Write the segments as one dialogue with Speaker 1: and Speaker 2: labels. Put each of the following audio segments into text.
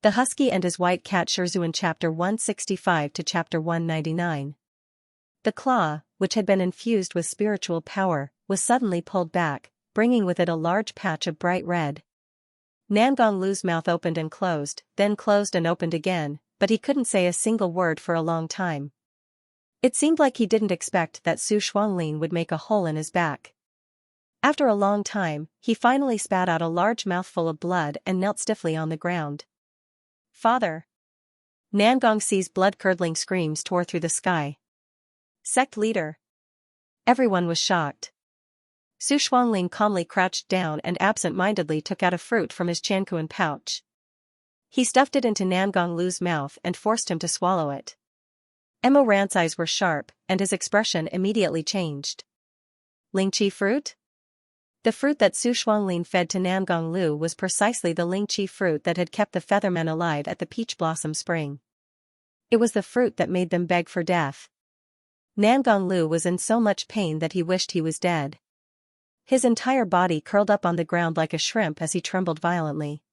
Speaker 1: The Husky and His White Cat Shizun Chapter 165 to Chapter 199. The claw, which had been infused with spiritual power, was suddenly pulled back, bringing with it a large patch of bright red. Nangonglu's mouth opened and closed, then closed and opened again, but he couldn't say a single word for a long time. It seemed like he didn't expect that Su Shuanglin would make a hole in his back. After a long time, he finally spat out a large mouthful of blood and knelt stiffly on the ground. "Father!" Nangongxi's blood-curdling screams tore through the sky. "Sect leader!" Everyone was shocked. Su Shuanglin calmly crouched down and absent-mindedly took out a fruit from his chankuan pouch. He stuffed it into Nangonglu's mouth and forced him to swallow it. Emo Rant's eyes were sharp, and his expression immediately changed. Lingqi fruit? The fruit that Su Shuanglin fed to Nangonglu was precisely the Lingqi fruit that had kept the Feathermen alive at the Peach Blossom Spring. It was the fruit that made them beg for death. Nangonglu was in so much pain that he wished he was dead. His entire body curled up on the ground like a shrimp as he trembled violently.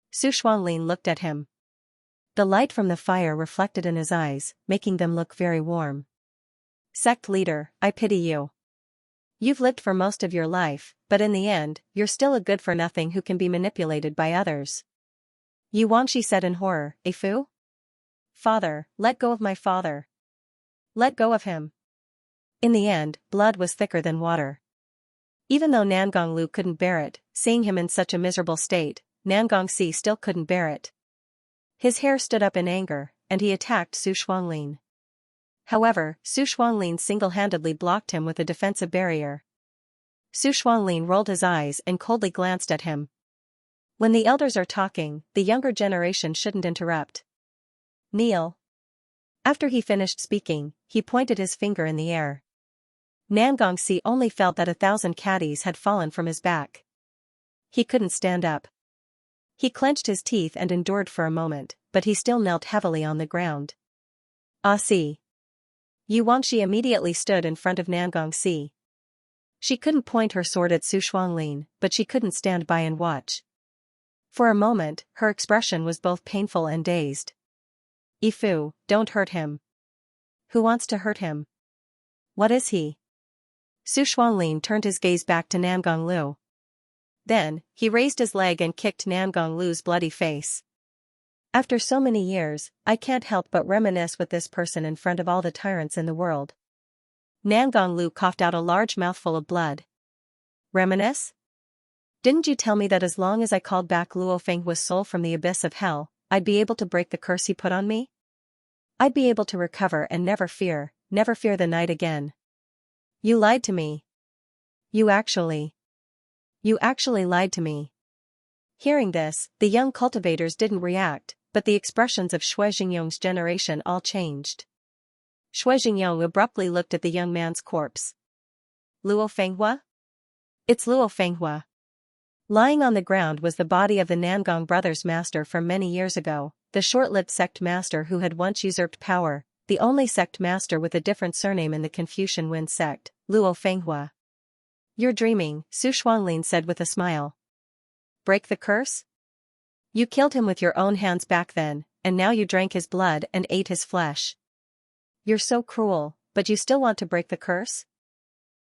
Speaker 1: Su Shuanglin looked at him. The light from the fire reflected in his eyes, making them look very warm. "Sect leader, I pity you. You've lived for most of your life, but in the end, you're still a good-for-nothing who can be manipulated by others." Yu Wangxi said in horror, "A fu? Father, let go of my father. Let go of him." In the end, blood was thicker than water. Even though Nangonglu couldn't bear it, seeing him in such a miserable state, Nangongxi still couldn't bear it. His hair stood up in anger, and he attacked Su Shuanglin. However, Su Shuanglin single-handedly blocked him with a defensive barrier. Su Shuanglin rolled his eyes and coldly glanced at him. When the elders are talking, the younger generation shouldn't interrupt. "Kneel." After he finished speaking, he pointed his finger in the air. Nangongxi only felt that 1,000 caddies had fallen from his back. He couldn't stand up. He clenched his teeth and endured for a moment, but he still knelt heavily on the ground. "Ah, see." Yu Wangxi immediately stood in front of Nangongxi. She couldn't point her sword at Su Shuanglin, but she couldn't stand by and watch. For a moment, her expression was both painful and dazed. "Ifu, don't hurt him." "Who wants to hurt him? What is he?" Su Shuanglin turned his gaze back to Nangonglu. Then, he raised his leg and kicked Nangonglu's bloody face. "After so many years, I can't help but reminisce with this person in front of all the tyrants in the world." Nangonglu coughed out a large mouthful of blood. "Reminisce? Didn't you tell me that as long as I called back Luo Fenghua's soul from the abyss of hell, I'd be able to break the curse he put on me? I'd be able to recover and never fear the night again." "You lied to me. You actually lied to me." Hearing this, the young cultivators didn't react, but the expressions of Shui Jingyong's generation all changed. Shui Jingyong abruptly looked at the young man's corpse. "Luo Fenghua? It's Luo Fenghua." Lying on the ground was the body of the Nangong brothers' master from many years ago, the short-lived sect master who had once usurped power, the only sect master with a different surname in the Confucian Wen sect, Luo Fenghua. "You're dreaming," Su Shuanglin said with a smile. "Break the curse? You killed him with your own hands back then, and now you drank his blood and ate his flesh. You're so cruel, but you still want to break the curse?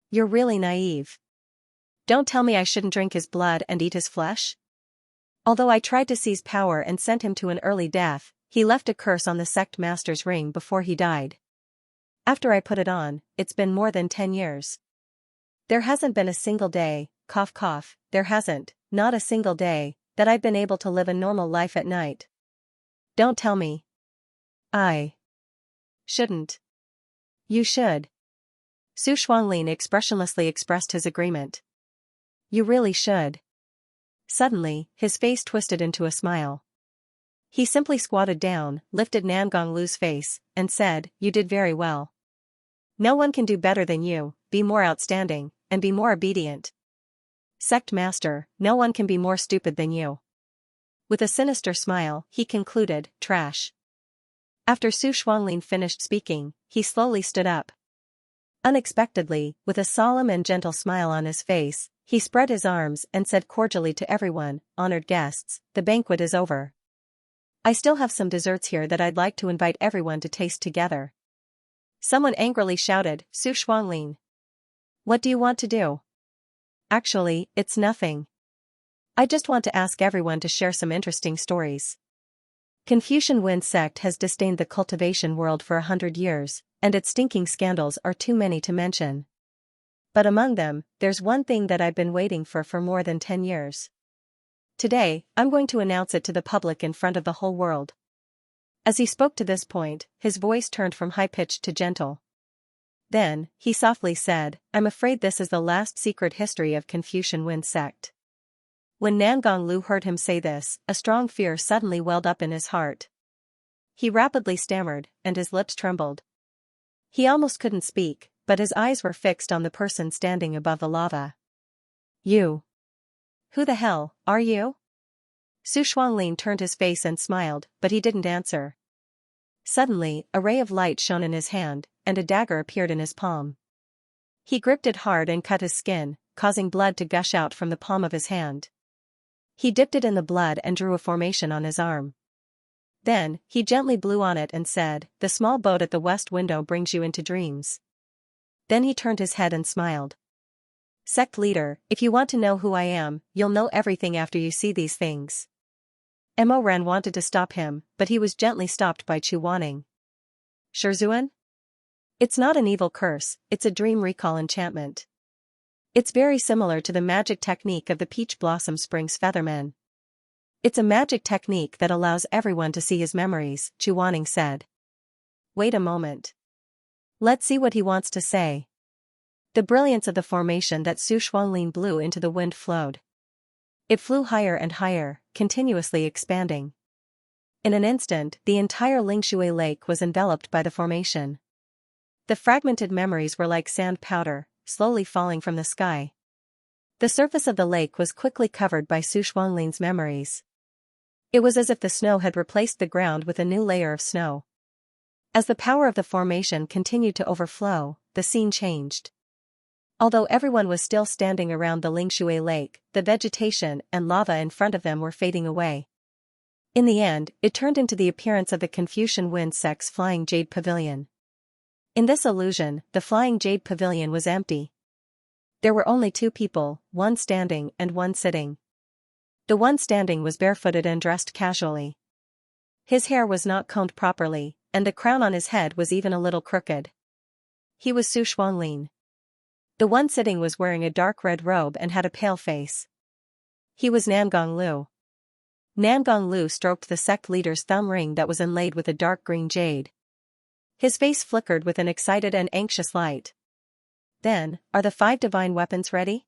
Speaker 1: You're really naive. Don't tell me I shouldn't drink his blood and eat his flesh? Although I tried to seize power and sent him to an early death, he left a curse on the sect master's ring before he died. After I put it on, it's been more than 10 years. There hasn't been a single day, cough cough, there hasn't, not a single day, that I've been able to live a normal life at night. Don't tell me I shouldn't. You should." Su Shuanglin expressionlessly expressed his agreement. "You really should." Suddenly, his face twisted into a smile. He simply squatted down, lifted Nangonglu's face, and said, "You did very well. No one can do better than you, be more outstanding, and be more obedient. Sect master, no one can be more stupid than you." With a sinister smile, he concluded, "Trash." After Su Shuanglin finished speaking, he slowly stood up. Unexpectedly, with a solemn and gentle smile on his face, he spread his arms and said cordially to everyone, "Honored guests, the banquet is over. I still have some desserts here that I'd like to invite everyone to taste together. Someone angrily shouted, Su Shuanglin. What do you want to do? Actually, it's nothing. I just want to ask everyone to share some interesting stories. Confucian Wen sect has disdained the cultivation world for 100 years, and its stinking scandals are too many to mention. But among them, there's one thing that I've been waiting for more than 10 years. Today, I'm going to announce it to the public in front of the whole world. As he spoke to this point, his voice turned from high-pitched to gentle. Then, he softly said, I'm afraid this is the last secret history of Confucian Wen sect. When Nangong Lu heard him say this, a strong fear suddenly welled up in his heart. He rapidly stammered, and his lips trembled. He almost couldn't speak, but his eyes were fixed on the person standing above the lava. You. Who the hell are you? Su Shuanglin turned his face and smiled, but he didn't answer. Suddenly, a ray of light shone in his hand, and a dagger appeared in his palm. He gripped it hard and cut his skin, causing blood to gush out from the palm of his hand. He dipped it in the blood and drew a formation on his arm. Then, he gently blew on it and said, The small boat at the west window brings you into dreams. Then he turned his head and smiled. Sect leader, if you want to know who I am, you'll know everything after you see these things. Mo Ren wanted to stop him, but he was gently stopped by Chu Wanning. Shizun? It's not an evil curse, it's a dream recall enchantment. It's very similar to the magic technique of the Peach Blossom Springs Featherman. It's a magic technique that allows everyone to see his memories, Chu Wanning said. Wait a moment. Let's see what he wants to say. The brilliance of the formation that Su Shuanglin blew into the wind flowed. It flew higher and higher, continuously expanding. In an instant, the entire Lingshui Lake was enveloped by the formation. The fragmented memories were like sand powder, slowly falling from the sky. The surface of the lake was quickly covered by Su Shuanglin's memories. It was as if the snow had replaced the ground with a new layer of snow. As the power of the formation continued to overflow, the scene changed. Although everyone was still standing around the Lingshui Lake, the vegetation and lava in front of them were fading away. In the end, it turned into the appearance of the Confucian Wen sect's flying jade pavilion. In this illusion, the flying jade pavilion was empty. There were only two people, one standing and one sitting. The one standing was barefooted and dressed casually. His hair was not combed properly, and the crown on his head was even a little crooked. He was Su Shuanglin. The one sitting was wearing a dark red robe and had a pale face. He was Nangong Lu. Nangong Lu stroked the sect leader's thumb ring that was inlaid with a dark green jade. His face flickered with an excited and anxious light. Then, are the 5 divine weapons ready?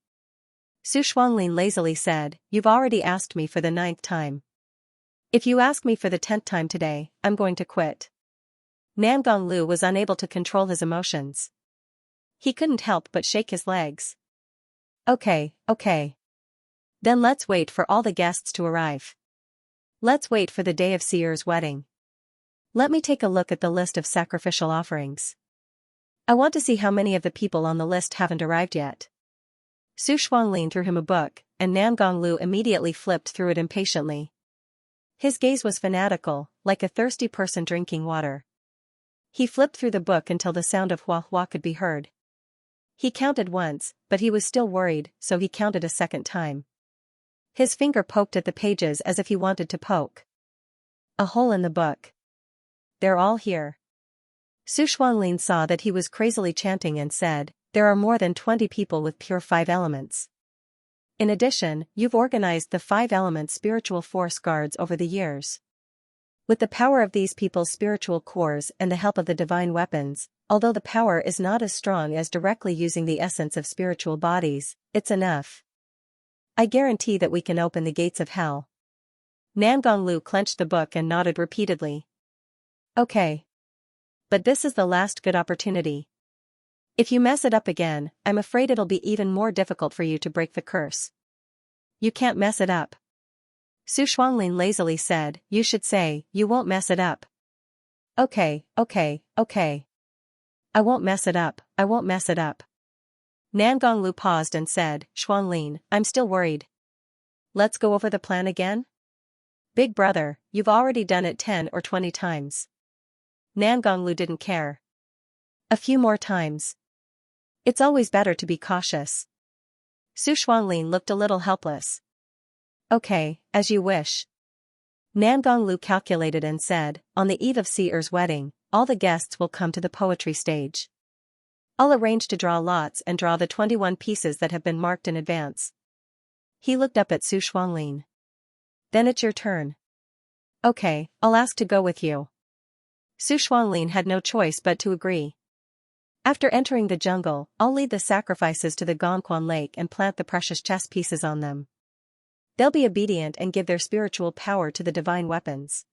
Speaker 1: Su Shuanglin lazily said, You've already asked me for the 9th time. If you ask me for the 10th time today, I'm going to quit. Nangong Lu was unable to control his emotions. He couldn't help but shake his legs. Okay. Then let's wait for all the guests to arrive. Let's wait for the day of Seer's wedding. Let me take a look at the list of sacrificial offerings. I want to see how many of the people on the list haven't arrived yet. Su Shuanglin threw him a book, and Nangong Lu immediately flipped through it impatiently. His gaze was fanatical, like a thirsty person drinking water. He flipped through the book until the sound of hua hua could be heard. He counted once, but he was still worried, so he counted a second time. His finger poked at the pages as if he wanted to poke a hole in the book. They're all here. Su Shuanglin saw that he was crazily chanting and said, There are more than 20 people with pure 5 elements. In addition, you've organized the 5-element spiritual force guards over the years. With the power of these people's spiritual cores and the help of the divine weapons, although the power is not as strong as directly using the essence of spiritual bodies, it's enough. I guarantee that we can open the gates of hell. Nangong Lu clenched the book and nodded repeatedly. Okay. But this is the last good opportunity. If you mess it up again, I'm afraid it'll be even more difficult for you to break the curse. You can't mess it up. Su Shuanglin lazily said, You should say, you won't mess it up. Okay. I won't mess it up. Nangong Lu paused and said, Shuanglin, I'm still worried. Let's go over the plan again? Big brother, you've already done it 10 or 20 times. Nangonglu didn't care. A few more times. It's always better to be cautious. Su Shuanglin looked a little helpless. Okay, as you wish. Nangonglu calculated and said, on the eve of Seer's wedding, all the guests will come to the poetry stage. I'll arrange to draw lots and draw the 21 pieces that have been marked in advance. He looked up at Su Shuanglin. Then it's your turn. Okay, I'll ask to go with you. Su Shuanglin had no choice but to agree. After entering the jungle, I'll lead the sacrifices to the Gongquan lake and plant the precious chess pieces on them. They'll be obedient and give their spiritual power to the divine weapons.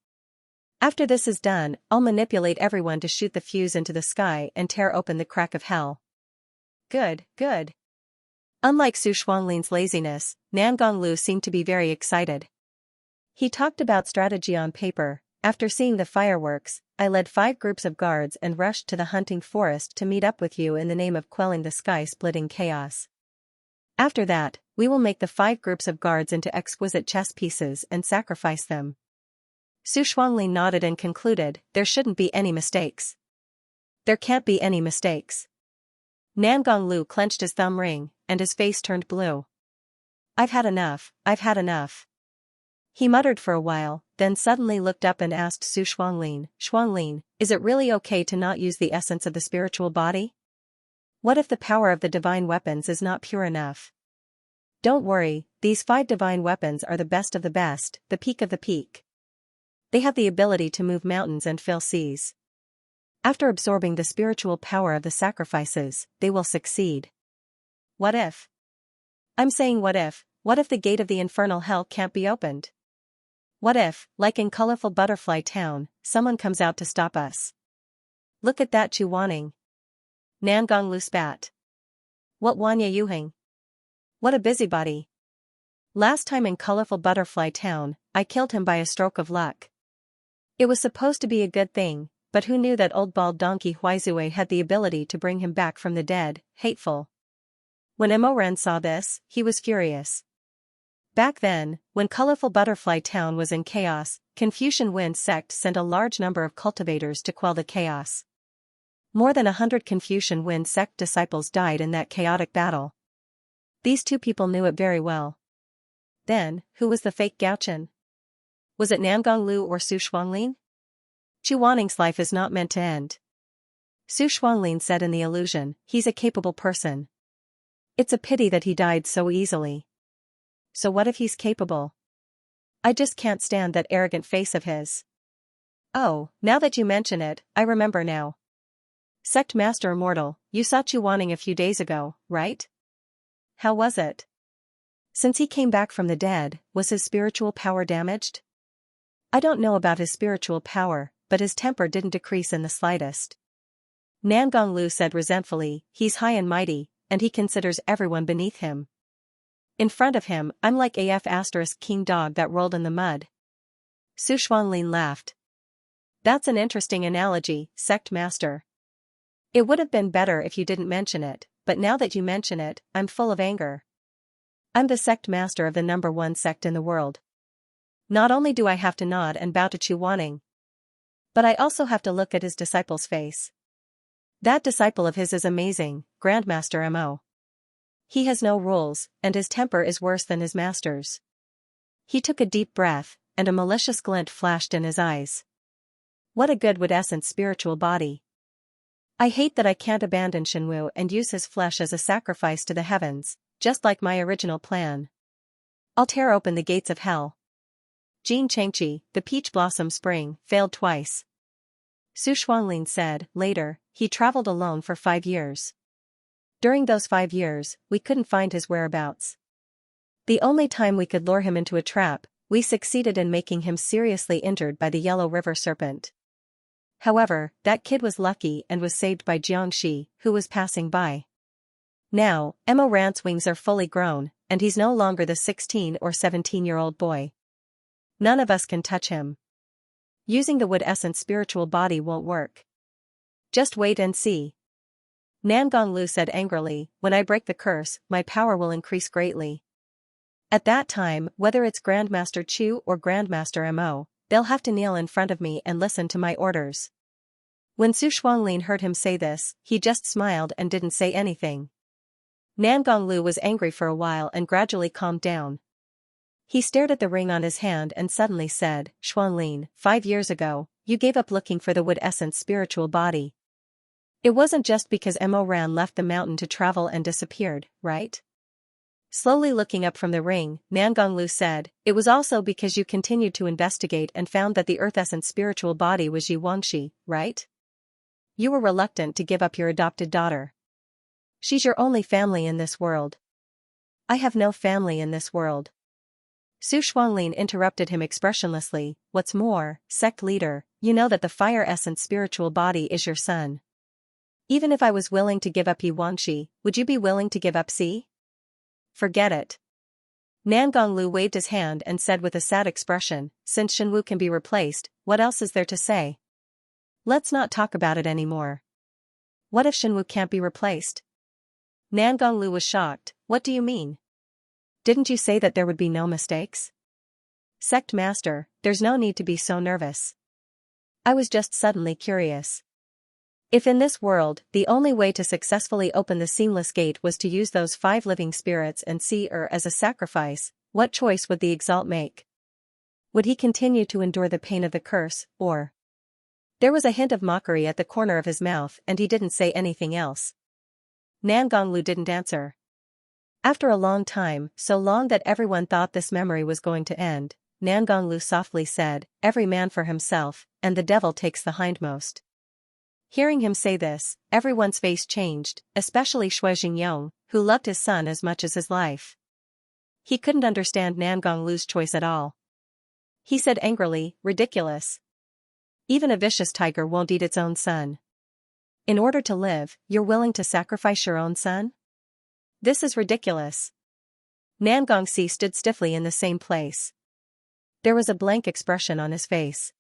Speaker 1: After this is done, I'll manipulate everyone to shoot the fuse into the sky and tear open the crack of hell. Good, good. Unlike Su Shuanglin's laziness, Nangonglu seemed to be very excited. He talked about strategy on paper. After seeing the fireworks, I led 5 groups of guards and rushed to the hunting forest to meet up with you in the name of quelling the sky-splitting chaos. After that, we will make the 5 groups of guards into exquisite chess pieces and sacrifice them. Su Shuanglin nodded and concluded, there shouldn't be any mistakes. There can't be any mistakes. Nangonglu clenched his thumb ring, and his face turned blue. I've had enough, I've had enough. He muttered for a while, then suddenly looked up and asked Su Shuanglin, Shuanglin, is it really okay to not use the essence of the spiritual body? What if the power of the divine weapons is not pure enough? Don't worry, these 5 divine weapons are the best of the best, the peak of the peak. They have the ability to move mountains and fill seas. After absorbing the spiritual power of the sacrifices, they will succeed. What if? I'm saying what if the gate of the infernal hell can't be opened? What if, like in colorful Butterfly Town, someone comes out to stop us? Look at that Chu Wanning. Nangonglu spat. What Wanya Yuhing? What a busybody. Last time in colorful Butterfly Town, I killed him by a stroke of luck. It was supposed to be a good thing, but who knew that old bald donkey Huizue had the ability to bring him back from the dead, hateful. When Emoren saw this, he was furious. Back then, when colorful Butterfly Town was in chaos, Confucian Wind sect sent a large number of cultivators to quell the chaos. More than 100 Confucian Wind sect disciples died in that chaotic battle. These 2 people knew it very well. Then, who was the fake Gaochen? Was it Nangonglu or Su Shuanglin? Chu Wanning's life is not meant to end. Su Shuanglin said in the illusion, he's a capable person. It's a pity that he died so easily. So what if he's capable? I just can't stand that arrogant face of his. Oh, now that you mention it, I remember now. Sect Master Immortal, you saw Chu Wanning a few days ago, right? How was it? Since he came back from the dead, was his spiritual power damaged? I don't know about his spiritual power, but his temper didn't decrease in the slightest. Nangonglu said resentfully, he's high and mighty, and he considers everyone beneath him. In front of him, I'm like AF** king dog that rolled in the mud. Su Shuanglin laughed. That's an interesting analogy, Sect Master. It would have been better if you didn't mention it, but now that you mention it, I'm full of anger. I'm the Sect Master of the #1 sect in the world. Not only do I have to nod and bow to Chu Wanning, but I also have to look at his disciple's face. That disciple of his is amazing, Grandmaster Mo. He has no rules, and his temper is worse than his master's. He took a deep breath, and a malicious glint flashed in his eyes. What a good wood-essence spiritual body. I hate that I can't abandon Shenwu and use his flesh as a sacrifice to the heavens, just like my original plan. I'll tear open the gates of hell. Jin Chengqi, the peach blossom spring, failed twice. Su Shuanglin said, later, he traveled alone for 5 years. During those 5 years, we couldn't find his whereabouts. The only time we could lure him into a trap, we succeeded in making him seriously injured by the Yellow River Serpent. However, that kid was lucky and was saved by Xianxia, who was passing by. Now, Emo Rant's wings are fully grown, and he's no longer the 16 or 17-year-old boy. None of us can touch him. Using the wood essence spiritual body won't work. Just wait and see. Nangonglu said angrily, when I break the curse, my power will increase greatly. At that time, whether it's Grandmaster Chu or Grandmaster Mo, they'll have to kneel in front of me and listen to my orders. When Su Shuanglin heard him say this, he just smiled and didn't say anything. Nangonglu was angry for a while and gradually calmed down. He stared at the ring on his hand and suddenly said, Shuanglin, 5 years ago, you gave up looking for the wood essence spiritual body. It wasn't just because Mo Ran left the mountain to travel and disappeared, right? Slowly looking up from the ring, Nangonglu said, it was also because you continued to investigate and found that the earth essence spiritual body was Yi Wangxi, right? You were reluctant to give up your adopted daughter. She's your only family in this world. I have no family in this world. Su Shuanglin interrupted him expressionlessly, what's more, sect leader, you know that the fire essence spiritual body is your son. Even if I was willing to give up Yi Wangxi, would you be willing to give up Si? Forget it. Nangonglu waved his hand and said with a sad expression, since Shenwu can be replaced, what else is there to say? Let's not talk about it anymore. What if Shenwu can't be replaced? Nangonglu was shocked, what do you mean? Didn't you say that there would be no mistakes? Sect Master, there's no need to be so nervous. I was just suddenly curious. If in this world, the only way to successfully open the seamless gate was to use those 5 living spirits and see Er as a sacrifice, what choice would the Exalt make? Would he continue to endure the pain of the curse, or? There was a hint of mockery at the corner of his mouth and he didn't say anything else. Nangonglu didn't answer. After a long time, so long that everyone thought this memory was going to end, Nangonglu softly said, every man for himself, and the devil takes the hindmost. Hearing him say this, everyone's face changed, especially Shui Jingyong, who loved his son as much as his life. He couldn't understand Nangonglu's choice at all. He said angrily, ridiculous. Even a vicious tiger won't eat its own son. In order to live, you're willing to sacrifice your own son? This is ridiculous. Nangongxi stood stiffly in the same place. There was a blank expression on his face.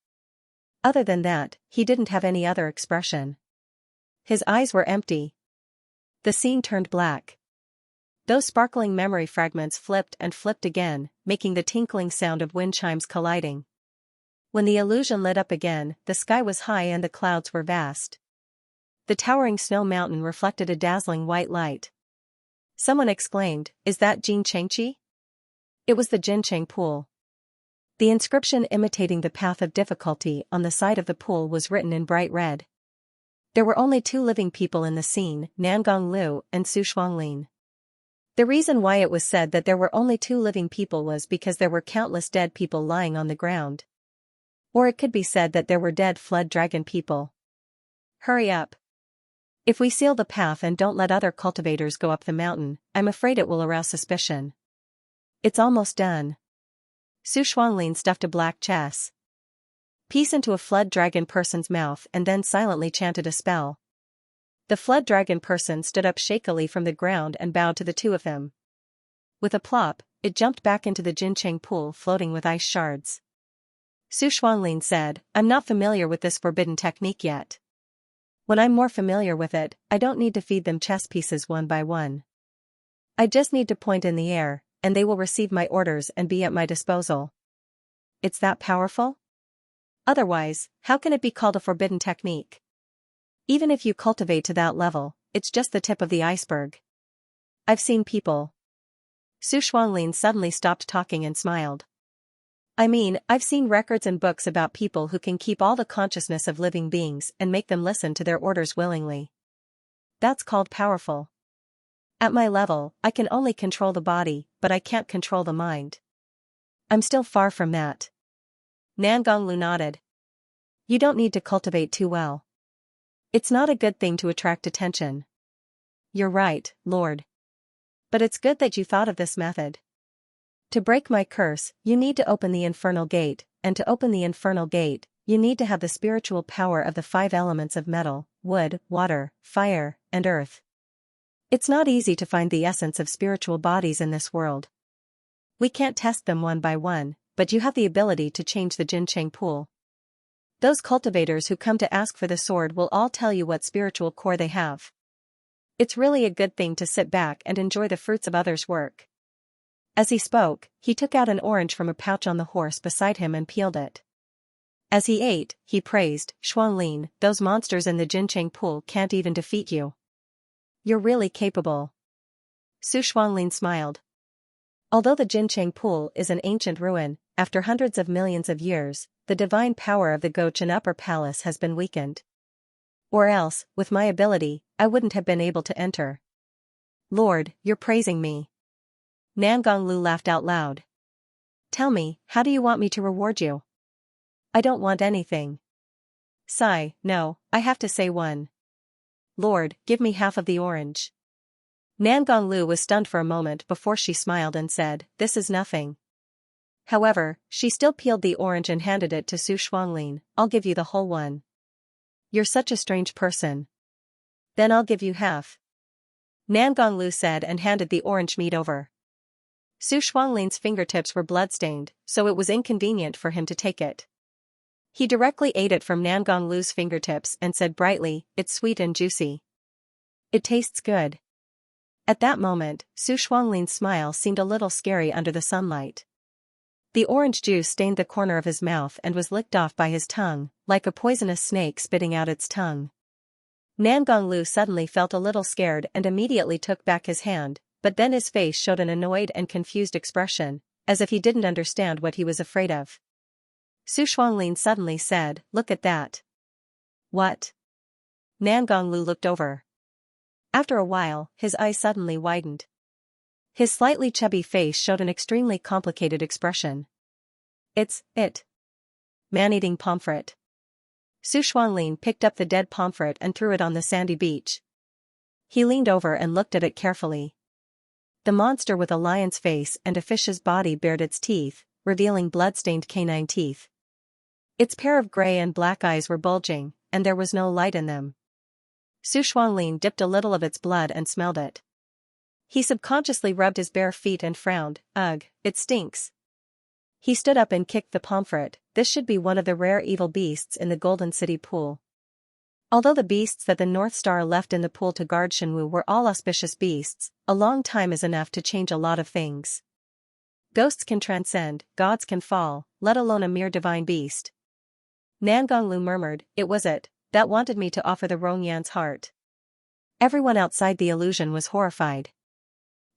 Speaker 1: Other than that, he didn't have any other expression. His eyes were empty. The scene turned black. Those sparkling memory fragments flipped and flipped again, making the tinkling sound of wind chimes colliding. When the illusion lit up again, the sky was high and the clouds were vast. The towering snow mountain reflected a dazzling white light. Someone exclaimed, is that Jin Chengqi? It was the Jincheng pool. The inscription imitating the path of difficulty on the side of the pool was written in bright red. There were only 2 living people in the scene, Nangonglu and Su Shuanglin. The reason why it was said that there were only 2 living people was because there were countless dead people lying on the ground. Or it could be said that there were dead flood dragon people. Hurry up. If we seal the path and don't let other cultivators go up the mountain, I'm afraid it will arouse suspicion. It's almost done. Su Shuanglin stuffed a black chess piece into a flood dragon person's mouth and then silently chanted a spell. The flood dragon person stood up shakily from the ground and bowed to the 2 of them. With a plop, it jumped back into the Jincheng pool floating with ice shards. Su Shuanglin said, I'm not familiar with this forbidden technique yet. When I'm more familiar with it, I don't need to feed them chess pieces one by one. I just need to point in the air, and they will receive my orders and be at my disposal. It's that powerful? Otherwise, how can it be called a forbidden technique? Even if you cultivate to that level, it's just the tip of the iceberg. I've seen people. Su Shuanglin suddenly stopped talking and smiled. I mean, I've seen records and books about people who can keep all the consciousness of living beings and make them listen to their orders willingly. That's called powerful. At my level, I can only control the body, but I can't control the mind. I'm still far from that. Nangonglu nodded. You don't need to cultivate too well. It's not a good thing to attract attention. You're right, Lord. But it's good that you thought of this method. To break my curse, you need to open the infernal gate, and to open the infernal gate, you need to have the spiritual power of the 5 elements of metal, wood, water, fire, and earth. It's not easy to find the essence of spiritual bodies in this world. We can't test them one by one, but you have the ability to change the Jincheng pool. Those cultivators who come to ask for the sword will all tell you what spiritual core they have. It's really a good thing to sit back and enjoy the fruits of others' work. As he spoke, he took out an orange from a pouch on the horse beside him and peeled it. As he ate, he praised, "Xuanlin, those monsters in the Jincheng pool can't even defeat you. You're really capable." Su Xuanlin smiled. Although the Jincheng pool is an ancient ruin, after hundreds of millions of years, the divine power of the Gochin Upper Palace has been weakened. Or else, with my ability, I wouldn't have been able to enter. Lord, you're praising me. Nangonglu laughed out loud. Tell me, how do you want me to reward you? I don't want anything. Sigh, no, I have to say one. Lord, give me half of the orange. Nangonglu was stunned for a moment before she smiled and said, this is nothing. However, she still peeled the orange and handed it to Su Xuanlin. I'll give you the whole one. You're such a strange person. Then I'll give you half. Nangonglu said and handed the orange meat over. Su Xuanlin's fingertips were bloodstained, so it was inconvenient for him to take it. He directly ate it from Nangonglu's fingertips and said brightly, it's sweet and juicy. It tastes good. At that moment, Su Xuanlin's smile seemed a little scary under the sunlight. The orange juice stained the corner of his mouth and was licked off by his tongue, like a poisonous snake spitting out its tongue. Nangonglu suddenly felt a little scared and immediately took back his hand, but then his face showed an annoyed and confused expression, as if he didn't understand what he was afraid of. Su Xuanlin suddenly said, look at that. What? Nangonglu looked over. After a while, his eyes suddenly widened. His slightly chubby face showed an extremely complicated expression. It's man-eating pomfret. Su Xuanlin picked up the dead pomfret and threw it on the sandy beach. He leaned over and looked at it carefully. The monster with a lion's face and a fish's body bared its teeth, revealing blood-stained canine teeth. Its pair of gray and black eyes were bulging, and there was no light in them. Su Xuanlin dipped a little of its blood and smelled it. He subconsciously rubbed his bare feet and frowned, ugh, it stinks. He stood up and kicked the pomfret. This should be one of the rare evil beasts in the Golden City pool. Although the beasts that the North Star left in the pool to guard Shenwu were all auspicious beasts, a long time is enough to change a lot of things. Ghosts can transcend, gods can fall, let alone a mere divine beast. Nangonglu murmured, it was it that wanted me to offer the Rongyan's heart. Everyone outside the illusion was horrified.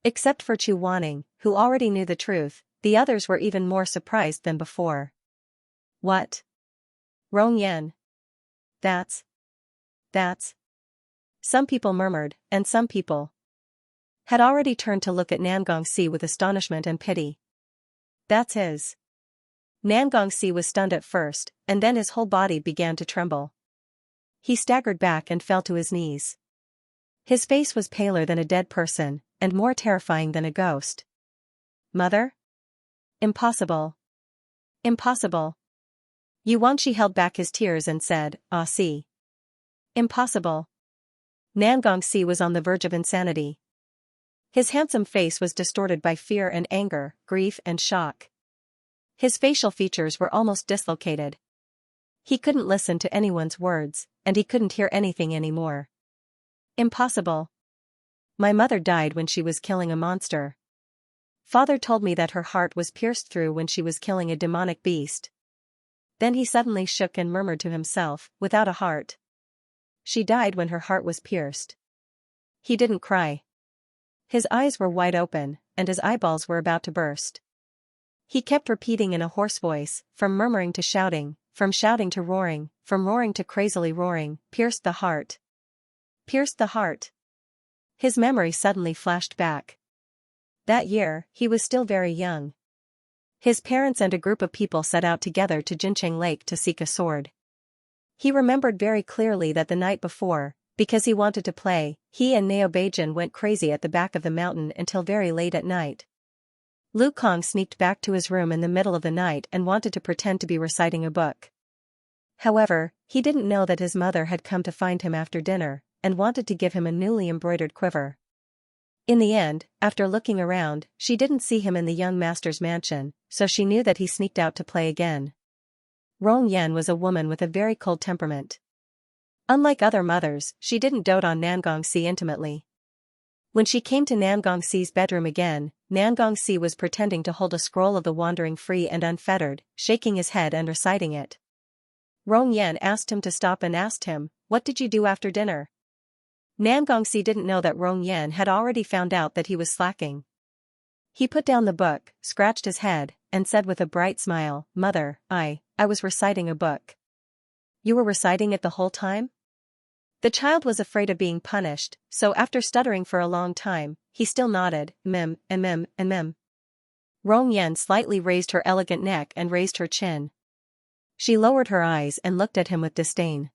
Speaker 1: Except for Chu Wanning, who already knew the truth, the others were even more surprised than before. What? Rongyan? That's. Some people murmured, and some people had already turned to look at Nangongsi with astonishment and pity. That's his. Nangongsi was stunned at first, and then his whole body began to tremble. He staggered back and fell to his knees. His face was paler than a dead person, and more terrifying than a ghost. Mother? Impossible. Impossible. Yuanxi held back his tears and said, ah see. Impossible. Nangongsi was on the verge of insanity. His handsome face was distorted by fear and anger, grief and shock. His facial features were almost dislocated. He couldn't listen to anyone's words, and he couldn't hear anything anymore. Impossible. My mother died when she was killing a monster. Father told me that her heart was pierced through when she was killing a demonic beast. Then he suddenly shook and murmured to himself, without a heart. She died when her heart was pierced. He didn't cry. His eyes were wide open, and his eyeballs were about to burst. He kept repeating in a hoarse voice, from murmuring to shouting, from shouting to roaring, from roaring to crazily roaring, pierced the heart. Pierced the heart. His memory suddenly flashed back. That year, he was still very young. His parents and a group of people set out together to Jincheng Lake to seek a sword. He remembered very clearly that the night before, because he wanted to play, he and Neo Beijing went crazy at the back of the mountain until very late at night. Lu Kong sneaked back to his room in the middle of the night and wanted to pretend to be reciting a book. However, he didn't know that his mother had come to find him after dinner, and wanted to give him a newly embroidered quiver. In the end, after looking around, she didn't see him in the young master's mansion, so she knew that he sneaked out to play again. Rong Yan was a woman with a very cold temperament. Unlike other mothers, she didn't dote on Nangongsi intimately. When she came to Nangongsi's bedroom again, Nangongxi was pretending to hold a scroll of the Wandering Free and Unfettered, shaking his head and reciting it. Rong Yan asked him to stop and asked him, "What did you do after dinner?" Nangongxi didn't know that Rong Yan had already found out that he was slacking. He put down the book, scratched his head, and said with a bright smile, "Mother, I was reciting a book." "You were reciting it the whole time?" The child was afraid of being punished, so after stuttering for a long time, he still nodded, "Mim, and mim, and mim." Rong Yan slightly raised her elegant neck and raised her chin. She lowered her eyes and looked at him with disdain.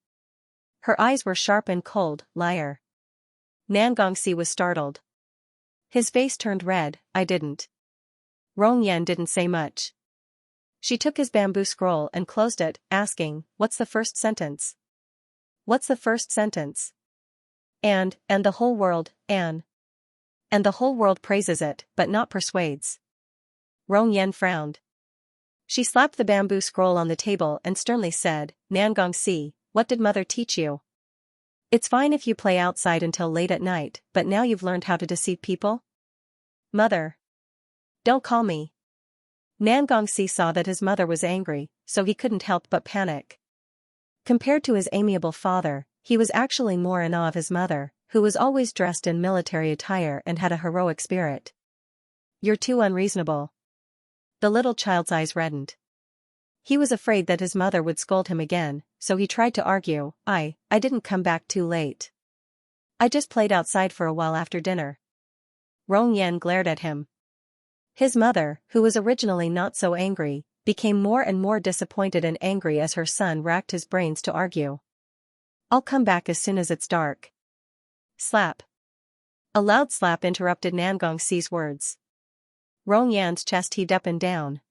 Speaker 1: Her eyes were sharp and cold. "Liar." Nangongxi was startled. His face turned red. "I didn't." Rong Yan didn't say much. She took his bamboo scroll and closed it, asking, "What's the first sentence?" "What's the first sentence?" And the whole world, and the whole world praises it, but not persuades." Rong Yan frowned. She slapped the bamboo scroll on the table and sternly said, "Nangongxi, what did mother teach you? It's fine if you play outside until late at night, but now you've learned how to deceive people?" "Mother. Don't call me." Nangongxi saw that his mother was angry, so he couldn't help but panic. Compared to his amiable father, he was actually more in awe of his mother, who was always dressed in military attire and had a heroic spirit. "You're too unreasonable." The little child's eyes reddened. He was afraid that his mother would scold him again, so he tried to argue, I didn't come back too late. I just played outside for a while after dinner." Rong Yan glared at him. His mother, who was originally not so angry, became more and more disappointed and angry as her son racked his brains to argue. "I'll come back as soon as it's dark." Slap. A loud slap interrupted Nangongxi's words. Rong Yan's chest heaved up and down.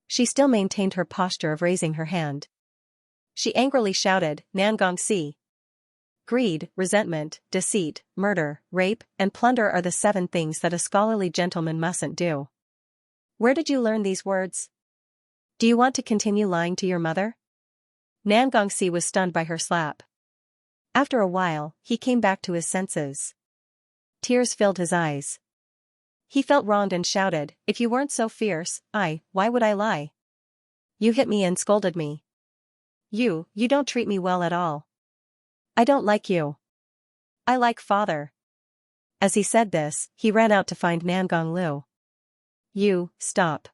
Speaker 1: She still maintained her posture of raising her hand. She angrily shouted, "Nangongxi! Greed, resentment, deceit, murder, rape, and plunder are the 7 things that a scholarly gentleman mustn't do. Where did you learn these words? Do you want to continue lying to your mother?" Nangongxi was stunned by her slap. After a while, he came back to his senses. Tears filled his eyes. He felt wronged and shouted, "If you weren't so fierce, why would I lie? You hit me and scolded me. You don't treat me well at all. I don't like you. I like father." As he said this, he ran out to find Nangong Lu. "You, stop.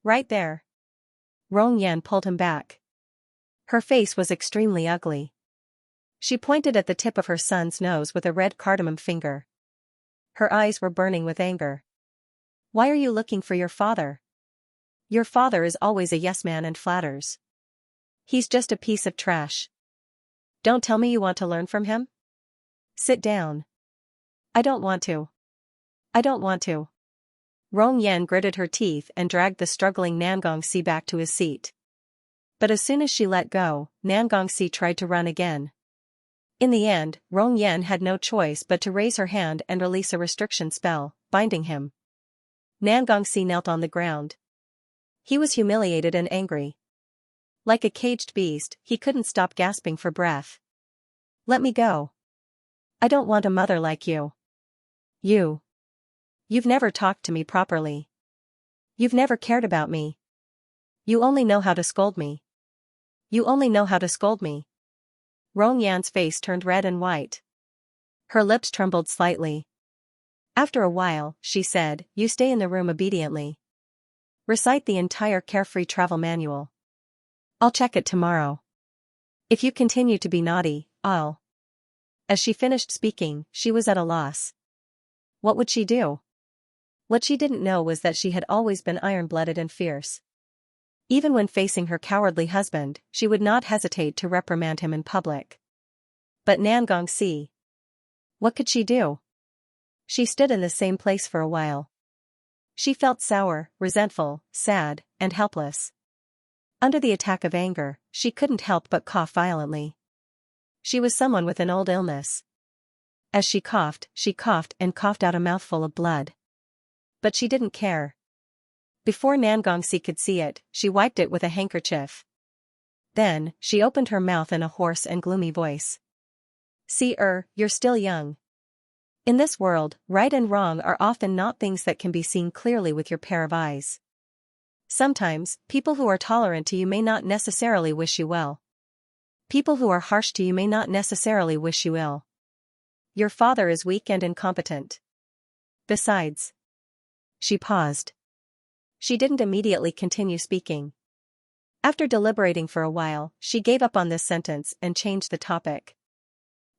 Speaker 1: Right there." Rong Yan pulled him back. Her face was extremely ugly. She pointed at the tip of her son's nose with a red cardamom finger. Her eyes were burning with anger. "Why are you looking for your father? Your father is always a yes man and flatters. He's just a piece of trash. Don't tell me you want to learn from him? Sit down." "I don't want to. I don't want to." Rong Yan gritted her teeth and dragged the struggling Nangongxi back to his seat. But as soon as she let go, Nangongxi tried to run again. In the end, Rong Yan had no choice but to raise her hand and release a restriction spell, binding him. Nangongxi knelt on the ground. He was humiliated and angry. Like a caged beast, he couldn't stop gasping for breath. "Let me go. I don't want a mother like you. You've never talked to me properly. You've never cared about me. You only know how to scold me. You only know how to scold me." Rong Yan's face turned red and white. Her lips trembled slightly. After a while, she said, "You stay in the room obediently. Recite the entire Carefree Travel Manual. I'll check it tomorrow. If you continue to be naughty, I'll..." As she finished speaking, she was at a loss. What would she do? What she didn't know was that she had always been iron-blooded and fierce. Even when facing her cowardly husband, she would not hesitate to reprimand him in public. But Nangongxi. What could she do? She stood in the same place for a while. She felt sour, resentful, sad, and helpless. Under the attack of anger, she couldn't help but cough violently. She was someone with an old illness. As she coughed and coughed out a mouthful of blood. But she didn't care. Before Nangongxi could see it, she wiped it with a handkerchief. Then, she opened her mouth in a hoarse and gloomy voice. "See, you're still young. In this world, right and wrong are often not things that can be seen clearly with your pair of eyes. Sometimes, people who are tolerant to you may not necessarily wish you well. People who are harsh to you may not necessarily wish you ill. Your father is weak and incompetent. Besides. She paused. She didn't immediately continue speaking. After deliberating for a while, she gave up on this sentence and changed the topic.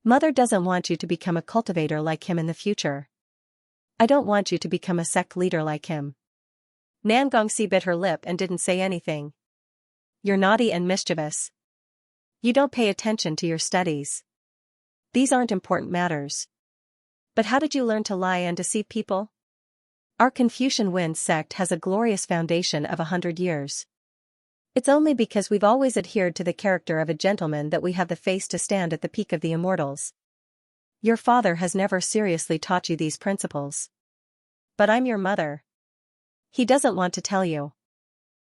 Speaker 1: Mother doesn't want you to become a cultivator like him in the future. I don't want you to become a sect leader like him. Nangongsi bit her lip and didn't say anything. You're naughty and mischievous. You don't pay attention to your studies. These aren't important matters. But how did you learn to lie and deceive people? Our Confucian Wen sect has a glorious foundation of 100 years. It's only because we've always adhered to the character of a gentleman that we have the face to stand at the peak of the immortals. Your father has never seriously taught you these principles. But I'm your mother. He doesn't want to tell you.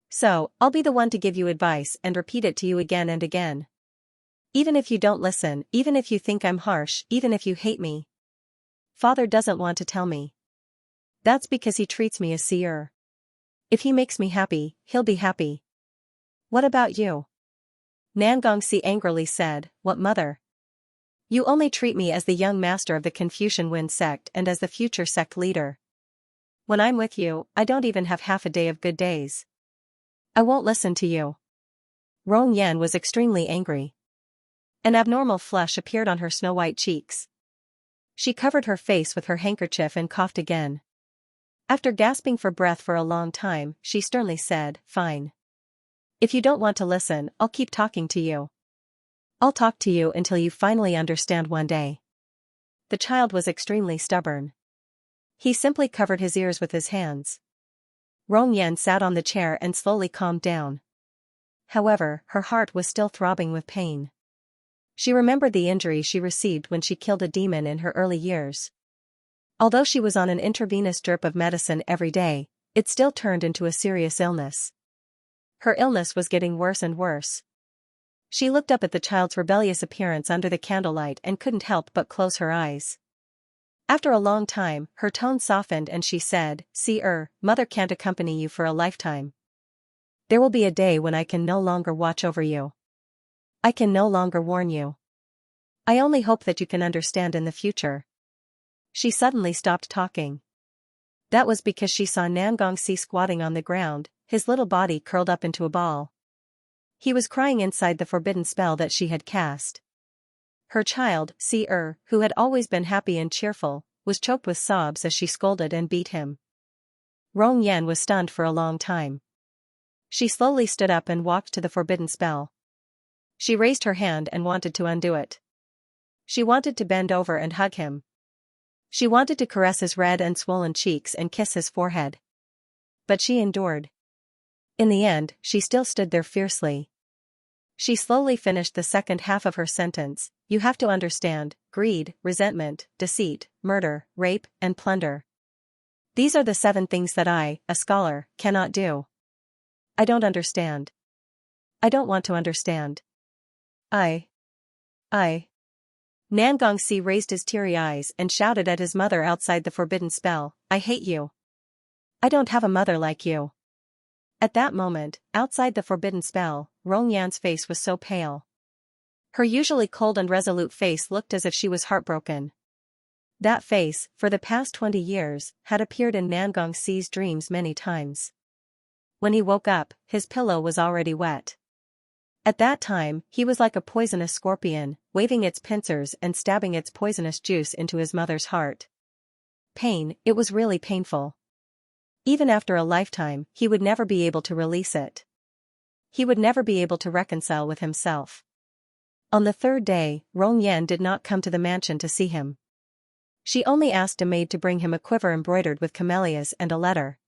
Speaker 1: So, I'll be the one to give you advice and repeat it to you again and again. Even if you don't listen, even if you think I'm harsh, even if you hate me. Father doesn't want to tell me. That's because he treats me as seer. If he makes me happy, he'll be happy. What about you? Nangongsi angrily said, What mother? You only treat me as the young master of the Confucian Wen sect and as the future sect leader. When I'm with you, I don't even have half a day of good days. I won't listen to you. Rong Yan was extremely angry. An abnormal flush appeared on her snow-white cheeks. She covered her face with her handkerchief and coughed again. After gasping for breath for a long time, she sternly said, Fine. If you don't want to listen, I'll keep talking to you. I'll talk to you until you finally understand one day. The child was extremely stubborn. He simply covered his ears with his hands. Rong Yan sat on the chair and slowly calmed down. However, her heart was still throbbing with pain. She remembered the injury she received when she killed a demon in her early years. Although she was on an intravenous drip of medicine every day, it still turned into a serious illness. Her illness was getting worse and worse. She looked up at the child's rebellious appearance under the candlelight and couldn't help but close her eyes. After a long time, her tone softened and she said, Mother can't accompany you for a lifetime. There will be a day when I can no longer watch over you. I can no longer warn you. I only hope that you can understand in the future. She suddenly stopped talking. That was because she saw Nangongsi squatting on the ground, his little body curled up into a ball. He was crying inside the forbidden spell that she had cast. Her child, who had always been happy and cheerful, was choked with sobs as she scolded and beat him. Rong Yan was stunned for a long time. She slowly stood up and walked to the forbidden spell. She raised her hand and wanted to undo it. She wanted to bend over and hug him. She wanted to caress his red and swollen cheeks and kiss his forehead. But she endured. In the end, she still stood there fiercely. She slowly finished the second half of her sentence. You have to understand, greed, resentment, deceit, murder, rape, and plunder. These are the 7 things that I, a scholar, cannot do. I don't understand. I don't want to understand. I. Nangongsi raised his teary eyes and shouted at his mother outside the forbidden spell, I hate you. I don't have a mother like you. At that moment, outside the forbidden spell, Rong Yan's face was so pale. Her usually cold and resolute face looked as if she was heartbroken. That face, for the past 20 years, had appeared in Nangongsi's dreams many times. When he woke up, his pillow was already wet. At that time, he was like a poisonous scorpion, waving its pincers and stabbing its poisonous juice into his mother's heart. Pain, it was really painful. Even after a lifetime, he would never be able to release it. He would never be able to reconcile with himself. On the 3rd day, Rong Yan did not come to the mansion to see him. She only asked a maid to bring him a quiver embroidered with camellias and a letter.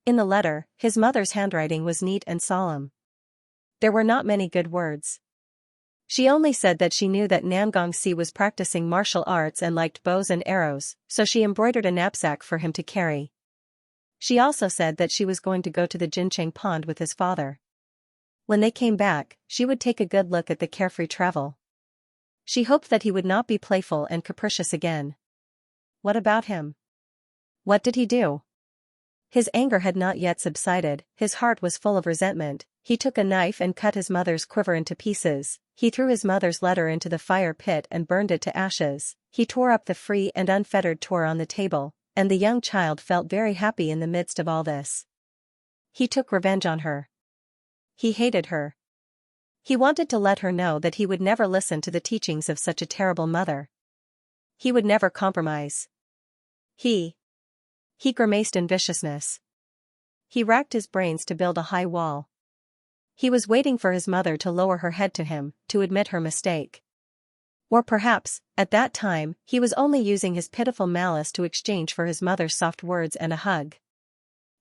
Speaker 1: In the letter, his mother's handwriting was neat and solemn. There were not many good words. She only said that she knew that Nangongsi was practicing martial arts and liked bows and arrows, so she embroidered a knapsack for him to carry. She also said that she was going to go to the Jincheng pond with his father. When they came back, she would take a good look at the carefree travel. She hoped that he would not be playful and capricious again. What about him? What did he do? His anger had not yet subsided, his heart was full of resentment. He took a knife and cut his mother's quiver into pieces. He threw his mother's letter into the fire pit and burned it to ashes. He tore up the free and unfettered Torah on the table, and the young child felt very happy in the midst of all this. He took revenge on her. He hated her. He wanted to let her know that he would never listen to the teachings of such a terrible mother. He would never compromise. He grimaced in viciousness. He racked his brains to build a high wall. He was waiting for his mother to lower her head to him, to admit her mistake. Or perhaps, at that time, he was only using his pitiful malice to exchange for his mother's soft words and a hug.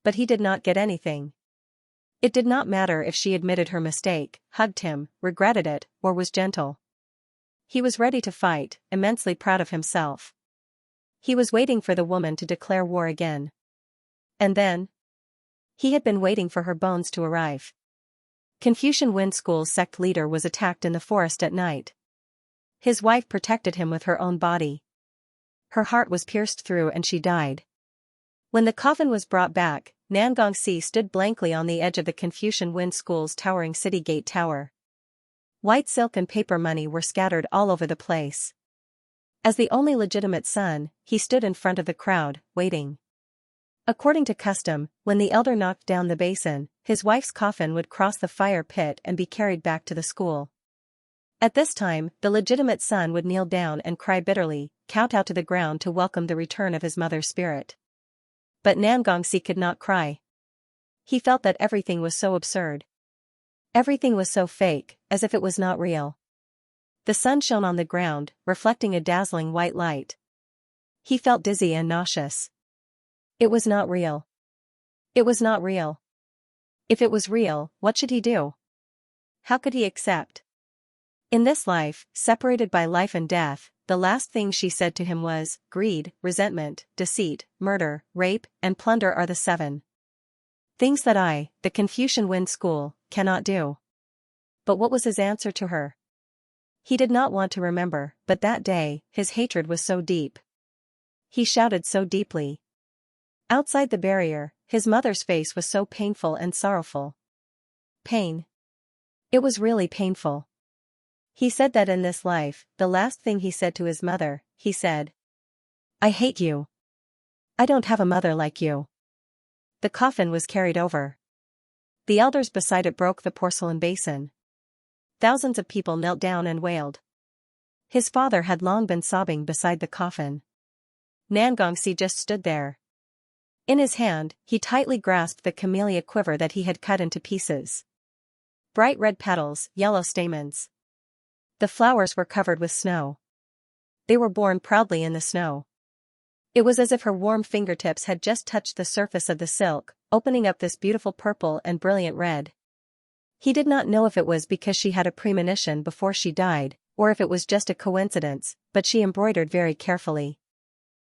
Speaker 1: But he did not get anything. It did not matter if she admitted her mistake, hugged him, regretted it, or was gentle. He was ready to fight, immensely proud of himself. He was waiting for the woman to declare war again. And then? He had been waiting for her bones to arrive. Confucian Wind School's sect leader was attacked in the forest at night. His wife protected him with her own body. Her heart was pierced through and she died. When the coffin was brought back, Nangongsi stood blankly on the edge of the Confucian Wind School's towering city gate tower. White silk and paper money were scattered all over the place. As the only legitimate son, he stood in front of the crowd, waiting. According to custom, when the elder knocked down the basin, his wife's coffin would cross the fire pit and be carried back to the school. At this time, the legitimate son would kneel down and cry bitterly, kowtow to the ground to welcome the return of his mother's spirit. But Nangongsi could not cry. He felt that everything was so absurd. Everything was so fake, as if it was not real. The sun shone on the ground, reflecting a dazzling white light. He felt dizzy and nauseous. It was not real. It was not real. If it was real, what should he do? How could he accept? In this life, separated by life and death, the last thing she said to him was, greed, resentment, deceit, murder, rape, and plunder are the 7 things that I, the Confucian Wind School, cannot do. But what was his answer to her? He did not want to remember, but that day, his hatred was so deep. He shouted so deeply. Outside the barrier, his mother's face was so painful and sorrowful. Pain. It was really painful. He said that in this life, the last thing he said to his mother, he said, I hate you. I don't have a mother like you. The coffin was carried over. The elders beside it broke the porcelain basin. Thousands of people knelt down and wailed. His father had long been sobbing beside the coffin. Nangongsi just stood there. In his hand, he tightly grasped the camellia quiver that he had cut into pieces. Bright red petals, yellow stamens. The flowers were covered with snow. They were borne proudly in the snow. It was as if her warm fingertips had just touched the surface of the silk, opening up this beautiful purple and brilliant red. He did not know if it was because she had a premonition before she died, or if it was just a coincidence, but she embroidered very carefully.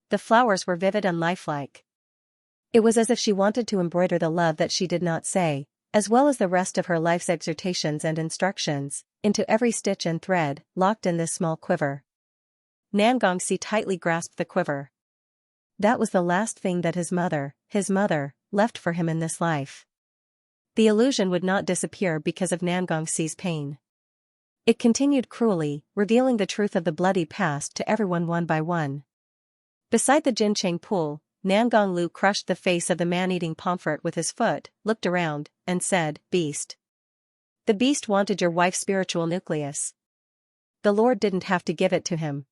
Speaker 1: The flowers were vivid and lifelike. It was as if she wanted to embroider the love that she did not say, as well as the rest of her life's exhortations and instructions, into every stitch and thread, locked in this small quiver. Nangongsi tightly grasped the quiver. That was the last thing that his mother, left for him in this life. The illusion would not disappear because of Nangongsi's pain. It continued cruelly, revealing the truth of the bloody past to everyone one by one. Beside the Jincheng pool, Nangong Lu crushed the face of the man-eating pomfret with his foot, looked around, and said, Beast. The beast wanted your wife's spiritual nucleus. The Lord didn't have to give it to him.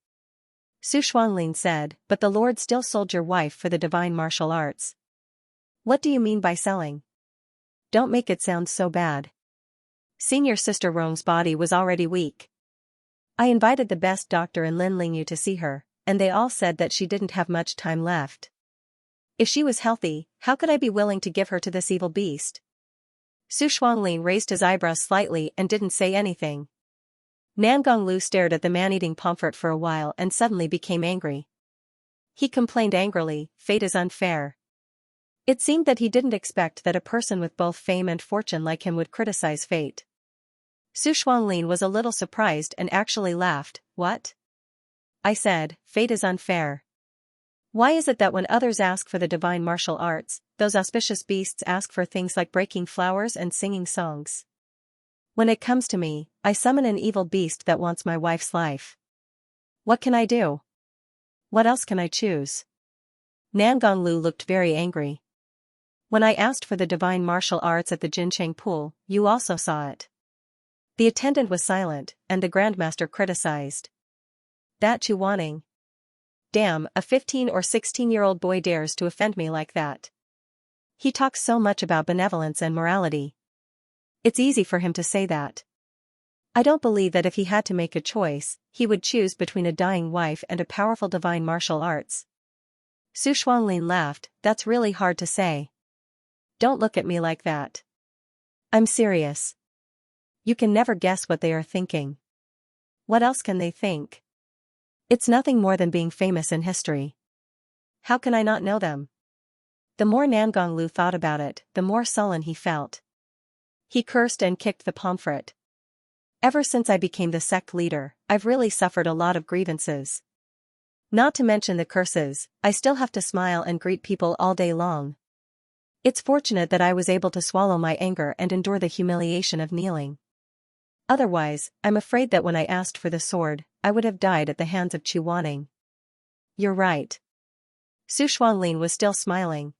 Speaker 1: Su Shuanglin said, but the Lord still sold your wife for the divine martial arts. What do you mean by selling? Don't make it sound so bad. Senior Sister Rong's body was already weak. I invited the best doctor in Linlingyu to see her, and they all said that she didn't have much time left. If she was healthy, how could I be willing to give her to this evil beast? Su Shuanglin raised his eyebrows slightly and didn't say anything. Nangong Lu stared at the man-eating pomfret for a while and suddenly became angry. He complained angrily, fate is unfair. It seemed that he didn't expect that a person with both fame and fortune like him would criticize fate. Su Shuanglin was a little surprised and actually laughed. What? I said, fate is unfair. Why is it that when others ask for the divine martial arts, those auspicious beasts ask for things like breaking flowers and singing songs? When it comes to me, I summon an evil beast that wants my wife's life. What can I do? What else can I choose? Nangonglu looked very angry. When I asked for the divine martial arts at the Jincheng pool, you also saw it. The attendant was silent, and the Grandmaster criticized. That Chuaning. Damn, a 15 or 16-year-old boy dares to offend me like that. He talks so much about benevolence and morality. It's easy for him to say that. I don't believe that if he had to make a choice, he would choose between a dying wife and a powerful divine martial arts. Su Shuanglin laughed. That's really hard to say. Don't look at me like that. I'm serious. You can never guess what they are thinking. What else can they think? It's nothing more than being famous in history. How can I not know them? The more Nangonglu thought about it, the more sullen he felt. He cursed and kicked the pomfret. Ever since I became the sect leader, I've really suffered a lot of grievances. Not to mention the curses, I still have to smile and greet people all day long. It's fortunate that I was able to swallow my anger and endure the humiliation of kneeling. Otherwise, I'm afraid that when I asked for the sword, I would have died at the hands of Chuaning. You're right. Su Shuanglin was still smiling.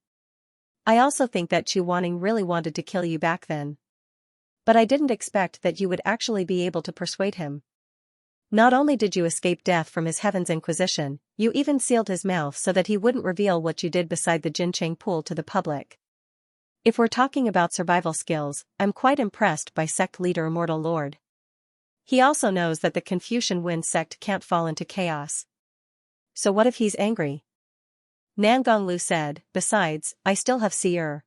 Speaker 1: I also think that Chuaning really wanted to kill you back then. But I didn't expect that you would actually be able to persuade him. Not only did you escape death from his Heaven's Inquisition, you even sealed his mouth so that he wouldn't reveal what you did beside the Jincheng pool to the public. If we're talking about survival skills, I'm quite impressed by sect leader Immortal Lord. He also knows that the Confucian Wind sect can't fall into chaos. So what if he's angry? Nangonglu said, besides, I still have Seer.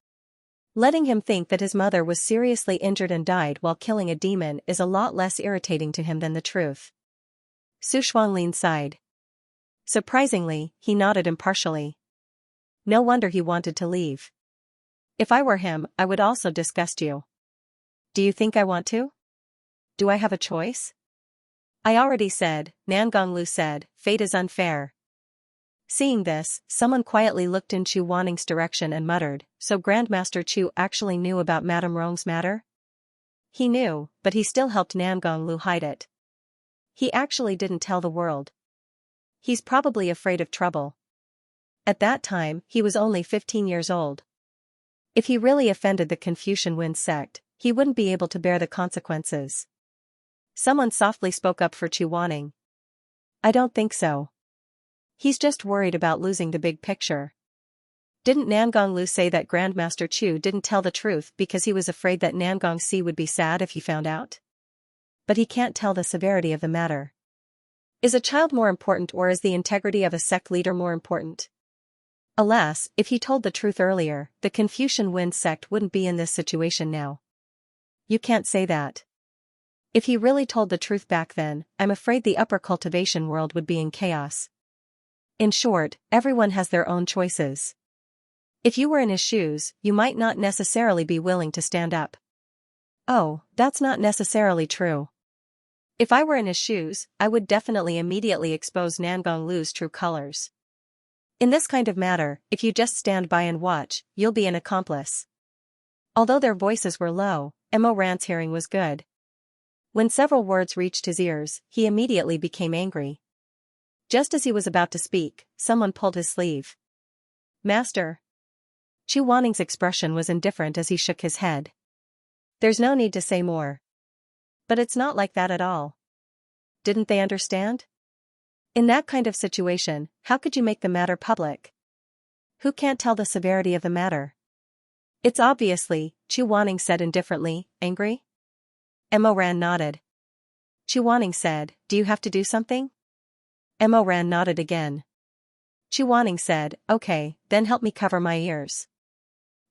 Speaker 1: Letting him think that his mother was seriously injured and died while killing a demon is a lot less irritating to him than the truth. Su Shuanglin sighed. Surprisingly, he nodded impartially. No wonder he wanted to leave. If I were him, I would also disgust you. Do you think I want to? Do I have a choice? I already said, Nangonglu said, fate is unfair. Seeing this, someone quietly looked in Chu Waning's direction and muttered, so Grandmaster Chu actually knew about Madame Rong's matter? He knew, but he still helped Nangonglu hide it. He actually didn't tell the world. He's probably afraid of trouble. At that time, he was only 15 years old. If he really offended the Confucian Wind sect, he wouldn't be able to bear the consequences. Someone softly spoke up for Chu Waning. I don't think so. He's just worried about losing the big picture. Didn't Nangonglu say that Grandmaster Chu didn't tell the truth because he was afraid that Nangongsi would be sad if he found out? But he can't tell the severity of the matter. Is a child more important, or is the integrity of a sect leader more important? Alas, if he told the truth earlier, the Confucian Wind sect wouldn't be in this situation now. You can't say that. If he really told the truth back then, I'm afraid the upper cultivation world would be in chaos. In short, everyone has their own choices. If you were in his shoes, you might not necessarily be willing to stand up. Oh, that's not necessarily true. If I were in his shoes, I would definitely immediately expose Nangonglu's true colors. In this kind of matter, if you just stand by and watch, you'll be an accomplice. Although their voices were low, Mo Ran's hearing was good. When several words reached his ears, he immediately became angry. Just as he was about to speak, someone pulled his sleeve. Master. Chu Waning's expression was indifferent as he shook his head. There's no need to say more. But it's not like that at all. Didn't they understand? In that kind of situation, how could you make the matter public? Who can't tell the severity of the matter? It's obviously, Chu Waning said indifferently, angry? Mo Ran nodded. Chu Waning said, do you have to do something? Mo Ran nodded again. Chu Waning said, okay, then help me cover my ears.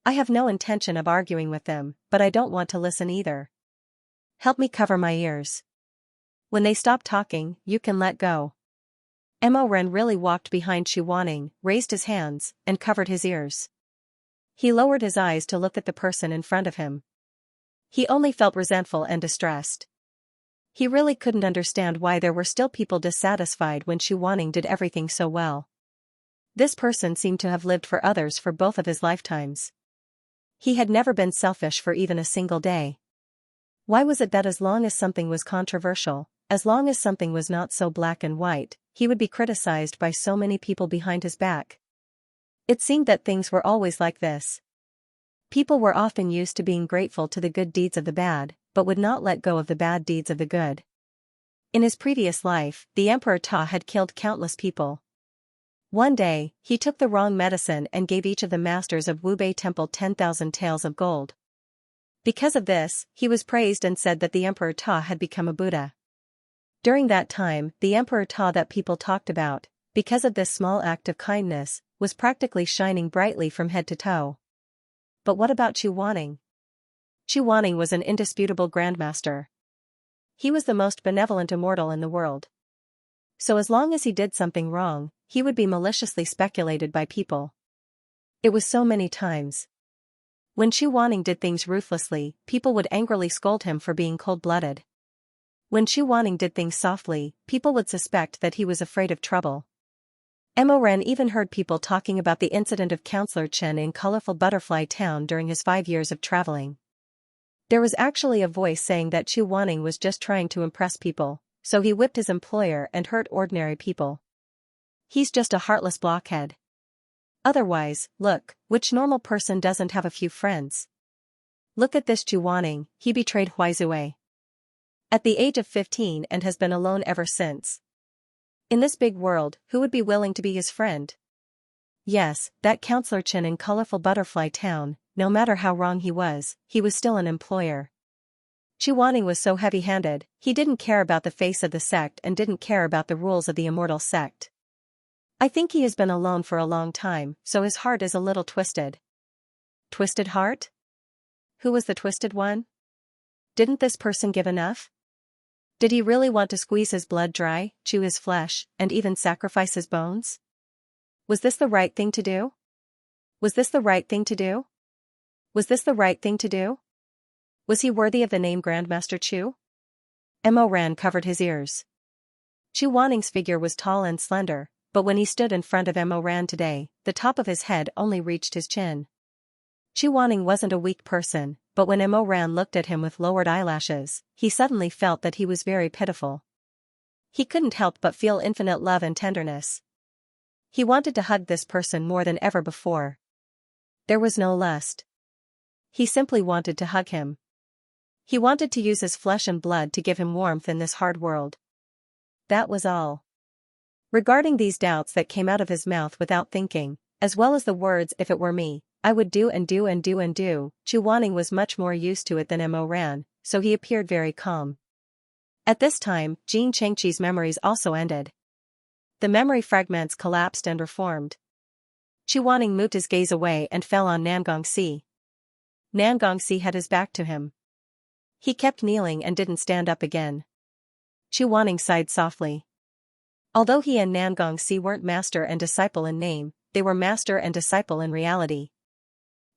Speaker 1: I have no intention of arguing with them, but I don't want to listen either. Help me cover my ears. When they stop talking, you can let go. Mo Ren really walked behind Chu Waning, raised his hands, and covered his ears. He lowered his eyes to look at the person in front of him. He only felt resentful and distressed. He really couldn't understand why there were still people dissatisfied when Chu Waning did everything so well. This person seemed to have lived for others for both of his lifetimes. He had never been selfish for even a single day. Why was it that as long as something was controversial, as long as something was not so black and white, he would be criticized by so many people behind his back? It seemed that things were always like this. People were often used to being grateful to the good deeds of the bad, but would not let go of the bad deeds of the good. In his previous life, the Emperor Ta had killed countless people. One day, he took the wrong medicine and gave each of the masters of Wubei Temple 10,000 taels of gold. Because of this, he was praised and said that the Emperor Ta had become a Buddha. During that time, the Emperor Ta that people talked about, because of this small act of kindness, was practically shining brightly from head to toe. But what about Chu Wanning? Chu Wanning was an indisputable grandmaster. He was the most benevolent immortal in the world. So as long as he did something wrong, he would be maliciously speculated by people. It was so many times. When Chu Wanning did things ruthlessly, people would angrily scold him for being cold-blooded. When Chu Wanning did things softly, people would suspect that he was afraid of trouble. Mo Ren even heard people talking about the incident of Counselor Chen in colorful Butterfly Town during his 5 years of traveling. There was actually a voice saying that Chu Wanning was just trying to impress people, so he whipped his employer and hurt ordinary people. He's just a heartless blockhead. Otherwise, look, which normal person doesn't have a few friends? Look at this Chu Wanning, he betrayed Huizue at the age of 15 and has been alone ever since. In this big world, who would be willing to be his friend? Yes, that Counselor Chen in colorful Butterfly Town, no matter how wrong he was still an employer. Chu Wanning was so heavy-handed, he didn't care about the face of the sect and didn't care about the rules of the immortal sect. I think he has been alone for a long time, so his heart is a little twisted. Twisted heart? Who was the twisted one? Didn't this person give enough? Did he really want to squeeze his blood dry, chew his flesh, and even sacrifice his bones? Was this the right thing to do? Was this the right thing to do? Was this the right thing to do? Was he worthy of the name Grandmaster Chu? Mo Ran covered his ears. Chu Wanning's figure was tall and slender, but when he stood in front of Mo Ran today, the top of his head only reached his chin. Chu Wanning wasn't a weak person, but when Mo Ran looked at him with lowered eyelashes, he suddenly felt that he was very pitiful. He couldn't help but feel infinite love and tenderness. He wanted to hug this person more than ever before. There was no lust. He simply wanted to hug him. He wanted to use his flesh and blood to give him warmth in this hard world. That was all. Regarding these doubts that came out of his mouth without thinking, as well as the words "if it were me, I would do and do and do and do," Chu Wanning was much more used to it than Mo Ran, so he appeared very calm. At this time, Jin Chengqi's memories also ended. The memory fragments collapsed and reformed. Chu Wanning moved his gaze away and fell on Nangongxi. Nangongxi had his back to him. He kept kneeling and didn't stand up again. Chu Wanning sighed softly. Although he and Nangongxi weren't master and disciple in name, they were master and disciple in reality.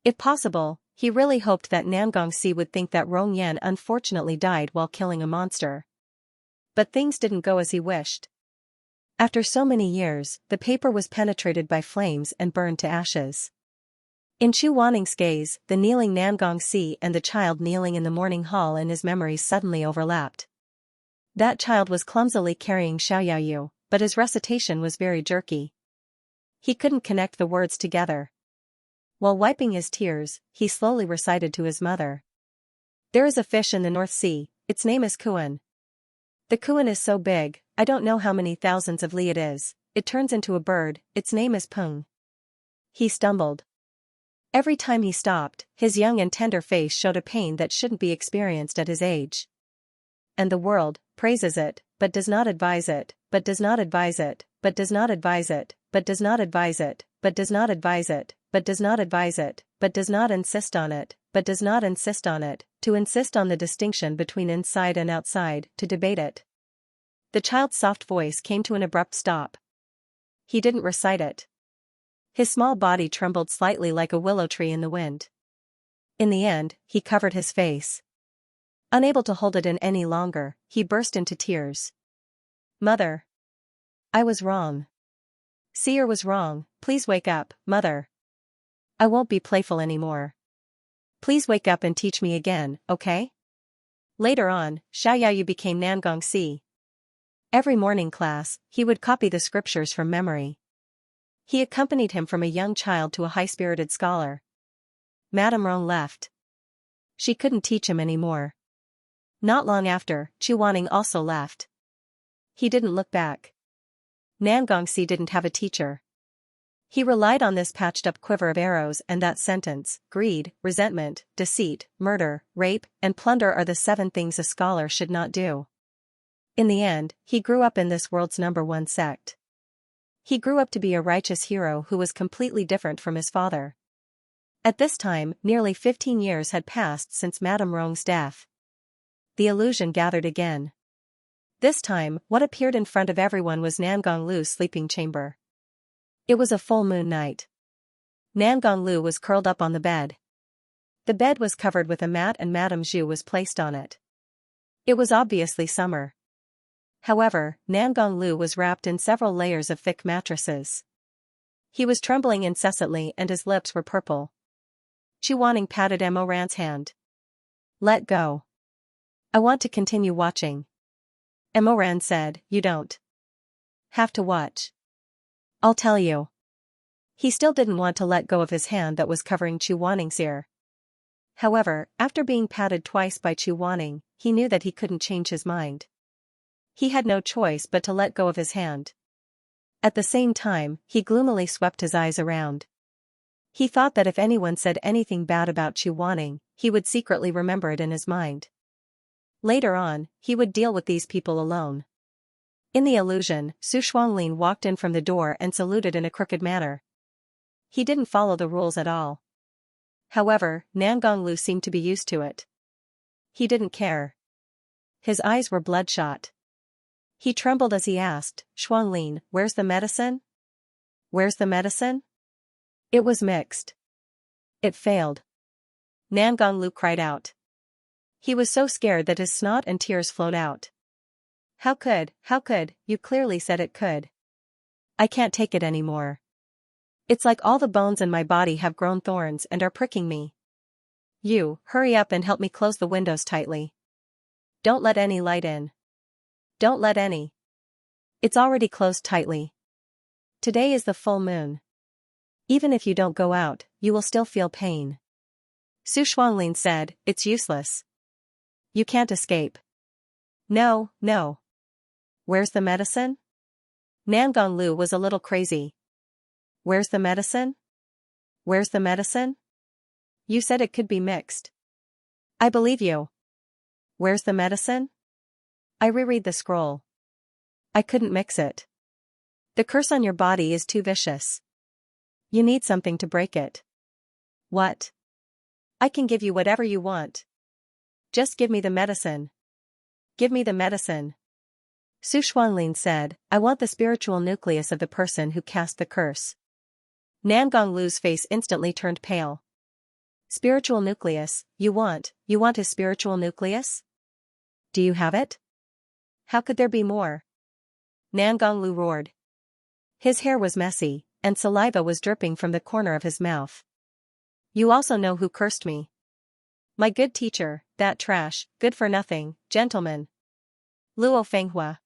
Speaker 1: If possible, he really hoped that Nangongxi would think that Rong Yan unfortunately died while killing a monster. But things didn't go as he wished. After so many years, the paper was penetrated by flames and burned to ashes. In Chu Wanning's gaze, the kneeling Nangongxi and the child kneeling in the morning hall in his memories suddenly overlapped. That child was clumsily carrying Xiaoyaoyu, but his recitation was very jerky. He couldn't connect the words together. While wiping his tears, he slowly recited to his mother. There is a fish in the North Sea, its name is Kuan. The Kuan is so big, I don't know how many thousands of li it is, it turns into a bird, its name is Peng. He stumbled. Every time he stopped, his young and tender face showed a pain that shouldn't be experienced at his age. And the world praises it, but does not advise it, but does not advise it, but does not advise it, but does not advise it, but does not advise it, but does not advise it, but does not insist on it, but does not insist on it, to insist on the distinction between inside and outside, to debate it. The child's soft voice came to an abrupt stop. He didn't recite it. His small body trembled slightly like a willow tree in the wind. In the end, he covered his face. Unable to hold it in any longer, he burst into tears. Mother. I was wrong. Seer was wrong, please wake up, mother. I won't be playful anymore. Please wake up and teach me again, okay? Later on, Xiaoyu became Nangongxi. Every morning class, he would copy the scriptures from memory. He accompanied him from a young child to a high-spirited scholar. Madame Rong left. She couldn't teach him anymore. Not long after, Chu Wanning also left. He didn't look back. Nangongxi didn't have a teacher. He relied on this patched-up quiver of arrows and that sentence: greed, resentment, deceit, murder, rape, and plunder are the 7 things a scholar should not do. In the end, he grew up in this world's #1 sect. He grew up to be a righteous hero who was completely different from his father. At this time, nearly 15 years had passed since Madame Rong's death. The illusion gathered again. This time, what appeared in front of everyone was Nangong Lu's sleeping chamber. It was a full moon night. Nangong Lu was curled up on the bed. The bed was covered with a mat and Madame Zhu was placed on it. It was obviously summer. However, Nangong Lu was wrapped in several layers of thick mattresses. He was trembling incessantly and his lips were purple. Chu Wanning patted Mo Ran's hand. Let go. I want to continue watching. Mo Ran said, you don't have to watch. I'll tell you. He still didn't want to let go of his hand that was covering Chu Wanning's ear. However, after being patted twice by Chu Wanning, he knew that he couldn't change his mind. He had no choice but to let go of his hand. At the same time, he gloomily swept his eyes around. He thought that if anyone said anything bad about Chu Wanning, he would secretly remember it in his mind. Later on, he would deal with these people alone. In the illusion, Su Shuanglin walked in from the door and saluted in a crooked manner. He didn't follow the rules at all. However, Nangong Lu seemed to be used to it. He didn't care. His eyes were bloodshot. He trembled as he asked, Shuanglin, where's the medicine? Where's the medicine? It was mixed. It failed. Nangong Lu cried out. He was so scared that his snot and tears flowed out. How could, you clearly said it could. I can't take it anymore. It's like all the bones in my body have grown thorns and are pricking me. You, hurry up and help me close the windows tightly. Don't let any light in. Don't let any. It's already closed tightly. Today is the full moon. Even if you don't go out, you will still feel pain. Su Shuanglin said, it's useless. You can't escape. No. Where's the medicine? Nangong Lu was a little crazy. Where's the medicine? Where's the medicine? You said it could be mixed. I believe you. Where's the medicine? I reread the scroll. I couldn't mix it. The curse on your body is too vicious. You need something to break it. What? I can give you whatever you want. Just give me the medicine. Give me the medicine. Su Shuanglin said, I want the spiritual nucleus of the person who cast the curse. Nangong Lu's face instantly turned pale. Spiritual nucleus, you want his spiritual nucleus? Do you have it? How could there be more? Nangong Lu roared. His hair was messy, and saliva was dripping from the corner of his mouth. You also know who cursed me. My good teacher, that trash, good-for-nothing, gentleman. Luo Fenghua.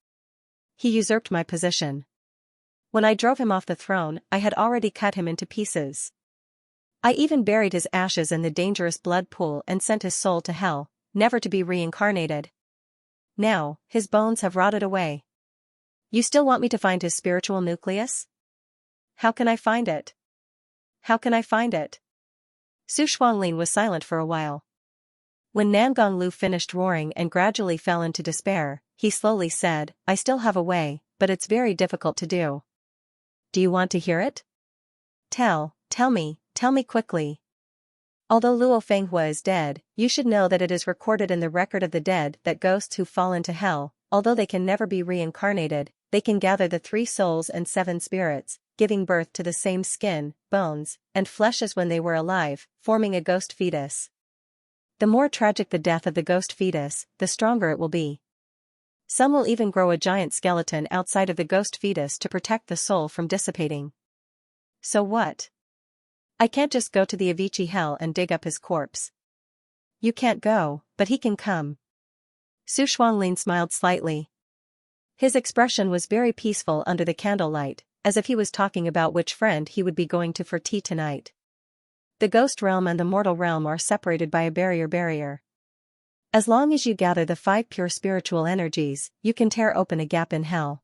Speaker 1: He usurped my position. When I drove him off the throne, I had already cut him into pieces. I even buried his ashes in the dangerous blood pool and sent his soul to hell, never to be reincarnated. Now, his bones have rotted away. You still want me to find his spiritual nucleus? How can I find it? How can I find it? Su Shuanglin was silent for a while. When Nangong Lu finished roaring and gradually fell into despair, he slowly said, I still have a way, but it's very difficult to do. Do you want to hear it? Tell me quickly. Although Luo Fenghua is dead, you should know that it is recorded in the record of the dead that ghosts who fall into hell, although they can never be reincarnated, they can gather the 3 souls and 7 spirits, giving birth to the same skin, bones, and flesh as when they were alive, forming a ghost fetus. The more tragic the death of the ghost fetus, the stronger it will be. Some will even grow a giant skeleton outside of the ghost fetus to protect the soul from dissipating. So what? I can't just go to the Avicii hell and dig up his corpse. You can't go, but he can come. Su Shuanglin smiled slightly. His expression was very peaceful under the candlelight, as if he was talking about which friend he would be going to for tea tonight. The ghost realm and the mortal realm are separated by a barrier. As long as you gather the 5 pure spiritual energies, you can tear open a gap in hell.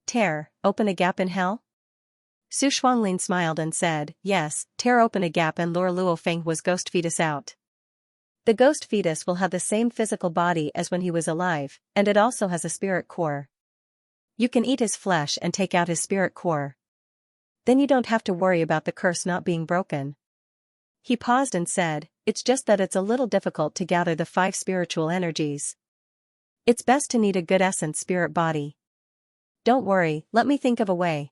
Speaker 1: Tear open a gap in hell? Su Shuanglin smiled and said, yes, tear open a gap and lure Luo Fenghua's ghost fetus out. The ghost fetus will have the same physical body as when he was alive, and it also has a spirit core. You can eat his flesh and take out his spirit core. Then you don't have to worry about the curse not being broken. He paused and said, it's just that it's a little difficult to gather the 5 spiritual energies. It's best to need a good essence spirit body. Don't worry, let me think of a way.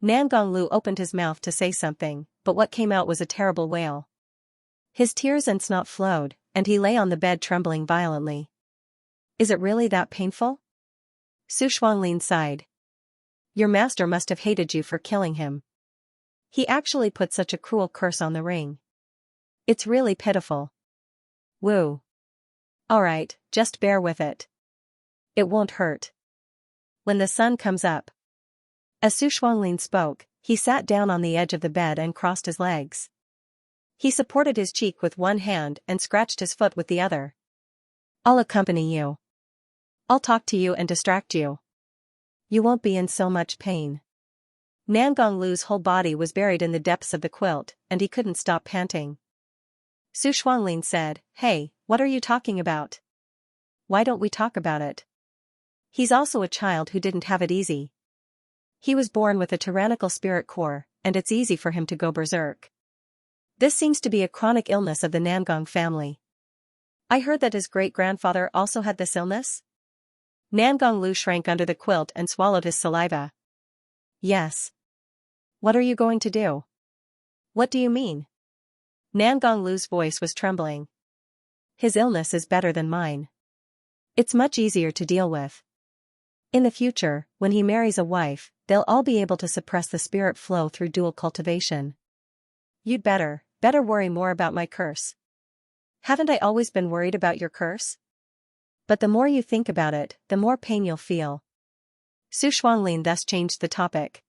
Speaker 1: Nangong Lu opened his mouth to say something, but what came out was a terrible wail. His tears and snot flowed, and he lay on the bed trembling violently. Is it really that painful? Su Shuanglin sighed. Your master must have hated you for killing him. He actually put such a cruel curse on the ring. It's really pitiful. Woo. Alright, just bear with it. It won't hurt. When the sun comes up. As Su Shuanglin spoke, he sat down on the edge of the bed and crossed his legs. He supported his cheek with one hand and scratched his foot with the other. I'll accompany you. I'll talk to you and distract you. You won't be in so much pain. Nangong Lu's whole body was buried in the depths of the quilt, and he couldn't stop panting. Su Shuanglin said, hey, what are you talking about? Why don't we talk about it? He's also a child who didn't have it easy. He was born with a tyrannical spirit core, and it's easy for him to go berserk. This seems to be a chronic illness of the Nangong family. I heard that his great-grandfather also had this illness? Nangong Lu shrank under the quilt and swallowed his saliva. Yes. What are you going to do? What do you mean? Nangong Lu's voice was trembling. His illness is better than mine. It's much easier to deal with. In the future, when he marries a wife, they'll all be able to suppress the spirit flow through dual cultivation. You'd better worry more about my curse. Haven't I always been worried about your curse? But the more you think about it, the more pain you'll feel. Su Shuanglin thus changed the topic.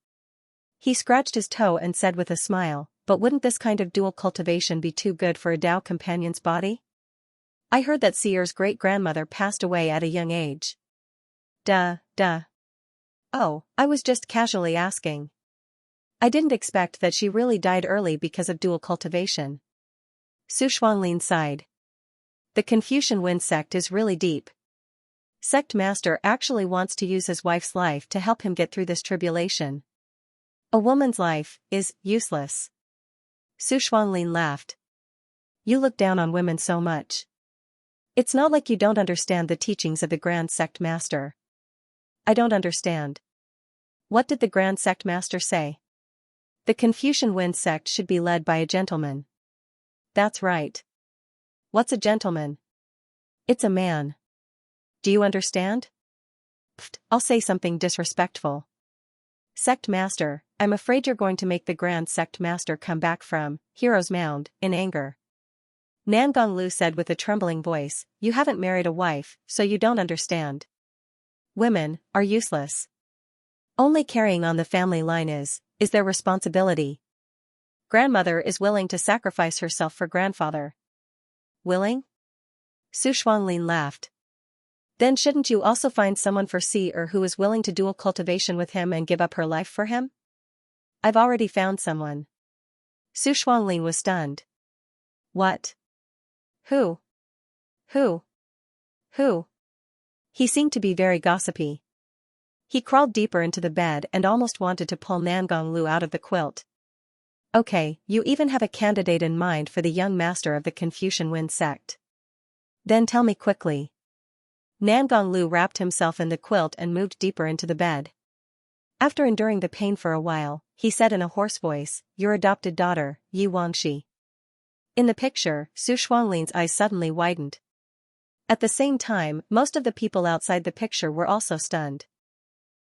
Speaker 1: He scratched his toe and said with a smile, but wouldn't this kind of dual cultivation be too good for a Dao companion's body? I heard that Seer's great-grandmother passed away at a young age. Duh. Oh, I was just casually asking. I didn't expect that she really died early because of dual cultivation. Su Shuanglin sighed. The Confucian Wind sect is really deep. Sect master actually wants to use his wife's life to help him get through this tribulation. A woman's life is useless. Su Shuanglin laughed. You look down on women so much. It's not like you don't understand the teachings of the Grand Sect Master. I don't understand. What did the Grand Sect Master say? The Confucian Wind sect should be led by a gentleman. That's right. What's a gentleman? It's a man. Do you understand? Pfft, I'll say something disrespectful. Sect Master, I'm afraid you're going to make the Grand Sect Master come back from Hero's Mound in anger. Nangong Lu said with a trembling voice, you haven't married a wife, so you don't understand. Women are useless. Only carrying on the family line is their responsibility. Grandmother is willing to sacrifice herself for grandfather. Willing? Su Shuanglin laughed. Then shouldn't you also find someone for Seer who is willing to dual cultivation with him and give up her life for him? I've already found someone. Su Shuanglin was stunned. What? Who? He seemed to be very gossipy. He crawled deeper into the bed and almost wanted to pull Nangong Lu out of the quilt. Okay, you even have a candidate in mind for the young master of the Confucian Wind sect. Then tell me quickly. Nangong Lu wrapped himself in the quilt and moved deeper into the bed. After enduring the pain for a while, he said in a hoarse voice, your adopted daughter, Yi Wangxi. In the picture, Su Shuanglin's eyes suddenly widened. At the same time, most of the people outside the picture were also stunned.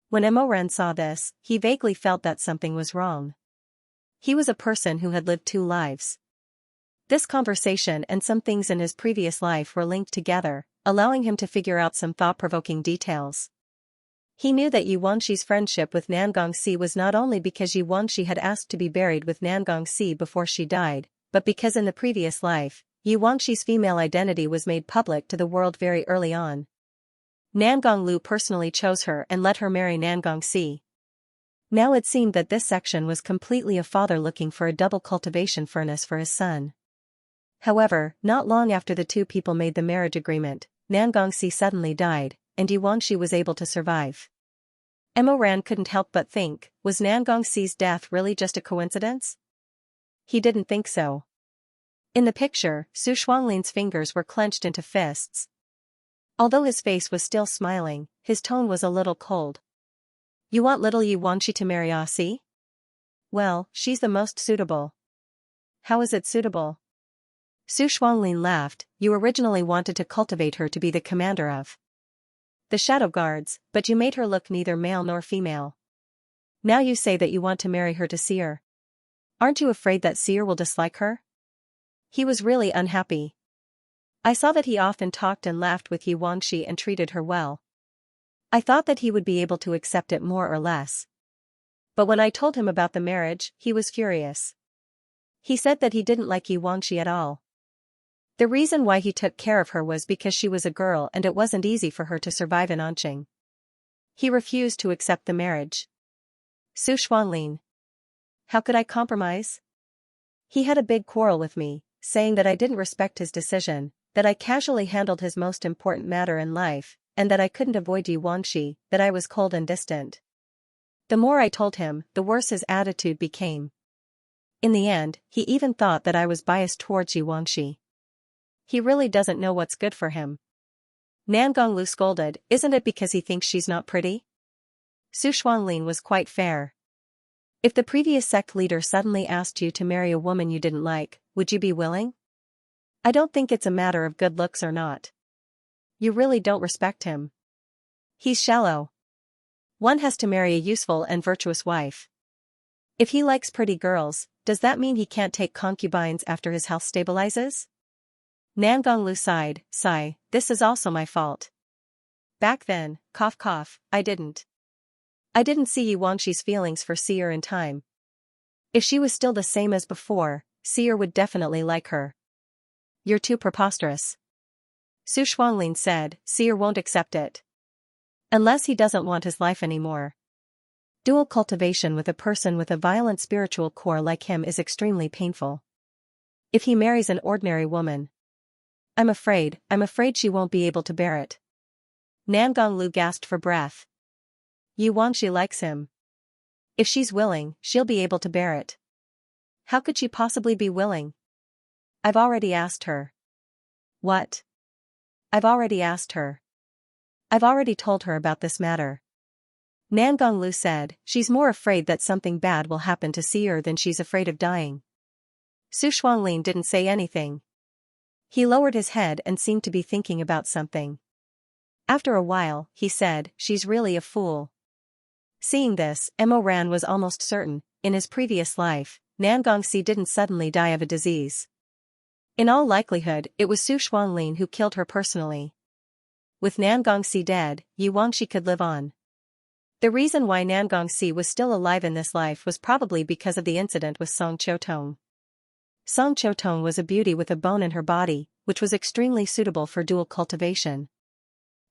Speaker 1: When Emoran saw this, he vaguely felt that something was wrong. He was a person who had lived two lives. This conversation and some things in his previous life were linked together, allowing him to figure out some thought-provoking details. He knew that Yu Wanxi's friendship with Nangongxi was not only because Yu Wanxi had asked to be buried with Nangongxi before she died, but because in the previous life, Yu Wanxi's female identity was made public to the world very early on. Nangonglu personally chose her and let her marry Nangongxi. Now it seemed that this section was completely a father looking for a double cultivation furnace for his son. However, not long after the two people made the marriage agreement, Nangongxi suddenly died, and Yu Wanxi was able to survive. Emoran couldn't help but think, was Nangongxi's death really just a coincidence? He didn't think so. In the picture, Su Shuanglin's fingers were clenched into fists. Although his face was still smiling, his tone was a little cold. You want little Yu Wanxi to marry Asi? Well, she's the most suitable. How is it suitable? Su Shuanglin laughed. You originally wanted to cultivate her to be the commander of the Shadow Guards, but you made her look neither male nor female. Now you say that you want to marry her to Seer. Aren't you afraid that Seer will dislike her? He was really unhappy. I saw that he often talked and laughed with Yu Wanxi and treated her well. I thought that he would be able to accept it more or less. But when I told him about the marriage, he was furious. He said that he didn't like Yu Wanxi at all. The reason why he took care of her was because she was a girl and it wasn't easy for her to survive in Anqing. He refused to accept the marriage. Su Shuanglin. How could I compromise? He had a big quarrel with me, saying that I didn't respect his decision, that I casually handled his most important matter in life, and that I couldn't avoid Yu Wanxi, that I was cold and distant. The more I told him, the worse his attitude became. In the end, he even thought that I was biased towards Yu Wanxi. He really doesn't know what's good for him. Nangonglu scolded, isn't it because he thinks she's not pretty? Su Shuanglin was quite fair. If the previous sect leader suddenly asked you to marry a woman you didn't like, would you be willing? I don't think it's a matter of good looks or not. You really don't respect him. He's shallow. One has to marry a useful and virtuous wife. If he likes pretty girls, does that mean he can't take concubines after his health stabilizes? Nangonglu sighed, sigh, this is also my fault. Back then, cough cough, I didn't see Yu Wanxi's feelings for Seer in time. If she was still the same as before, Seer would definitely like her. You're too preposterous. Su Shuanglin said, Seer won't accept it. Unless he doesn't want his life anymore. Dual cultivation with a person with a violent spiritual core like him is extremely painful. If he marries an ordinary woman, I'm afraid she won't be able to bear it. Nangonglu gasped for breath. Yu Wanxi likes him. If she's willing, she'll be able to bear it. How could she possibly be willing? I've already asked her. What? I've already asked her. I've already told her about this matter. Nangonglu said, she's more afraid that something bad will happen to Seer than she's afraid of dying. Su Shuanglin didn't say anything. He lowered his head and seemed to be thinking about something. After a while, he said, she's really a fool. Seeing this, Emoran was almost certain, in his previous life, Nangongxi didn't suddenly die of a disease. In all likelihood, it was Su Shuanglin who killed her personally. With Nangongxi dead, Yu Wanxi could live on. The reason why Nangongxi was still alive in this life was probably because of the incident with Song Qiutong. Song Qiutong was a beauty with a bone in her body, which was extremely suitable for dual cultivation.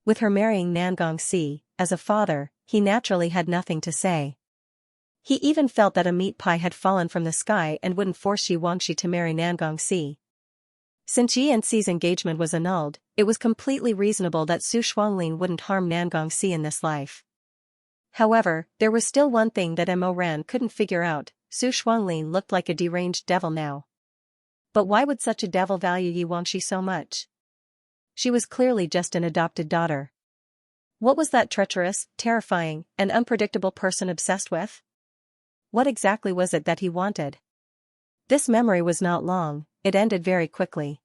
Speaker 1: With her marrying Nangongxi, as a father, he naturally had nothing to say. He even felt that a meat pie had fallen from the sky and wouldn't force Yu Wanxi to marry Nangongxi. Since Yi and Xi's engagement was annulled, it was completely reasonable that Su Shuanglin wouldn't harm Nangongxi in this life. However, there was still one thing that Emoran couldn't figure out. Su Shuanglin looked like a deranged devil now. But why would such a devil value Yu Wanxi so much? She was clearly just an adopted daughter. What was that treacherous, terrifying, and unpredictable person obsessed with? What exactly was it that he wanted? This memory was not long, it ended very quickly.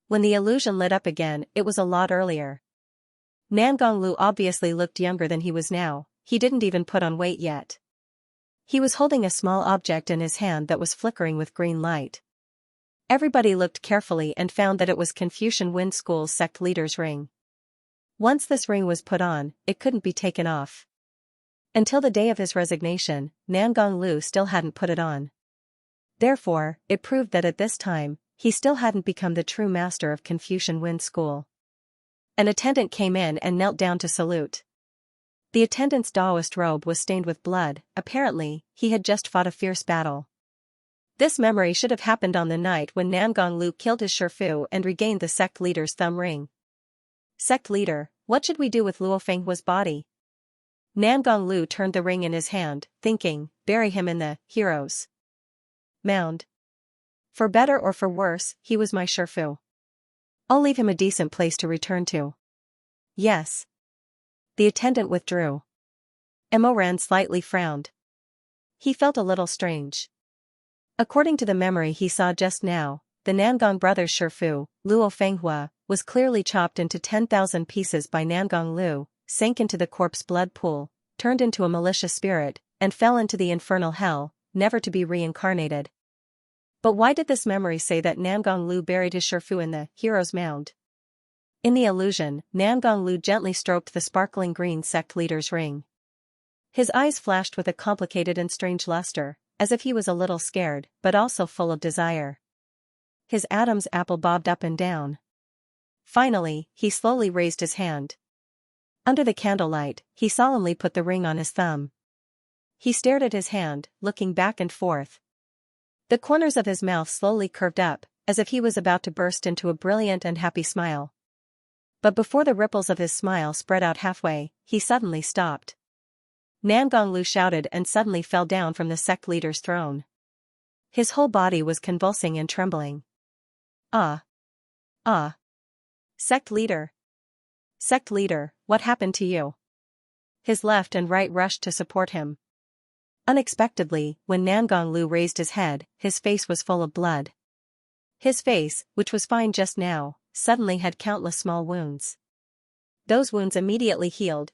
Speaker 1: When the illusion lit up again, it was a lot earlier. Nangonglu obviously looked younger than he was now, he didn't even put on weight yet. He was holding a small object in his hand that was flickering with green light. Everybody looked carefully and found that it was Confucian Wind School's sect leader's ring. Once this ring was put on, it couldn't be taken off. Until the day of his resignation, Nangonglu still hadn't put it on. Therefore, it proved that at this time, he still hadn't become the true master of Confucian Wind School. An attendant came in and knelt down to salute. The attendant's Taoist robe was stained with blood, apparently, he had just fought a fierce battle. This memory should have happened on the night when Nangonglu killed his Shifu and regained the sect leader's thumb ring. Sect leader, what should we do with Luo Fenghua's body? Nangonglu turned the ring in his hand, thinking, bury him in the hero's mound. For better or for worse, he was my Shifu. I'll leave him a decent place to return to. Yes. The attendant withdrew. Emoran slightly frowned. He felt a little strange. According to the memory he saw just now, the Nangong brothers' Shifu, Luo Fenghua, was clearly chopped into 10,000 pieces by Nangonglu, sank into the corpse blood pool, turned into a malicious spirit, and fell into the infernal hell, never to be reincarnated. But why did this memory say that Nangonglu buried his Shifu in the hero's mound? In the illusion, Nangonglu gently stroked the sparkling green sect leader's ring. His eyes flashed with a complicated and strange luster, as if he was a little scared, but also full of desire. His Adam's apple bobbed up and down. Finally, he slowly raised his hand. Under the candlelight, he solemnly put the ring on his thumb. He stared at his hand, looking back and forth. The corners of his mouth slowly curved up, as if he was about to burst into a brilliant and happy smile. But before the ripples of his smile spread out halfway, he suddenly stopped. Nangonglu shouted and suddenly fell down from the sect leader's throne. His whole body was convulsing and trembling. Ah! Ah! Sect leader! Sect leader, what happened to you? His left and right rushed to support him. Unexpectedly, when Nangonglu raised his head, his face was full of blood. His face, which was fine just now, suddenly had countless small wounds. Those wounds immediately healed,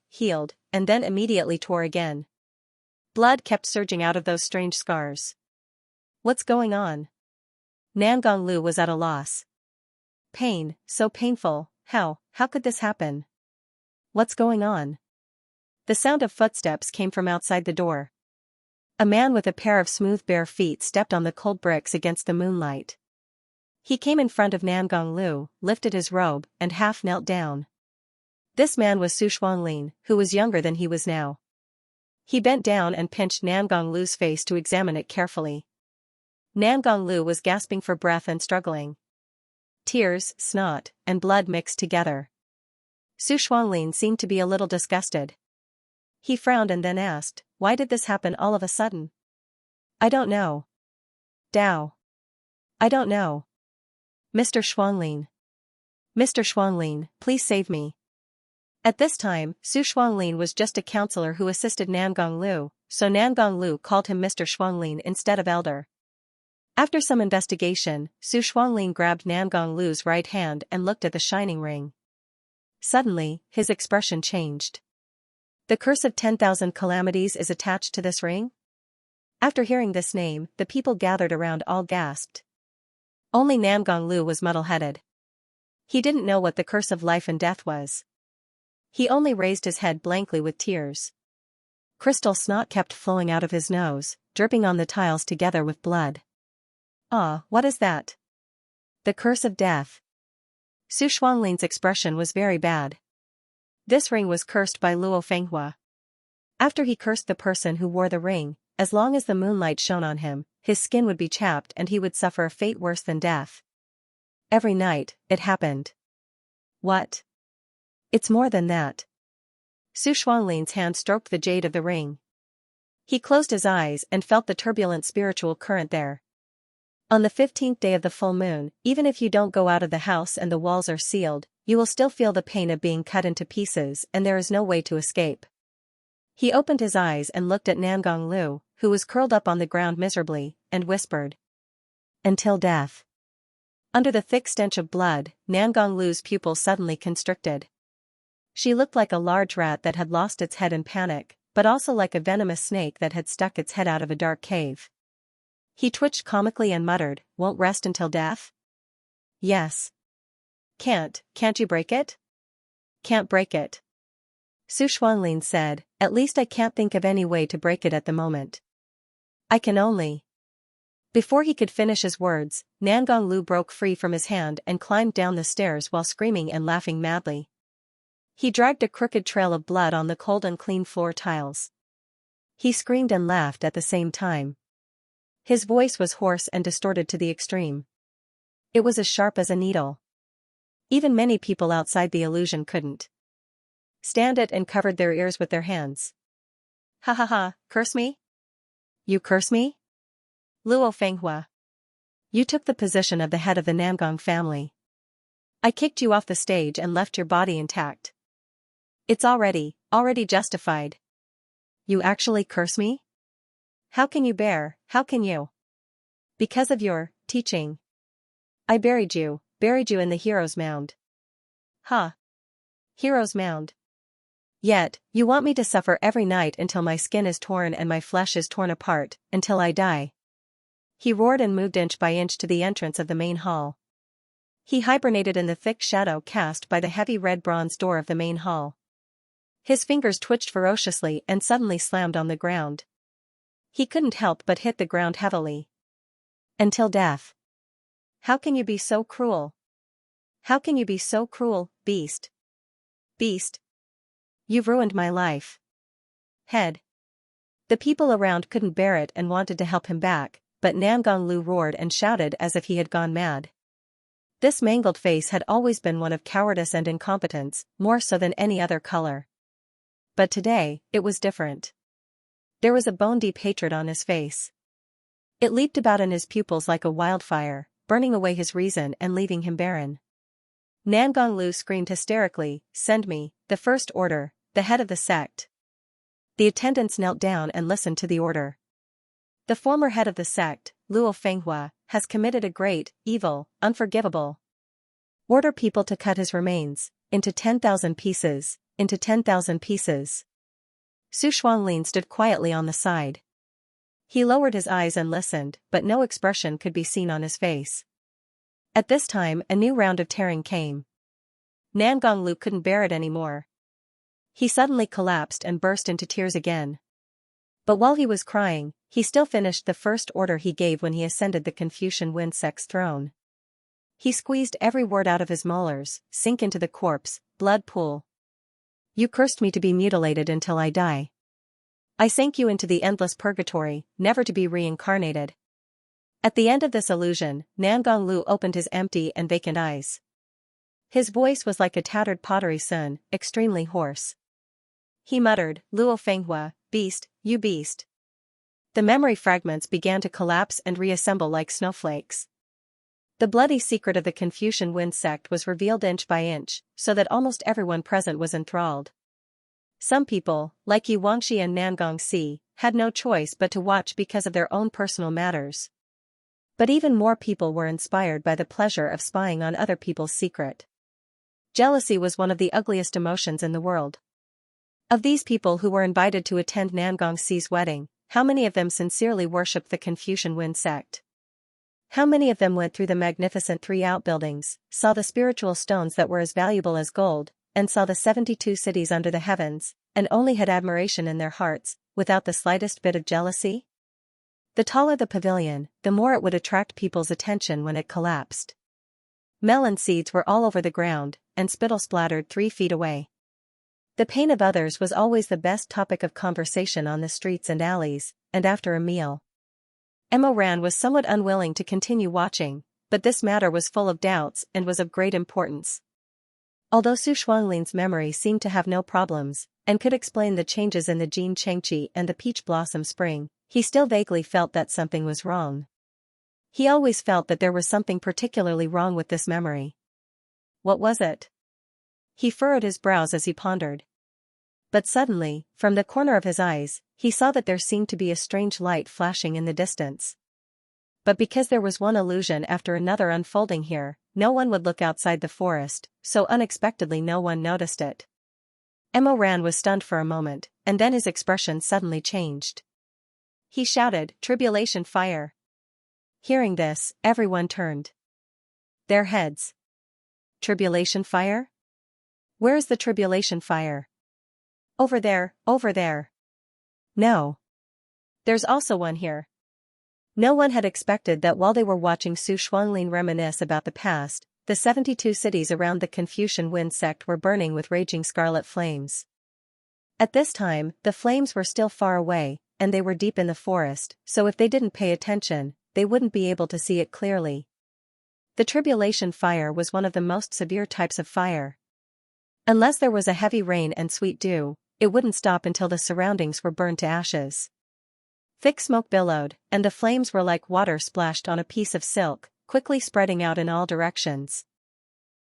Speaker 1: and then immediately tore again. Blood kept surging out of those strange scars. What's going on? Nangonglu was at a loss. Pain, so painful, how could this happen? What's going on? The sound of footsteps came from outside the door. A man with a pair of smooth bare feet stepped on the cold bricks against the moonlight. He came in front of Nangonglu, lifted his robe, and half knelt down. This man was Su Shuanglin, who was younger than he was now. He bent down and pinched Nangonglu's face to examine it carefully. Nangonglu was gasping for breath and struggling. Tears, snot, and blood mixed together. Su Shuanglin seemed to be a little disgusted. He frowned and then asked, why did this happen all of a sudden? I don't know. Dao. I don't know. Mr. Shuanglin. Mr. Shuanglin, please save me. At this time, Su Shuanglin was just a counselor who assisted Nangonglu, so Nangonglu called him Mr. Shuanglin instead of elder. After some investigation, Su Shuanglin grabbed Nangonglu's right hand and looked at the shining ring. Suddenly, his expression changed. The curse of 10,000 calamities is attached to this ring? After hearing this name, the people gathered around all gasped. Only Nangonglu was muddle-headed. He didn't know what the curse of life and death was. He only raised his head blankly with tears. Crystal snot kept flowing out of his nose, dripping on the tiles together with blood. Ah, what is that? The curse of death. Su Shuanglin's expression was very bad. This ring was cursed by Luo Fenghua. After he cursed the person who wore the ring, as long as the moonlight shone on him, his skin would be chapped and he would suffer a fate worse than death. Every night, it happened. What? It's more than that. Su Shuanglin's hand stroked the jade of the ring. He closed his eyes and felt the turbulent spiritual current there. On the 15th day of the full moon, even if you don't go out of the house and the walls are sealed, you will still feel the pain of being cut into pieces and there is no way to escape. He opened his eyes and looked at Nangonglu, who was curled up on the ground miserably, and whispered. Until death. Under the thick stench of blood, Nangong Lu's pupils suddenly constricted. She looked like a large rat that had lost its head in panic, but also like a venomous snake that had stuck its head out of a dark cave. He twitched comically and muttered, "Won't rest until death?" "Yes." Can't you break it?" "Can't break it." Su Xuanlin said, "At least I can't think of any way to break it at the moment. I can only—" Before he could finish his words, Nangong Lu broke free from his hand and climbed down the stairs while screaming and laughing madly. He dragged a crooked trail of blood on the cold unclean floor tiles. He screamed and laughed at the same time. His voice was hoarse and distorted to the extreme. It was as sharp as a needle. Even many people outside the illusion couldn't stand it and covered their ears with their hands. "Ha ha ha, curse me? You curse me? Luo Fenghua. You took the position of the head of the Namgong family. I kicked you off the stage and left your body intact. It's already justified. You actually curse me? How can you bear, how can you? Because of your teaching. I buried you in the hero's mound." "Huh? Hero's mound? Yet, you want me to suffer every night until my skin is torn and my flesh is torn apart, until I die." He roared and moved inch by inch to the entrance of the main hall. He hibernated in the thick shadow cast by the heavy red bronze door of the main hall. His fingers twitched ferociously and suddenly slammed on the ground. He couldn't help but hit the ground heavily. "Until death. How can you be so cruel? How can you be so cruel, beast? Beast. You've ruined my life." Head. The people around couldn't bear it and wanted to help him back, but Nangong Lu roared and shouted as if he had gone mad. This mangled face had always been one of cowardice and incompetence, more so than any other color. But today, it was different. There was a bone-deep hatred on his face. It leaped about in his pupils like a wildfire, burning away his reason and leaving him barren. Nangong Lu screamed hysterically, "Send me, the First Order, the head of the sect." The attendants knelt down and listened to the order. "The former head of the sect, Luo Fenghua, has committed a great, evil, unforgivable. Order people to cut his remains, into 10,000 pieces, into 10,000 pieces." Su Xuanlin stood quietly on the side. He lowered his eyes and listened, but no expression could be seen on his face. At this time a new round of tearing came. Nangong Lu couldn't bear it anymore. He suddenly collapsed and burst into tears again. But while he was crying, he still finished the first order he gave when he ascended the Confucian Wind sect's throne. He squeezed every word out of his molars, "Sink into the corpse, blood pool. You cursed me to be mutilated until I die. I sank you into the endless purgatory, never to be reincarnated." At the end of this illusion, Nangong Lu opened his empty and vacant eyes. His voice was like a tattered pottery sun, extremely hoarse. He muttered, "Luo Fenghua, beast, you beast." The memory fragments began to collapse and reassemble like snowflakes. The bloody secret of the Confucian Wind sect was revealed inch by inch, so that almost everyone present was enthralled. Some people, like Xianxia and Nangong Si, had no choice but to watch because of their own personal matters. But even more people were inspired by the pleasure of spying on other people's secret. Jealousy was one of the ugliest emotions in the world. Of these people who were invited to attend Nangong Si's wedding, how many of them sincerely worshipped the Confucian Wind sect? How many of them went through the magnificent 3 outbuildings, saw the spiritual stones that were as valuable as gold, and saw the 72 cities under the heavens, and only had admiration in their hearts, without the slightest bit of jealousy? The taller the pavilion, the more it would attract people's attention when it collapsed. Melon seeds were all over the ground, and spittle splattered 3 feet away. The pain of others was always the best topic of conversation on the streets and alleys, and after a meal. Emma Ran was somewhat unwilling to continue watching, but this matter was full of doubts and was of great importance. Although Su Xuanlin's memory seemed to have no problems, and could explain the changes in the Jin Chengqi and the Peach Blossom Spring, he still vaguely felt that something was wrong. He always felt that there was something particularly wrong with this memory. What was it? He furrowed his brows as he pondered. But suddenly, from the corner of his eyes, he saw that there seemed to be a strange light flashing in the distance. But because there was one illusion after another unfolding here, no one would look outside the forest, so unexpectedly no one noticed it. Emoran was stunned for a moment, and then his expression suddenly changed. He shouted, "Tribulation fire!" Hearing this, everyone turned their heads. Tribulation fire? Where is the tribulation fire? Over there, over there. No. There's also one here. No one had expected that while they were watching Su Shuanglin reminisce about the past, the 72 cities around the Confucian Wind sect were burning with raging scarlet flames. At this time, the flames were still far away, and they were deep in the forest, so if they didn't pay attention, they wouldn't be able to see it clearly. The tribulation fire was one of the most severe types of fire. Unless there was a heavy rain and sweet dew, it wouldn't stop until the surroundings were burned to ashes. Thick smoke billowed, and the flames were like water splashed on a piece of silk, quickly spreading out in all directions.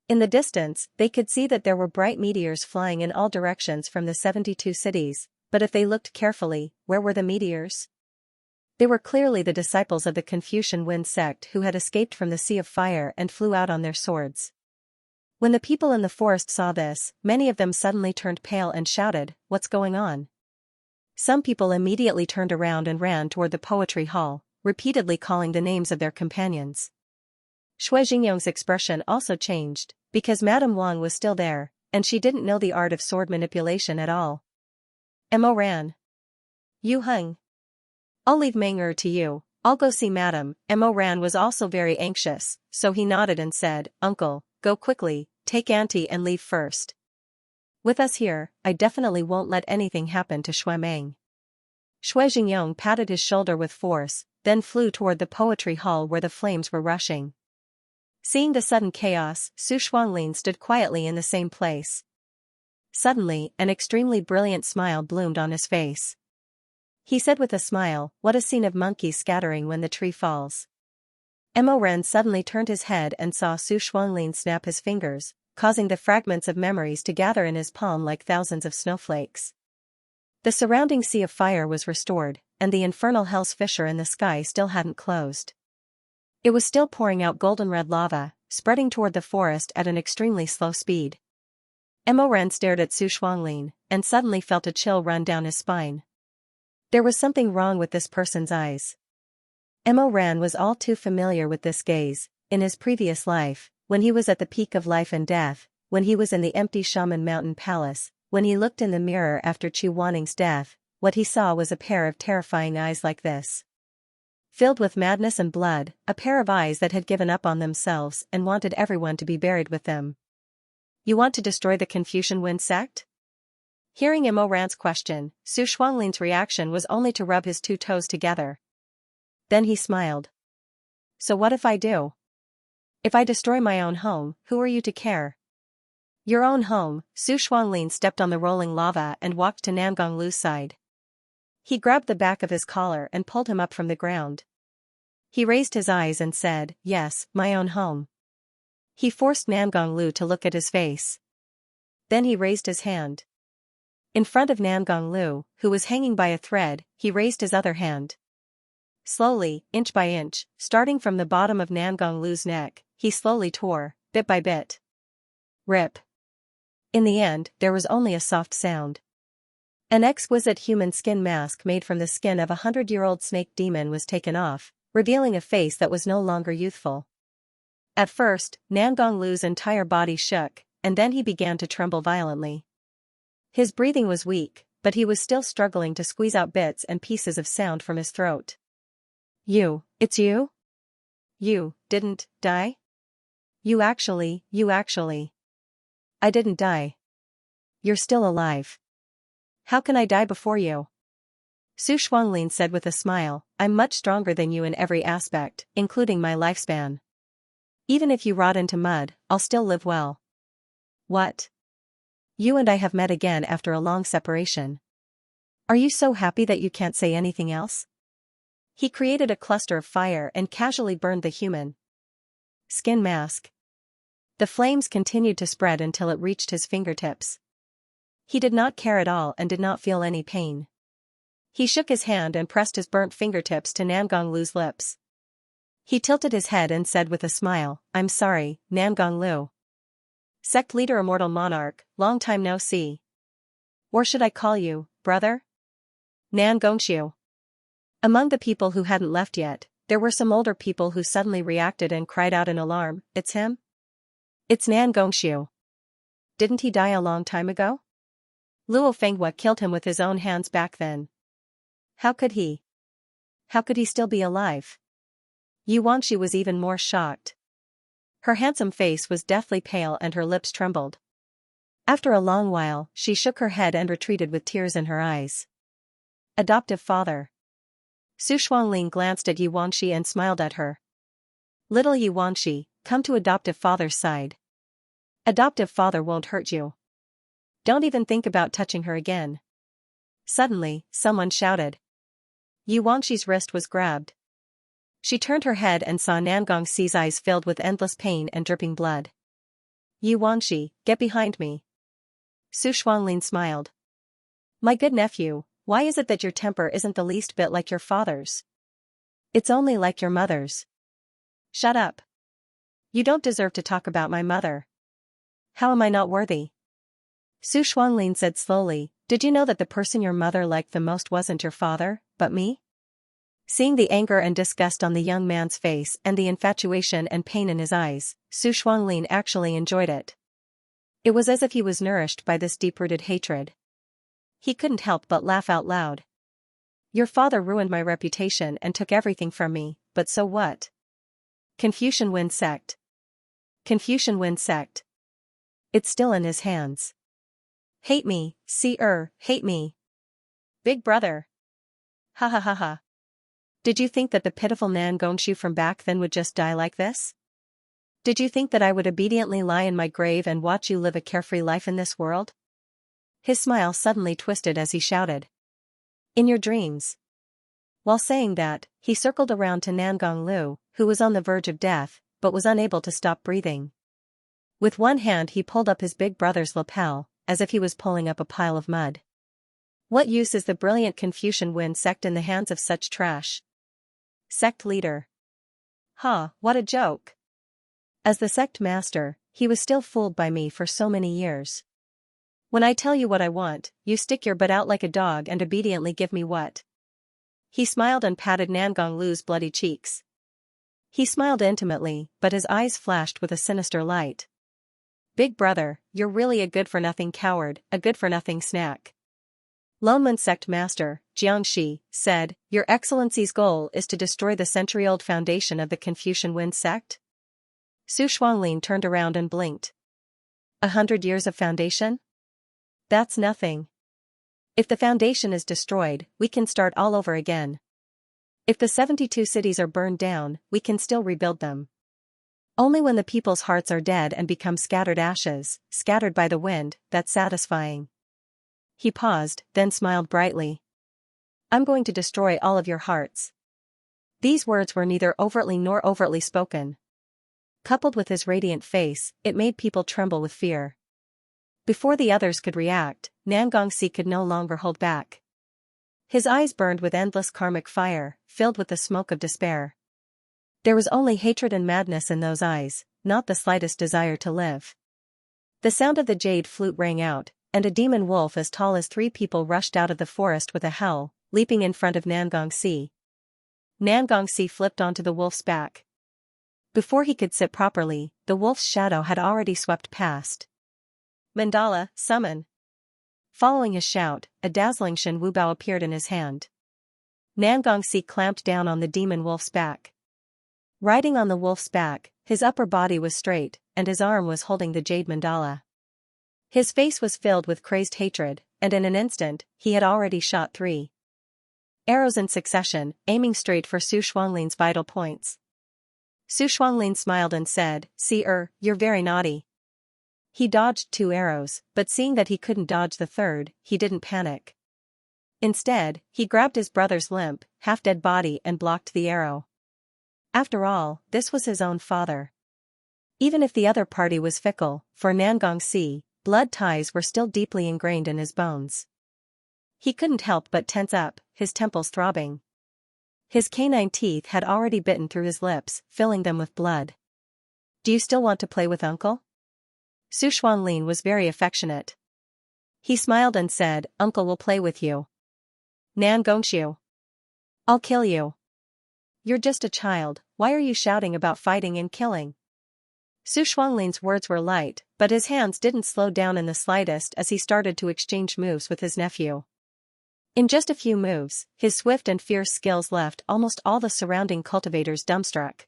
Speaker 1: In the distance, they could see that there were bright meteors flying in all directions from the 72 cities, but if they looked carefully, where were the meteors? They were clearly the disciples of the Confucian Wind sect who had escaped from the Sea of Fire and flew out on their swords. When the people in the forest saw this, many of them suddenly turned pale and shouted, "What's going on?" Some people immediately turned around and ran toward the poetry hall, repeatedly calling the names of their companions. Shui Jingyong's expression also changed, because Madame Wang was still there, and she didn't know the art of sword manipulation at all. Mo ran. Yu Heng. I'll leave Meng'er to you, I'll go see Madame. Mo Ran was also very anxious, so he nodded and said, "Uncle, go quickly, take Auntie and leave first. With us here, I definitely won't let anything happen to Shui Meng." Shui Jingyong patted his shoulder with force, then flew toward the poetry hall where the flames were rushing. Seeing the sudden chaos, Su Shuanglin stood quietly in the same place. Suddenly, an extremely brilliant smile bloomed on his face. He said with a smile, "What a scene of monkeys scattering when the tree falls." Mo Ren suddenly turned his head and saw Su Shuanglin snap his fingers, causing the fragments of memories to gather in his palm like thousands of snowflakes. The surrounding sea of fire was restored, and the infernal hell's fissure in the sky still hadn't closed. It was still pouring out golden red lava, spreading toward the forest at an extremely slow speed. Mo Ren stared at Su Shuanglin, and suddenly felt a chill run down his spine. There was something wrong with this person's eyes. Mo Ren was all too familiar with this gaze. In his previous life, when he was at the peak of life and death, when he was in the empty Shaman Mountain Palace, when he looked in the mirror after Chu Wanning's death, what he saw was a pair of terrifying eyes like this. Filled with madness and blood, a pair of eyes that had given up on themselves and wanted everyone to be buried with them. "You want to destroy the Confucian Wind sect?" Hearing Mo Ran's question, Su Shuanglin's reaction was only to rub his two toes together. Then he smiled. "So what if I do? If I destroy my own home, who are you to care?" "Your own home." Su Shuanglin stepped on the rolling lava and walked to Nangong Lu's side. He grabbed the back of his collar and pulled him up from the ground. He raised his eyes and said, "Yes, my own home." He forced Nangong Lu to look at his face. Then he raised his hand. In front of Nangong Lu, who was hanging by a thread, he raised his other hand. Slowly, inch by inch, starting from the bottom of Nangong Lu's neck, he slowly tore, bit by bit. Rip. In the end, there was only a soft sound. An exquisite human skin mask made from the skin of a 100-year-old snake demon was taken off, revealing a face that was no longer youthful. At first, Nangong Lu's entire body shook, and then he began to tremble violently. His breathing was weak, but he was still struggling to squeeze out bits and pieces of sound from his throat. It's you? You didn't die? You actually. I didn't die. You're still alive. How can I die before you?" Su Shuanglin said with a smile, "I'm much stronger than you in every aspect, including my lifespan. Even if you rot into mud, I'll still live well." "What? You and I have met again after a long separation. Are you so happy that you can't say anything else?" He created a cluster of fire and casually burned the human skin mask. The flames continued to spread until it reached his fingertips. He did not care at all and did not feel any pain. He shook his hand and pressed his burnt fingertips to Nangong Lu's lips. He tilted his head and said with a smile, I'm sorry, Nangong Lu. Sect leader immortal monarch, long time no see. Or should I call you, brother? Nan Gongxiu. Among the people who hadn't left yet, there were some older people who suddenly reacted and cried out in alarm, It's him? It's Nan Gongxiu. Didn't he die a long time ago? Luo Fenghua killed him with his own hands back then. How could he? How could he still be alive? Yu Wangxi was even more shocked. Her handsome face was deathly pale and her lips trembled. After a long while, she shook her head and retreated with tears in her eyes. Adoptive father. Su Shuanglin glanced at Yu Wangxi and smiled at her. Little Yu Wangxi, come to adoptive father's side. Adoptive father won't hurt you. Don't even think about touching her again. Suddenly, someone shouted. Yu Wangxi's wrist was grabbed. She turned her head and saw Nangongxi's eyes filled with endless pain and dripping blood. Yu Wangxi, get behind me. Su Shuanglin smiled. My good nephew, why is it that your temper isn't the least bit like your father's? It's only like your mother's. Shut up. You don't deserve to talk about my mother. How am I not worthy? Su Shuanglin said slowly, did you know that the person your mother liked the most wasn't your father, but me? Seeing the anger and disgust on the young man's face and the infatuation and pain in his eyes, Su Shuanglin actually enjoyed it. It was as if he was nourished by this deep-rooted hatred. He couldn't help but laugh out loud. Your father ruined my reputation and took everything from me, but so what? Confucian Wind Sect. Confucian Wind Sect. It's still in his hands. Hate me, hate me. Big brother. Ha ha ha ha. Did you think that the pitiful Nan Gongxiu from back then would just die like this? Did you think that I would obediently lie in my grave and watch you live a carefree life in this world? His smile suddenly twisted as he shouted. In your dreams. While saying that, he circled around to Nangong Lu, who was on the verge of death, but was unable to stop breathing. With one hand he pulled up his big brother's lapel, as if he was pulling up a pile of mud. What use is the brilliant Confucian Wind Sect in the hands of such trash? Sect leader. What a joke. As the sect master, he was still fooled by me for so many years. When I tell you what I want, you stick your butt out like a dog and obediently give me what? He smiled and patted Nangong Lu's bloody cheeks. He smiled intimately, but his eyes flashed with a sinister light. Big brother, you're really a good-for-nothing coward, a good-for-nothing snack. Loneman Sect Master, Xianxia, said, Your Excellency's goal is to destroy the century-old foundation of the Confucian Wind Sect? Su Shuanglin turned around and blinked. 100 years of foundation? That's nothing. If the foundation is destroyed, we can start all over again. If the 72 cities are burned down, we can still rebuild them. Only when the people's hearts are dead and become scattered ashes, scattered by the wind, that's satisfying. He paused, then smiled brightly. I'm going to destroy all of your hearts. These words were neither overtly nor overtly spoken. Coupled with his radiant face, it made people tremble with fear. Before the others could react, Nangongxi could no longer hold back. His eyes burned with endless karmic fire, filled with the smoke of despair. There was only hatred and madness in those eyes, not the slightest desire to live. The sound of the jade flute rang out, and a demon wolf as tall as 3 people rushed out of the forest with a howl, leaping in front of Nangongxi. Nangongxi flipped onto the wolf's back. Before he could sit properly, the wolf's shadow had already swept past. Mandala, summon. Following his shout, a dazzling Shen Wubao appeared in his hand. Nangongxi clamped down on the demon wolf's back. Riding on the wolf's back, his upper body was straight, and his arm was holding the jade mandala. His face was filled with crazed hatred, and in an instant, he had already shot 3 arrows in succession, aiming straight for Su Shuanglin's vital points. Su Shuanglin smiled and said, You're very naughty. He dodged 2 arrows, but seeing that he couldn't dodge the third, he didn't panic. Instead, he grabbed his brother's limp, half-dead body and blocked the arrow. After all, this was his own father. Even if the other party was fickle, for Nangongxi, blood ties were still deeply ingrained in his bones. He couldn't help but tense up, his temples throbbing. His canine teeth had already bitten through his lips, filling them with blood. Do you still want to play with Uncle? Su Xuanlin was very affectionate. He smiled and said, Uncle will play with you. Nan Gongxiu. I'll kill you. You're just a child, why are you shouting about fighting and killing? Su Xuanlin's words were light, but his hands didn't slow down in the slightest as he started to exchange moves with his nephew. In just a few moves, his swift and fierce skills left almost all the surrounding cultivators dumbstruck.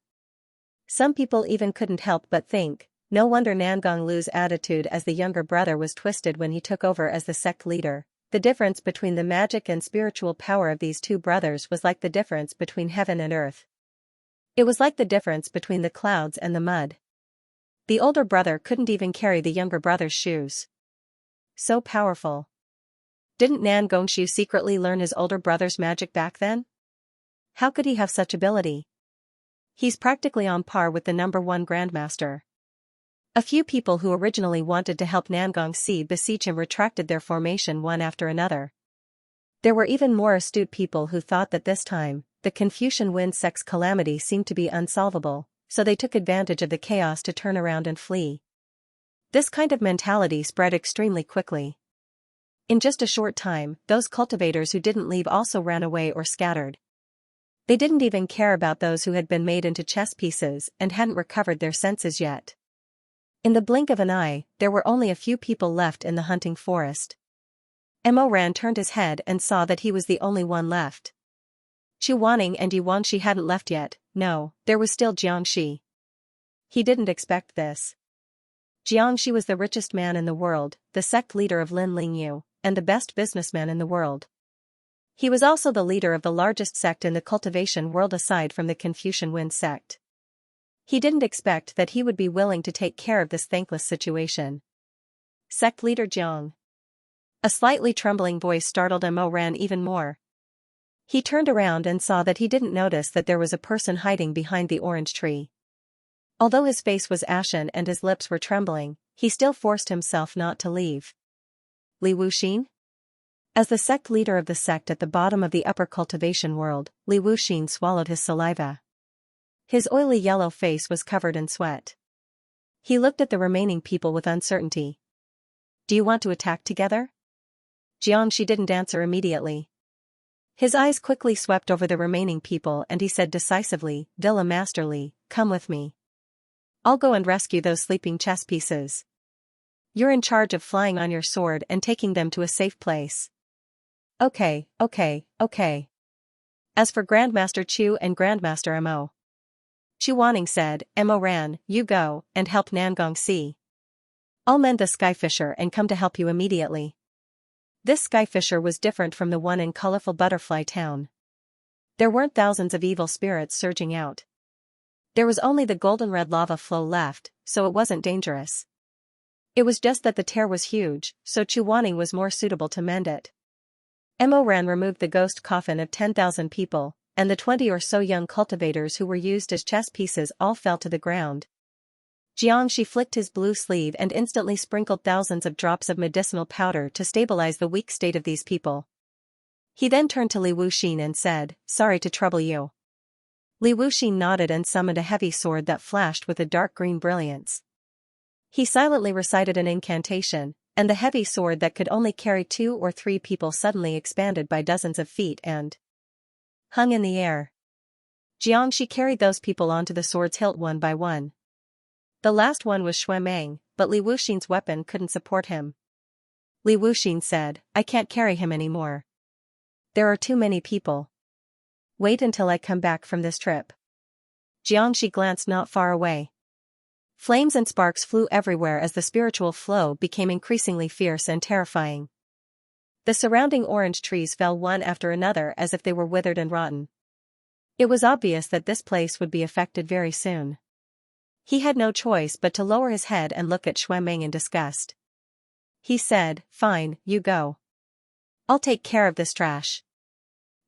Speaker 1: Some people even couldn't help but think, no wonder Nangong Lu's attitude as the younger brother was twisted when he took over as the sect leader. The difference between the magic and spiritual power of these two brothers was like the difference between heaven and earth. It was like the difference between the clouds and the mud. The older brother couldn't even carry the younger brother's shoes. So powerful. Didn't Nan Gongxiu secretly learn his older brother's magic back then? How could he have such ability? He's practically on par with the #1 Grandmaster. A few people who originally wanted to help Nangongxi beseech him retracted their formation one after another. There were even more astute people who thought that this time, the Confucian Wind sect's calamity seemed to be unsolvable, so they took advantage of the chaos to turn around and flee. This kind of mentality spread extremely quickly. In just a short time, those cultivators who didn't leave also ran away or scattered. They didn't even care about those who had been made into chess pieces and hadn't recovered their senses yet. In the blink of an eye, there were only a few people left in the hunting forest. Mo Ran turned his head and saw that he was the only one left. Chu Wanning and Yuanxi hadn't left yet. No, there was still Xianxia. He didn't expect this. Xianxia was the richest man in the world, the sect leader of Lin Lingyu, and the best businessman in the world. He was also the leader of the largest sect in the cultivation world aside from the Confucian Wind sect. He didn't expect that he would be willing to take care of this thankless situation. Sect leader Jiang. A slightly trembling voice startled Mo Ran even more. He turned around and saw that he didn't notice that there was a person hiding behind the orange tree. Although his face was ashen and his lips were trembling, he still forced himself not to leave. Li Wuxin? As the sect leader of the sect at the bottom of the upper cultivation world, Li Wuxin swallowed his saliva. His oily yellow face was covered in sweat. He looked at the remaining people with uncertainty. Do you want to attack together? Jiangxi didn't answer immediately. His eyes quickly swept over the remaining people and he said decisively, Villa Master Li, come with me. I'll go and rescue those sleeping chess pieces. You're in charge of flying on your sword and taking them to a safe place. Okay. As for Grandmaster Chu and Grandmaster Mo. Chu Wanning said, Mo Ran, you go, and help Nangongxi. I'll mend the Skyfisher and come to help you immediately. This Skyfisher was different from the one in colorful Butterfly Town. There weren't thousands of evil spirits surging out. There was only the golden red lava flow left, so it wasn't dangerous. It was just that the tear was huge, so Chu Wanning was more suitable to mend it. Mo Ran removed the ghost coffin of 10,000 people, and the 20 or so young cultivators who were used as chess pieces all fell to the ground. Jiangxi flicked his blue sleeve and instantly sprinkled thousands of drops of medicinal powder to stabilize the weak state of these people. He then turned to Li Wuxin and said, sorry to trouble you. Li Wuxin nodded and summoned a heavy sword that flashed with a dark green brilliance. He silently recited an incantation, and the heavy sword that could only carry 2 or 3 people suddenly expanded by dozens of feet and hung in the air. Jiangxi carried those people onto the sword's hilt one by one. The last one was Xuemeng, but Li Wuxin's weapon couldn't support him. Li Wuxin said, I can't carry him anymore. There are too many people. Wait until I come back from this trip. Jiangxi glanced not far away. Flames and sparks flew everywhere as the spiritual flow became increasingly fierce and terrifying. The surrounding orange trees fell one after another as if they were withered and rotten. It was obvious that this place would be affected very soon. He had no choice but to lower his head and look at Xuemeng in disgust. He said, fine, you go. I'll take care of this trash.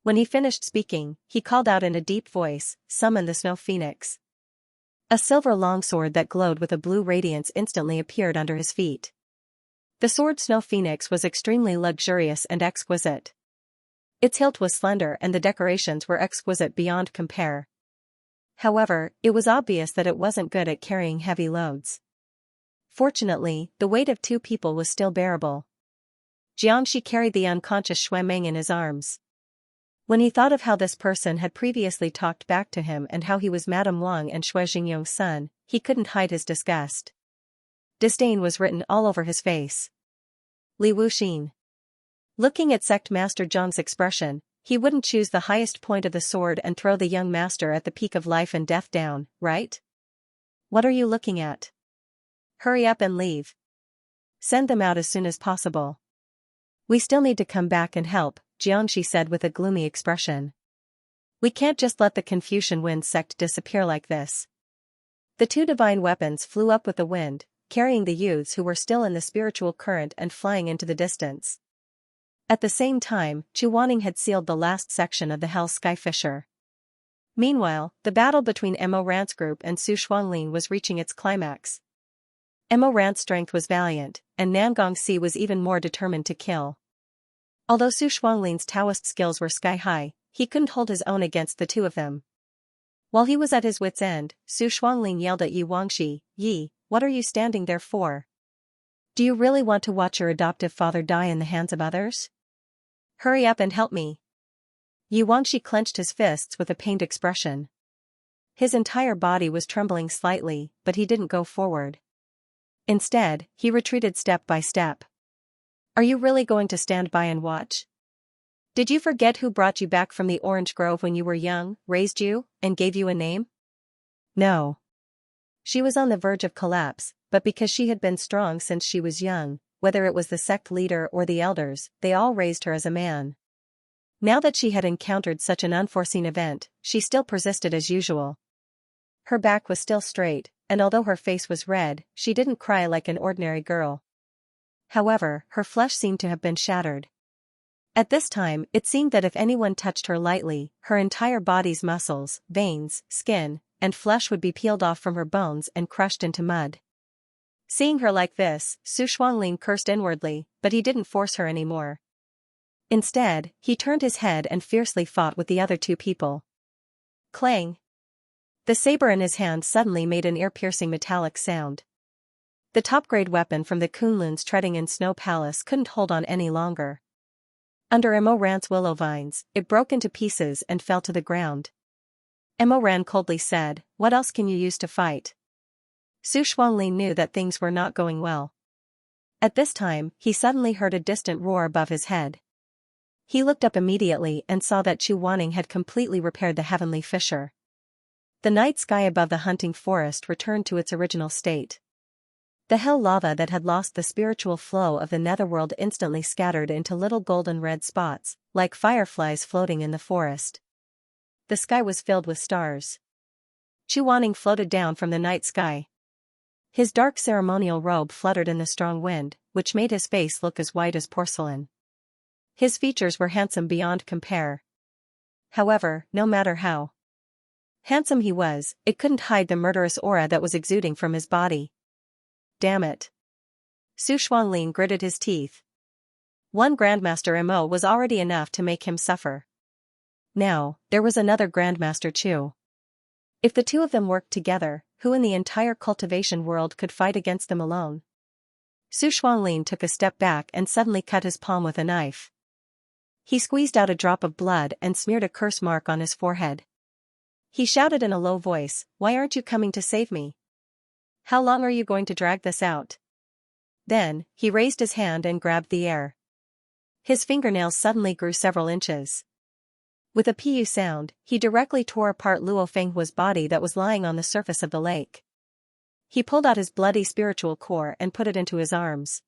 Speaker 1: When he finished speaking, he called out in a deep voice, summon the snow phoenix. A silver longsword that glowed with a blue radiance instantly appeared under his feet. The sword Snow Phoenix was extremely luxurious and exquisite. Its hilt was slender and the decorations were exquisite beyond compare. However, it was obvious that it wasn't good at carrying heavy loads. Fortunately, the weight of 2 people was still bearable. Xianxia carried the unconscious Shuemeng in his arms. When he thought of how this person had previously talked back to him and how he was Madame Wang and Shui Jingyong's son, he couldn't hide his disgust. Disdain was written all over his face. Li Wuxin. Looking at Sect Master Zhang's expression, he wouldn't choose the highest point of the sword and throw the young master at the peak of life and death down, right? What are you looking at? Hurry up and leave. Send them out as soon as possible. We still need to come back and help, Xianxia said with a gloomy expression. We can't just let the Confucian Wind sect disappear like this. The 2 divine weapons flew up with the wind, carrying the youths who were still in the spiritual current and flying into the distance. At the same time, Chu Wanning had sealed the last section of the Hell Sky Fissure. Meanwhile, the battle between Mo Rant's group and Su Shuanglin was reaching its climax. Mo Rant's strength was valiant, and Nangong Si was even more determined to kill. Although Su Shuanglin's Taoist skills were sky-high, he couldn't hold his own against the 2 of them. While he was at his wit's end, Su Shuanglin yelled at Yi Wangxi, "Yi, what are you standing there for? Do you really want to watch your adoptive father die in the hands of others? Hurry up and help me." Yi Wangxi clenched his fists with a pained expression. His entire body was trembling slightly, but he didn't go forward. Instead, he retreated step by step. Are you really going to stand by and watch? Did you forget who brought you back from the orange grove when you were young, raised you, and gave you a name? No. She was on the verge of collapse, but because she had been strong since she was young, whether it was the sect leader or the elders, they all raised her as a man. Now that she had encountered such an unforeseen event, she still persisted as usual. Her back was still straight, and although her face was red, she didn't cry like an ordinary girl. However, her flesh seemed to have been shattered. At this time, it seemed that if anyone touched her lightly, her entire body's muscles, veins, skin, and flesh would be peeled off from her bones and crushed into mud. Seeing her like this, Su Shuanglin cursed inwardly, but he didn't force her anymore. Instead, he turned his head and fiercely fought with the other 2 people. Clang! The saber in his hand suddenly made an ear-piercing metallic sound. The top-grade weapon from the Kunlun's treading in Snow Palace couldn't hold on any longer. Under Mo Rant's willow vines, it broke into pieces and fell to the ground. Mo Ran coldly said, "What else can you use to fight?" Su Shuanglin knew that things were not going well. At this time, he suddenly heard a distant roar above his head. He looked up immediately and saw that Chu Wanning had completely repaired the heavenly fissure. The night sky above the hunting forest returned to its original state. The hell lava that had lost the spiritual flow of the netherworld instantly scattered into little golden red spots, like fireflies floating in the forest. The sky was filled with stars. Chu Wanning floated down from the night sky. His dark ceremonial robe fluttered in the strong wind, which made his face look as white as porcelain. His features were handsome beyond compare. However, no matter how handsome he was, it couldn't hide the murderous aura that was exuding from his body. Damn it. Su Shuanglin gritted his teeth. One Grandmaster Mo was already enough to make him suffer. Now, there was another Grandmaster Chu. If the 2 of them worked together, who in the entire cultivation world could fight against them alone? Su Shuanglin took a step back and suddenly cut his palm with a knife. He squeezed out a drop of blood and smeared a curse mark on his forehead. He shouted in a low voice, "Why aren't you coming to save me? How long are you going to drag this out?" Then, he raised his hand and grabbed the air. His fingernails suddenly grew several inches. With a pu sound, he directly tore apart Luo Fenghua's body that was lying on the surface of the lake. He pulled out his bloody spiritual core and put it into his arms.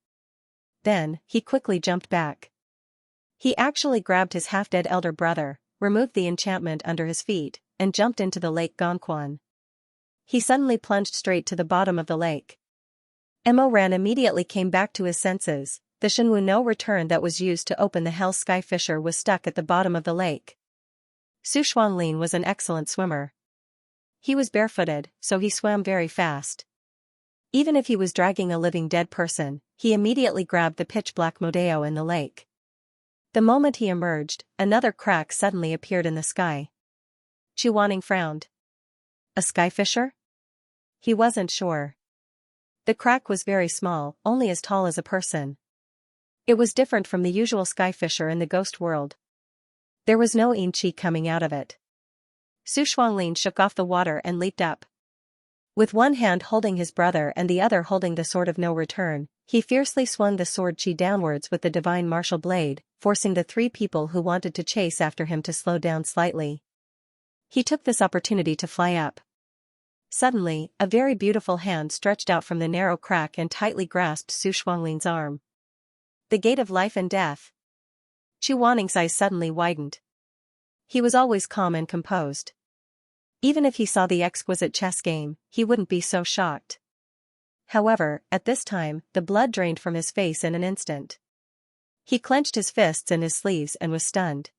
Speaker 1: Then, he quickly jumped back. He actually grabbed his half-dead elder brother, removed the enchantment under his feet, and jumped into the Lake Gonquan. He suddenly plunged straight to the bottom of the lake. Mo Ran immediately came back to his senses. The Shenwu no return that was used to open the Hell Sky Fissure was stuck at the bottom of the lake. Su Shuanglin was an excellent swimmer. He was barefooted, so he swam very fast. Even if he was dragging a living dead person, he immediately grabbed the pitch-black Modeo in the lake. The moment he emerged, another crack suddenly appeared in the sky. Chu Wanning frowned. A skyfisher? He wasn't sure. The crack was very small, only as tall as a person. It was different from the usual skyfisher in the ghost world. There was no yin qi coming out of it. Su Shuanglin shook off the water and leaped up. With one hand holding his brother and the other holding the sword of no return, he fiercely swung the sword qi downwards with the divine martial blade, forcing the three people who wanted to chase after him to slow down slightly. He took this opportunity to fly up. Suddenly, a very beautiful hand stretched out from the narrow crack and tightly grasped Su Shuanglin's arm. The gate of life and death. Chu Wanning's eyes suddenly widened. He was always calm and composed. Even if he saw the exquisite chess game, he wouldn't be so shocked. However, at this time, the blood drained from his face in an instant. He clenched his fists in his sleeves and was stunned.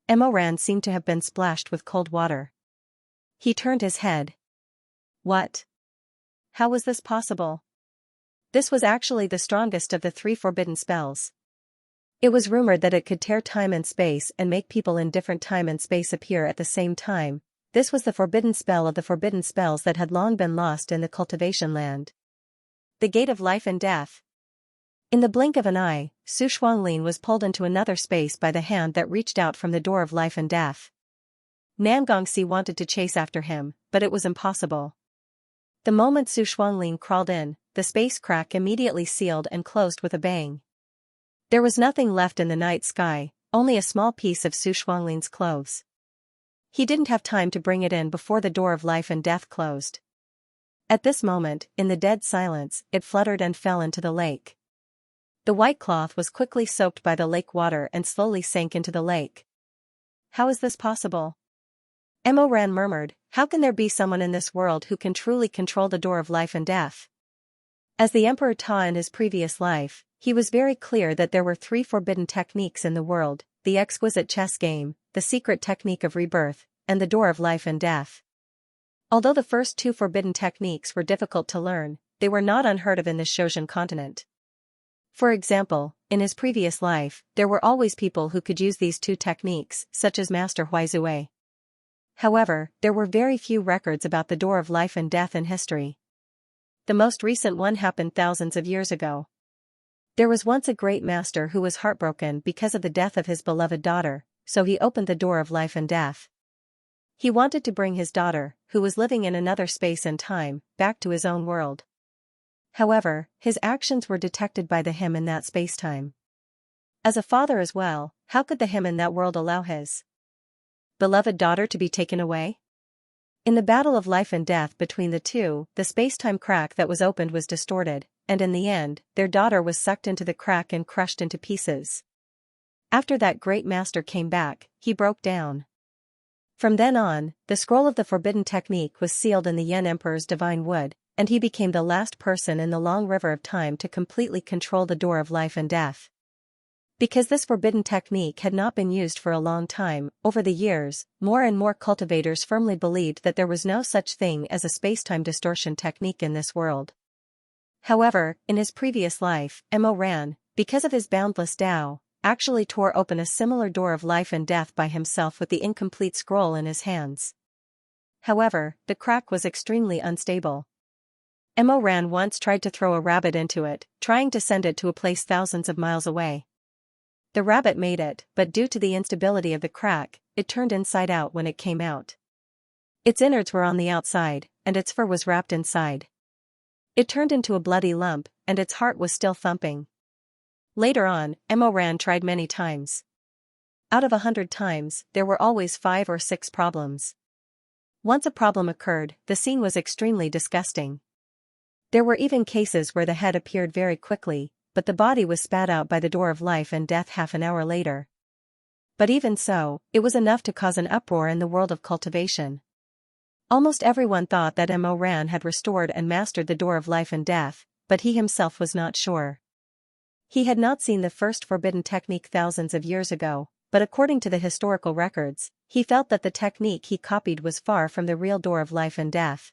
Speaker 1: Emoran seemed to have been splashed with cold water. He turned his head. What? How was this possible? This was actually the strongest of the 3 forbidden spells. It was rumored that it could tear time and space and make people in different time and space appear at the same time. This was the forbidden spell of the forbidden spells that had long been lost in the cultivation land. The gate of life and death. In the blink of an eye, Su Shuanglin was pulled into another space by the hand that reached out from the door of life and death. Nan Gongxi wanted to chase after him, but it was impossible. The moment Su Shuanglin crawled in, the space crack immediately sealed and closed with a bang. There was nothing left in the night sky, only a small piece of Su Shuanglin's clothes. He didn't have time to bring it in before the door of life and death closed. At this moment, in the dead silence, it fluttered and fell into the lake. The white cloth was quickly soaked by the lake water and slowly sank into the lake. How is this possible? Emoran murmured, how can there be someone in this world who can truly control the door of life and death? As the Emperor Ta in his previous life, he was very clear that there were 3 forbidden techniques in the world, the exquisite chess game, the secret technique of rebirth, and the door of life and death. Although the first 2 forbidden techniques were difficult to learn, they were not unheard of in the Shizun continent. For example, in his previous life, there were always people who could use these 2 techniques, such as Master Huizue. However, there were very few records about the door of life and death in history. The most recent one happened thousands of years ago. There was once a great master who was heartbroken because of the death of his beloved daughter, so he opened the door of life and death. He wanted to bring his daughter, who was living in another space and time, back to his own world. However, his actions were detected by the him in that space-time. As a father as well, how could the him in that world allow his beloved daughter to be taken away? In the battle of life and death between the two, the space-time crack that was opened was distorted, and in the end, their daughter was sucked into the crack and crushed into pieces. After that great master came back, he broke down. From then on, the scroll of the forbidden technique was sealed in the Yen Emperor's divine wood, and he became the last person in the long river of time to completely control the door of life and death. Because this forbidden technique had not been used for a long time, over the years, more and more cultivators firmly believed that there was no such thing as a space-time distortion technique in this world. However, in his previous life, Emoran, because of his boundless Tao, actually tore open a similar door of life and death by himself with the incomplete scroll in his hands. However, the crack was extremely unstable. Emoran once tried to throw a rabbit into it, trying to send it to a place thousands of miles away. The rabbit made it, but due to the instability of the crack, it turned inside out when it came out. Its innards were on the outside, and its fur was wrapped inside. It turned into a bloody lump, and its heart was still thumping. Later on, Emoran tried many times. Out of 100 times, there were always 5 or 6 problems. Once a problem occurred, the scene was extremely disgusting. There were even cases where the head appeared very quickly, but the body was spat out by the door of life and death half an hour later. But even so, it was enough to cause an uproar in the world of cultivation. Almost everyone thought that Emoran had restored and mastered the door of life and death, but he himself was not sure. He had not seen the first forbidden technique thousands of years ago, but according to the historical records, he felt that the technique he copied was far from the real door of life and death.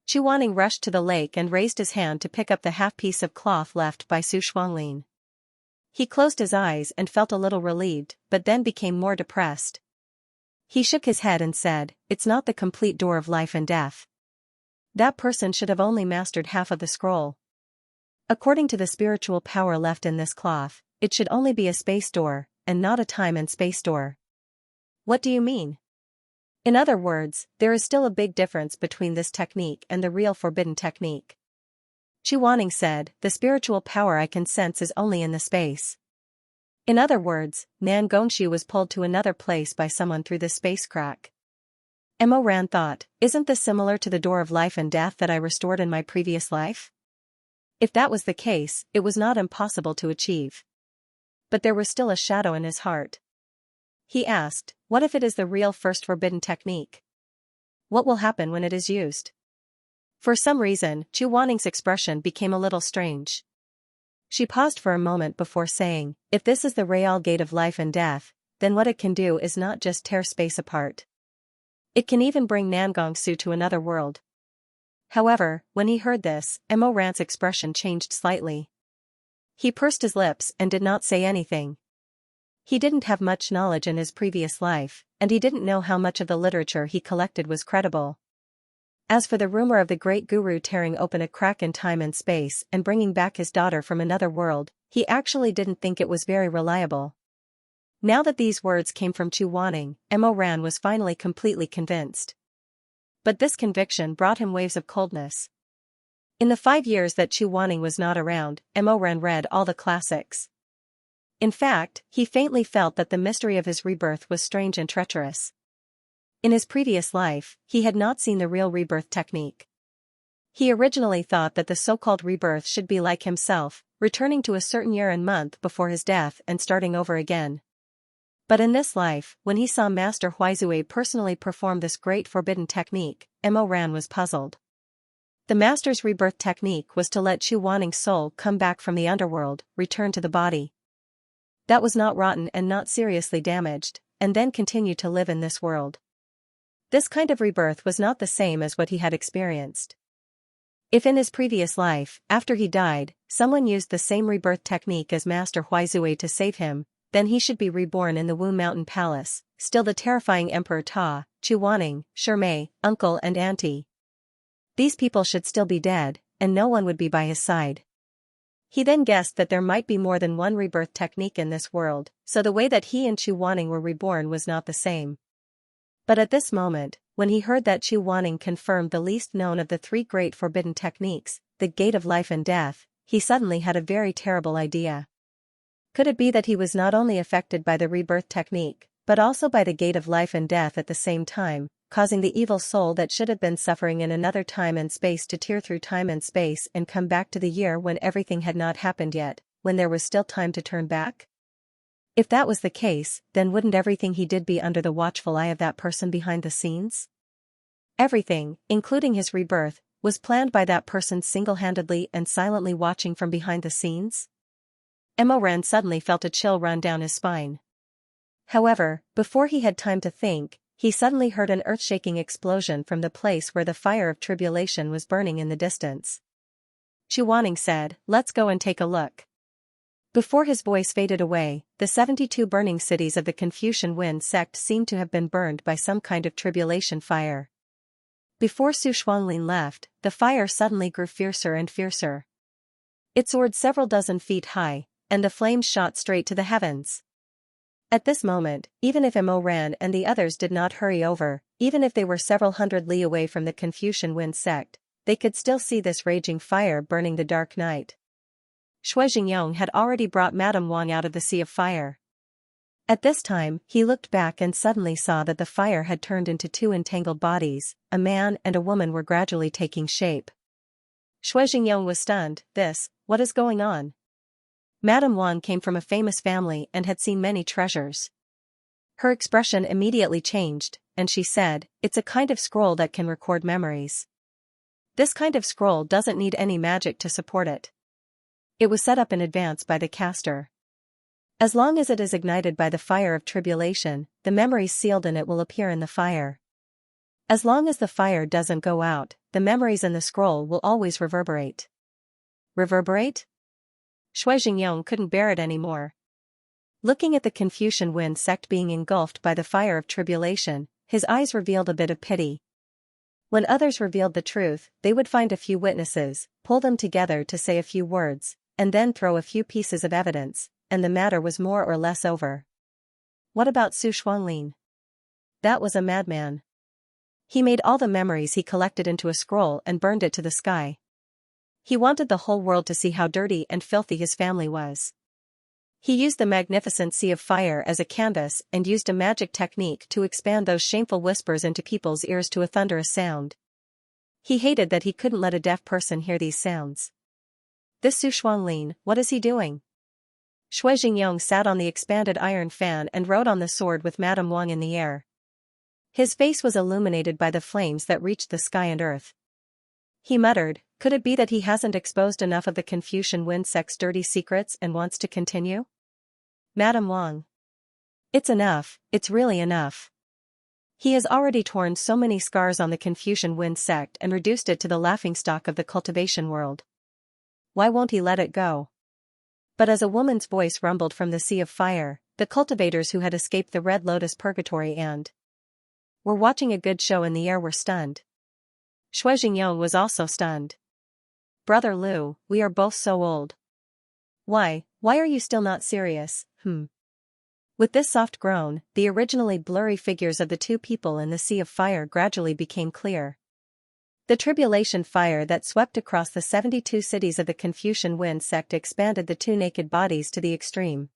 Speaker 1: Chu Wanning rushed to the lake and raised his hand to pick up the half-piece of cloth left by Su Shuanglin. He closed his eyes and felt a little relieved, but then became more depressed. He shook his head and said, "It's not the complete door of life and death. That person should have only mastered half of the scroll. According to the spiritual power left in this cloth, it should only be a space door, and not a time and space door." "What do you mean?" "In other words, there is still a big difference between this technique and the real forbidden technique." Chuaning said, "The spiritual power I can sense is only in the space." In other words, Nan Gongxu was pulled to another place by someone through the space crack. Mo Ran thought, "Isn't this similar to the door of life and death that I restored in my previous life?" If that was the case, it was not impossible to achieve. But there was still a shadow in his heart. He asked, "What if it is the real first forbidden technique? What will happen when it is used?" For some reason, Chu Waning's expression became a little strange. She paused for a moment before saying, "If this is the real gate of life and death, then what it can do is not just tear space apart. It can even bring Nangongsu to another world." However, when he heard this, Mo Ran's expression changed slightly. He pursed his lips and did not say anything. He didn't have much knowledge in his previous life, and he didn't know how much of the literature he collected was credible. As for the rumor of the great guru tearing open a crack in time and space and bringing back his daughter from another world, he actually didn't think it was very reliable. Now that these words came from Chu Waning, Mo Ran was finally completely convinced. But this conviction brought him waves of coldness. In the 5 years that Chu Waning was not around, Mo Ran read all the classics. In fact, he faintly felt that the mystery of his rebirth was strange and treacherous. In his previous life, he had not seen the real rebirth technique. He originally thought that the so-called rebirth should be like himself, returning to a certain year and month before his death and starting over again. But in this life, when he saw Master Huizue personally perform this great forbidden technique, Mo Ran was puzzled. The Master's rebirth technique was to let Chu Waning's soul come back from the underworld, return to the body that was not rotten and not seriously damaged, and then continue to live in this world. This kind of rebirth was not the same as what he had experienced. If in his previous life, after he died, someone used the same rebirth technique as Master Huizue to save him, then he should be reborn in the Wu Mountain Palace, still the terrifying Emperor Ta, Chu Waning, Shirmei, uncle and auntie. These people should still be dead, and no one would be by his side. He then guessed that there might be more than one rebirth technique in this world, so the way that he and Chu Waning were reborn was not the same. But at this moment, when he heard that Chu Waning confirmed the least known of the 3 great forbidden techniques, the gate of life and death, he suddenly had a very terrible idea. Could it be that he was not only affected by the rebirth technique, but also by the gate of life and death at the same time, causing the evil soul that should have been suffering in another time and space to tear through time and space and come back to the year when everything had not happened yet, when there was still time to turn back? If that was the case, then wouldn't everything he did be under the watchful eye of that person behind the scenes? Everything, including his rebirth, was planned by that person single-handedly and silently watching from behind the scenes? Mo Ran suddenly felt a chill run down his spine. However, before he had time to think, he suddenly heard an earth-shaking explosion from the place where the fire of tribulation was burning in the distance. Chu Waning said, "Let's go and take a look." Before his voice faded away, the 72 burning cities of the Confucian Wen sect seemed to have been burned by some kind of tribulation fire. Before Su Shuanglin left, the fire suddenly grew fiercer and fiercer. It soared several dozen feet high, and the flames shot straight to the heavens. At this moment, even if Mo Ran and the others did not hurry over, even if they were several hundred li away from the Confucian Wen sect, they could still see this raging fire burning the dark night. Shui Jingyong had already brought Madame Wang out of the sea of fire. At this time, he looked back and suddenly saw that the fire had turned into 2 entangled bodies, a man and a woman were gradually taking shape. Shui Jingyong was stunned. What is going on? Madame Wang came from a famous family and had seen many treasures. Her expression immediately changed, and she said, "It's a kind of scroll that can record memories. This kind of scroll doesn't need any magic to support it. It was set up in advance by the caster. As long as it is ignited by the fire of tribulation, the memories sealed in it will appear in the fire. As long as the fire doesn't go out, the memories in the scroll will always reverberate." Reverberate? Shuizhengyong couldn't bear it anymore. Looking at the Confucian Wind sect being engulfed by the fire of tribulation, his eyes revealed a bit of pity. When others revealed the truth, they would find a few witnesses, pull them together to say a few words, and then throw a few pieces of evidence, and the matter was more or less over. What about Su Shuanglin? That was a madman. He made all the memories he collected into a scroll and burned it to the sky. He wanted the whole world to see how dirty and filthy his family was. He used the magnificent sea of fire as a canvas and used a magic technique to expand those shameful whispers into people's ears to a thunderous sound. He hated that he couldn't let a deaf person hear these sounds. This Su Shuanglin, what is he doing? Shuizhengyong sat on the expanded iron fan and rode on the sword with Madame Wang in the air. His face was illuminated by the flames that reached the sky and earth. He muttered, could it be that he hasn't exposed enough of the Confucian Wind sect's dirty secrets and wants to continue? Madame Wang. It's enough, it's really enough. He has already torn so many scars on the Confucian Wind sect and reduced it to the laughingstock of the cultivation world. Why won't he let it go? But as a woman's voice rumbled from the sea of fire, the cultivators who had escaped the Red Lotus purgatory and were watching a good show in the air were stunned. Shuizhengyong was also stunned. Brother Liu, we are both so old. Why are you still not serious, With this soft groan, the originally blurry figures of the two people in the sea of fire gradually became clear. The tribulation fire that swept across the 72 cities of the Confucian Wind sect expanded the two naked bodies to the extreme.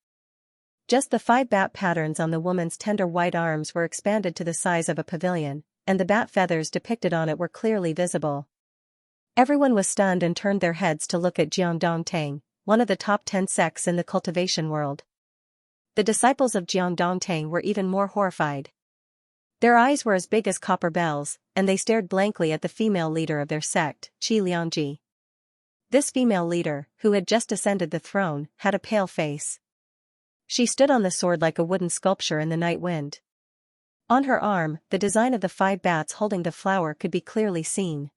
Speaker 1: Just the 5 bat patterns on the woman's tender white arms were expanded to the size of a pavilion, and the bat feathers depicted on it were clearly visible. Everyone was stunned and turned their heads to look at Jiangdongtang, one of the top 10 sects in the cultivation world. The disciples of Jiangdongtang were even more horrified. Their eyes were as big as copper bells, and they stared blankly at the female leader of their sect, Qi Liangji. This female leader, who had just ascended the throne, had a pale face. She stood on the sword like a wooden sculpture in the night wind. On her arm, the design of the 5 bats holding the flower could be clearly seen.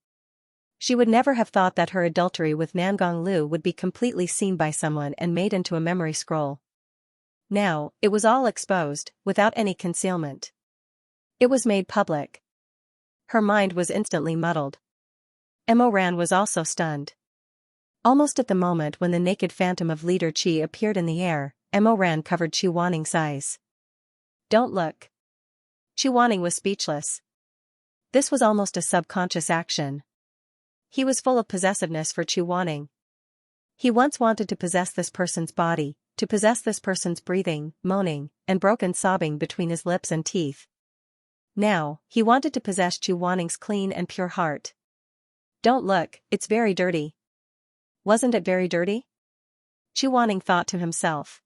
Speaker 1: She would never have thought that her adultery with Nangong Lu would be completely seen by someone and made into a memory scroll. Now, it was all exposed, without any concealment. It was made public. Her mind was instantly muddled. Mo Ran was also stunned. Almost at the moment when the naked phantom of Leader Qi appeared in the air, Mo Ran covered Chu Wanning's eyes. Don't look. Chu Wanning was speechless. This was almost a subconscious action. He was full of possessiveness for Chu Wanning. He once wanted to possess this person's body, to possess this person's breathing, moaning, and broken sobbing between his lips and teeth. Now, he wanted to possess Chu Wanning's clean and pure heart. Don't look, it's very dirty. Wasn't it very dirty? Chu Wanning thought to himself.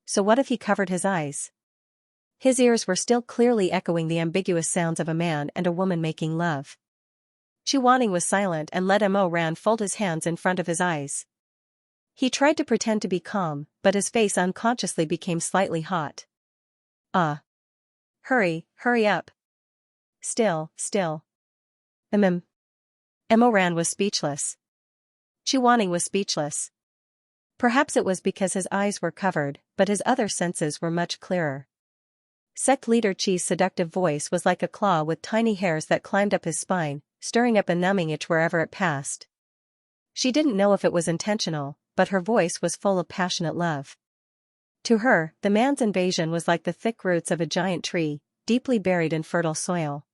Speaker 1: So what if he covered his eyes? His ears were still clearly echoing the ambiguous sounds of a man and a woman making love. Chu Wanning was silent and let Mo Ran fold his hands in front of his eyes. He tried to pretend to be calm, but his face unconsciously became slightly hot. Hurry up. Still. Mo Ran was speechless. Chu Wanning was speechless. Perhaps it was because his eyes were covered, but his other senses were much clearer. Sect leader Qi's seductive voice was like a claw with tiny hairs that climbed up his spine, stirring up a numbing itch wherever it passed. She didn't know if it was intentional, but her voice was full of passionate love. To her, the man's invasion was like the thick roots of a giant tree, deeply buried in fertile soil.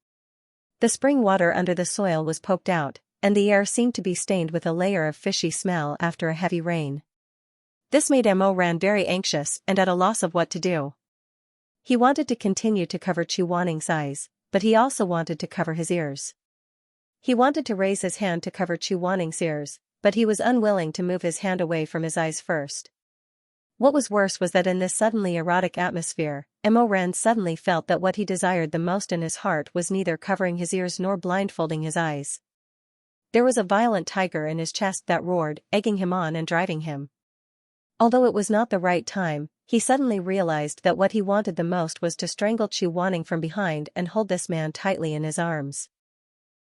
Speaker 1: The spring water under the soil was poked out, and the air seemed to be stained with a layer of fishy smell after a heavy rain. This made Mo Ran very anxious and at a loss of what to do. He wanted to continue to cover Chu Wanning's eyes, but he also wanted to cover his ears. He wanted to raise his hand to cover Chu Wanning's ears, but he was unwilling to move his hand away from his eyes first. What was worse was that in this suddenly erotic atmosphere, Mo Ran suddenly felt that what he desired the most in his heart was neither covering his ears nor blindfolding his eyes. There was a violent tiger in his chest that roared, egging him on and driving him. Although it was not the right time, he suddenly realized that what he wanted the most was to strangle Chu Wanning from behind and hold this man tightly in his arms.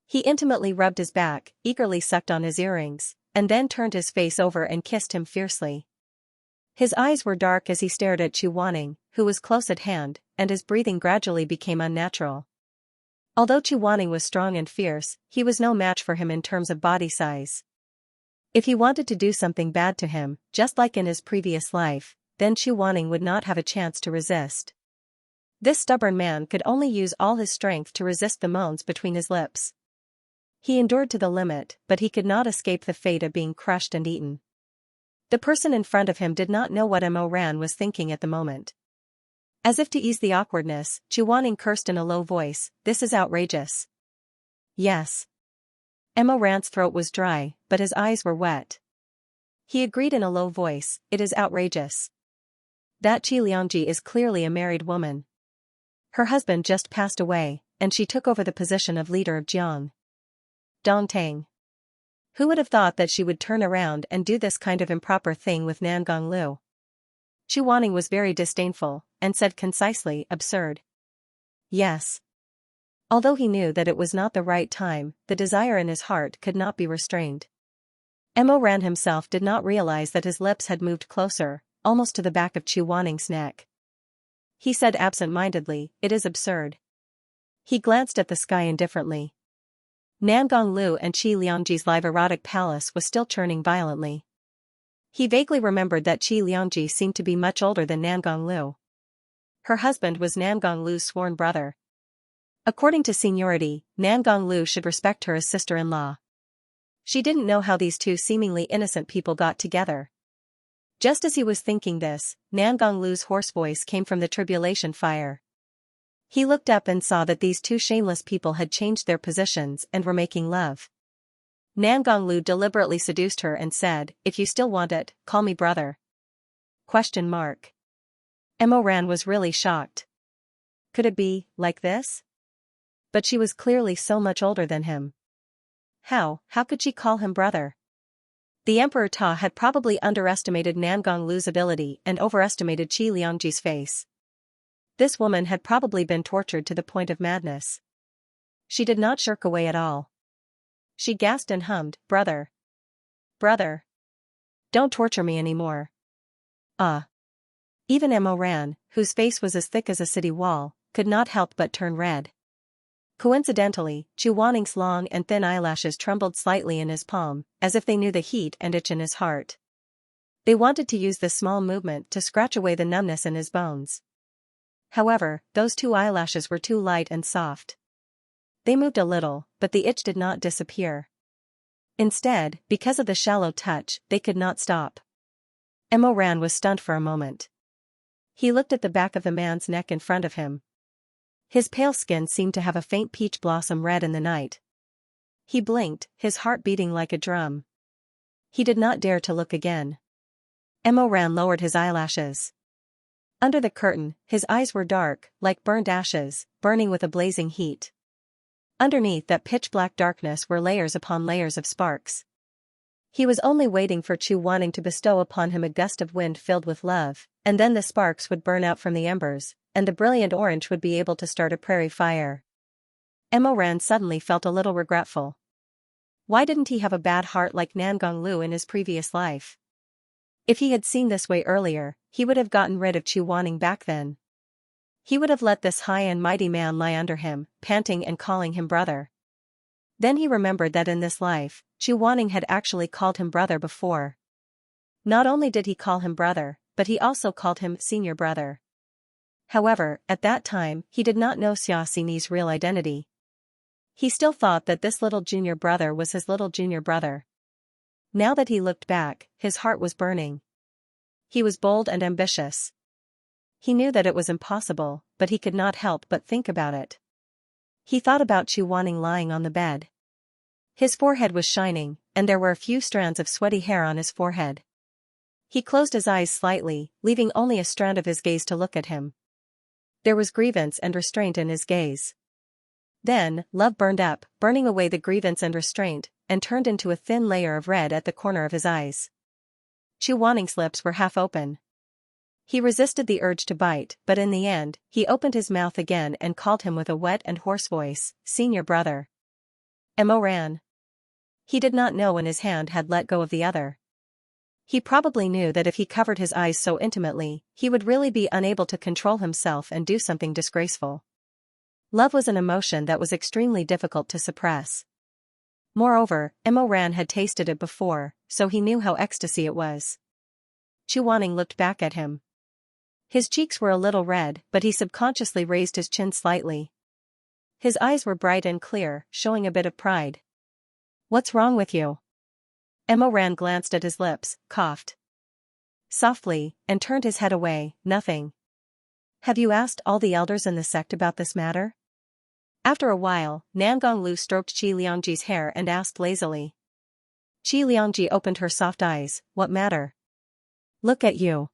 Speaker 1: He intimately rubbed his back, eagerly sucked on his earrings, and then turned his face over and kissed him fiercely. His eyes were dark as he stared at Chu Wanning, who was close at hand, and his breathing gradually became unnatural. Although Chu Wanning was strong and fierce, he was no match for him in terms of body size. If he wanted to do something bad to him, just like in his previous life, then Chu Wanning would not have a chance to resist. This stubborn man could only use all his strength to resist the moans between his lips. He endured to the limit, but he could not escape the fate of being crushed and eaten. The person in front of him did not know what Mo Ran was thinking at the moment. As if to ease the awkwardness, Chu Wanning cursed in a low voice, "This is outrageous." Yes. Mo Ran's throat was dry, but his eyes were wet. He agreed in a low voice, "It is outrageous. That Xianxia is clearly a married woman. Her husband just passed away, and she took over the position of leader of Jiang Dongtang. Who would have thought that she would turn around and do this kind of improper thing with Nangong Lu?" Chu Wanning was very disdainful, and said concisely, "Absurd." Yes. Although he knew that it was not the right time, the desire in his heart could not be restrained. Mo Ran himself did not realize that his lips had moved closer, almost to the back of Chu Wanning's neck. He said absent-mindedly, "It is absurd." He glanced at the sky indifferently. Nangong Lu and Qi Liangji's live erotic palace was still churning violently. He vaguely remembered that Qi Liangji seemed to be much older than Nangong Lu. Her husband was Nangong Lu's sworn brother. According to seniority, Nangong Lu should respect her as sister-in-law. She didn't know how these two seemingly innocent people got together. Just as he was thinking this, Nangong Lu's hoarse voice came from the tribulation fire. He looked up and saw that these two shameless people had changed their positions and were making love. Nangong Lu deliberately seduced her and said, "If you still want it, call me brother." Mo Ran was really shocked. Could it be like this? But she was clearly so much older than him. How could she call him brother? The Emperor Ta had probably underestimated Nangong Lu's ability and overestimated Qi Liangji's face. This woman had probably been tortured to the point of madness. She did not shirk away at all. She gasped and hummed, "Brother. Brother. Don't torture me anymore." Even Mo Ran, whose face was as thick as a city wall, could not help but turn red. Coincidentally, Chu Wanning's long and thin eyelashes trembled slightly in his palm, as if they knew the heat and itch in his heart. They wanted to use this small movement to scratch away the numbness in his bones. However, those two eyelashes were too light and soft. They moved a little, but the itch did not disappear. Instead, because of the shallow touch, they could not stop. Mo Ran was stunned for a moment. He looked at the back of the man's neck in front of him. His pale skin seemed to have a faint peach blossom red in the night. He blinked, his heart beating like a drum. He did not dare to look again. Mo Ran lowered his eyelashes. Under the curtain, his eyes were dark, like burnt ashes, burning with a blazing heat. Underneath that pitch-black darkness were layers upon layers of sparks. He was only waiting for Chu Wanning to bestow upon him a gust of wind filled with love, and then the sparks would burn out from the embers, and the brilliant orange would be able to start a prairie fire. Mo Ran suddenly felt a little regretful. Why didn't he have a bad heart like Nangong Lu in his previous life? If he had seen this way earlier, he would have gotten rid of Chu Wanning back then. He would have let this high and mighty man lie under him, panting and calling him brother. Then he remembered that in this life, Chu Wanning had actually called him brother before. Not only did he call him brother, but he also called him senior brother. However, at that time, he did not know Xiaxini's real identity. He still thought that this little junior brother was his little junior brother. Now that he looked back, his heart was burning. He was bold and ambitious. He knew that it was impossible, but he could not help but think about it. He thought about Chu Wanning lying on the bed. His forehead was shining, and there were a few strands of sweaty hair on his forehead. He closed his eyes slightly, leaving only a strand of his gaze to look at him. There was grievance and restraint in his gaze. Then, love burned up, burning away the grievance and restraint, and turned into a thin layer of red at the corner of his eyes. Chu Wanning's lips were half open. He resisted the urge to bite, but in the end, he opened his mouth again and called him with a wet and hoarse voice, "Senior brother." Mo Ran. He did not know when his hand had let go of the other. He probably knew that if he covered his eyes so intimately, he would really be unable to control himself and do something disgraceful. Love was an emotion that was extremely difficult to suppress. Moreover, Imoran had tasted it before, so he knew how ecstasy it was. Chu Wanning looked back at him. His cheeks were a little red, but he subconsciously raised his chin slightly. His eyes were bright and clear, showing a bit of pride. "What's wrong with you?" Imoran glanced at his lips, coughed softly, and turned his head away. "Nothing." "Have you asked all the elders in the sect about this matter?" After a while, Nangonglu stroked Qi Liangji's hair and asked lazily. Qi Liangji opened her soft eyes. "What matter?" "Look at you.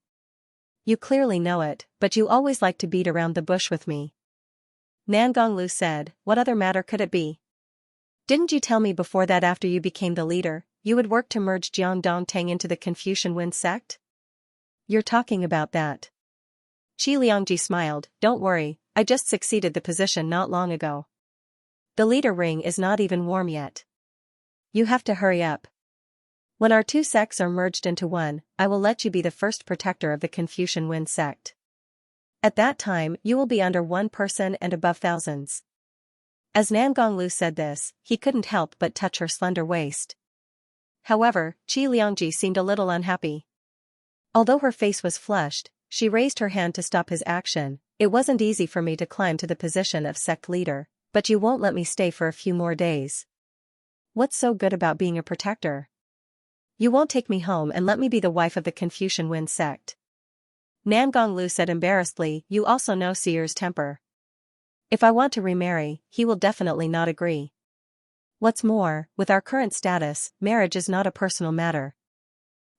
Speaker 1: You clearly know it, but you always like to beat around the bush with me." Nangonglu said, "What other matter could it be? Didn't you tell me before that after you became the leader, you would work to merge Jiangdongtang into the Confucian Wen sect?" "You're talking about that." Qi Liangji smiled. "Don't worry, I just succeeded the position not long ago. The leader ring is not even warm yet. You have to hurry up. When our two sects are merged into one, I will let you be the first protector of the Confucian Wen sect. At that time you will be under one person and above thousands." As Nangonglu said this, he couldn't help but touch her slender waist. However, Qi Liangji seemed a little unhappy. Although her face was flushed, she raised her hand to stop his action. "It wasn't easy for me to climb to the position of sect leader, but you won't let me stay for a few more days. What's so good about being a protector? You won't take me home and let me be the wife of the Confucian Wen sect." Nangonglu said embarrassedly, "You also know Seer's temper. If I want to remarry, he will definitely not agree. What's more, with our current status, marriage is not a personal matter.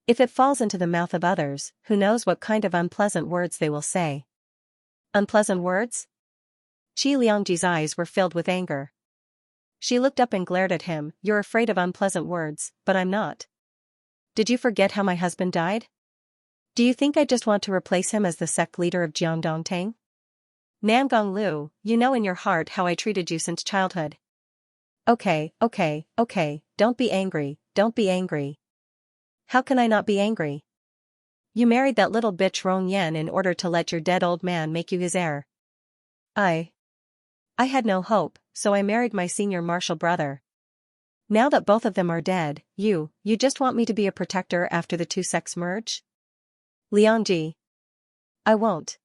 Speaker 1: If it falls into the mouth of others, who knows what kind of unpleasant words they will say." "Unpleasant words?" Qi Liangji's eyes were filled with anger. She looked up and glared at him. "You're afraid of unpleasant words, but I'm not. Did you forget how my husband died? Do you think I just want to replace him as the sect leader of Jiangdongtang? Nangonglu, you know in your heart how I treated you since childhood." Okay, don't be angry, don't be angry." "How can I not be angry? You married that little bitch Rong Yan in order to let your dead old man make you his heir. I had no hope, so I married my senior martial brother. Now that both of them are dead, you just want me to be a protector after the two sects merge? Liangji. I won't.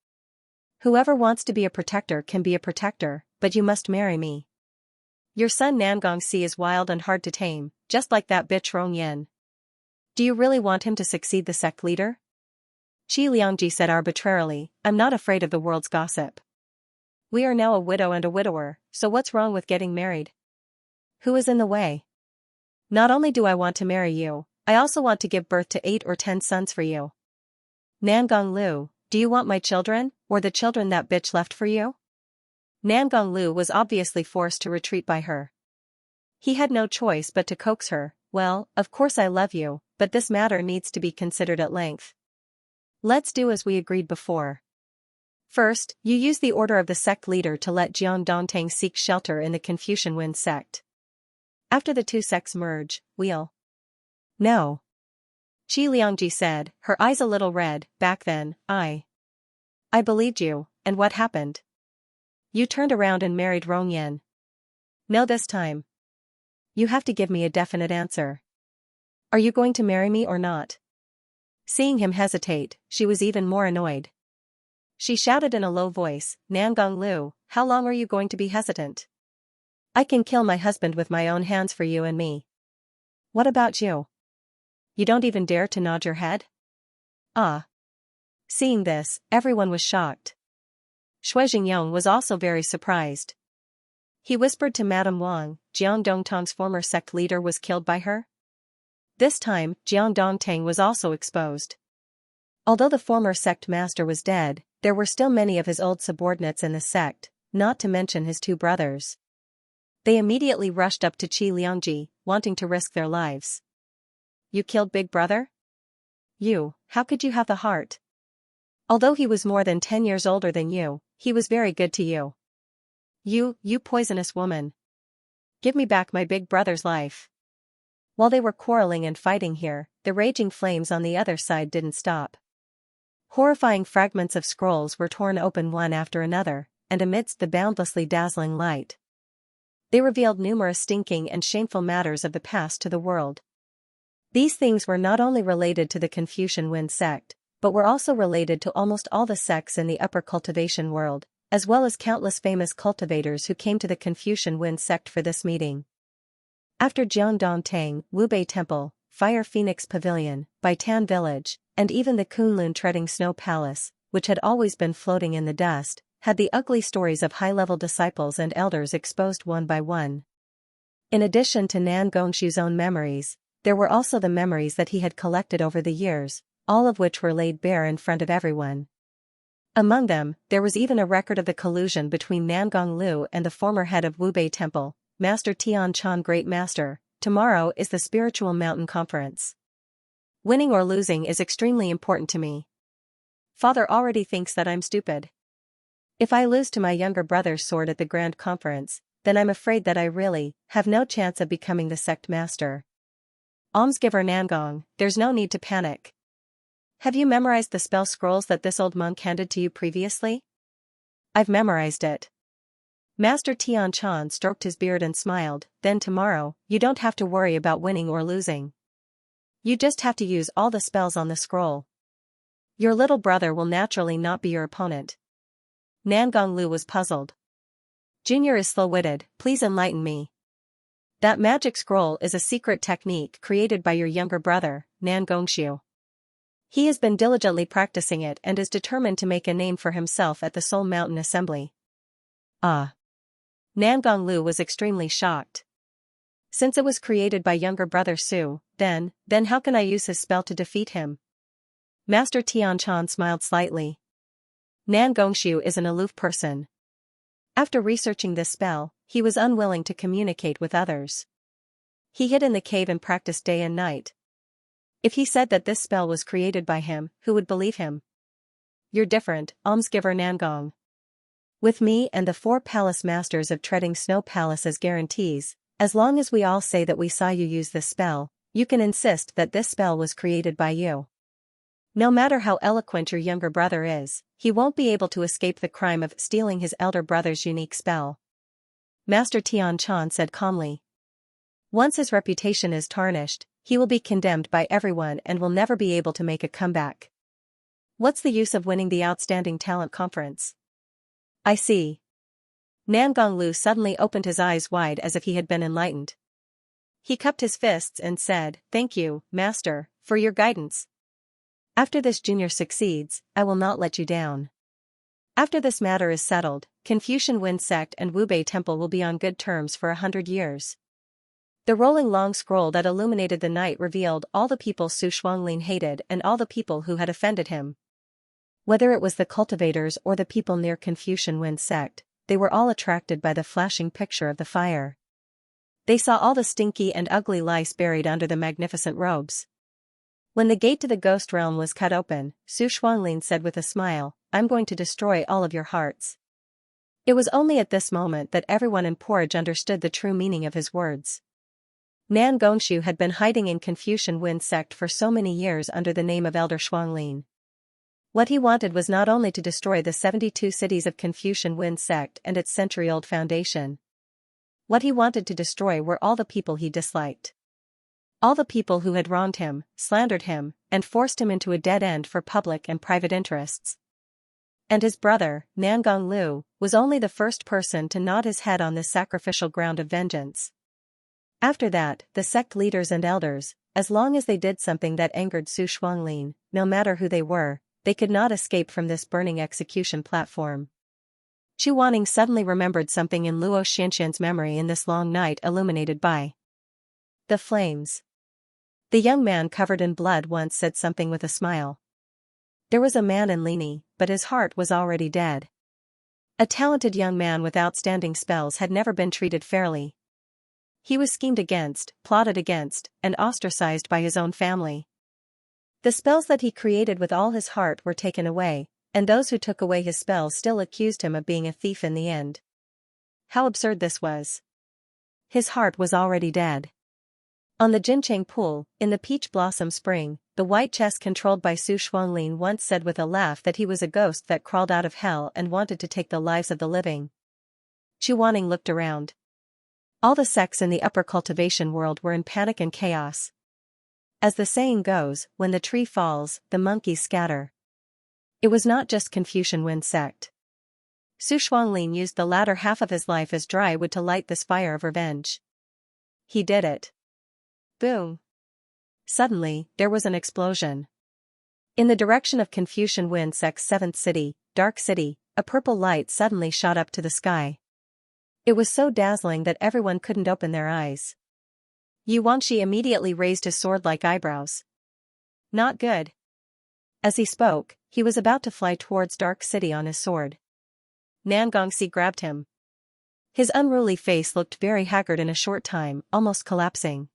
Speaker 1: Whoever wants to be a protector can be a protector, but you must marry me. Your son Nangongsi is wild and hard to tame, just like that bitch Rong Yan. Do you really want him to succeed the sect leader?" Qi Liangji said arbitrarily, "I'm not afraid of the world's gossip. We are now a widow and a widower, so what's wrong with getting married? Who is in the way? Not only do I want to marry you, I also want to give birth to 8 or 10 sons for you. Nangonglu, do you want my children, or the children that bitch left for you?" Nangonglu was obviously forced to retreat by her. He had no choice but to coax her. "Well, of course I love you, but this matter needs to be considered at length. Let's do as we agreed before. First, you use the order of the sect leader to let Jiangdongtang seek shelter in the Confucian Wen sect. After the two sects merge, we'll..." "No." Qi Liangji said, her eyes a little red. "Back then, I believed you, and what happened? You turned around and married Rong Yan. No, this time. You have to give me a definite answer. Are you going to marry me or not?" Seeing him hesitate, she was even more annoyed. She shouted in a low voice, "Nangonglu, how long are you going to be hesitant? I can kill my husband with my own hands for you and me. What about you? You don't even dare to nod your head?" Ah. Seeing this, everyone was shocked. Shui Jingyong was also very surprised. He whispered to Madame Wang, Jiangdongtang's former sect leader was killed by her? This time, Jiangdongtang was also exposed. Although the former sect master was dead, there were still many of his old subordinates in the sect, not to mention his 2 brothers. They immediately rushed up to Qi Liangji, wanting to risk their lives. "You killed Big Brother? How could you have the heart? Although he was more than 10 years older than you, he was very good to you. You poisonous woman. Give me back my big brother's life." While they were quarreling and fighting here, the raging flames on the other side didn't stop. Horrifying fragments of scrolls were torn open one after another, and amidst the boundlessly dazzling light, they revealed numerous stinking and shameful matters of the past to the world. These things were not only related to the Confucian Wen sect, but were also related to almost all the sects in the upper cultivation world, as well as countless famous cultivators who came to the Confucian Wen sect for this meeting. After Jiangdong Tang, Wubei Temple, Fire Phoenix Pavilion, Baitan Village, and even the Kunlun Treading Snow Palace, which had always been floating in the dust, had the ugly stories of high-level disciples and elders exposed one by one. In addition to Nan Gongshu's own memories, there were also the memories that he had collected over the years, all of which were laid bare in front of everyone. Among them, there was even a record of the collusion between Nangong Lu and the former head of Wubei Temple, Master Tian Chan. Great Master, tomorrow is the Spiritual Mountain Conference. Winning or losing is extremely important to me. Father already thinks that I'm stupid. If I lose to my younger brother's sword at the Grand Conference, then I'm afraid that I really have no chance of becoming the sect master. Almsgiver Nangong, there's no need to panic. Have you memorized the spell scrolls that this old monk handed to you previously? I've memorized it. Master Tian Chan stroked his beard and smiled. Then tomorrow, you don't have to worry about winning or losing. You just have to use all the spells on the scroll. Your little brother will naturally not be your opponent. Nangong Lu was puzzled. Junior is slow-witted, please enlighten me. That magic scroll is a secret technique created by your younger brother, Nan Gongshu. He has been diligently practicing it and is determined to make a name for himself at the Soul Mountain Assembly. Ah. Nangong Lu was extremely shocked. Since it was created by younger brother Su, then how can I use his spell to defeat him? Master Tian Chan smiled slightly. Nan Gongshu is an aloof person. After researching this spell, he was unwilling to communicate with others. He hid in the cave and practiced day and night. If he said that this spell was created by him, who would believe him? You're different, almsgiver Nangong. With me and the 4 palace masters of Treading Snow Palace as guarantees, as long as we all say that we saw you use this spell, you can insist that this spell was created by you. No matter how eloquent your younger brother is, he won't be able to escape the crime of stealing his elder brother's unique spell. Master Tian Chan said calmly. Once his reputation is tarnished, he will be condemned by everyone and will never be able to make a comeback. What's the use of winning the Outstanding Talent Conference? I see. Nangong Lu suddenly opened his eyes wide as if he had been enlightened. He cupped his fists and said, "Thank you, Master, for your guidance. After this junior succeeds, I will not let you down. After this matter is settled, Confucian Wen sect and Wubei Temple will be on good terms for 100 years. The rolling long scroll that illuminated the night revealed all the people Su Shuanglin hated and all the people who had offended him. Whether it was the cultivators or the people near Confucian Wen sect, they were all attracted by the flashing picture of the fire. They saw all the stinky and ugly lice buried under the magnificent robes. When the gate to the ghost realm was cut open, Su Shuanglin said with a smile, "I'm going to destroy all of your hearts." It was only at this moment that everyone in Porridge understood the true meaning of his words. Nan Gongshu had been hiding in Confucian Wen sect for so many years under the name of Elder Shuanglin. What he wanted was not only to destroy the 72 cities of Confucian Wen sect and its century-old foundation. What he wanted to destroy were all the people he disliked. All the people who had wronged him, slandered him, and forced him into a dead end for public and private interests. And his brother, Nangong Lu, was only the first person to nod his head on this sacrificial ground of vengeance. After that, the sect leaders and elders, as long as they did something that angered Su Shuanglin, no matter who they were, they could not escape from this burning execution platform. Chu Wanning suddenly remembered something in Luo Xianxian's memory in this long night illuminated by the flames. The young man covered in blood once said something with a smile. There was a man in Lini, but his heart was already dead. A talented young man with outstanding spells had never been treated fairly. He was schemed against, plotted against, and ostracized by his own family. The spells that he created with all his heart were taken away, and those who took away his spells still accused him of being a thief in the end. How absurd this was. His heart was already dead. On the Jincheng Pool, in the Peach Blossom Spring, the white chest controlled by Su Shuanglin once said with a laugh that he was a ghost that crawled out of hell and wanted to take the lives of the living. Chu Wanning looked around. All the sects in the upper cultivation world were in panic and chaos. As the saying goes, when the tree falls, the monkeys scatter. It was not just Confucian Wind sect. Su Shuanglin used the latter half of his life as dry wood to light this fire of revenge. He did it. Boom. Suddenly, there was an explosion. In the direction of Confucian Wind sect's 7th city, Dark City, a purple light suddenly shot up to the sky. It was so dazzling that everyone couldn't open their eyes. Yu Wanshi immediately raised his sword-like eyebrows. Not good. As he spoke, he was about to fly towards Dark City on his sword. Nan Gongxi grabbed him. His unruly face looked very haggard in a short time, almost collapsing.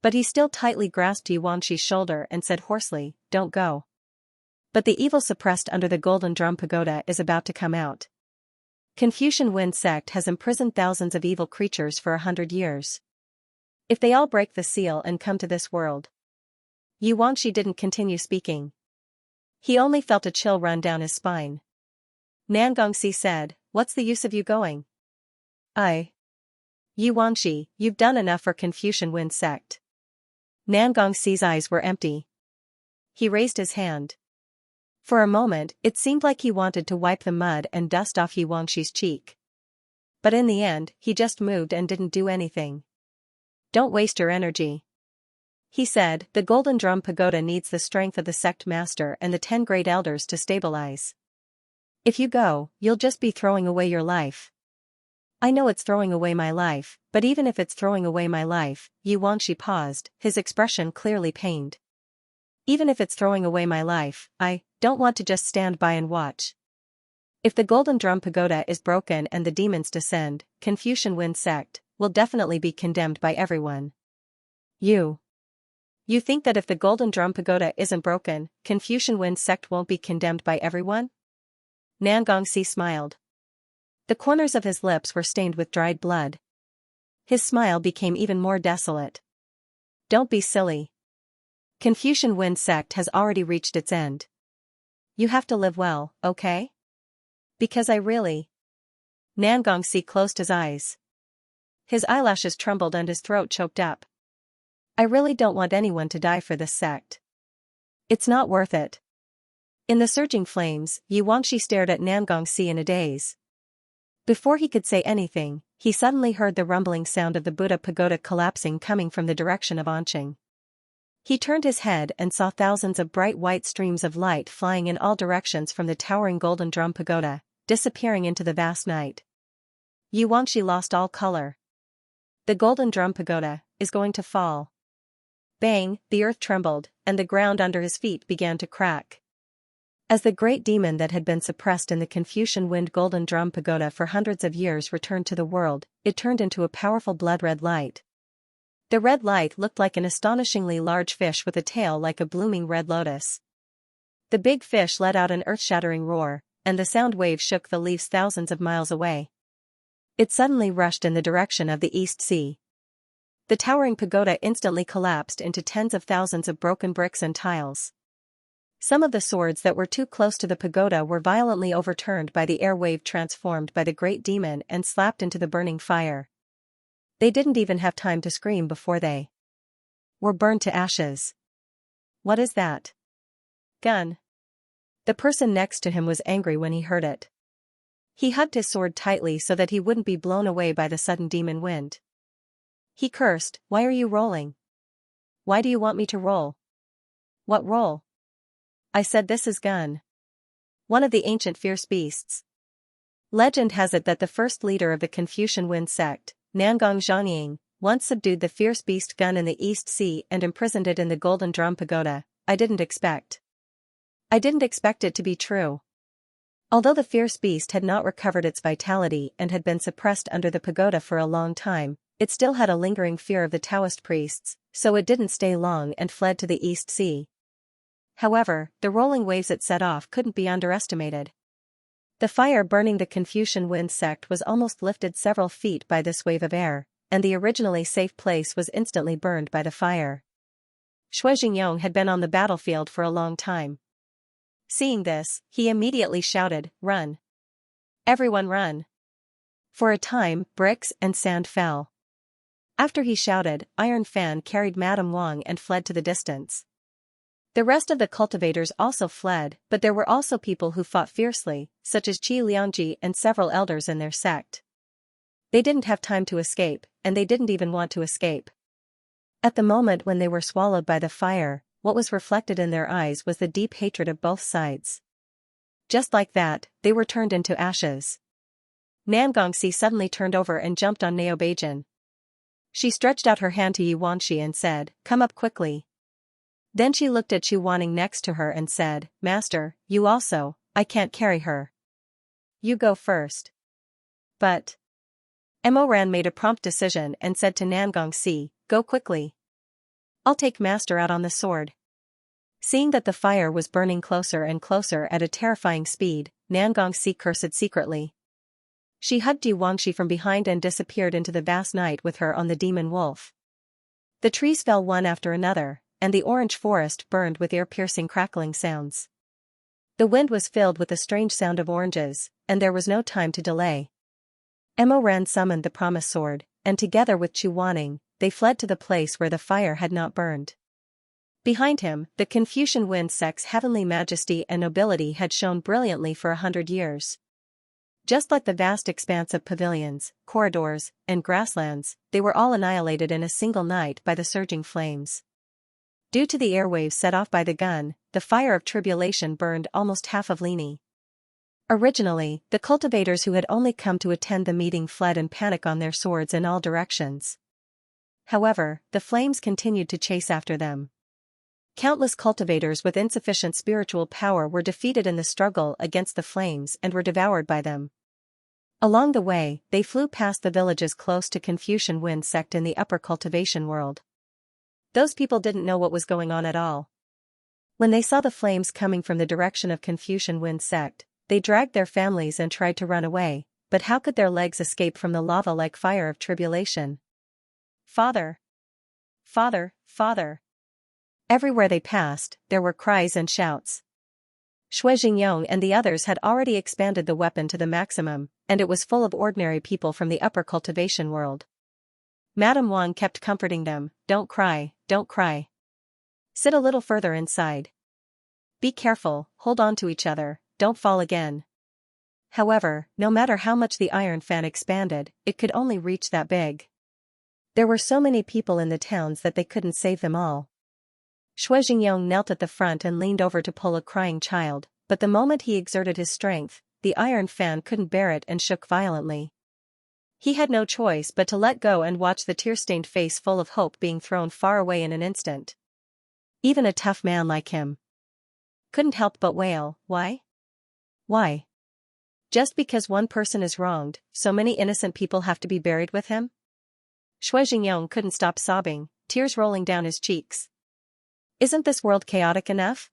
Speaker 1: But he still tightly grasped Yu Wanshi's shoulder and said hoarsely, "Don't go." But the evil suppressed under the Golden Drum Pagoda is about to come out. Confucian Wind sect has imprisoned thousands of evil creatures for 100 years. If they all break the seal and come to this world. Yu Wanshi didn't continue speaking. He only felt a chill run down his spine. Nan Gongxi said, "What's the use of you going?" Yu Wanshi, you've done enough for Confucian Wind sect. Nan Gongxi's eyes were empty. He raised his hand. For a moment, it seemed like he wanted to wipe the mud and dust off Yu Wanshi's cheek. But in the end, he just moved and didn't do anything. "Don't waste your energy," he said. "The Golden Drum Pagoda needs the strength of the sect master and the 10 great elders to stabilize. If you go, you'll just be throwing away your life." "I know it's throwing away my life, but even if it's throwing away my life," Yu Wanshi paused, his expression clearly pained. "Even if it's throwing away my life, I don't want to just stand by and watch. If the Golden Drum Pagoda is broken and the demons descend, Confucian Wind sect will definitely be condemned by everyone." You think that if the Golden Drum Pagoda isn't broken, Confucian Wind sect won't be condemned by everyone? Nan Gongxi smiled. The corners of his lips were stained with dried blood. His smile became even more desolate. "Don't be silly. Confucian Wind sect has already reached its end. You have to live well, okay? Because I really..." Nan Gongxi closed his eyes. His eyelashes trembled and his throat choked up. "I really don't want anyone to die for this sect. It's not worth it." In the surging flames, Yu Wanshi stared at Nan Gongxi in a daze. Before he could say anything, he suddenly heard the rumbling sound of the Buddha pagoda collapsing coming from the direction of Anqing. He turned his head and saw thousands of bright white streams of light flying in all directions from the towering Golden Drum Pagoda, disappearing into the vast night. Yu Wanshi lost all color. The Golden Drum Pagoda is going to fall. Bang, the earth trembled, and the ground under his feet began to crack. As the great demon that had been suppressed in the Confucian Wind Golden Drum Pagoda for hundreds of years returned to the world, it turned into a powerful blood-red light. The red light looked like an astonishingly large fish with a tail like a blooming red lotus. The big fish let out an earth-shattering roar, and the sound wave shook the leaves thousands of miles away. It suddenly rushed in the direction of the East Sea. The towering pagoda instantly collapsed into tens of thousands of broken bricks and tiles. Some of the swords that were too close to the pagoda were violently overturned by the air wave transformed by the great demon and slapped into the burning fire. They didn't even have time to scream before they were burned to ashes. "What is that? Gun?" The person next to him was angry when he heard it. He hugged his sword tightly so that he wouldn't be blown away by the sudden demon wind. He cursed, "Why are you rolling? Why do you want me to roll?" "What roll?" I said, "This is gun. One of the ancient fierce beasts." Legend has it that the first leader of the Confucian Wind sect, Nangong Zhanying, once subdued the fierce beast gun in the East Sea and imprisoned it in the Golden Drum Pagoda. I didn't expect it to be true. Although the fierce beast had not recovered its vitality and had been suppressed under the pagoda for a long time, it still had a lingering fear of the Taoist priests, so it didn't stay long and fled to the East Sea. However, the rolling waves it set off couldn't be underestimated. The fire burning the Confucian Wind sect was almost lifted several feet by this wave of air, and the originally safe place was instantly burned by the fire. Shizun had been on the battlefield for a long time. Seeing this, he immediately shouted, "Run! Everyone run!" For a time, bricks and sand fell. After he shouted, Iron Fan carried Madame Wang and fled to the distance. The rest of the cultivators also fled, but there were also people who fought fiercely, such as Qi Liangji and several elders in their sect. They didn't have time to escape, and they didn't even want to escape. At the moment when they were swallowed by the fire, what was reflected in their eyes was the deep hatred of both sides. Just like that, they were turned into ashes. Nangongxi suddenly turned over and jumped on Neobeijan. She stretched out her hand to Yuanxi and said, "Come up quickly." Then she looked at Chu Wanning next to her and said, "Master, you also, I can't carry her. You go first." But Emoran made a prompt decision and said to Nangongxi, "Go quickly. I'll take Master out on the sword." Seeing that the fire was burning closer and closer at a terrifying speed, Nangongxi cursed secretly. She hugged Yuanxi from behind and disappeared into the vast night with her on the demon wolf. The trees fell one after another, and the orange forest burned with ear-piercing crackling sounds. The wind was filled with the strange sound of oranges, and there was no time to delay. Emoran summoned the promised sword, and together with Chu Wanning, they fled to the place where the fire had not burned. Behind him, the Confucian wind sect's heavenly majesty and nobility had shone brilliantly for 100 years. Just like the vast expanse of pavilions, corridors, and grasslands, they were all annihilated in a single night by the surging flames. Due to the airwaves set off by the gun, the fire of tribulation burned almost half of Lini. Originally, the cultivators who had only come to attend the meeting fled in panic on their swords in all directions. However, the flames continued to chase after them. Countless cultivators with insufficient spiritual power were defeated in the struggle against the flames and were devoured by them. Along the way, they flew past the villages close to Confucian Wind sect in the upper cultivation world. Those people didn't know what was going on at all. When they saw the flames coming from the direction of Confucian Wind sect, they dragged their families and tried to run away, but how could their legs escape from the lava-like fire of tribulation? "Father! Father! Father!" Everywhere they passed, there were cries and shouts. Shizun and the others had already expanded the weapon to the maximum, and it was full of ordinary people from the upper cultivation world. Madame Wang kept comforting them, "Don't cry, don't cry. Sit a little further inside. Be careful, hold on to each other, don't fall again." However, no matter how much the iron fan expanded, it could only reach that big. There were so many people in the towns that they couldn't save them all. Shizun knelt at the front and leaned over to pull a crying child, but the moment he exerted his strength, the iron fan couldn't bear it and shook violently. He had no choice but to let go and watch the tear-stained face full of hope being thrown far away in an instant. Even a tough man like him couldn't help but wail, "Why? Why? Just because one person is wronged, so many innocent people have to be buried with him?" Shizun couldn't stop sobbing, tears rolling down his cheeks. Isn't this world chaotic enough?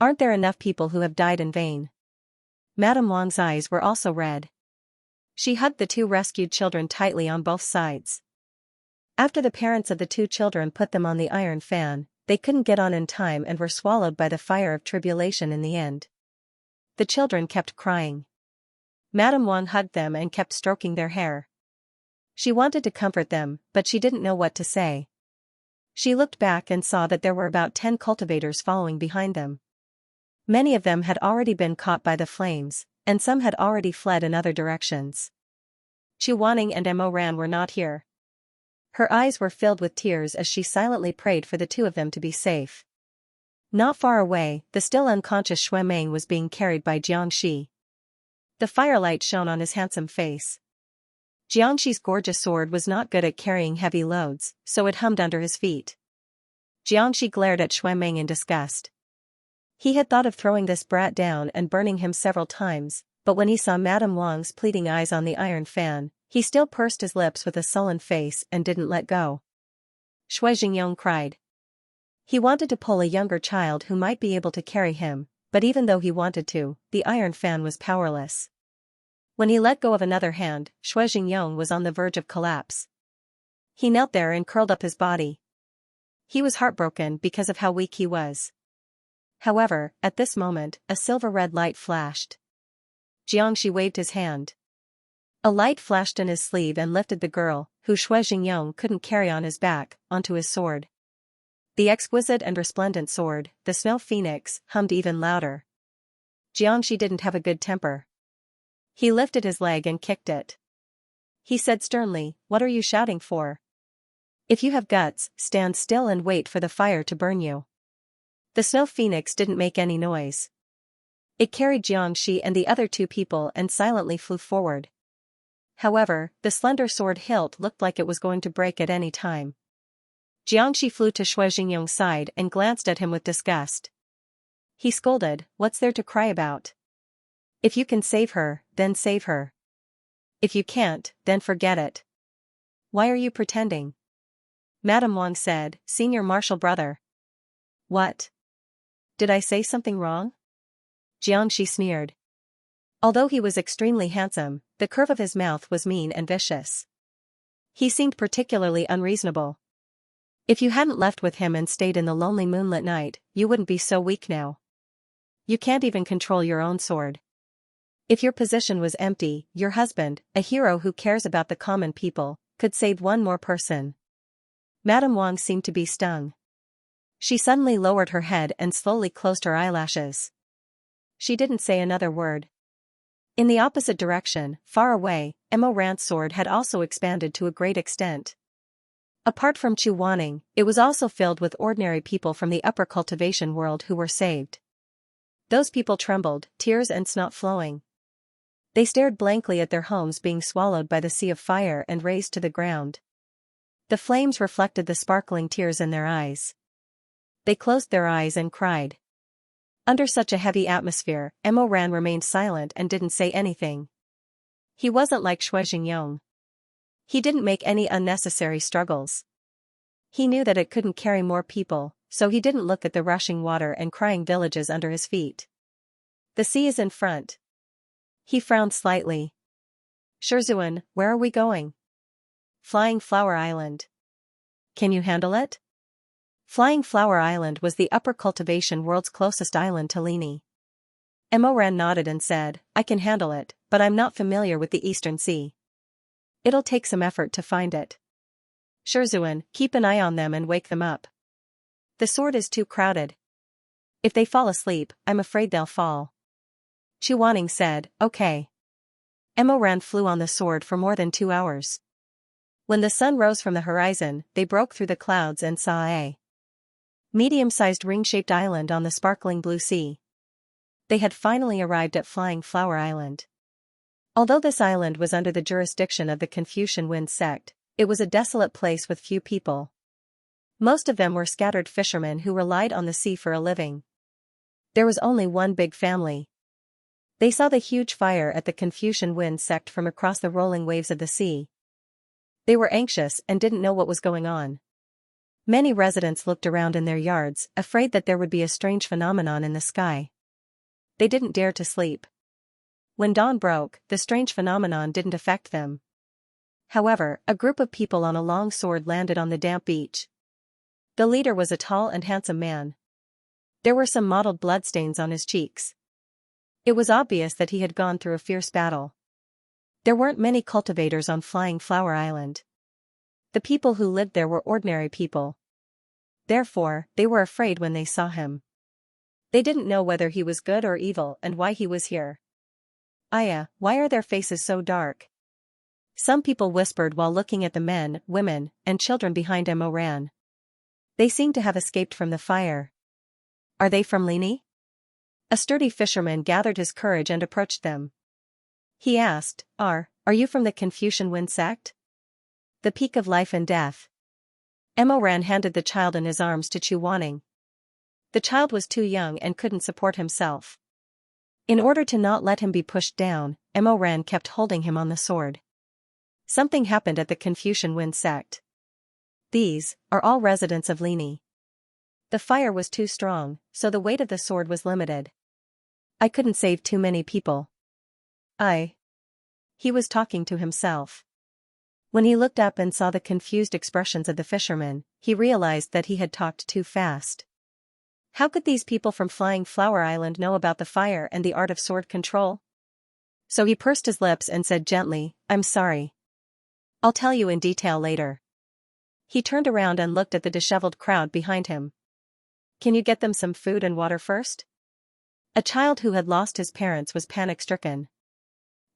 Speaker 1: Aren't there enough people who have died in vain? Madame Wang's eyes were also red. She hugged the two rescued children tightly on both sides. After the parents of the two children put them on the iron fan, they couldn't get on in time and were swallowed by the fire of tribulation in the end. The children kept crying. Madame Wang hugged them and kept stroking their hair. She wanted to comfort them, but she didn't know what to say. She looked back and saw that there were about 10 cultivators following behind them. Many of them had already been caught by the flames, and some had already fled in other directions. Chu Wanning and Emoran were not here. Her eyes were filled with tears as she silently prayed for the two of them to be safe. Not far away, the still unconscious Shuemeng was being carried by Xianxia. The firelight shone on his handsome face. Jiangxi's gorgeous sword was not good at carrying heavy loads, so it hummed under his feet. Jiangxi glared at Shuemeng in disgust. He had thought of throwing this brat down and burning him several times, but when he saw Madame Wang's pleading eyes on the iron fan, he still pursed his lips with a sullen face and didn't let go. Shizun cried. He wanted to pull a younger child who might be able to carry him, but even though he wanted to, the iron fan was powerless. When he let go of another hand, Shizun was on the verge of collapse. He knelt there and curled up his body. He was heartbroken because of how weak he was. However, at this moment, a silver-red light flashed. Xianxia waved his hand. A light flashed in his sleeve and lifted the girl, who Xingyong couldn't carry on his back, onto his sword. The exquisite and resplendent sword, the snow phoenix, hummed even louder. Xianxia didn't have a good temper. He lifted his leg and kicked it. He said sternly, "What are you shouting for? If you have guts, stand still and wait for the fire to burn you." The snow phoenix didn't make any noise. It carried Xianxia and the other two people and silently flew forward. However, the slender sword hilt looked like it was going to break at any time. Xianxia flew to Xingyong's side and glanced at him with disgust. He scolded, "What's there to cry about? If you can save her, then save her. If you can't, then forget it. Why are you pretending?" Madame Wang said, "Senior Marshal brother." "What? Did I say something wrong?" Xianxia sneered. Although he was extremely handsome, the curve of his mouth was mean and vicious. He seemed particularly unreasonable. If you hadn't left with him and stayed in the lonely moonlit night, you wouldn't be so weak now. You can't even control your own sword. If your position was empty, your husband, a hero who cares about the common people, could save one more person. Madame Wang seemed to be stung. She suddenly lowered her head and slowly closed her eyelashes. She didn't say another word. In the opposite direction, far away, Mo Ran's sword had also expanded to a great extent. Apart from Chu Wanning, it was also filled with ordinary people from the upper cultivation world who were saved. Those people trembled, tears and snot flowing. They stared blankly at their homes being swallowed by the sea of fire and razed to the ground. The flames reflected the sparkling tears in their eyes. They closed their eyes and cried. Under such a heavy atmosphere, Mo Ran remained silent and didn't say anything. He wasn't like Xingyong. He didn't make any unnecessary struggles. He knew that it couldn't carry more people, so he didn't look at the rushing water and crying villages under his feet. The sea is in front. He frowned slightly. Shizun, where are we going? Flying Flower Island. Can you handle it? Flying Flower Island was the upper cultivation world's closest island to Lini. Mo Ran nodded and said, "I can handle it, but I'm not familiar with the Eastern Sea. It'll take some effort to find it. Shizun, keep an eye on them and wake them up. The sword is too crowded. If they fall asleep, I'm afraid they'll fall." Chu Wanning said, "Okay." Mo Ran flew on the sword for more than 2 hours. When the sun rose from the horizon, they broke through the clouds and saw a medium-sized ring-shaped island on the sparkling blue sea. They had finally arrived at Flying Flower Island. Although this island was under the jurisdiction of the Confucian Wind sect, it was a desolate place with few people. Most of them were scattered fishermen who relied on the sea for a living. There was only one big family. They saw the huge fire at the Confucian Wind sect from across the rolling waves of the sea. They were anxious and didn't know what was going on. Many residents looked around in their yards, afraid that there would be a strange phenomenon in the sky. They didn't dare to sleep. When dawn broke, the strange phenomenon didn't affect them. However, a group of people on a long sword landed on the damp beach. The leader was a tall and handsome man. There were some mottled bloodstains on his cheeks. It was obvious that he had gone through a fierce battle. There weren't many cultivators on Flying Flower Island. The people who lived there were ordinary people. Therefore, they were afraid when they saw him. They didn't know whether he was good or evil and why he was here. "Aya, why are their faces so dark?" Some people whispered while looking at the men, women, and children behind Mo Ran. They seemed to have escaped from the fire. "Are they from Lini?" A sturdy fisherman gathered his courage and approached them. He asked, Are you from the Confucian Wind sect? The peak of life and death." Mo Ran handed the child in his arms to Chu Wanning. The child was too young and couldn't support himself. In order to not let him be pushed down, Mo Ran kept holding him on the sword. Something happened at the Confucian Wind sect. These are all residents of Lini. The fire was too strong, so the weight of the sword was limited. I couldn't save too many people. He was talking to himself. When he looked up and saw the confused expressions of the fishermen, he realized that he had talked too fast. How could these people from Flying Flower Island know about the fire and the art of sword control? So he pursed his lips and said gently, "I'm sorry. I'll tell you in detail later." He turned around and looked at the disheveled crowd behind him. "Can you get them some food and water first?" A child who had lost his parents was panic-stricken.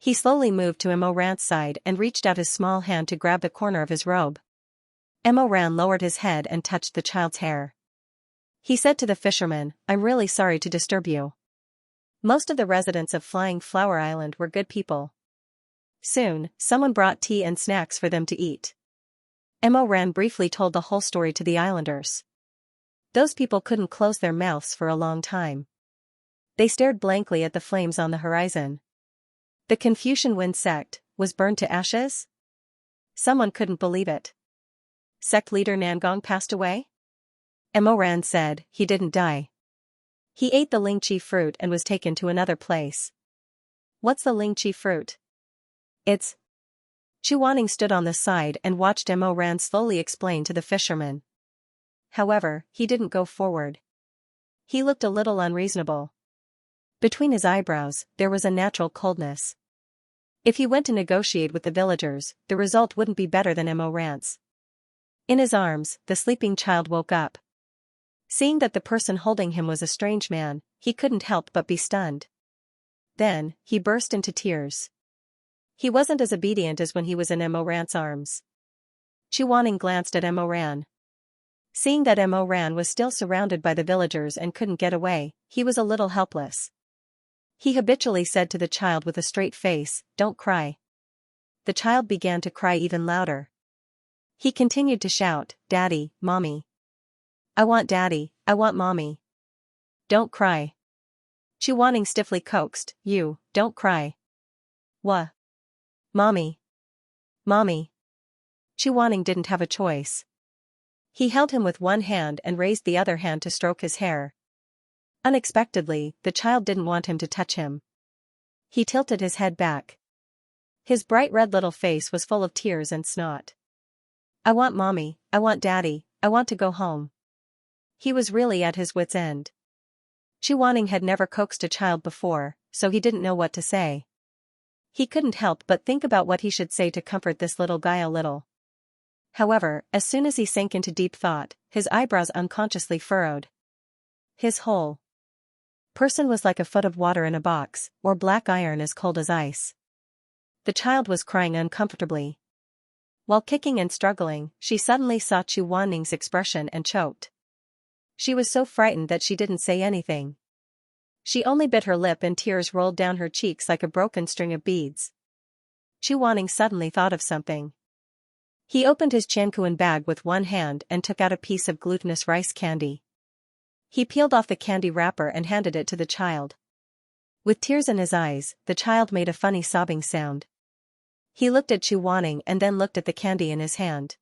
Speaker 1: He slowly moved to Emoran's side and reached out his small hand to grab the corner of his robe. Emoran lowered his head and touched the child's hair. He said to the fisherman, "I'm really sorry to disturb you. Most of the residents of Flying Flower Island were good people." Soon, someone brought tea and snacks for them to eat. Emoran briefly told the whole story to the islanders. Those people couldn't close their mouths for a long time. They stared blankly at the flames on the horizon. The Confucian Wind sect was burned to ashes? Someone couldn't believe it. Sect leader Nangong passed away? Emoran said, "He didn't die. He ate the lingqi fruit and was taken to another place." "What's the lingqi fruit?" "It's..." Chuaning stood on the side and watched Emoran slowly explain to the fisherman. However, he didn't go forward. He looked a little unreasonable. Between his eyebrows, there was a natural coldness. If he went to negotiate with the villagers, the result wouldn't be better than Emoran's. In his arms, the sleeping child woke up. Seeing that the person holding him was a strange man, he couldn't help but be stunned. Then, he burst into tears. He wasn't as obedient as when he was in Emoran's arms. Chuaning glanced at Emoran. Seeing that Emoran was still surrounded by the villagers and couldn't get away, he was a little helpless. He habitually said to the child with a straight face, "Don't cry." The child began to cry even louder. He continued to shout, "Daddy, Mommy. I want Daddy, I want Mommy. Don't cry." Chuaning stiffly coaxed, "You, don't cry." "Wha? Mommy. Mommy." Chuaning didn't have a choice. He held him with one hand and raised the other hand to stroke his hair. Unexpectedly, the child didn't want him to touch him. He tilted his head back. His bright red little face was full of tears and snot. "I want Mommy, I want Daddy, I want to go home." He was really at his wit's end. Chuaning had never coaxed a child before, so he didn't know what to say. He couldn't help but think about what he should say to comfort this little guy a little. However, as soon as he sank into deep thought, his eyebrows unconsciously furrowed. His whole person was like a foot of water in a box, or black iron as cold as ice. The child was crying uncomfortably. While kicking and struggling, she suddenly saw Chuaning's expression and choked. She was so frightened that she didn't say anything. She only bit her lip and tears rolled down her cheeks like a broken string of beads. Chuaning suddenly thought of something. He opened his chankuan bag with one hand and took out a piece of glutinous rice candy. He peeled off the candy wrapper and handed it to the child. With tears in his eyes, the child made a funny sobbing sound. He looked at Chuaning and then looked at the candy in his hand.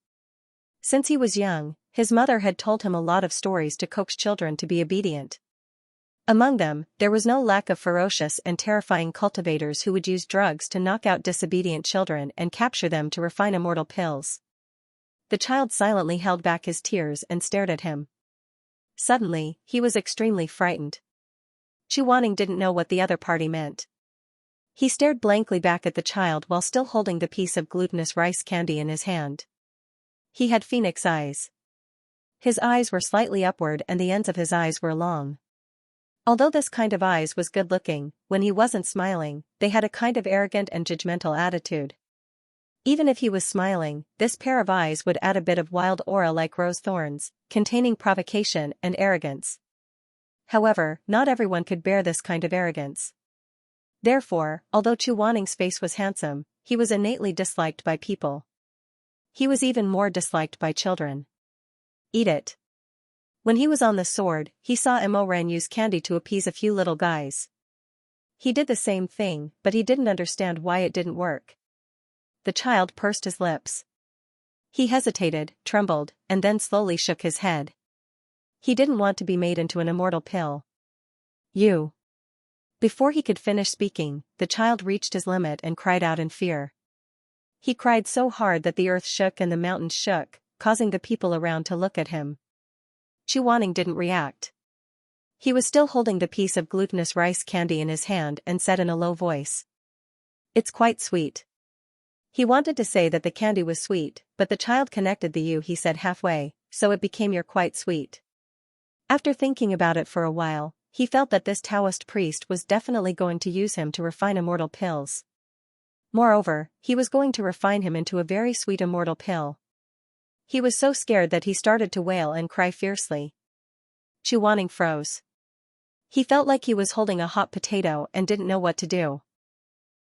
Speaker 1: Since he was young, his mother had told him a lot of stories to coax children to be obedient. Among them, there was no lack of ferocious and terrifying cultivators who would use drugs to knock out disobedient children and capture them to refine immortal pills. The child silently held back his tears and stared at him. Suddenly, he was extremely frightened. Chuaning didn't know what the other party meant. He stared blankly back at the child while still holding the piece of glutinous rice candy in his hand. He had phoenix eyes. His eyes were slightly upward and the ends of his eyes were long. Although this kind of eyes was good-looking, when he wasn't smiling, they had a kind of arrogant and judgmental attitude. Even if he was smiling, this pair of eyes would add a bit of wild aura like rose thorns, containing provocation and arrogance. However, not everyone could bear this kind of arrogance. Therefore, although Chuaning's face was handsome, he was innately disliked by people. He was even more disliked by children. "Eat it." When he was on the sword, he saw Emoran use candy to appease a few little guys. He did the same thing, but he didn't understand why it didn't work. The child pursed his lips. He hesitated, trembled, and then slowly shook his head. He didn't want to be made into an immortal pill. "You." Before he could finish speaking, the child reached his limit and cried out in fear. He cried so hard that the earth shook and the mountains shook, causing the people around to look at him. Chuaning didn't react. He was still holding the piece of glutinous rice candy in his hand and said in a low voice, "It's quite sweet." He wanted to say that the candy was sweet, but the child connected the "you" he said halfway, so it became "you're quite sweet." After thinking about it for a while, he felt that this Taoist priest was definitely going to use him to refine immortal pills. Moreover, he was going to refine him into a very sweet immortal pill. He was so scared that he started to wail and cry fiercely. Chuaning froze. He felt like he was holding a hot potato and didn't know what to do.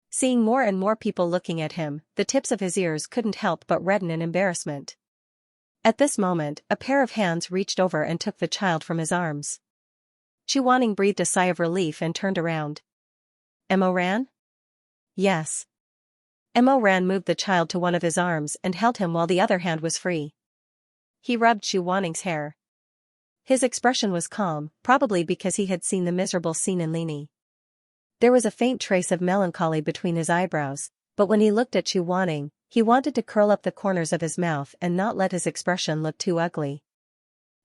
Speaker 1: Seeing more and more people looking at him, the tips of his ears couldn't help but redden in embarrassment. At this moment, a pair of hands reached over and took the child from his arms. Chuaning breathed a sigh of relief and turned around. "Mo Ran?" "Yes." Mo Ran moved the child to one of his arms and held him while the other hand was free. He rubbed Chuaning's hair. His expression was calm, probably because he had seen the miserable scene in Lini. There was a faint trace of melancholy between his eyebrows, but when he looked at Chuaning, he wanted to curl up the corners of his mouth and not let his expression look too ugly.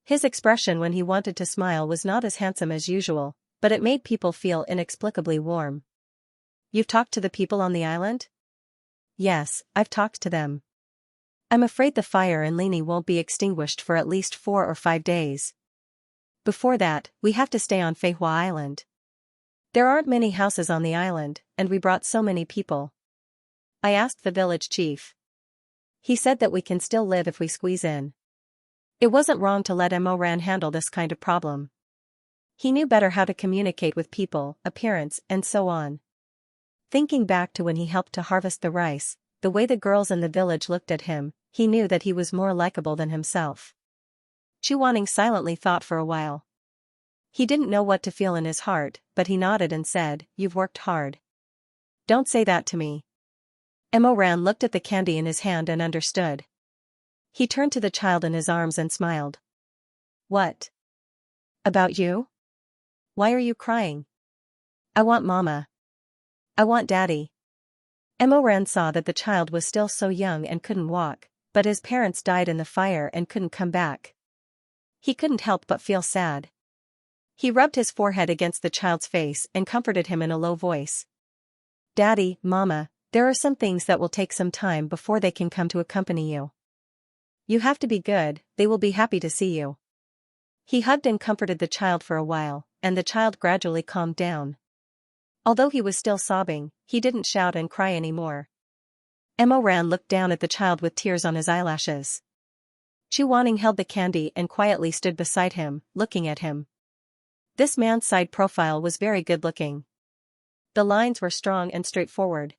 Speaker 1: His expression when he wanted to smile was not as handsome as usual, but it made people feel inexplicably warm. "You've talked to the people on the island?" "Yes, I've talked to them. I'm afraid the fire in Lini won't be extinguished for at least 4 or 5 days. Before that, we have to stay on Feihua Island. There aren't many houses on the island, and we brought so many people. I asked the village chief. He said that we can still live if we squeeze in. It wasn't wrong to let Mo Ran handle this kind of problem. He knew better how to communicate with people, appearance, and so on." Thinking back to when he helped to harvest the rice, the way the girls in the village looked at him, he knew that he was more likable than himself. Chuaning silently thought for a while. He didn't know what to feel in his heart, but he nodded and said, "You've worked hard." "Don't say that to me." Mo Ran looked at the candy in his hand and understood. He turned to the child in his arms and smiled. "What? About you? Why are you crying?" "I want Mama. I want Daddy." Mo Ran saw that the child was still so young and couldn't walk, but his parents died in the fire and couldn't come back. He couldn't help but feel sad. He rubbed his forehead against the child's face and comforted him in a low voice. "Daddy, Mama, there are some things that will take some time before they can come to accompany you. You have to be good, they will be happy to see you." He hugged and comforted the child for a while, and the child gradually calmed down. Although he was still sobbing, he didn't shout and cry anymore. Mo Ran looked down at the child with tears on his eyelashes. Chuaning held the candy and quietly stood beside him, looking at him. This man's side profile was very good-looking. The lines were strong and straightforward.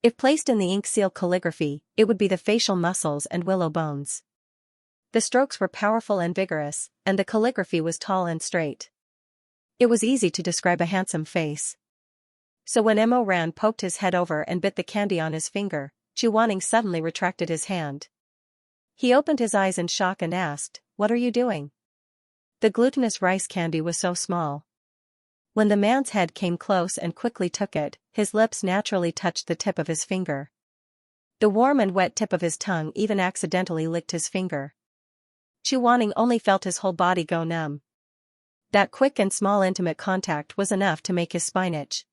Speaker 1: If placed in the ink seal calligraphy, it would be the facial muscles and willow bones. The strokes were powerful and vigorous, and the calligraphy was tall and straight. It was easy to describe a handsome face. So when Mo Ran poked his head over and bit the candy on his finger, Chuaning suddenly retracted his hand. He opened his eyes in shock and asked, "What are you doing?" The glutinous rice candy was so small. When the man's head came close and quickly took it, his lips naturally touched the tip of his finger. The warm and wet tip of his tongue even accidentally licked his finger. Chuaning only felt his whole body go numb. That quick and small intimate contact was enough to make his spine itch.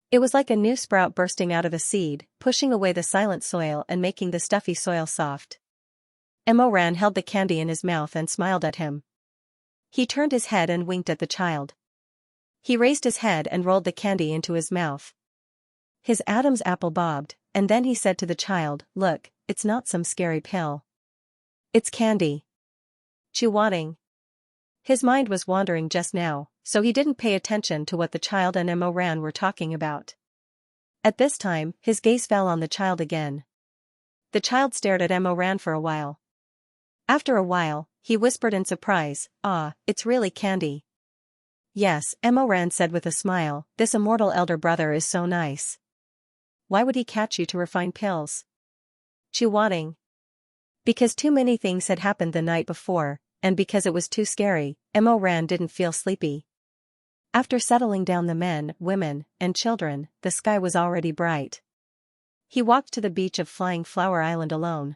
Speaker 1: It was like a new sprout bursting out of a seed, pushing away the silent soil and making the stuffy soil soft. Mo Ran held the candy in his mouth and smiled at him. He turned his head and winked at the child. He raised his head and rolled the candy into his mouth. His Adam's apple bobbed, and then he said to the child, "Look, it's not some scary pill. It's candy." Chuaning. His mind was wandering just now, so he didn't pay attention to what the child and Mo Ran were talking about. At this time, his gaze fell on the child again. The child stared at Mo Ran for a while. After a while, he whispered in surprise, "Ah, it's really candy." "Yes," Mo Ran said with a smile, "this immortal elder brother is so nice. Why would he catch you to refine pills?" Chuaning. Because too many things had happened the night before, and because it was too scary, Mo Ran didn't feel sleepy. After settling down the men, women, and children, the sky was already bright. He walked to the beach of Flying Flower Island alone.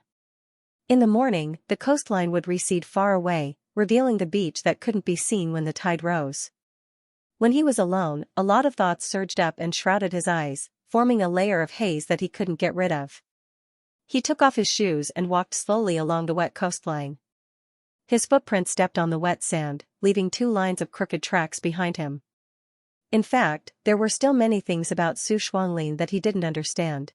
Speaker 1: In the morning, the coastline would recede far away, revealing the beach that couldn't be seen when the tide rose. When he was alone, a lot of thoughts surged up and shrouded his eyes, forming a layer of haze that he couldn't get rid of. He took off his shoes and walked slowly along the wet coastline. His footprints stepped on the wet sand, leaving 2 lines of crooked tracks behind him. In fact, there were still many things about Su Shuanglin that he didn't understand.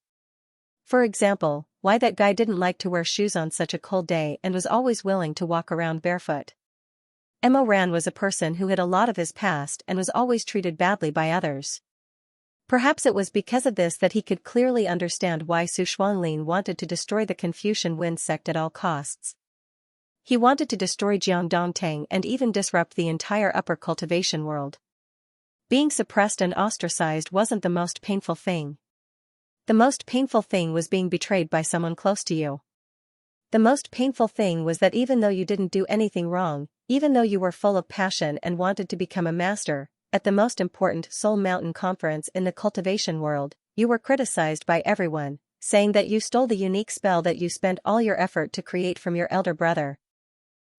Speaker 1: For example, why that guy didn't like to wear shoes on such a cold day and was always willing to walk around barefoot. Mo Ran was a person who hid a lot of his past and was always treated badly by others. Perhaps it was because of this that he could clearly understand why Su Shuanglin wanted to destroy the Confucian Wind sect at all costs. He wanted to destroy Jiangdongtang and even disrupt the entire upper cultivation world. Being suppressed and ostracized wasn't the most painful thing. The most painful thing was being betrayed by someone close to you. The most painful thing was that even though you didn't do anything wrong, even though you were full of passion and wanted to become a master, at the most important Soul Mountain conference in the cultivation world, you were criticized by everyone, saying that you stole the unique spell that you spent all your effort to create from your elder brother.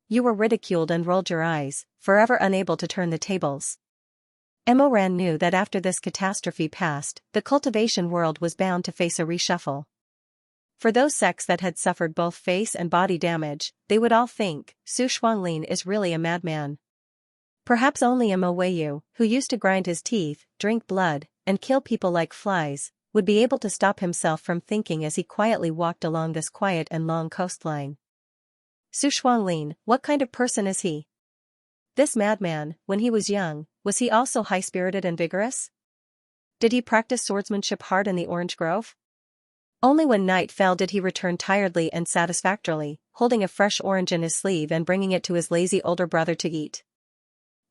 Speaker 1: You were ridiculed and rolled your eyes, forever unable to turn the tables. Mo Ran knew that after this catastrophe passed, the cultivation world was bound to face a reshuffle. For those sects that had suffered both face and body damage, they would all think, Su Shuanglin is really a madman. Perhaps only Mo Weiyu, who used to grind his teeth, drink blood, and kill people like flies, would be able to stop himself from thinking as he quietly walked along this quiet and long coastline. Su Shuanglin, what kind of person is he? This madman, when he was young, was he also high-spirited and vigorous? Did he practice swordsmanship hard in the orange grove? Only when night fell did he return tiredly and satisfactorily, holding a fresh orange in his sleeve and bringing it to his lazy older brother to eat.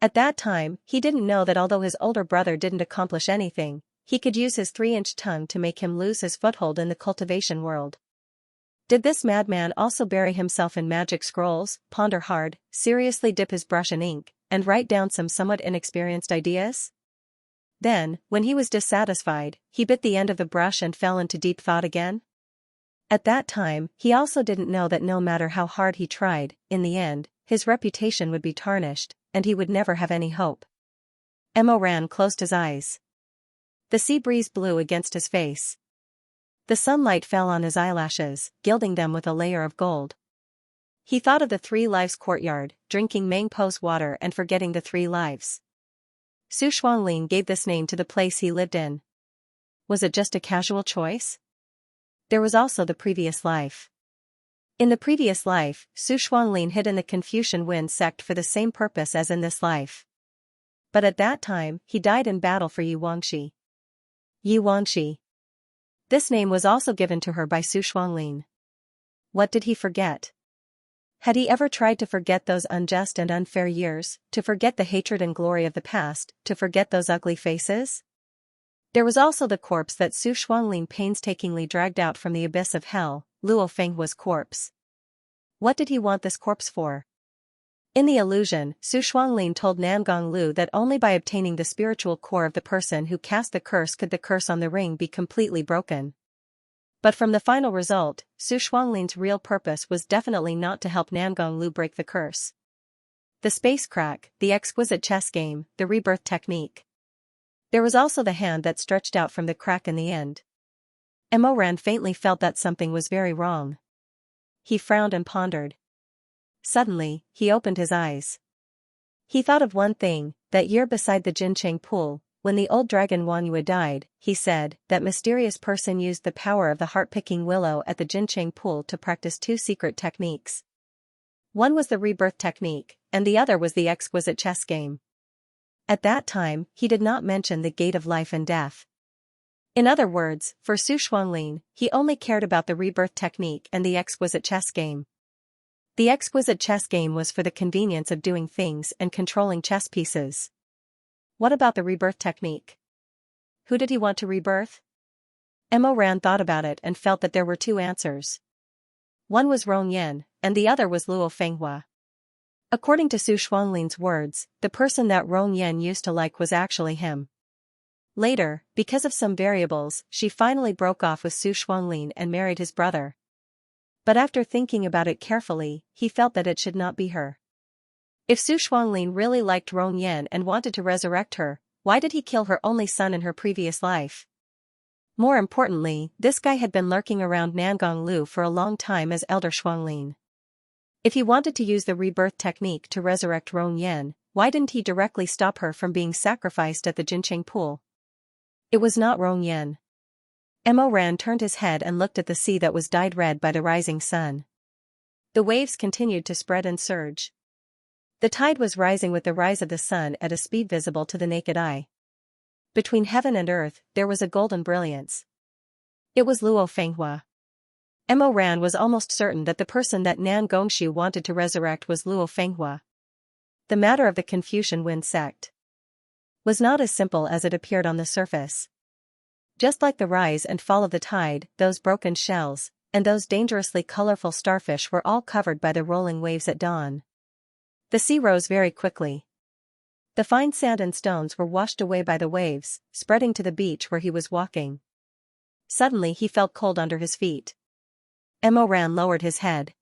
Speaker 1: At that time, he didn't know that although his older brother didn't accomplish anything, he could use his 3-inch tongue to make him lose his foothold in the cultivation world. Did this madman also bury himself in magic scrolls, ponder hard, seriously dip his brush in ink, and write down some somewhat inexperienced ideas? Then, when he was dissatisfied, he bit the end of the brush and fell into deep thought again? At that time, he also didn't know that no matter how hard he tried, in the end, his reputation would be tarnished, and he would never have any hope. Mo Ran closed his eyes. The sea breeze blew against his face. The sunlight fell on his eyelashes, gilding them with a layer of gold. He thought of the 3 Lives courtyard, drinking Mangpo's water and forgetting the 3 lives. Su Shuanglin gave this name to the place he lived in. Was it just a casual choice? There was also the previous life. In the previous life, Su Shuanglin hid in the Confucian Wind sect for the same purpose as in this life. But at that time, he died in battle for Yi Wangxi. Yi Wangxi. This name was also given to her by Su Shuanglin. What did he forget? Had he ever tried to forget those unjust and unfair years, to forget the hatred and glory of the past, to forget those ugly faces? There was also the corpse that Su Shuanglin painstakingly dragged out from the abyss of hell, Luo Fenghua's corpse. What did he want this corpse for? In the illusion, Su Shuanglin told Nangong Lu that only by obtaining the spiritual core of the person who cast the curse could the curse on the ring be completely broken. But from the final result, Su Shuanglin's real purpose was definitely not to help Nangong Lu break the curse. The space crack, the exquisite chess game, the rebirth technique. There was also the hand that stretched out from the crack in the end. Mo Ran faintly felt that something was very wrong. He frowned and pondered. Suddenly, he opened his eyes. He thought of one thing, that year beside the Jincheng pool, when the old dragon Wanyue died, he said, that mysterious person used the power of the heart-picking willow at the Jincheng pool to practice 2 secret techniques. One was the rebirth technique, and the other was the exquisite chess game. At that time, he did not mention the gate of life and death. In other words, for Su Shuanglin, he only cared about the rebirth technique and the exquisite chess game. The exquisite chess game was for the convenience of doing things and controlling chess pieces. What about the rebirth technique? Who did he want to rebirth? Mo Ran thought about it and felt that there were 2 answers. One was Rong Yan, and the other was Luo Fenghua. According to Su Shuanglin's words, the person that Rong Yan used to like was actually him. Later, because of some variables, she finally broke off with Su Shuanglin and married his brother. But after thinking about it carefully, he felt that it should not be her. If Su Shuanglin really liked Rong Yan and wanted to resurrect her, why did he kill her only son in her previous life? More importantly, this guy had been lurking around Nangong Lu for a long time as Elder Shuanglin. If he wanted to use the rebirth technique to resurrect Rong Yan, why didn't he directly stop her from being sacrificed at the Jincheng pool? It was not Rong Yan. Mo Ran turned his head and looked at the sea that was dyed red by the rising sun. The waves continued to spread and surge. The tide was rising with the rise of the sun at a speed visible to the naked eye. Between heaven and earth, there was a golden brilliance. It was Luo Fenghua. Mo Ran was almost certain that the person that Nan Gongshu wanted to resurrect was Luo Fenghua. The matter of the Confucian Wind sect was not as simple as it appeared on the surface. Just like the rise and fall of the tide, those broken shells, and those dangerously colorful starfish were all covered by the rolling waves at dawn. The sea rose very quickly. The fine sand and stones were washed away by the waves, spreading to the beach where he was walking. Suddenly he felt cold under his feet. Mo Ran lowered his head.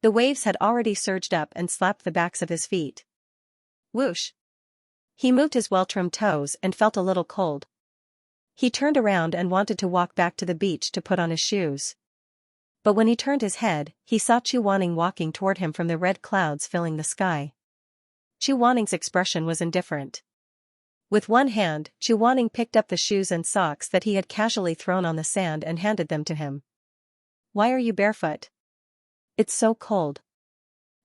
Speaker 1: The waves had already surged up and slapped the backs of his feet. Whoosh! He moved his well-trimmed toes and felt a little cold. He turned around and wanted to walk back to the beach to put on his shoes. But when he turned his head, he saw Chu Wanning walking toward him from the red clouds filling the sky. Chu Wanning's expression was indifferent. With one hand, Chu Wanning picked up the shoes and socks that he had casually thrown on the sand and handed them to him. Why are you barefoot? It's so cold.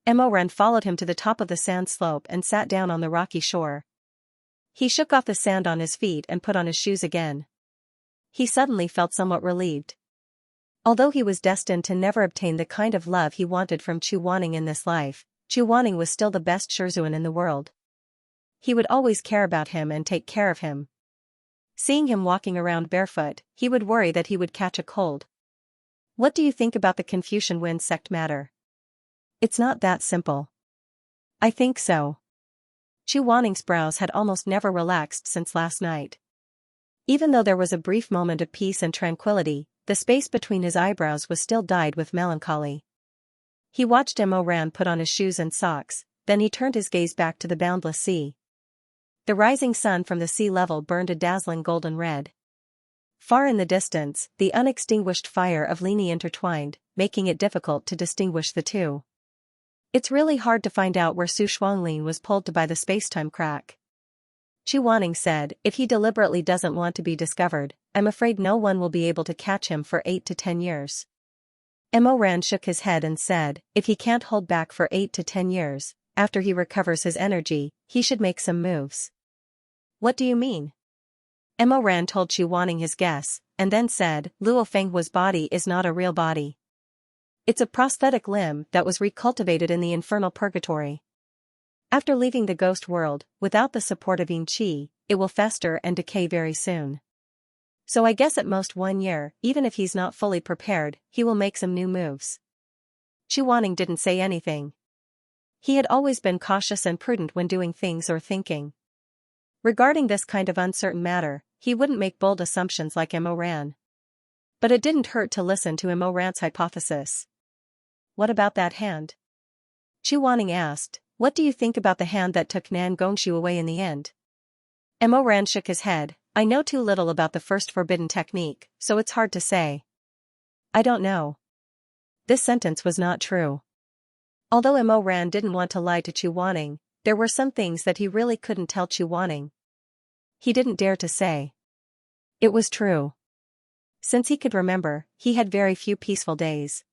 Speaker 1: Mo Ran followed him to the top of the sand slope and sat down on the rocky shore. He shook off the sand on his feet and put on his shoes again. He suddenly felt somewhat relieved. Although he was destined to never obtain the kind of love he wanted from Chu Wanning in this life, Chu Wanning was still the best Shizun in the world. He would always care about him and take care of him. Seeing him walking around barefoot, he would worry that he would catch a cold. What do you think about the Confucian Wind sect matter? It's not that simple. I think so. Chu Wanning's brows had almost never relaxed since last night. Even though there was a brief moment of peace and tranquility, the space between his eyebrows was still dyed with melancholy. He watched Mo Ran put on his shoes and socks, then he turned his gaze back to the boundless sea. The rising sun from the sea level burned a dazzling golden red. Far in the distance, the unextinguished fire of Lini intertwined, making it difficult to distinguish the two. It's really hard to find out where Su Shuanglin was pulled to by the spacetime crack. Chu Wanning said, if he deliberately doesn't want to be discovered, I'm afraid no one will be able to catch him for 8 to 10 years. Mo Ran shook his head and said, if he can't hold back for 8 to 10 years, after he recovers his energy, he should make some moves. What do you mean? Mo Ran told Chu Wanning his guess, and then said, Luo Fenghua's body is not a real body. It's a prosthetic limb that was recultivated in the infernal purgatory. After leaving the ghost world, without the support of Yin Qi, it will fester and decay very soon. So I guess at most 1 year, even if he's not fully prepared, he will make some new moves. Chu Wanning didn't say anything. He had always been cautious and prudent when doing things or thinking. Regarding this kind of uncertain matter, he wouldn't make bold assumptions like Mo Ran. But it didn't hurt to listen to Mo Ran's hypothesis. What about that hand? Chu Wanning asked, what do you think about the hand that took Nan Gongshu away in the end? Mo Ran shook his head, I know too little about the first forbidden technique, so it's hard to say. I don't know. This sentence was not true. Although Mo Ran didn't want to lie to Chu Wanning, there were some things that he really couldn't tell Chu Wanning. He didn't dare to say. It was true. Since he could remember, he had very few peaceful days.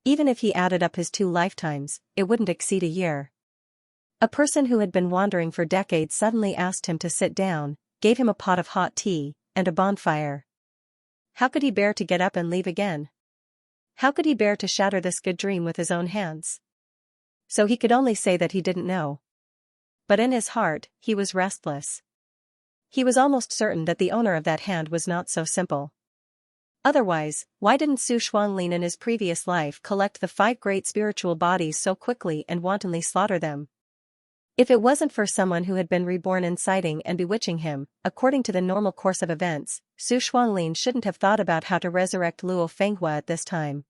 Speaker 1: Even if he added up his 2 lifetimes, it wouldn't exceed a year. A person who had been wandering for decades suddenly asked him to sit down, gave him a pot of hot tea, and a bonfire. How could he bear to get up and leave again? How could he bear to shatter this good dream with his own hands? So he could only say that he didn't know. But in his heart, he was restless. He was almost certain that the owner of that hand was not so simple. Otherwise, why didn't Su Shuanglin in his previous life collect the 5 great spiritual bodies so quickly and wantonly slaughter them? If it wasn't for someone who had been reborn inciting and bewitching him, according to the normal course of events, Su Shuanglin shouldn't have thought about how to resurrect Luo Fenghua at this time.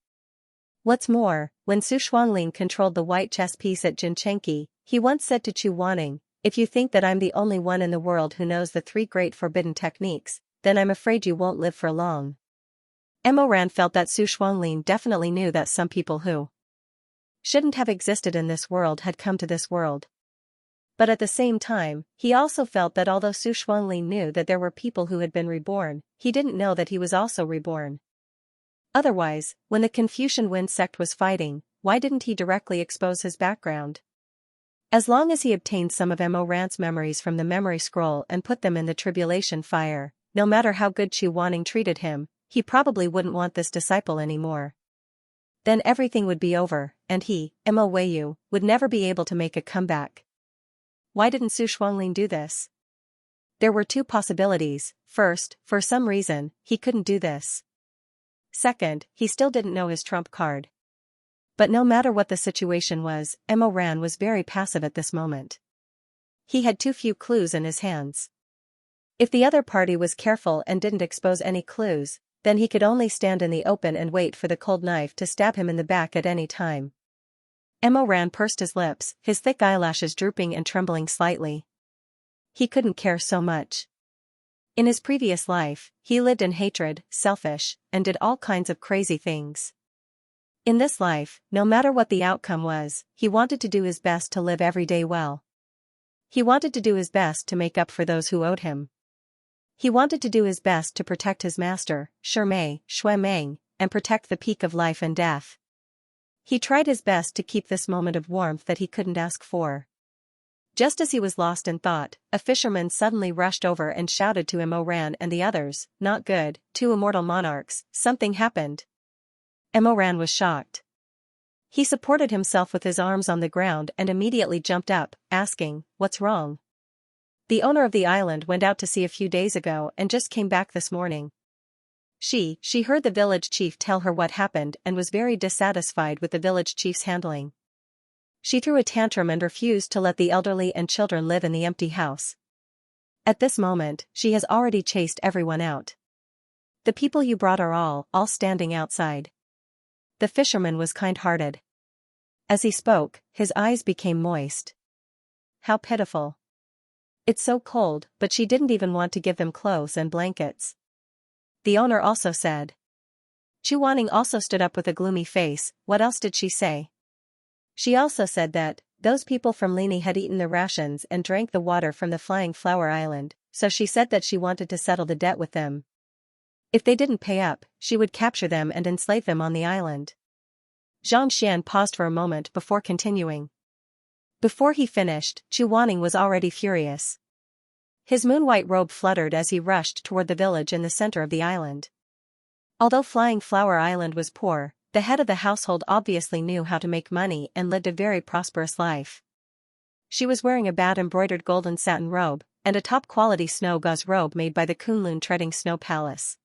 Speaker 1: What's more, when Su Shuanglin controlled the white chess piece at Jinchengqi, he once said to Chu Wanning, "If you think that I'm the only one in the world who knows the 3 great forbidden techniques, then I'm afraid you won't live for long." Mo Ran felt that Su Shuanglin definitely knew that some people who shouldn't have existed in this world had come to this world. But at the same time, he also felt that although Su Shuanglin knew that there were people who had been reborn, he didn't know that he was also reborn. Otherwise, when the Confucian Wind sect was fighting, why didn't he directly expose his background? As long as he obtained some of Mo Ran's memories from the memory scroll and put them in the tribulation fire, no matter how good Chu Wanning treated him, he probably wouldn't want this disciple anymore. Then everything would be over, and he, Mo Weiyu, would never be able to make a comeback. Why didn't Su Shuanglin do this? There were 2 possibilities. First, for some reason, he couldn't do this. Second, he still didn't know his trump card. But no matter what the situation was, Mo Ran was very passive at this moment. He had too few clues in his hands. If the other party was careful and didn't expose any clues, then he could only stand in the open and wait for the cold knife to stab him in the back at any time. Mo Ran pursed his lips, his thick eyelashes drooping and trembling slightly. He couldn't care so much. In his previous life, he lived in hatred, selfish, and did all kinds of crazy things. In this life, no matter what the outcome was, he wanted to do his best to live every day well. He wanted to do his best to make up for those who owed him. He wanted to do his best to protect his master, Shimei, Shuemeng, and protect the peak of life and death. He tried his best to keep this moment of warmth that he couldn't ask for. Just as he was lost in thought, a fisherman suddenly rushed over and shouted to Mo Ran and the others, "Not good, 2 immortal monarchs, something happened." Mo Ran was shocked. He supported himself with his arms on the ground and immediately jumped up, asking, "What's wrong?" "The owner of the island went out to sea a few days ago and just came back this morning." She heard the village chief tell her what happened and was very dissatisfied with the village chief's handling. She threw a tantrum and refused to let the elderly and children live in the empty house. At this moment, she has already chased everyone out. "The people you brought are all standing outside." The fisherman was kind-hearted. As he spoke, his eyes became moist. How pitiful. It's so cold, but she didn't even want to give them clothes and blankets. The owner also said. Chu Wanning also stood up with a gloomy face. What else did she say? She also said that those people from Lini had eaten the rations and drank the water from the Flying Flower Island, so she said that she wanted to settle the debt with them. If they didn't pay up, she would capture them and enslave them on the island. Zhang Xian paused for a moment before continuing. Before he finished, Chu Wanning was already furious. His moon-white robe fluttered as he rushed toward the village in the center of the island. Although Flying Flower Island was poor, the head of the household obviously knew how to make money and lived a very prosperous life. She was wearing a bad embroidered golden satin robe, and a top-quality snow gauze robe made by the Kunlun Treading Snow Palace.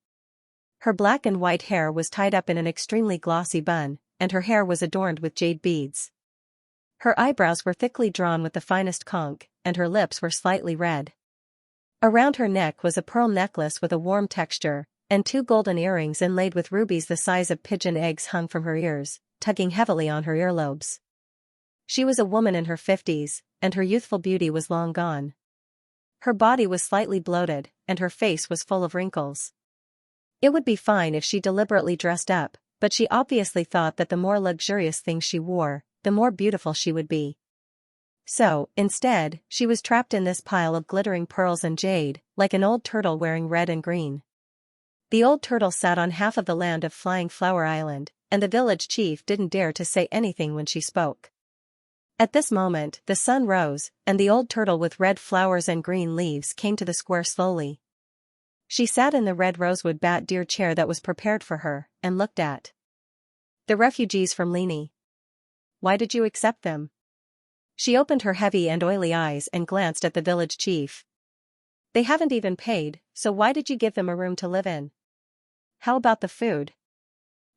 Speaker 1: Her black and white hair was tied up in an extremely glossy bun, and her hair was adorned with jade beads. Her eyebrows were thickly drawn with the finest conch, and her lips were slightly red. Around her neck was a pearl necklace with a warm texture, and 2 golden earrings inlaid with rubies the size of pigeon eggs hung from her ears, tugging heavily on her earlobes. She was a woman in her 50s, and her youthful beauty was long gone. Her body was slightly bloated, and her face was full of wrinkles. It would be fine if she deliberately dressed up, but she obviously thought that the more luxurious things she wore, the more beautiful she would be. So, instead, she was trapped in this pile of glittering pearls and jade, like an old turtle wearing red and green. The old turtle sat on half of the land of Flying Flower Island, and the village chief didn't dare to say anything when she spoke. At this moment, the sun rose, and the old turtle with red flowers and green leaves came to the square slowly. She sat in the red rosewood bat deer chair that was prepared for her, and looked at the refugees from Lini. Why did you accept them? She opened her heavy and oily eyes and glanced at the village chief. They haven't even paid, so why did you give them a room to live in? How about the food?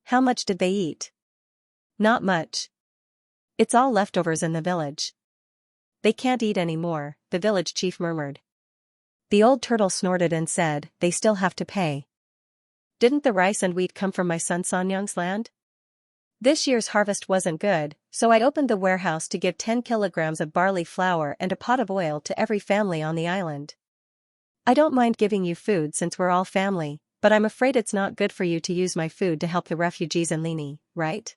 Speaker 1: How much did they eat? Not much. It's all leftovers in the village. They can't eat anymore, the village chief murmured. The old turtle snorted and said, they still have to pay. Didn't the rice and wheat come from my son Sanyang's land? This year's harvest wasn't good, so I opened the warehouse to give 10 kilograms of barley flour and a pot of oil to every family on the island. I don't mind giving you food since we're all family, but I'm afraid it's not good for you to use my food to help the refugees in Lini, right?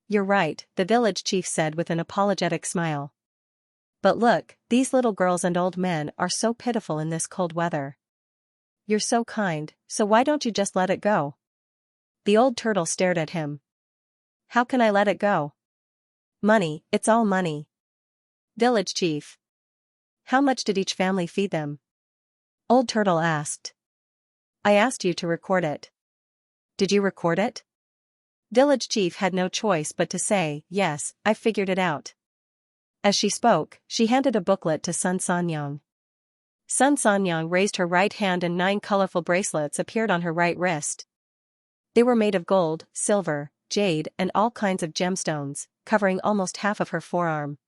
Speaker 1: You're right, the village chief said with an apologetic smile. But look, these little girls and old men are so pitiful in this cold weather. You're so kind, so why don't you just let it go? The old turtle stared at him. How can I let it go? Money, it's all money. Village chief. How much did each family feed them? Old turtle asked. I asked you to record it. Did you record it? Village chief had no choice but to say, yes, I figured it out. As she spoke, she handed a booklet to Sun Sanyang. Sun Sanyang raised her right hand and 9 colorful bracelets appeared on her right wrist. They were made of gold, silver, jade and all kinds of gemstones, covering almost half of her forearm.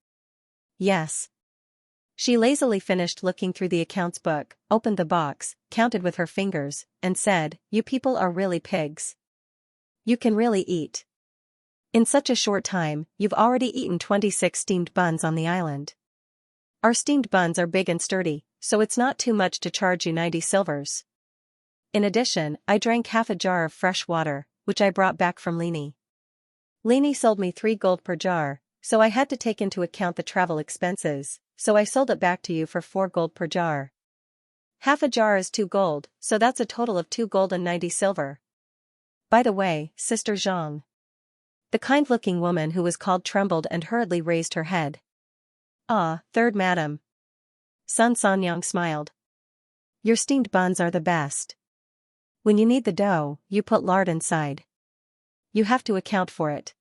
Speaker 1: Yes. She lazily finished looking through the accounts book, opened the box, counted with her fingers, and said, you people are really pigs. You can really eat. In such a short time, you've already eaten 26 steamed buns on the island. Our steamed buns are big and sturdy, so it's not too much to charge you 90 silvers. In addition, I drank half a jar of fresh water, which I brought back from Lini. Lini sold me 3 gold per jar, so I had to take into account the travel expenses, so I sold it back to you for 4 gold per jar. Half a jar is 2 gold, so that's a total of 2 gold and 90 silver. By the way, Sister Zhang. The kind-looking woman who was called trembled and hurriedly raised her head. Ah, third madam. Sun Sanyang smiled. Your steamed buns are the best. When you knead the dough, you put lard inside. You have to account for it.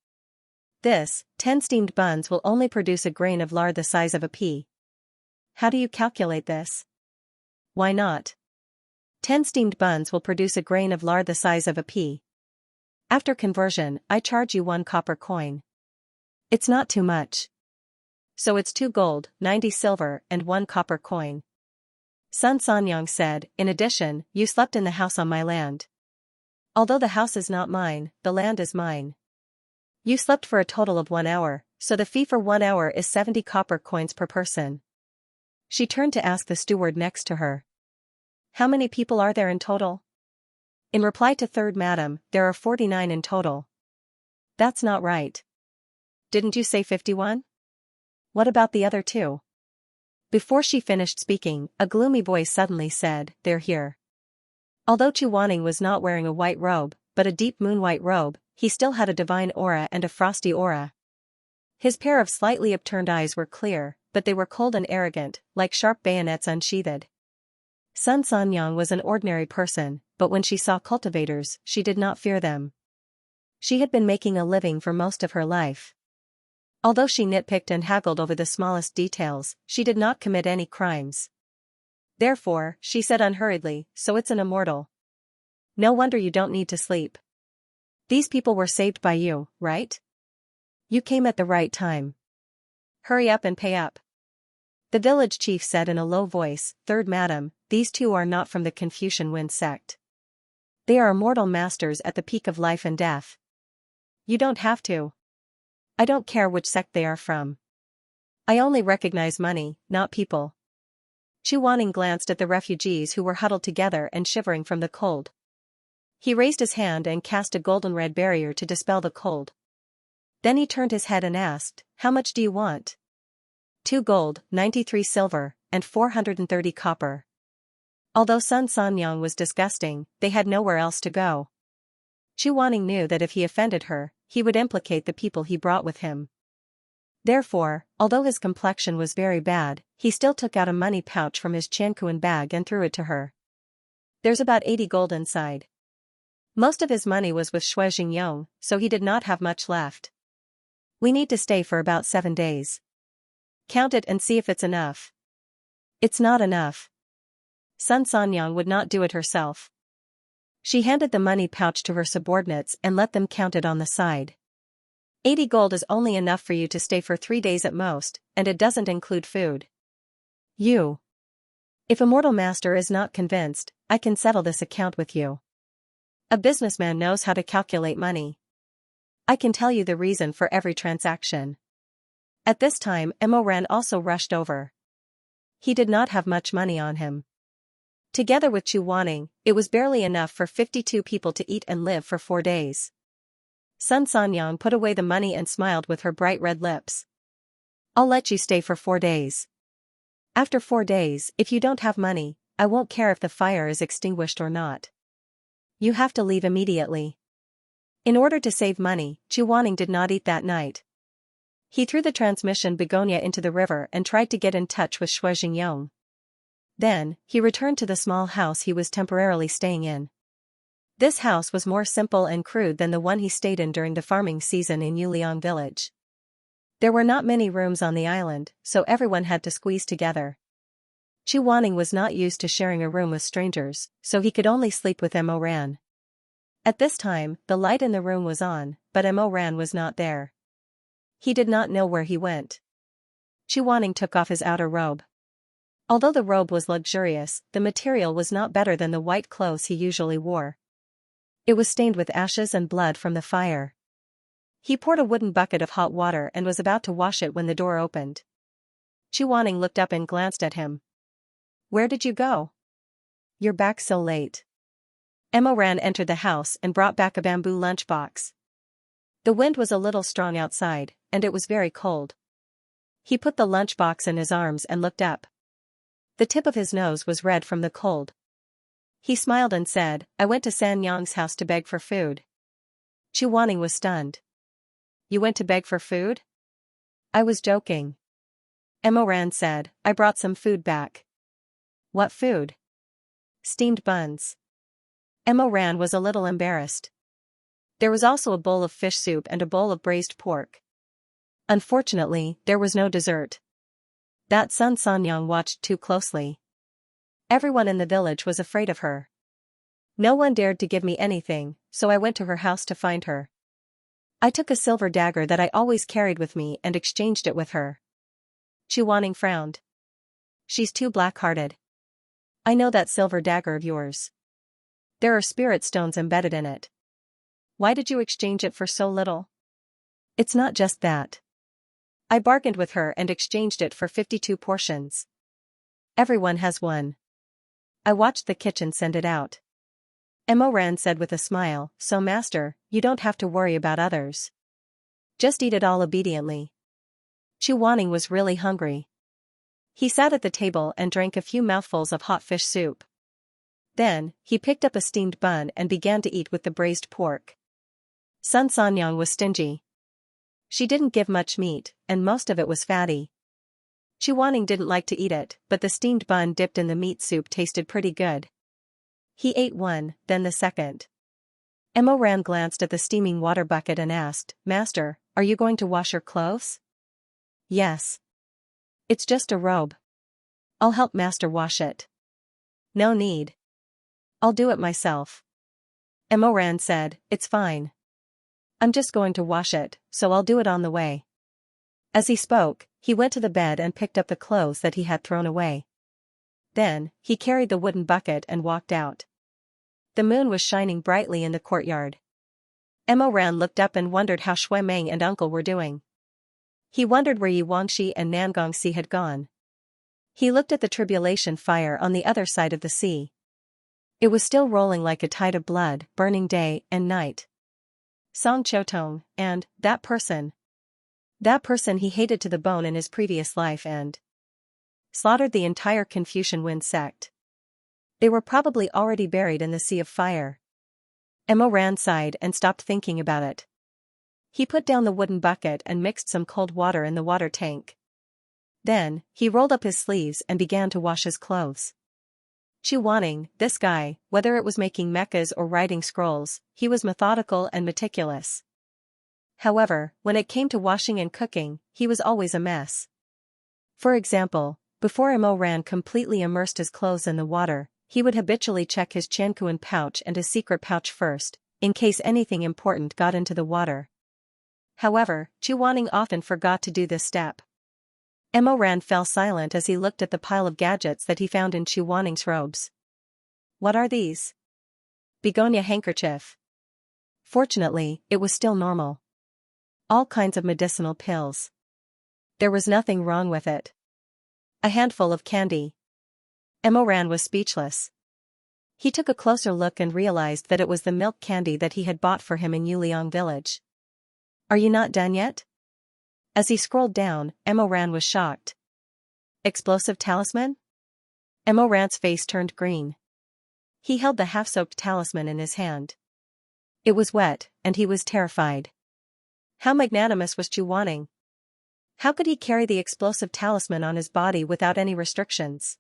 Speaker 1: This, 10 steamed buns will only produce a grain of lard the size of a pea. How do you calculate this? Why not? 10 steamed buns will produce a grain of lard the size of a pea. After conversion, I charge you 1 copper coin. It's not too much. So it's 2 gold, 90 silver, and 1 copper coin. Sun Sanyang said, in addition, you slept in the house on my land. Although the house is not mine, the land is mine. You slept for a total of 1 hour, so the fee for 1 hour is 70 copper coins per person. She turned to ask the steward next to her. How many people are there in total? In reply to third madam, there are 49 in total. That's not right. Didn't you say 51? What about the other 2? Before she finished speaking, a gloomy voice suddenly said, they're here. Although Chuaning was not wearing a white robe, but a deep moon-white robe, he still had a divine aura and a frosty aura. His pair of slightly upturned eyes were clear, but they were cold and arrogant, like sharp bayonets unsheathed. Sun Sanyang was an ordinary person, but when she saw cultivators, she did not fear them. She had been making a living for most of her life. Although she nitpicked and haggled over the smallest details, she did not commit any crimes. Therefore, she said unhurriedly, so it's an immortal. No wonder you don't need to sleep. These people were saved by you, right? You came at the right time. Hurry up and pay up. The village chief said in a low voice, third madam, these 2 are not from the Confucian Wind sect. They are immortal masters at the peak of life and death. You don't have to. I don't care which sect they are from. I only recognize money, not people. Chuaning glanced at the refugees who were huddled together and shivering from the cold. He raised his hand and cast a golden-red barrier to dispel the cold. Then he turned his head and asked, how much do you want? 2 gold, 93 silver, and 430 copper. Although Sun Sanyang was disgusting, they had nowhere else to go. Chuaning knew that if he offended her, he would implicate the people he brought with him. Therefore, although his complexion was very bad, he still took out a money pouch from his Qianquan bag and threw it to her. There's about 80 gold inside. Most of his money was with Shui Jingyong, so he did not have much left. We need to stay for about 7 days. Count it and see if it's enough. It's not enough. Sun Sanyang would not do it herself. She handed the money pouch to her subordinates and let them count it on the side. 80 gold is only enough for you to stay for 3 days at most, and it doesn't include food. You. If a mortal master is not convinced, I can settle this account with you. A businessman knows how to calculate money. I can tell you the reason for every transaction. At this time, Emoran also rushed over. He did not have much money on him. Together with Chu Wanning, it was barely enough for 52 people to eat and live for 4 days. Sun Sanyang put away the money and smiled with her bright red lips. I'll let you stay for 4 days. After 4 days, if you don't have money, I won't care if the fire is extinguished or not. You have to leave immediately. In order to save money, Chu Wanning did not eat that night. He threw the transmission begonia into the river and tried to get in touch with Shui Jingyong. Then, he returned to the small house he was temporarily staying in. This house was more simple and crude than the one he stayed in during the farming season in Yuliang village. There were not many rooms on the island, so everyone had to squeeze together. Chu Wanning was not used to sharing a room with strangers, so he could only sleep with Emoran. At this time, the light in the room was on, but Emoran was not there. He did not know where he went. Chu Wanning took off his outer robe. Although the robe was luxurious, the material was not better than the white clothes he usually wore. It was stained with ashes and blood from the fire. He poured a wooden bucket of hot water and was about to wash it when the door opened. Chu Wanning looked up and glanced at him. Where did you go? You're back so late. Emoran entered the house and brought back a bamboo lunchbox. The wind was a little strong outside, and it was very cold. He put the lunchbox in his arms and looked up. The tip of his nose was red from the cold. He smiled and said, I went to San Yang's house to beg for food. Chu Wanning was stunned. You went to beg for food? I was joking. Emoran said, I brought some food back. What food? Steamed buns. Emoran was a little embarrassed. There was also a bowl of fish soup and a bowl of braised pork. Unfortunately, there was no dessert. That Sun Sanyang watched too closely. Everyone in the village was afraid of her. No one dared to give me anything, so I went to her house to find her. I took a silver dagger that I always carried with me and exchanged it with her. Chu Wanning frowned. She's too black-hearted. I know that silver dagger of yours. There are spirit stones embedded in it. Why did you exchange it for so little? It's not just that. I bargained with her and exchanged it for 52 portions. Everyone has one. I watched the kitchen send it out. Emoran said with a smile, so master, you don't have to worry about others. Just eat it all obediently. Chu Wanning was really hungry. He sat at the table and drank a few mouthfuls of hot fish soup. Then, he picked up a steamed bun and began to eat with the braised pork. Sun Sanyang was stingy. She didn't give much meat, and most of it was fatty. Chu Wanning didn't like to eat it, but the steamed bun dipped in the meat soup tasted pretty good. He ate one, then the second. Emoran glanced at the steaming water bucket and asked, Master, are you going to wash your clothes? Yes. It's just a robe. I'll help Master wash it. No need. I'll do it myself. Emoran said, It's fine. I'm just going to wash it, so I'll do it on the way. As he spoke, he went to the bed and picked up the clothes that he had thrown away. Then, he carried the wooden bucket and walked out. The moon was shining brightly in the courtyard. Emoran looked up and wondered how Shui Meng and Uncle were doing. He wondered where Yi Wangxi and Nangongxi had gone. He looked at the tribulation fire on the other side of the sea. It was still rolling like a tide of blood, burning day and night. Song Chotong, and that person he hated to the bone in his previous life and slaughtered the entire Confucian Wind sect. They were probably already buried in the sea of fire. Emoran sighed and stopped thinking about it. He put down the wooden bucket and mixed some cold water in the water tank. Then, he rolled up his sleeves and began to wash his clothes. Chu Wanning, this guy, whether it was making mechas or writing scrolls, he was methodical and meticulous. However, when it came to washing and cooking, he was always a mess. For example, before Emoran completely immersed his clothes in the water, he would habitually check his Qiankuan pouch and his secret pouch first, in case anything important got into the water. However, Chu Wanning often forgot to do this step. Emoran fell silent as he looked at the pile of gadgets that he found in Chu Wanning's robes. What are these? Begonia handkerchief. Fortunately, it was still normal. All kinds of medicinal pills. There was nothing wrong with it. A handful of candy. Emoran was speechless. He took a closer look and realized that it was the milk candy that he had bought for him in Yuliang village. Are you not done yet? As he scrolled down, Emoran was shocked. Explosive talisman? Emoran's face turned green. He held the half-soaked talisman in his hand. It was wet, and he was terrified. How magnanimous was Chu Wanning? How could he carry the explosive talisman on his body without any restrictions?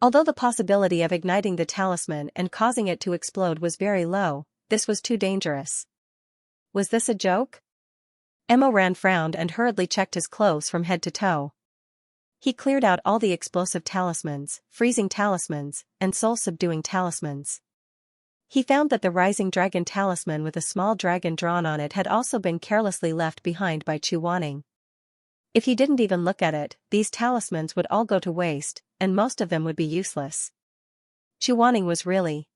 Speaker 1: Although the possibility of igniting the talisman and causing it to explode was very low, this was too dangerous. Was this a joke? Emoran frowned and hurriedly checked his clothes from head to toe. He cleared out all the explosive talismans, freezing talismans, and soul-subduing talismans. He found that the rising dragon talisman with a small dragon drawn on it had also been carelessly left behind by Chu Wanning. If he didn't even look at it, these talismans would all go to waste, and most of them would be useless. Chu Wanning was really...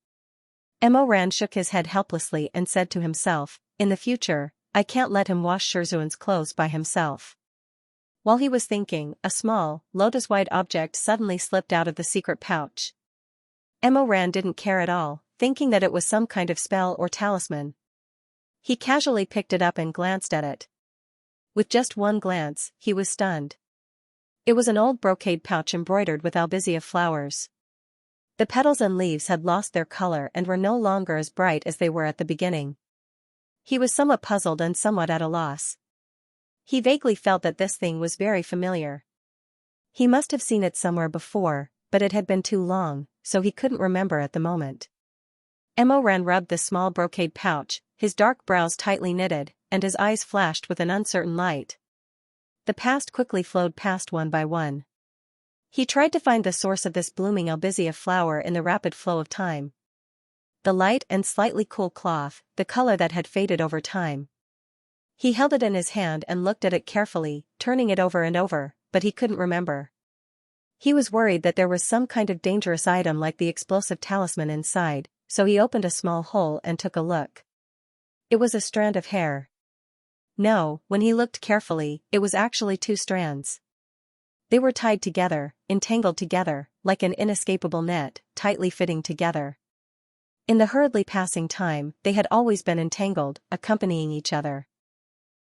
Speaker 1: Emoran shook his head helplessly and said to himself, in the future, I can't let him wash Shizun's clothes by himself. While he was thinking, a small, lotus-white object suddenly slipped out of the secret pouch. Emoran didn't care at all, thinking that it was some kind of spell or talisman. He casually picked it up and glanced at it. With just one glance, he was stunned. It was an old brocade pouch embroidered with albizia flowers. The petals and leaves had lost their color and were no longer as bright as they were at the beginning. He was somewhat puzzled and somewhat at a loss. He vaguely felt that this thing was very familiar. He must have seen it somewhere before, but it had been too long, so he couldn't remember at the moment. Emoran rubbed the small brocade pouch, his dark brows tightly knitted, and his eyes flashed with an uncertain light. The past quickly flowed past one by one. He tried to find the source of this blooming albizia flower in the rapid flow of time. The light and slightly cool cloth, the color that had faded over time. He held it in his hand and looked at it carefully, turning it over and over, but he couldn't remember. He was worried that there was some kind of dangerous item like the explosive talisman inside, so he opened a small hole and took a look. It was a strand of hair. No, when he looked carefully, it was actually two strands. They were tied together, entangled together, like an inescapable net, tightly fitting together. In the hurriedly passing time, they had always been entangled, accompanying each other.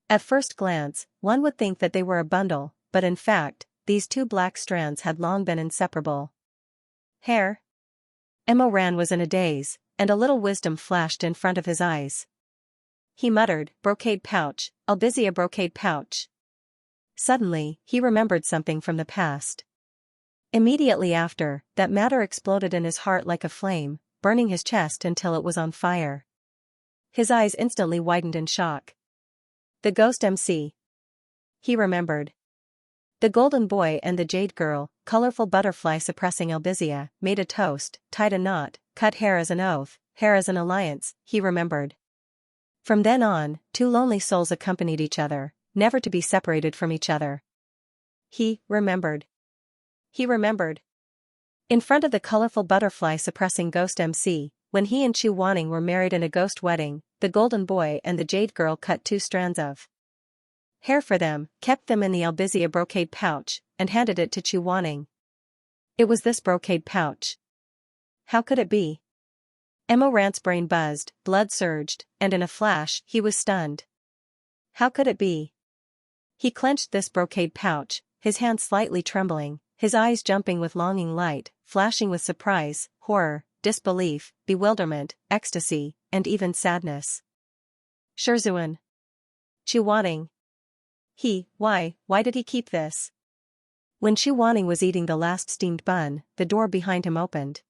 Speaker 1: At first glance, one would think that they were a bundle, but in fact, these two black strands had long been inseparable. Hair? Emoran was in a daze, and a little wisdom flashed in front of his eyes. He muttered, brocade pouch, albizia brocade pouch. Suddenly, he remembered something from the past. Immediately after, that matter exploded in his heart like a flame, burning his chest until it was on fire. His eyes instantly widened in shock. The ghost MC. He remembered. The golden boy and the jade girl, colorful butterfly suppressing albizia, made a toast, tied a knot, cut hair as an oath, hair as an alliance, he remembered. From then on, two lonely souls accompanied each other, never to be separated from each other. He remembered. He remembered. In front of the colorful butterfly suppressing ghost MC, when he and Chu Wanning were married in a ghost wedding, the golden boy and the jade girl cut two strands of hair for them, kept them in the albizia brocade pouch, and handed it to Chu Wanning. It was this brocade pouch. How could it be? Emoran's brain buzzed, blood surged, and in a flash, he was stunned. How could it be? He clenched this brocade pouch, his hand slightly trembling, his eyes jumping with longing light, flashing with surprise, horror, disbelief, bewilderment, ecstasy, and even sadness. Shizun. Chu Wanning. Why did he keep this? When Chu Wanning was eating the last steamed bun, the door behind him opened.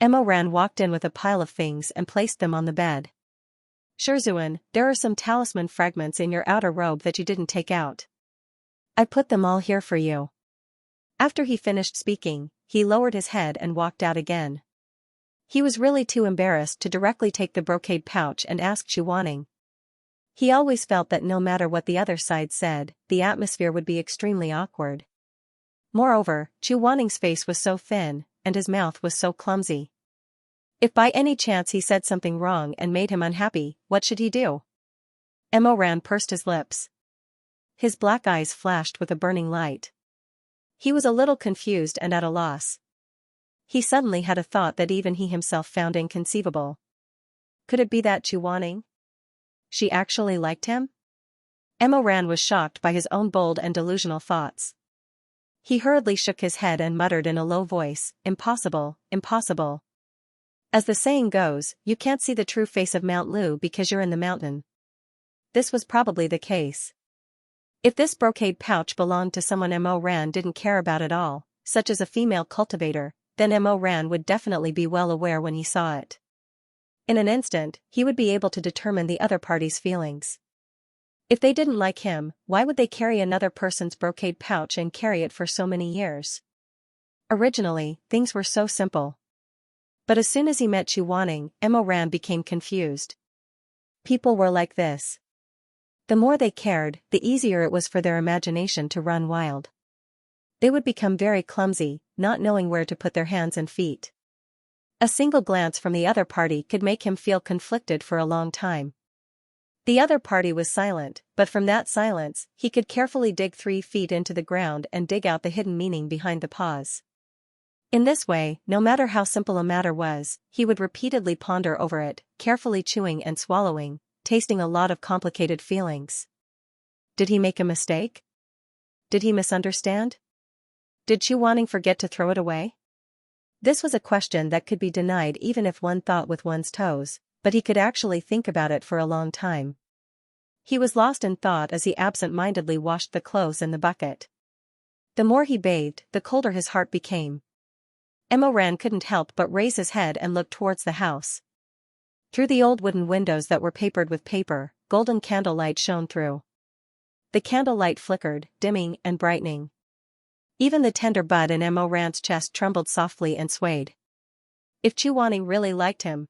Speaker 1: Emoran walked in with a pile of things and placed them on the bed. Shizun, there are some talisman fragments in your outer robe that you didn't take out. I put them all here for you. After he finished speaking, he lowered his head and walked out again. He was really too embarrassed to directly take the brocade pouch and ask Chu Wanning. He always felt that no matter what the other side said, the atmosphere would be extremely awkward. Moreover, Chu Wanning's face was so thin, and his mouth was so clumsy. If by any chance he said something wrong and made him unhappy, what should he do? Mo Ran pursed his lips. His black eyes flashed with a burning light. He was a little confused and at a loss. He suddenly had a thought that even he himself found inconceivable. Could it be that Chu Wanning? She actually liked him? Mo Ran was shocked by his own bold and delusional thoughts. He hurriedly shook his head and muttered in a low voice, "Impossible, impossible. As the saying goes, you can't see the true face of Mount Lu because you're in the mountain." This was probably the case. If this brocade pouch belonged to someone Mo Ran didn't care about at all, such as a female cultivator, then Mo Ran would definitely be well aware when he saw it. In an instant, he would be able to determine the other party's feelings. If they didn't like him, why would they carry another person's brocade pouch and carry it for so many years? Originally, things were so simple. But as soon as he met Chu Wanning, Mo Ran became confused. People were like this. The more they cared, the easier it was for their imagination to run wild. They would become very clumsy, not knowing where to put their hands and feet. A single glance from the other party could make him feel conflicted for a long time. The other party was silent, but from that silence, he could carefully dig 3 feet into the ground and dig out the hidden meaning behind the pause. In this way, no matter how simple a matter was, he would repeatedly ponder over it, carefully chewing and swallowing, tasting a lot of complicated feelings. Did he make a mistake? Did he misunderstand? Did Chu Wanning forget to throw it away? This was a question that could be denied even if one thought with one's toes, but he could actually think about it for a long time. He was lost in thought as he absent-mindedly washed the clothes in the bucket. The more he bathed, the colder his heart became. Mo Ran couldn't help but raise his head and look towards the house. Through the old wooden windows that were papered with paper, golden candlelight shone through. The candlelight flickered, dimming and brightening. Even the tender bud in Mo Ran's chest trembled softly and swayed. If Chu Wanning really liked him.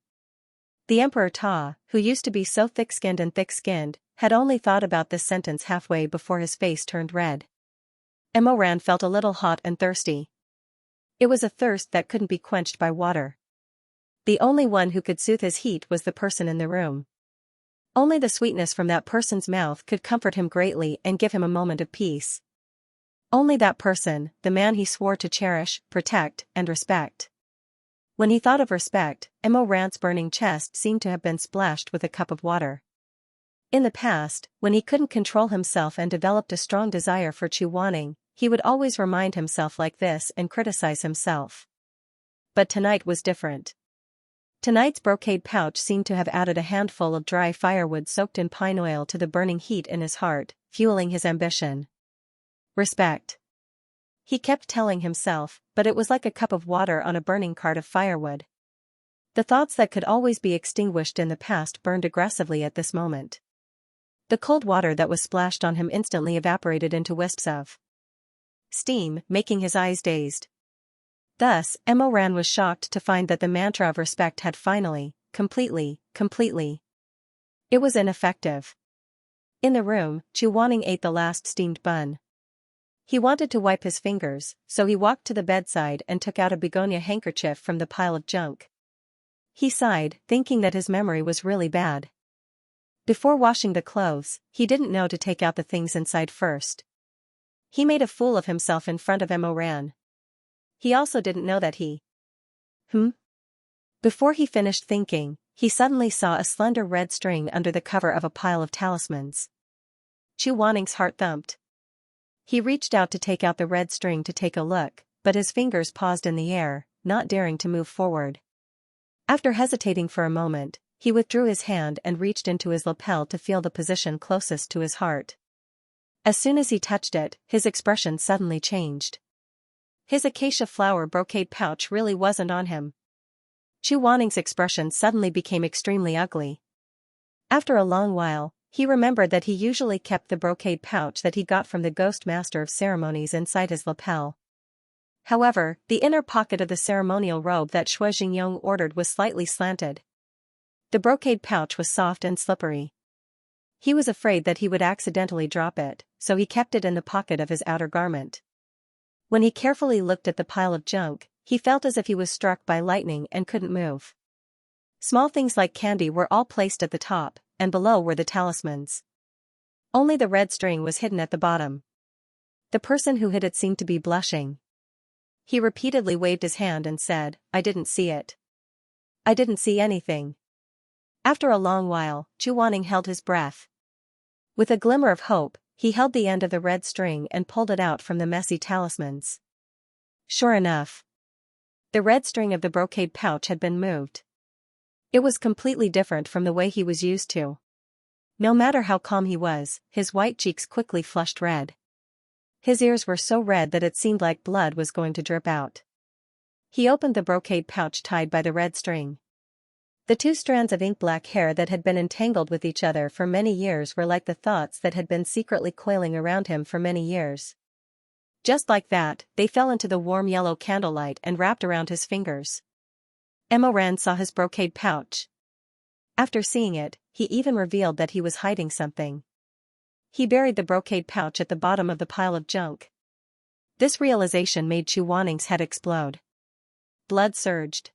Speaker 1: The Emperor Ta, who used to be so thick-skinned, had only thought about this sentence halfway before his face turned red. Mo Ran felt a little hot and thirsty. It was a thirst that couldn't be quenched by water. The only one who could soothe his heat was the person in the room. Only the sweetness from that person's mouth could comfort him greatly and give him a moment of peace. Only that person, the man he swore to cherish, protect, and respect. When he thought of respect, Mo Ran's burning chest seemed to have been splashed with a cup of water. In the past, when he couldn't control himself and developed a strong desire for Chu Wanning, he would always remind himself like this and criticize himself. But tonight was different. Tonight's brocade pouch seemed to have added a handful of dry firewood soaked in pine oil to the burning heat in his heart, fueling his ambition. Respect. He kept telling himself, but it was like a cup of water on a burning cart of firewood. The thoughts that could always be extinguished in the past burned aggressively at this moment. The cold water that was splashed on him instantly evaporated into wisps of steam, making his eyes dazed. Thus, Mo Ran was shocked to find that the mantra of respect had finally, completely. It was ineffective. In the room, Chu Wanning ate the last steamed bun. He wanted to wipe his fingers, so he walked to the bedside and took out a begonia handkerchief from the pile of junk. He sighed, thinking that his memory was really bad. Before washing the clothes, he didn't know to take out the things inside first. He made a fool of himself in front of Mo Ran. He also didn't know that he. Before he finished thinking, he suddenly saw a slender red string under the cover of a pile of talismans. Chu Wanning's heart thumped. He reached out to take out the red string to take a look, but his fingers paused in the air, not daring to move forward. After hesitating for a moment, he withdrew his hand and reached into his lapel to feel the position closest to his heart. As soon as he touched it, his expression suddenly changed. His acacia flower brocade pouch really wasn't on him. Chu Wanning's expression suddenly became extremely ugly. After a long while, he remembered that he usually kept the brocade pouch that he got from the ghost master of ceremonies inside his lapel. However, the inner pocket of the ceremonial robe that Shui Jingyong ordered was slightly slanted. The brocade pouch was soft and slippery. He was afraid that he would accidentally drop it, so he kept it in the pocket of his outer garment. When he carefully looked at the pile of junk, he felt as if he was struck by lightning and couldn't move. Small things like candy were all placed at the top, and below were the talismans. Only the red string was hidden at the bottom. The person who hid it seemed to be blushing. He repeatedly waved his hand and said, "I didn't see it. I didn't see anything." After a long while, Chuaning held his breath. With a glimmer of hope, he held the end of the red string and pulled it out from the messy talismans. Sure enough, the red string of the brocade pouch had been moved. It was completely different from the way he was used to. No matter how calm he was, his white cheeks quickly flushed red. His ears were so red that it seemed like blood was going to drip out. He opened the brocade pouch tied by the red string. The two strands of ink-black hair that had been entangled with each other for many years were like the thoughts that had been secretly coiling around him for many years. Just like that, they fell into the warm yellow candlelight and wrapped around his fingers. Emoran saw his brocade pouch. After seeing it, he even revealed that he was hiding something. He buried the brocade pouch at the bottom of the pile of junk. This realization made Chuaning's head explode. Blood surged.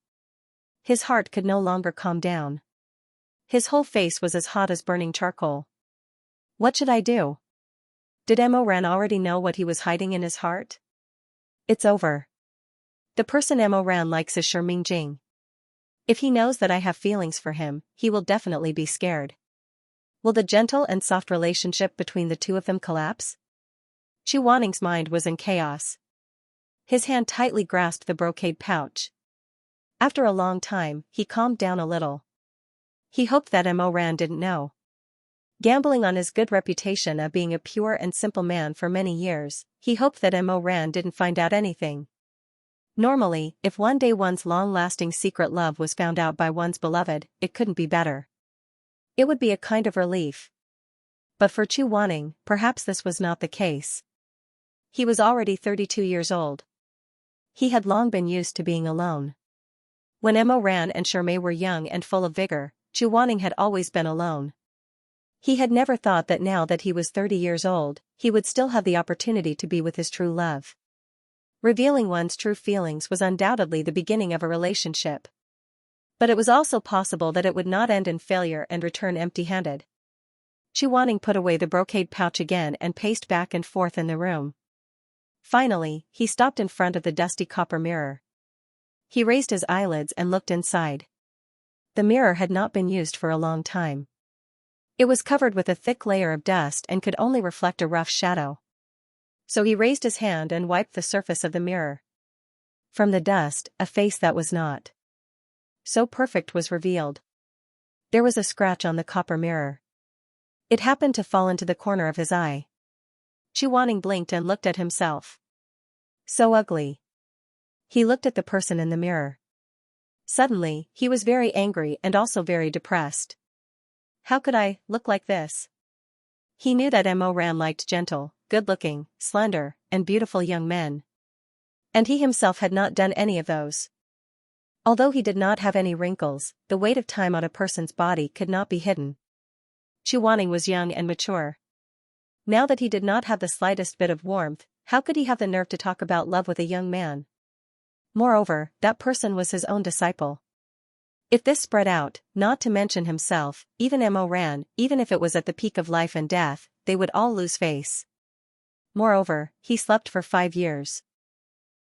Speaker 1: His heart could no longer calm down. His whole face was as hot as burning charcoal. What should I do? Did Emoran already know what he was hiding in his heart? It's over. The person Emoran likes is Shermingjing. If he knows that I have feelings for him, he will definitely be scared. Will the gentle and soft relationship between the two of them collapse? Chuaning's mind was in chaos. His hand tightly grasped the brocade pouch. After a long time, he calmed down a little. He hoped that Emoran didn't know. Gambling on his good reputation of being a pure and simple man for many years, he hoped that Emoran didn't find out anything. Normally, if one day one's long-lasting secret love was found out by one's beloved, it couldn't be better. It would be a kind of relief. But for Chuaning, perhaps this was not the case. He was already 32 years old. He had long been used to being alone. When Emoran and Shermay were young and full of vigor, Chuaning had always been alone. He had never thought that now that he was 30 years old, he would still have the opportunity to be with his true love. Revealing one's true feelings was undoubtedly the beginning of a relationship. But it was also possible that it would not end in failure and return empty-handed. Chuaning put away the brocade pouch again and paced back and forth in the room. Finally, he stopped in front of the dusty copper mirror. He raised his eyelids and looked inside. The mirror had not been used for a long time. It was covered with a thick layer of dust and could only reflect a rough shadow. So he raised his hand and wiped the surface of the mirror. From the dust, a face that was not so perfect was revealed. There was a scratch on the copper mirror. It happened to fall into the corner of his eye. Chuaning blinked and looked at himself. So ugly. He looked at the person in the mirror. Suddenly, he was very angry and also very depressed. How could I look like this? He knew that Emoran liked gentle, good-looking, slender, and beautiful young men. And he himself had not done any of those. Although he did not have any wrinkles, the weight of time on a person's body could not be hidden. Chuaning was young and mature. Now that he did not have the slightest bit of warmth, how could he have the nerve to talk about love with a young man? Moreover, that person was his own disciple. If this spread out, not to mention himself, even Emoran, even if it was at the peak of life and death, they would all lose face. Moreover, he slept for 5 years.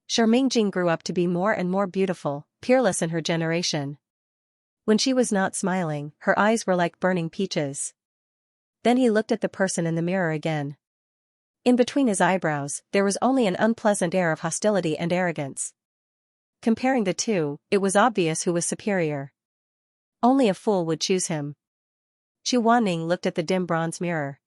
Speaker 1: Shermingjing grew up to be more and more beautiful, peerless in her generation. When she was not smiling, her eyes were like burning peaches. Then he looked at the person in the mirror again. In between his eyebrows, there was only an unpleasant air of hostility and arrogance. Comparing the two, it was obvious who was superior. Only a fool would choose him. Chuaning looked at the dim bronze mirror.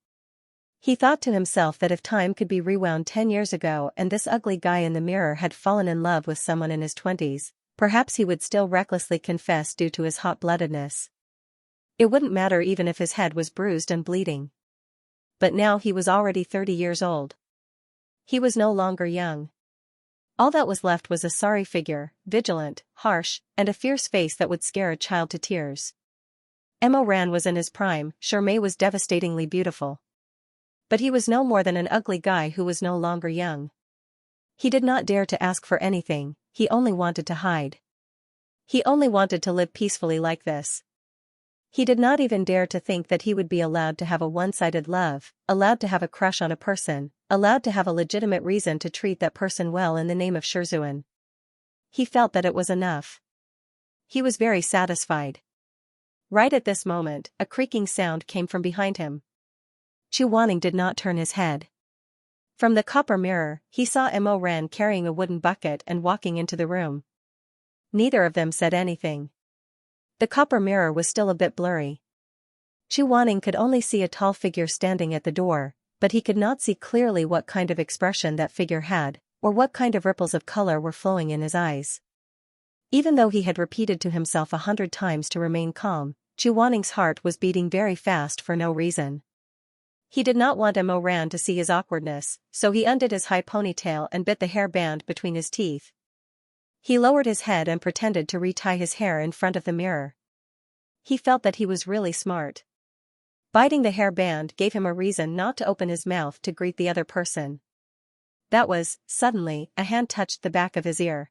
Speaker 1: He thought to himself that if time could be rewound 10 years ago and this ugly guy in the mirror had fallen in love with someone in his 20s, perhaps he would still recklessly confess due to his hot-bloodedness. It wouldn't matter even if his head was bruised and bleeding. But now he was already 30 years old. He was no longer young. All that was left was a sorry figure, vigilant, harsh, and a fierce face that would scare a child to tears. Emo Ran was in his prime, Shermay was devastatingly beautiful. But he was no more than an ugly guy who was no longer young. He did not dare to ask for anything, he only wanted to hide. He only wanted to live peacefully like this. He did not even dare to think that he would be allowed to have a one-sided love, allowed to have a crush on a person, allowed to have a legitimate reason to treat that person well in the name of Shizun. He felt that it was enough. He was very satisfied. Right at this moment, a creaking sound came from behind him. Chu Wanning did not turn his head. From the copper mirror, he saw Emo Ran carrying a wooden bucket and walking into the room. Neither of them said anything. The copper mirror was still a bit blurry. Chu Wanning could only see a tall figure standing at the door, but he could not see clearly what kind of expression that figure had, or what kind of ripples of color were flowing in his eyes. Even though he had repeated to himself 100 times to remain calm, Chu Wanning's heart was beating very fast for no reason. He did not want Emo Ran to see his awkwardness, so he undid his high ponytail and bit the hair band between his teeth. He lowered his head and pretended to retie his hair in front of the mirror. He felt that he was really smart. Biting the hair band gave him a reason not to open his mouth to greet the other person. That was, suddenly, a hand touched the back of his ear.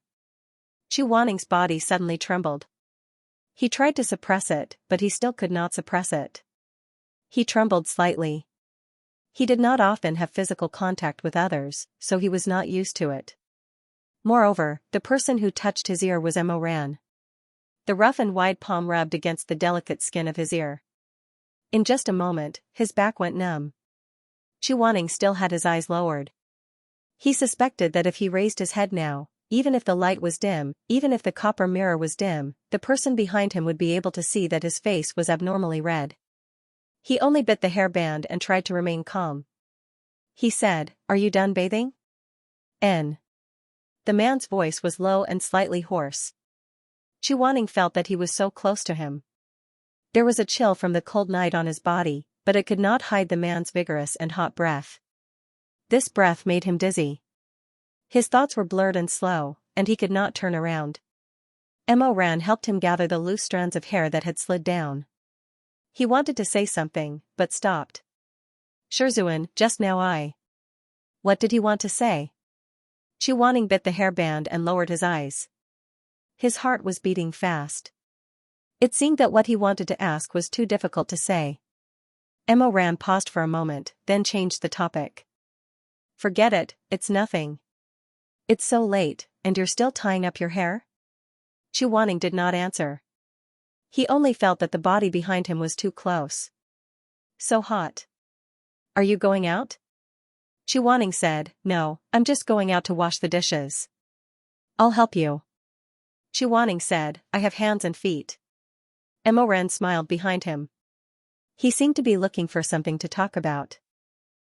Speaker 1: Chu Wanning's body suddenly trembled. He tried to suppress it, but he still could not suppress it. He trembled slightly. He did not often have physical contact with others, so he was not used to it. Moreover, the person who touched his ear was Emo Ran. The rough and wide palm rubbed against the delicate skin of his ear. In just a moment, his back went numb. Chu Wanning still had his eyes lowered. He suspected that if he raised his head now, even if the light was dim, even if the copper mirror was dim, the person behind him would be able to see that his face was abnormally red. He only bit the hair band and tried to remain calm. He said, "Are you done bathing?" N. The man's voice was low and slightly hoarse. Chu Wanning felt that he was so close to him. There was a chill from the cold night on his body, but it could not hide the man's vigorous and hot breath. This breath made him dizzy. His thoughts were blurred and slow, and he could not turn around. Emo Ran helped him gather the loose strands of hair that had slid down. He wanted to say something, but stopped. Shizun, just now What did he want to say? Chu Wanning bit the hairband and lowered his eyes. His heart was beating fast. It seemed that what he wanted to ask was too difficult to say. Emo Ran paused for a moment, then changed the topic. Forget it, it's nothing. It's so late, and you're still tying up your hair? Chu Wanning did not answer. He only felt that the body behind him was too close. So hot. Are you going out? Chu Wanning said, "No, I'm just going out to wash the dishes." "I'll help you." Chu Wanning said, "I have hands and feet." Emo Ran smiled behind him. He seemed to be looking for something to talk about.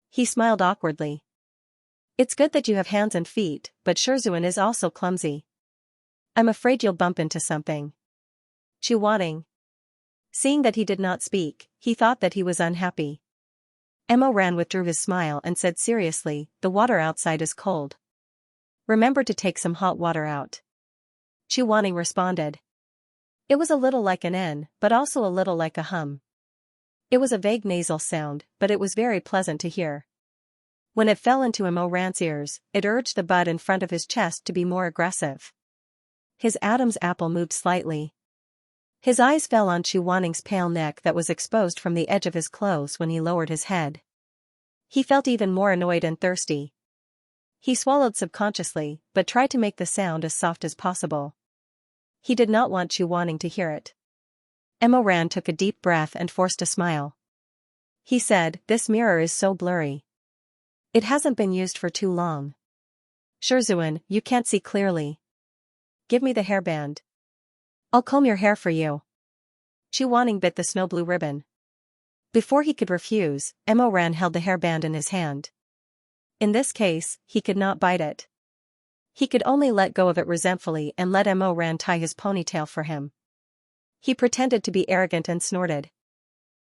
Speaker 1: He smiled awkwardly. "It's good that you have hands and feet, but Shizun is also clumsy. I'm afraid you'll bump into something." Chu Wanning. Seeing that he did not speak, he thought that he was unhappy. Emo Ran withdrew his smile and said seriously, "The water outside is cold. Remember to take some hot water out." Chu Wanning responded. It was a little like an N, but also a little like a hum. It was a vague nasal sound, but it was very pleasant to hear. When it fell into Emo Ran's ears, it urged the bud in front of his chest to be more aggressive. His Adam's apple moved slightly. His eyes fell on Chu Wanning's pale neck that was exposed from the edge of his clothes when he lowered his head. He felt even more annoyed and thirsty. He swallowed subconsciously, but tried to make the sound as soft as possible. He did not want Chu Wanning to hear it. Emo Ran took a deep breath and forced a smile. He said, "This mirror is so blurry. It hasn't been used for too long. Shizun, you can't see clearly. Give me the hairband. I'll comb your hair for you." Chu Wanning bit the snow blue ribbon. Before he could refuse, Emo Ran held the hairband in his hand. In this case, he could not bite it. He could only let go of it resentfully and let Emo Ran tie his ponytail for him. He pretended to be arrogant and snorted.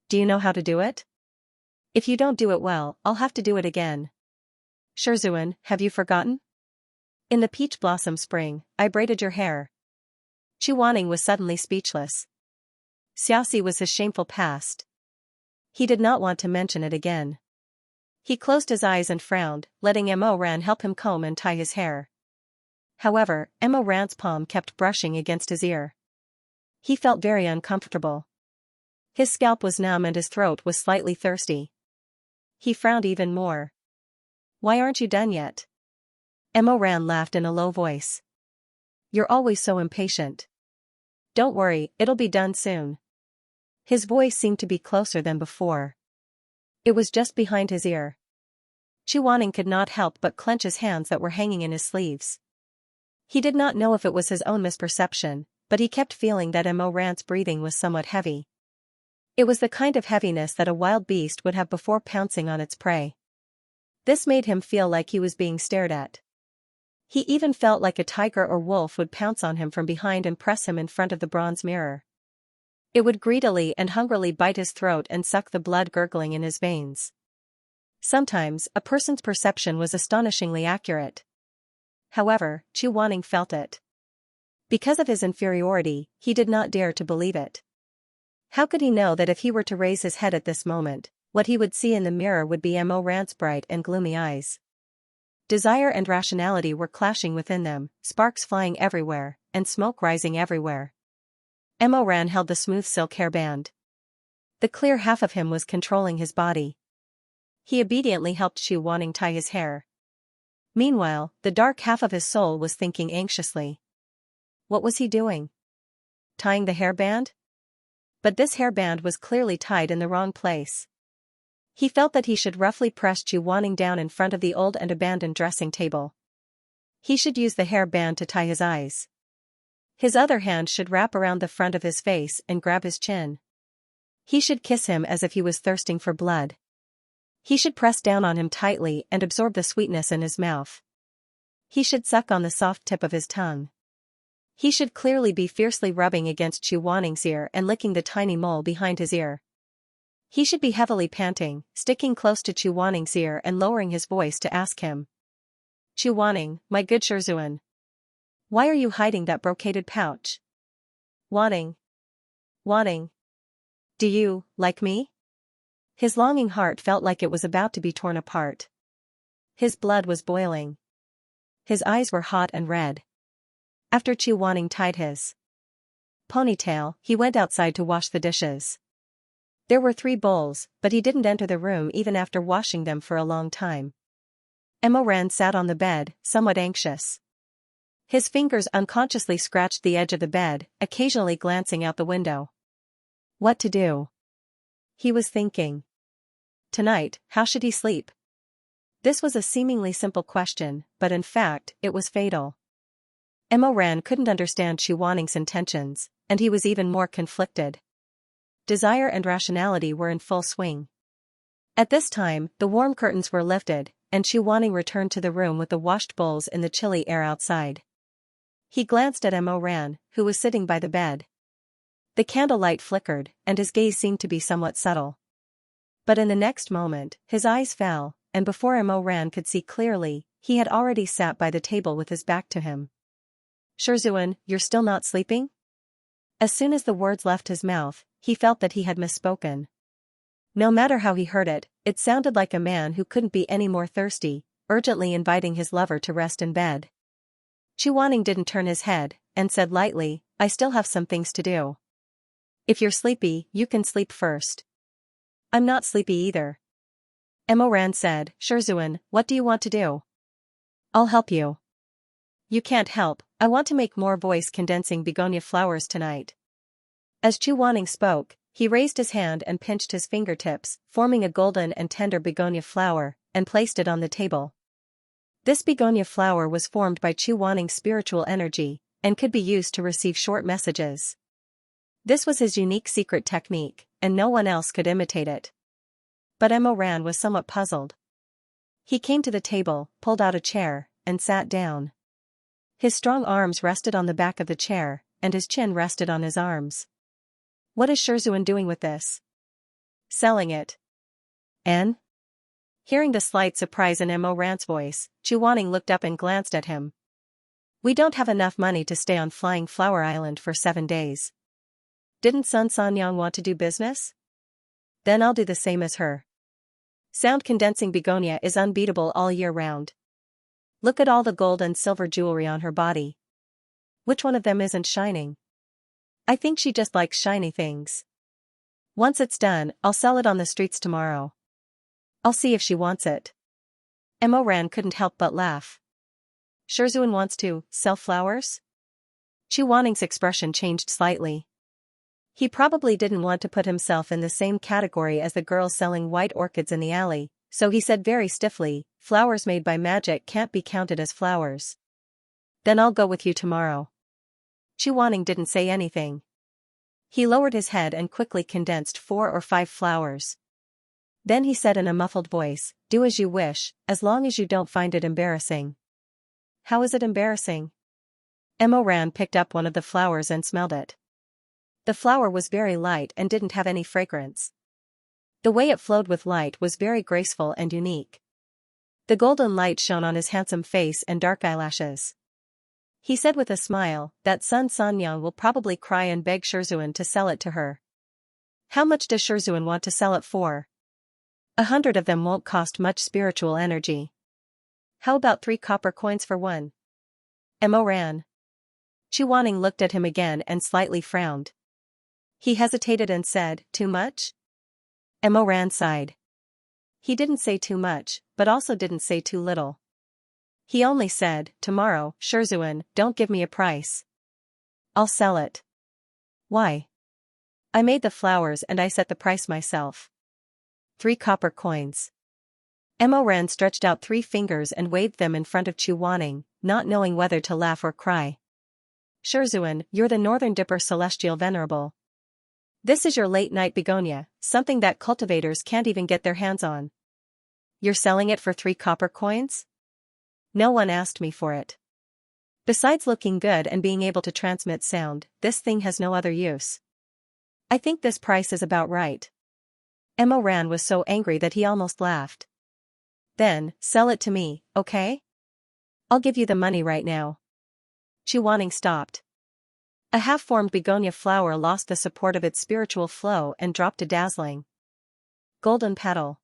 Speaker 1: "Do you know how to do it? If you don't do it well, I'll have to do it again." "Shizun, have you forgotten? In the peach blossom spring, I braided your hair." Chu Wanning was suddenly speechless. Xiaoxi was his shameful past. He did not want to mention it again. He closed his eyes and frowned, letting Mo Ran help him comb and tie his hair. However, Mo Ran's palm kept brushing against his ear. He felt very uncomfortable. His scalp was numb and his throat was slightly thirsty. He frowned even more. "Why aren't you done yet?" Mo Ran laughed in a low voice. "You're always so impatient. Don't worry, it'll be done soon." His voice seemed to be closer than before. It was just behind his ear. Chuaning could not help but clench his hands that were hanging in his sleeves. He did not know if it was his own misperception, but he kept feeling that Mo Ran's breathing was somewhat heavy. It was the kind of heaviness that a wild beast would have before pouncing on its prey. This made him feel like he was being stared at. He even felt like a tiger or wolf would pounce on him from behind and press him in front of the bronze mirror. It would greedily and hungrily bite his throat and suck the blood gurgling in his veins. Sometimes, a person's perception was astonishingly accurate. However, Chuaning felt it. Because of his inferiority, he did not dare to believe it. How could he know that if he were to raise his head at this moment, what he would see in the mirror would be Mo Ran's bright and gloomy eyes? Desire and rationality were clashing within them, sparks flying everywhere, and smoke rising everywhere. Mo Ran held the smooth silk hairband. The clear half of him was controlling his body. He obediently helped Chuaning tie his hair. Meanwhile, the dark half of his soul was thinking anxiously. What was he doing? Tying the hairband? But this hairband was clearly tied in the wrong place. He felt that he should roughly press Chuaning down in front of the old and abandoned dressing table. He should use the hairband to tie his eyes. His other hand should wrap around the front of his face and grab his chin. He should kiss him as if he was thirsting for blood. He should press down on him tightly and absorb the sweetness in his mouth. He should suck on the soft tip of his tongue. He should clearly be fiercely rubbing against Chuaning's ear and licking the tiny mole behind his ear. He should be heavily panting, sticking close to Chuaning's ear and lowering his voice to ask him. "Chuaning, my good Shizun. Why are you hiding that brocaded pouch? Wanting. Do you, like me?" His longing heart felt like it was about to be torn apart. His blood was boiling. His eyes were hot and red. After Chuaning tied his ponytail, he went outside to wash the dishes. There were 3 bowls, but he didn't enter the room even after washing them for a long time. Mo Ran sat on the bed, somewhat anxious. His fingers unconsciously scratched the edge of the bed, occasionally glancing out the window. What to do? He was thinking. Tonight, how should he sleep? This was a seemingly simple question, but in fact, it was fatal. Mo Ran couldn't understand Chuaning's intentions, and he was even more conflicted. Desire and rationality were in full swing. At this time, the warm curtains were lifted, and Chuaning returned to the room with the washed bowls in the chilly air outside. He glanced at Mo Ran, who was sitting by the bed. The candlelight flickered, and his gaze seemed to be somewhat subtle. But in the next moment, his eyes fell, and before Mo Ran could see clearly, he had already sat by the table with his back to him. "Shizun, you're still not sleeping?" As soon as the words left his mouth, he felt that he had misspoken. No matter how he heard it, it sounded like a man who couldn't be any more thirsty, urgently inviting his lover to rest in bed. Chuaning didn't turn his head, and said lightly, "I still have some things to do. If you're sleepy, you can sleep first." "I'm not sleepy either." Mo Ran said, "Shizun, what do you want to do?" "I'll help you." "You can't help, I want to make more voice-condensing begonia flowers tonight." As Chuaning spoke, he raised his hand and pinched his fingertips, forming a golden and tender begonia flower, and placed it on the table. This begonia flower was formed by Chuaning's spiritual energy, and could be used to receive short messages. This was his unique secret technique, and no one else could imitate it. But Mo Ran was somewhat puzzled. He came to the table, pulled out a chair, and sat down. His strong arms rested on the back of the chair, and his chin rested on his arms. "What is Shizun doing with this?" "Selling it." "And?" Hearing the slight surprise in Mo Ran's voice, Chuaning looked up and glanced at him. "We don't have enough money to stay on Flying Flower Island for 7 days. Didn't Sun Sanyang want to do business? Then I'll do the same as her. Sound condensing begonia is unbeatable all year round. Look at all the gold and silver jewelry on her body. Which one of them isn't shining? I think she just likes shiny things. Once it's done, I'll sell it on the streets tomorrow. I'll see if she wants it. Mo Ran couldn't help but laugh. Shizun wants to sell flowers? Chu Wanning's expression changed slightly. He probably didn't want to put himself in the same category as the girl selling white orchids in the alley, so he said very stiffly, flowers made by magic can't be counted as flowers. Then I'll go with you tomorrow. Chu Wanning didn't say anything. He lowered his head and quickly condensed 4 or 5 flowers. Then he said in a muffled voice, do as you wish, as long as you don't find it embarrassing. How is it embarrassing? Mo Ran picked up one of the flowers and smelled it. The flower was very light and didn't have any fragrance. The way it flowed with light was very graceful and unique. The golden light shone on his handsome face and dark eyelashes. He said with a smile that Sun Sanyang will probably cry and beg Shizun to sell it to her. How much does Shizun want to sell it for? 100 of them won't cost much spiritual energy. How about 3 copper coins for one? Mo Ran. Chu Wanning looked at him again and slightly frowned. He hesitated and said, too much? Mo Ran sighed. He didn't say too much, but also didn't say too little. He only said, tomorrow, Shizun, don't give me a price. I'll sell it. Why? I made the flowers and I set the price myself. 3 copper coins. Mo Ran stretched out 3 fingers and waved them in front of Chu Wanning, not knowing whether to laugh or cry. Shizun, you're the Northern Dipper Celestial Venerable. This is your late-night begonia, something that cultivators can't even get their hands on. You're selling it for 3 copper coins? No one asked me for it. Besides looking good and being able to transmit sound, this thing has no other use. I think this price is about right. Mo Ran was so angry that he almost laughed. Then, sell it to me, okay? I'll give you the money right now. Chu Wanning stopped. A half-formed begonia flower lost the support of its spiritual flow and dropped a dazzling golden petal.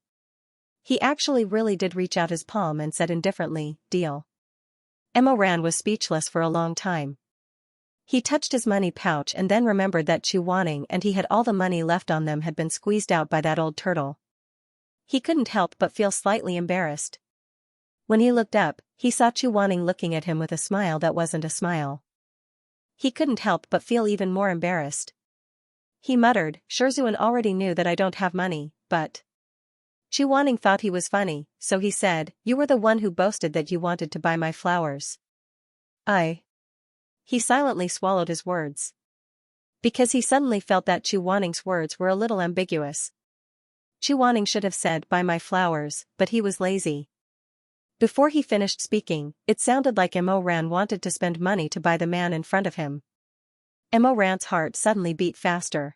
Speaker 1: He actually really did reach out his palm and said indifferently, deal. Mo Ran was speechless for a long time. He touched his money pouch and then remembered that Chu Wanning and he had all the money left on them had been squeezed out by that old turtle. He couldn't help but feel slightly embarrassed. When he looked up, he saw Chu Wanning looking at him with a smile that wasn't a smile. He couldn't help but feel even more embarrassed. He muttered, Shizun already knew that I don't have money, but... Chu Wanning thought he was funny, so he said, you were the one who boasted that you wanted to buy my flowers. He silently swallowed his words. Because he suddenly felt that Chu Wanning's words were a little ambiguous. Chu Wanning should have said, buy my flowers, but he was lazy. Before he finished speaking, it sounded like Mo Ran wanted to spend money to buy the man in front of him. Mo Ran's heart suddenly beat faster.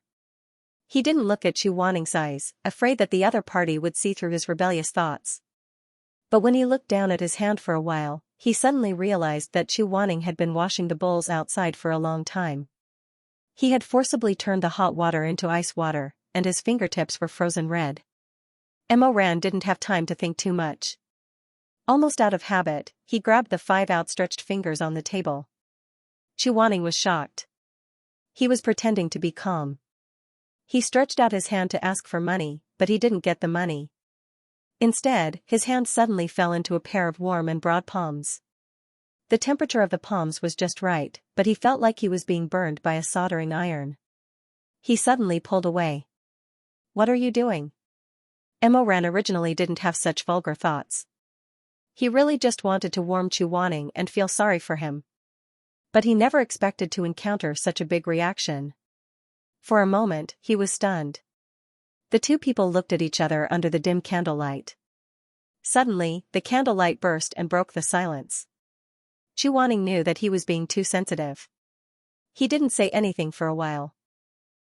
Speaker 1: He didn't look at Chu Wanning's eyes, afraid that the other party would see through his rebellious thoughts. But when he looked down at his hand for a while, he suddenly realized that Chu Wanning had been washing the bowls outside for a long time. He had forcibly turned the hot water into ice water, and his fingertips were frozen red. Mo Ran didn't have time to think too much. Almost out of habit, he grabbed the 5 outstretched fingers on the table. Chu Wanning was shocked. He was pretending to be calm. He stretched out his hand to ask for money, but he didn't get the money. Instead, his hand suddenly fell into a pair of warm and broad palms. The temperature of the palms was just right, but he felt like he was being burned by a soldering iron. He suddenly pulled away. What are you doing? Mo Ran originally didn't have such vulgar thoughts. He really just wanted to warm Chu Wanning and feel sorry for him. But he never expected to encounter such a big reaction. For a moment, he was stunned. The 2 people looked at each other under the dim candlelight. Suddenly, the candlelight burst and broke the silence. Chu Wanning knew that he was being too sensitive. He didn't say anything for a while.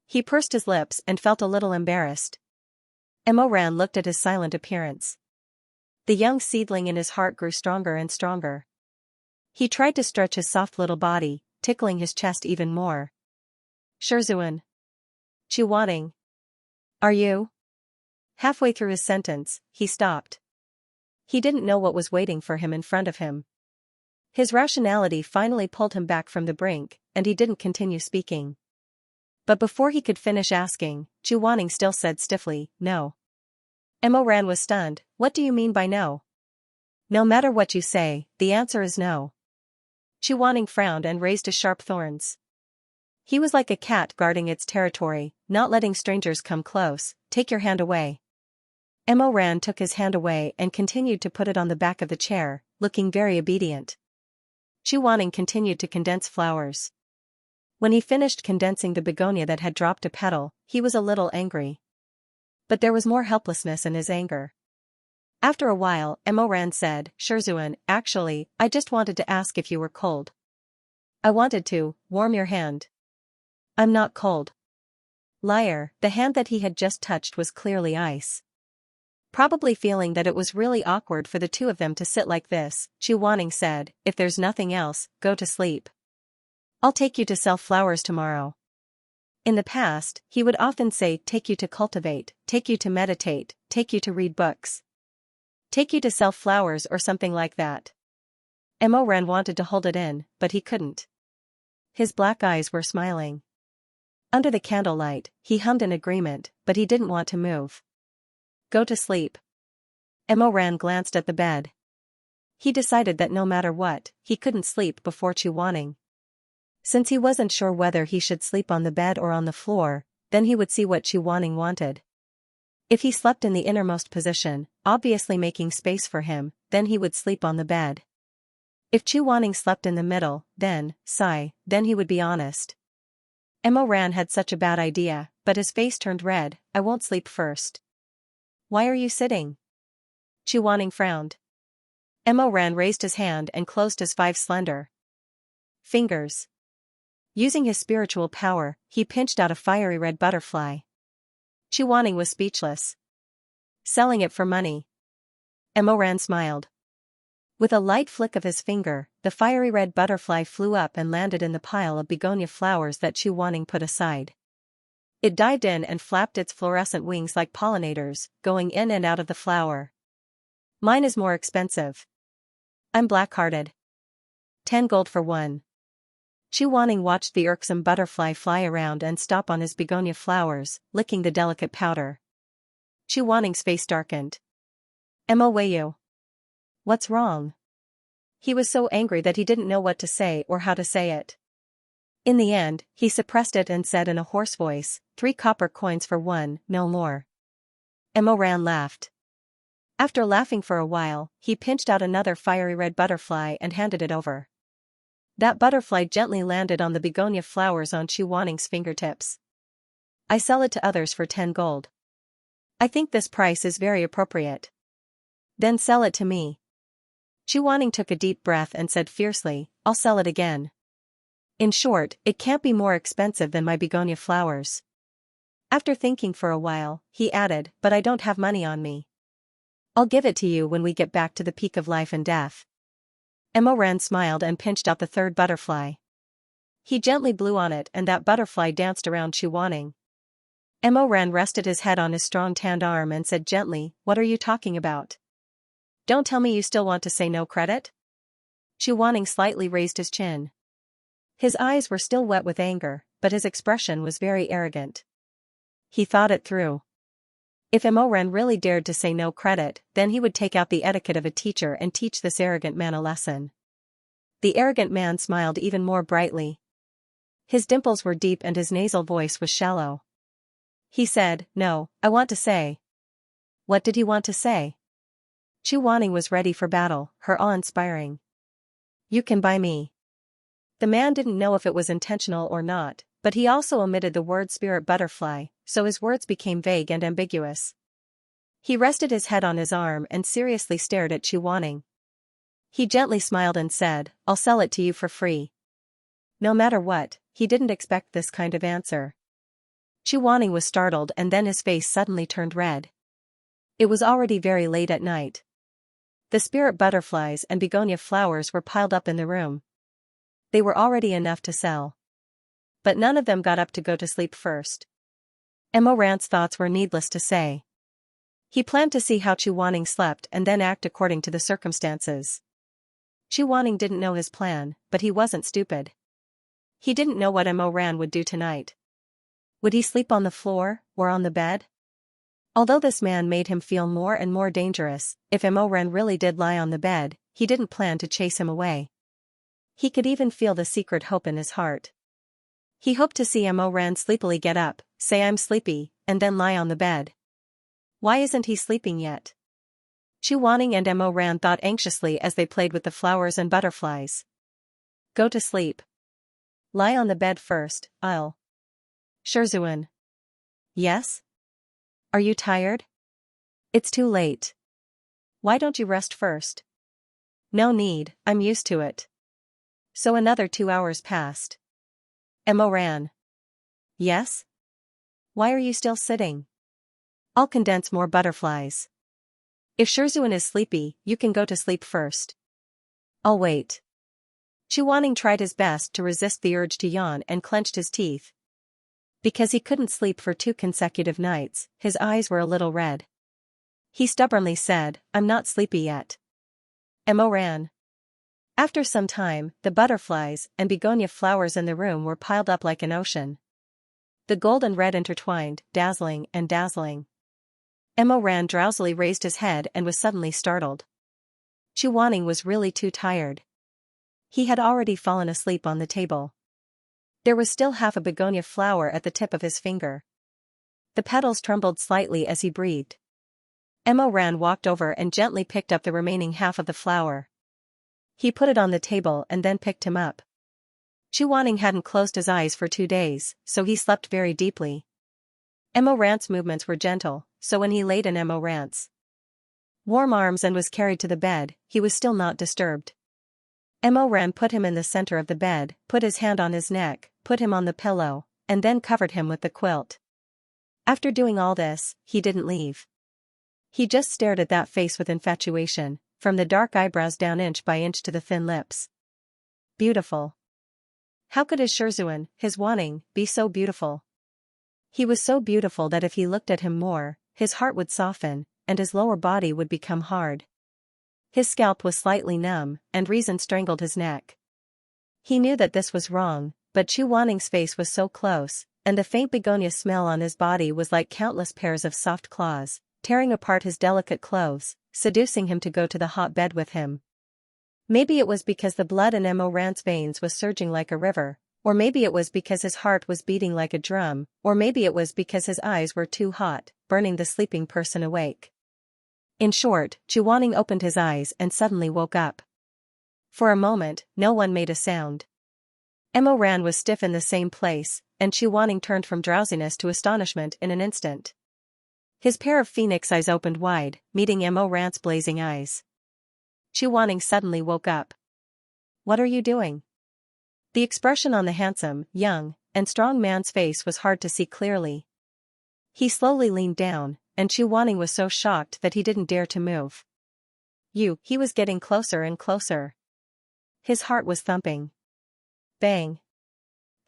Speaker 1: He pursed his lips and felt a little embarrassed. Mo Ran looked at his silent appearance. The young seedling in his heart grew stronger and stronger. He tried to stretch his soft little body, tickling his chest even more. Shizun. Chu Wanning. Are you? Halfway through his sentence, he stopped. He didn't know what was waiting for him in front of him. His rationality finally pulled him back from the brink, and he didn't continue speaking. But before he could finish asking, Chu Wanning still said stiffly, no. Mo Ran was stunned. What do you mean by no? No matter what you say, the answer is no. Chu Wanning frowned and raised his sharp thorns. He was like a cat guarding its territory, not letting strangers come close. Take your hand away. Mo Ran took his hand away and continued to put it on the back of the chair, looking very obedient. Chu Wanning continued to condense flowers. When he finished condensing the begonia that had dropped a petal, he was a little angry. But there was more helplessness in his anger. After a while, Mo Ran said, Shizun, actually, I just wanted to ask if you were cold. I wanted to warm your hand. I'm not cold. Liar, the hand that he had just touched was clearly ice. Probably feeling that it was really awkward for the two of them to sit like this, Chu Wanning said, if there's nothing else, go to sleep. I'll take you to sell flowers tomorrow. In the past, he would often say take you to cultivate, take you to meditate, take you to read books. Take you to sell flowers or something like that. Mo Ran wanted to hold it in, but he couldn't. His black eyes were smiling. Under the candlelight, he hummed in agreement, but he didn't want to move. Go to sleep. Mo Ran glanced at the bed. He decided that no matter what, he couldn't sleep before Chu Wanning. Since he wasn't sure whether he should sleep on the bed or on the floor, then he would see what Chu Wanning wanted. If he slept in the innermost position, obviously making space for him, then he would sleep on the bed. If Chu Wanning slept in the middle, then he would be honest. Mo Ran had such a bad idea, but his face turned red. I won't sleep first. Why are you sitting? Chu Wanning frowned. Mo Ran raised his hand and closed his 5 slender fingers. Using his spiritual power, he pinched out a fiery red butterfly. Chu Wanning was speechless. Selling it for money. Mo Ran smiled. With a light flick of his finger, the fiery red butterfly flew up and landed in the pile of begonia flowers that Chu Wanning put aside. It dived in and flapped its fluorescent wings like pollinators, going in and out of the flower. Mine is more expensive. I'm black-hearted. 10 gold for one. Chu Wanning watched the irksome butterfly fly around and stop on his begonia flowers, licking the delicate powder. Chu Wanning's face darkened. Mo Wayu. What's wrong? He was so angry that he didn't know what to say or how to say it. In the end, he suppressed it and said in a hoarse voice, 3 copper coins for one, no more. Mo Ran laughed. After laughing for a while, he pinched out another fiery red butterfly and handed it over. That butterfly gently landed on the begonia flowers on Chu Wanning's fingertips. I sell it to others for 10 gold. I think this price is very appropriate. Then sell it to me. Chu Wanning took a deep breath and said fiercely, I'll sell it again. In short, it can't be more expensive than my begonia flowers. After thinking for a while, he added, but I don't have money on me. I'll give it to you when we get back to the peak of life and death. Mo Ran smiled and pinched out the 3rd butterfly. He gently blew on it and that butterfly danced around Chu Wanning. Mo Ran rested his head on his strong tanned arm and said gently, what are you talking about? Don't tell me you still want to say no credit? Chu Wanning slightly raised his chin. His eyes were still wet with anger, but his expression was very arrogant. He thought it through. If Mo Ran really dared to say no credit, then he would take out the etiquette of a teacher and teach this arrogant man a lesson. The arrogant man smiled even more brightly. His dimples were deep and his nasal voice was shallow. He said, no, I want to say. What did he want to say? Chu Wanning was ready for battle, her awe-inspiring. You can buy me. The man didn't know if it was intentional or not, but he also omitted the word spirit butterfly, so his words became vague and ambiguous. He rested his head on his arm and seriously stared at Chu Wanning. He gently smiled and said, I'll sell it to you for free. No matter what, he didn't expect this kind of answer. Chu Wanning was startled and then his face suddenly turned red. It was already very late at night. The spirit butterflies and begonia flowers were piled up in the room. They were already enough to sell. But none of them got up to go to sleep first. Mo Ran's thoughts were needless to say. He planned to see how Chu Wanning slept and then act according to the circumstances. Chu Wanning didn't know his plan, but he wasn't stupid. He didn't know what Mo Ran would do tonight. Would he sleep on the floor, or on the bed? Although this man made him feel more and more dangerous, if Mo Ran really did lie on the bed, he didn't plan to chase him away. He could even feel the secret hope in his heart. He hoped to see Mo Ran sleepily get up, say I'm sleepy, and then lie on the bed. Why isn't he sleeping yet? Chu Wanning and Mo Ran thought anxiously as they played with the flowers and butterflies. Go to sleep. Lie on the bed first, I'll. Shizun. Yes? Are you tired? It's too late. Why don't you rest first? No need, I'm used to it. So another 2 hours passed. Mo Ran. Yes? Why are you still sitting? I'll condense more butterflies. If Shizun is sleepy, you can go to sleep first. I'll wait. Chu Wanning tried his best to resist the urge to yawn and clenched his teeth. Because he couldn't sleep for 2 consecutive nights, his eyes were a little red. He stubbornly said, I'm not sleepy yet. Mo Ran. After some time, the butterflies and begonia flowers in the room were piled up like an ocean. The gold and red intertwined, dazzling and dazzling. Mo Ran drowsily raised his head and was suddenly startled. Chu Wanning was really too tired. He had already fallen asleep on the table. There was still half a begonia flower at the tip of his finger. The petals trembled slightly as he breathed. Mo Ran walked over and gently picked up the remaining half of the flower. He put it on the table and then picked him up. Chu Wanning hadn't closed his eyes for 2 days, so he slept very deeply. Mo Ran's movements were gentle, so when he laid in Mo Ran's warm arms and was carried to the bed, he was still not disturbed. Mo Ran put him in the center of the bed, put his hand on his neck, put him on the pillow, and then covered him with the quilt. After doing all this, he didn't leave. He just stared at that face with infatuation, from the dark eyebrows down inch by inch to the thin lips. Beautiful. How could his Shizun, his Wanning, be so beautiful? He was so beautiful that if he looked at him more, his heart would soften, and his lower body would become hard. His scalp was slightly numb, and reason strangled his neck. He knew that this was wrong, but Chu Wanning's face was so close, and the faint begonia smell on his body was like countless pairs of soft claws, tearing apart his delicate clothes, seducing him to go to the hot bed with him. Maybe it was because the blood in Mo Ran's veins was surging like a river, or maybe it was because his heart was beating like a drum, or maybe it was because his eyes were too hot, burning the sleeping person awake. In short, Chu Wanning opened his eyes and suddenly woke up. For a moment, no one made a sound. Mo Ran was stiff in the same place, and Chu Wanning turned from drowsiness to astonishment in an instant. His pair of phoenix eyes opened wide, meeting Mo Ran's blazing eyes. Chu Wanning suddenly woke up. What are you doing? The expression on the handsome, young, and strong man's face was hard to see clearly. He slowly leaned down, and Chu Wanning was so shocked that he didn't dare to move. He was getting closer and closer. His heart was thumping. Bang.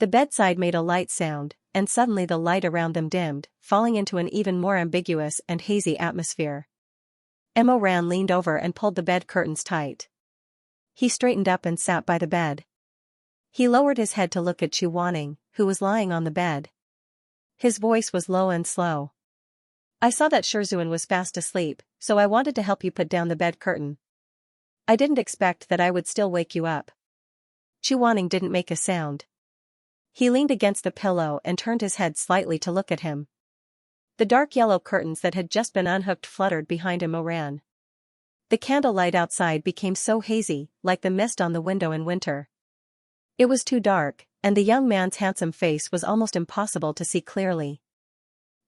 Speaker 1: The bedside made a light sound, and suddenly the light around them dimmed, falling into an even more ambiguous and hazy atmosphere. Mo Ran leaned over and pulled the bed curtains tight. He straightened up and sat by the bed. He lowered his head to look at Chu Wanning, who was lying on the bed. His voice was low and slow. I saw that Shizun was fast asleep, so I wanted to help you put down the bed curtain. I didn't expect that I would still wake you up. Chu Wanning didn't make a sound. He leaned against the pillow and turned his head slightly to look at him. The dark yellow curtains that had just been unhooked fluttered behind Mo Ran. The candlelight outside became so hazy, like the mist on the window in winter. It was too dark, and the young man's handsome face was almost impossible to see clearly.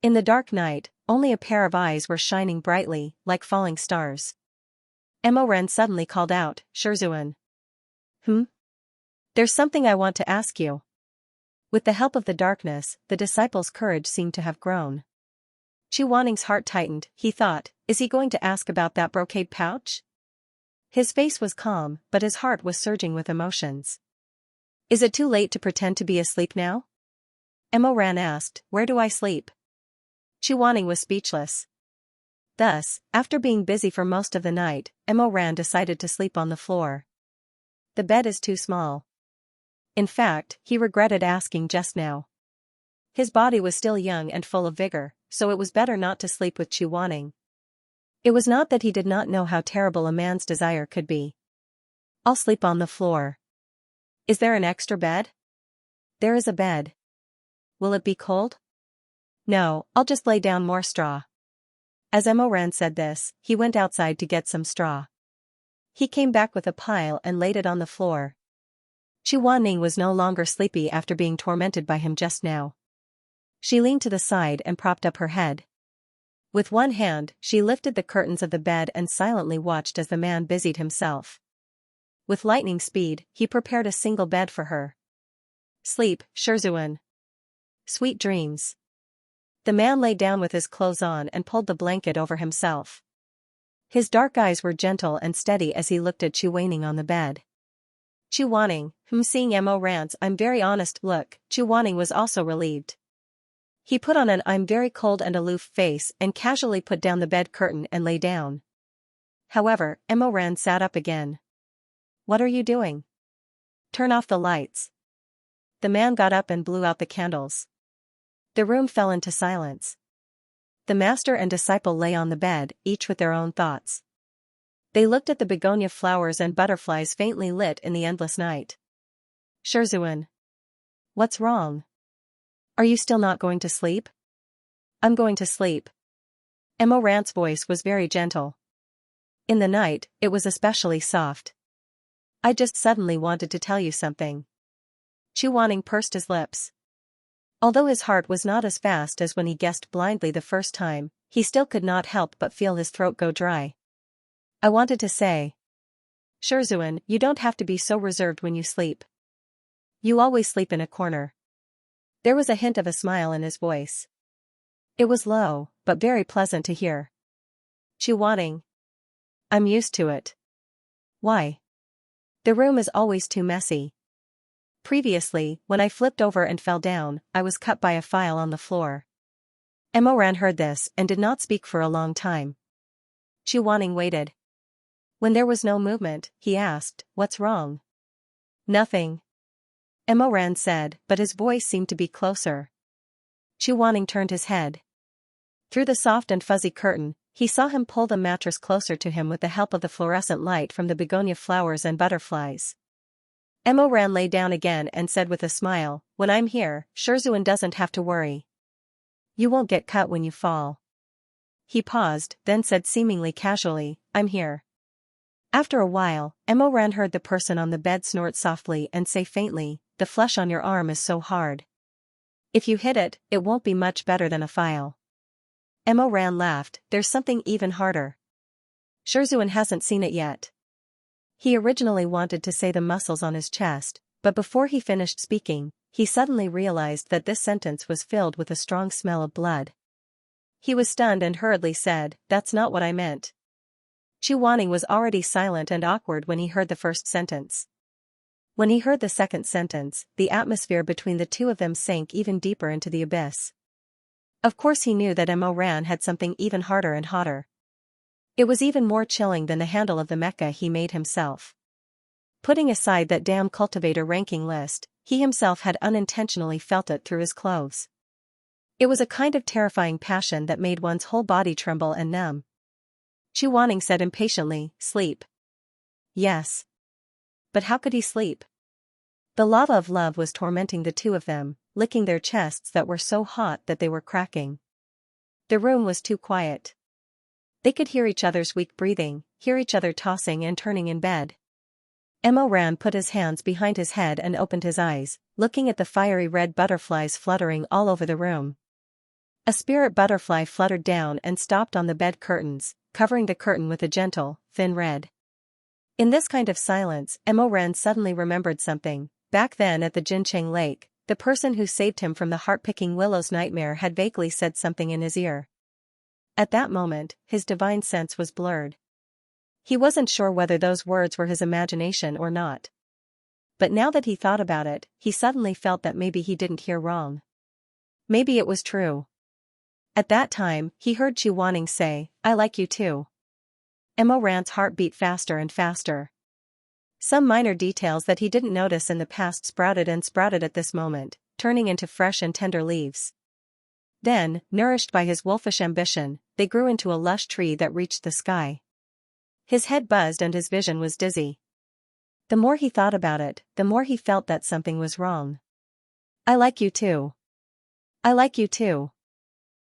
Speaker 1: In the dark night, only a pair of eyes were shining brightly, like falling stars. Mo Ran suddenly called out, Shizun. There's something I want to ask you. With the help of the darkness, the disciple's courage seemed to have grown. Chu Wanning's heart tightened. He thought, is he going to ask about that brocade pouch? His face was calm, but his heart was surging with emotions. Is it too late to pretend to be asleep now? Mo Ran asked, where do I sleep? Chuaning was speechless. Thus, after being busy for most of the night, Emoran decided to sleep on the floor. The bed is too small. In fact, he regretted asking just now. His body was still young and full of vigor, so it was better not to sleep with Chuaning. It was not that he did not know how terrible a man's desire could be. I'll sleep on the floor. Is there an extra bed? There is a bed. Will it be cold? No, I'll just lay down more straw. As Emoran said this, he went outside to get some straw. He came back with a pile and laid it on the floor. Chuaning was no longer sleepy after being tormented by him just now. She leaned to the side and propped up her head. With one hand, she lifted the curtains of the bed and silently watched as the man busied himself. With lightning speed, he prepared a single bed for her. Sleep, Shizun. Sweet dreams. The man lay down with his clothes on and pulled the blanket over himself. His dark eyes were gentle and steady as he looked at Chuaning on the bed. Chuaning, seeing Emoran's "I'm very honest" look, Chuaning was also relieved. He put on an "I'm very cold" and aloof face and casually put down the bed curtain and lay down. However, Emoran sat up again. What are you doing? Turn off the lights. The man got up and blew out the candles. The room fell into silence. The master and disciple lay on the bed, each with their own thoughts. They looked at the begonia flowers and butterflies faintly lit in the endless night. Shizun. What's wrong? Are you still not going to sleep? I'm going to sleep. Emoran's voice was very gentle. In the night, it was especially soft. I just suddenly wanted to tell you something. Chuaning pursed his lips. Although his heart was not as fast as when he guessed blindly the first time, he still could not help but feel his throat go dry. I wanted to say. Shizun, you don't have to be so reserved when you sleep. You always sleep in a corner. There was a hint of a smile in his voice. It was low, but very pleasant to hear. Chuaning. I'm used to it. Why? The room is always too messy. Previously, when I flipped over and fell down, I was cut by a file on the floor. Emoran heard this and did not speak for a long time. Chuaning waited. When there was no movement, he asked, "What's wrong?" Nothing. Emoran said, but his voice seemed to be closer. Chuaning turned his head. Through the soft and fuzzy curtain, he saw him pull the mattress closer to him with the help of the fluorescent light from the begonia flowers and butterflies. Emoran lay down again and said with a smile, "When I'm here, Shizun doesn't have to worry. You won't get cut when you fall." He paused, then said seemingly casually, "I'm here." After a while, Emoran heard the person on the bed snort softly and say faintly, "The flesh on your arm is so hard. If you hit it, it won't be much better than a file." Emoran laughed, "There's something even harder. Shizun hasn't seen it yet." He originally wanted to say the muscles on his chest, but before he finished speaking, he suddenly realized that this sentence was filled with a strong smell of blood. He was stunned and hurriedly said, "That's not what I meant." Chuaning was already silent and awkward when he heard the first sentence. When he heard the second sentence, the atmosphere between the two of them sank even deeper into the abyss. Of course he knew that Emoran had something even harder and hotter. It was even more chilling than the handle of the mecha he made himself. Putting aside that damn cultivator ranking list, he himself had unintentionally felt it through his clothes. It was a kind of terrifying passion that made one's whole body tremble and numb. Chuaning said impatiently, "Sleep." Yes. But how could he sleep? The lava of love was tormenting the two of them, licking their chests that were so hot that they were cracking. The room was too quiet. They could hear each other's weak breathing, hear each other tossing and turning in bed. Emoran put his hands behind his head and opened his eyes, looking at the fiery red butterflies fluttering all over the room. A spirit butterfly fluttered down and stopped on the bed curtains, covering the curtain with a gentle, thin red. In this kind of silence, Emoran suddenly remembered something. Back then at the Jincheng Lake, the person who saved him from the heart-picking Willow's nightmare had vaguely said something in his ear. At that moment, his divine sense was blurred. He wasn't sure whether those words were his imagination or not. But now that he thought about it, he suddenly felt that maybe he didn't hear wrong. Maybe it was true. At that time, he heard Chu Wanning say, "I like you too." Emo Ran's heart beat faster and faster. Some minor details that he didn't notice in the past sprouted at this moment, turning into fresh and tender leaves. Then, nourished by his wolfish ambition, they grew into a lush tree that reached the sky. His head buzzed and his vision was dizzy. The more he thought about it, the more he felt that something was wrong. "I like you too. I like you too."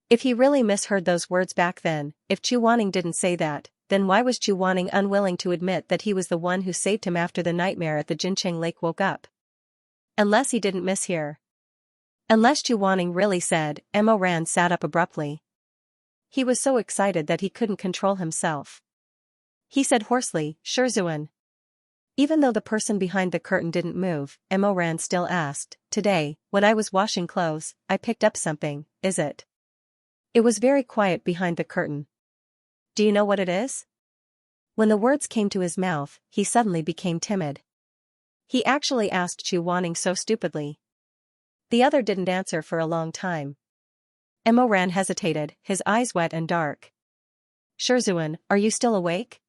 Speaker 1: If he really misheard those words back then, if Chu Wanning didn't say that, then why was Chu Wanning unwilling to admit that he was the one who saved him after the nightmare at the Jincheng Lake woke up? Unless he didn't mishear. Unless Chu Wanning really said, Emo Ran sat up abruptly. He was so excited that he couldn't control himself. He said hoarsely, "Shizun." Even though the person behind the curtain didn't move, Emo Ran still asked, "Today, when I was washing clothes, I picked up something, is it?" It was very quiet behind the curtain. "Do you know what it is?" When the words came to his mouth, he suddenly became timid. He actually asked Chu Wanning so stupidly. The other didn't answer for a long time. Emo Ran hesitated, his eyes wet and dark. "Shizun, are you still awake?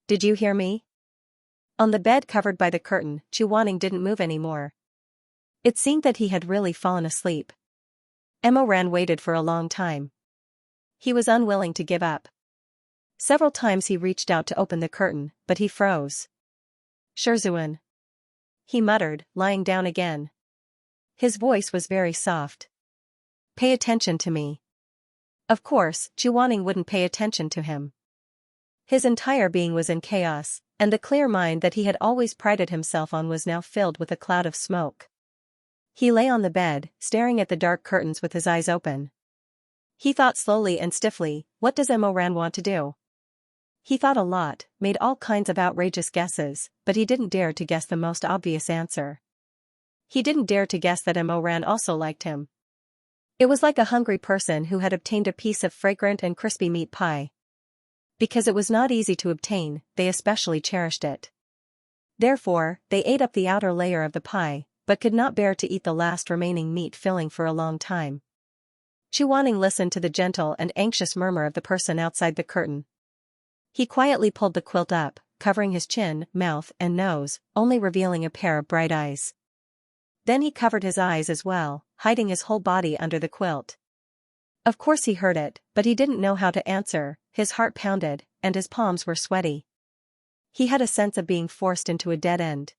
Speaker 1: Did you hear me?" On the bed covered by the curtain, Chu Wanning didn't move anymore. It seemed that he had really fallen asleep. Emo Ran waited for a long time. He was unwilling to give up. Several times he reached out to open the curtain, but he froze. "Shizun," he muttered, lying down again. His voice was very soft. "Pay attention to me." Of course, Chu Wanning wouldn't pay attention to him. His entire being was in chaos, and the clear mind that he had always prided himself on was now filled with a cloud of smoke. He lay on the bed, staring at the dark curtains with his eyes open. He thought slowly and stiffly, what does Emo Ran want to do? He thought a lot, made all kinds of outrageous guesses, but he didn't dare to guess the most obvious answer. He didn't dare to guess that Emo Ran also liked him. It was like a hungry person who had obtained a piece of fragrant and crispy meat pie. Because it was not easy to obtain, they especially cherished it. Therefore, they ate up the outer layer of the pie, but could not bear to eat the last remaining meat filling for a long time. Chu Wanning listened to the gentle and anxious murmur of the person outside the curtain. He quietly pulled the quilt up, covering his chin, mouth, and nose, only revealing a pair of bright eyes. Then he covered his eyes as well, hiding his whole body under the quilt. Of course he heard it, but he didn't know how to answer, his heart pounded, and his palms were sweaty. He had a sense of being forced into a dead end.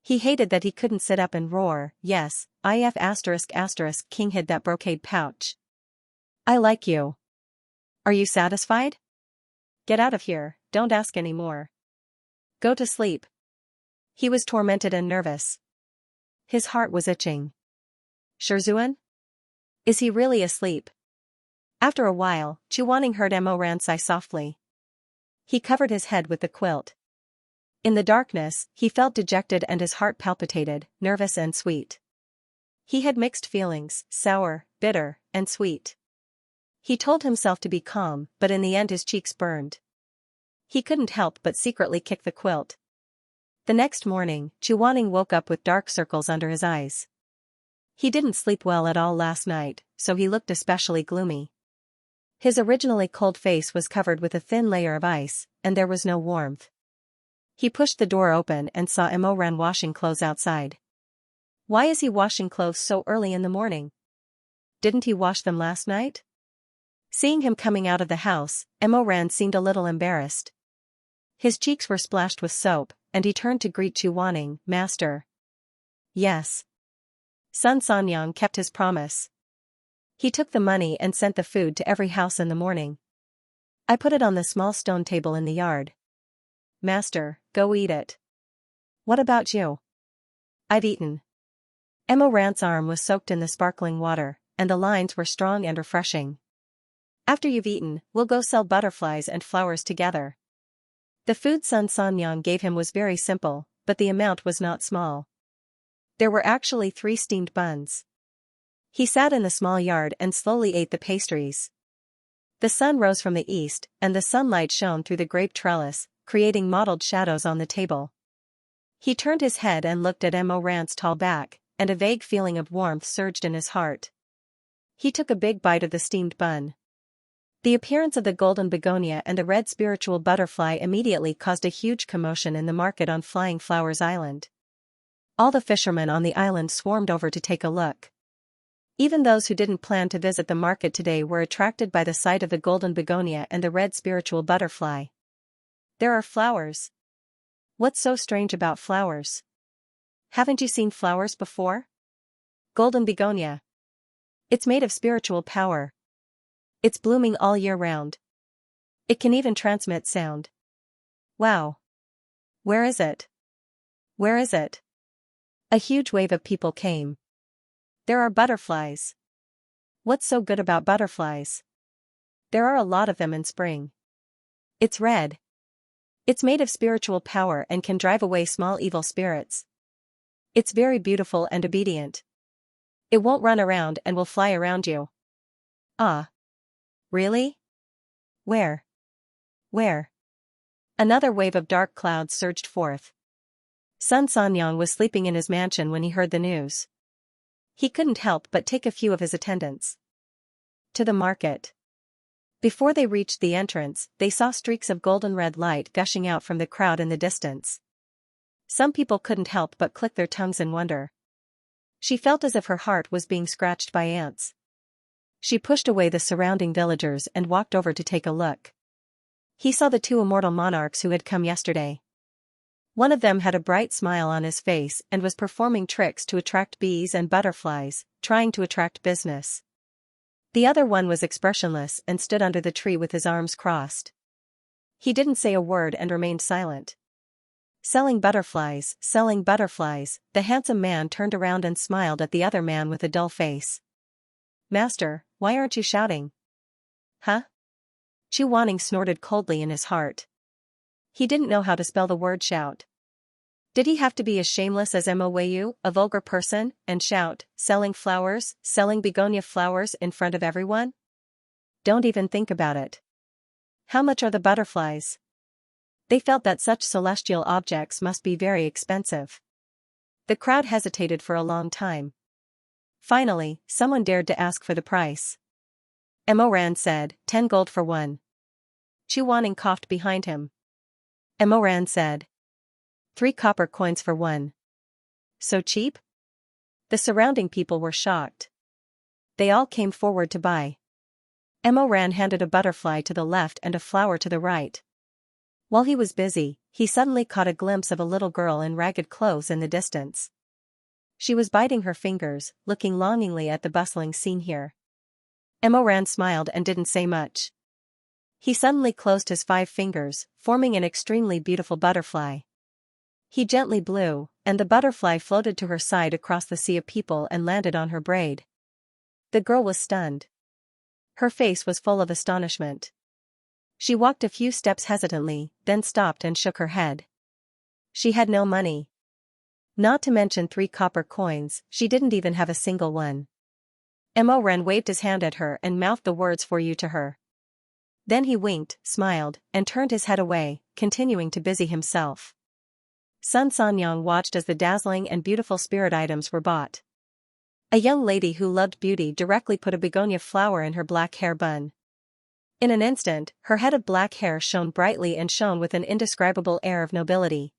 Speaker 1: He hated that he couldn't sit up and roar, "Yes, if***, King hid that brocade pouch. I like you. Are you satisfied? Get out of here, don't ask any more. Go to sleep." He was tormented and nervous. His heart was itching. "Shizun? Is he really asleep?" After a while, Chu Wanning heard Emo Ran sigh softly. He covered his head with the quilt. In the darkness, he felt dejected and his heart palpitated, nervous and sweet. He had mixed feelings, sour, bitter, and sweet. He told himself to be calm, but in the end his cheeks burned. He couldn't help but secretly kick the quilt. The next morning, Chu Wanning woke up with dark circles under his eyes. He didn't sleep well at all last night, so he looked especially gloomy. His originally cold face was covered with a thin layer of ice, and there was no warmth. He pushed the door open and saw Emo Ran washing clothes outside. Why is he washing clothes so early in the morning? Didn't he wash them last night? Seeing him coming out of the house, Emo Ran seemed a little embarrassed. His cheeks were splashed with soap, and he turned to greet Chu Wanning, "Master." "Yes." Sun Sanyang kept his promise. He took the money and sent the food to every house in the morning. "I put it on the small stone table in the yard. Master, go eat it." "What about you?" "I've eaten." Emo Ran's arm was soaked in the sparkling water, and the lines were strong and refreshing. "After you've eaten, we'll go sell butterflies and flowers together." The food Sun Sanyang gave him was very simple, but the amount was not small. There were actually 3 steamed buns. He sat in the small yard and slowly ate the pastries. The sun rose from the east, and the sunlight shone through the grape trellis, creating mottled shadows on the table. He turned his head and looked at Emo Ran's tall back, and a vague feeling of warmth surged in his heart. He took a big bite of the steamed bun. The appearance of the golden begonia and the red spiritual butterfly immediately caused a huge commotion in the market on Flying Flowers Island. All the fishermen on the island swarmed over to take a look. Even those who didn't plan to visit the market today were attracted by the sight of the golden begonia and the red spiritual butterfly. There are flowers. What's so strange about flowers? Haven't you seen flowers before? Golden begonia. It's made of spiritual power. It's blooming all year round. It can even transmit sound. Wow. Where is it? Where is it? A huge wave of people came. There are butterflies. What's so good about butterflies? There are a lot of them in spring. It's red. It's made of spiritual power and can drive away small evil spirits. It's very beautiful and obedient. It won't run around and will fly around you. Ah. Really? Where? Where? Another wave of dark clouds surged forth. Sun Sanyang was sleeping in his mansion when he heard the news. He couldn't help but take a few of his attendants to the market. Before they reached the entrance, they saw streaks of golden red light gushing out from the crowd in the distance. Some people couldn't help but click their tongues in wonder. She felt as if her heart was being scratched by ants. She pushed away the surrounding villagers and walked over to take a look. He saw the two immortal monarchs who had come yesterday. One of them had a bright smile on his face and was performing tricks to attract bees and butterflies, trying to attract business. The other one was expressionless and stood under the tree with his arms crossed. He didn't say a word and remained silent. Selling butterflies, the handsome man turned around and smiled at the other man with a dull face. Master, why aren't you shouting? Huh? Chu Wanning snorted coldly in his heart. He didn't know how to spell the word shout. Did he have to be as shameless as Moyu, a vulgar person, and shout, selling begonia flowers in front of everyone? Don't even think about it. How much are the butterflies? They felt that such celestial objects must be very expensive. The crowd hesitated for a long time. Finally, someone dared to ask for the price. Emoran said, 10 gold for one. Chu Wanning coughed behind him. Emoran said, 3 copper coins for one. So cheap? The surrounding people were shocked. They all came forward to buy. Emoran handed a butterfly to the left and a flower to the right. While he was busy, he suddenly caught a glimpse of a little girl in ragged clothes in the distance. She was biting her fingers, looking longingly at the bustling scene here. Emoran smiled and didn't say much. He suddenly closed his 5 fingers, forming an extremely beautiful butterfly. He gently blew, and the butterfly floated to her side across the sea of people and landed on her braid. The girl was stunned. Her face was full of astonishment. She walked a few steps hesitantly, then stopped and shook her head. She had no money. Not to mention 3 copper coins, she didn't even have a single one. Emoran waved his hand at her and mouthed the words for you to her. Then he winked, smiled, and turned his head away, continuing to busy himself. Sun Sanyang watched as the dazzling and beautiful spirit items were bought. A young lady who loved beauty directly put a begonia flower in her black hair bun. In an instant, her head of black hair shone brightly and shone with an indescribable air of nobility.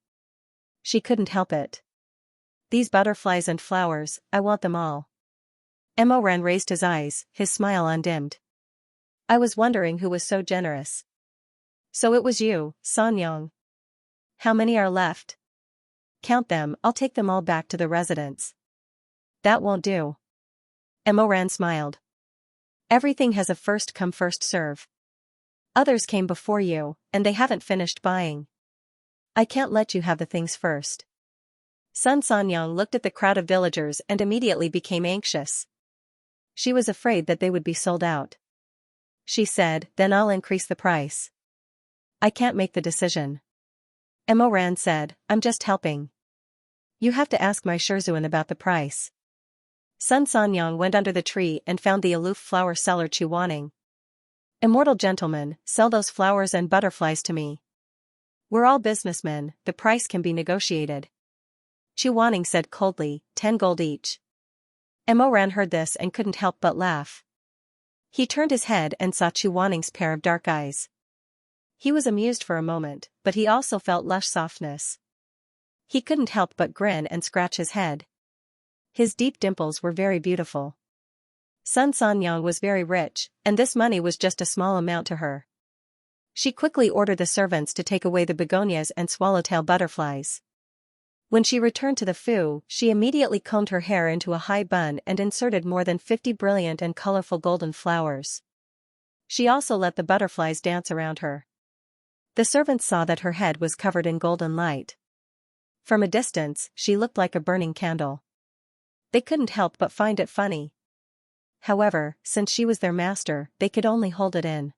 Speaker 1: She couldn't help it. These butterflies and flowers, I want them all. Emoran raised his eyes, his smile undimmed. I was wondering who was so generous. So it was you, Sanyang. How many are left? Count them, I'll take them all back to the residence. That won't do. Emoran smiled. Everything has a first come first serve. Others came before you, and they haven't finished buying. I can't let you have the things first. Sun Sanyang looked at the crowd of villagers and immediately became anxious. She was afraid that they would be sold out. She said, then I'll increase the price. I can't make the decision. Emoran said, I'm just helping. You have to ask my Shizun about the price. Sun Sanyang went under the tree and found the aloof flower seller Chu Wanning. Immortal gentleman, sell those flowers and butterflies to me. We're all businessmen, the price can be negotiated. Chu Wanning said coldly, 10 gold each. Emoran heard this and couldn't help but laugh. He turned his head and saw Chu Wanning's pair of dark eyes. He was amused for a moment, but he also felt lush softness. He couldn't help but grin and scratch his head. His deep dimples were very beautiful. Sun Sanyang was very rich, and this money was just a small amount to her. She quickly ordered the servants to take away the begonias and swallowtail butterflies. When she returned to the fu, she immediately combed her hair into a high bun and inserted more than 50 brilliant and colorful golden flowers. She also let the butterflies dance around her. The servants saw that her head was covered in golden light. From a distance, she looked like a burning candle. They couldn't help but find it funny. However, since she was their master, they could only hold it in.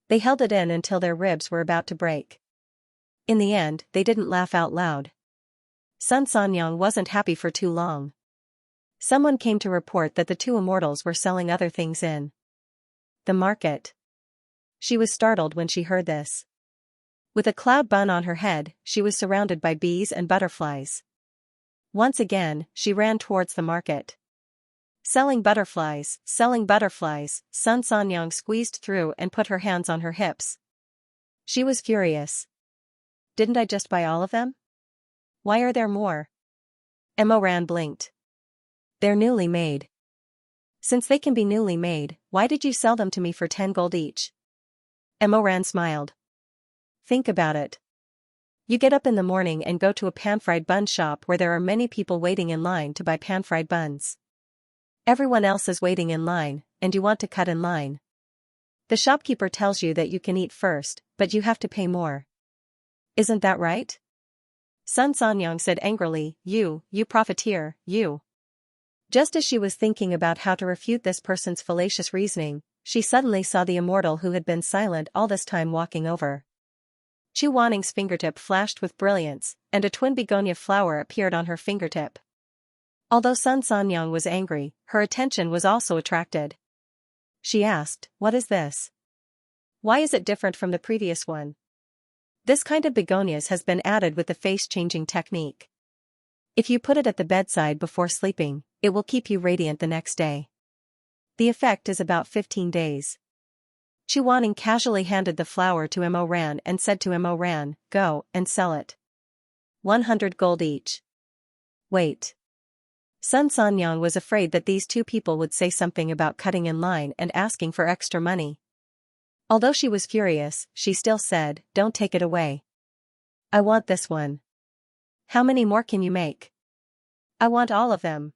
Speaker 1: They held it in until their ribs were about to break. In the end, they didn't laugh out loud. Sun Sanyang wasn't happy for too long. Someone came to report that the two immortals were selling other things in the market. She was startled when she heard this. With a cloud bun on her head, she was surrounded by bees and butterflies. Once again, she ran towards the market. Selling butterflies, Sun Sanyang squeezed through and put her hands on her hips. She was furious. Didn't I just buy all of them? Why are there more? Mo Ran blinked. They're newly made. Since they can be newly made, why did you sell them to me for 10 gold each? Mo Ran smiled. Think about it. You get up in the morning and go to a pan-fried bun shop where there are many people waiting in line to buy pan-fried buns. Everyone else is waiting in line, and you want to cut in line. The shopkeeper tells you that you can eat first, but you have to pay more. Isn't that right? Sun Sanyang said angrily, you profiteer, you. Just as she was thinking about how to refute this person's fallacious reasoning, she suddenly saw the immortal who had been silent all this time walking over. Chu Wanning's fingertip flashed with brilliance, and a twin begonia flower appeared on her fingertip. Although Sun Sanyang was angry, her attention was also attracted. She asked, "What is this? Why is it different from the previous one?" This kind of begonias has been added with the face-changing technique. If you put it at the bedside before sleeping, it will keep you radiant the next day. The effect is about 15 days. Chu Wanning casually handed the flower to Mo Ran and said to Mo Ran, "Go and sell it. 100 gold each." Wait. Sun Sanyang was afraid that these two people would say something about cutting in line and asking for extra money. Although she was furious, she still said, "Don't take it away. I want this one." "How many more can you make?" "I want all of them."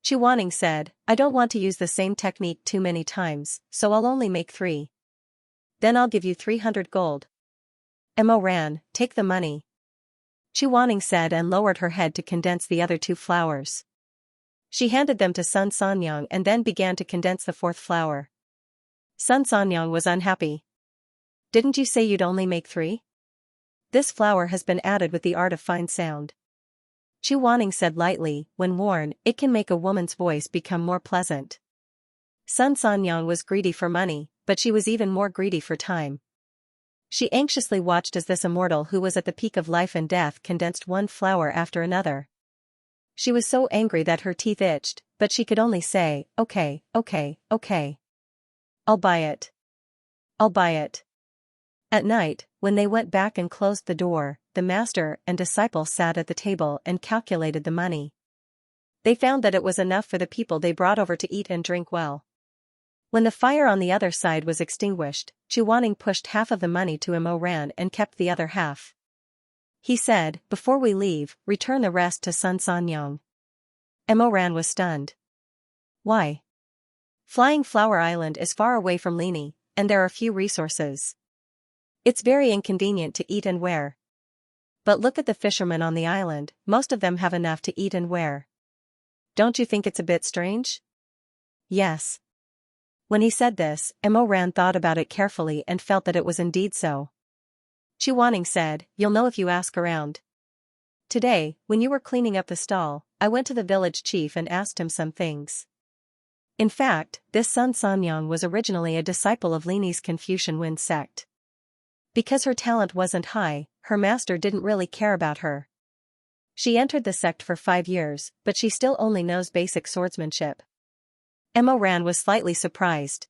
Speaker 1: Chu Wanning said, "I don't want to use the same technique too many times, so I'll only make 3. Then I'll give you 300 gold. Mo Ran, take the money." Chu Wanning said and lowered her head to condense the other 2 flowers. She handed them to Sun Sanyang and then began to condense the 4th flower. Sun Sanyang was unhappy. "Didn't you say you'd only make 3? This flower has been added with the art of fine sound." Chu Wanning said lightly, "When worn, it can make a woman's voice become more pleasant." Sun Sanyang was greedy for money, but she was even more greedy for time. She anxiously watched as this immortal who was at the peak of life and death condensed one flower after another. She was so angry that her teeth itched, but she could only say, okay. I'll buy it. I'll buy it." At night, when they went back and closed the door, the master and disciple sat at the table and calculated the money. They found that it was enough for the people they brought over to eat and drink well. When the fire on the other side was extinguished, Chu Wanning pushed half of the money to Mo Ran and kept the other half. He said, "Before we leave, return the rest to Sun Sanyang." Mo Ran was stunned. "Why?" "Flying Flower Island is far away from Lini, and there are few resources. It's very inconvenient to eat and wear. But look at the fishermen on the island, most of them have enough to eat and wear. Don't you think it's a bit strange?" "Yes." When he said this, Mo Ran thought about it carefully and felt that it was indeed so. Chu Wanning said, "You'll know if you ask around. Today, when you were cleaning up the stall, I went to the village chief and asked him some things. In fact, this Sun Sanyang was originally a disciple of Lini's Confucian Wen sect. Because her talent wasn't high, her master didn't really care about her. She entered the sect for 5 years, but she still only knows basic swordsmanship." Mo Ran was slightly surprised.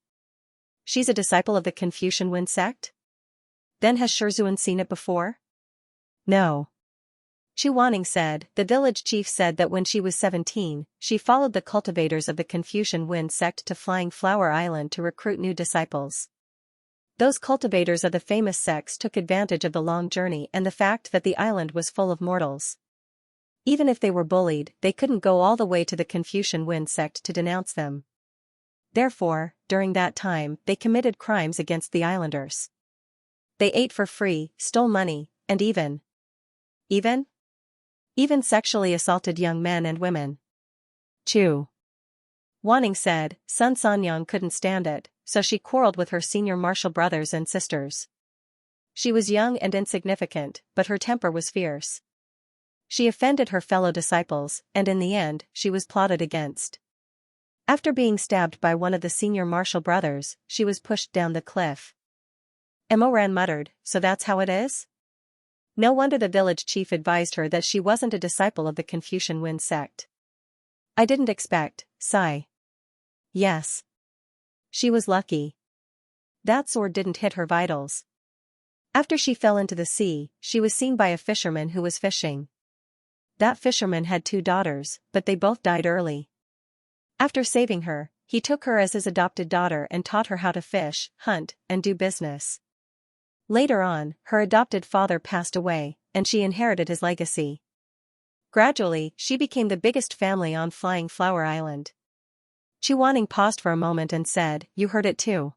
Speaker 1: She's a disciple of the Confucian Wen sect? Then has Shizun seen it before? No. Xianxia said, the village chief said that when she was 17, she followed the cultivators of the Confucian Wen sect to Flying Flower Island to recruit new disciples. Those cultivators of the famous sects took advantage of the long journey and the fact that the island was full of mortals. Even if they were bullied, they couldn't go all the way to the Confucian Wen sect to denounce them. Therefore, during that time, they committed crimes against the islanders. They ate for free, stole money, and even sexually assaulted young men and women. Xianxia said, Sun Sanyang couldn't stand it, so she quarreled with her senior martial brothers and sisters. She was young and insignificant, but her temper was fierce. She offended her fellow disciples, and in the end, she was plotted against. After being stabbed by one of the senior martial brothers, she was pushed down the cliff. Moran muttered, so that's how it is? No wonder the village chief advised her that she wasn't a disciple of the Confucian Wen sect. I didn't expect, sigh. Yes. She was lucky. That sword didn't hit her vitals. After she fell into the sea, she was seen by a fisherman who was fishing. That fisherman had 2 daughters, but they both died early. After saving her, he took her as his adopted daughter and taught her how to fish, hunt, and do business. Later on, her adopted father passed away, and she inherited his legacy. Gradually, she became the biggest family on Flying Flower Island. Xianxia paused for a moment and said, you heard it too.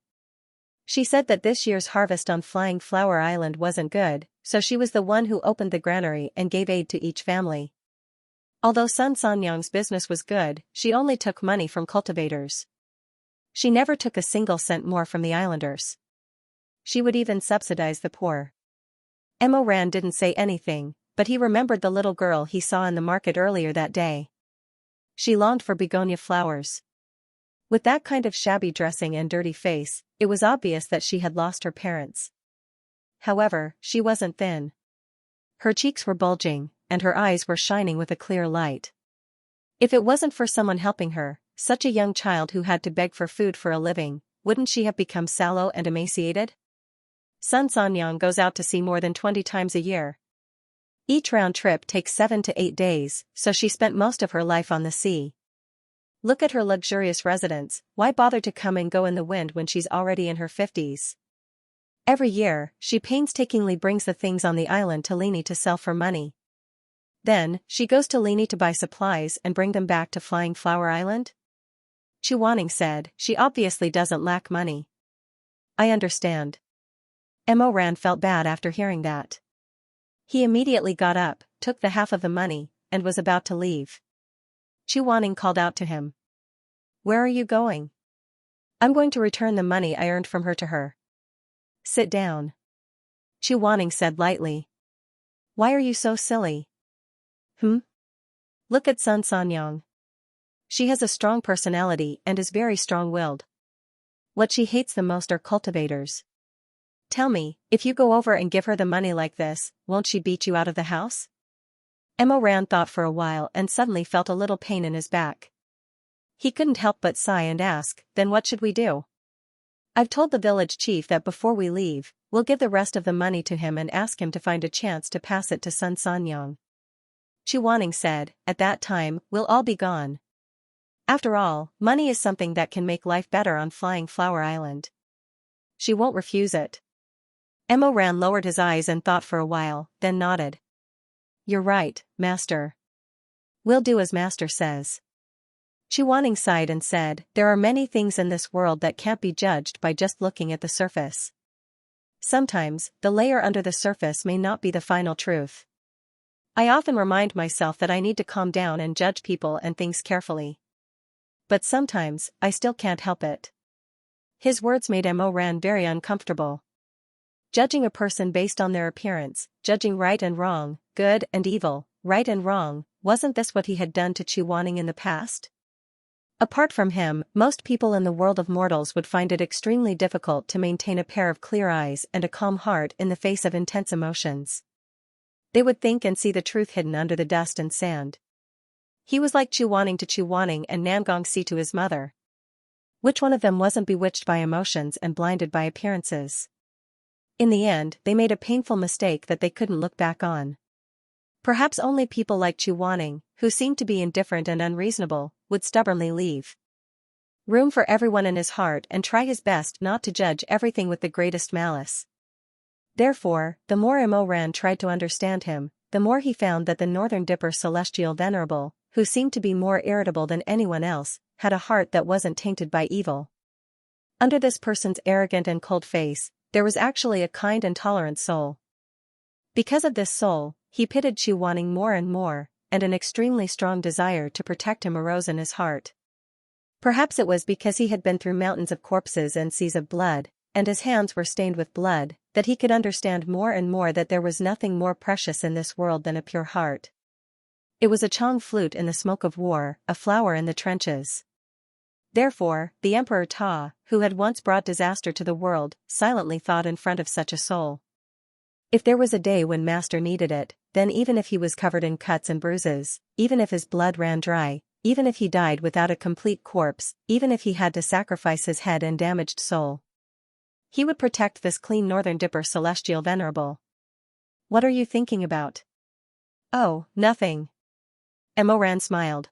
Speaker 1: She said that this year's harvest on Flying Flower Island wasn't good, so she was the one who opened the granary and gave aid to each family. Although Sun Sanyang's business was good, she only took money from cultivators. She never took a single cent more from the islanders. She would even subsidize the poor. Moran didn't say anything, but he remembered the little girl he saw in the market earlier that day. She longed for begonia flowers. With that kind of shabby dressing and dirty face, it was obvious that she had lost her parents. However, she wasn't thin. Her cheeks were bulging, and her eyes were shining with a clear light. If it wasn't for someone helping her, such a young child who had to beg for food for a living, wouldn't she have become sallow and emaciated? Sun Sanyang goes out to sea more than 20 times a year. Each round trip takes 7 to 8 days, so she spent most of her life on the sea. Look at her luxurious residence, why bother to come and go in the wind when she's already in her 50s? Every year, she painstakingly brings the things on the island to Lini to sell for money. Then, she goes to Lini to buy supplies and bring them back to Flying Flower Island? Xianxia said, she obviously doesn't lack money. I understand. Moran felt bad after hearing that. He immediately got up, took the half of the money, and was about to leave. Xianxia called out to him. Where are you going? I'm going to return the money I earned from her to her. Sit down. Xianxia said lightly. Why are you so silly? Look at Sun Sanyang. She has a strong personality and is very strong-willed. What she hates the most are cultivators. Tell me, if you go over and give her the money like this, won't she beat you out of the house? Moran thought for a while and suddenly felt a little pain in his back. He couldn't help but sigh and ask, then what should we do? I've told the village chief that before we leave, we'll give the rest of the money to him and ask him to find a chance to pass it to Sun Sanyang. Xianxia said, at that time, we'll all be gone. After all, money is something that can make life better on Flying Flower Island. She won't refuse it. Moran lowered his eyes and thought for a while, then nodded. You're right, Master. We'll do as Master says. Xianxia sighed and said, there are many things in this world that can't be judged by just looking at the surface. Sometimes, the layer under the surface may not be the final truth. I often remind myself that I need to calm down and judge people and things carefully. But sometimes, I still can't help it. His words made Moran very uncomfortable. Judging a person based on their appearance, judging right and wrong, good and evil, right and wrong, wasn't this what he had done to Xianxia in the past? Apart from him, most people in the world of mortals would find it extremely difficult to maintain a pair of clear eyes and a calm heart in the face of intense emotions. They would think and see the truth hidden under the dust and sand. He was like Xianxia to Xianxia and Namgongsi to his mother. Which one of them wasn't bewitched by emotions and blinded by appearances? In the end, they made a painful mistake that they couldn't look back on. Perhaps only people like Chu Wanning, who seemed to be indifferent and unreasonable, would stubbornly leave room for everyone in his heart and try his best not to judge everything with the greatest malice. Therefore, the more Mo Ran tried to understand him, the more he found that the Northern Dipper Celestial Venerable, who seemed to be more irritable than anyone else, had a heart that wasn't tainted by evil. Under this person's arrogant and cold face, there was actually a kind and tolerant soul. Because of this soul, he pitied Chu Wanning more and more, and an extremely strong desire to protect him arose in his heart. Perhaps it was because he had been through mountains of corpses and seas of blood, and his hands were stained with blood, that he could understand more and more that there was nothing more precious in this world than a pure heart. It was a Chong flute in the smoke of war, a flower in the trenches. Therefore, the Emperor Ta, who had once brought disaster to the world, silently thought in front of such a soul. If there was a day when Master needed it, then even if he was covered in cuts and bruises, even if his blood ran dry, even if he died without a complete corpse, even if he had to sacrifice his head and damaged soul, he would protect this clean Northern Dipper Celestial Venerable. What are you thinking about? Oh, nothing. Mo Ran smiled.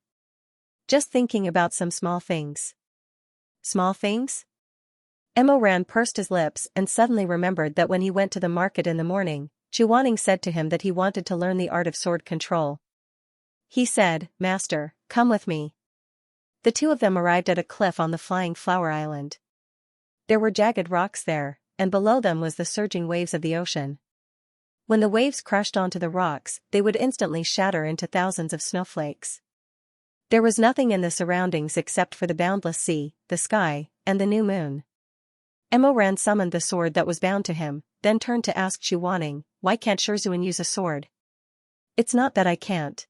Speaker 1: Just thinking about some small things. Small things? Mo Ran pursed his lips and suddenly remembered that when he went to the market in the morning, Chu Wanning said to him that he wanted to learn the art of sword control. He said, "Master, come with me." The two of them arrived at a cliff on the Flying Flower Island. There were jagged rocks there, and below them was the surging waves of the ocean. When the waves crashed onto the rocks, they would instantly shatter into thousands of snowflakes. There was nothing in the surroundings except for the boundless sea, the sky, and the new moon. Mo Ran summoned the sword that was bound to him, then turned to ask Chu Wanning, "Why can't Shizun use a sword?" "It's not that I can't,"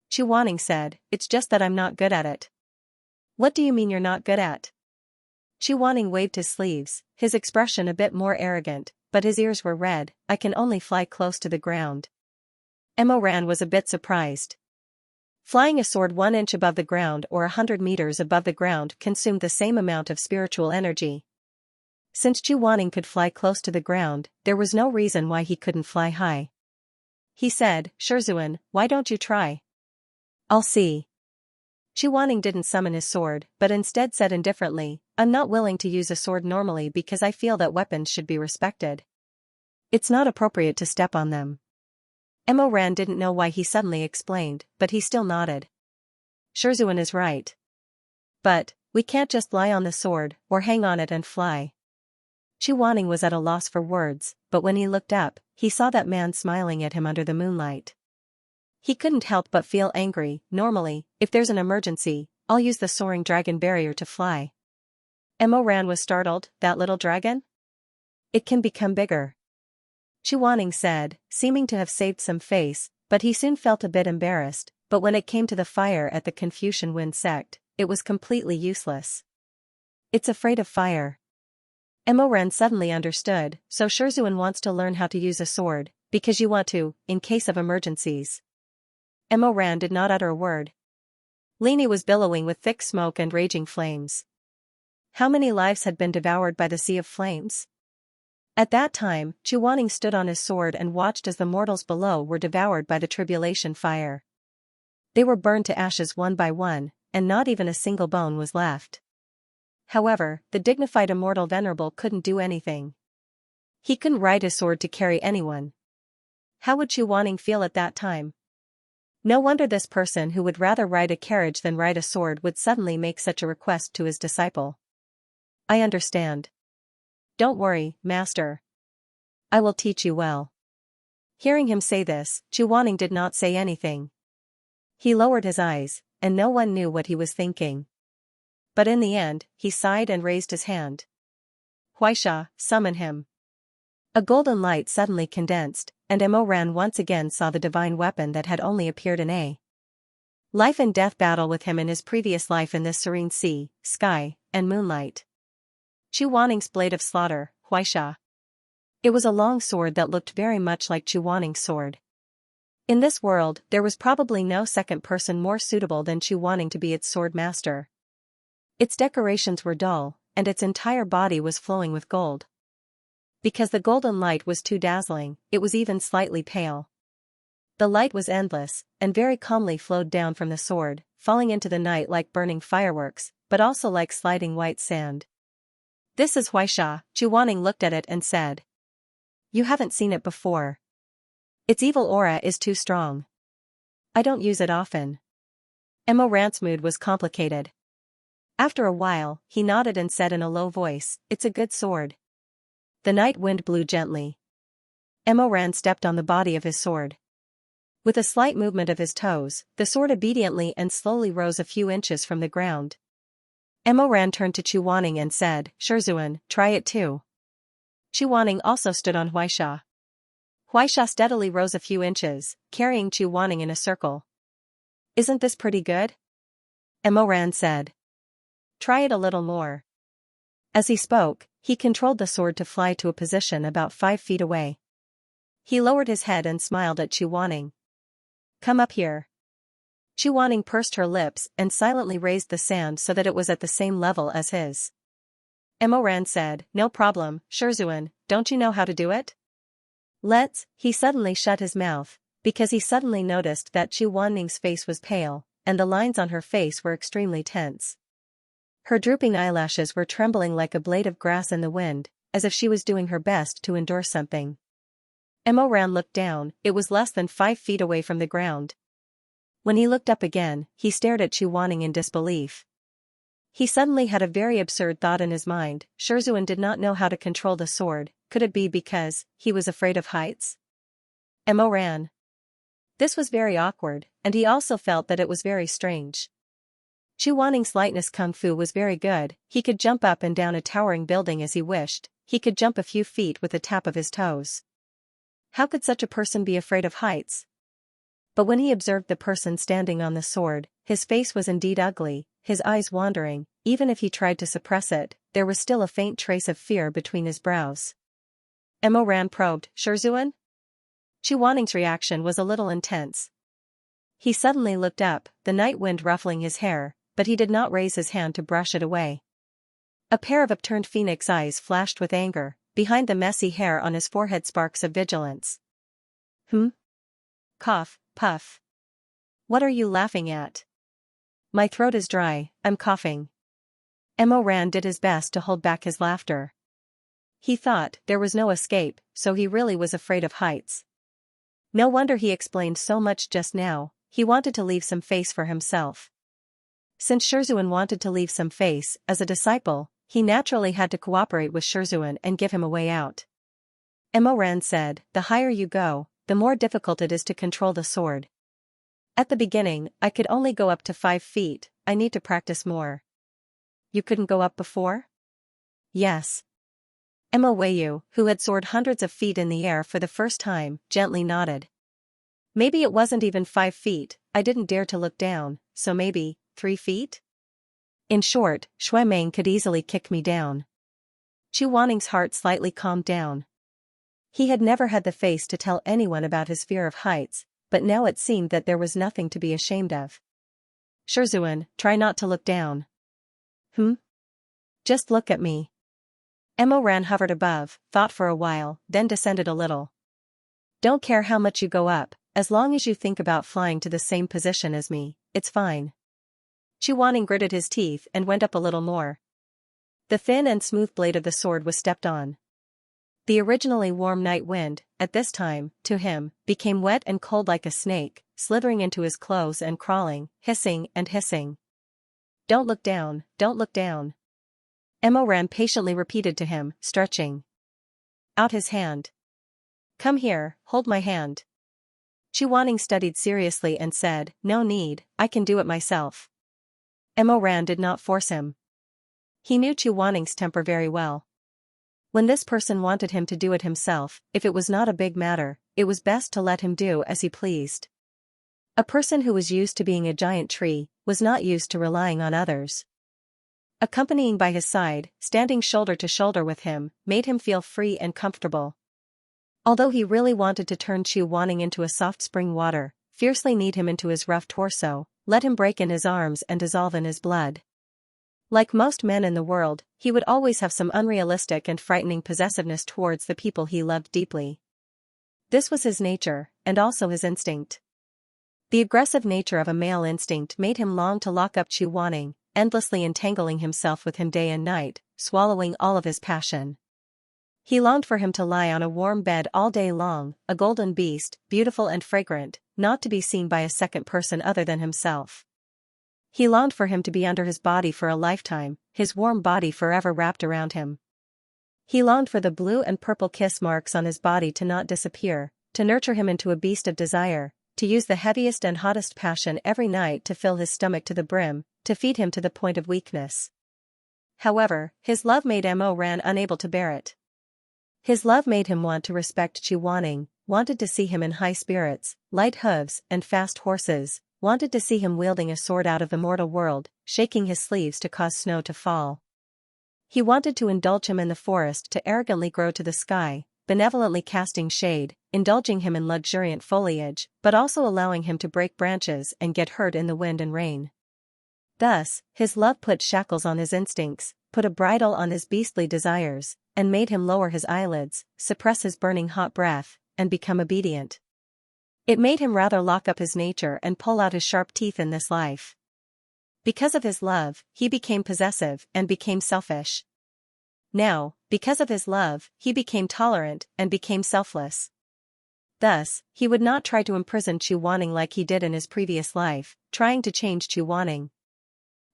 Speaker 1: Chu Wanning said, "it's just that I'm not good at it." "What do you mean you're not good at?" Chu Wanning waved his sleeves, his expression a bit more arrogant, but his ears were red. "I can only fly close to the ground." Mo Ran was a bit surprised. Flying a sword 1 inch above the ground or 100 meters above the ground consumed the same amount of spiritual energy. Since Chu Wanning could fly close to the ground, there was no reason why he couldn't fly high. He said, "Shizun, why don't you try?" "I'll see." Chu Wanning didn't summon his sword, but instead said indifferently, "I'm not willing to use a sword normally because I feel that weapons should be respected. It's not appropriate to step on them." Mo Ran didn't know why he suddenly explained, but he still nodded. "Shizun is right. But we can't just lie on the sword, or hang on it and fly." Chu Wanning was at a loss for words, but when he looked up, he saw that man smiling at him under the moonlight. He couldn't help but feel angry. "Normally, if there's an emergency, I'll use the soaring dragon barrier to fly." Mo Ran was startled. "That little dragon? It can become bigger," Chu Wanning said, seeming to have saved some face, but he soon felt a bit embarrassed. But when it came to the fire at the Confucian Wind sect, it was completely useless. "It's afraid of fire." Mo Ran suddenly understood, "So Shizun wants to learn how to use a sword, because you want to, in case of emergencies." Mo Ran did not utter a word. Lini was billowing with thick smoke and raging flames. How many lives had been devoured by the sea of flames? At that time, Chu Wanning stood on his sword and watched as the mortals below were devoured by the tribulation fire. They were burned to ashes one by one, and not even a single bone was left. However, the dignified immortal venerable couldn't do anything. He couldn't ride his sword to carry anyone. How would Chu Wanning feel at that time? No wonder this person who would rather ride a carriage than ride a sword would suddenly make such a request to his disciple. "I understand. Don't worry, Master. I will teach you well." Hearing him say this, Chu Wanning did not say anything. He lowered his eyes, and no one knew what he was thinking. But in the end, he sighed and raised his hand. "Huaisha, summon him." A golden light suddenly condensed, and Mo Ran once again saw the divine weapon that had only appeared in a life and death battle with him in his previous life in this serene sea, sky, and moonlight. Chu Wanning's blade of slaughter, Huaisha. It was a long sword that looked very much like Chu Wanning's sword. In this world, there was probably no second person more suitable than Chu Wanning to be its sword master. Its decorations were dull, and its entire body was flowing with gold. Because the golden light was too dazzling, it was even slightly pale. The light was endless, and very calmly flowed down from the sword, falling into the night like burning fireworks, but also like sliding white sand. This is Huaisha, Chuaning looked at it and said. You haven't seen it before. Its evil aura is too strong. I don't use it often. Emo Rant's mood was complicated. After a while, he nodded and said in a low voice, it's a good sword. The night wind blew gently. Emo Ran stepped on the body of his sword. With a slight movement of his toes, the sword obediently and slowly rose a few inches from the ground. Emo Ran turned to Chuaning and said, Shizun, try it too. Chuaning also stood on Huaisha. Huaisha steadily rose a few inches, carrying Chuaning in a circle. Isn't this pretty good? Emo Ran said. Try it a little more. As he spoke, he controlled the sword to fly to a position about 5 feet away. He lowered his head and smiled at Chuaning. Come up here. Chuaning pursed her lips and silently raised the sand so that it was at the same level as his. Emo Ran said, no problem, Shizun, don't you know how to do it? He suddenly shut his mouth, because he suddenly noticed that Chuaning's face was pale, and the lines on her face were extremely tense. Her drooping eyelashes were trembling like a blade of grass in the wind, as if she was doing her best to endure something. Emo Ran looked down, it was less than 5 feet away from the ground. When he looked up again, he stared at Chuaning in disbelief. He suddenly had a very absurd thought in his mind, Shizun did not know how to control the sword, could it be because he was afraid of heights? Emo Ran. This was very awkward, and he also felt that it was very strange. Chuaning's lightness kung fu was very good, he could jump up and down a towering building as he wished, he could jump a few feet with a tap of his toes. How could such a person be afraid of heights? But when he observed the person standing on the sword, his face was indeed ugly, his eyes wandering, even if he tried to suppress it, there was still a faint trace of fear between his brows. Emo Ran probed, Shizun? Chuaning's reaction was a little intense. He suddenly looked up, the night wind ruffling his hair, but he did not raise his hand to brush it away. A pair of upturned phoenix eyes flashed with anger, behind the messy hair on his forehead sparks of vigilance. Cough, puff. What are you laughing at? My throat is dry, I'm coughing. Emo Ran did his best to hold back his laughter. He thought there was no escape, so he really was afraid of heights. No wonder he explained so much just now, he wanted to leave some face for himself. Since Shizun wanted to leave some face, as a disciple, he naturally had to cooperate with Shizun and give him a way out. Emo Ran said, the higher you go, the more difficult it is to control the sword. At the beginning, I could only go up to 5 feet, I need to practice more. You couldn't go up before? Yes. Emo Weiyu, who had soared hundreds of feet in the air for the first time, gently nodded. Maybe it wasn't even 5 feet, I didn't dare to look down, so maybe 3 feet? In short, Shui Meng could easily kick me down. Chuaning's heart slightly calmed down. He had never had the face to tell anyone about his fear of heights, but now it seemed that there was nothing to be ashamed of. Shizun, try not to look down. Just look at me. Emo Ran hovered above, thought for a while, then descended a little. Don't care how much you go up, as long as you think about flying to the same position as me, it's fine. Chuaning gritted his teeth and went up a little more. The thin and smooth blade of the sword was stepped on. The originally warm night wind, at this time, to him, became wet and cold like a snake, slithering into his clothes and crawling, hissing and hissing. Don't look down, don't look down. Emo Ran patiently repeated to him, stretching out his hand. Come here, hold my hand. Chuaning studied seriously and said, no need, I can do it myself. Emo Ran did not force him. He knew Chuaning's temper very well. When this person wanted him to do it himself, if it was not a big matter, it was best to let him do as he pleased. A person who was used to being a giant tree, was not used to relying on others. Accompanying by his side, standing shoulder to shoulder with him, made him feel free and comfortable. Although he really wanted to turn Chuaning into a soft spring water, fiercely knead him into his rough torso, let him break in his arms and dissolve in his blood. Like most men in the world, he would always have some unrealistic and frightening possessiveness towards the people he loved deeply. This was his nature, and also his instinct. The aggressive nature of a male instinct made him long to lock up Chu Wanning, endlessly entangling himself with him day and night, swallowing all of his passion. He longed for him to lie on a warm bed all day long, a golden beast, beautiful and fragrant, not to be seen by a second person other than himself. He longed for him to be under his body for a lifetime, his warm body forever wrapped around him. He longed for the blue and purple kiss marks on his body to not disappear, to nurture him into a beast of desire, to use the heaviest and hottest passion every night to fill his stomach to the brim, to feed him to the point of weakness. However, his love made Mo Ran unable to bear it. His love made him want to respect Chu Wanning, wanted to see him in high spirits, light hooves and fast horses, wanted to see him wielding a sword out of the mortal world, shaking his sleeves to cause snow to fall. He wanted to indulge him in the forest to arrogantly grow to the sky, benevolently casting shade, indulging him in luxuriant foliage, but also allowing him to break branches and get hurt in the wind and rain. Thus, his love put shackles on his instincts, put a bridle on his beastly desires, and made him lower his eyelids, suppress his burning hot breath, and become obedient. It made him rather lock up his nature and pull out his sharp teeth in this life. Because of his love, he became possessive and became selfish. Now, because of his love, he became tolerant and became selfless. Thus, he would not try to imprison Chu Wanning like he did in his previous life, trying to change Chu Wanning.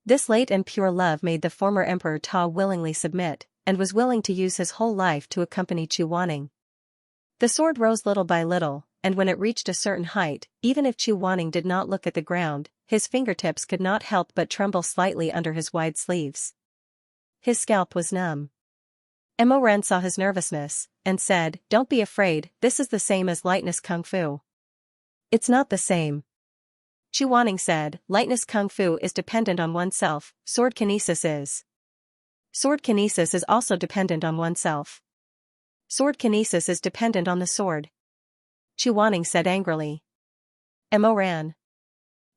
Speaker 1: This late and pure love made the former Emperor Ta willingly submit, and was willing to use his whole life to accompany Chu Wanning. The sword rose little by little, and when it reached a certain height, even if Chu Wanning did not look at the ground, his fingertips could not help but tremble slightly under his wide sleeves. His scalp was numb. Mo Ran saw his nervousness, and said, "Don't be afraid, this is the same as lightness kung fu." "It's not the same." Chu Wanning said, "Lightness kung fu is dependent on oneself, sword kinesis is. Sword kinesis is also dependent on oneself. Sword kinesis is dependent on the sword." Chu Wanning said angrily. Mo Ran.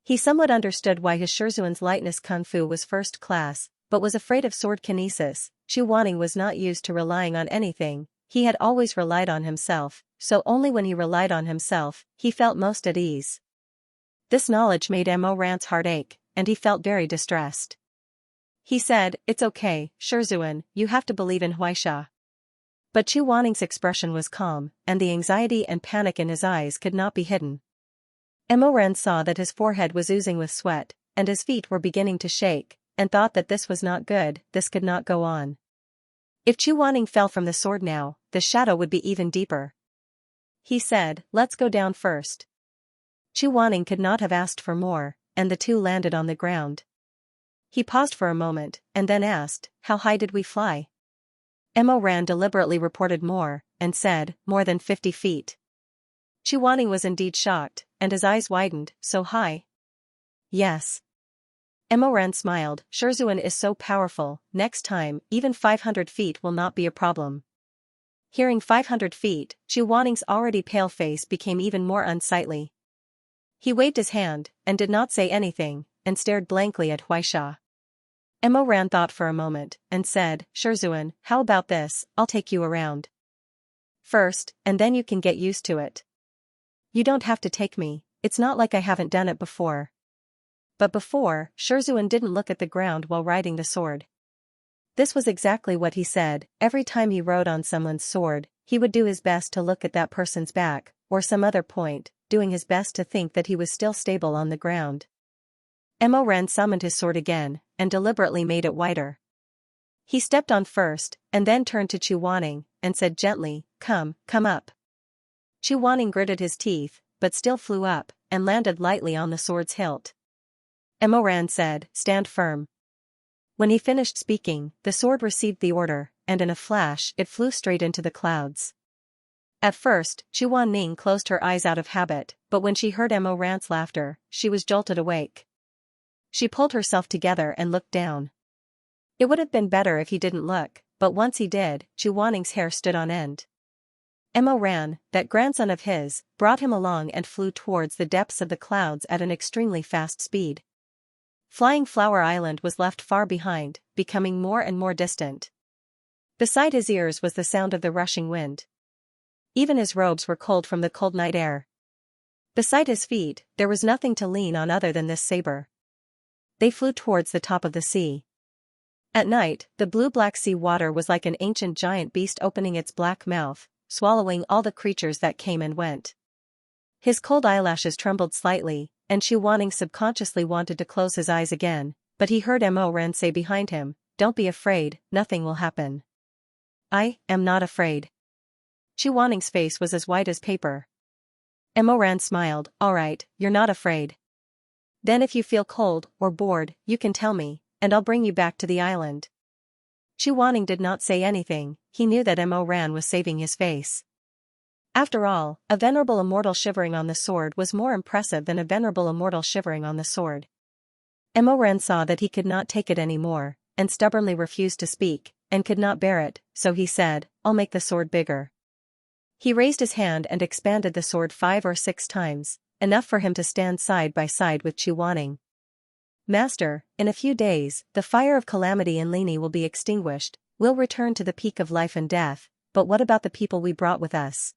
Speaker 1: He somewhat understood why his Shizun's lightness kung fu was first class, but was afraid of sword kinesis. Chu Wanning was not used to relying on anything, he had always relied on himself, so only when he relied on himself, he felt most at ease. This knowledge made Mo Ran's heart ache, and he felt very distressed. He said, "It's okay, Shizun, you have to believe in Xianxia." But Chu Wanning's expression was calm, and the anxiety and panic in his eyes could not be hidden. Mo Ran saw that his forehead was oozing with sweat, and his feet were beginning to shake, and thought that this was not good, this could not go on. If Chu Wanning fell from the sword now, the shadow would be even deeper. He said, "Let's go down first." Chu Wanning could not have asked for more, and the two landed on the ground. He paused for a moment, and then asked, "How high did we fly?" Mo Ran deliberately reported more, and said, "More than 50 feet. Chu Wanning was indeed shocked, and his eyes widened. "So high?" "Yes." Mo Ran smiled, "Shizun is so powerful, next time, even 500 feet will not be a problem." Hearing 500 feet, Chu Wanning's already pale face became even more unsightly. He waved his hand, and did not say anything, and stared blankly at Xianxia. Mo Ran thought for a moment, and said, "Shizun, how about this, I'll take you around. First, and then you can get used to it. You don't have to take me, it's not like I haven't done it before." But before, Shizun didn't look at the ground while riding the sword. This was exactly what he said, every time he rode on someone's sword, he would do his best to look at that person's back, or some other point, doing his best to think that he was still stable on the ground. Mo Ran summoned his sword again, and deliberately made it wider. He stepped on first, and then turned to Chu Wanning, and said gently, come up." Chu Wanning gritted his teeth, but still flew up, and landed lightly on the sword's hilt. Mo Ran said, "Stand firm." When he finished speaking, the sword received the order, and in a flash it flew straight into the clouds. At first, Chu Wanning closed her eyes out of habit, but when she heard Mo Ran's laughter, she was jolted awake. She pulled herself together and looked down. It would have been better if he didn't look, but once he did, Chu Wanning's hair stood on end. Mo Ran, that grandson of his, brought him along and flew towards the depths of the clouds at an extremely fast speed. Flying Flower Island was left far behind, becoming more and more distant. Beside his ears was the sound of the rushing wind. Even his robes were cold from the cold night air. Beside his feet, there was nothing to lean on other than this saber. They flew towards the top of the sea. At night, the blue-black sea water was like an ancient giant beast opening its black mouth, swallowing all the creatures that came and went. His cold eyelashes trembled slightly, and Xu Wanning subconsciously wanted to close his eyes again, but he heard Mo Ran say behind him, "Don't be afraid, nothing will happen." "I am not afraid." Xu Wanning's face was as white as paper. Mo Ran smiled, "All right, you're not afraid. Then if you feel cold or bored, you can tell me, and I'll bring you back to the island." Xu Wanning did not say anything. He knew that Mo Ran was saving his face. After all, a venerable immortal shivering on the sword was more impressive than a venerable immortal shivering on the sword. Mo Ran saw that he could not take it anymore, and stubbornly refused to speak, and could not bear it, so he said, "I'll make the sword bigger." He raised his hand and expanded the sword 5 or 6 times, enough for him to stand side by side with Xu Wanning. "Master, in a few days, the fire of calamity in Lini will be extinguished, we'll return to the peak of life and death, but what about the people we brought with us?"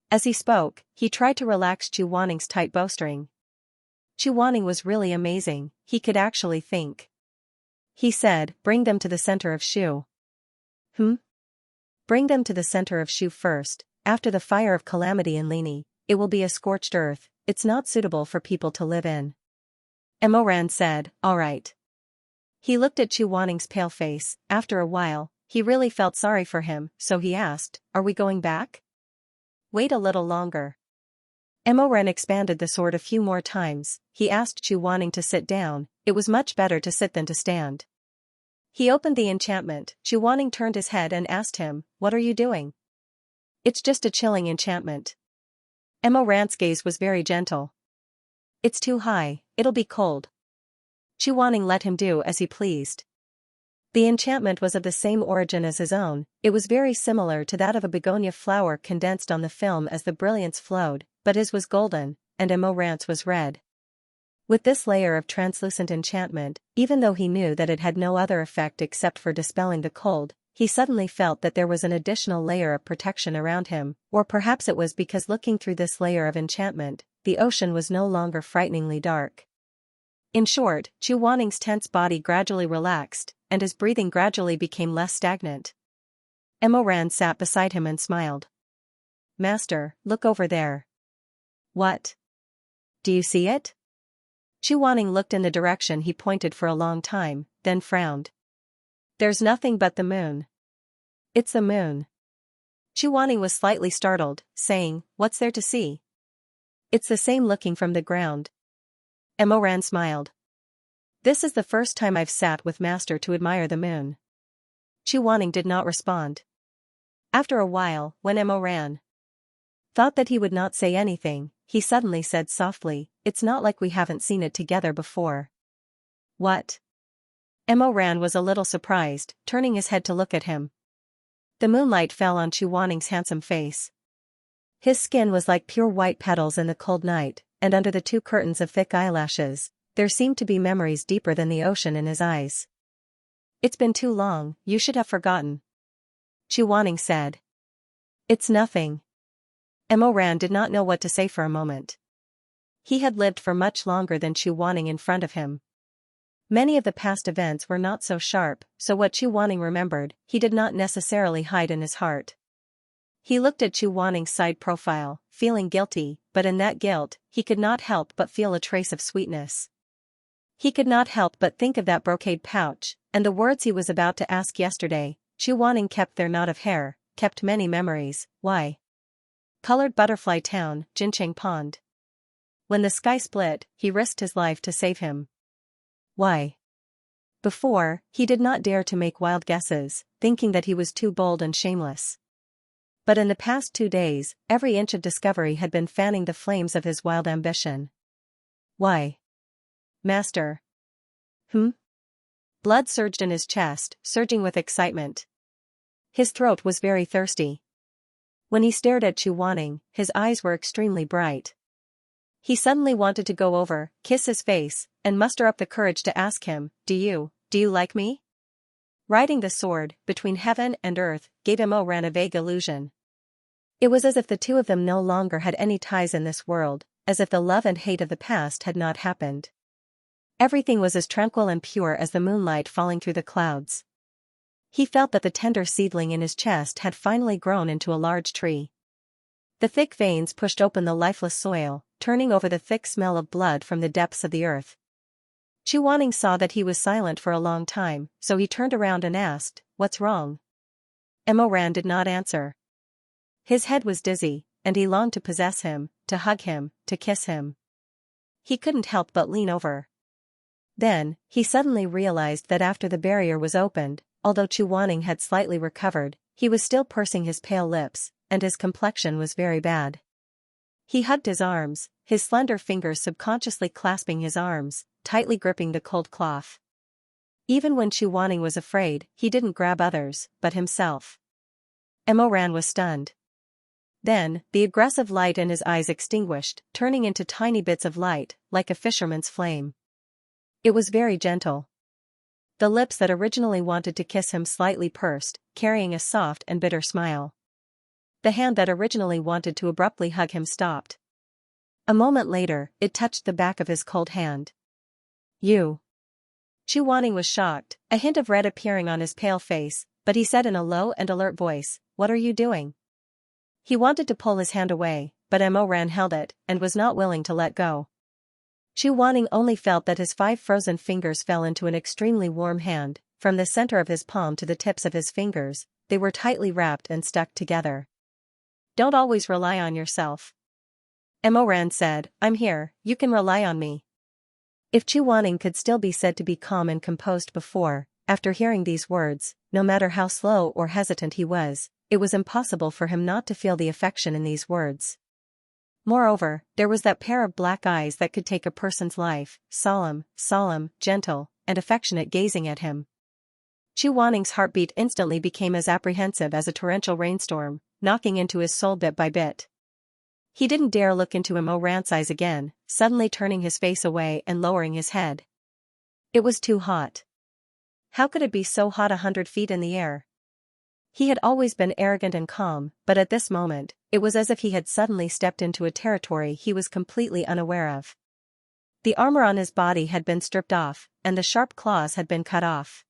Speaker 1: As he spoke, he tried to relax Xu Wanning's tight bowstring. Xu Wanning was really amazing, he could actually think. He said, "Bring them to the center of Shu." "Bring them to the center of Shu first, after the fire of calamity in Lini, it will be a scorched earth, it's not suitable for people to live in." Mo Ran said, "All right." He looked at Xu Wanning's pale face. After a while, he really felt sorry for him, so he asked, "Are we going back?" "Wait a little longer." Mo Ran expanded the sword a few more times. He asked Xu Wanning to sit down. It was much better to sit than to stand. He opened the enchantment. Xu Wanning turned his head and asked him, "What are you doing?" "It's just a chilling enchantment." Mo Ran's gaze was very gentle. "It's too high, it'll be cold." Xu Wanning let him do as he pleased. The enchantment was of the same origin as his own. It was very similar to that of a begonia flower condensed on the film as the brilliance flowed, but his was golden, and Mo Ran's was red. With this layer of translucent enchantment, even though he knew that it had no other effect except for dispelling the cold, he suddenly felt that there was an additional layer of protection around him, or perhaps it was because looking through this layer of enchantment, the ocean was no longer frighteningly dark. In short, Xu Wanning's tense body gradually relaxed, and his breathing gradually became less stagnant. Mo Ran sat beside him and smiled. "Master, look over there." "What? Do you see it?" Xu Wanning looked in the direction he pointed for a long time, then frowned. "There's nothing but the moon." "It's the moon." Xu Wanning was slightly startled, saying, "What's there to see?" "It's the same looking from the ground." Mo Ran smiled. "This is the first time I've sat with Master to admire the moon." Xu Wanning did not respond. After a while, when Mo Ran thought that he would not say anything, he suddenly said softly, "It's not like we haven't seen it together before." "What?" Mo Ran was a little surprised, turning his head to look at him. The moonlight fell on Xu Wanning's handsome face. His skin was like pure white petals in the cold night, and under the 2 curtains of thick eyelashes, there seemed to be memories deeper than the ocean in his eyes. "It's been too long, you should have forgotten." Xu Wanning said. "It's nothing." Mo Ran did not know what to say for a moment. He had lived for much longer than Xu Wanning in front of him. Many of the past events were not so sharp, so what Xu Wanning remembered, he did not necessarily hide in his heart. He looked at Xu Wanning's side profile, feeling guilty, but in that guilt, he could not help but feel a trace of sweetness. He could not help but think of that brocade pouch, and the words he was about to ask yesterday. Xu Wanning kept their knot of hair, kept many memories. Why? Colored Butterfly Town, Jincheng Pond. When the sky split, he risked his life to save him. Why? Before, he did not dare to make wild guesses, thinking that he was too bold and shameless. But in the past 2 days, every inch of discovery had been fanning the flames of his wild ambition. Why? Master. Blood surged in his chest, surging with excitement. His throat was very thirsty. When he stared at Xu Wanning, his eyes were extremely bright. He suddenly wanted to go over, kiss his face, and muster up the courage to ask him, Do you like me?" Riding the sword, between heaven and earth, gave Imoran a vague illusion. It was as if the two of them no longer had any ties in this world, as if the love and hate of the past had not happened. Everything was as tranquil and pure as the moonlight falling through the clouds. He felt that the tender seedling in his chest had finally grown into a large tree. The thick veins pushed open the lifeless soil, turning over the thick smell of blood from the depths of the earth. Chuaning saw that he was silent for a long time, so he turned around and asked, "What's wrong?" Imoran did not answer. His head was dizzy, and he longed to possess him, to hug him, to kiss him. He couldn't help but lean over. Then, he suddenly realized that after the barrier was opened, although Chuaning had slightly recovered, he was still pursing his pale lips, and his complexion was very bad. He hugged his arms, his slender fingers subconsciously clasping his arms, tightly gripping the cold cloth. Even when Chuaning was afraid, he didn't grab others, but himself. Imoran was stunned. Then, the aggressive light in his eyes extinguished, turning into tiny bits of light, like a fisherman's flame. It was very gentle. The lips that originally wanted to kiss him slightly pursed, carrying a soft and bitter smile. The hand that originally wanted to abruptly hug him stopped. A moment later, it touched the back of his cold hand. "You." Chuaning was shocked, a hint of red appearing on his pale face, but he said in a low and alert voice, "What are you doing?" He wanted to pull his hand away, but Imoran held it, and was not willing to let go. Chuaning only felt that his 5 frozen fingers fell into an extremely warm hand. From the center of his palm to the tips of his fingers, they were tightly wrapped and stuck together. "Don't always rely on yourself," Imoran said. "I'm here, you can rely on me." If Chuaning could still be said to be calm and composed before, after hearing these words, no matter how slow or hesitant he was, it was impossible for him not to feel the affection in these words. Moreover, there was that pair of black eyes that could take a person's life, solemn, gentle, and affectionate gazing at him. Chuaning's heartbeat instantly became as apprehensive as a torrential rainstorm, knocking into his soul bit by bit. He didn't dare look into Imoran's eyes again, suddenly turning his face away and lowering his head. It was too hot. How could it be so hot 100 feet in the air? He had always been arrogant and calm, but at this moment, it was as if he had suddenly stepped into a territory he was completely unaware of. The armor on his body had been stripped off, and the sharp claws had been cut off.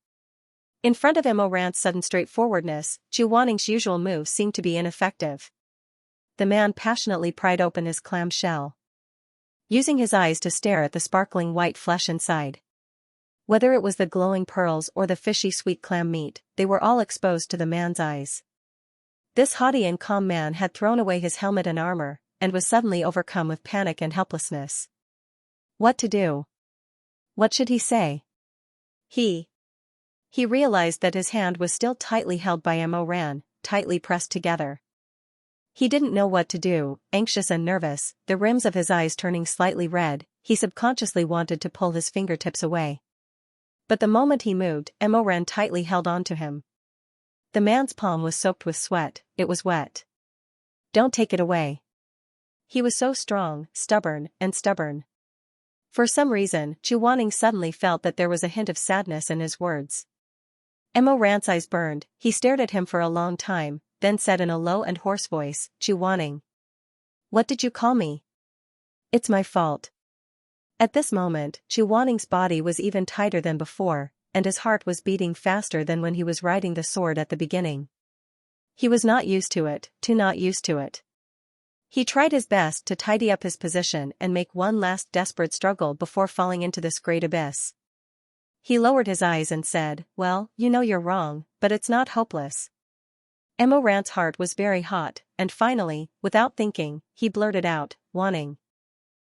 Speaker 1: In front of Imoran's sudden straightforwardness, Chuaning's usual moves seemed to be ineffective. The man passionately pried open his clam shell, using his eyes to stare at the sparkling white flesh inside. Whether it was the glowing pearls or the fishy sweet clam meat, they were all exposed to the man's eyes. This haughty and calm man had thrown away his helmet and armor, and was suddenly overcome with panic and helplessness. What to do? What should he say? He realized that his hand was still tightly held by Imoran, tightly pressed together. He didn't know what to do, anxious and nervous, the rims of his eyes turning slightly red, he subconsciously wanted to pull his fingertips away. But the moment he moved, Imoran tightly held on to him. The man's palm was soaked with sweat, it was wet. "Don't take it away." He was so strong, stubborn. For some reason, Chuaning suddenly felt that there was a hint of sadness in his words. Imoran's eyes burned, he stared at him for a long time, then said in a low and hoarse voice, "Chuaning. What did you call me?" "It's my fault." At this moment, Chuaning's body was even tighter than before, and his heart was beating faster than when he was riding the sword at the beginning. He was not used to it, not used to it. He tried his best to tidy up his position and make one last desperate struggle before falling into this great abyss. He lowered his eyes and said, "Well, you know you're wrong, but it's not hopeless." Imoran's heart was very hot, and finally, without thinking, he blurted out, "Wanting.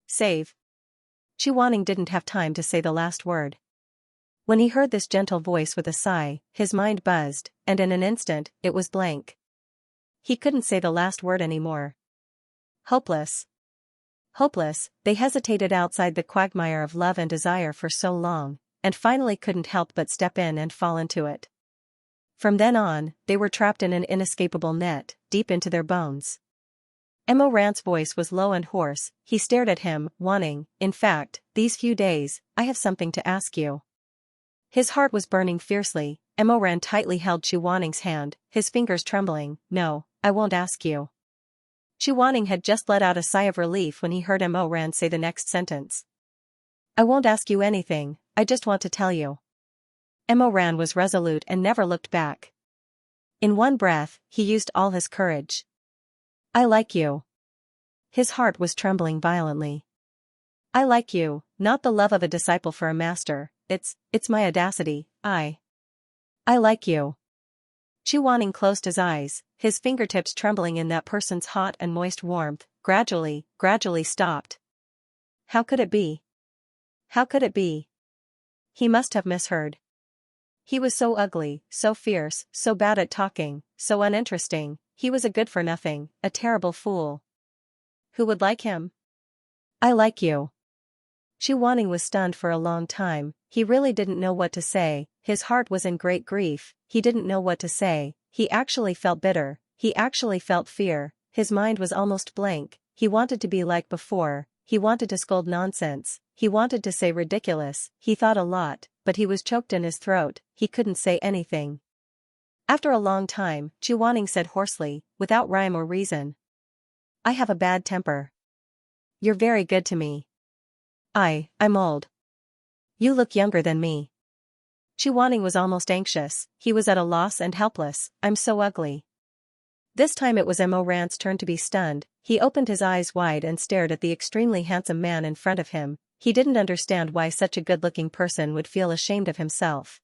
Speaker 1: Save." Chuaning didn't have time to say the last word. When he heard this gentle voice with a sigh, his mind buzzed, and in an instant, it was blank. He couldn't say the last word anymore. Hopeless. Hopeless, they hesitated outside the quagmire of love and desire for so long, and finally couldn't help but step in and fall into it. From then on, they were trapped in an inescapable net, deep into their bones. Imoran's voice was low and hoarse, he stared at him, wanting, in fact, these few days, "I have something to ask you." His heart was burning fiercely, Emo Ran tightly held Chu Wanning's hand, his fingers trembling. No, I won't ask you. Chu Wanning had just let out a sigh of relief when he heard Emo Ran say the next sentence. I won't ask you anything, I just want to tell you. Emo Ran was resolute and never looked back. In one breath, he used all his courage. I like you. His heart was trembling violently. I like you, not the love of a disciple for a master, it's my audacity, I like you. Chu Wanning closed his eyes, his fingertips trembling in that person's hot and moist warmth, gradually stopped. How could it be? How could it be? He must have misheard. He was so ugly, so fierce, so bad at talking, so uninteresting, he was a good-for-nothing, a terrible fool. Who would like him? I like you. Chu Wanning was stunned for a long time, he really didn't know what to say, his heart was in great grief, he didn't know what to say, he actually felt bitter, he actually felt fear, his mind was almost blank, he wanted to be like before, he wanted to scold nonsense, he wanted to say ridiculous, he thought a lot, but he was choked in his throat, he couldn't say anything. After a long time, Chu Wanning said hoarsely, without rhyme or reason. I have a bad temper. You're very good to me. I'm old. You look younger than me. Chu Wanning was almost anxious, he was at a loss and helpless, I'm so ugly. This time it was Emo Ran's turn to be stunned, he opened his eyes wide and stared at the extremely handsome man in front of him, he didn't understand why such a good-looking person would feel ashamed of himself.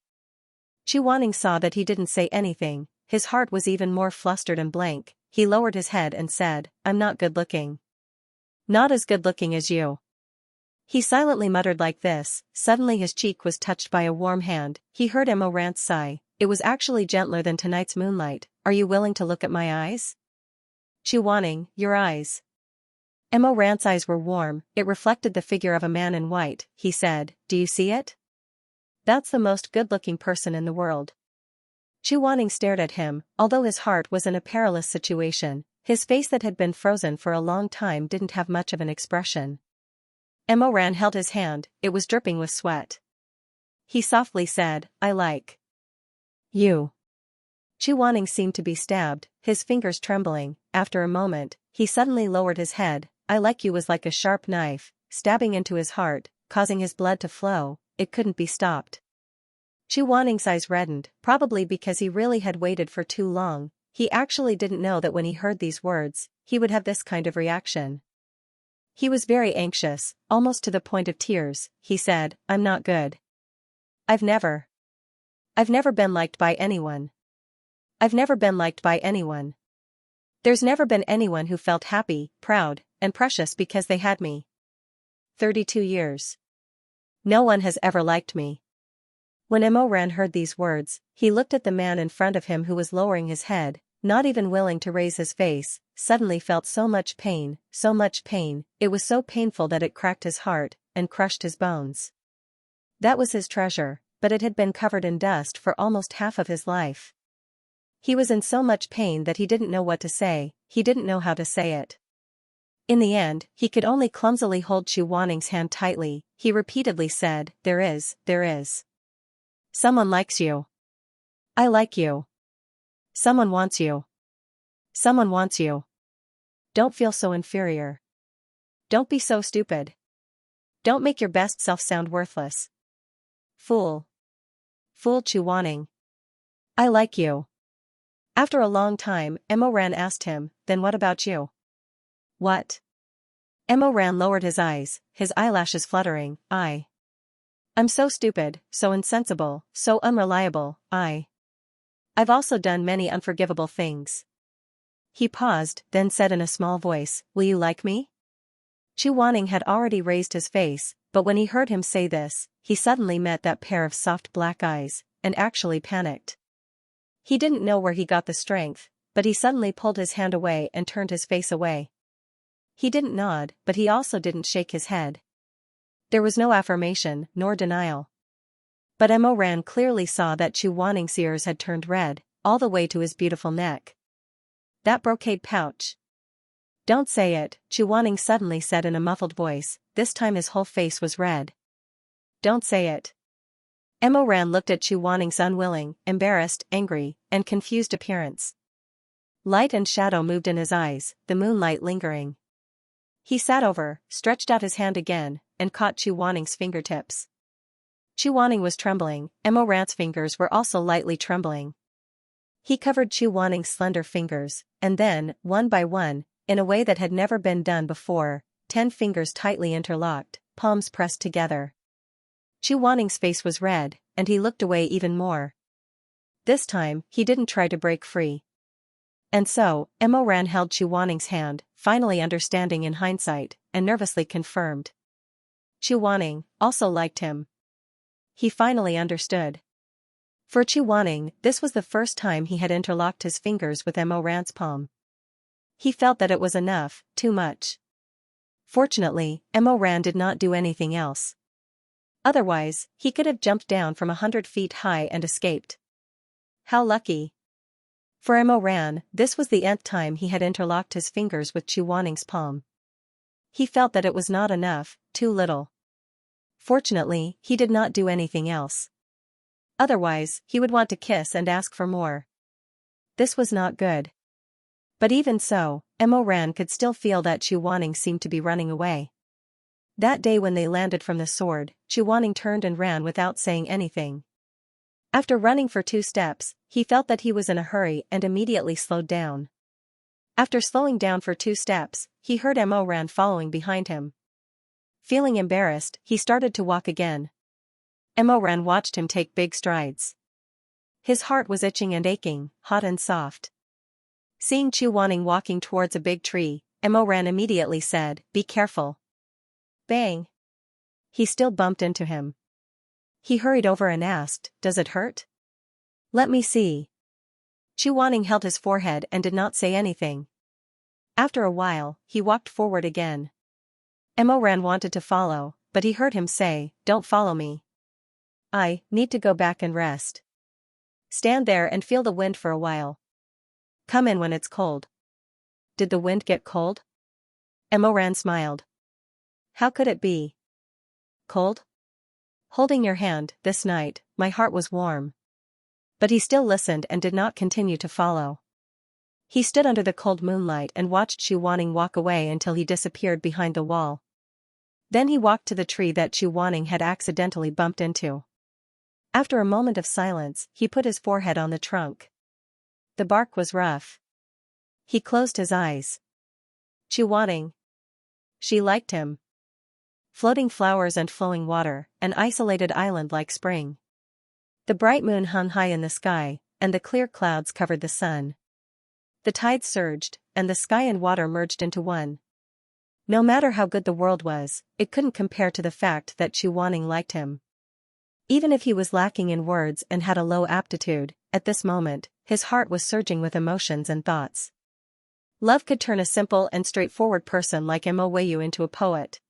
Speaker 1: Chu Wanning saw that he didn't say anything, his heart was even more flustered and blank, he lowered his head and said, I'm not good-looking. Not as good-looking as you. He silently muttered like this, suddenly his cheek was touched by a warm hand, he heard Emo Ran's sigh, it was actually gentler than tonight's moonlight, are you willing to look at my eyes? Chu Wanning, your eyes. Emo Ran's eyes were warm, it reflected the figure of a man in white, he said, do you see it? That's the most good-looking person in the world. Chu Wanning stared at him, although his heart was in a perilous situation, his face that had been frozen for a long time didn't have much of an expression. Emo Ran held his hand, it was dripping with sweat. He softly said, I like you. Chu Wanning seemed to be stabbed, his fingers trembling, after a moment, he suddenly lowered his head, I like you was like a sharp knife, stabbing into his heart, causing his blood to flow, it couldn't be stopped. Chu Wanning's eyes reddened, probably because he really had waited for too long, he actually didn't know that when he heard these words, he would have this kind of reaction. He was very anxious, almost to the point of tears, he said, I'm not good. I've never been liked by anyone. I've never been liked by anyone. There's never been anyone who felt happy, proud, and precious because they had me. 32 years. No one has ever liked me. When Emo Ran heard these words, he looked at the man in front of him who was lowering his head, not even willing to raise his face, suddenly felt so much pain, it was so painful that it cracked his heart, and crushed his bones. That was his treasure, but it had been covered in dust for almost half of his life. He was in so much pain that he didn't know what to say, he didn't know how to say it. In the end, he could only clumsily hold Chu Wanning's hand tightly, he repeatedly said, there is. Someone likes you. I like you. Someone wants you. Someone wants you. Don't feel so inferior. Don't be so stupid. Don't make your best self sound worthless. Fool. Fool Chu Wanning. I like you. After a long time, Emo Ran asked him, then what about you? What? Emo Ran lowered his eyes, his eyelashes fluttering, I'm so stupid, so insensible, so unreliable, I've also done many unforgivable things. He paused, then said in a small voice, will you like me? Chu Wanning had already raised his face, but when he heard him say this, he suddenly met that pair of soft black eyes, and actually panicked. He didn't know where he got the strength, but he suddenly pulled his hand away and turned his face away. He didn't nod, but he also didn't shake his head. There was no affirmation, nor denial. But Emo Ran clearly saw that Chu Wanning's ears had turned red, all the way to his beautiful neck. That brocade pouch. Don't say it, Chu Wanning suddenly said in a muffled voice, this time his whole face was red. Don't say it. Mo Ran looked at Chu Waning's unwilling, embarrassed, angry, and confused appearance. Light and shadow moved in his eyes, the moonlight lingering. He sat over, stretched out his hand again, and caught Chu Waning's fingertips. Chu Waning was trembling, Mo Ran's fingers were also lightly trembling. He covered Chu Waning's slender fingers, and then, one by one, in a way that had never been done before, 10 fingers tightly interlocked, palms pressed together. Chu Waning's face was red, and he looked away even more. This time, he didn't try to break free. And so, Mo Ran held Chu Waning's hand, finally understanding in hindsight, and nervously confirmed. Chu Waning also liked him. He finally understood. For Chu Waning, this was the first time he had interlocked his fingers with Mo Ran's palm. He felt that it was enough, too much. Fortunately, Mo Ran did not do anything else. Otherwise, he could have jumped down from 100 feet high and escaped. How lucky. For Mo Ran, this was the nth time he had interlocked his fingers with Chu Waning's palm. He felt that it was not enough, too little. Fortunately, he did not do anything else. Otherwise, he would want to kiss and ask for more. This was not good. But even so, Mo Ran could still feel that Chu Waning seemed to be running away. That day when they landed from the sword, Chu Waning turned and ran without saying anything. After running for 2 steps, he felt that he was in a hurry and immediately slowed down. After slowing down for 2 steps, he heard Mo Ran following behind him. Feeling embarrassed, he started to walk again. Mo Ran watched him take big strides. His heart was itching and aching, hot and soft. Seeing Chu Waning walking towards a big tree, Mo Ran immediately said, "Be careful." Bang! He still bumped into him. He hurried over and asked, "Does it hurt?" "Let me see." Chu Waning held his forehead and did not say anything. After a while, he walked forward again. Mo Ran wanted to follow, but he heard him say, "Don't follow me. I need to go back and rest. Stand there and feel the wind for a while. Come in when it's cold." Did the wind get cold? Mo Ran smiled. How could it be cold? Holding your hand, this night, my heart was warm. But he still listened and did not continue to follow. He stood under the cold moonlight and watched Chu Waning walk away until he disappeared behind the wall. Then he walked to the tree that Chu Waning had accidentally bumped into. After a moment of silence, he put his forehead on the trunk. The bark was rough. He closed his eyes. Chu Waning. She liked him. Floating flowers and flowing water, an isolated island like spring. The bright moon hung high in the sky, and the clear clouds covered the sun. The tide surged, and the sky and water merged into one. No matter how good the world was, it couldn't compare to the fact that Chu Waning liked him. Even if he was lacking in words and had a low aptitude, at this moment, his heart was surging with emotions and thoughts. Love could turn a simple and straightforward person like Mo Wayu into a poet.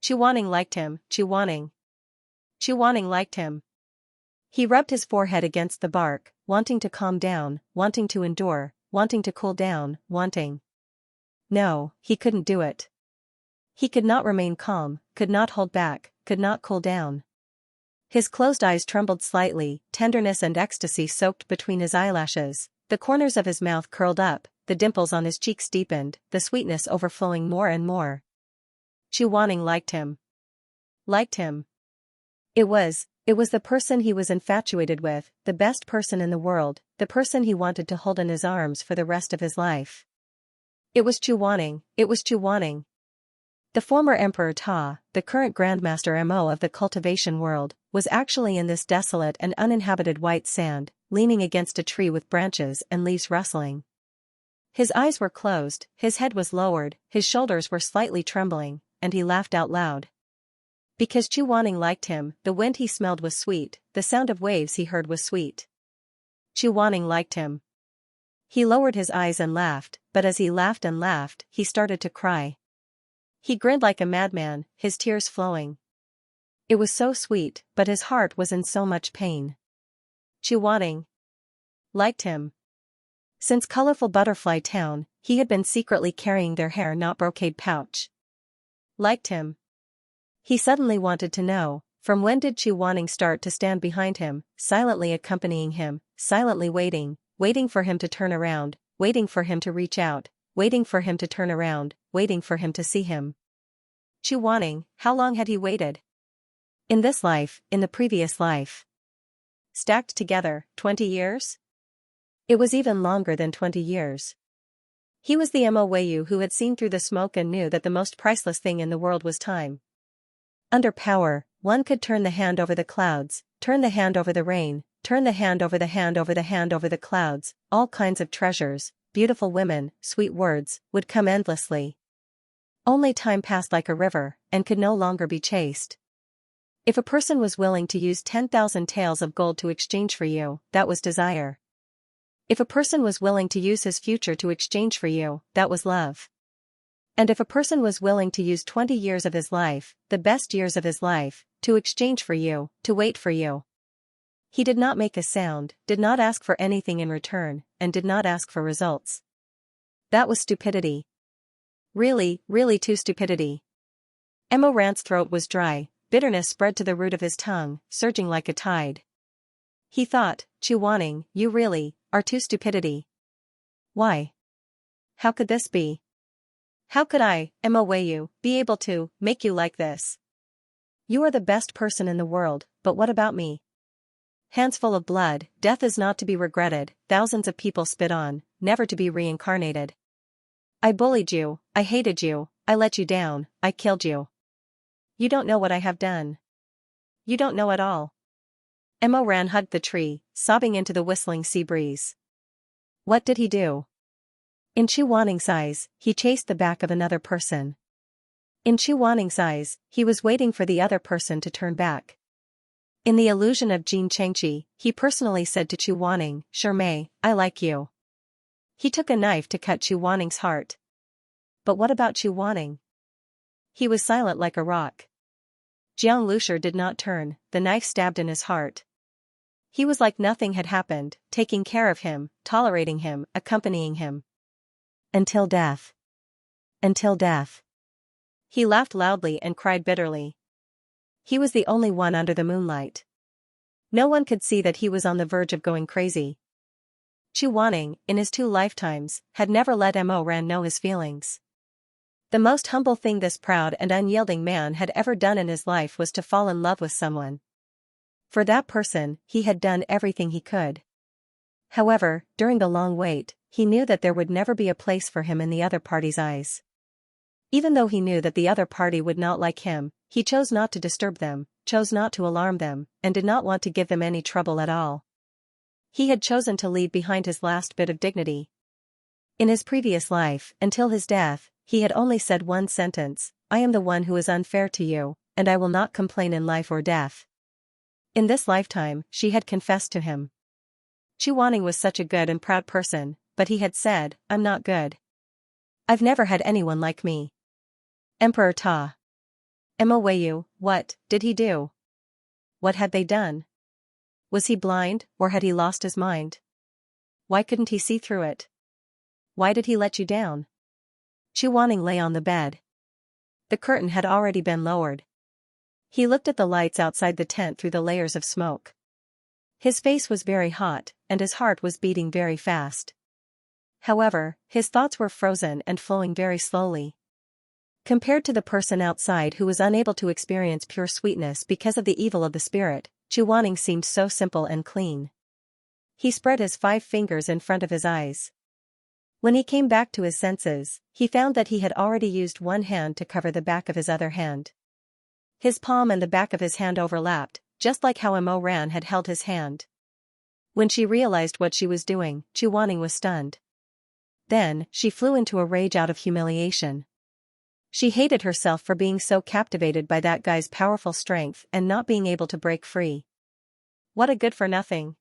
Speaker 1: Chu Waning liked him, Chu Waning. Chu Waning liked him. He rubbed his forehead against the bark, wanting to calm down, wanting to endure, wanting to cool down, wanting. No, he couldn't do it. He could not remain calm, could not hold back, could not cool down. His closed eyes trembled slightly, tenderness and ecstasy soaked between his eyelashes, the corners of his mouth curled up, the dimples on his cheeks deepened, the sweetness overflowing more and more. Chu Waning liked him. Liked him. It was the person he was infatuated with, the best person in the world, the person he wanted to hold in his arms for the rest of his life. It was Chu Waning, it was Chu Waning. The former Emperor Ta, the current Grandmaster Mo of the cultivation world, was actually in this desolate and uninhabited white sand, leaning against a tree with branches and leaves rustling. His eyes were closed, his head was lowered, his shoulders were slightly trembling, and he laughed out loud. Because Chu Waning liked him, the wind he smelled was sweet, the sound of waves he heard was sweet. Chu Waning liked him. He lowered his eyes and laughed, but as he laughed and laughed, he started to cry. He grinned like a madman, his tears flowing. It was so sweet, but his heart was in so much pain. Chu Waning liked him. Since Colorful Butterfly Town, he had been secretly carrying their hair knot brocade pouch. Liked him. He suddenly wanted to know, From when did Chu Wanning start to stand behind him, silently accompanying him, silently waiting for him to turn around, waiting for him to reach out, waiting for him to turn around, waiting for him to see him? Chu Wanning, how long had he waited? In this life, in the previous life. Stacked together, 20 years? It was even longer than 20 years. He was the Mo Weiyu who had seen through the smoke and knew that the most priceless thing in the world was time. Under power, one could turn the hand over the clouds, turn the hand over the rain, turn the hand over the hand over the hand over the clouds, all kinds of treasures, beautiful women, sweet words, would come endlessly. Only time passed like a river, and could no longer be chased. If a person was willing to use 10,000 taels of gold to exchange for you, that was desire. If a person was willing to use his future to exchange for you, that was love. And if a person was willing to use 20 years of his life, the best years of his life, to exchange for you, to wait for you. He did not make a sound, did not ask for anything in return, and did not ask for results. That was stupidity. Really, really too stupidity. Mo Ran's throat was dry, bitterness spread to the root of his tongue, surging like a tide. He thought, Chu Wanning, you really are too stupidity. Why? How could this be? How could I, Mo Weiyu, be able to make you like this? You are the best person in the world, but what about me? Hands full of blood, death is not to be regretted, thousands of people spit on, never to be reincarnated. I bullied you, I hated you, I let you down, I killed you. You don't know what I have done. You don't know at all. Mo Ran hugged the tree, sobbing into the whistling sea breeze. What did he do? In Chu Wanning's eyes, he chased the back of another person. In Chu Wanning's eyes, he was waiting for the other person to turn back. In the illusion of Jin Chengchi, he personally said to Chu Wanning, Shermei, I like you. He took a knife to cut Chu Wanning's heart. But what about Chu Wanning? He was silent like a rock. Jiang Lusher did not turn, the knife stabbed in his heart. He was like nothing had happened, taking care of him, tolerating him, accompanying him. Until death. Until death. He laughed loudly and cried bitterly. He was the only one under the moonlight. No one could see that he was on the verge of going crazy. Chu Wanning, in his 2 lifetimes, had never let Mo Ran know his feelings. The most humble thing this proud and unyielding man had ever done in his life was to fall in love with someone. For that person, he had done everything he could. However, during the long wait, he knew that there would never be a place for him in the other party's eyes. Even though he knew that the other party would not like him, he chose not to disturb them, chose not to alarm them, and did not want to give them any trouble at all. He had chosen to leave behind his last bit of dignity. In his previous life, until his death, he had only said one sentence, I am the one who is unfair to you, and I will not complain in life or death. In this lifetime, she had confessed to him. Chu Wanning was such a good and proud person, but he had said, I'm not good. I've never had anyone like me. Emperor Ta. Mo Weiyu, what did he do? What had they done? Was he blind, or had he lost his mind? Why couldn't he see through it? Why did he let you down? Chu Wanning lay on the bed. The curtain had already been lowered. He looked at the lights outside the tent through the layers of smoke. His face was very hot, and his heart was beating very fast. However, his thoughts were frozen and flowing very slowly. Compared to the person outside who was unable to experience pure sweetness because of the evil of the spirit, Chu Wanning seemed so simple and clean. He spread his 5 fingers in front of his eyes. When he came back to his senses, he found that he had already used one hand to cover the back of his other hand. His palm and the back of his hand overlapped, just like how Mo Ran had held his hand. When she realized what she was doing, Chu Wanning was stunned. Then, she flew into a rage out of humiliation. She hated herself for being so captivated by that guy's powerful strength and not being able to break free. What a good-for-nothing.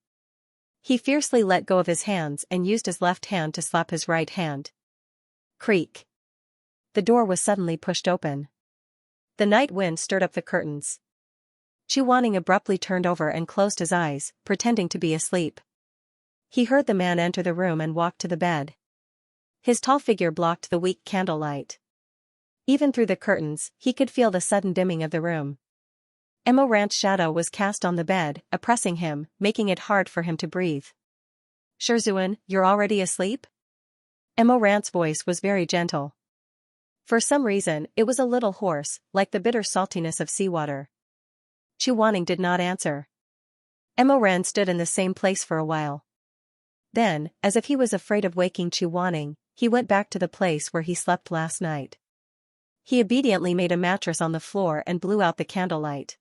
Speaker 1: He fiercely let go of his hands and used his left hand to slap his right hand. Creak. The door was suddenly pushed open. The night wind stirred up the curtains. Chu Wanning abruptly turned over and closed his eyes, pretending to be asleep. He heard the man enter the room and walk to the bed. His tall figure blocked the weak candlelight. Even through the curtains, he could feel the sudden dimming of the room. Emo Ran's shadow was cast on the bed, oppressing him, making it hard for him to breathe. Shizun, you're already asleep? Emo Ran's voice was very gentle. For some reason, it was a little hoarse, like the bitter saltiness of seawater. Chuaning did not answer. Emo Ran stood in the same place for a while. Then, as if he was afraid of waking Chuaning, he went back to the place where he slept last night. He obediently made a mattress on the floor and blew out the candlelight.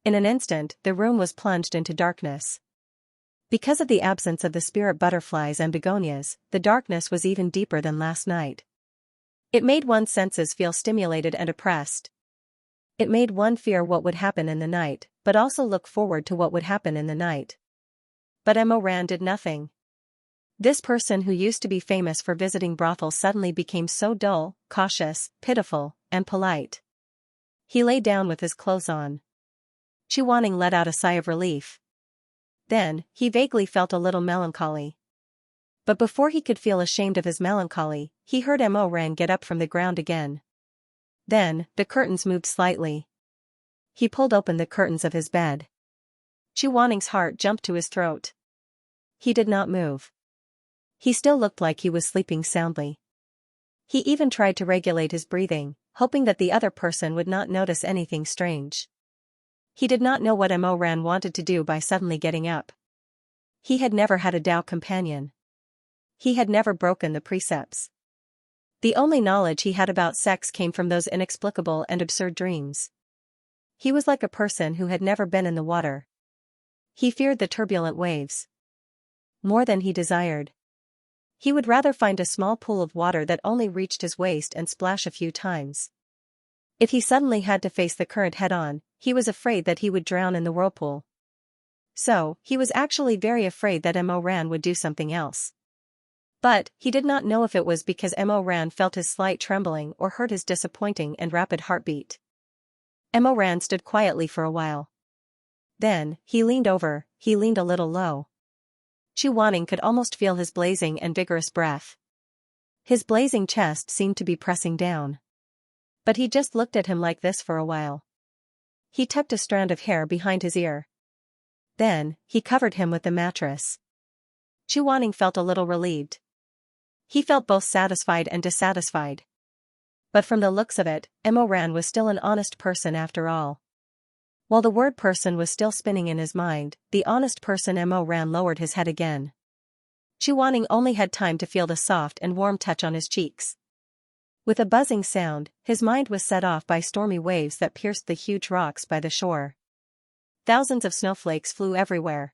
Speaker 1: In an instant, the room was plunged into darkness. Because of the absence of the spirit butterflies and begonias, the darkness was even deeper than last night. It made one's senses feel stimulated and oppressed. It made one fear what would happen in the night, but also look forward to what would happen in the night. But Emo Ran did nothing. This person who used to be famous for visiting brothels suddenly became so dull, cautious, pitiful, and polite. He lay down with his clothes on. Chuaning let out a sigh of relief. Then, he vaguely felt a little melancholy. But before he could feel ashamed of his melancholy, he heard Emo Ran get up from the ground again. Then, the curtains moved slightly. He pulled open the curtains of his bed. Chuaning's heart jumped to his throat. He did not move. He still looked like he was sleeping soundly. He even tried to regulate his breathing, hoping that the other person would not notice anything strange. He did not know what Emo Ran wanted to do by suddenly getting up. He had never had a Tao companion. He had never broken the precepts. The only knowledge he had about sex came from those inexplicable and absurd dreams. He was like a person who had never been in the water. He feared the turbulent waves more than he desired. He would rather find a small pool of water that only reached his waist and splash a few times. If he suddenly had to face the current head-on, he was afraid that he would drown in the whirlpool. So, he was actually very afraid that Emo Ran would do something else. But, he did not know if it was because Emo Ran felt his slight trembling or heard his disappointing and rapid heartbeat. Emo Ran stood quietly for a while. Then, he leaned over, he leaned a little low. Chuaning could almost feel his blazing and vigorous breath. His blazing chest seemed to be pressing down. But he just looked at him like this for a while. He tucked a strand of hair behind his ear. Then, he covered him with the mattress. Chuaning felt a little relieved. He felt both satisfied and dissatisfied. But from the looks of it, Emo Ran was still an honest person after all. While the word person was still spinning in his mind, the honest person Emo Ran lowered his head again. Chuaning only had time to feel the soft and warm touch on his cheeks. With a buzzing sound, his mind was set off by stormy waves that pierced the huge rocks by the shore. Thousands of snowflakes flew everywhere.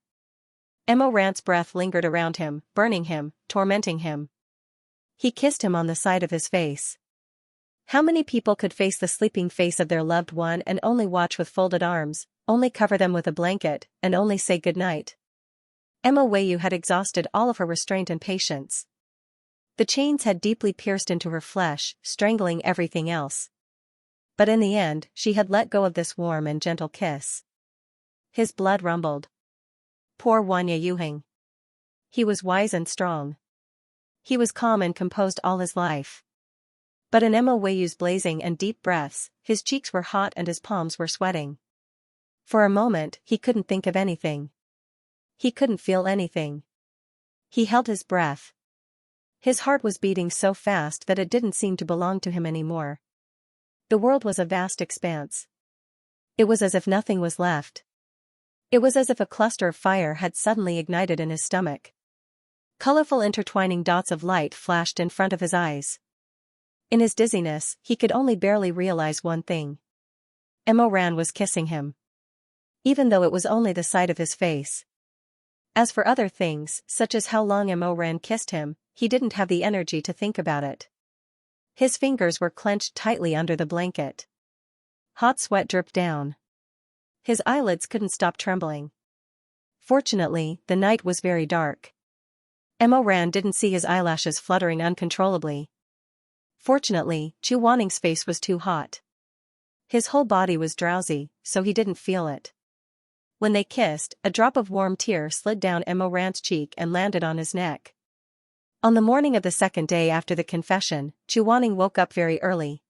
Speaker 1: Emo Ran's breath lingered around him, burning him, tormenting him. He kissed him on the side of his face. How many people could face the sleeping face of their loved one and only watch with folded arms, only cover them with a blanket, and only say goodnight? Emo Wayu had exhausted all of her restraint and patience. The chains had deeply pierced into her flesh, strangling everything else. But in the end, she had let go of this warm and gentle kiss. His blood rumbled. Poor Wanya Yuhing. He was wise and strong. He was calm and composed all his life. But in Emo Wayu's blazing and deep breaths, his cheeks were hot and his palms were sweating. For a moment, he couldn't think of anything. He couldn't feel anything. He held his breath. His heart was beating so fast that it didn't seem to belong to him anymore. The world was a vast expanse. It was as if nothing was left. It was as if a cluster of fire had suddenly ignited in his stomach. Colorful intertwining dots of light flashed in front of his eyes. In his dizziness, he could only barely realize one thing. Emo Ran was kissing him. Even though it was only the side of his face. As for other things, such as how long Emo Ran kissed him, he didn't have the energy to think about it. His fingers were clenched tightly under the blanket. Hot sweat dripped down. His eyelids couldn't stop trembling. Fortunately, the night was very dark. Emo Ran didn't see his eyelashes fluttering uncontrollably. Fortunately, Chuaning's face was too hot. His whole body was drowsy, so he didn't feel it. When they kissed, a drop of warm tear slid down Emo Ran's cheek and landed on his neck. On the morning of the second day after the confession, Chuaning woke up very early.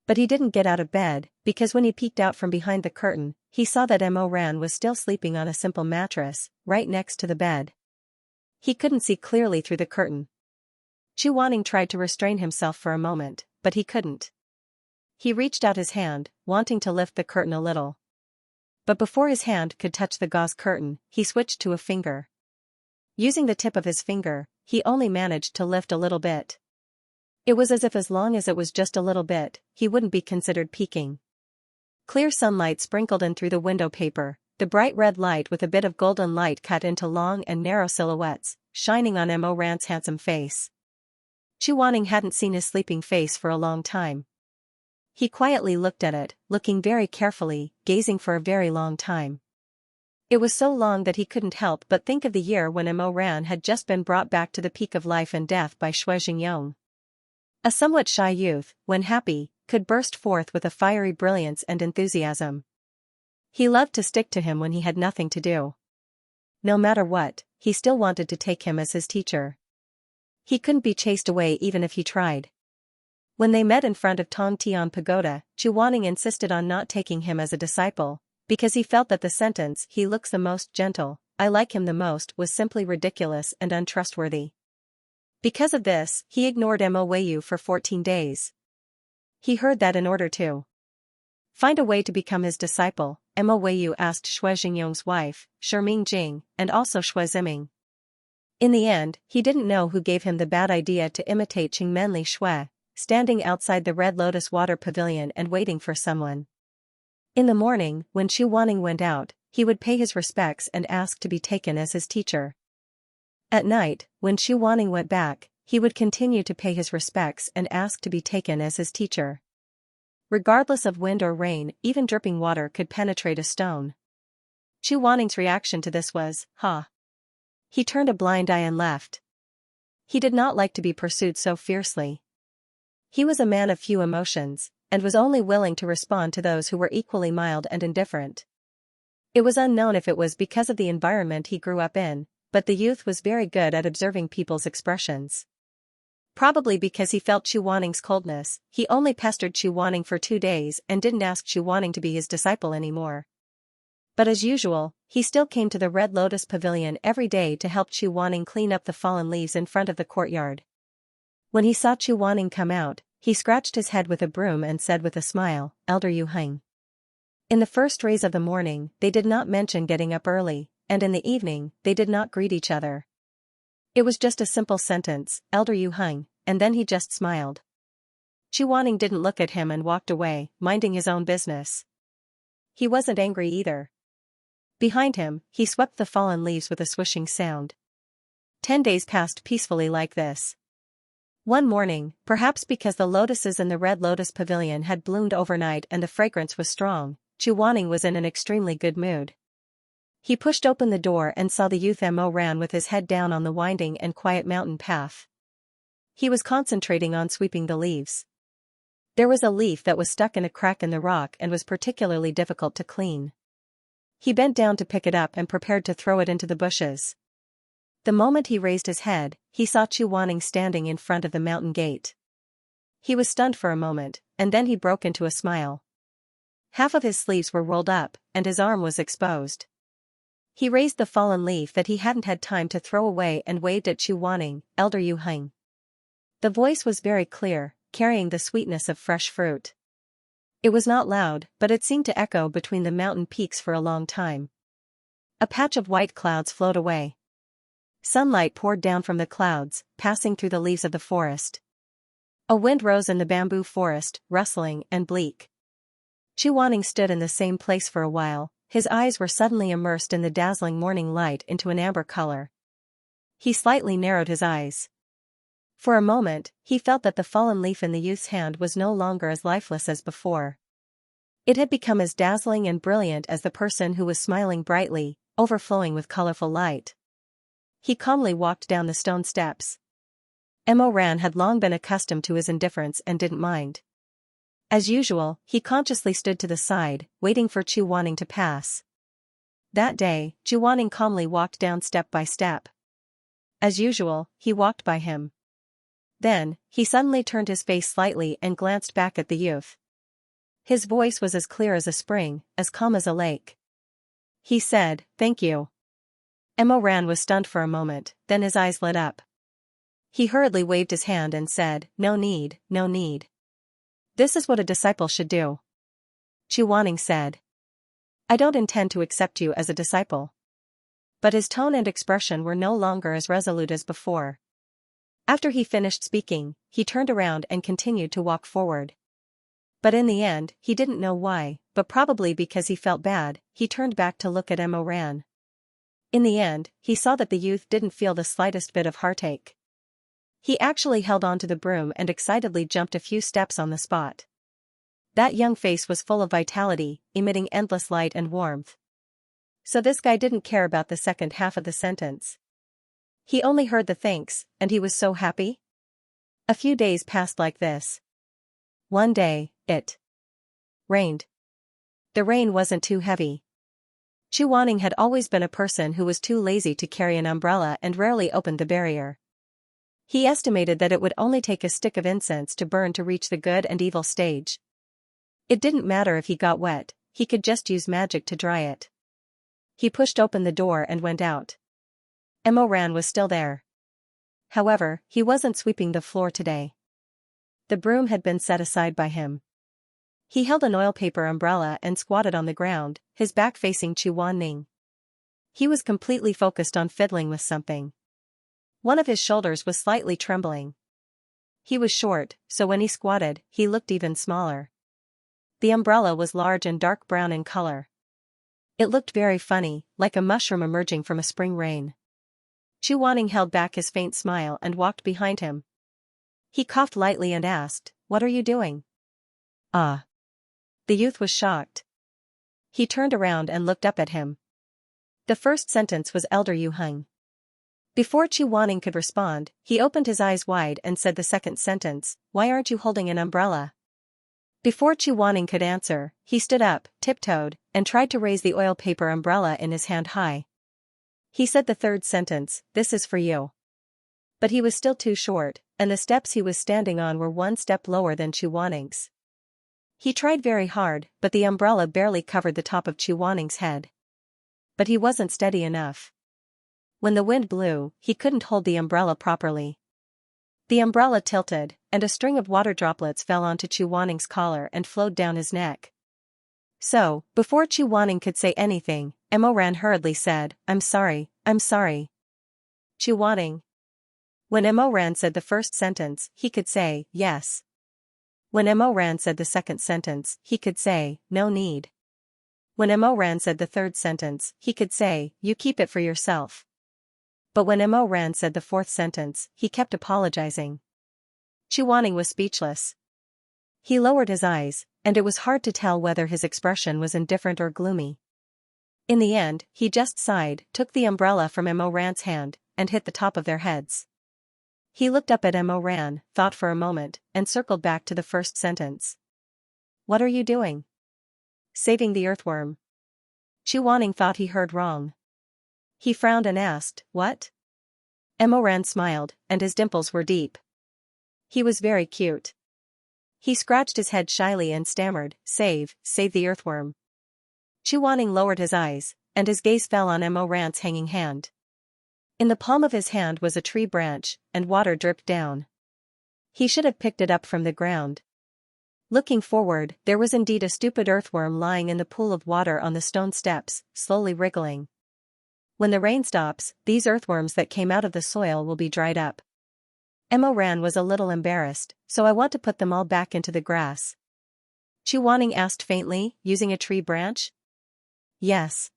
Speaker 1: But he didn't get out of bed, because when he peeked out from behind the curtain, he saw that Mo Ran was still sleeping on a simple mattress, right next to the bed. He couldn't see clearly through the curtain. Chu Wanning tried to restrain himself for a moment, but he couldn't. He reached out his hand, wanting to lift the curtain a little. But before his hand could touch the gauze curtain, he switched to a finger. Using the tip of his finger, he only managed to lift a little bit. It was as if as long as it was just a little bit, he wouldn't be considered peeking. Clear sunlight sprinkled in through the window paper, the bright red light with a bit of golden light cut into long and narrow silhouettes, shining on Mo Ran's handsome face. Chu Wanning hadn't seen his sleeping face for a long time. He quietly looked at it, looking very carefully, gazing for a very long time. It was so long that he couldn't help but think of the year when Mo Ran had just been brought back to the peak of life and death by Xingyong. A somewhat shy youth, when happy, could burst forth with a fiery brilliance and enthusiasm. He loved to stick to him when he had nothing to do. No matter what, he still wanted to take him as his teacher. He couldn't be chased away even if he tried. When they met in front of Tong Tian Pagoda, Chu Wanning insisted on not taking him as a disciple, because he felt that the sentence, "He looks the most gentle, I like him the most," was simply ridiculous and untrustworthy. Because of this, he ignored Mo Weiyu for 14 days. He heard that in order to find a way to become his disciple, Mo Weiyu asked Shui Xingyong's wife, Shiming Jing, and also Shui Ziming. In the end, he didn't know who gave him the bad idea to imitate Qingmenli Shui, standing outside the Red Lotus Water Pavilion and waiting for someone. In the morning, when Chu Wanning went out, he would pay his respects and ask to be taken as his teacher. At night, when Chu Wanning went back, he would continue to pay his respects and ask to be taken as his teacher. Regardless of wind or rain, even dripping water could penetrate a stone. Chu Wanning's reaction to this was, "Ha." He turned a blind eye and left. He did not like to be pursued so fiercely. He was a man of few emotions, and was only willing to respond to those who were equally mild and indifferent. It was unknown if it was because of the environment he grew up in, but the youth was very good at observing people's expressions. Probably because he felt Chu Wanning's coldness, he only pestered Chu Wanning for 2 days and didn't ask Chu Wanning to be his disciple anymore. But as usual, he still came to the Red Lotus Pavilion every day to help Chu Wanning clean up the fallen leaves in front of the courtyard. When he saw Chu Wanning come out, he scratched his head with a broom and said with a smile, "Elder Yu Heng." In the first rays of the morning, they did not mention getting up early, and in the evening, they did not greet each other. It was just a simple sentence, "Elder Yu Heng," and then he just smiled. Chu Wanning didn't look at him and walked away, minding his own business. He wasn't angry either. Behind him, he swept the fallen leaves with a swishing sound. 10 days passed peacefully like this. One morning, perhaps because the lotuses in the Red Lotus Pavilion had bloomed overnight and the fragrance was strong, Chu Wanning was in an extremely good mood. He pushed open the door and saw the youth Mo Ran with his head down on the winding and quiet mountain path. He was concentrating on sweeping the leaves. There was a leaf that was stuck in a crack in the rock and was particularly difficult to clean. He bent down to pick it up and prepared to throw it into the bushes. The moment he raised his head, he saw Chu Wanning standing in front of the mountain gate. He was stunned for a moment, and then he broke into a smile. Half of his sleeves were rolled up, and his arm was exposed. He raised the fallen leaf that he hadn't had time to throw away and waved at Chu Wanning, "Elder Yu Heng." The voice was very clear, carrying the sweetness of fresh fruit. It was not loud, but it seemed to echo between the mountain peaks for a long time. A patch of white clouds flowed away. Sunlight poured down from the clouds, passing through the leaves of the forest. A wind rose in the bamboo forest, rustling and bleak. Chu Wanning stood in the same place for a while, his eyes were suddenly immersed in the dazzling morning light into an amber color. He slightly narrowed his eyes. For a moment, he felt that the fallen leaf in the youth's hand was no longer as lifeless as before. It had become as dazzling and brilliant as the person who was smiling brightly, overflowing with colorful light. He calmly walked down the stone steps. Mo Ran had long been accustomed to his indifference and didn't mind. As usual, he consciously stood to the side, waiting for Chu Wanning to pass. That day, Chu Wanning calmly walked down step by step. As usual, he walked by him. Then, he suddenly turned his face slightly and glanced back at the youth. His voice was as clear as a spring, as calm as a lake. He said, "Thank you." Emoran was stunned for a moment, then his eyes lit up. He hurriedly waved his hand and said, "No need, no need. This is what a disciple should do." Chuaning said, "I don't intend to accept you as a disciple." But his tone and expression were no longer as resolute as before. After he finished speaking, he turned around and continued to walk forward. But in the end, he didn't know why, but probably because he felt bad, he turned back to look at Emoran. In the end, he saw that the youth didn't feel the slightest bit of heartache. He actually held on to the broom and excitedly jumped a few steps on the spot. That young face was full of vitality, emitting endless light and warmth. So this guy didn't care about the second half of the sentence. He only heard the thanks, and he was so happy. A few days passed like this. One day, it rained. The rain wasn't too heavy. Chuaning had always been a person who was too lazy to carry an umbrella and rarely opened the barrier. He estimated that it would only take a stick of incense to burn to reach the good and evil stage. It didn't matter if he got wet, he could just use magic to dry it. He pushed open the door and went out. Emoran was still there. However, he wasn't sweeping the floor today. The broom had been set aside by him. He held an oil paper umbrella and squatted on the ground, his back facing Chuaning. He was completely focused on fiddling with something. One of his shoulders was slightly trembling. He was short, so when he squatted, he looked even smaller. The umbrella was large and dark brown in color. It looked very funny, like a mushroom emerging from a spring rain. Chuaning held back his faint smile and walked behind him. He coughed lightly and asked, "What are you doing?" "Ah." The youth was shocked. He turned around and looked up at him. The first sentence was Elder Yu Heng. Before Chuaning could respond, he opened his eyes wide and said the second sentence, "Why aren't you holding an umbrella?" Before Chuaning could answer, he stood up, tiptoed, and tried to raise the oil paper umbrella in his hand high. He said the third sentence, "This is for you." But he was still too short, and the steps he was standing on were one step lower than Chuaning's. He tried very hard, but the umbrella barely covered the top of Chuaning's head. But he wasn't steady enough. When the wind blew, he couldn't hold the umbrella properly. The umbrella tilted, and a string of water droplets fell onto Chuaning's collar and flowed down his neck. So, before Chuaning could say anything, Emoran hurriedly said, "I'm sorry, I'm sorry." Chuaning. When Emoran said the first sentence, he could say, "Yes." When Emoran said the second sentence, he could say, "No need." When Emoran said the third sentence, he could say, "You keep it for yourself." But when Emoran said the fourth sentence, he kept apologizing. Chuaning was speechless. He lowered his eyes, and it was hard to tell whether his expression was indifferent or gloomy. In the end, he just sighed, took the umbrella from Emoran's hand, and hit the top of their heads. He looked up at Emoran, thought for a moment, and circled back to the first sentence. "What are you doing?" "Saving the earthworm." Chuaning thought he heard wrong. He frowned and asked, "What?" Emoran smiled, and his dimples were deep. He was very cute. He scratched his head shyly and stammered, save the earthworm." Chuaning lowered his eyes, and his gaze fell on Emoran's hanging hand. In the palm of his hand was a tree branch, and water dripped down. He should have picked it up from the ground. Looking forward, there was indeed a stupid earthworm lying in the pool of water on the stone steps, slowly wriggling. When the rain stops, these earthworms that came out of the soil will be dried up. Emoran was a little embarrassed, "So I want to put them all back into the grass." Chuaning asked faintly, "Using a tree branch?" "Yes."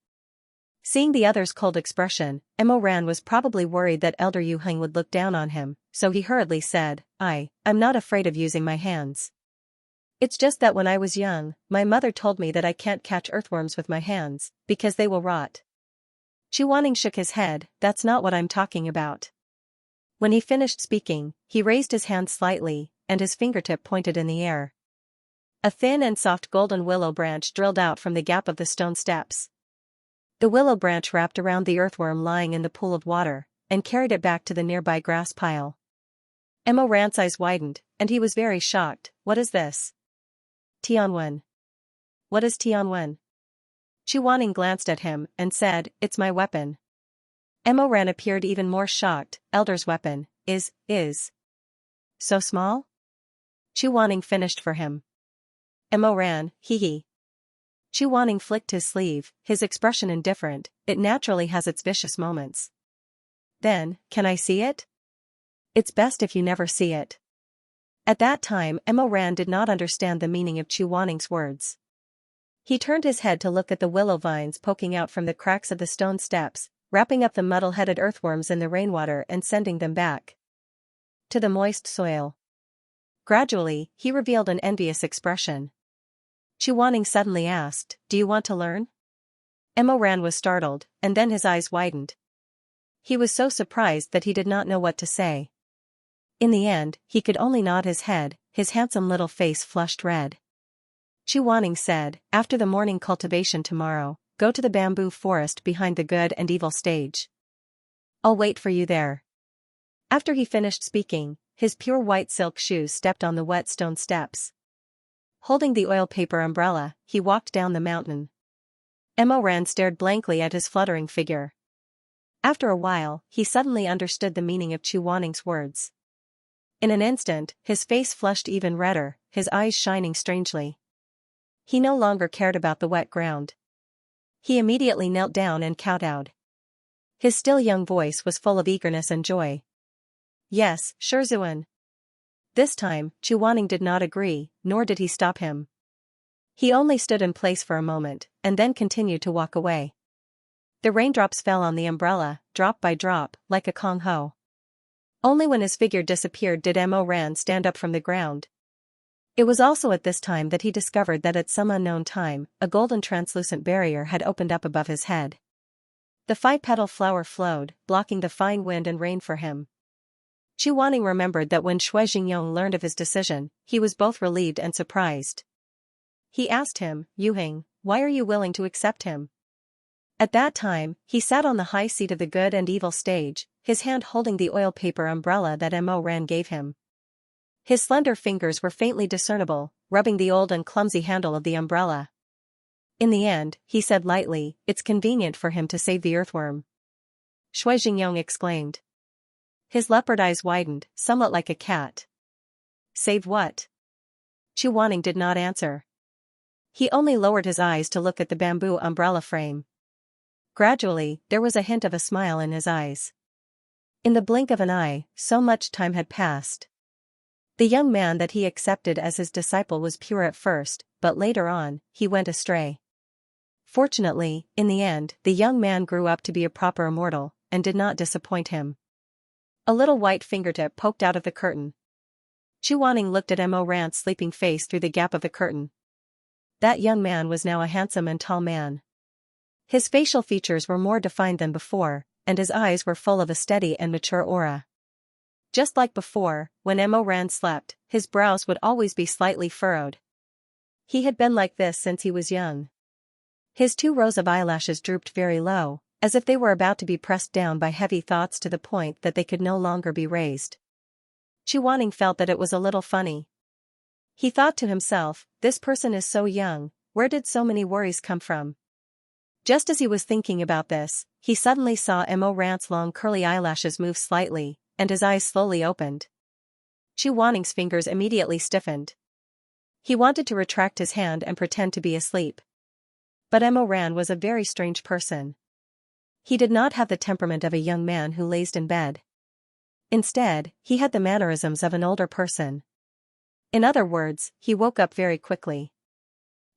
Speaker 1: Seeing the other's cold expression, Emoran was probably worried that Elder Yu Heng would look down on him, so he hurriedly said, I'm not afraid of using my hands. It's just that when I was young, my mother told me that I can't catch earthworms with my hands, because they will rot." Chuaning shook his head, "That's not what I'm talking about." When he finished speaking, he raised his hand slightly, and his fingertip pointed in the air. A thin and soft golden willow branch drilled out from the gap of the stone steps. The willow branch wrapped around the earthworm lying in the pool of water, and carried it back to the nearby grass pile. Emoran's eyes widened, and he was very shocked. "What is this?" "Tianwen." what is Tianwen? Chu Wanning glanced at him and said, it's my weapon. Mo Ran appeared even more shocked, Elder's weapon, is so small? Chu Wanning finished for him. Mo Ran, hee hee. Chu Wanning flicked his sleeve, his expression indifferent, it naturally has its vicious moments. Then, can I see it? It's best if you never see it. At that time Mo Ran did not understand the meaning of Chu Wanning's words. He turned his head to look at the willow vines poking out from the cracks of the stone steps, wrapping up the muddle-headed earthworms in the rainwater and sending them back to the moist soil. Gradually, he revealed an envious expression. Chu Wanning suddenly asked, do you want to learn? Mo Ran was startled, and then his eyes widened. He was so surprised that he did not know what to say. In the end, he could only nod his head, his handsome little face flushed red. Chu Wanning said, after the morning cultivation tomorrow, go to the bamboo forest behind the good and evil stage. I'll wait for you there. After he finished speaking, his pure white silk shoes stepped on the wet stone steps. Holding the oil paper umbrella, he walked down the mountain. Mo Ran stared blankly at his fluttering figure. After a while, he suddenly understood the meaning of Chu Wanning's words. In an instant, his face flushed even redder, his eyes shining strangely. He no longer cared about the wet ground. He immediately knelt down and kowtowed. His still young voice was full of eagerness and joy. Yes, Shizun. This time, Chu Wanning did not agree, nor did he stop him. He only stood in place for a moment, and then continued to walk away. The raindrops fell on the umbrella, drop by drop, like a Kong Ho. Only when his figure disappeared did Mo Ran stand up from the ground. It was also at this time that he discovered that at some unknown time, a golden translucent barrier had opened up above his head. The 5-petal flower flowed, blocking the fine wind and rain for him. Chu Wanning remembered that when Shui Jingyong learned of his decision, he was both relieved and surprised. He asked him, Yuhing, why are you willing to accept him? At that time, he sat on the high seat of the good and evil stage, his hand holding the oil paper umbrella that Mo Ran gave him. His slender fingers were faintly discernible, rubbing the old and clumsy handle of the umbrella. In the end, he said lightly, it's convenient for him to save the earthworm. Shui Jingyong exclaimed. His leopard eyes widened, somewhat like a cat. Save what? Chu Wanning did not answer. He only lowered his eyes to look at the bamboo umbrella frame. Gradually, there was a hint of a smile in his eyes. In the blink of an eye, so much time had passed. The young man that he accepted as his disciple was pure at first, but later on, he went astray. Fortunately, in the end, the young man grew up to be a proper immortal, and did not disappoint him. A little white fingertip poked out of the curtain. Chu Wanning looked at Mo Ran's sleeping face through the gap of the curtain. That young man was now a handsome and tall man. His facial features were more defined than before, and his eyes were full of a steady and mature aura. Just like before, when Mo Ran slept, his brows would always be slightly furrowed. He had been like this since he was young. His 2 rows of eyelashes drooped very low, as if they were about to be pressed down by heavy thoughts to the point that they could no longer be raised. Chu Wanning felt that it was a little funny. He thought to himself, this person is so young, where did so many worries come from? Just as he was thinking about this, he suddenly saw Mo Ran's long curly eyelashes move slightly, and his eyes slowly opened. Chu Wanning's fingers immediately stiffened. He wanted to retract his hand and pretend to be asleep. But Mo Ran was a very strange person. He did not have the temperament of a young man who lazed in bed. Instead, he had the mannerisms of an older person. In other words, he woke up very quickly.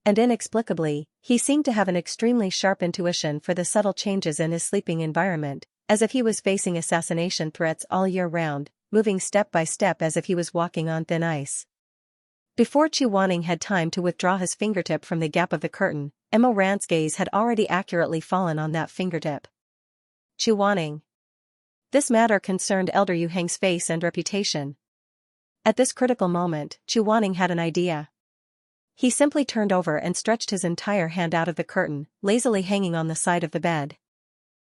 Speaker 1: And inexplicably, he seemed to have an extremely sharp intuition for the subtle changes in his sleeping environment, as if he was facing assassination threats all year round, moving step by step as if he was walking on thin ice. Before Chu Wanning had time to withdraw his fingertip from the gap of the curtain, Mo Ran's gaze had already accurately fallen on that fingertip. Chu Wanning. This matter concerned Elder Yu Heng's face and reputation. At this critical moment, Chu Wanning had an idea. He simply turned over and stretched his entire hand out of the curtain, lazily hanging on the side of the bed.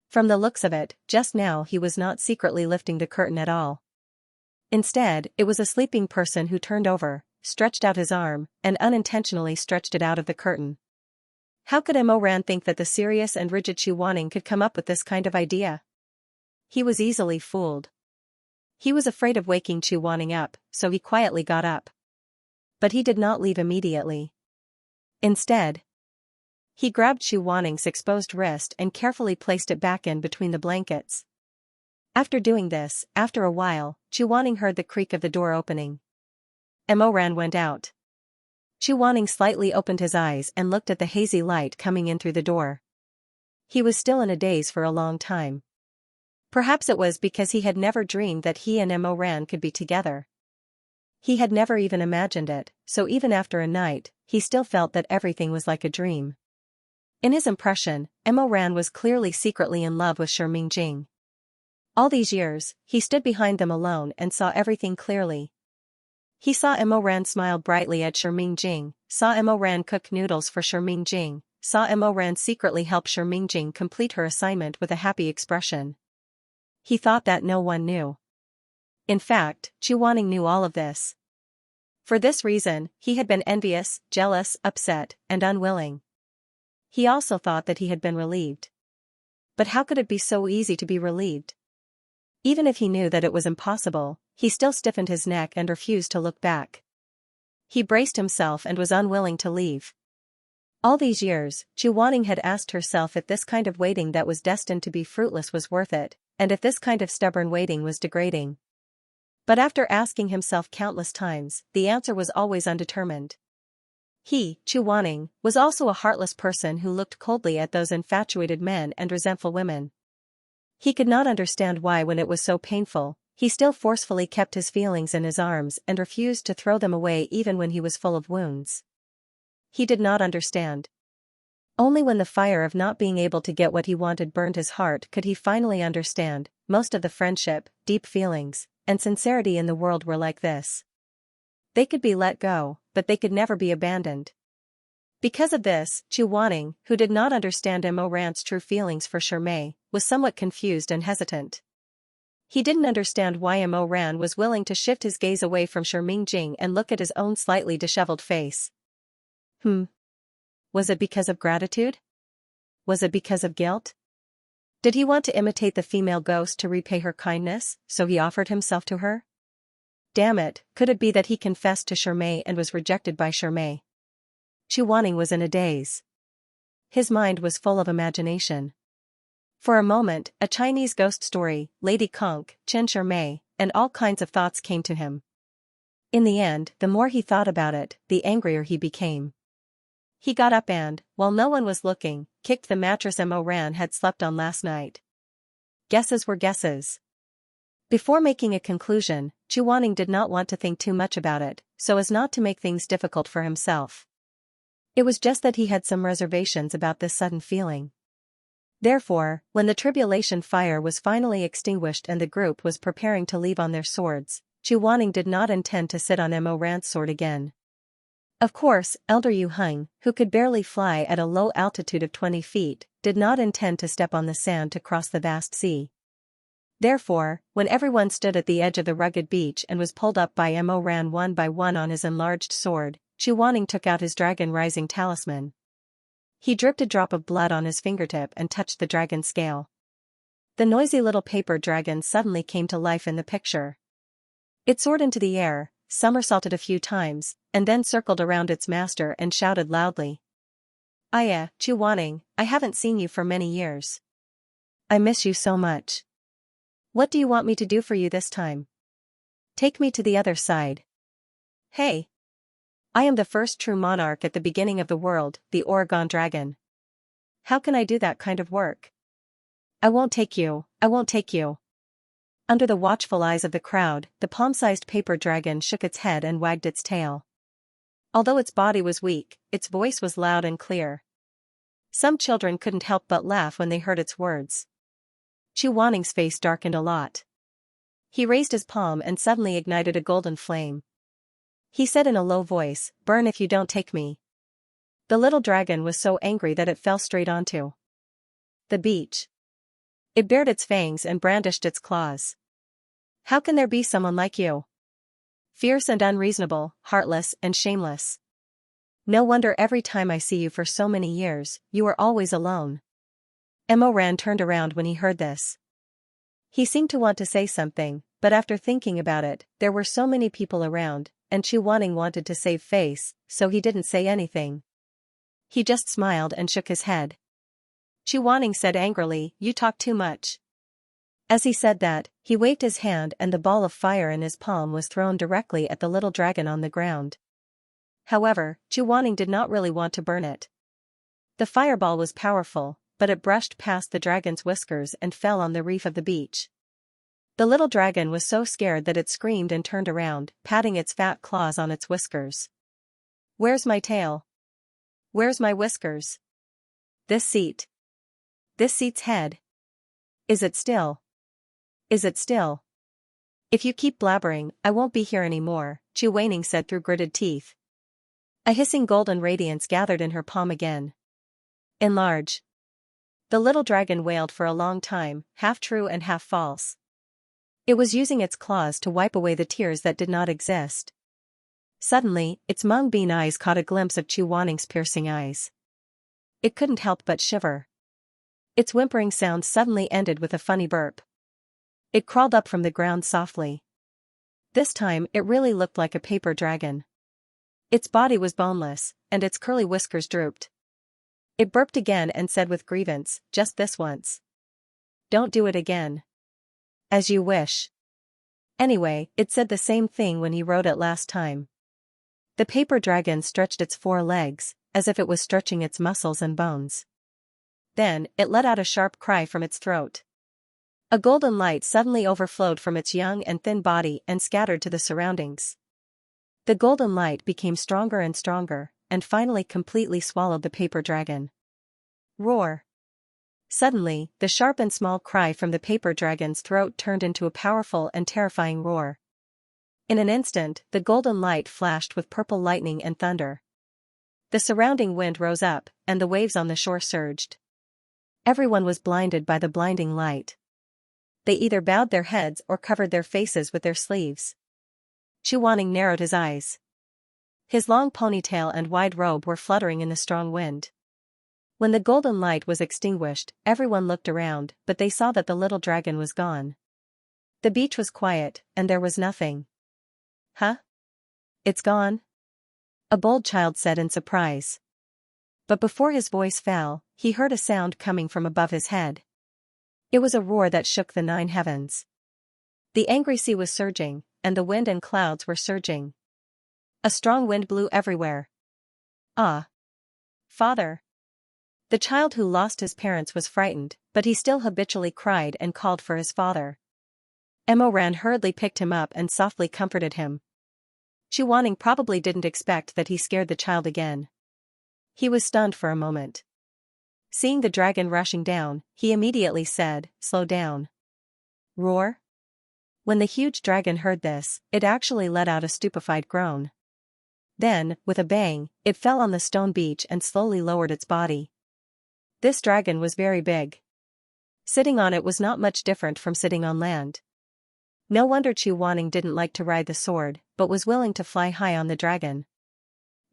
Speaker 1: From the looks of it, just now he was not secretly lifting the curtain at all. Instead, it was a sleeping person who turned over, stretched out his arm, and unintentionally stretched it out of the curtain. How could Mo Ran think that the serious and rigid Chu Wanning could come up with this kind of idea? He was easily fooled. He was afraid of waking Chu Wanning up, so he quietly got up. But he did not leave immediately. Instead, he grabbed Chu Wanning's exposed wrist and carefully placed it back in between the blankets. After doing this, after a while, Chu Wanning heard the creak of the door opening. Mo Ran went out. Chu Wanning slightly opened his eyes and looked at the hazy light coming in through the door. He was still in a daze for a long time. Perhaps it was because he had never dreamed that he and Mo Ran could be together. He had never even imagined it, so even after a night, he still felt that everything was like a dream. In his impression, Mo Ran was clearly secretly in love with Shi Jing. All these years, he stood behind them alone and saw everything clearly. He saw Mo Ran smile brightly at Shi Jing, saw Mo Ran cook noodles for Shi Jing, saw Mo Ran secretly help Shi Jing complete her assignment with a happy expression. He thought that no one knew. In fact, Chu Wanning knew all of this. For this reason, he had been envious, jealous, upset, and unwilling. He also thought that he had been relieved. But how could it be so easy to be relieved? Even if he knew that it was impossible, he still stiffened his neck and refused to look back. He braced himself and was unwilling to leave. All these years, Chu Wanning had asked herself if this kind of waiting that was destined to be fruitless was worth it, and if this kind of stubborn waiting was degrading. But after asking himself countless times, the answer was always undetermined. He, Chu Wanning, was also a heartless person who looked coldly at those infatuated men and resentful women. He could not understand why, when it was so painful, he still forcefully kept his feelings in his arms and refused to throw them away even when he was full of wounds. He did not understand. Only when the fire of not being able to get what he wanted burned his heart could he finally understand. Most of the friendship, deep feelings, and sincerity in the world were like this. They could be let go, but they could never be abandoned. Because of this, Chu Wanning, who did not understand Mo Ran's true feelings for Shi, was somewhat confused and hesitant. He didn't understand why Mo Ran was willing to shift his gaze away from Shi Jing and look at his own slightly disheveled face. Was it because of gratitude? Was it because of guilt? Did he want to imitate the female ghost to repay her kindness, so he offered himself to her? Damn it, could it be that he confessed to Shi and was rejected by Shi? Chu Wanning was in a daze. His mind was full of imagination. For a moment, a Chinese ghost story, Lady Conk, Chen Shi, and all kinds of thoughts came to him. In the end, the more he thought about it, the angrier he became. He got up and, while no one was looking, kicked the mattress Mo Ran had slept on last night. Guesses were guesses. Before making a conclusion, Chu Wanning did not want to think too much about it, so as not to make things difficult for himself. It was just that he had some reservations about this sudden feeling. Therefore, when the tribulation fire was finally extinguished and the group was preparing to leave on their swords, Chu Wanning did not intend to sit on Mo Ran's sword again. Of course, Elder Yu Heng, who could barely fly at a low altitude of 20 feet, did not intend to step on the sand to cross the vast sea. Therefore, when everyone stood at the edge of the rugged beach and was pulled up by Mo Ran one by one on his enlarged sword, Chu Wanning took out his dragon-rising talisman. He dripped a drop of blood on his fingertip and touched the dragon scale. The noisy little paper dragon suddenly came to life in the picture. It soared into the air, somersaulted a few times, and then circled around its master and shouted loudly. "Aya, Chu Wanning, I haven't seen you for many years. I miss you so much. What do you want me to do for you this time? Take me to the other side. Hey! I am the first true monarch at the beginning of the world, the Oregon Dragon. How can I do that kind of work? I won't take you, I won't take you." Under the watchful eyes of the crowd, the palm-sized paper dragon shook its head and wagged its tail. Although its body was weak, its voice was loud and clear. Some children couldn't help but laugh when they heard its words. Chu Wanning's face darkened a lot. He raised his palm and suddenly ignited a golden flame. He said in a low voice, "Burn if you don't take me." The little dragon was so angry that it fell straight onto the beach. It bared its fangs and brandished its claws. "How can there be someone like you? Fierce and unreasonable, heartless and shameless. No wonder every time I see you for so many years, you are always alone. Emoran turned around when he heard this. He seemed to want to say something, but after thinking about it, there were so many people around, and Chu Wanning wanted to save face, so he didn't say anything. He just smiled and shook his head. Chu Wanning said angrily, "You talk too much." As he said that, he waved his hand and the ball of fire in his palm was thrown directly at the little dragon on the ground. However, Chu Wanning did not really want to burn it. The fireball was powerful, but it brushed past the dragon's whiskers and fell on the reef of the beach. The little dragon was so scared that it screamed and turned around, patting its fat claws on its whiskers. "Where's my tail? Where's my whiskers? This seat. This seat's head. Is it still? Is it still? If you keep blabbering, I won't be here anymore," Chu Wanning said through gritted teeth. A hissing golden radiance gathered in her palm again. "Enlarge." The little dragon wailed for a long time, half true and half false. It was using its claws to wipe away the tears that did not exist. Suddenly, its mung bean eyes caught a glimpse of Chu Wanning's piercing eyes. It couldn't help but shiver. Its whimpering sound suddenly ended with a funny burp. It crawled up from the ground softly. This time it really looked like a paper dragon. Its body was boneless, and its curly whiskers drooped. It burped again and said with grievance, "Just this once. Don't do it again." "As you wish." Anyway, it said the same thing when he rode it last time. The paper dragon stretched its 4 legs, as if it was stretching its muscles and bones. Then, it let out a sharp cry from its throat. A golden light suddenly overflowed from its young and thin body and scattered to the surroundings. The golden light became stronger and stronger, and finally completely swallowed the paper dragon. Roar! Suddenly, the sharp and small cry from the paper dragon's throat turned into a powerful and terrifying roar. In an instant, the golden light flashed with purple lightning and thunder. The surrounding wind rose up, and the waves on the shore surged. Everyone was blinded by the blinding light. They either bowed their heads or covered their faces with their sleeves. Chu Wanning narrowed his eyes. His long ponytail and wide robe were fluttering in the strong wind. When the golden light was extinguished, everyone looked around, but they saw that the little dragon was gone. The beach was quiet, and there was nothing. "Huh? It's gone?" a bold child said in surprise. But before his voice fell, he heard a sound coming from above his head. It was a roar that shook the 9 heavens. The angry sea was surging, and the wind and clouds were surging. A strong wind blew everywhere. "Ah! Father!" The child who lost his parents was frightened, but he still habitually cried and called for his father. Emoran hurriedly picked him up and softly comforted him. Chu Wanning probably didn't expect that he scared the child again. He was stunned for a moment. Seeing the dragon rushing down, he immediately said, "Slow down." Roar? When the huge dragon heard this, it actually let out a stupefied groan. Then, with a bang, it fell on the stone beach and slowly lowered its body. This dragon was very big. Sitting on it was not much different from sitting on land. No wonder Chu Wanning didn't like to ride the sword, but was willing to fly high on the dragon.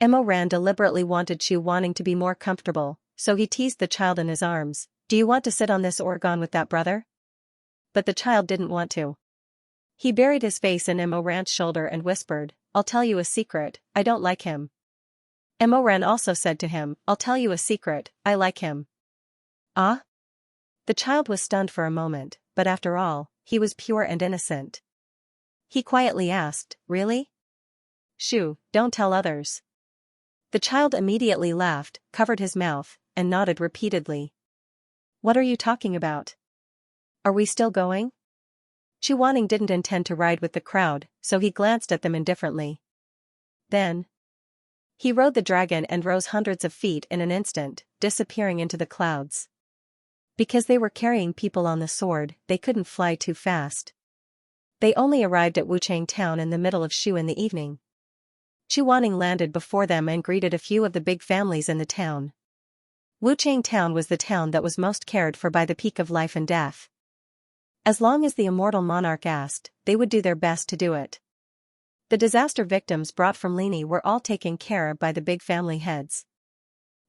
Speaker 1: Emoran deliberately wanted Chu Wanning to be more comfortable, so he teased the child in his arms, "Do you want to sit on this organ with that brother?" But the child didn't want to. He buried his face in Emoran's shoulder and whispered, "I'll tell you a secret, I don't like him." Emoran also said to him, "I'll tell you a secret, I like him." Ah? The child was stunned for a moment, but after all, he was pure and innocent. He quietly asked, "Really?" "Shoo, don't tell others." The child immediately laughed, covered his mouth, and nodded repeatedly. "What are you talking about? Are we still going?" Chu Wanning didn't intend to ride with the crowd, so he glanced at them indifferently. Then he rode the dragon and rose hundreds of feet in an instant, disappearing into the clouds. Because they were carrying people on the sword, they couldn't fly too fast. They only arrived at Wuchang town in the middle of Shu in the evening. Chu Wanning landed before them and greeted a few of the big families in the town. Wuchang town was the town that was most cared for by the peak of life and death. As long as the immortal monarch asked, they would do their best to do it. The disaster victims brought from Lini were all taken care of by the big family heads.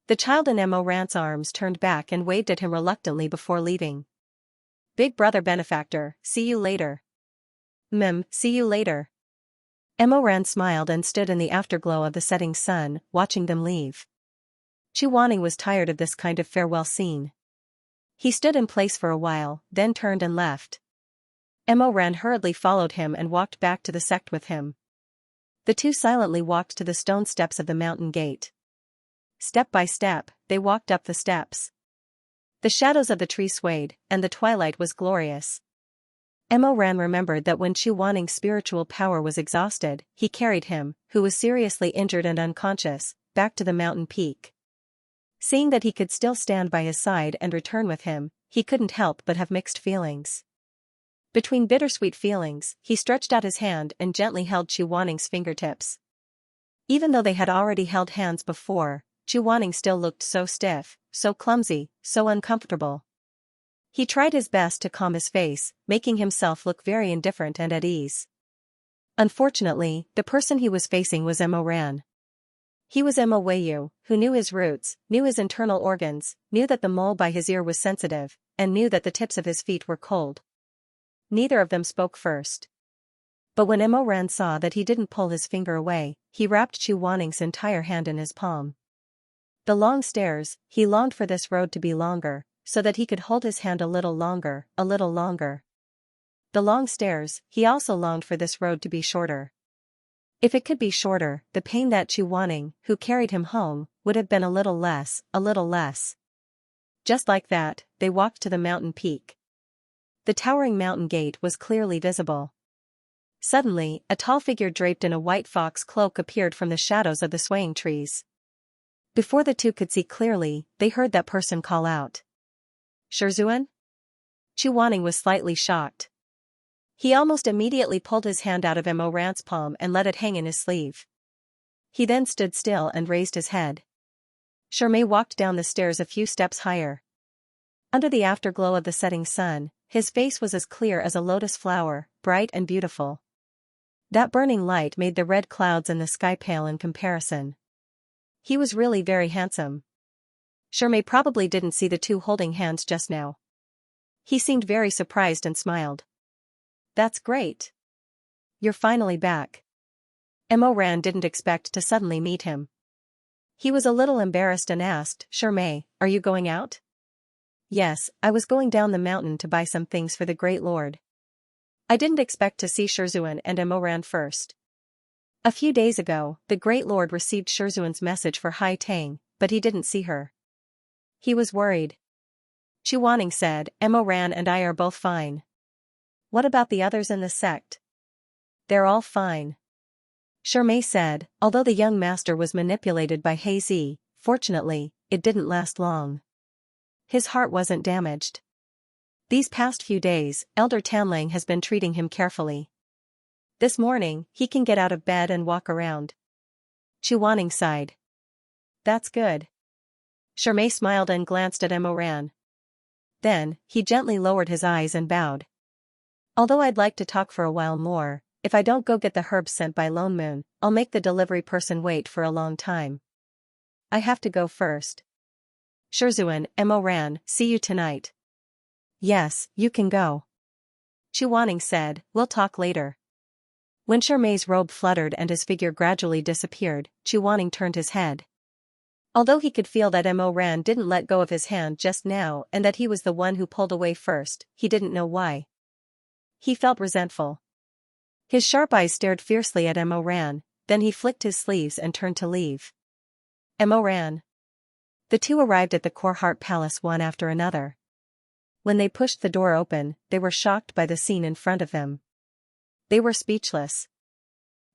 Speaker 1: The child in Mo Ran's arms turned back and waved at him reluctantly before leaving. Big brother benefactor, see you later. See you later. Mo Ran smiled and stood in the afterglow of the setting sun, watching them leave. Chu Wanning was tired of this kind of farewell scene. He stood in place for a while, then turned and left. Mo Ran hurriedly followed him and walked back to the sect with him. The two silently walked to the stone steps of the mountain gate. Step by step, they walked up the steps. The shadows of the tree swayed, and the twilight was glorious. Mo Ran remembered that when Chu Wanning's spiritual power was exhausted, he carried him, who was seriously injured and unconscious, back to the mountain peak. Seeing that he could still stand by his side and return with him, he couldn't help but have mixed feelings. Between bittersweet feelings, he stretched out his hand and gently held Chu Wanning's fingertips. Even though they had already held hands before, Chu Wanning still looked so stiff, so clumsy, so uncomfortable. He tried his best to calm his face, making himself look very indifferent and at ease. Unfortunately, the person he was facing was Mo Ran. He was Mo Weiyu, who knew his roots, knew his internal organs, knew that the mole by his ear was sensitive, and knew that the tips of his feet were cold. Neither of them spoke first. But when Mo Ran saw that he didn't pull his finger away, he wrapped Chu Wanning's entire hand in his palm. The long stairs, he longed for this road to be longer, so that he could hold his hand a little longer, a little longer. The long stairs, he also longed for this road to be shorter. If it could be shorter, the pain that Chu Wanning, who carried him home, would have been a little less, a little less. Just like that, they walked to the mountain peak. The towering mountain gate was clearly visible. Suddenly, a tall figure draped in a white fox cloak appeared from the shadows of the swaying trees. Before the two could see clearly, they heard that person call out. Shizun? Chu Wanning was slightly shocked. He almost immediately pulled his hand out of Mo Ran's palm and let it hang in his sleeve. He then stood still and raised his head. Shizun walked down the stairs a few steps higher. Under the afterglow of the setting sun, his face was as clear as a lotus flower, bright and beautiful. That burning light made the red clouds in the sky pale in comparison. He was really very handsome. Shizun probably didn't see the two holding hands just now. He seemed very surprised and smiled. That's great. You're finally back. Mo Ran didn't expect to suddenly meet him. He was a little embarrassed and asked, Shizun, are you going out? Yes, I was going down the mountain to buy some things for the Great Lord. I didn't expect to see Shizun and Mo Ran first. A few days ago, the Great Lord received Shizun's message for Hai Tang, but he didn't see her. He was worried. Chu Wanning said, Mo Ran and I are both fine. What about the others in the sect? They're all fine. Shizun said, although the young master was manipulated by Hazy, fortunately, it didn't last long. His heart wasn't damaged. These past few days, Elder Tanlang has been treating him carefully. This morning, he can get out of bed and walk around. Chu Wanning sighed. That's good. Shizun smiled and glanced at Mo Ran. Then, he gently lowered his eyes and bowed. Although I'd like to talk for a while more, if I don't go get the herbs sent by Lone Moon, I'll make the delivery person wait for a long time. I have to go first. Shizun, Mo Ran, see you tonight. Yes, you can go. Chu Wanning said, we'll talk later. When Shizun's robe fluttered and his figure gradually disappeared, Chu Wanning turned his head. Although he could feel that Mo Ran didn't let go of his hand just now and that he was the one who pulled away first, he didn't know why. He felt resentful. His sharp eyes stared fiercely at Mo Ran, then he flicked his sleeves and turned to leave. Mo Ran. The two arrived at the Korhart Palace one after another. When they pushed the door open, they were shocked by the scene in front of them. They were speechless.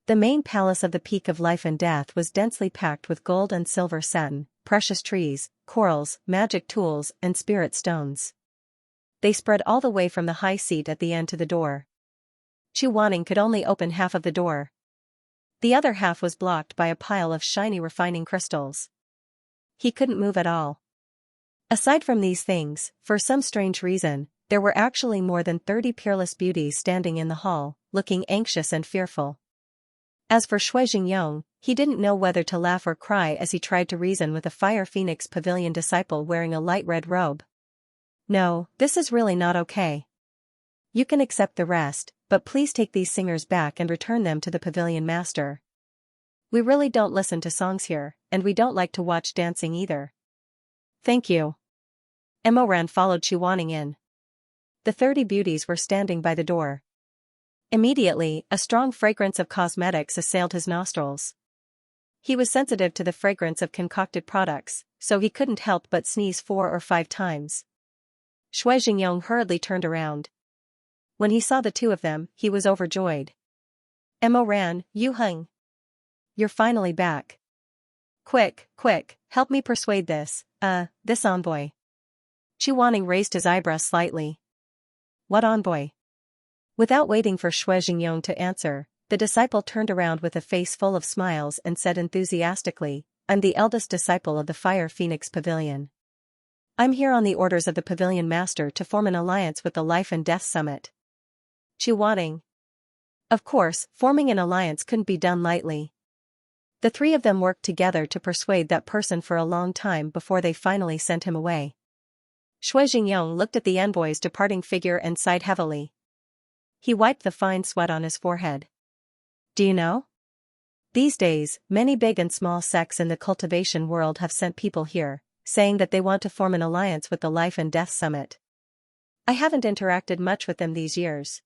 Speaker 1: The main palace of the Peak of Life and Death was densely packed with gold and silver satin, precious trees, corals, magic tools, and spirit stones. They spread all the way from the high seat at the end to the door. Chu Wanning could only open half of the door. The other half was blocked by a pile of shiny refining crystals. He couldn't move at all. Aside from these things, for some strange reason, there were actually more than 30 peerless beauties standing in the hall, looking anxious and fearful. As for Shui Jingyong, he didn't know whether to laugh or cry as he tried to reason with a Fire Phoenix Pavilion disciple wearing a light red robe. No, this is really not okay. You can accept the rest, but please take these singers back and return them to the pavilion master. We really don't listen to songs here, and we don't like to watch dancing either. Thank you. Emoran followed Chuaning in. The 30 beauties were standing by the door. Immediately, a strong fragrance of cosmetics assailed his nostrils. He was sensitive to the fragrance of concocted products, so he couldn't help but sneeze 4 or 5 times. Shui Jingyong hurriedly turned around. When he saw the two of them, he was overjoyed. Emoran, Yu Heng. You're finally back. Quick, help me persuade this envoy. Chuaning raised his eyebrows slightly. What envoy? Without waiting for Shui Jingyong to answer, the disciple turned around with a face full of smiles and said enthusiastically, I'm the eldest disciple of the Fire Phoenix Pavilion. I'm here on the orders of the Pavilion Master to form an alliance with the Life and Death Summit. Chuaning. Of course, forming an alliance couldn't be done lightly. The three of them worked together to persuade that person for a long time before they finally sent him away. Shui Jingyong looked at the envoy's departing figure and sighed heavily. He wiped the fine sweat on his forehead. Do you know? These days, many big and small sects in the cultivation world have sent people here, saying that they want to form an alliance with the Life and Death Summit. I haven't interacted much with them these years.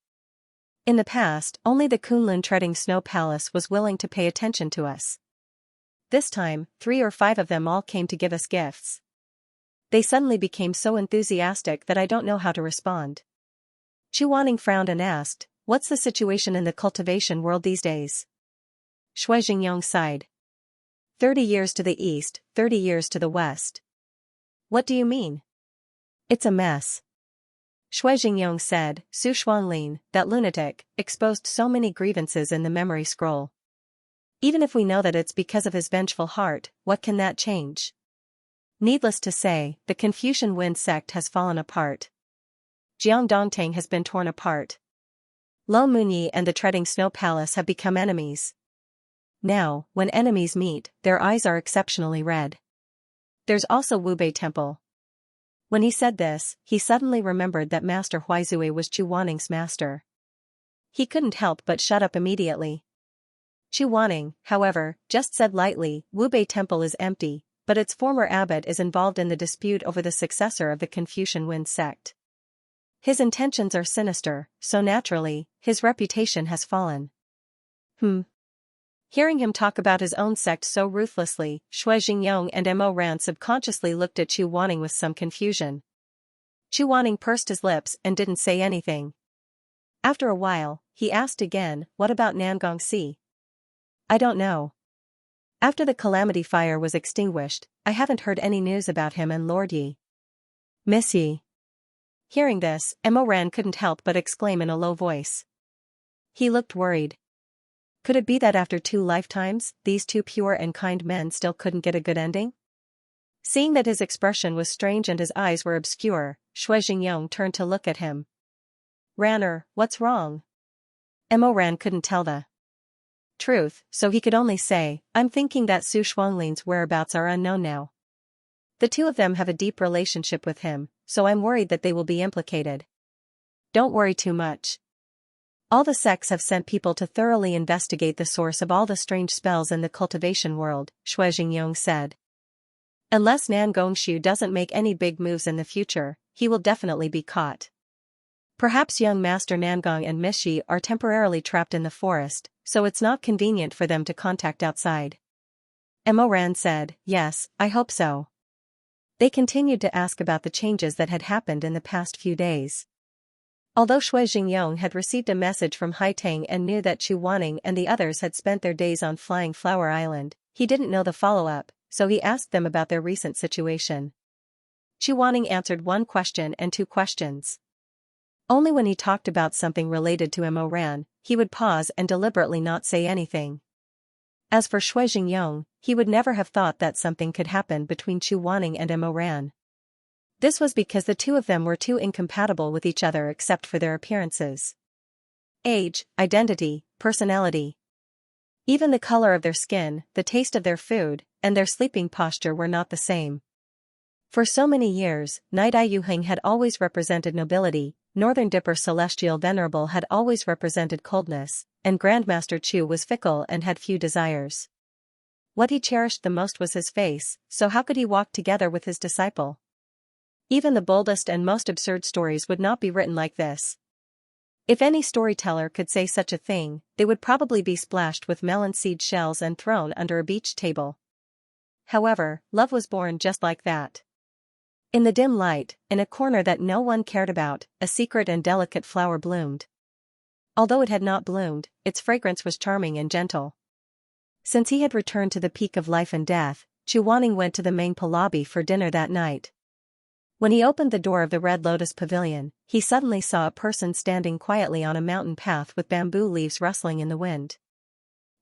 Speaker 1: In the past, only the Kunlun Treading Snow Palace was willing to pay attention to us. This time, 3 or 5 of them all came to give us gifts. They suddenly became so enthusiastic that I don't know how to respond. Chuaning frowned and asked, what's the situation in the cultivation world these days? Shui Jingyong sighed. 30 years to the east, 30 years to the west. What do you mean? It's a mess. Shui Jingyong said, Su Shuanglin, that lunatic, exposed so many grievances in the memory scroll. Even if we know that it's because of his vengeful heart, what can that change? Needless to say, the Confucian Wind sect has fallen apart. Jiangdongtang has been torn apart. Lo Munyi and the Treading Snow Palace have become enemies. Now, when enemies meet, their eyes are exceptionally red. There's also Wubei Temple. When he said this, he suddenly remembered that Master Huizue was Chuaning's master. He couldn't help but shut up immediately. Chuaning, however, just said lightly, Wubei Temple is empty, but its former abbot is involved in the dispute over the successor of the Confucian Wind sect. His intentions are sinister, so naturally, his reputation has fallen. Hearing him talk about his own sect so ruthlessly, Shui Jingyong and Mo Ran subconsciously looked at Chuaning with some confusion. Chuaning pursed his lips and didn't say anything. After a while, he asked again, what about Nangongxi? I don't know. After the Calamity Fire was extinguished, I haven't heard any news about him and Lord Yi. Miss Yi. Hearing this, Mo Ran couldn't help but exclaim in a low voice. He looked worried. Could it be that after 2 lifetimes, these 2 pure and kind men still couldn't get a good ending? Seeing that his expression was strange and his eyes were obscure, Shui Jingyong turned to look at him. Ranner, what's wrong? Mo Ran couldn't tell the truth, so he could only say, I'm thinking that Su Shuanglin's whereabouts are unknown now. The 2 of them have a deep relationship with him, so I'm worried that they will be implicated. Don't worry too much. All the sects have sent people to thoroughly investigate the source of all the strange spells in the cultivation world, Shui Jingyong said. Unless Nan Gongshu doesn't make any big moves in the future, he will definitely be caught. Perhaps young Master Nangong and Miss Yi are temporarily trapped in the forest, so it's not convenient for them to contact outside. Mo Ran said, yes, I hope so. They continued to ask about the changes that had happened in the past few days. Although Shui Jingyong had received a message from Haitang and knew that Chuaning and the others had spent their days on Flying Flower Island, he didn't know the follow-up, so he asked them about their recent situation. Chuaning answered 1 question and 2 questions. Only when he talked about something related to Mo Ran, he would pause and deliberately not say anything. As for Shui Jingyong, he would never have thought that something could happen between Chuaning and Mo Ran. This was because the 2 of them were too incompatible with each other except for their appearances. Age, identity, personality. Even the color of their skin, the taste of their food, and their sleeping posture were not the same. For so many years, Night-Eye Yuheng had always represented nobility, Northern Dipper Celestial Venerable had always represented coldness, and Grandmaster Chu was fickle and had few desires. What he cherished the most was his face, so how could he walk together with his disciple? Even the boldest and most absurd stories would not be written like this. If any storyteller could say such a thing, they would probably be splashed with melon seed shells and thrown under a beach table. However, love was born just like that. In the dim light, in a corner that no one cared about, a secret and delicate flower bloomed. Although it had not bloomed, its fragrance was charming and gentle. Since he had returned to the peak of life and death, Chu Wanning went to the main lobby for dinner that night. When he opened the door of the Red Lotus Pavilion, he suddenly saw a person standing quietly on a mountain path with bamboo leaves rustling in the wind.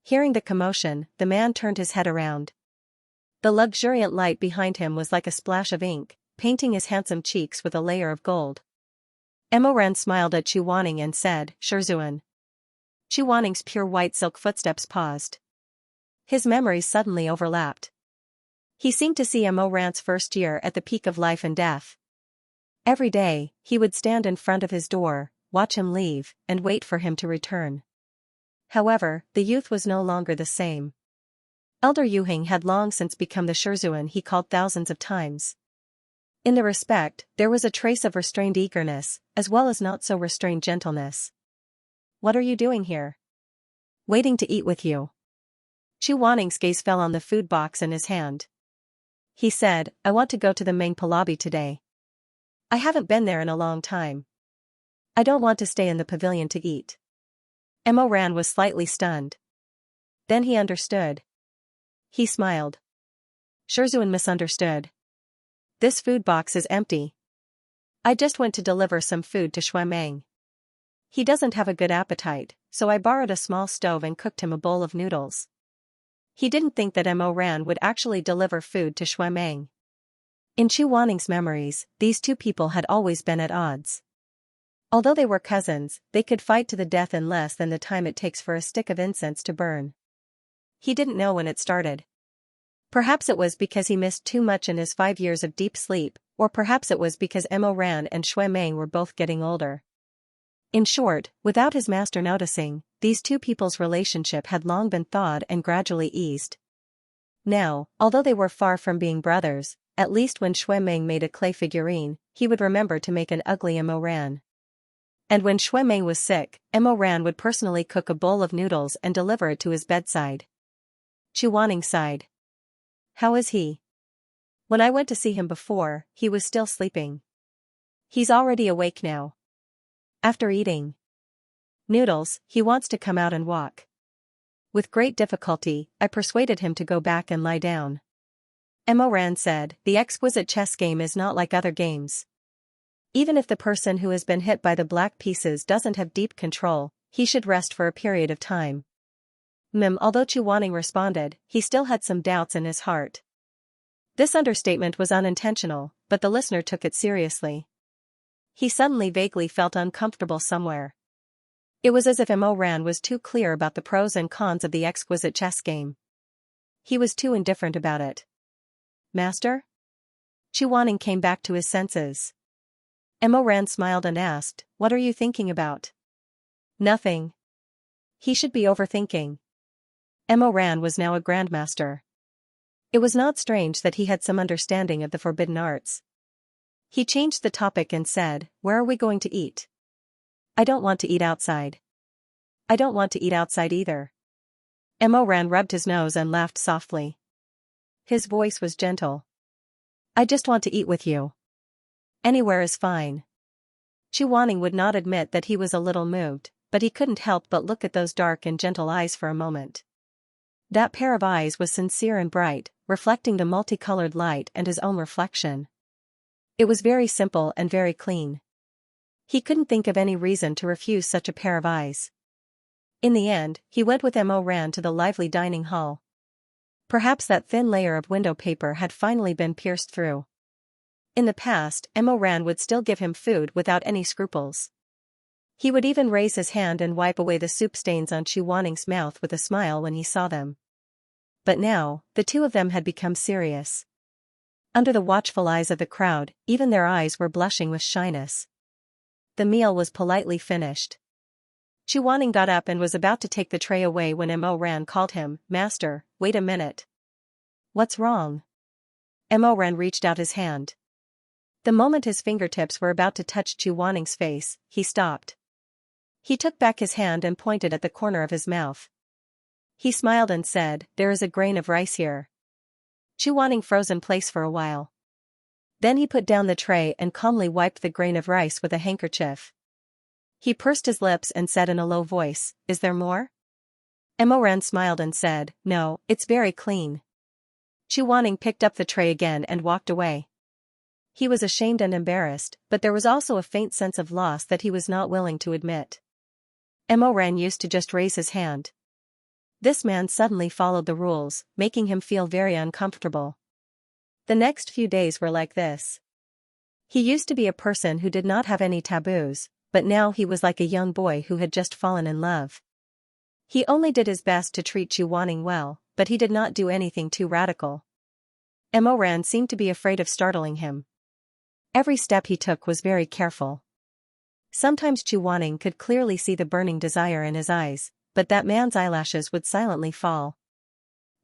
Speaker 1: Hearing the commotion, the man turned his head around. The luxuriant light behind him was like a splash of ink, painting his handsome cheeks with a layer of gold. Emoran smiled at Chu Wanning and said, "Shizun." Chu Wanning's pure white silk footsteps paused. His memories suddenly overlapped. He seemed to see Emoran's first year at the peak of life and death. Every day, he would stand in front of his door, watch him leave, and wait for him to return. However, the youth was no longer the same. Elder Yuheng had long since become the Shizun he called thousands of times. In the respect, there was a trace of restrained eagerness, as well as not-so-restrained gentleness. "What are you doing here?" "Waiting to eat with you." Chu Wanning's gaze fell on the food box in his hand. He said, "I want to go to the main lobby today. I haven't been there in a long time. I don't want to stay in the pavilion to eat." Emoran was slightly stunned. Then he understood. He smiled. Shizun misunderstood. "This food box is empty. I just went to deliver some food to Shuemeng. He doesn't have a good appetite, so I borrowed a small stove and cooked him a bowl of noodles." He didn't think that Emoran would actually deliver food to Shuemeng. In Chu Wanning's memories, these two people had always been at odds. Although they were cousins, they could fight to the death in less than the time it takes for a stick of incense to burn. He didn't know when it started. Perhaps it was because he missed too much in his 5 years of deep sleep, or perhaps it was because Emoran and Shuemeng were both getting older. In short, without his master noticing, these two people's relationship had long been thawed and gradually eased. Now, although they were far from being brothers, at least when Shuemeng made a clay figurine, he would remember to make an ugly Emoran. And when Shuemeng was sick, Emoran would personally cook a bowl of noodles and deliver it to his bedside. Chu Wanning sighed. "How is he?" "When I went to see him before, he was still sleeping. He's already awake now. After eating noodles, he wants to come out and walk." With great difficulty, I persuaded him to go back and lie down. Emoran said, "The exquisite chess game is not like other games. Even if the person who has been hit by the black pieces doesn't have deep control, he should rest for a period of time." Although Chu Wanning responded, he still had some doubts in his heart. This understatement was unintentional, but the listener took it seriously. He suddenly vaguely felt uncomfortable somewhere. It was as if Emoran was too clear about the pros and cons of the exquisite chess game. He was too indifferent about it. "Master?" Chu Wanning came back to his senses. Emoran smiled and asked, "What are you thinking about?" "Nothing." He should be overthinking. Emoran was now a grandmaster. It was not strange that he had some understanding of the forbidden arts. He changed the topic and said, "Where are we going to eat?" "I don't want to eat outside." "I don't want to eat outside either." Emoran rubbed his nose and laughed softly. His voice was gentle. "I just want to eat with you. Anywhere is fine." Chu Wanning would not admit that he was a little moved, but he couldn't help but look at those dark and gentle eyes for a moment. That pair of eyes was sincere and bright, reflecting the multicolored light and his own reflection. It was very simple and very clean. He couldn't think of any reason to refuse such a pair of eyes. In the end, he went with Emoran to the lively dining hall. Perhaps that thin layer of window paper had finally been pierced through. In the past, Emoran would still give him food without any scruples. He would even raise his hand and wipe away the soup stains on Chu Wanning's mouth with a smile when he saw them. But now, the two of them had become serious. Under the watchful eyes of the crowd, even their eyes were blushing with shyness. The meal was politely finished. Chu Wanning got up and was about to take the tray away when Mo Ran called him, "Master, wait a minute." "What's wrong?" Mo Ran reached out his hand. The moment his fingertips were about to touch Chu Wanning's face, he stopped. He took back his hand and pointed at the corner of his mouth. He smiled and said, "There is a grain of rice here." Chu Wanning froze in place for a while. Then he put down the tray and calmly wiped the grain of rice with a handkerchief. He pursed his lips and said in a low voice, "Is there more?" Mo Ran smiled and said, "No, it's very clean." Chu Wanning picked up the tray again and walked away. He was ashamed and embarrassed, but there was also a faint sense of loss that he was not willing to admit. Mo Ran used to just raise his hand. This man suddenly followed the rules, making him feel very uncomfortable. The next few days were like this. He used to be a person who did not have any taboos, but now he was like a young boy who had just fallen in love. He only did his best to treat Chu Wanning well, but he did not do anything too radical. Mo Ran seemed to be afraid of startling him. Every step he took was very careful. Sometimes Chu Wanning could clearly see the burning desire in his eyes, but that man's eyelashes would silently fall.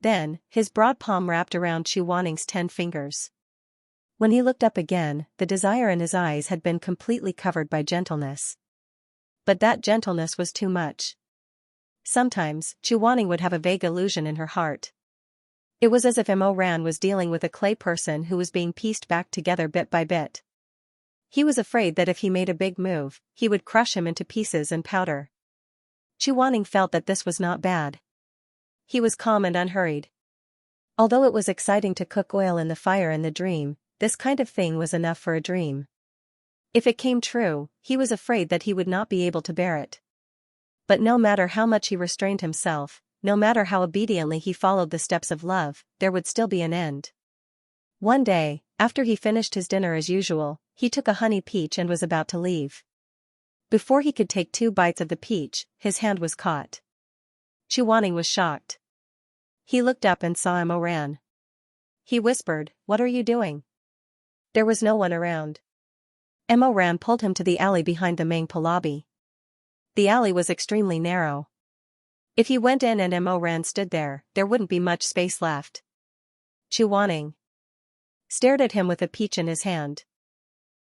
Speaker 1: Then, his broad palm wrapped around Chu Wanning's 10 fingers. When he looked up again, the desire in his eyes had been completely covered by gentleness. But that gentleness was too much. Sometimes, Chu Wanning would have a vague illusion in her heart. It was as if Mo Ran was dealing with a clay person who was being pieced back together bit by bit. He was afraid that if he made a big move, he would crush him into pieces and powder. Chu Wanning felt that this was not bad. He was calm and unhurried. Although it was exciting to cook oil in the fire in the dream, this kind of thing was enough for a dream. If it came true, he was afraid that he would not be able to bear it. But no matter how much he restrained himself, no matter how obediently he followed the steps of love, there would still be an end. One day, after he finished his dinner as usual, he took a honey peach and was about to leave. Before he could take 2 bites of the peach, his hand was caught. Chu Wanning was shocked. He looked up and saw Mo Ran. He whispered, "What are you doing?" There was no one around. Mo Ran pulled him to the alley behind the main lobby. The alley was extremely narrow. If he went in and Mo Ran stood there, there wouldn't be much space left. Chu Wanning stared at him with a peach in his hand.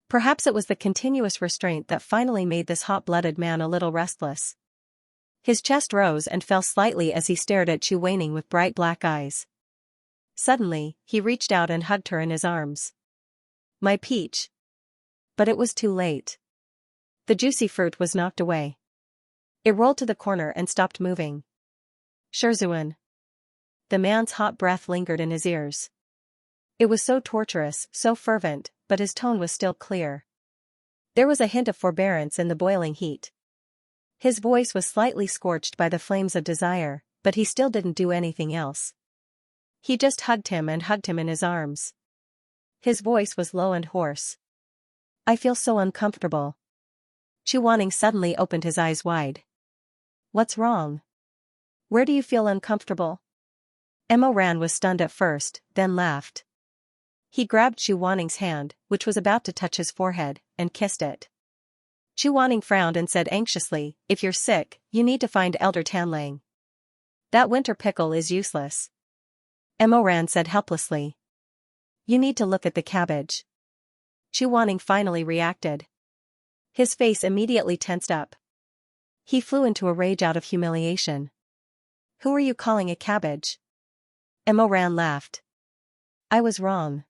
Speaker 1: Perhaps it was the continuous restraint that finally made this hot-blooded man a little restless. His chest rose and fell slightly as he stared at Chu Wanning with bright black eyes. Suddenly, he reached out and hugged her in his arms. "My peach." But it was too late. The juicy fruit was knocked away. It rolled to the corner and stopped moving. "Shizun." The man's hot breath lingered in his ears. It was so torturous, so fervent, but his tone was still clear. There was a hint of forbearance in the boiling heat. His voice was slightly scorched by the flames of desire, but he still didn't do anything else. He just hugged him and hugged him in his arms. His voice was low and hoarse. "I feel so uncomfortable." Chu Wanning suddenly opened his eyes wide. "What's wrong? Where do you feel uncomfortable?" Mo Ran was stunned at first, then laughed. He grabbed Chu Wanning's hand, which was about to touch his forehead, and kissed it. Chu Wanning frowned and said anxiously, "If you're sick, you need to find Elder Tanlang. That winter pickle is useless." Mo Ran said helplessly, "You need to look at the cabbage." Chu Wanning finally reacted. His face immediately tensed up. He flew into a rage out of humiliation. "Who are you calling a cabbage?" Mo Ran laughed. "I was wrong."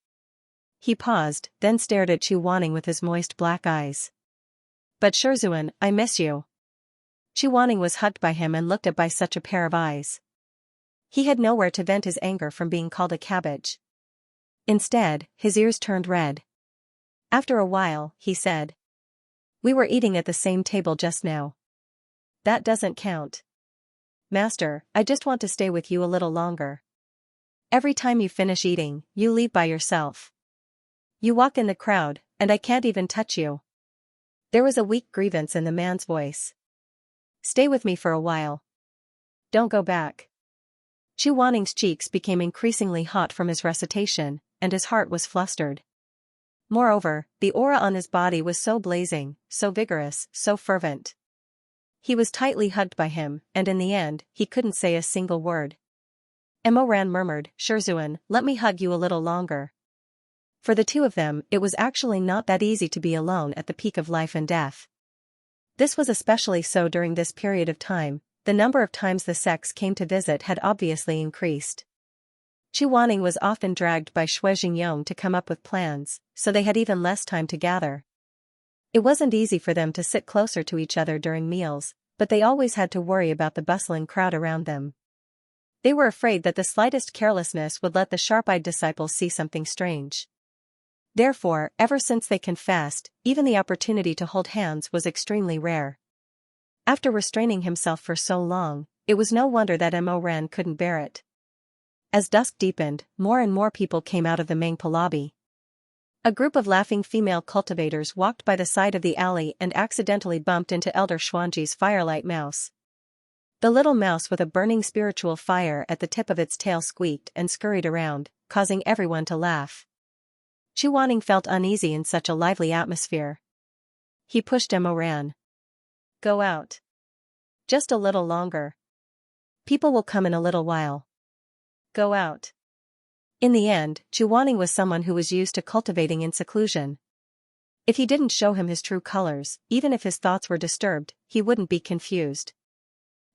Speaker 1: He paused, then stared at Chu Wanning with his moist black eyes. "But Shizun, I miss you." Chu Wanning was hugged by him and looked at by such a pair of eyes. He had nowhere to vent his anger from being called a cabbage. Instead, his ears turned red. After a while, he said, "We were eating at the same table just now." "That doesn't count." "Master, I just want to stay with you a little longer." "Every time you finish eating, you leave by yourself. You walk in the crowd, and I can't even touch you." There was a weak grievance in the man's voice. Stay with me for a while. Don't go back. Chu Wanning's cheeks became increasingly hot from his recitation, and his heart was flustered. Moreover, the aura on his body was so blazing, so vigorous, so fervent. He was tightly hugged by him, and in the end, he couldn't say a single word. Emoran murmured, Shizun, let me hug you a little longer. For the two of them, it was actually not that easy to be alone at the peak of life and death. This was especially so during this period of time. The number of times the sex came to visit had obviously increased. Chu Wanning was often dragged by Shui Jingyong to come up with plans, so they had even less time to gather. It wasn't easy for them to sit closer to each other during meals, but they always had to worry about the bustling crowd around them. They were afraid that the slightest carelessness would let the sharp-eyed disciples see something strange. Therefore, ever since they confessed, even the opportunity to hold hands was extremely rare. After restraining himself for so long, it was no wonder that Mo Ran couldn't bear it. As dusk deepened, more and more people came out of the Mangpa lobby. A group of laughing female cultivators walked by the side of the alley and accidentally bumped into Elder Xuanji's firelight mouse. The little mouse with a burning spiritual fire at the tip of its tail squeaked and scurried around, causing everyone to laugh. Chu Wanning felt uneasy in such a lively atmosphere. He pushed Mo Ran. Go out. Just a little longer. People will come in a little while. Go out. In the end, Chu Wanning was someone who was used to cultivating in seclusion. If he didn't show him his true colors, even if his thoughts were disturbed, he wouldn't be confused.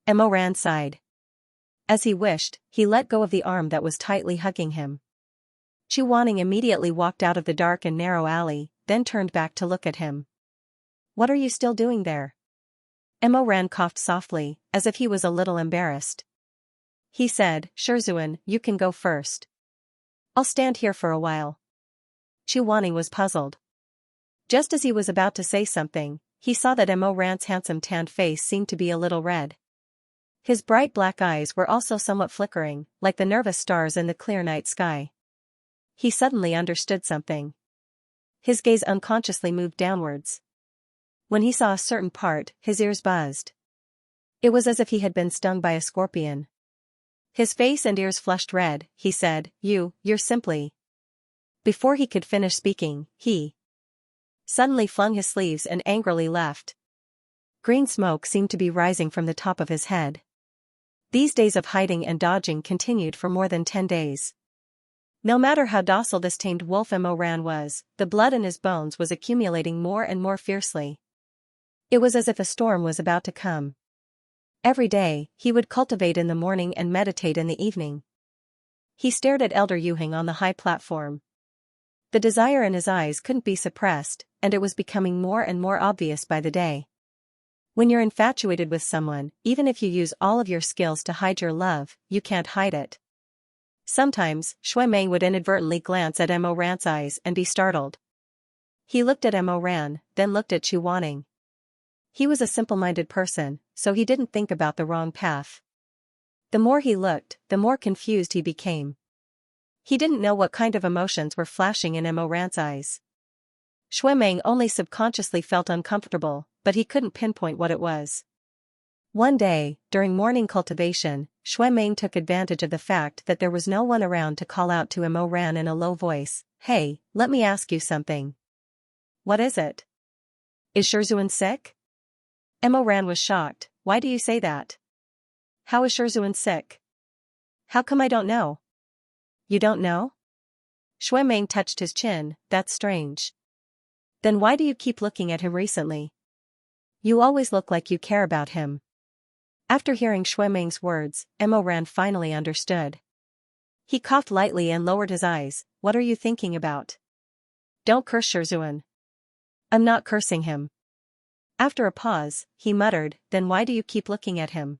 Speaker 1: Mo Ran sighed. As he wished, he let go of the arm that was tightly hugging him. Chu Wanning immediately walked out of the dark and narrow alley, then turned back to look at him. What are you still doing there? Mo Ran coughed softly, as if he was a little embarrassed. He said, Shizun, you can go first. I'll stand here for a while. Chu Wanning was puzzled. Just as he was about to say something, he saw that Mo Ran's handsome tanned face seemed to be a little red. His bright black eyes were also somewhat flickering, like the nervous stars in the clear night sky. He suddenly understood something. His gaze unconsciously moved downwards. When he saw a certain part, his ears buzzed. It was as if he had been stung by a scorpion. His face and ears flushed red. He said, You're simply. Before he could finish speaking, he suddenly flung his sleeves and angrily left. Green smoke seemed to be rising from the top of his head. These days of hiding and dodging continued for more than 10 days. No matter how docile this tamed wolf Mo Ran was, the blood in his bones was accumulating more and more fiercely. It was as if a storm was about to come. Every day, he would cultivate in the morning and meditate in the evening. He stared at Elder Yuheng on the high platform. The desire in his eyes couldn't be suppressed, and it was becoming more and more obvious by the day. When you're infatuated with someone, even if you use all of your skills to hide your love, you can't hide it. Sometimes, Shui Meng would inadvertently glance at Mo Ran's eyes and be startled. He looked at Mo Ran, then looked at Chu Wanning. He was a simple-minded person, so he didn't think about the wrong path. The more he looked, the more confused he became. He didn't know what kind of emotions were flashing in Mo Ran's eyes. Shui Meng only subconsciously felt uncomfortable, but he couldn't pinpoint what it was. One day, during morning cultivation, Shui Meng took advantage of the fact that there was no one around to call out to Mo Ran in a low voice, Hey, let me ask you something. What is it? Is Shizun sick? Mo Ran was shocked. Why do you say that? How is Shizun sick? How come I don't know? You don't know? Shui Meng touched his chin. That's strange. Then why do you keep looking at him recently? You always look like you care about him. After hearing Shui Meng's words, Mo Ran finally understood. He coughed lightly and lowered his eyes. What are you thinking about? Don't curse Shizun. I'm not cursing him. After a pause, he muttered, Then why do you keep looking at him?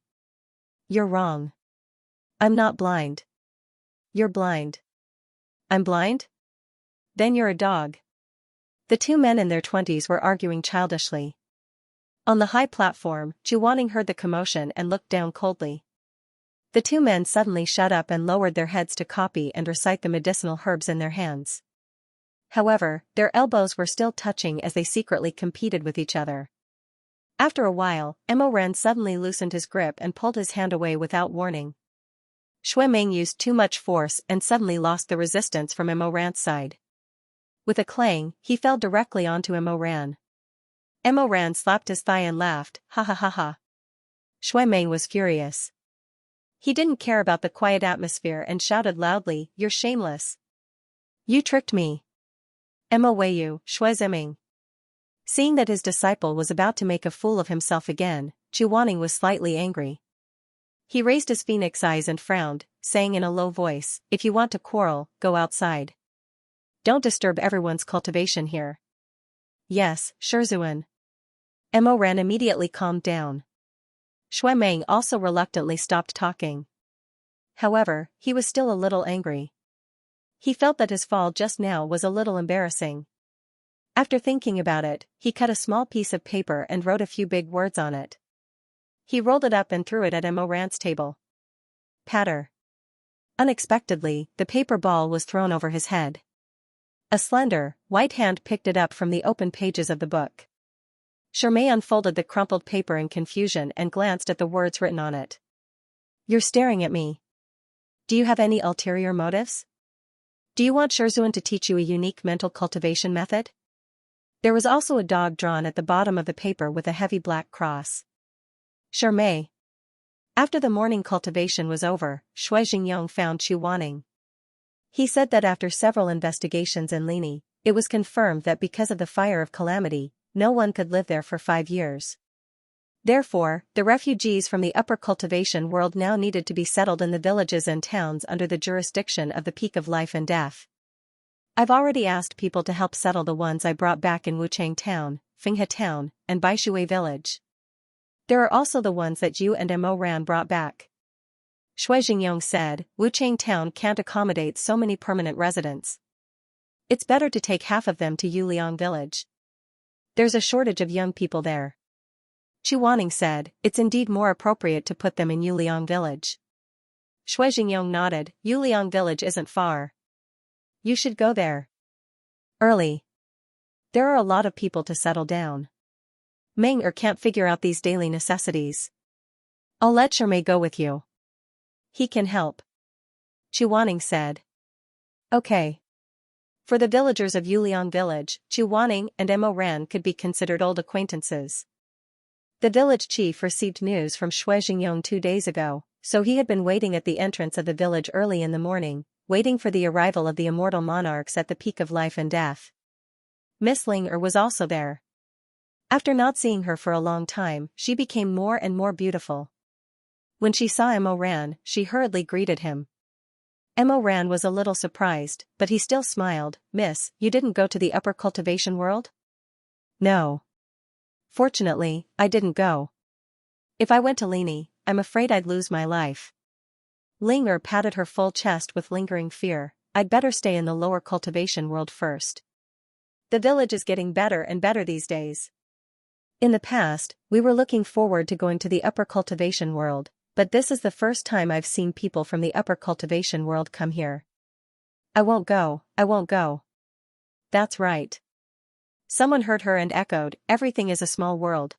Speaker 1: You're wrong. I'm not blind. You're blind. I'm blind? Then you're a dog. The two men in their 20s were arguing childishly. On the high platform, Chu Wanning heard the commotion and looked down coldly. The two men suddenly shut up and lowered their heads to copy and recite the medicinal herbs in their hands. However, their elbows were still touching as they secretly competed with each other. After a while, Emoran suddenly loosened his grip and pulled his hand away without warning. Shui Ming used too much force and suddenly lost the resistance from Emoran's side. With a clang, he fell directly onto Emoran. Emoran slapped his thigh and laughed, ha ha ha ha. Shui Ming was furious. He didn't care about the quiet atmosphere and shouted loudly, "You're shameless. You tricked me. Emo Weiyu, Shui Ziming." Seeing that his disciple was about to make a fool of himself again, Chu Wanning was slightly angry. He raised his phoenix eyes and frowned, saying in a low voice, "If you want to quarrel, go outside. Don't disturb everyone's cultivation here." "Yes, Shizun." Emoran immediately calmed down. Shui Ming also reluctantly stopped talking. However, he was still a little angry. He felt that his fall just now was a little embarrassing. After thinking about it, he cut a small piece of paper and wrote a few big words on it. He rolled it up and threw it at Emoran's table. Patter. Unexpectedly, the paper ball was thrown over his head. A slender, white hand picked it up from the open pages of the book. Shermay unfolded the crumpled paper in confusion and glanced at the words written on it. "You're staring at me. Do you have any ulterior motives? Do you want Shizun to teach you a unique mental cultivation method?" There was also a dog drawn at the bottom of the paper with a heavy black cross. Shermay. After the morning cultivation was over, Shui Jingyong found Chu Wanning. He said that after several investigations in Lini, it was confirmed that because of the fire of calamity, no one could live there for 5 years. Therefore, the refugees from the upper cultivation world now needed to be settled in the villages and towns under the jurisdiction of the Peak of Life and Death. I've already asked people to help settle the ones I brought back in Wuchang Town, Finghe Town, and Baishui Village. There are also the ones that you and Mo Ran brought back. Shui Jingyong said, "Wuchang Town can't accommodate so many permanent residents. It's better to take half of them to Yuliang Village. There's a shortage of young people there." Chu Wanning said, "It's indeed more appropriate to put them in Yuliang Village." Shui Jingyong nodded, "Yuliang Village isn't far. You should go there early. There are a lot of people to settle down. Meng can't figure out these daily necessities. I'll let Shermay go with you. He can help." Chu Wanning said. "Okay." For the villagers of Yuliang Village, Chu Wanning and Mo Ran could be considered old acquaintances. The village chief received news from Shui Jingyong 2 days ago, so he had been waiting at the entrance of the village early in the morning, waiting for the arrival of the immortal monarchs at the Peak of Life and Death. Miss Ling was also there. After not seeing her for a long time, she became more and more beautiful. When she saw Mo Ran, she hurriedly greeted him. Mo Ran was a little surprised, but he still smiled. "Miss, you didn't go to the upper cultivation world?" "No. Fortunately, I didn't go. If I went to Lini, I'm afraid I'd lose my life." Linger patted her full chest with lingering fear. "I'd better stay in the lower cultivation world first. The village is getting better and better these days. In the past, we were looking forward to going to the upper cultivation world, but this is the first time I've seen people from the upper cultivation world come here. I won't go, I won't go." "That's right." Someone heard her and echoed, "Everything is a small world.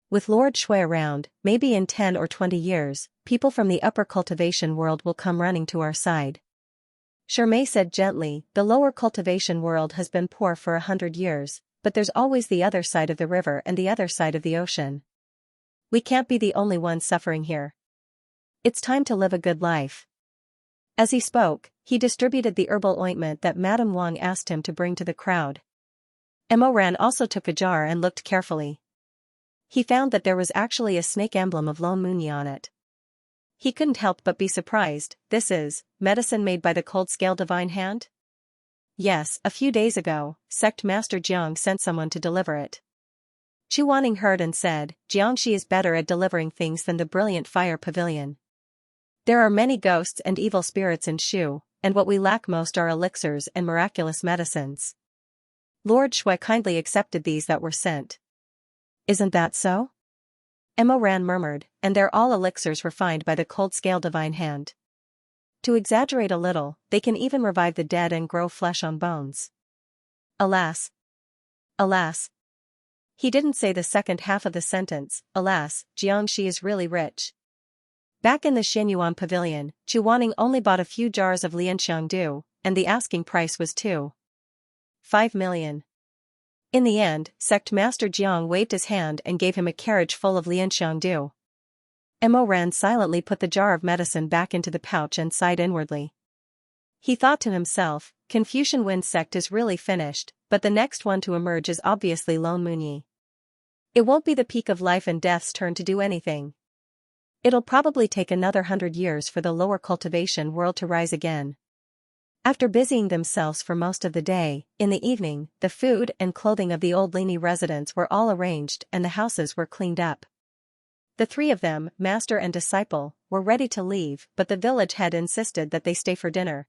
Speaker 1: With Lord Shui around, maybe in 10 or 20 years, people from the upper cultivation world will come running to our side." Shermay said gently, "The lower cultivation world has been poor for 100 years, but there's always the other side of the river and the other side of the ocean. We can't be the only ones suffering here. It's time to live a good life." As he spoke, he distributed the herbal ointment that Madame Wang asked him to bring to the crowd. Mo Ran also took a jar and looked carefully. He found that there was actually a snake emblem of Lone Moonyi on it. He couldn't help but be surprised. "This is medicine made by the cold scale divine hand?" "Yes, a few days ago, Sect Master Jiang sent someone to deliver it." Chu Wanning heard and said, "Xianxia is better at delivering things than the brilliant fire pavilion. There are many ghosts and evil spirits in Shu, and what we lack most are elixirs and miraculous medicines. Lord Shui kindly accepted these that were sent." "Isn't that so?" Mo Ran murmured, "And they're all elixirs refined by the cold scale divine hand. To exaggerate a little, they can even revive the dead and grow flesh on bones." Alas! Alas! He didn't say the second half of the sentence. Alas, Xianxia is really rich. Back in the Xianyuan pavilion, Chu Wanning only bought a few jars of Lianxiangdu, and the asking price was 2.5 million. In the end, Sect Master Jiang waved his hand and gave him a carriage full of Lianxiangdu. Mo Ran silently put the jar of medicine back into the pouch and sighed inwardly. He thought to himself, Confucian Wind sect is really finished, but the next one to emerge is obviously Lone Moonyi. It won't be the peak of life and death's turn to do anything. It'll probably take another 100 years for the lower cultivation world to rise again. After busying themselves for most of the day, in the evening, the food and clothing of the old Lini residents were all arranged and the houses were cleaned up. The three of them, master and disciple, were ready to leave, but the village head insisted that they stay for dinner.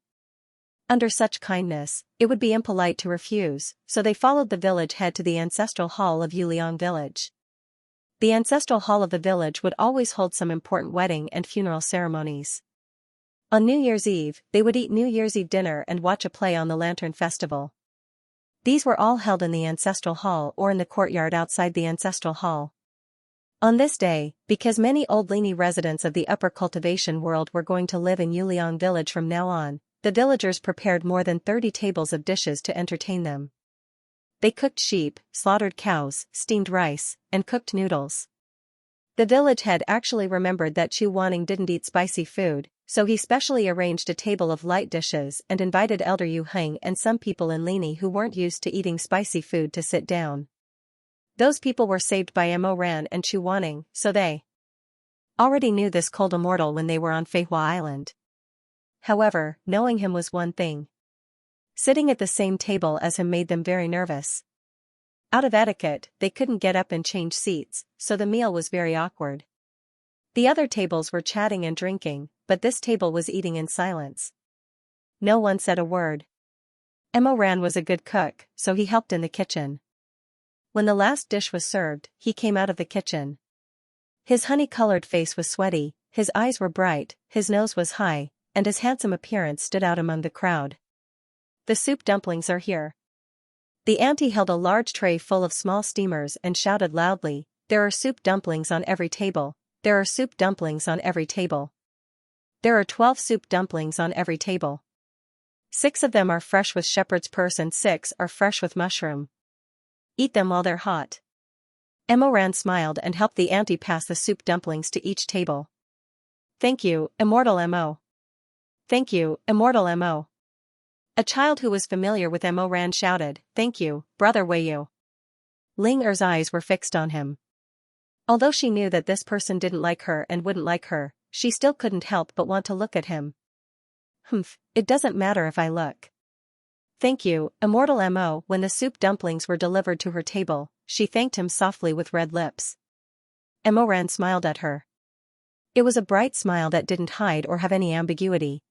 Speaker 1: Under such kindness, it would be impolite to refuse, so they followed the village head to the ancestral hall of Yuliang village. The ancestral hall of the village would always hold some important wedding and funeral ceremonies. On New Year's Eve, they would eat New Year's Eve dinner and watch a play on the Lantern Festival. These were all held in the ancestral hall or in the courtyard outside the ancestral hall. On this day, because many old Lini residents of the upper cultivation world were going to live in Yuliang village from now on, the villagers prepared more than 30 tables of dishes to entertain them. They cooked sheep, slaughtered cows, steamed rice, and cooked noodles. The village head actually remembered that Chu Wanning didn't eat spicy food, so he specially arranged a table of light dishes and invited Elder Yu Heng and some people in Lini who weren't used to eating spicy food to sit down. Those people were saved by Mo Ran and Chu Wanning, so they already knew this cold immortal when they were on Feihua Island. However, knowing him was one thing. Sitting at the same table as him made them very nervous. Out of etiquette, they couldn't get up and change seats, so the meal was very awkward. The other tables were chatting and drinking, but this table was eating in silence. No one said a word. Mo Ran was a good cook, so he helped in the kitchen. When the last dish was served, he came out of the kitchen. His honey-colored face was sweaty, his eyes were bright, his nose was high, and his handsome appearance stood out among the crowd. The soup dumplings are here. The auntie held a large tray full of small steamers and shouted loudly, "There are soup dumplings on every table, there are soup dumplings on every table. There are 12 soup dumplings on every table. 6 of them are fresh with shepherd's purse and 6 are fresh with mushroom. Eat them while they're hot." Mo Ran smiled and helped the auntie pass the soup dumplings to each table. "Thank you, Immortal Mo. Thank you, Immortal Mo." A child who was familiar with Mo Ran shouted, "Thank you, Brother Weiyu." Ling Er's eyes were fixed on him. Although she knew that this person didn't like her and wouldn't like her, she still couldn't help but want to look at him. It doesn't matter if I look. "Thank you, Immortal Mo." When the soup dumplings were delivered to her table, she thanked him softly with red lips. Mo Ran smiled at her. It was a bright smile that didn't hide or have any ambiguity.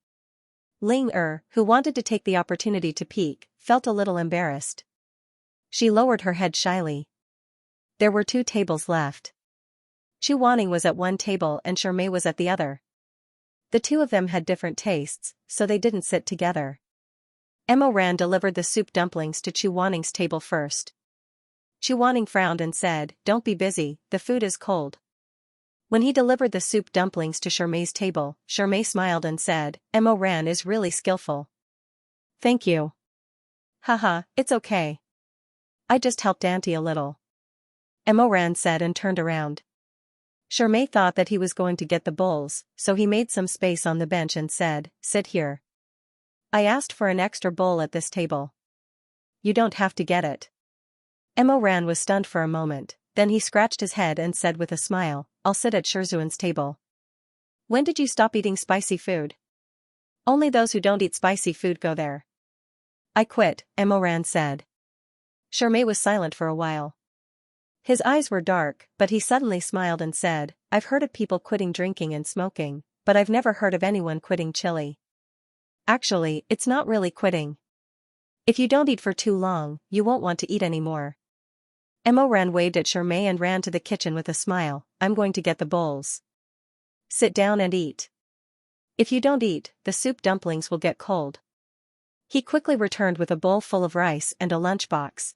Speaker 1: Ling Er, who wanted to take the opportunity to peek, felt a little embarrassed. She lowered her head shyly. There were 2 tables left. Chu Wanning was at one table and Shermei was at the other. The two of them had different tastes, so they didn't sit together. Mo Ran delivered the soup dumplings to Chu Wanning's table first. Chu Wanning frowned and said, "Don't be busy, the food is cold." When he delivered the soup dumplings to Shermei's table, Shermei smiled and said, "Mo Ran is really skillful." "Thank you." "Haha, it's okay. I just helped Auntie a little," Mo Ran said and turned around. Shermei thought that he was going to get the bowls, so he made some space on the bench and said, "Sit here. I asked for an extra bowl at this table. You don't have to get it." Mo Ran was stunned for a moment, then he scratched his head and said with a smile, "I'll sit at Shizun's table." "When did you stop eating spicy food?" "Only those who don't eat spicy food go there." "I quit," Mo Ran said. Shermei was silent for a while. His eyes were dark, but he suddenly smiled and said, "I've heard of people quitting drinking and smoking, but I've never heard of anyone quitting chili. Actually, it's not really quitting. If you don't eat for too long, you won't want to eat anymore." Mo Ran waved at Shermei and ran to the kitchen with a smile, "I'm going to get the bowls. Sit down and eat. If you don't eat, the soup dumplings will get cold." He quickly returned with a bowl full of rice and a lunchbox.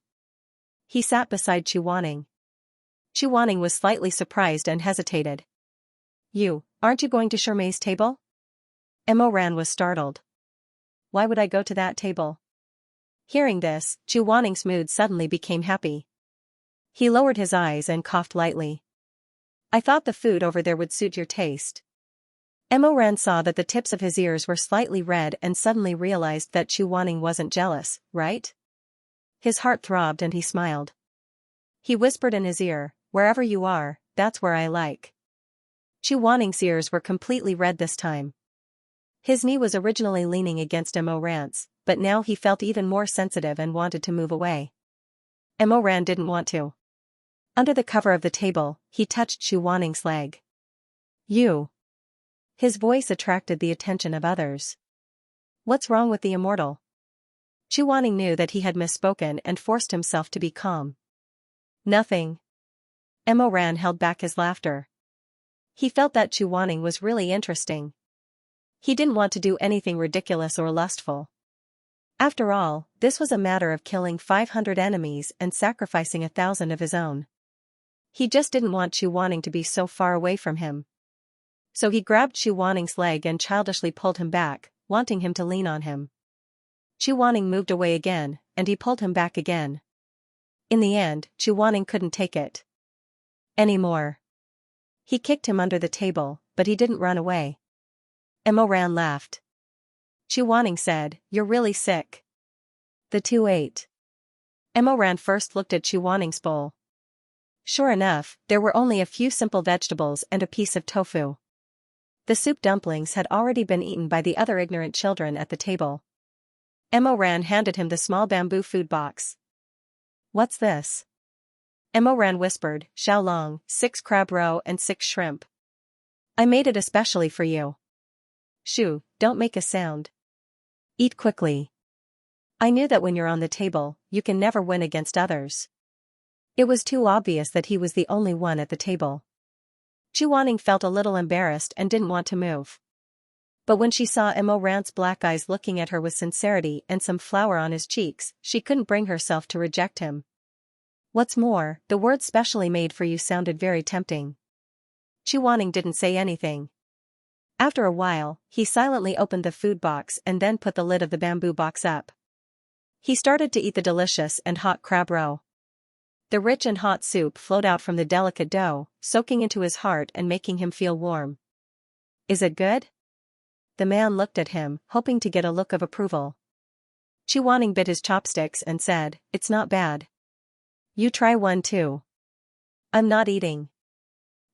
Speaker 1: He sat beside Chu Wanning. Chu Wanning was slightly surprised and hesitated. Aren't you going to Shermai's table? Mo Ran was startled. Why would I go to that table? Hearing this, Chu Wanning's mood suddenly became happy. He lowered his eyes and coughed lightly. I thought the food over there would suit your taste. Mo Ran saw that the tips of his ears were slightly red and suddenly realized that Chu Wanning wasn't jealous, right? His heart throbbed and he smiled. He whispered in his ear, wherever you are, that's where I like. Chu Wanning's ears were completely red this time. His knee was originally leaning against Mo Ran's, but now he felt even more sensitive and wanted to move away. Mo Ran didn't want to. Under the cover of the table, he touched Chu Wanning's leg. You. His voice attracted the attention of others. What's wrong with the immortal? Chu Wanning knew that he had misspoken and forced himself to be calm. Nothing. Mo Ran held back his laughter. He felt that Chu Wanning was really interesting. He didn't want to do anything ridiculous or lustful. After all, this was a matter of killing 500 enemies and sacrificing 1,000 of his own. He just didn't want Chu Wanning to be so far away from him. So he grabbed Chu Wanning's leg and childishly pulled him back, wanting him to lean on him. Chu Wanning moved away again, and he pulled him back again. In the end, Chu Wanning couldn't take it anymore. He kicked him under the table, but he didn't run away. Mo Ran laughed. Chu Wanning said, "You're really sick." The two ate. Mo Ran first looked at Chu Wanning's bowl. Sure enough, there were only a few simple vegetables and a piece of tofu. The soup dumplings had already been eaten by the other ignorant children at the table. Mo Ran handed him the small bamboo food box. What's this? Mo Ran whispered, Xiaolong, 6 crab roe and 6 shrimp. I made it especially for you. Shoo, don't make a sound. Eat quickly. I knew that when you're on the table, you can never win against others. It was too obvious that he was the only one at the table. Chu Wanning felt a little embarrassed and didn't want to move. But when she saw Mo Ran's black eyes looking at her with sincerity and some flour on his cheeks, she couldn't bring herself to reject him. What's more, the word specially made for you sounded very tempting. Chu Wanning didn't say anything. After a while, he silently opened the food box and then put the lid of the bamboo box up. He started to eat the delicious and hot crab roe. The rich and hot soup flowed out from the delicate dough, soaking into his heart and making him feel warm. Is it good? The man looked at him, hoping to get a look of approval. Chu Wanning bit his chopsticks and said, It's not bad. You try one too. I'm not eating.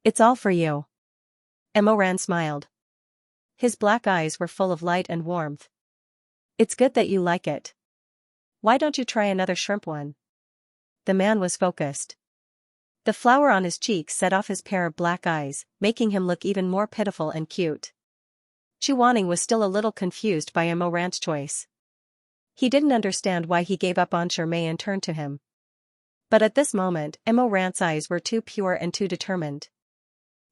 Speaker 1: It's all for you. Mo Ran smiled. His black eyes were full of light and warmth. It's good that you like it. Why don't you try another shrimp one? The man was focused. The flour on his cheeks set off his pair of black eyes, making him look even more pitiful and cute. Chu Wanning was still a little confused by Mo Ran's choice. He didn't understand why he gave up on Shermai and turned to him. But at this moment, Mo Ran's eyes were too pure and too determined.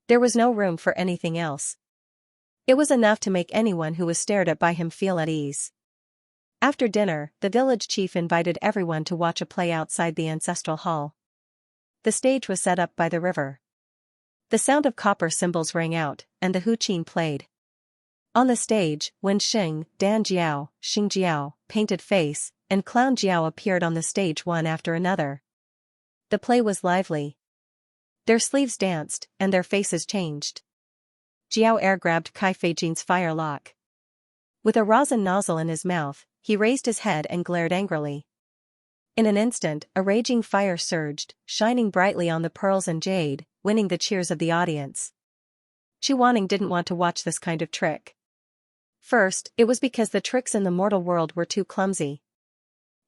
Speaker 1: There was no room for anything else. It was enough to make anyone who was stared at by him feel at ease. After dinner, the village chief invited everyone to watch a play outside the ancestral hall. The stage was set up by the river. The sound of copper cymbals rang out, and the huqin played. On the stage, Wen Xing, Dan Jiao, Xing Jiao, Painted Face, and Clown Jiao appeared on the stage one after another. The play was lively. Their sleeves danced, and their faces changed. Jiao air grabbed Kai Feijin's firelock. With a rosin nozzle in his mouth, he raised his head and glared angrily. In an instant, a raging fire surged, shining brightly on the pearls and jade, winning the cheers of the audience. Chu Wanning didn't want to watch this kind of trick. First, it was because the tricks in the mortal world were too clumsy.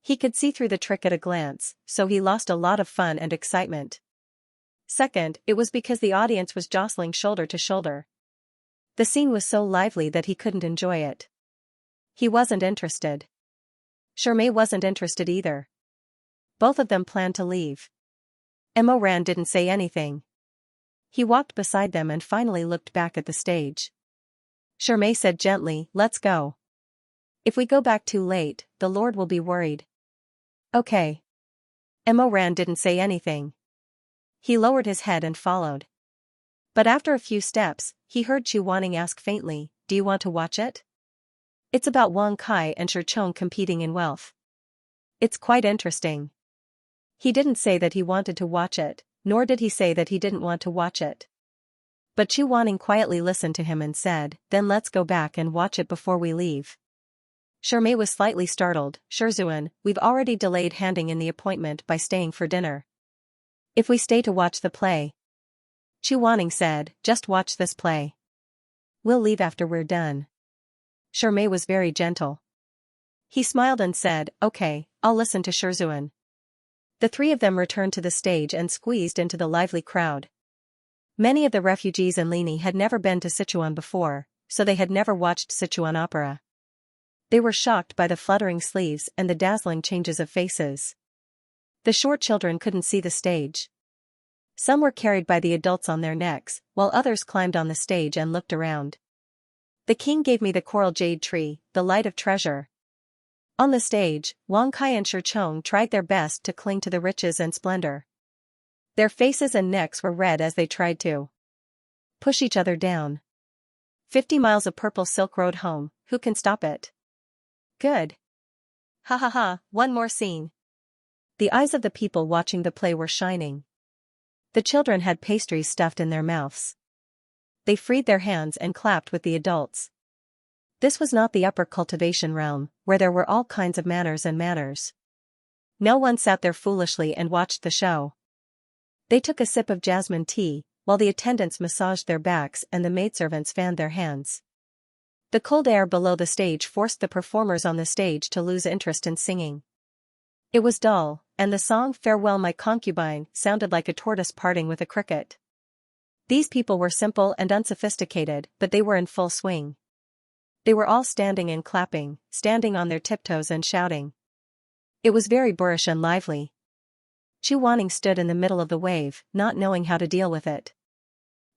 Speaker 1: He could see through the trick at a glance, so he lost a lot of fun and excitement. Second, it was because the audience was jostling shoulder to shoulder. The scene was so lively that he couldn't enjoy it. He wasn't interested. Shermai wasn't interested either. Both of them planned to leave. Mo Ran didn't say anything. He walked beside them and finally looked back at the stage. Shermai said gently, Let's go. If we go back too late, the Lord will be worried. Okay. Mo Ran didn't say anything. He lowered his head and followed. But after a few steps, he heard Chu Wanning ask faintly, "Do you want to watch it? It's about Wang Kai and Shizun competing in wealth. It's quite interesting." He didn't say that he wanted to watch it, nor did he say that he didn't want to watch it. But Chu Wanning quietly listened to him and said, "Then let's go back and watch it before we leave." Shirmei was slightly startled. "Shizun, we've already delayed handing in the appointment by staying for dinner. If we stay to watch the play," Chu Wanning said, "just watch this play. We'll leave after we're done." Shirmei was very gentle. He smiled and said, "Okay, I'll listen to Shizun." The three of them returned to the stage and squeezed into the lively crowd. Many of the refugees in Lini had never been to Sichuan before, so they had never watched Sichuan opera. They were shocked by the fluttering sleeves and the dazzling changes of faces. The short children couldn't see the stage. Some were carried by the adults on their necks, while others climbed on the stage and looked around. "The king gave me the coral jade tree, the light of treasure." On the stage, Wang Kai and Shizun tried their best to cling to the riches and splendor. Their faces and necks were red as they tried to push each other down. 50 miles of purple silk road home, who can stop it? Good. Ha ha ha, one more scene. The eyes of the people watching the play were shining. The children had pastries stuffed in their mouths. They freed their hands and clapped with the adults. This was not the upper cultivation realm, where there were all kinds of manners and manners. No one sat there foolishly and watched the show. They took a sip of jasmine tea, while the attendants massaged their backs and the maidservants fanned their hands. The cold air below the stage forced the performers on the stage to lose interest in singing. It was dull, and the song "Farewell My Concubine" sounded like a tortoise parting with a cricket. These people were simple and unsophisticated, but they were in full swing. They were all standing and clapping, standing on their tiptoes and shouting. It was very boorish and lively. Chu Wanning stood in the middle of the wave, not knowing how to deal with it.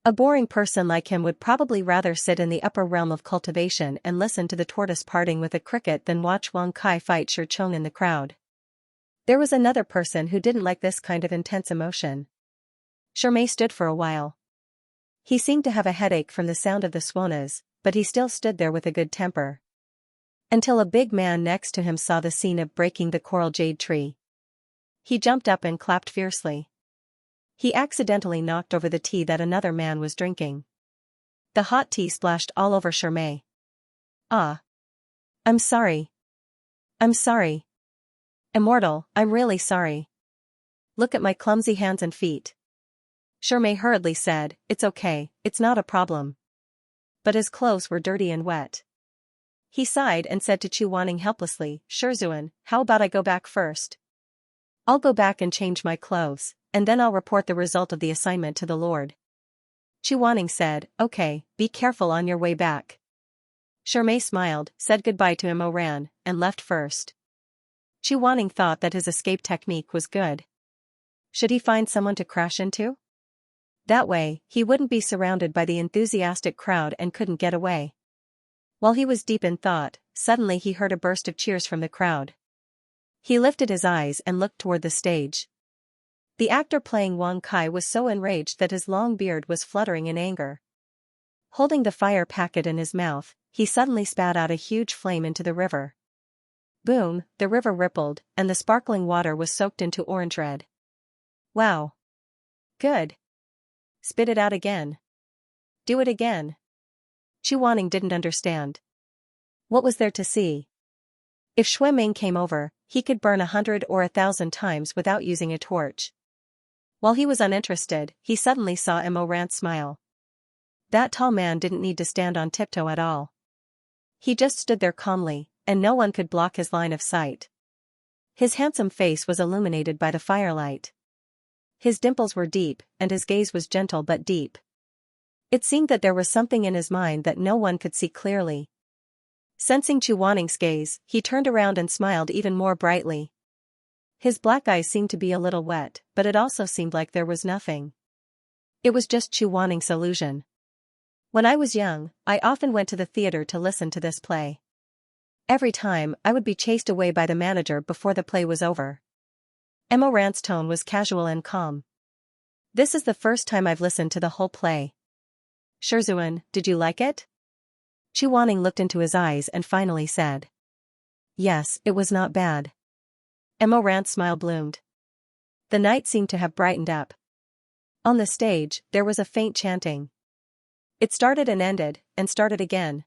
Speaker 1: A boring person like him would probably rather sit in the upper realm of cultivation and listen to the tortoise parting with a cricket than watch Wang Kai fight Shizun in the crowd. There was another person who didn't like this kind of intense emotion. Shirmei stood for a while. He seemed to have a headache from the sound of the swanas, but he still stood there with a good temper. Until a big man next to him saw the scene of breaking the coral jade tree. He jumped up and clapped fiercely. He accidentally knocked over the tea that another man was drinking. The hot tea splashed all over Shirmei. "Ah. I'm sorry. I'm sorry. Immortal, I'm really sorry. Look at my clumsy hands and feet." Shirmei hurriedly said, "It's okay, it's not a problem." But his clothes were dirty and wet. He sighed and said to Chu Wanning helplessly, "Shizun, how about I go back first? I'll go back and change my clothes, and then I'll report the result of the assignment to the Lord." Chu Wanning said, "Okay, be careful on your way back." Shirmei smiled, said goodbye to Mo Ran, and left first. Chu Wanning thought that his escape technique was good. Should he find someone to crash into? That way, he wouldn't be surrounded by the enthusiastic crowd and couldn't get away. While he was deep in thought, suddenly he heard a burst of cheers from the crowd. He lifted his eyes and looked toward the stage. The actor playing Wang Kai was so enraged that his long beard was fluttering in anger. Holding the fire packet in his mouth, he suddenly spat out a huge flame into the river. Boom, the river rippled, and the sparkling water was soaked into orange red. Wow. Good. Spit it out again. Do it again. Chu Wanning didn't understand. What was there to see? If Shui Ming came over, he could burn 100 or 1,000 times without using a torch. While he was uninterested, he suddenly saw Mo Ran smile. That tall man didn't need to stand on tiptoe at all. He just stood there calmly, and no one could block his line of sight. His handsome face was illuminated by the firelight. His dimples were deep, and his gaze was gentle but deep. It seemed that there was something in his mind that no one could see clearly. Sensing Chu Wanning's gaze, he turned around and smiled even more brightly. His black eyes seemed to be a little wet, but it also seemed like there was nothing. It was just Chu Wanning's illusion. When I was young, I often went to the theater to listen to this play. Every time, I would be chased away by the manager before the play was over. Emma Rand's tone was casual and calm. This is the first time I've listened to the whole play. Shizun, did you like it? Chu Wanning looked into his eyes and finally said. Yes, it was not bad. Emma Rand's smile bloomed. The night seemed to have brightened up. On the stage, there was a faint chanting. It started and ended, and started again.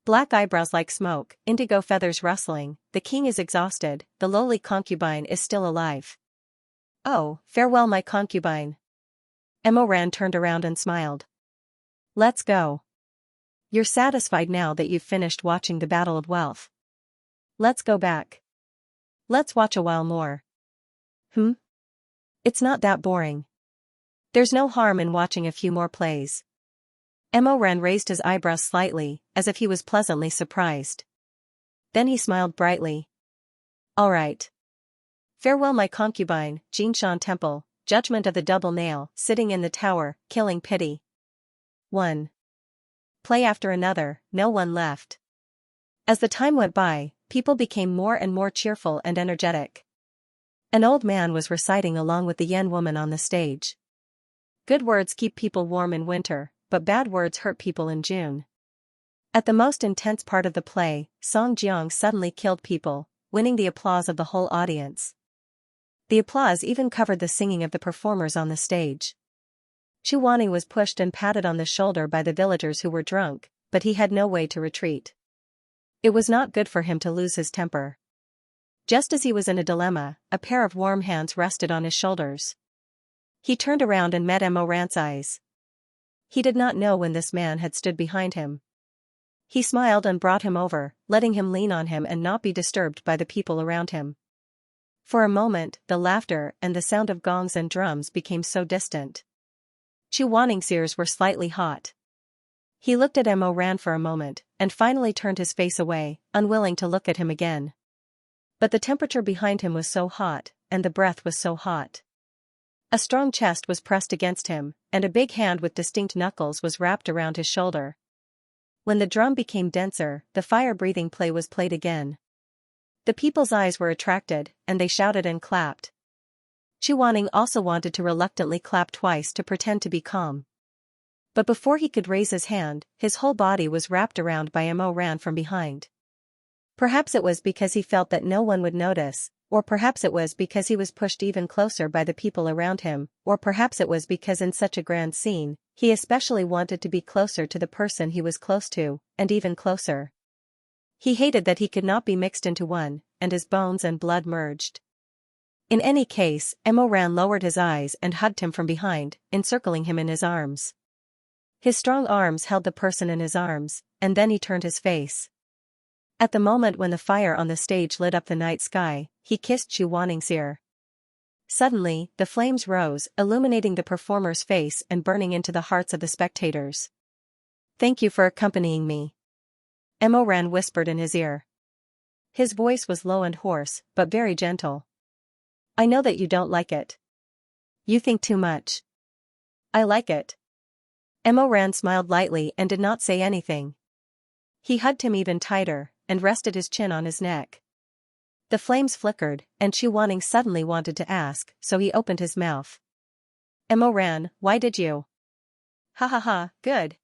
Speaker 1: Black eyebrows like smoke, indigo feathers rustling, the king is exhausted, the lowly concubine is still alive. Oh, farewell my concubine. Emma Rand turned around and smiled. Let's go. You're satisfied now that you've finished watching the Battle of Wealth. Let's go back. Let's watch a while more. It's not that boring. There's no harm in watching a few more plays. Emma Ren raised his eyebrows slightly, as if he was pleasantly surprised. Then he smiled brightly. All right. Farewell my concubine, Jinshan Temple, Judgment of the Double Nail, Sitting in the Tower, Killing Pity. 1. Play after another, no one left. As the time went by, people became more and more cheerful and energetic. An old man was reciting along with the Yen woman on the stage. Good words keep people warm in winter, but bad words hurt people in June. At the most intense part of the play, Song Jiang suddenly killed people, winning the applause of the whole audience. The applause even covered the singing of the performers on the stage. Chu Wanning was pushed and patted on the shoulder by the villagers who were drunk, but he had no way to retreat. It was not good for him to lose his temper. Just as he was in a dilemma, a pair of warm hands rested on his shoulders. He turned around and met Emma Rand's eyes. He did not know when this man had stood behind him. He smiled and brought him over, letting him lean on him and not be disturbed by the people around him. For a moment, the laughter and the sound of gongs and drums became so distant. Chu Wanning's ears were slightly hot. He looked at Emma Rand for a moment, and finally turned his face away, unwilling to look at him again. But the temperature behind him was so hot, and the breath was so hot. A strong chest was pressed against him, and a big hand with distinct knuckles was wrapped around his shoulder. When the drum became denser, the fire-breathing play was played again. The people's eyes were attracted, and they shouted and clapped. Chu Wanning also wanted to reluctantly clap twice to pretend to be calm. But before he could raise his hand, his whole body was wrapped around by Mo Ran from behind. Perhaps it was because he felt that no one would notice, or perhaps it was because he was pushed even closer by the people around him, or perhaps it was because in such a grand scene, he especially wanted to be closer to the person he was close to, and even closer. He hated that he could not be mixed into one, and his bones and blood merged. In any case, Mo Ran lowered his eyes and hugged him from behind, encircling him in his arms. His strong arms held the person in his arms, and then he turned his face. At the moment when the fire on the stage lit up the night sky, he kissed Chu Wanning's ear. Suddenly, the flames rose, illuminating the performer's face and burning into the hearts of the spectators. Thank you for accompanying me. Mo Ran whispered in his ear. His voice was low and hoarse, but very gentle. I know that you don't like it. You think too much. I like it. Mo Ran smiled lightly and did not say anything. He hugged him even tighter, and rested his chin on his neck. The flames flickered, and Chu Wanning suddenly wanted to ask, so he opened his mouth. Mo Ran, why did you? Ha ha ha, good.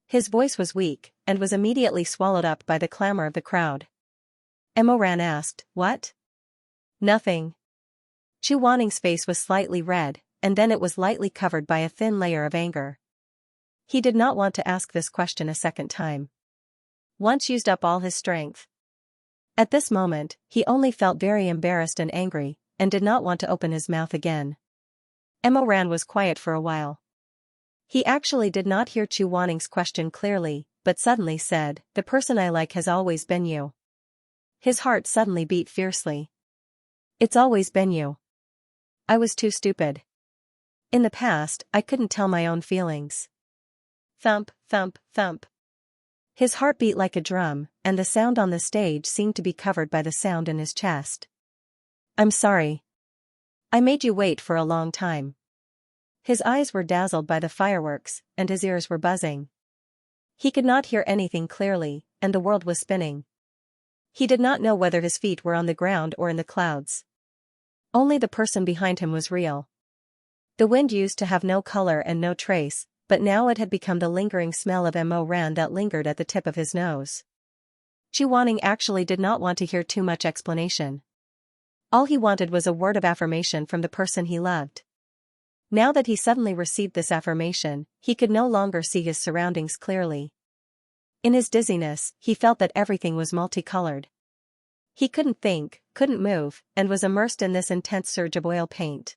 Speaker 1: His voice was weak, and was immediately swallowed up by the clamor of the crowd. Mo Ran asked, what? Nothing. Chu Wanning's face was slightly red, and then it was lightly covered by a thin layer of anger. He did not want to ask this question a second time. Once used up all his strength. At this moment, he only felt very embarrassed and angry, and did not want to open his mouth again. Mo Ran was quiet for a while. He actually did not hear Chu Wanning's question clearly, but suddenly said, the person I like has always been you. His heart suddenly beat fiercely. It's always been you. I was too stupid. In the past, I couldn't tell my own feelings. Thump, thump, thump. His heart beat like a drum, and the sound on the stage seemed to be covered by the sound in his chest. I'm sorry. I made you wait for a long time. His eyes were dazzled by the fireworks, and his ears were buzzing. He could not hear anything clearly, and the world was spinning. He did not know whether his feet were on the ground or in the clouds. Only the person behind him was real. The wind used to have no color and no trace, but now it had become the lingering smell of Mo Ran that lingered at the tip of his nose. Xu Wanning actually did not want to hear too much explanation. All he wanted was a word of affirmation from the person he loved. Now that he suddenly received this affirmation, he could no longer see his surroundings clearly. In his dizziness, he felt that everything was multicolored. He couldn't think, couldn't move, and was immersed in this intense surge of oil paint.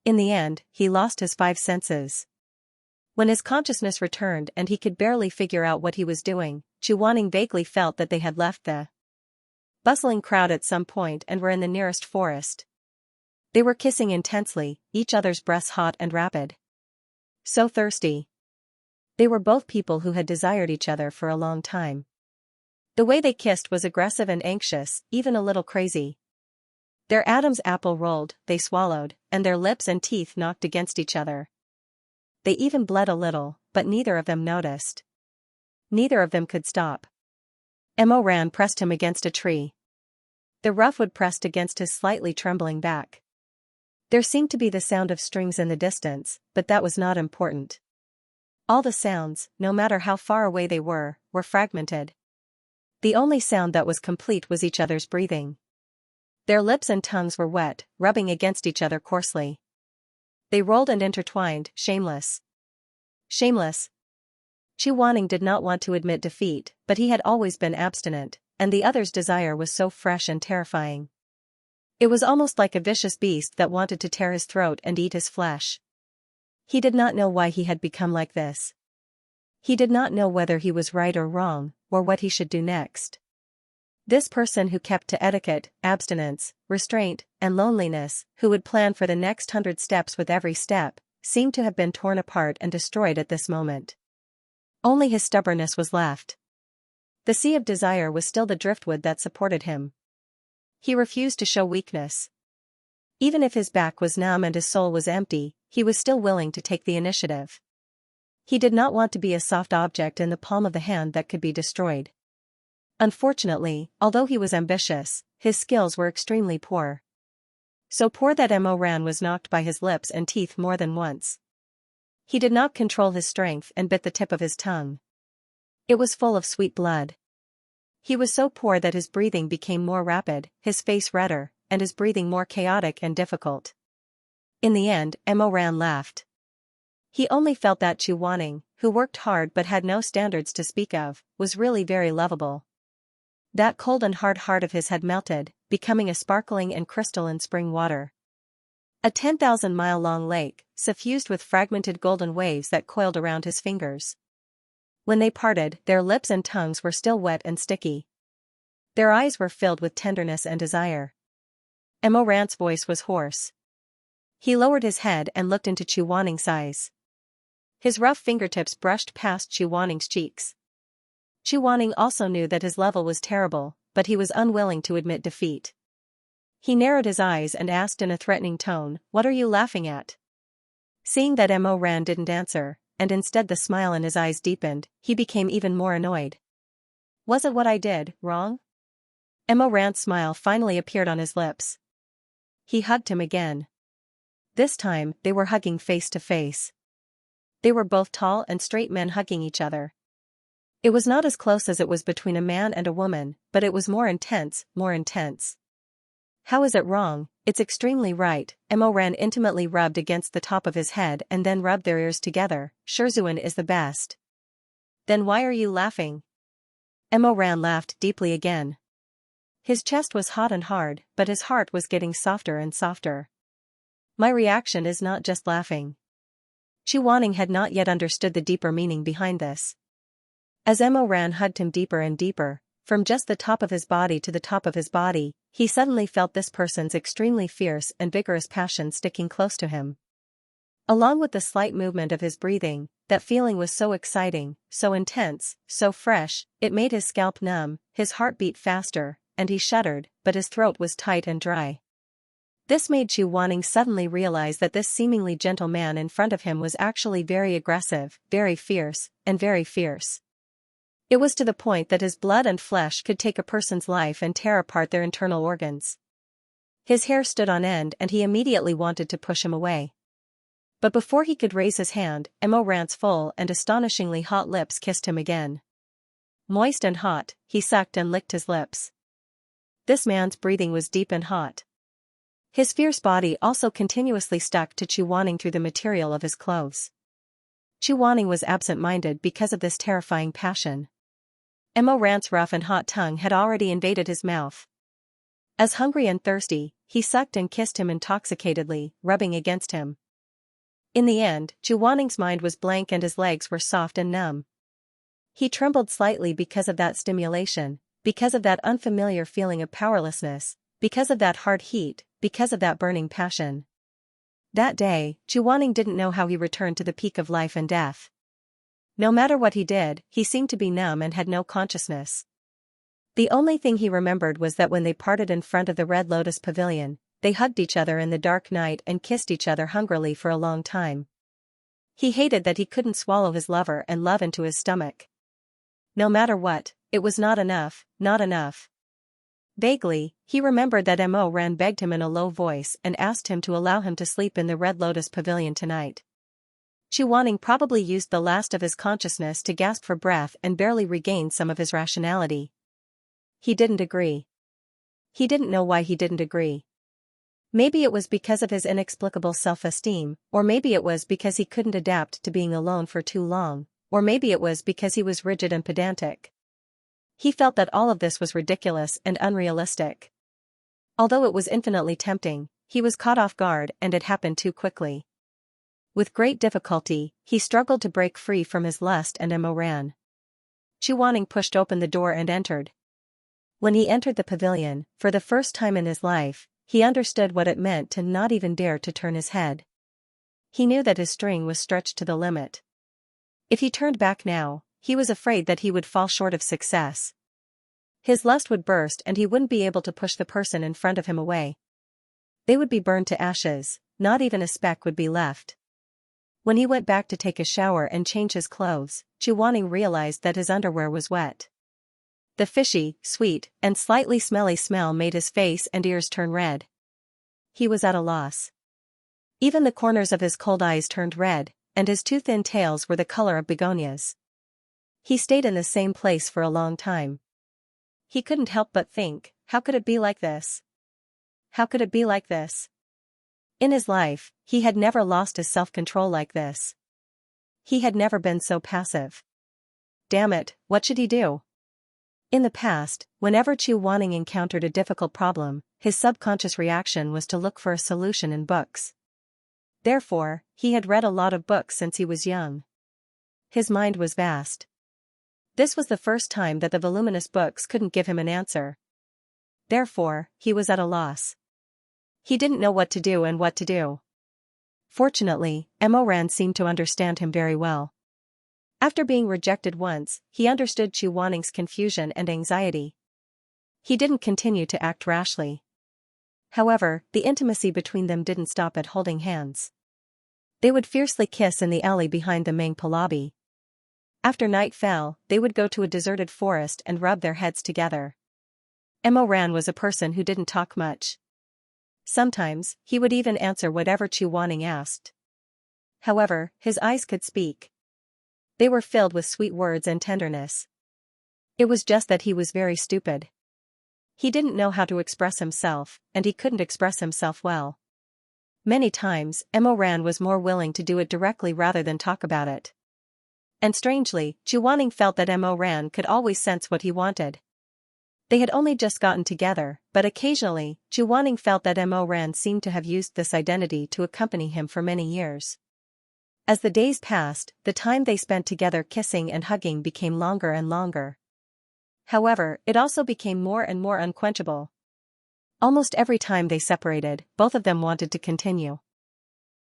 Speaker 1: In the end, he lost his 5 senses. When his consciousness returned and he could barely figure out what he was doing, Xu Wanning vaguely felt that they had left the bustling crowd at some point and were in the nearest forest. They were kissing intensely, each other's breaths hot and rapid. So thirsty. They were both people who had desired each other for a long time. The way they kissed was aggressive and anxious, even a little crazy. Their Adam's apple rolled, they swallowed, and their lips and teeth knocked against each other. They even bled a little, but neither of them noticed. Neither of them could stop. Mo Ran pressed him against a tree. The rough wood pressed against his slightly trembling back. There seemed to be the sound of strings in the distance, but that was not important. All the sounds, no matter how far away they were fragmented. The only sound that was complete was each other's breathing. Their lips and tongues were wet, rubbing against each other coarsely. They rolled and intertwined, shameless. Shameless. Xu Wanning did not want to admit defeat, but he had always been abstinent, and the other's desire was so fresh and terrifying. It was almost like a vicious beast that wanted to tear his throat and eat his flesh. He did not know why he had become like this. He did not know whether he was right or wrong, or what he should do next. This person who kept to etiquette, abstinence, restraint, and loneliness, who would plan for the next 100 steps with every step, seemed to have been torn apart and destroyed at this moment. Only his stubbornness was left. The sea of desire was still the driftwood that supported him. He refused to show weakness. Even if his back was numb and his soul was empty, he was still willing to take the initiative. He did not want to be a soft object in the palm of the hand that could be destroyed. Unfortunately, although he was ambitious, his skills were extremely poor. So poor that Mo Ran was knocked by his lips and teeth more than once. He did not control his strength and bit the tip of his tongue. It was full of sweet blood. He was so poor that his breathing became more rapid, his face redder, and his breathing more chaotic and difficult. In the end, Mo Ran laughed. He only felt that Xu Wanning, who worked hard but had no standards to speak of, was really very lovable. That cold and hard heart of his had melted, becoming a sparkling and crystalline spring water. A 10,000-mile-long lake, suffused with fragmented golden waves that coiled around his fingers. When they parted, their lips and tongues were still wet and sticky. Their eyes were filled with tenderness and desire. Mo Ran's voice was hoarse. He lowered his head and looked into Xu Wanning's eyes. His rough fingertips brushed past Xu Wanning's cheeks. Xu Wanning also knew that his level was terrible, but he was unwilling to admit defeat. He narrowed his eyes and asked in a threatening tone, "What are you laughing at?" Seeing that Mo Ran didn't answer, and instead the smile in his eyes deepened, he became even more annoyed. "Wasn't what I did wrong?" Mo Ran's smile finally appeared on his lips. He hugged him again. This time, they were hugging face to face. They were both tall and straight men hugging each other. It was not as close as it was between a man and a woman, but it was more intense, more intense. "How is it wrong? It's extremely right." Mo Ran intimately rubbed against the top of his head and then rubbed their ears together. "Shizun is the best." "Then why are you laughing?" Mo Ran laughed deeply again. His chest was hot and hard, but his heart was getting softer and softer. "My reaction is not just laughing." Xu Wanning had not yet understood the deeper meaning behind this. As Mo Ran hugged him deeper and deeper, from just the top of his body to the top of his body, he suddenly felt this person's extremely fierce and vigorous passion sticking close to him. Along with the slight movement of his breathing, that feeling was so exciting, so intense, so fresh, it made his scalp numb, his heart beat faster, and he shuddered, but his throat was tight and dry. This made Xu Wanning suddenly realize that this seemingly gentle man in front of him was actually very aggressive, very fierce, and very fierce. It was to the point that his blood and flesh could take a person's life and tear apart their internal organs. His hair stood on end and he immediately wanted to push him away. But before he could raise his hand, Mo Ran's full and astonishingly hot lips kissed him again. Moist and hot, he sucked and licked his lips. This man's breathing was deep and hot. His fierce body also continuously stuck to Chu Wanning through the material of his clothes. Chu Wanning was absent-minded because of this terrifying passion. Mo Ran's rough and hot tongue had already invaded his mouth. As hungry and thirsty, he sucked and kissed him intoxicatedly, rubbing against him. In the end, Chu Wanning's mind was blank and his legs were soft and numb. He trembled slightly because of that stimulation, because of that unfamiliar feeling of powerlessness, because of that hard heat, because of that burning passion. That day, Chu Wanning didn't know how he returned to the peak of life and death. No matter what he did, he seemed to be numb and had no consciousness. The only thing he remembered was that when they parted in front of the Red Lotus Pavilion, they hugged each other in the dark night and kissed each other hungrily for a long time. He hated that he couldn't swallow his lover and love into his stomach. No matter what, it was not enough, not enough. Vaguely, he remembered that Mo Ran begged him in a low voice and asked him to allow him to sleep in the Red Lotus Pavilion tonight. Chu Wanning probably used the last of his consciousness to gasp for breath and barely regained some of his rationality. He didn't agree. He didn't know why he didn't agree. Maybe it was because of his inexplicable self-esteem, or maybe it was because he couldn't adapt to being alone for too long, or maybe it was because he was rigid and pedantic. He felt that all of this was ridiculous and unrealistic. Although it was infinitely tempting, he was caught off guard and it happened too quickly. With great difficulty, he struggled to break free from his lust and Mo Ran. Chu Wanning pushed open the door and entered. When he entered the pavilion, for the first time in his life, he understood what it meant to not even dare to turn his head. He knew that his string was stretched to the limit. If he turned back now, he was afraid that he would fall short of success. His lust would burst and he wouldn't be able to push the person in front of him away. They would be burned to ashes, not even a speck would be left. When he went back to take a shower and change his clothes, Chu Wanning realized that his underwear was wet. The fishy, sweet, and slightly smelly smell made his face and ears turn red. He was at a loss. Even the corners of his cold eyes turned red, and his two thin tails were the color of begonias. He stayed in the same place for a long time. He couldn't help but think, how could it be like this? How could it be like this? In his life, he had never lost his self-control like this. He had never been so passive. Damn it, what should he do? In the past, whenever Chu Wanning encountered a difficult problem, his subconscious reaction was to look for a solution in books. Therefore, he had read a lot of books since he was young. His mind was vast. This was the first time that the voluminous books couldn't give him an answer. Therefore, he was at a loss. He didn't know what to do and what to do. Fortunately, Mo Ran seemed to understand him very well. After being rejected once, he understood Chu Wanning's confusion and anxiety. He didn't continue to act rashly. However, the intimacy between them didn't stop at holding hands. They would fiercely kiss in the alley behind the Mangpa lobby. After night fell, they would go to a deserted forest and rub their heads together. Mo Ran was a person who didn't talk much. Sometimes, he would even answer whatever Chu Wanning asked. However, his eyes could speak. They were filled with sweet words and tenderness. It was just that he was very stupid. He didn't know how to express himself, and he couldn't express himself well. Many times, Mo Ran was more willing to do it directly rather than talk about it. And strangely, Chu Wanning felt that Mo Ran could always sense what he wanted. They had only just gotten together, but occasionally, Chu Wanning felt that Mo Ran seemed to have used this identity to accompany him for many years. As the days passed, the time they spent together kissing and hugging became longer and longer. However, it also became more and more unquenchable. Almost every time they separated, both of them wanted to continue.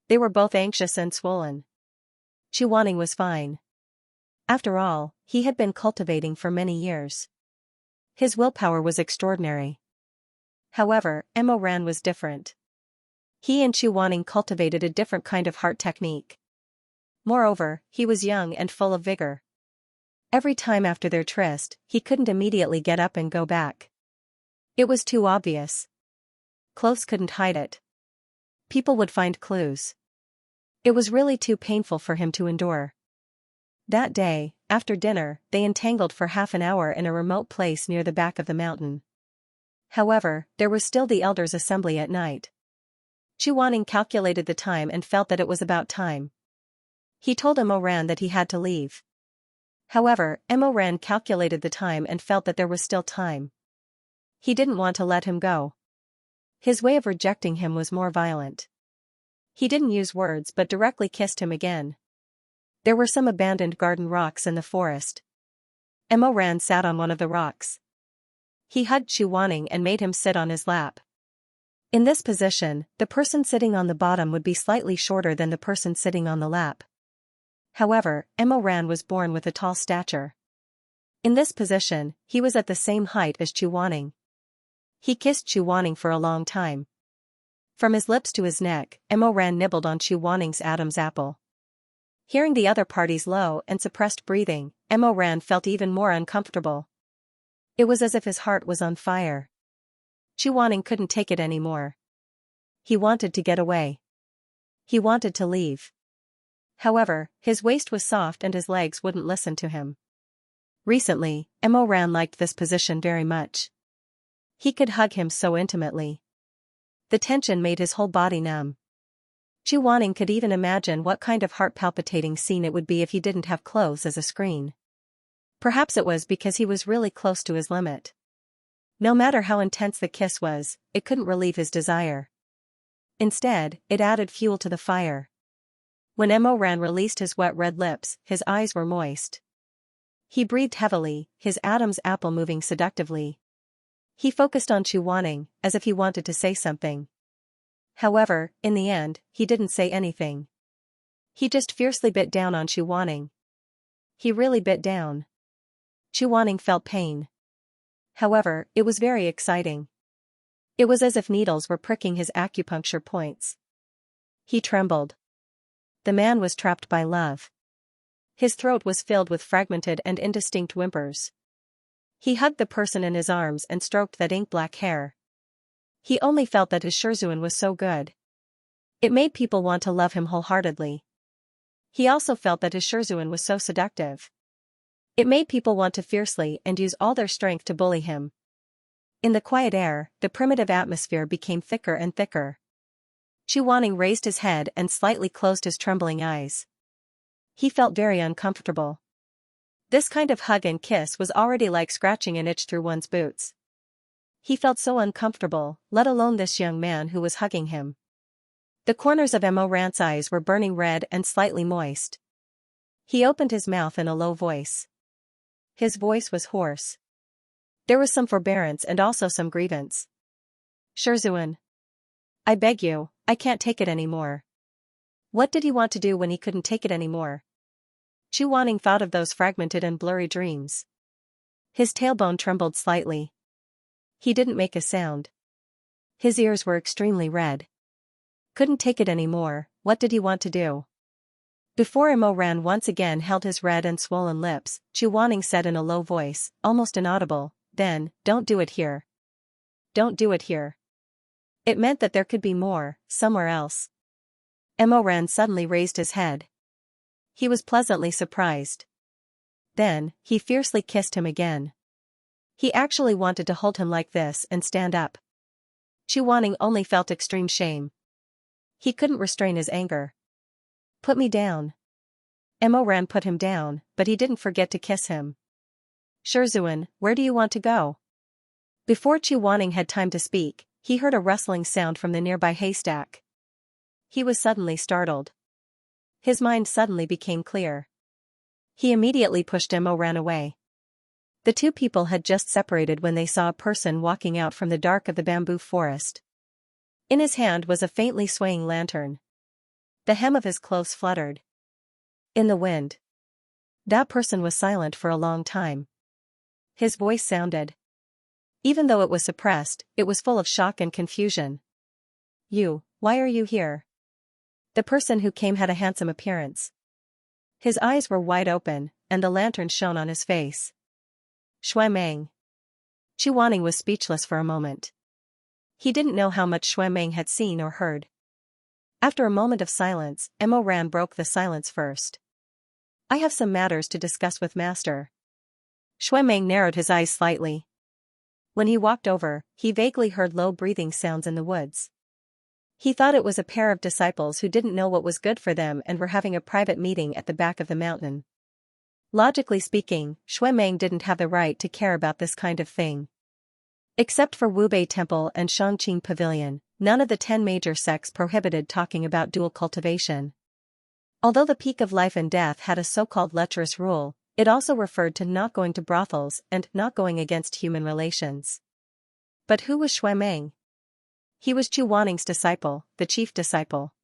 Speaker 1: They were both anxious and swollen. Chu Wanning was fine. After all, he had been cultivating for many years. His willpower was extraordinary. However, Mo Ran was different. He and Chu Wanning cultivated a different kind of heart technique. Moreover, he was young and full of vigor. Every time after their tryst, he couldn't immediately get up and go back. It was too obvious. Clothes couldn't hide it. People would find clues. It was really too painful for him to endure. That day, after dinner, they entangled for half an hour in a remote place near the back of the mountain. However, there was still the elders' assembly at night. Chuaning calculated the time and felt that it was about time. He told Emoran that he had to leave. However, Emoran calculated the time and felt that there was still time. He didn't want to let him go. His way of rejecting him was more violent. He didn't use words but directly kissed him again. There were some abandoned garden rocks in the forest. Emoran sat on one of the rocks. He hugged Chuaning and made him sit on his lap. In this position, the person sitting on the bottom would be slightly shorter than the person sitting on the lap. However, Emoran was born with a tall stature. In this position, he was at the same height as Chuaning. He kissed Chuaning for a long time. From his lips to his neck, Emoran nibbled on Chuaning's Adam's apple. Hearing the other party's low and suppressed breathing, Emoran felt even more uncomfortable. It was as if his heart was on fire. Chuaning couldn't take it anymore. He wanted to get away. He wanted to leave. However, his waist was soft and his legs wouldn't listen to him. Recently, Emoran liked this position very much. He could hug him so intimately. The tension made his whole body numb. Chuaning could even imagine what kind of heart-palpitating scene it would be if he didn't have clothes as a screen. Perhaps it was because he was really close to his limit. No matter how intense the kiss was, it couldn't relieve his desire. Instead, it added fuel to the fire. When Emoran released his wet red lips, his eyes were moist. He breathed heavily, his Adam's apple moving seductively. He focused on Chuaning, as if he wanted to say something. However, in the end, he didn't say anything. He just fiercely bit down on Chuaning. He really bit down. Chuaning felt pain. However, it was very exciting. It was as if needles were pricking his acupuncture points. He trembled. The man was trapped by love. His throat was filled with fragmented and indistinct whimpers. He hugged the person in his arms and stroked that ink-black hair. He only felt that his Shizun was so good. It made people want to love him wholeheartedly. He also felt that his Shizun was so seductive. It made people want to fiercely and use all their strength to bully him. In the quiet air, the primitive atmosphere became thicker and thicker. Chuaning raised his head and slightly closed his trembling eyes. He felt very uncomfortable. This kind of hug and kiss was already like scratching an itch through one's boots. He felt so uncomfortable, let alone this young man who was hugging him. The corners of Emoran's eyes were burning red and slightly moist. He opened his mouth in a low voice. His voice was hoarse. There was some forbearance and also some grievance. Shizun. I beg you, I can't take it anymore. What did he want to do when he couldn't take it anymore? Chuaning thought of those fragmented and blurry dreams. His tailbone trembled slightly. He didn't make a sound. His ears were extremely red. Couldn't take it anymore, what did he want to do? Before Emoran once again held his red and swollen lips, Chuaning said in a low voice, almost inaudible, then, don't do it here. Don't do it here. It meant that there could be more, somewhere else. Emoran suddenly raised his head. He was pleasantly surprised. Then, he fiercely kissed him again. He actually wanted to hold him like this and stand up. Chuaning only felt extreme shame. He couldn't restrain his anger. Put me down. Emoran put him down, but he didn't forget to kiss him. Shizun, where do you want to go? Before Chuaning had time to speak, he heard a rustling sound from the nearby haystack. He was suddenly startled. His mind suddenly became clear. He immediately pushed Emoran away. The two people had just separated when they saw a person walking out from the dark of the bamboo forest. In his hand was a faintly swaying lantern. The hem of his clothes fluttered in the wind. That person was silent for a long time. His voice sounded. Even though it was suppressed, it was full of shock and confusion. You, why are you here? The person who came had a handsome appearance. His eyes were wide open, and the lantern shone on his face. Shui Meng. Chu Wanning was speechless for a moment. He didn't know how much Shui Meng had seen or heard. After a moment of silence, Mo Ran broke the silence first. I have some matters to discuss with Master. Shui Meng narrowed his eyes slightly. When he walked over, he vaguely heard low breathing sounds in the woods. He thought it was a pair of disciples who didn't know what was good for them and were having a private meeting at the back of the mountain. Logically speaking, Shui Meng didn't have the right to care about this kind of thing. Except for Wubei Temple and Shangqing Pavilion, none of the 10 major sects prohibited talking about dual cultivation. Although the peak of life and death had a so-called lecherous rule, it also referred to not going to brothels and not going against human relations. But who was Shui Meng? He was Chu Wanning's disciple, the chief disciple.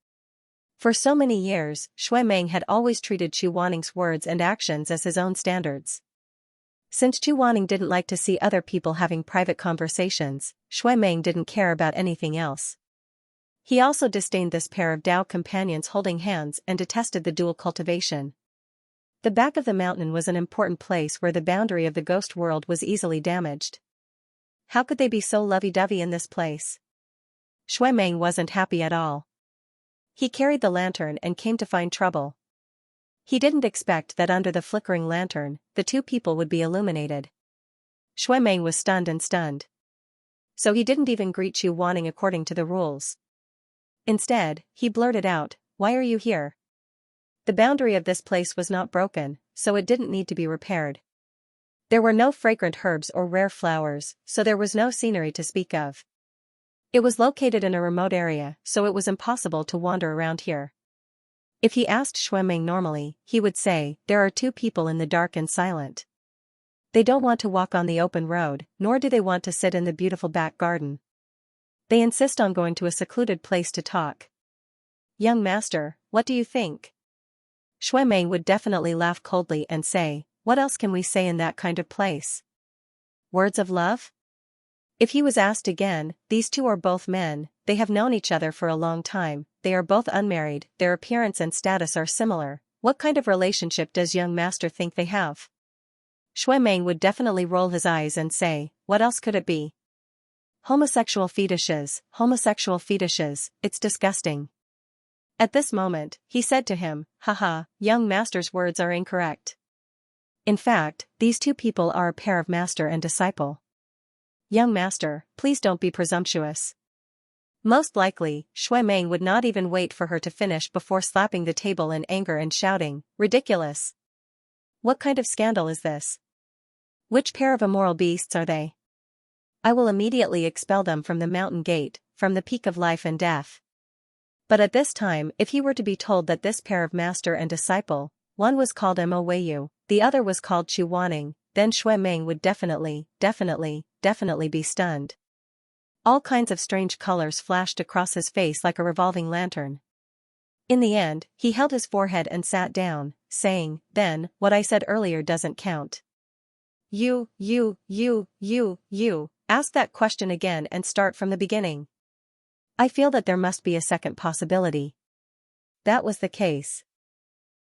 Speaker 1: For so many years, Shui Meng had always treated Chu Wanning's words and actions as his own standards. Since Chu Wanning didn't like to see other people having private conversations, Shui Meng didn't care about anything else. He also disdained this pair of Tao companions holding hands and detested the dual cultivation. The back of the mountain was an important place where the boundary of the ghost world was easily damaged. How could they be so lovey-dovey in this place? Shui Meng wasn't happy at all. He carried the lantern and came to find trouble. He didn't expect that under the flickering lantern, the two people would be illuminated. Shui Meng was stunned. So he didn't even greet Chu Wanning according to the rules. Instead, he blurted out, "Why are you here?" The boundary of this place was not broken, so it didn't need to be repaired. There were no fragrant herbs or rare flowers, so there was no scenery to speak of. It was located in a remote area, so it was impossible to wander around here. If he asked Shui Meng normally, he would say, "There are two people in the dark and silent. They don't want to walk on the open road, nor do they want to sit in the beautiful back garden. They insist on going to a secluded place to talk. Young master, what do you think?" Shui Meng would definitely laugh coldly and say, "What else can we say in that kind of place? Words of love?" If he was asked again, "These two are both men, they have known each other for a long time, they are both unmarried, their appearance and status are similar, what kind of relationship does young master think they have?" Shui Meng would definitely roll his eyes and say, "What else could it be? Homosexual fetishes, it's disgusting." At this moment, he said to him, "Haha, young master's words are incorrect. In fact, these two people are a pair of master and disciple. Young master, please don't be presumptuous." Most likely, Shui Meng would not even wait for her to finish before slapping the table in anger and shouting, "Ridiculous! What kind of scandal is this? Which pair of immoral beasts are they? I will immediately expel them from the mountain gate, from the peak of life and death." But at this time, if he were to be told that this pair of master and disciple, one was called Mo Weiyu, the other was called Chu Wanning, then Shui Meng would definitely be stunned. All kinds of strange colors flashed across his face like a revolving lantern. In the end, he held his forehead and sat down, saying, "Then, what I said earlier doesn't count. You, ask that question again and start from the beginning. I feel that there must be a second possibility." That was the case.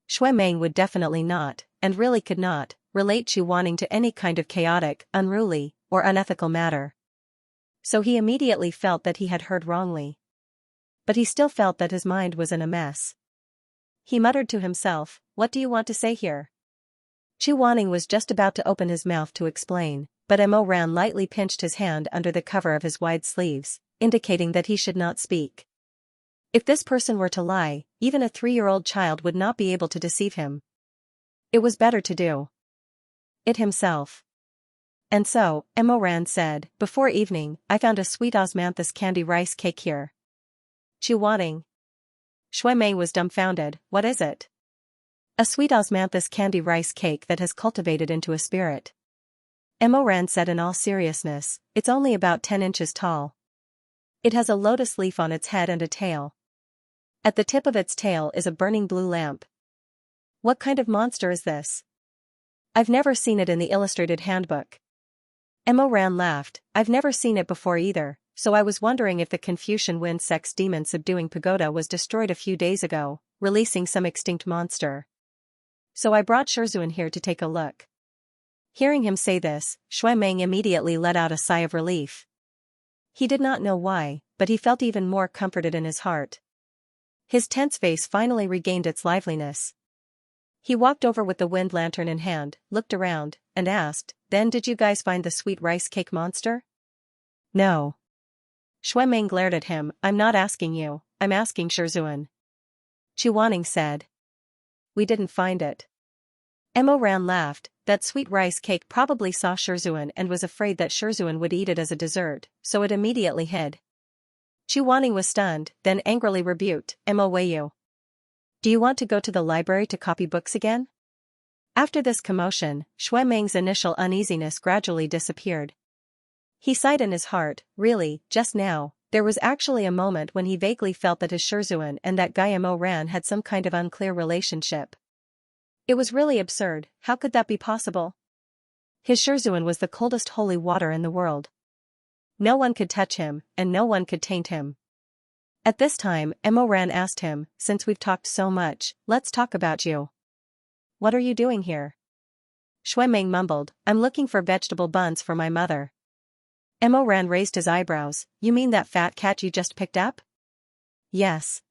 Speaker 1: Shui Meng would definitely not, and really could not, relate Chu Wanning to any kind of chaotic, unruly, or unethical matter. So he immediately felt that he had heard wrongly. But he still felt that his mind was in a mess. He muttered to himself, "What do you want to say here?" Chu Wanning was just about to open his mouth to explain, but Mo Ran lightly pinched his hand under the cover of his wide sleeves, indicating that he should not speak. If this person were to lie, even a 3-year-old child would not be able to deceive him. It was better to do it himself. And so, Mo Ran said, "Before evening, I found a sweet osmanthus candy rice cake here." Chu Wanning. Shui Meng was dumbfounded, "What is it?" "A sweet osmanthus candy rice cake that has cultivated into a spirit." Mo Ran said in all seriousness, "It's only about 10 inches tall. It has a lotus leaf on its head and a tail. At the tip of its tail is a burning blue lamp. What kind of monster is this? I've never seen it in the illustrated handbook." Mo Ran laughed, "I've never seen it before either, so I was wondering if the Confucian Wind Sect's demon subduing pagoda was destroyed a few days ago, releasing some extinct monster. so I brought Shizun here to take a look. Hearing him say this, Shui Meng immediately let out a sigh of relief. He did not know why, but he felt even more comforted in his heart. His tense face finally regained its liveliness. He walked over with the wind lantern in hand, looked around, and asked, "Then did you guys find the sweet rice cake monster?" "No." Shui Meng glared at him. "I'm not asking you, I'm asking Shizun." Chuaning said. "We didn't find it." Mo Ran laughed. That sweet rice cake probably saw Shizun and was afraid that Shizun would eat it as a dessert, so it immediately hid. Chuaning was stunned, then angrily rebuked, "Mo Weiyu. Do you want to go to the library to copy books again?" After this commotion, Shui Meng's initial uneasiness gradually disappeared. He sighed in his heart. Really, just now, there was actually a moment when he vaguely felt that his Shizun and that guy Mo Ran had some kind of unclear relationship. It was really absurd. How could that be possible? His Shizun was the coldest holy water in the world. No one could touch him, and no one could taint him. At this time, Mo Ran asked him, "Since we've talked so much, let's talk about you. What are you doing here?" Shui Meng mumbled, "I'm looking for vegetable buns for my mother." Mo Ran raised his eyebrows. "You mean that fat cat you just picked up?" "Yes.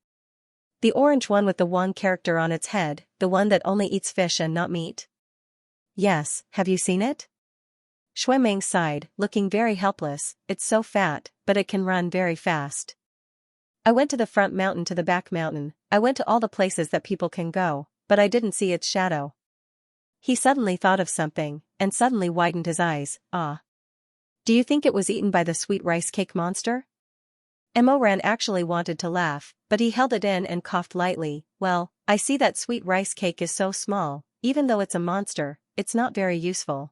Speaker 1: The orange one with the one character on its head, the one that only eats fish and not meat." "Yes, have you seen it?" Shui Meng sighed, looking very helpless. "It's so fat, but it can run very fast. I went to the front mountain to the back mountain, I went to all the places that people can go, but I didn't see its shadow." He suddenly thought of something, and suddenly widened his eyes. "Ah. Do you think it was eaten by the sweet rice cake monster?" Mo Ran actually wanted to laugh, but he held it in and coughed lightly. "Well, I see that sweet rice cake is so small, even though it's a monster, it's not very useful.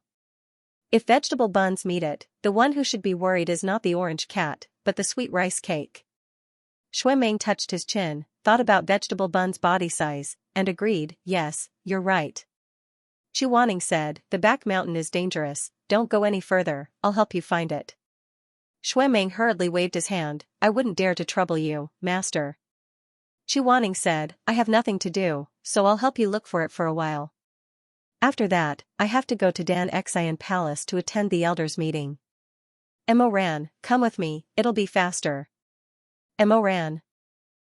Speaker 1: If vegetable buns meet it, the one who should be worried is not the orange cat, but the sweet rice cake." Shui Meng touched his chin, thought about vegetable bun's body size, and agreed, "Yes, you're right." Chuaning said, "The back mountain is dangerous, don't go any further, I'll help you find it." Shui Meng hurriedly waved his hand. "I wouldn't dare to trouble you, master." Chuaning said, "I have nothing to do, so I'll help you look for it for a while. After that, I have to go to Dan Xian Palace to attend the elders' meeting. Mo Ran, come with me, it'll be faster." Mo Ran.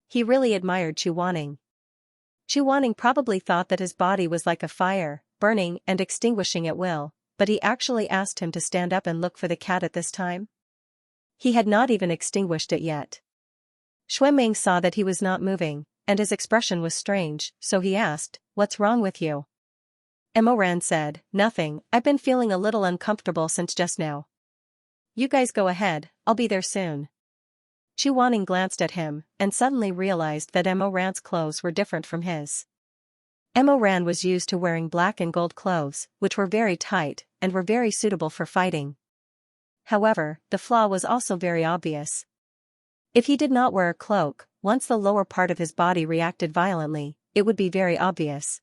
Speaker 1: He really admired Chuaning. Chuaning probably thought that his body was like a fire, burning and extinguishing at will, but he actually asked him to stand up and look for the cat at this time? He had not even extinguished it yet. Shui Meng saw that he was not moving, and his expression was strange, so he asked, "What's wrong with you?" Mo Ran said, "Nothing, I've been feeling a little uncomfortable since just now. You guys go ahead, I'll be there soon." Chuaning glanced at him, and suddenly realized that Mo Ran's clothes were different from his. Mo Ran was used to wearing black and gold clothes, which were very tight, and were very suitable for fighting. However, the flaw was also very obvious. If he did not wear a cloak, once the lower part of his body reacted violently, it would be very obvious.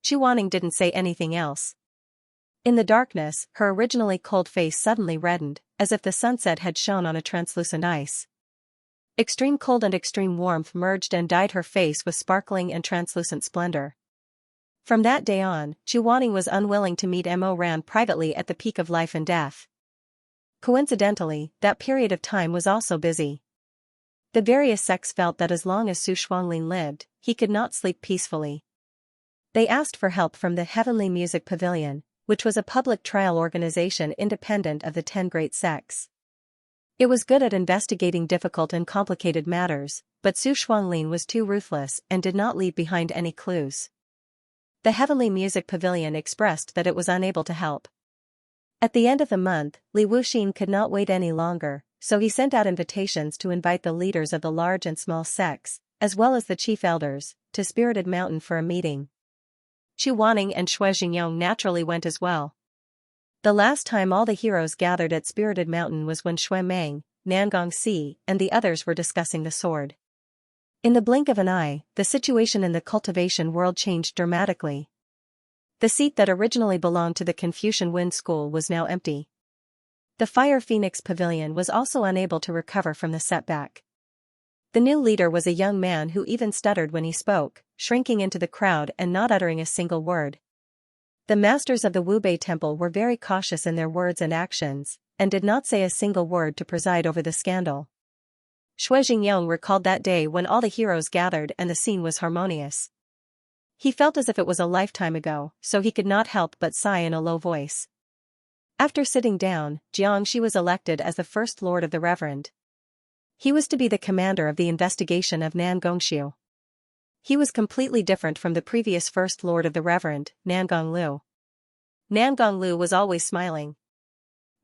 Speaker 1: Chuaning didn't say anything else. In the darkness, her originally cold face suddenly reddened, as if the sunset had shone on a translucent ice. Extreme cold and extreme warmth merged and dyed her face with sparkling and translucent splendor. From that day on, Chuaning was unwilling to meet Mo Ran privately at the peak of life and death. Coincidentally, that period of time was also busy. The various sects felt that as long as Su Shuanglin lived, he could not sleep peacefully. They asked for help from the Heavenly Music Pavilion, which was a public trial organization independent of the 10 great sects. It was good at investigating difficult and complicated matters, but Su Shuanglin was too ruthless and did not leave behind any clues. The Heavenly Music Pavilion expressed that it was unable to help. At the end of the month, Li Wuxin could not wait any longer, so he sent out invitations to invite the leaders of the large and small sects, as well as the chief elders, to Spirited Mountain for a meeting. Chuaning and Shui Jingyong naturally went as well. The last time all the heroes gathered at Spirited Mountain was when Shui Meng, Nangong Si, and the others were discussing the sword. In the blink of an eye, the situation in the cultivation world changed dramatically. The seat that originally belonged to the Confucian Wind School was now empty. The Fire Phoenix Pavilion was also unable to recover from the setback. The new leader was a young man who even stuttered when he spoke, shrinking into the crowd and not uttering a single word. The masters of the Wubei temple were very cautious in their words and actions, and did not say a single word to preside over the scandal. Shui Jingyong recalled that day when all the heroes gathered and the scene was harmonious. He felt as if it was a lifetime ago, so he could not help but sigh in a low voice. After sitting down, Xianxia was elected as the first lord of the Reverend. He was to be the commander of the investigation of Nangongxiu. He was completely different from the previous first lord of the Reverend, Nangonglu. Nangonglu was always smiling.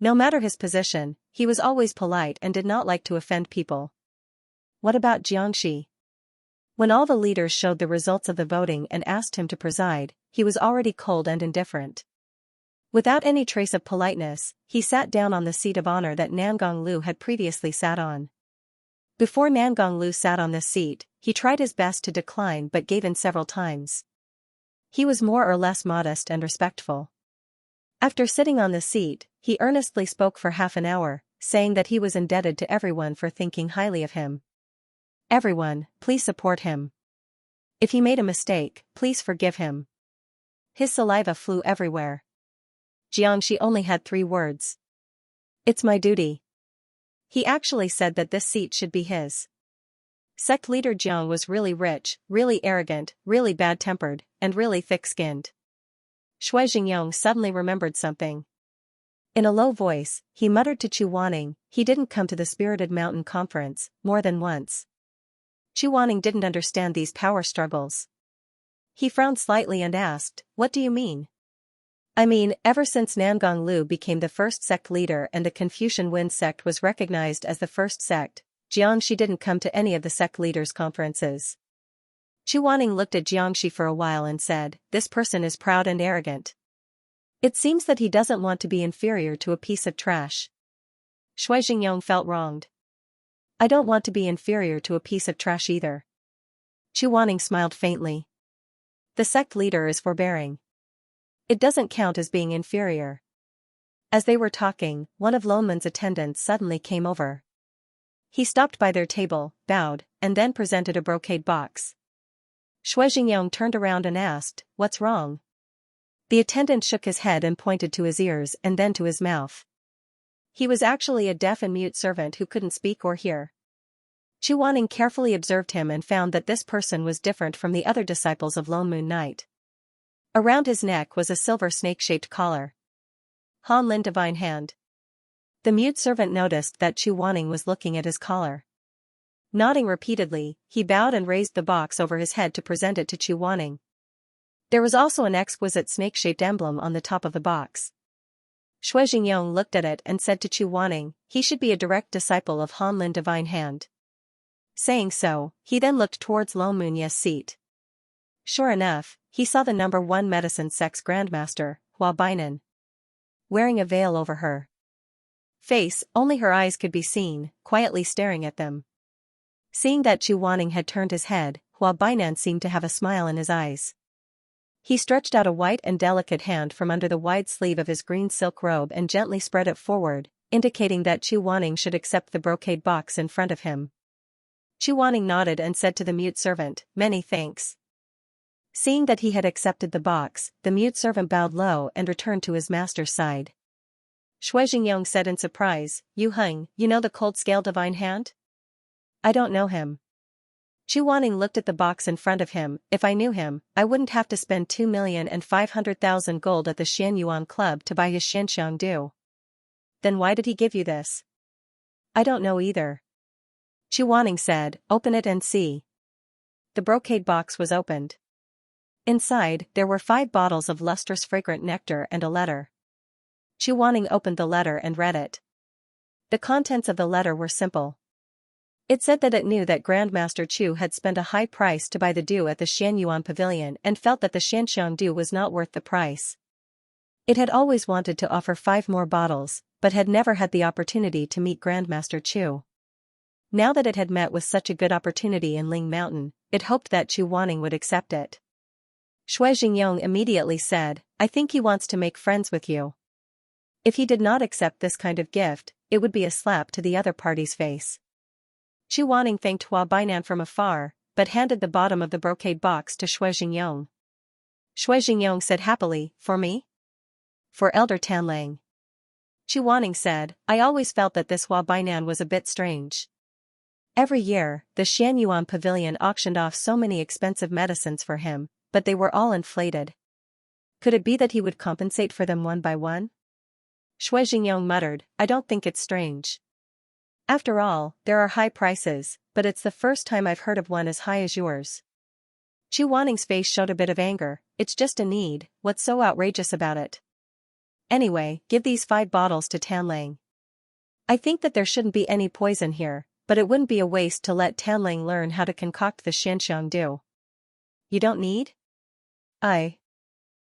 Speaker 1: No matter his position, he was always polite and did not like to offend people. What about Xianxia? When all the leaders showed the results of the voting and asked him to preside, he was already cold and indifferent. Without any trace of politeness, he sat down on the seat of honor that Nangonglu had previously sat on. Before Nangonglu sat on this seat, he tried his best to decline but gave in several times. He was more or less modest and respectful. After sitting on the seat, he earnestly spoke for half an hour, saying that he was indebted to everyone for thinking highly of him. Everyone, please support him. If he made a mistake, please forgive him. His saliva flew everywhere. Xianxia only had 3 words. It's my duty. He actually said that this seat should be his. Sect leader Jiang was really rich, really arrogant, really bad-tempered, and really thick-skinned. Shui Jingyong suddenly remembered something. In a low voice, he muttered to Chu Wanning, he didn't come to the Spirited Mountain Conference, more than once. Chu Wanning didn't understand these power struggles. He frowned slightly and asked, what do you mean? I mean, ever since Nangonglu became the first sect leader and the Confucian Wind sect was recognized as the first sect, Xianxia didn't come to any of the sect leaders' conferences. Chu Wanning looked at Xianxia for a while and said, this person is proud and arrogant. It seems that he doesn't want to be inferior to a piece of trash. Shui Jingyong felt wronged. I don't want to be inferior to a piece of trash either. Chu Wanning smiled faintly. The sect leader is forbearing. It doesn't count as being inferior. As they were talking, one of Lonman's attendants suddenly came over. He stopped by their table, bowed, and then presented a brocade box. Shui Jingyong turned around and asked, what's wrong? The attendant shook his head and pointed to his ears and then to his mouth. He was actually a deaf and mute servant who couldn't speak or hear. Chu Wanning carefully observed him and found that this person was different from the other disciples of Lone Moon Knight. Around his neck was a silver snake-shaped collar. Han Lin Divine Hand. The mute servant noticed that Chu Wanning was looking at his collar. Nodding repeatedly, he bowed and raised the box over his head to present it to Chu Wanning. There was also an exquisite snake-shaped emblem on the top of the box. Shui Jingyong looked at it and said to Chu Wanning, he should be a direct disciple of Han Lin Divine Hand. Saying so, he then looked towards Lone Moon Ye's seat. Sure enough, he saw the number 1 medicine sect's grandmaster, Hua Bainan, wearing a veil over her face, only her eyes could be seen, quietly staring at them. Seeing that Chu Wanning had turned his head, Hua Bainan seemed to have a smile in his eyes. He stretched out a white and delicate hand from under the wide sleeve of his green silk robe and gently spread it forward, indicating that Chu Wanning should accept the brocade box in front of him. Chu Wanning nodded and said to the mute servant, many thanks. Seeing that he had accepted the box, the mute servant bowed low and returned to his master's side. Shui Jingyong said in surprise, Yu Heng, you know the cold scale divine hand? I don't know him. Chu Wanning looked at the box in front of him. If I knew him, I wouldn't have to spend 2,500,000 gold at the Xianyuan Club to buy his Xianxiang Du. Then why did he give you this? I don't know either. Chu Wanning said, open it and see. The brocade box was opened. Inside, there were 5 bottles of lustrous fragrant nectar and a letter. Chu Wanning opened the letter and read it. The contents of the letter were simple. It said that it knew that Grandmaster Chu had spent a high price to buy the dew at the Xianyuan Pavilion and felt that the Xianxiang dew was not worth the price. It had always wanted to offer 5 more bottles, but had never had the opportunity to meet Grandmaster Chu. Now that it had met with such a good opportunity in Ling Mountain, it hoped that Chu Wanning would accept it. Shui Jingyong immediately said, I think he wants to make friends with you. If he did not accept this kind of gift, it would be a slap to the other party's face. Chu Wanning thanked Hua Bainan from afar, but handed the bottom of the brocade box to Shui Jingyong. Shui Jingyong said happily, "For me?" "For Elder Tanlang." Chu Wanning said, "I always felt that this Hua Bainan was a bit strange. Every year, the Xianyuan pavilion auctioned off so many expensive medicines for him, but they were all inflated. Could it be that he would compensate for them one by one?" Shui Jingyong muttered, "I don't think it's strange. After all, there are high prices, but it's the first time I've heard of one as high as yours." Chu Wanning's face showed a bit of anger. "It's just a need, what's so outrageous about it? Anyway, give these 5 bottles to Tanlang. I think that there shouldn't be any poison here, but it wouldn't be a waste to let Tanlang learn how to concoct the Xianxiang dew." "You don't need?"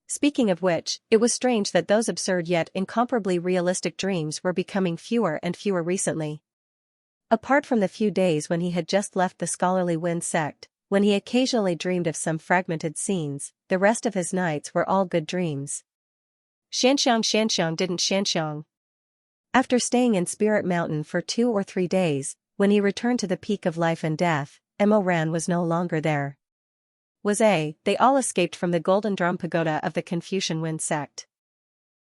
Speaker 1: Speaking of which, it was strange that those absurd yet incomparably realistic dreams were becoming fewer and fewer recently. Apart from the few days when he had just left the scholarly Wind sect, when he occasionally dreamed of some fragmented scenes, the rest of his nights were all good dreams. Xianxiang didn't Xianxiang. After staying in Spirit Mountain for 2 or 3 days, when he returned to the peak of life and death, Mo Ran was no longer there. They all escaped from the Golden Drum Pagoda of the Confucian Wind sect.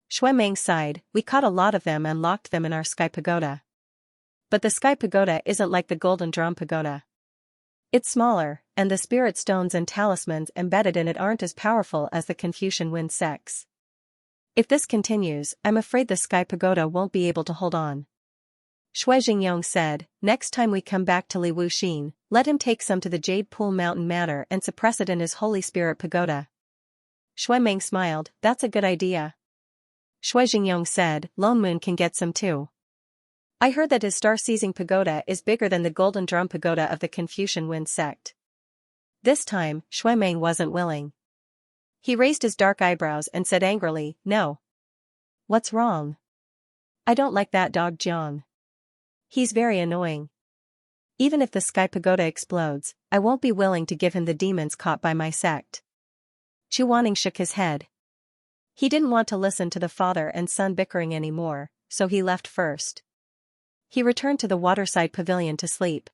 Speaker 1: Shui Meng sighed, "We caught a lot of them and locked them in our Sky Pagoda. But the Sky Pagoda isn't like the Golden Drum Pagoda. It's smaller, and the spirit stones and talismans embedded in it aren't as powerful as the Confucian Wind sects. If this continues, I'm afraid the Sky Pagoda won't be able to hold on." Shui Jingyong said, "Next time we come back to Li Wuxin, let him take some to the Jade Pool Mountain Manor and suppress it in his Holy Spirit Pagoda." Shui Meng smiled, "That's a good idea." Shui Jingyong said, "Lone Moon can get some too. I heard that his star-seizing pagoda is bigger than the Golden Drum Pagoda of the Confucian Wind sect." This time, Shui Meng wasn't willing. He raised his dark eyebrows and said angrily, "No. What's wrong? I don't like that dog Jiang. He's very annoying. Even if the Sky Pagoda explodes, I won't be willing to give him the demons caught by my sect." Chu Wanning shook his head. He didn't want to listen to the father and son bickering anymore, so he left first. He returned to the waterside pavilion to sleep.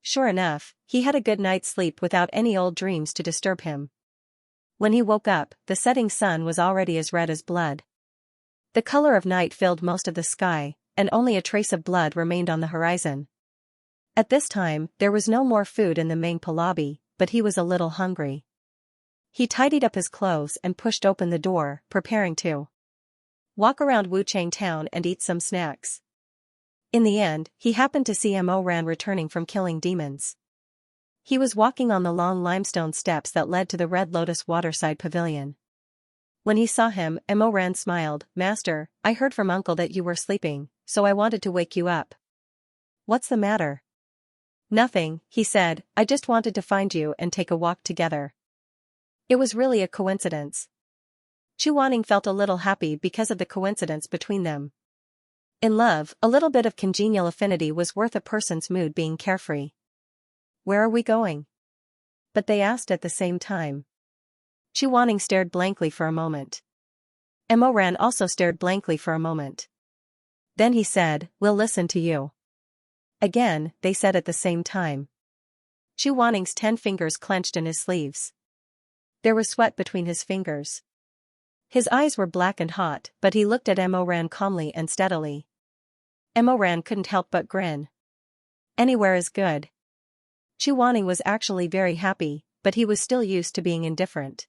Speaker 1: Sure enough, he had a good night's sleep without any old dreams to disturb him. When he woke up, the setting sun was already as red as blood. The color of night filled most of the sky, and only a trace of blood remained on the horizon. At this time, there was no more food in the Mengpa lobby, but he was a little hungry. He tidied up his clothes and pushed open the door, preparing to walk around Wuchang town and eat some snacks. In the end, he happened to see Mo Ran returning from killing demons. He was walking on the long limestone steps that led to the Red Lotus Waterside Pavilion. When he saw him, Mo Ran smiled, "Master, I heard from Uncle that you were sleeping, so I wanted to wake you up." "What's the matter?" "Nothing," he said, "I just wanted to find you and take a walk together." It was really a coincidence. Chu Wanning felt a little happy because of the coincidence between them. In love, a little bit of congenial affinity was worth a person's mood being carefree. "Where are we going?" But they asked at the same time. Chu Wanning stared blankly for a moment. Mo Ran also stared blankly for a moment. Then he said, "We'll listen to you." Again, they said at the same time. Chu Wanning's 10 fingers clenched in his sleeves. There was sweat between his fingers. His eyes were black and hot, but he looked at Mo Ran calmly and steadily. Mo Ran couldn't help but grin. Anywhere is good. Chu Wanning was actually very happy, but he was still used to being indifferent.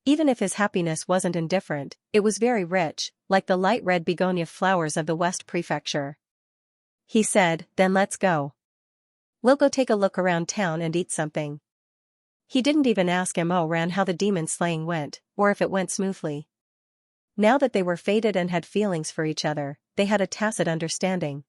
Speaker 1: Even if his happiness wasn't indifferent, it was very rich, like the light red begonia flowers of the West Prefecture. He said, "Then let's go. We'll go take a look around town and eat something." He didn't even ask Mo Ran how the demon slaying went, or if it went smoothly. Now that they were fated and had feelings for each other, they had a tacit understanding.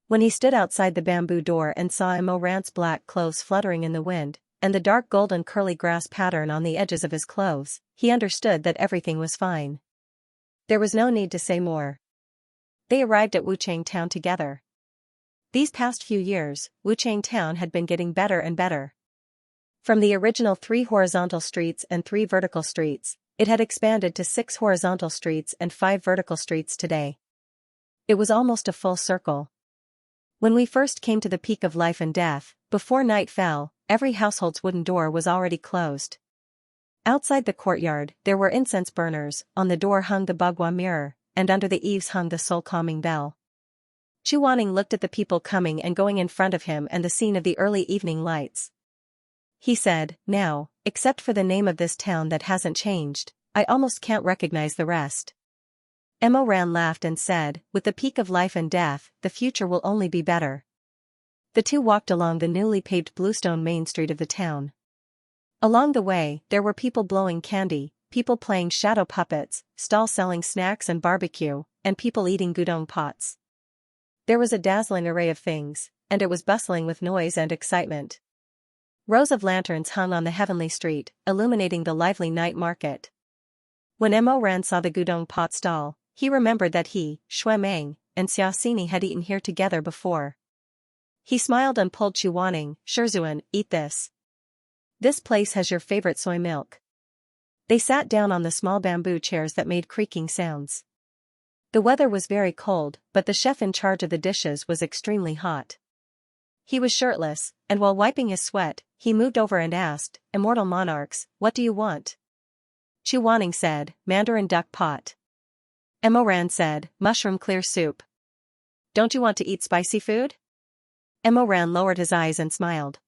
Speaker 1: When he stood outside the bamboo door and saw Mo Ran's black clothes fluttering in the wind, and the dark golden curly grass pattern on the edges of his clothes, he understood that everything was fine. There was no need to say more. They arrived at Wuchang town together. These past few years, Wuchang town had been getting better and better. From the original 3 horizontal streets and 3 vertical streets, it had expanded to 6 horizontal streets and 5 vertical streets today. It was almost a full circle. When we first came to the peak of life and death, before night fell, every household's wooden door was already closed. Outside the courtyard, there were incense burners, on the door hung the bagua mirror, and under the eaves hung the soul-calming bell. Chuaning looked at the people coming and going in front of him and the scene of the early evening lights. He said, "Now, except for the name of this town that hasn't changed, I almost can't recognize the rest." Emo Ran laughed and said, "With the peak of life and death, the future will only be better." The two walked along the newly paved bluestone main street of the town. Along the way, there were people blowing candy, people playing shadow puppets, stalls selling snacks and barbecue, and people eating gudong pots. There was a dazzling array of things, and it was bustling with noise and excitement. Rows of lanterns hung on the heavenly street, illuminating the lively night market. When Emo Ran saw the gudong pot stall, he remembered that he, Shui Meng, and Xiaoxini had eaten here together before. He smiled and pulled Chuaning, "Shizun, eat this. This place has your favorite soy milk." They sat down on the small bamboo chairs that made creaking sounds. The weather was very cold, but the chef in charge of the dishes was extremely hot. He was shirtless, and while wiping his sweat, he moved over and asked, "Immortal monarchs, what do you want?" Chuaning said, "Mandarin duck pot." Emo Ran said, "Mushroom clear soup." "Don't you want to eat spicy food?" Emo Ran lowered his eyes and smiled.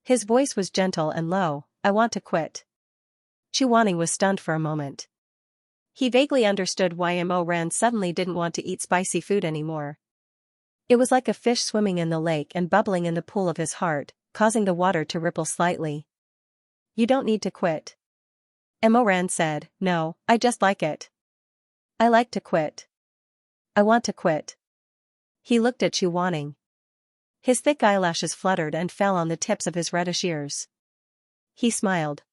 Speaker 1: His voice was gentle and low, "I want to quit." Chuaning was stunned for a moment. He vaguely understood why Emo Ran suddenly didn't want to eat spicy food anymore. It was like a fish swimming in the lake and bubbling in the pool of his heart, causing the water to ripple slightly. "You don't need to quit." Emo Ran said, "No, I just like it. I like to quit. I want to quit." He looked at Chuaning. His thick eyelashes fluttered and fell on the tips of his reddish ears. He smiled.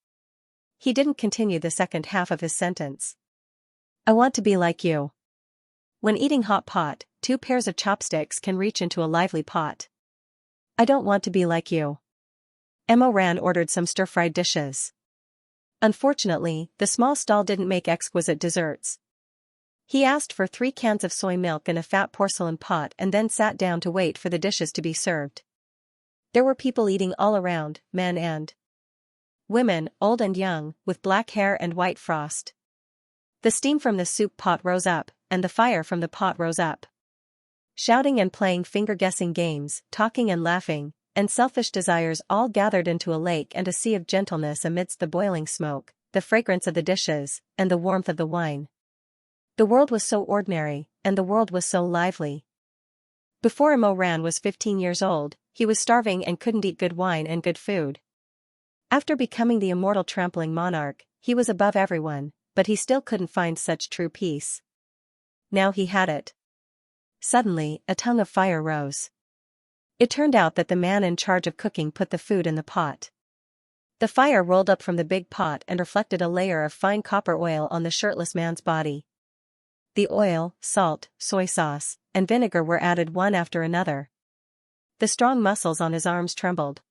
Speaker 1: He didn't continue the second half of his sentence. "I want to be like you. When eating hot pot, 2 pairs of chopsticks can reach into a lively pot. I don't want to be like you." Emo Ran ordered some stir-fried dishes. Unfortunately, the small stall didn't make exquisite desserts. He asked for 3 cans of soy milk in a fat porcelain pot and then sat down to wait for the dishes to be served. There were people eating all around, men and women, old and young, with black hair and white frost. The steam from the soup pot rose up, and the fire from the pot rose up. Shouting and playing finger-guessing games, talking and laughing, and selfish desires all gathered into a lake and a sea of gentleness amidst the boiling smoke, the fragrance of the dishes, and the warmth of the wine. The world was so ordinary, and the world was so lively. Before Emo Ran was 15 years old, he was starving and couldn't eat good wine and good food. After becoming the immortal trampling monarch, he was above everyone, but he still couldn't find such true peace. Now he had it. Suddenly, a tongue of fire rose. It turned out that the man in charge of cooking put the food in the pot. The fire rolled up from the big pot and reflected a layer of fine copper oil on the shirtless man's body. The oil, salt, soy sauce, and vinegar were added one after another. The strong muscles on his arms trembled.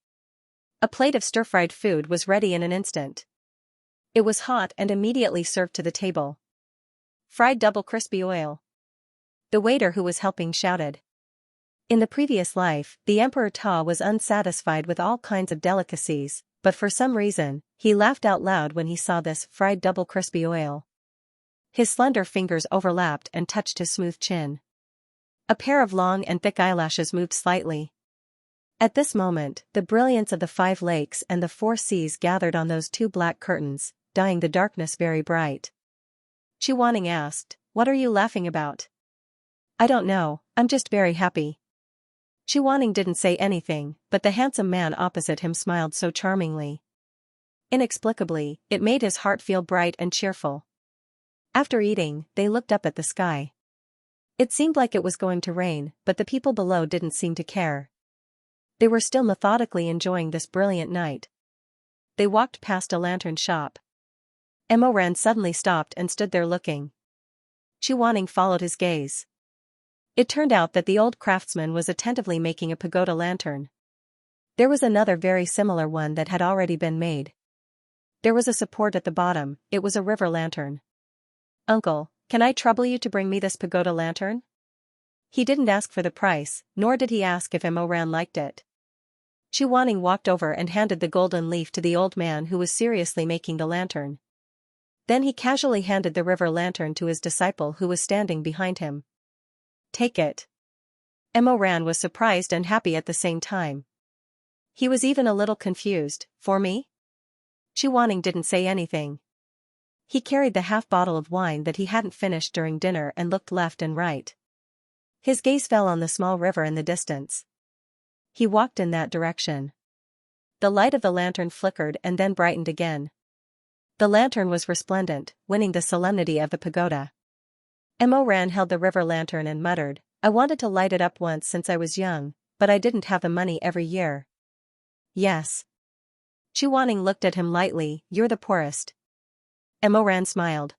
Speaker 1: A plate of stir-fried food was ready in an instant. It was hot and immediately served to the table. "Fried double crispy oil." The waiter who was helping shouted. In the previous life, the Emperor Ta was unsatisfied with all kinds of delicacies, but for some reason, he laughed out loud when he saw this fried double crispy oil. His slender fingers overlapped and touched his smooth chin. A pair of long and thick eyelashes moved slightly. At this moment, the brilliance of the 5 lakes and the 4 seas gathered on those 2 black curtains, dyeing the darkness very bright. Chuaning asked, "What are you laughing about?" "I don't know, I'm just very happy." Chuaning didn't say anything, but the handsome man opposite him smiled so charmingly. Inexplicably, it made his heart feel bright and cheerful. After eating, they looked up at the sky. It seemed like it was going to rain, but the people below didn't seem to care. They were still methodically enjoying this brilliant night. They walked past a lantern shop. Emo Ran suddenly stopped and stood there looking. Chuaning followed his gaze. It turned out that the old craftsman was attentively making a pagoda lantern. There was another very similar one that had already been made. There was a support at the bottom, it was a river lantern. "Uncle, can I trouble you to bring me this pagoda lantern?" He didn't ask for the price, nor did he ask if Ran liked it. Xianxia walked over and handed the golden leaf to the old man who was seriously making the lantern. Then he casually handed the river lantern to his disciple who was standing behind him. "Take it." Ran was surprised and happy at the same time. He was even a little confused. "For me?" Xianxia didn't say anything. He carried the half bottle of wine that he hadn't finished during dinner and looked left and right. His gaze fell on the small river in the distance. He walked in that direction. The light of the lantern flickered and then brightened again. The lantern was resplendent, winning the solemnity of the pagoda. Ran held the river lantern and muttered, "I wanted to light it up once since I was young, but I didn't have the money every year." "Yes." Xianxia looked at him lightly, "You're the poorest." Ran smiled.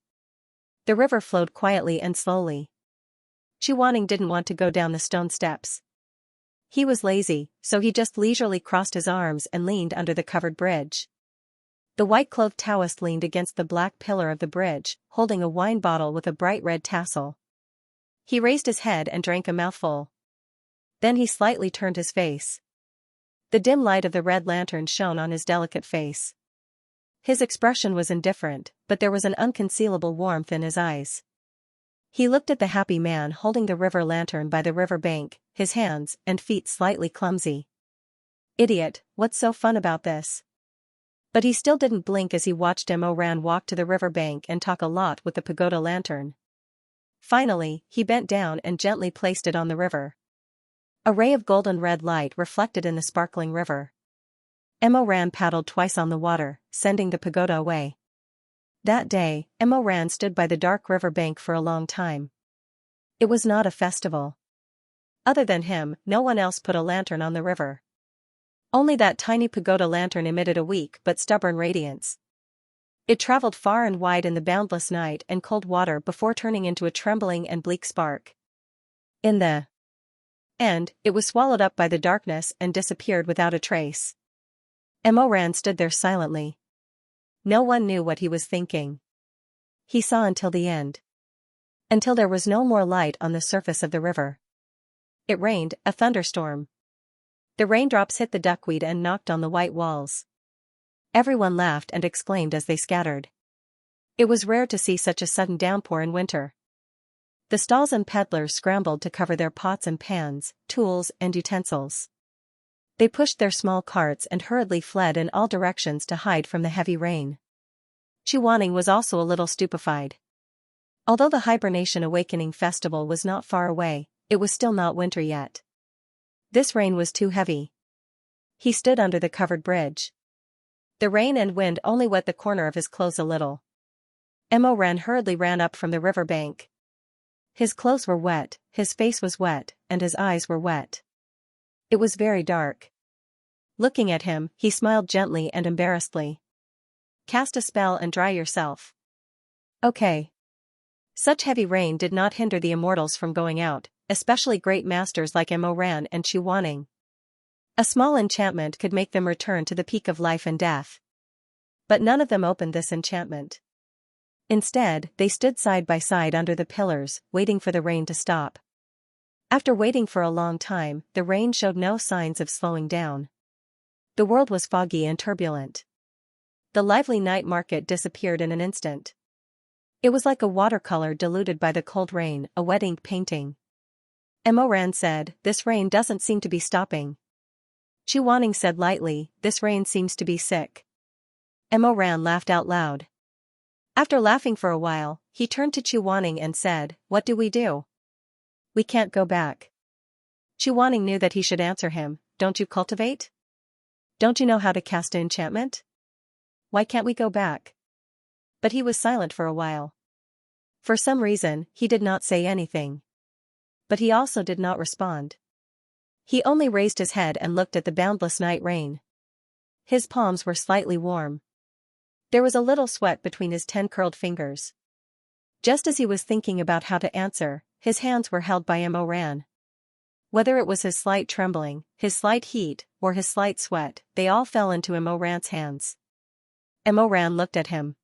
Speaker 1: The river flowed quietly and slowly. Xianxia didn't want to go down the stone steps. He was lazy, so he just leisurely crossed his arms and leaned under the covered bridge. The white-clothed Taoist leaned against the black pillar of the bridge, holding a wine bottle with a bright red tassel. He raised his head and drank a mouthful. Then he slightly turned his face. The dim light of the red lantern shone on his delicate face. His expression was indifferent, but there was an unconcealable warmth in his eyes. He looked at the happy man holding the river lantern by the river bank, his hands and feet slightly clumsy. "Idiot, what's so fun about this?" But he still didn't blink as he watched Ran walk to the river bank and talk a lot with the pagoda lantern. Finally, he bent down and gently placed it on the river. A ray of golden red light reflected in the sparkling river. Ran paddled twice on the water, sending the pagoda away. That day, Ran stood by the dark river bank for a long time. It was not a festival. Other than him, no one else put a lantern on the river. Only that tiny pagoda lantern emitted a weak but stubborn radiance. It traveled far and wide in the boundless night and cold water before turning into a trembling and bleak spark. In the end, it was swallowed up by the darkness and disappeared without a trace. Ran stood there silently. No one knew what he was thinking. He saw until the end. Until there was no more light on the surface of the river. It rained, a thunderstorm. The raindrops hit the duckweed and knocked on the white walls. Everyone laughed and exclaimed as they scattered. It was rare to see such a sudden downpour in winter. The stalls and peddlers scrambled to cover their pots and pans, tools and utensils. They pushed their small carts and hurriedly fled in all directions to hide from the heavy rain. Xianxia was also a little stupefied. Although the hibernation awakening festival was not far away, it was still not winter yet. This rain was too heavy. He stood under the covered bridge. The rain and wind only wet the corner of his clothes a little. Ran hurriedly ran up from the river bank. His clothes were wet, his face was wet, and his eyes were wet. It was very dark. Looking at him, he smiled gently and embarrassedly. "Cast a spell and dry yourself." "Okay." Such heavy rain did not hinder the immortals from going out, especially great masters like Ran and Xianxia. A small enchantment could make them return to the peak of life and death. But none of them opened this enchantment. Instead, they stood side by side under the pillars, waiting for the rain to stop. After waiting for a long time, the rain showed no signs of slowing down. The world was foggy and turbulent. The lively night market disappeared in an instant. It was like a watercolor diluted by the cold rain, a wet ink painting. Ran said, "This rain doesn't seem to be stopping." Xianxia said lightly, "This rain seems to be sick." Ran laughed out loud. After laughing for a while, he turned to Xianxia and said, "What do we do?" "We can't go back." Xianxia knew that he should answer him, "Don't you cultivate? Don't you know how to cast an enchantment? Why can't we go back?" But he was silent for a while. For some reason, he did not say anything. But he also did not respond. He only raised his head and looked at the boundless night rain. His palms were slightly warm. There was a little sweat between his 10 curled fingers. Just as he was thinking about how to answer, his hands were held by Ran. Whether it was his slight trembling, his slight heat, or his slight sweat, they all fell into Ran's hands. Ran looked at him.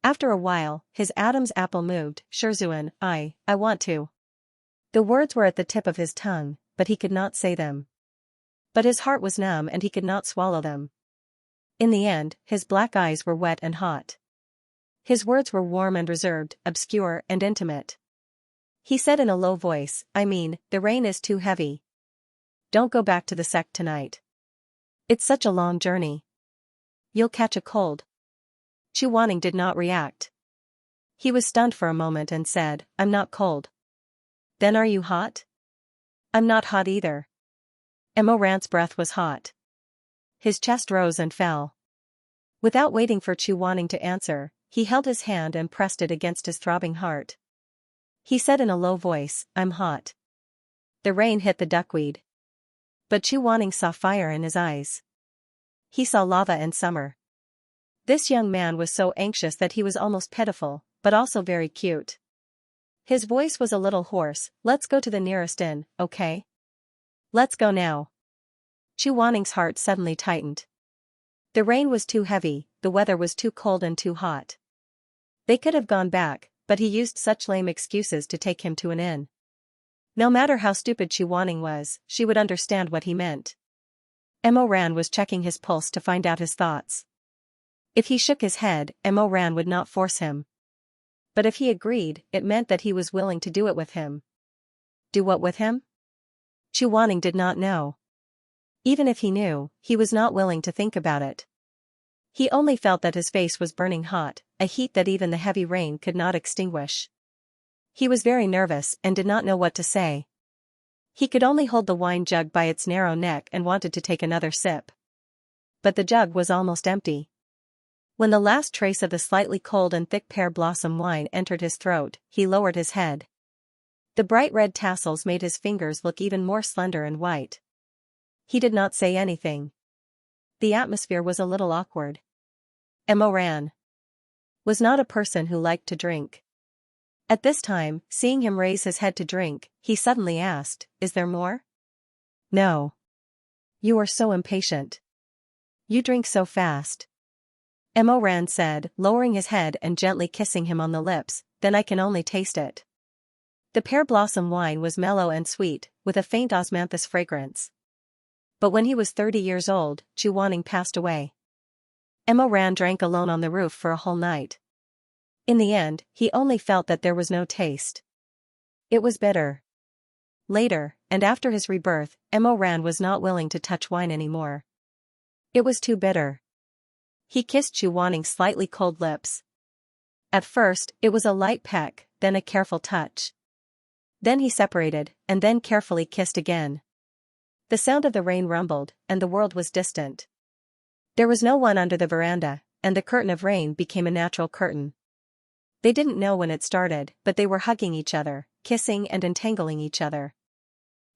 Speaker 1: After a while, his Adam's apple moved. "Shizun, I want to." The words were at the tip of his tongue, but he could not say them. But his heart was numb and he could not swallow them. In the end, his black eyes were wet and hot. His words were warm and reserved, obscure and intimate. He said in a low voice, the rain is too heavy. Don't go back to the sect tonight. It's such a long journey. You'll catch a cold. Chuaning did not react. He was stunned for a moment and said, I'm not cold. Then are you hot? I'm not hot either. Mo Ran's breath was hot. His chest rose and fell. Without waiting for Chuaning to answer, he held his hand and pressed it against his throbbing heart. He said in a low voice, I'm hot. The rain hit the duckweed. But Chuaning saw fire in his eyes. He saw lava and summer. This young man was so anxious that he was almost pitiful, but also very cute. His voice was a little hoarse. Let's go to the nearest inn, okay? Let's go now. Chuaning's heart suddenly tightened. The rain was too heavy, the weather was too cold and too hot. They could have gone back, but he used such lame excuses to take him to an inn. No matter how stupid Chuaning was, she would understand what he meant. Mo Ran was checking his pulse to find out his thoughts. If he shook his head, Mo Ran would not force him. But if he agreed, it meant that he was willing to do it with him. Do what with him? Chuaning did not know. Even if he knew, he was not willing to think about it. He only felt that his face was burning hot, a heat that even the heavy rain could not extinguish. He was very nervous and did not know what to say. He could only hold the wine jug by its narrow neck and wanted to take another sip. But the jug was almost empty. When the last trace of the slightly cold and thick pear blossom wine entered his throat, he lowered his head. The bright red tassels made his fingers look even more slender and white. He did not say anything. The atmosphere was a little awkward. Mo Ran was not a person who liked to drink. At this time, seeing him raise his head to drink, he suddenly asked, Is there more? No. You are so impatient. You drink so fast. Mo Ran said, lowering his head and gently kissing him on the lips, Then I can only taste it. The pear blossom wine was mellow and sweet, with a faint osmanthus fragrance. But when he was 30 years old, Chuaning passed away. Mo Ran drank alone on the roof for a whole night. In the end, he only felt that there was no taste. It was bitter. Later, and after his rebirth, Mo Ran was not willing to touch wine anymore. It was too bitter. He kissed Chuaning's slightly cold lips. At first, it was a light peck, then a careful touch. Then he separated, and then carefully kissed again. The sound of the rain rumbled, and the world was distant. There was no one under the veranda, and the curtain of rain became a natural curtain. They didn't know when it started, but they were hugging each other, kissing and entangling each other.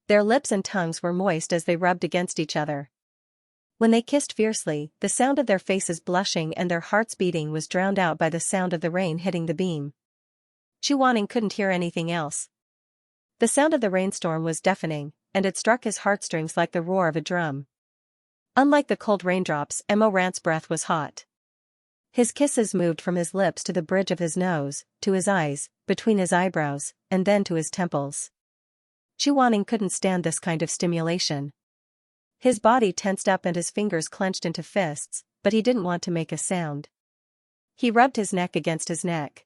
Speaker 1: Their lips and tongues were moist as they rubbed against each other. When they kissed fiercely, the sound of their faces blushing and their hearts beating was drowned out by the sound of the rain hitting the beam. Chuaning couldn't hear anything else. The sound of the rainstorm was deafening, and it struck his heartstrings like the roar of a drum. Unlike the cold raindrops, Mo Ran's breath was hot. His kisses moved from his lips to the bridge of his nose, to his eyes, between his eyebrows, and then to his temples. Chuaning couldn't stand this kind of stimulation. His body tensed up and his fingers clenched into fists, but he didn't want to make a sound. He rubbed his neck against his neck.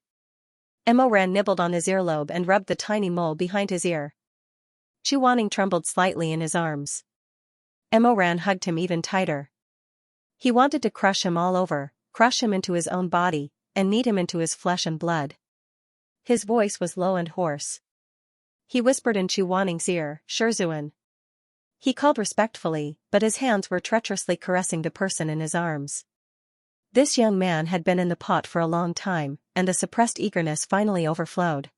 Speaker 1: Mo Ran nibbled on his earlobe and rubbed the tiny mole behind his ear. Chuaning trembled slightly in his arms. Mo Ran hugged him even tighter. He wanted to crush him all over, crush him into his own body, and knead him into his flesh and blood. His voice was low and hoarse. He whispered in Chuaning's ear, Shizun. He called respectfully, but his hands were treacherously caressing the person in his arms. This young man had been in the pot for a long time, and the suppressed eagerness finally overflowed.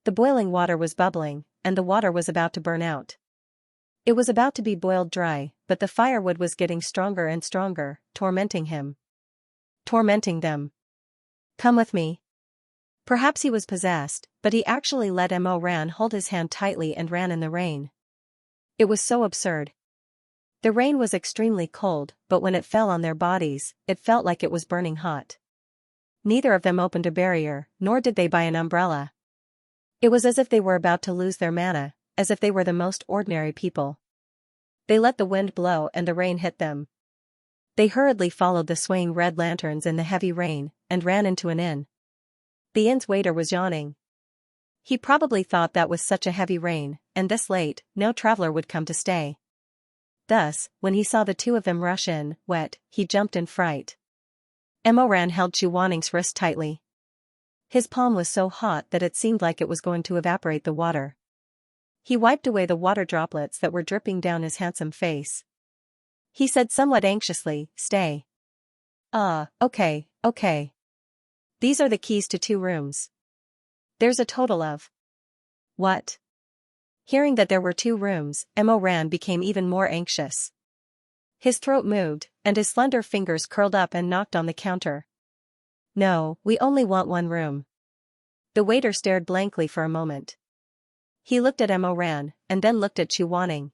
Speaker 1: The boiling water was bubbling, and the water was about to burn out. It was about to be boiled dry, but the firewood was getting stronger and stronger, tormenting him. Tormenting them. Come with me. Perhaps he was possessed, but he actually let Mo Ran hold his hand tightly and ran in the rain. It was so absurd. The rain was extremely cold, but when it fell on their bodies, it felt like it was burning hot. Neither of them opened a barrier, nor did they buy an umbrella. It was as if they were about to lose their mana, as if they were the most ordinary people. They let the wind blow and the rain hit them. They hurriedly followed the swaying red lanterns in the heavy rain, and ran into an inn. The inn's waiter was yawning. He probably thought that with such a heavy rain, and this late, no traveler would come to stay. Thus, when he saw the two of them rush in, wet, he jumped in fright. Emoran held Chuaning's wrist tightly. His palm was so hot that it seemed like it was going to evaporate the water. He wiped away the water droplets that were dripping down his handsome face. He said somewhat anxiously, "Stay." Okay. These are the keys to 2 rooms. There's a total of. What? Hearing that there were 2 rooms, Emoran became even more anxious. His throat moved, and his slender fingers curled up and knocked on the counter. "No, we only want 1 room." The waiter stared blankly for a moment. He looked at Emoran, and then looked at Chuaning.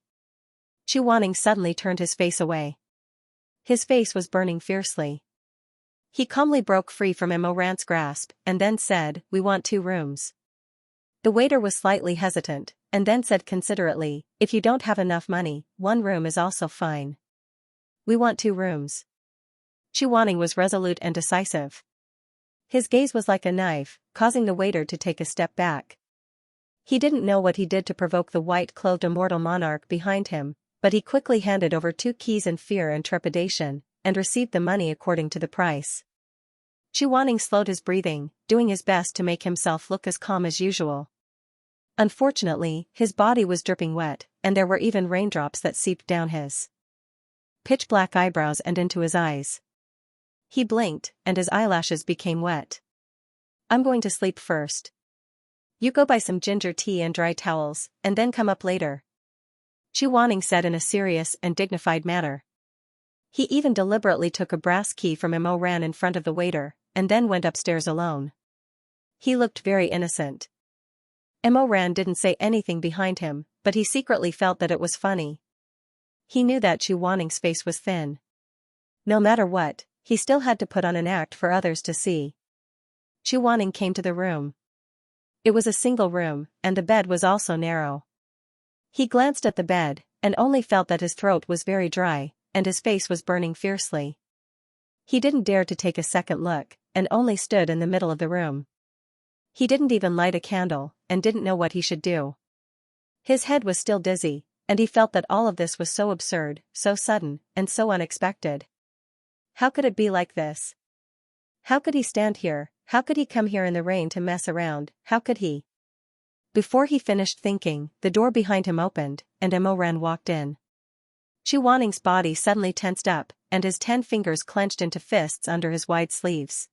Speaker 1: Chuaning suddenly turned his face away. His face was burning fiercely. He calmly broke free from Emoran's grasp, and then said, "We want 2 rooms." The waiter was slightly hesitant, and then said considerately, "If you don't have enough money, 1 room is also fine." "We want 2 rooms." Chuaning was resolute and decisive. His gaze was like a knife, causing the waiter to take a step back. He didn't know what he did to provoke the white-clothed immortal monarch behind him, but he quickly handed over 2 keys in fear and trepidation, and received the money according to the price. Chuaning slowed his breathing, doing his best to make himself look as calm as usual. Unfortunately, his body was dripping wet, and there were even raindrops that seeped down his pitch-black eyebrows and into his eyes. He blinked, and his eyelashes became wet. "I'm going to sleep first. You go buy some ginger tea and dry towels, and then come up later," Chuaning said in a serious and dignified manner. He even deliberately took a brass key from Emoran in front of the waiter, and then went upstairs alone. He looked very innocent. Emoran didn't say anything behind him, but he secretly felt that it was funny. He knew that Chuaning's face was thin. No matter what, he still had to put on an act for others to see. Chuaning came to the room. It was a single room, and the bed was also narrow. He glanced at the bed, and only felt that his throat was very dry, and his face was burning fiercely. He didn't dare to take a second look, and only stood in the middle of the room. He didn't even light a candle, and didn't know what he should do. His head was still dizzy, and he felt that all of this was so absurd, so sudden, and so unexpected. How could it be like this? How could he stand here? How could he come here in the rain to mess around? How could he? Before he finished thinking, the door behind him opened, and Emoran walked in. Chuaning's body suddenly tensed up, and his 10 fingers clenched into fists under his wide sleeves.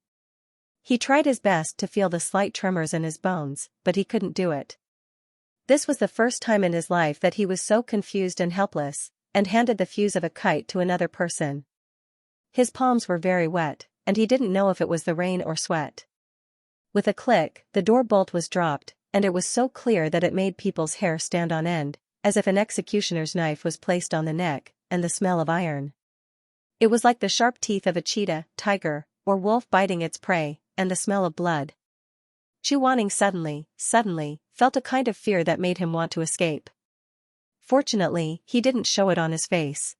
Speaker 1: He tried his best to feel the slight tremors in his bones, but he couldn't do it. This was the first time in his life that he was so confused and helpless, and handed the fuse of a kite to another person. His palms were very wet, and he didn't know if it was the rain or sweat. With a click, the door bolt was dropped, and it was so clear that it made people's hair stand on end, as if an executioner's knife was placed on the neck, and the smell of iron. It was like the sharp teeth of a cheetah, tiger, or wolf biting its prey, and the smell of blood. Chuaning suddenly, felt a kind of fear that made him want to escape. Fortunately, he didn't show it on his face.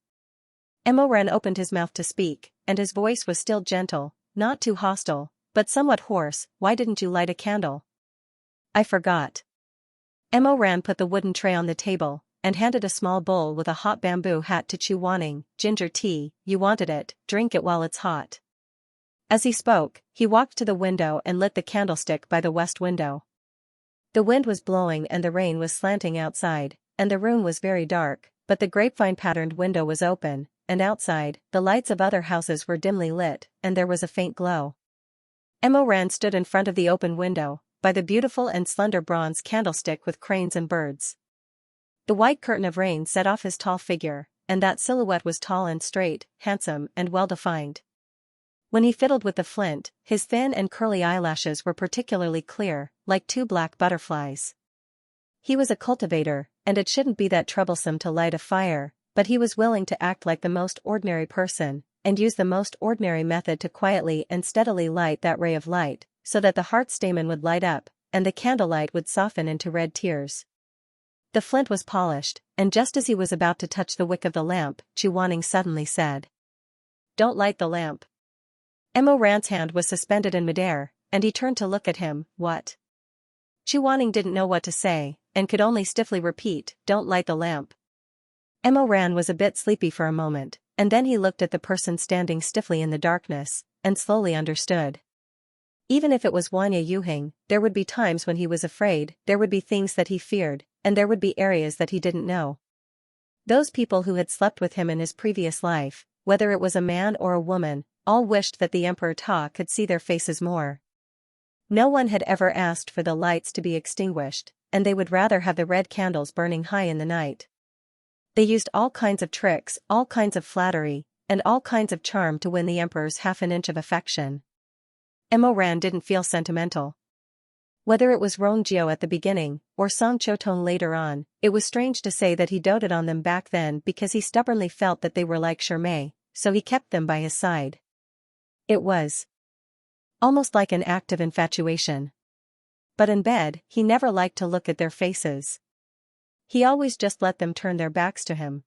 Speaker 1: Emoran opened his mouth to speak, and his voice was still gentle, not too hostile, but somewhat hoarse. "Why didn't you light a candle?" "I forgot." Emoran put the wooden tray on the table, and handed a small bowl with a hot bamboo hat to Chuaning. "Ginger tea, you wanted it, drink it while it's hot." As he spoke, he walked to the window and lit the candlestick by the west window. The wind was blowing and the rain was slanting outside, and the room was very dark, but the grapevine-patterned window was open, and outside, the lights of other houses were dimly lit, and there was a faint glow. Emoran stood in front of the open window, by the beautiful and slender bronze candlestick with cranes and birds. The white curtain of rain set off his tall figure, and that silhouette was tall and straight, handsome and well-defined. When he fiddled with the flint, his thin and curly eyelashes were particularly clear, like 2 black butterflies. He was a cultivator, and it shouldn't be that troublesome to light a fire, but he was willing to act like the most ordinary person, and use the most ordinary method to quietly and steadily light that ray of light, so that the heart stamen would light up, and the candlelight would soften into red tears. The flint was polished, and just as he was about to touch the wick of the lamp, Chuaning suddenly said, "Don't light the lamp." Emo Ran's hand was suspended in midair, and he turned to look at him. What? Chuaning didn't know what to say, and could only stiffly repeat, "Don't light the lamp." Emo Ran was a bit sleepy for a moment, and then he looked at the person standing stiffly in the darkness, and slowly understood. Even if it was Wanya Yuhing, there would be times when he was afraid, there would be things that he feared, and there would be areas that he didn't know. Those people who had slept with him in his previous life, whether it was a man or a woman, all wished that the Emperor Ta could see their faces more. No one had ever asked for the lights to be extinguished, and they would rather have the red candles burning high in the night. They used all kinds of tricks, all kinds of flattery, and all kinds of charm to win the Emperor's half an inch of affection. Emo Ran didn't feel sentimental. Whether it was Rongjio at the beginning, or Song Chotong later on, it was strange to say that he doted on them back then because he stubbornly felt that they were like Shermay, so he kept them by his side. It was almost like an act of infatuation. But in bed, he never liked to look at their faces. He always just let them turn their backs to him.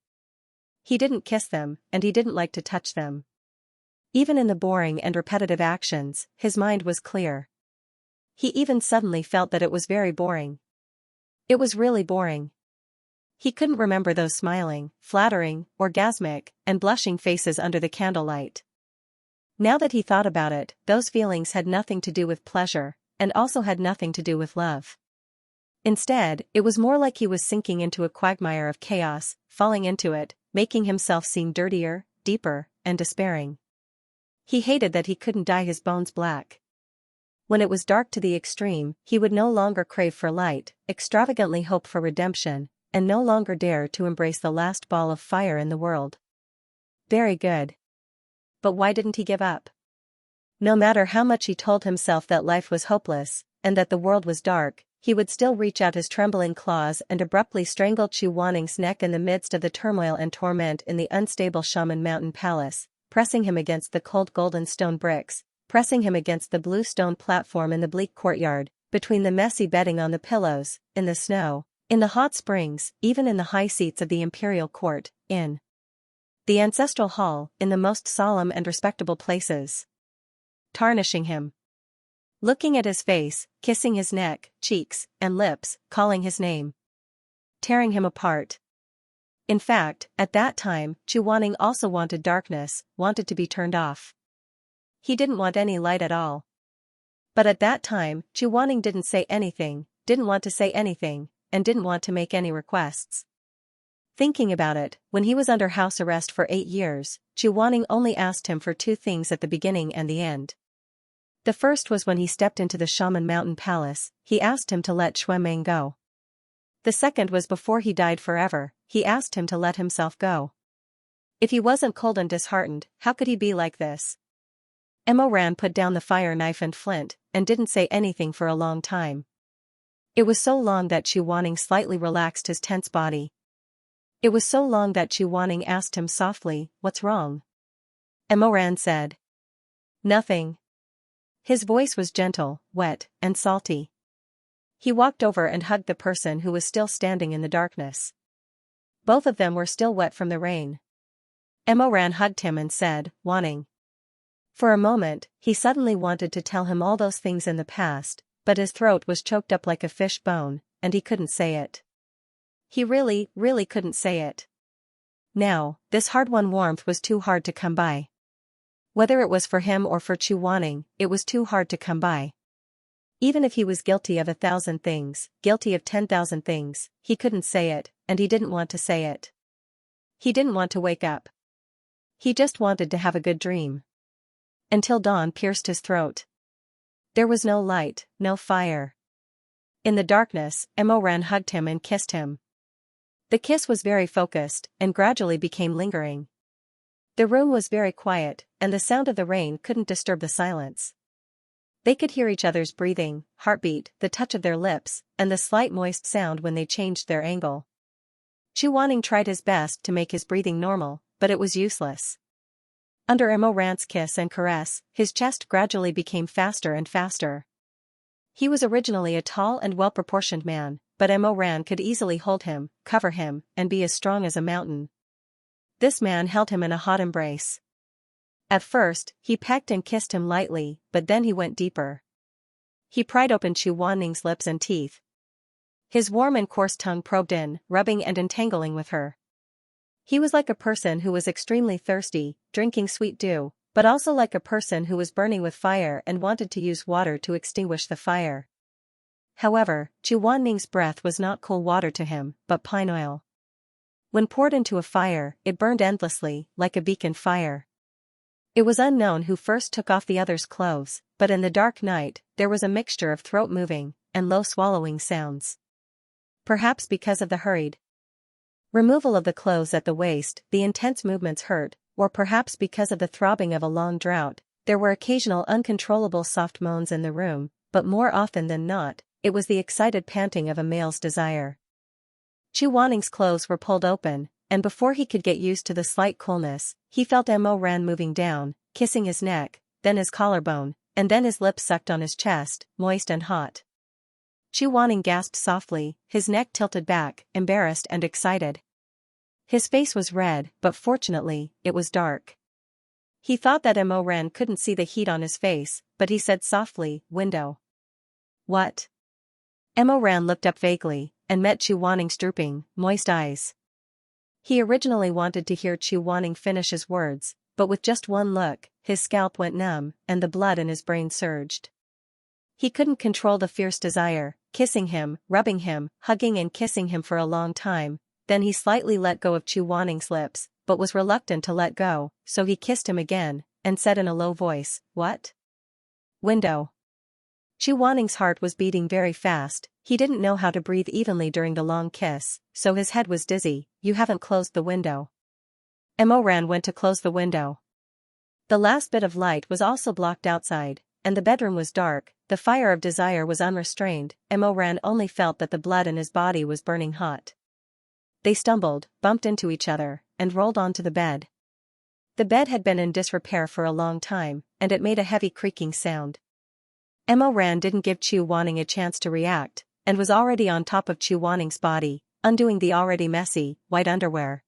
Speaker 1: He didn't kiss them, and he didn't like to touch them. Even in the boring and repetitive actions, his mind was clear. He even suddenly felt that it was very boring. It was really boring. He couldn't remember those smiling, flattering, orgasmic, and blushing faces under the candlelight. Now that he thought about it, those feelings had nothing to do with pleasure, and also had nothing to do with love. Instead, it was more like he was sinking into a quagmire of chaos, falling into it, making himself seem dirtier, deeper, and despairing. He hated that he couldn't dye his bones black. When it was dark to the extreme, he would no longer crave for light, extravagantly hope for redemption, and no longer dare to embrace the last ball of fire in the world. Very good. But why didn't he give up? No matter how much he told himself that life was hopeless, and that the world was dark, he would still reach out his trembling claws and abruptly strangle Chu Wanning's neck in the midst of the turmoil and torment in the unstable Shaman Mountain Palace, pressing him against the cold golden stone bricks, pressing him against the blue stone platform in the bleak courtyard, between the messy bedding on the pillows, in the snow, in the hot springs, even in the high seats of the imperial court, in the ancestral hall, in the most solemn and respectable places. Tarnishing him. Looking at his face, kissing his neck, cheeks, and lips, calling his name. Tearing him apart. In fact, at that time, Chu Wanning also wanted darkness, wanted to be turned off. He didn't want any light at all. But at that time, Chu Wanning didn't say anything, didn't want to say anything, and didn't want to make any requests. Thinking about it, when he was under house arrest for 8 years, Chu Wanning only asked him for 2 things at the beginning and the end. The first was when he stepped into the Shaman Mountain Palace, he asked him to let Xuemeng go. The second was before he died forever, he asked him to let himself go. If he wasn't cold and disheartened, how could he be like this? Emo Ran put down the fire knife and flint, and didn't say anything for a long time. It was so long that Chu Wanning slightly relaxed his tense body. It was so long that Chu Wanning asked him softly, "What's wrong?" Emo Ran said, "Nothing." His voice was gentle, wet, and salty. He walked over and hugged the person who was still standing in the darkness. Both of them were still wet from the rain. Emo Ran hugged him and said, "Wanning." For a moment, he suddenly wanted to tell him all those things in the past, but his throat was choked up like a fish bone, and he couldn't say it. He really couldn't say it. Now, this hard-won warmth was too hard to come by. Whether it was for him or for Chu Wanning, it was too hard to come by. Even if he was guilty of 1,000 things, guilty of 10,000 things, he couldn't say it, and he didn't want to say it. He didn't want to wake up. He just wanted to have a good dream. Until dawn pierced his throat. There was no light, no fire. In the darkness, Emo Ran hugged him and kissed him. The kiss was very focused, and gradually became lingering. The room was very quiet, and the sound of the rain couldn't disturb the silence. They could hear each other's breathing, heartbeat, the touch of their lips, and the slight moist sound when they changed their angle. Chu Wanning tried his best to make his breathing normal, but it was useless. Under Emo Ran's kiss and caress, his chest gradually became faster and faster. He was originally a tall and well-proportioned man, but Mo Ran could easily hold him, cover him, and be as strong as a mountain. This man held him in a hot embrace. At first, he pecked and kissed him lightly, but then he went deeper. He pried open Chu Wanling's lips and teeth. His warm and coarse tongue probed in, rubbing and entangling with her. He was like a person who was extremely thirsty, drinking sweet dew, but also like a person who was burning with fire and wanted to use water to extinguish the fire. However, Chu Wanling's breath was not cool water to him, but pine oil. When poured into a fire, it burned endlessly, like a beacon fire. It was unknown who first took off the other's clothes, but in the dark night, there was a mixture of throat moving and low swallowing sounds. Perhaps because of the hurried removal of the clothes at the waist, the intense movements hurt, or perhaps because of the throbbing of a long drought, there were occasional uncontrollable soft moans in the room, but more often than not, it was the excited panting of a male's desire. Chu Wanling's clothes were pulled open, and before he could get used to the slight coolness, he felt Mo Ran moving down, kissing his neck, then his collarbone, and then his lips sucked on his chest, moist and hot. Chu Wanling gasped softly, his neck tilted back, embarrassed and excited. His face was red, but fortunately, it was dark. He thought that Mo Ran couldn't see the heat on his face, but he said softly, "Window." "What?" Mo Ran looked up vaguely, and met Chu Wanling's drooping, moist eyes. He originally wanted to hear Chu Wanling finish his words, but with just one look, his scalp went numb, and the blood in his brain surged. He couldn't control the fierce desire, kissing him, rubbing him, hugging and kissing him for a long time. Then he slightly let go of Chu Wanling's lips, but was reluctant to let go, so he kissed him again, and said in a low voice, "What?" "Window." Chu Wanling's heart was beating very fast, he didn't know how to breathe evenly during the long kiss, so his head was dizzy. "You haven't closed the window." Mo Ran went to close the window. The last bit of light was also blocked outside, and the bedroom was dark. The fire of desire was unrestrained. Mo Ran only felt that the blood in his body was burning hot. They stumbled, bumped into each other, and rolled onto the bed. The bed had been in disrepair for a long time, and it made a heavy creaking sound. Mo Ran didn't give Chu Wanling a chance to react, and was already on top of Chu Wanling's body, undoing the already messy, white underwear.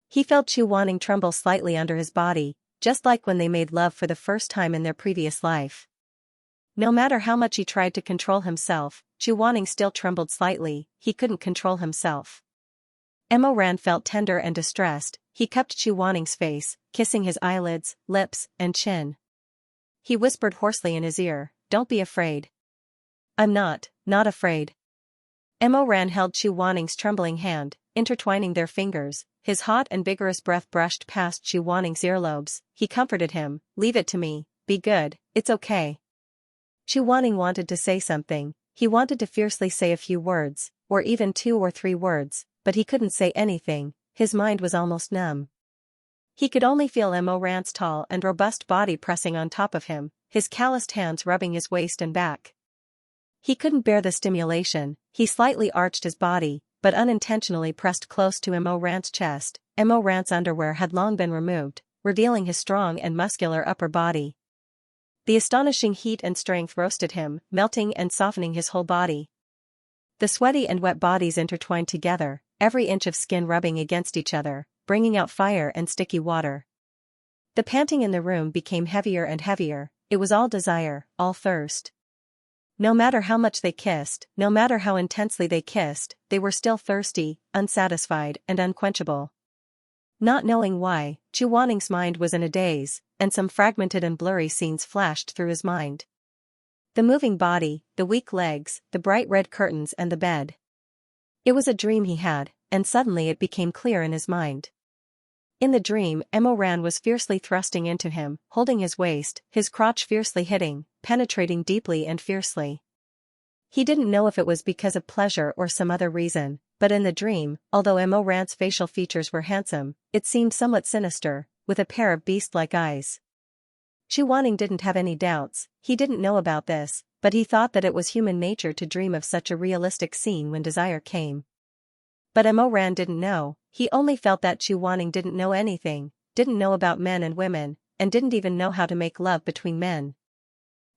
Speaker 1: He felt Chu Wanling tremble slightly under his body, just like when they made love for the first time in their previous life. No matter how much he tried to control himself, Chu Wanling still trembled slightly. He couldn't control himself. Mo Ran felt tender and distressed. He cupped Chu Wanling's face, kissing his eyelids, lips, and chin. He whispered hoarsely in his ear, "Don't be afraid." "I'm not afraid." Mo Ran held Chu Wanling's trembling hand, intertwining their fingers. His hot and vigorous breath brushed past Chu Wanling's earlobes. He comforted him, "Leave it to me, be good, it's okay." Chu Wanling wanted to say something, he wanted to fiercely say a few words, or even 2 or 3 words, but he couldn't say anything, his mind was almost numb. He could only feel Mo Ran's tall and robust body pressing on top of him, his calloused hands rubbing his waist and back. He couldn't bear the stimulation. He slightly arched his body, but unintentionally pressed close to Mo Ran's chest. Mo Ran's underwear had long been removed, revealing his strong and muscular upper body. The astonishing heat and strength roasted him, melting and softening his whole body. The sweaty and wet bodies intertwined together, every inch of skin rubbing against each other, bringing out fire and sticky water. The panting in the room became heavier and heavier. It was all desire, all thirst. No matter how much they kissed, no matter how intensely they kissed, they were still thirsty, unsatisfied, and unquenchable. Not knowing why, Chu Wanling's mind was in a daze, and some fragmented and blurry scenes flashed through his mind. The moving body, the weak legs, the bright red curtains and the bed. It was a dream he had, and suddenly it became clear in his mind. In the dream, Mo Ran was fiercely thrusting into him, holding his waist, his crotch fiercely hitting, penetrating deeply and fiercely. He didn't know if it was because of pleasure or some other reason, but in the dream, although Mo Ran's facial features were handsome, it seemed somewhat sinister, with a pair of beast-like eyes. Chu Wanling didn't have any doubts. He didn't know about this, but he thought that it was human nature to dream of such a realistic scene when desire came. But Mo Ran didn't know. He only felt that Chu Wanling didn't know anything, didn't know about men and women, and didn't even know how to make love between men.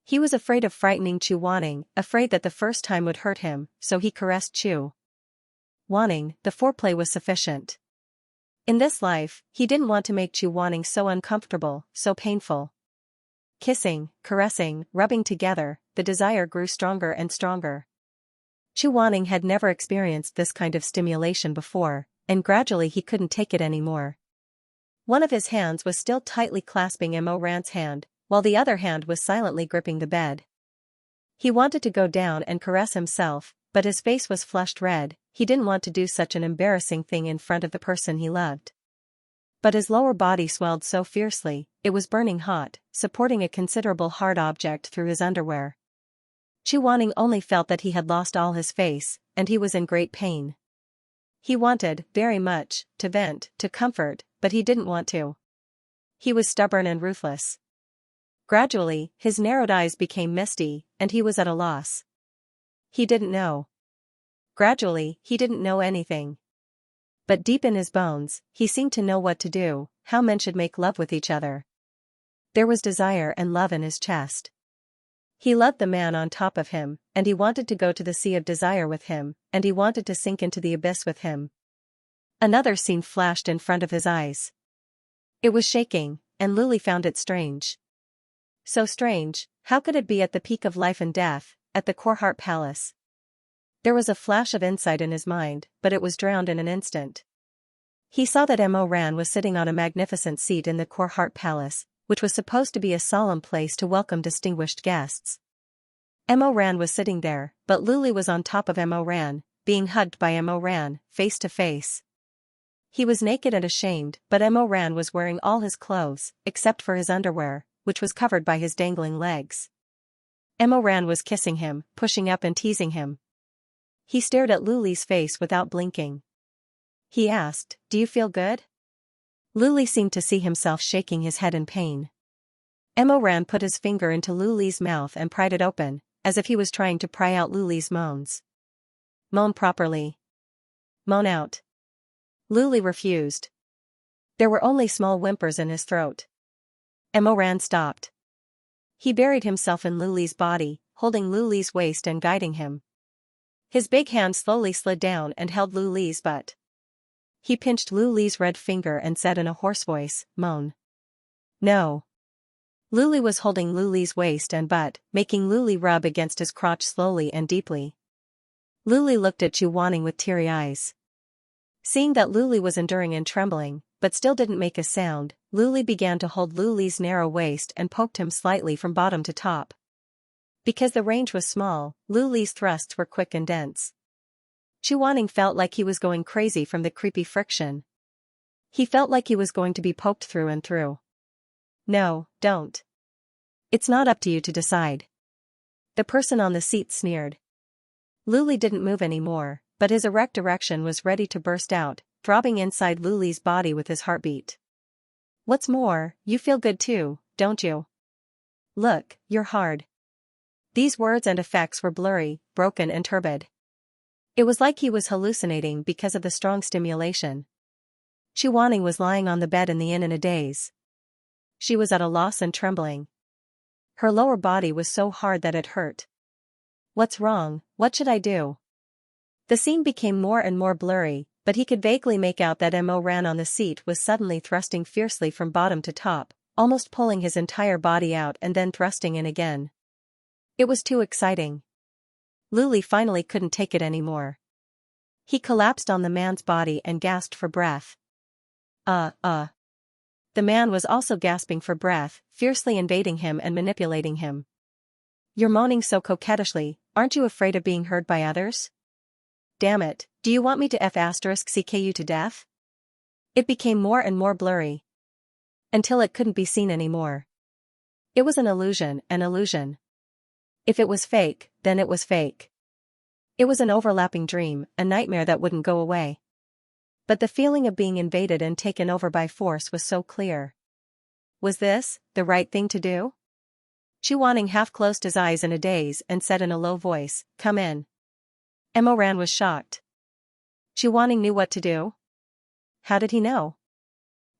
Speaker 1: He was afraid of frightening Chu Wanning, afraid that the first time would hurt him, so he caressed Chu Wanning. The foreplay was sufficient. In this life, he didn't want to make Chu Wanning so uncomfortable, so painful. Kissing, caressing, rubbing together, the desire grew stronger and stronger. Chu Wanning had never experienced this kind of stimulation before, and gradually he couldn't take it anymore. One of his hands was still tightly clasping Mo Ran's hand, while the other hand was silently gripping the bed. He wanted to go down and caress himself, but his face was flushed red. He didn't want to do such an embarrassing thing in front of the person he loved. But his lower body swelled so fiercely, it was burning hot, supporting a considerable hard object through his underwear. Chu Wanning only felt that he had lost all his face, and he was in great pain. He wanted, very much, to vent, to comfort, but he didn't want to. He was stubborn and ruthless. Gradually, his narrowed eyes became misty, and he was at a loss. He didn't know. Gradually, he didn't know anything. But deep in his bones, he seemed to know what to do, how men should make love with each other. There was desire and love in his chest. He loved the man on top of him, and he wanted to go to the sea of desire with him, and he wanted to sink into the abyss with him. Another scene flashed in front of his eyes. It was shaking, and Luli found it strange. So strange, how could it be at the peak of life and death, at the Courtheart Palace? There was a flash of insight in his mind, but it was drowned in an instant. He saw that Mo Ran was sitting on a magnificent seat in the Courtheart Palace, which was supposed to be a solemn place to welcome distinguished guests. Mo Ran was sitting there, but Luli was on top of Mo Ran, being hugged by Mo Ran, face to face. He was naked and ashamed, but Mo Ran was wearing all his clothes, except for his underwear, which was covered by his dangling legs. Mo Ran was kissing him, pushing up and teasing him. He stared at Luli's face without blinking. He asked, "Do you feel good?" Luli seemed to see himself shaking his head in pain. Mo Ran put his finger into Luli's mouth and pried it open, as if he was trying to pry out Luli's moans. "Moan properly. Moan out." Luli refused. There were only small whimpers in his throat. Mo Ran stopped. He buried himself in Luli's body, holding Luli's waist and guiding him. His big hand slowly slid down and held Luli's butt. He pinched Luli's red finger and said in a hoarse voice, "Moan." "No." Luli was holding Luli's waist and butt, making Luli rub against his crotch slowly and deeply. Luli looked at Chu Wanning with teary eyes. Seeing that Luli was enduring and trembling, but still didn't make a sound, Luli began to hold Luli's narrow waist and poked him slightly from bottom to top. Because the range was small, Luli's thrusts were quick and dense. Chu Wanning felt like he was going crazy from the creepy friction. He felt like he was going to be poked through and through. "No, don't. It's not up to you to decide." The person on the seat sneered. Luli didn't move anymore, but his erect erection was ready to burst out, throbbing inside Luli's body with his heartbeat. "What's more, you feel good too, don't you? Look, you're hard." These words and effects were blurry, broken and turbid. It was like he was hallucinating because of the strong stimulation. Chu Wanning was lying on the bed in the inn in a daze. She was at a loss and trembling. Her lower body was so hard that it hurt. "What's wrong? What should I do?" The scene became more and more blurry, but he could vaguely make out that Mo Ran on the seat was suddenly thrusting fiercely from bottom to top, almost pulling his entire body out and then thrusting in again. It was too exciting. Luli finally couldn't take it anymore. He collapsed on the man's body and gasped for breath. The man was also gasping for breath, fiercely invading him and manipulating him. "You're moaning so coquettishly, aren't you afraid of being heard by others? Damn it, do you want me to *CK you to death?" It became more and more blurry. Until it couldn't be seen anymore. It was an illusion, an illusion. If it was fake, then it was fake. It was an overlapping dream, a nightmare that wouldn't go away. But the feeling of being invaded and taken over by force was so clear. Was this the right thing to do? Chu Wanning half closed his eyes in a daze and said in a low voice, "Come in." Mo Ran was shocked. Chu Wanning knew what to do? How did he know?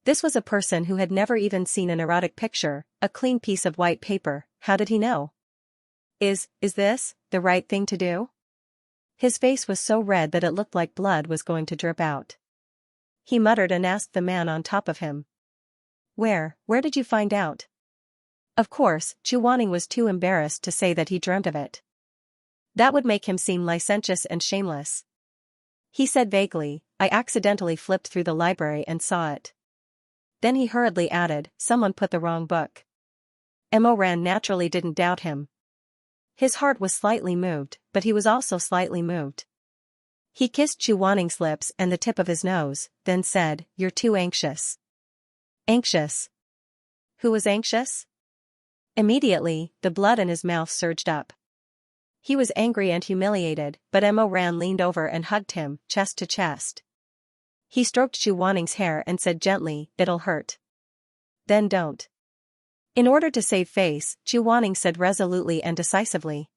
Speaker 1: This was a person who had never even seen an erotic picture, a clean piece of white paper. How did he know? Is this the right thing to do? His face was so red that it looked like blood was going to drip out. He muttered and asked the man on top of him. Where did you find out? Of course, Chu Wanning was too embarrassed to say that he dreamt of it. That would make him seem licentious and shameless. He said vaguely, I accidentally flipped through the library and saw it. Then he hurriedly added, someone put the wrong book. Mo Ran naturally didn't doubt him. His heart was slightly moved, but he was also slightly moved. He kissed Chu Wanning's lips and the tip of his nose, then said, You're too anxious. Anxious? Who was anxious? Immediately, the blood in his mouth surged up. He was angry and humiliated, but Mo Ran leaned over and hugged him, chest to chest. He stroked Chu Wanning's hair and said gently, It'll hurt. Then don't. In order to save face, Chu Wanning said resolutely and decisively.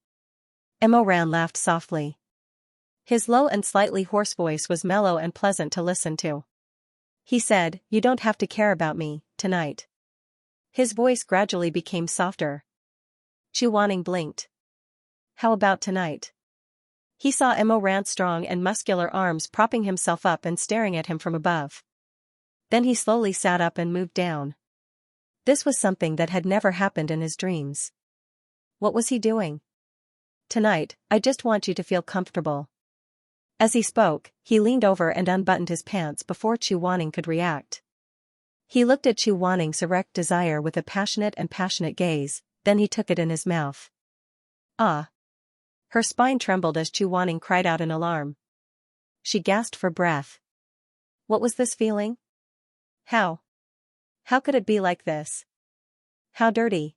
Speaker 1: Mo Ran laughed softly. His low and slightly hoarse voice was mellow and pleasant to listen to. He said, You don't have to care about me, tonight. His voice gradually became softer. Chu Wanning blinked. How about tonight? He saw Mo Ran's strong and muscular arms propping himself up and staring at him from above. Then he slowly sat up and moved down. This was something that had never happened in his dreams. What was he doing? Tonight, I just want you to feel comfortable. As he spoke, he leaned over and unbuttoned his pants before Chu Wanning could react. He looked at Chu Wanning's erect desire with a passionate gaze, then he took it in his mouth. Ah! Her spine trembled as Chu Wanning cried out in alarm. She gasped for breath. What was this feeling? How could it be like this? How dirty.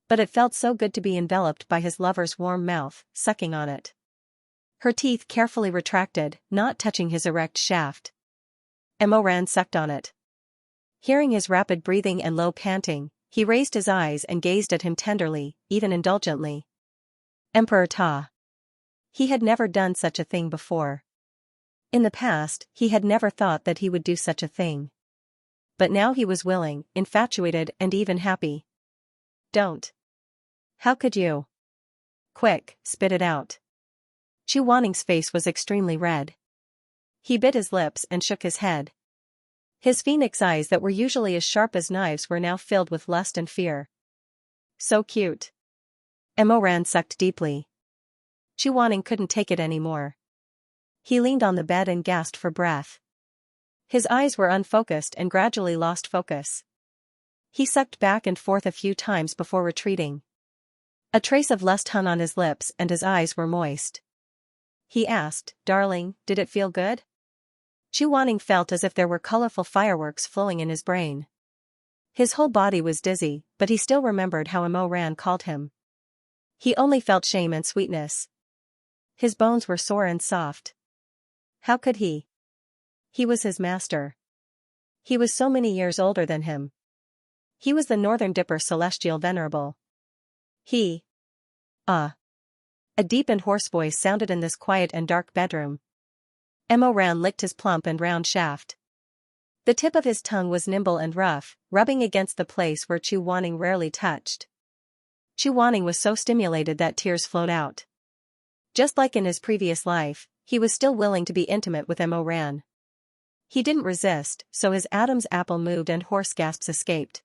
Speaker 1: But it felt so good to be enveloped by his lover's warm mouth, sucking on it. Her teeth carefully retracted, not touching his erect shaft. Mo Ran sucked on it. Hearing his rapid breathing and low panting, he raised his eyes and gazed at him tenderly, even indulgently. Emperor Ta. He had never done such a thing before. In the past, he had never thought that he would do such a thing. But now he was willing, infatuated and even happy. Don't. How could you? Quick, spit it out. Chu Wanning's face was extremely red. He bit his lips and shook his head. His phoenix eyes that were usually as sharp as knives were now filled with lust and fear. So cute. Mo Ran sucked deeply. Chu Wanning couldn't take it anymore. He leaned on the bed and gasped for breath. His eyes were unfocused and gradually lost focus. He sucked back and forth a few times before retreating. A trace of lust hung on his lips and his eyes were moist. He asked, Darling, did it feel good? Chu Wanning felt as if there were colorful fireworks flowing in his brain. His whole body was dizzy, but he still remembered how Mo Ran called him. He only felt shame and sweetness. His bones were sore and soft. How could he? He was his master. He was so many years older than him. He was the Northern Dipper Celestial Venerable. He. A deep and hoarse voice sounded in this quiet and dark bedroom. Mo Ran licked his plump and round shaft. The tip of his tongue was nimble and rough, rubbing against the place where Chu Wanning rarely touched. Chu Wanning was so stimulated that tears flowed out. Just like in his previous life, he was still willing to be intimate with Mo Ran. He didn't resist, so his Adam's apple moved and hoarse gasps escaped.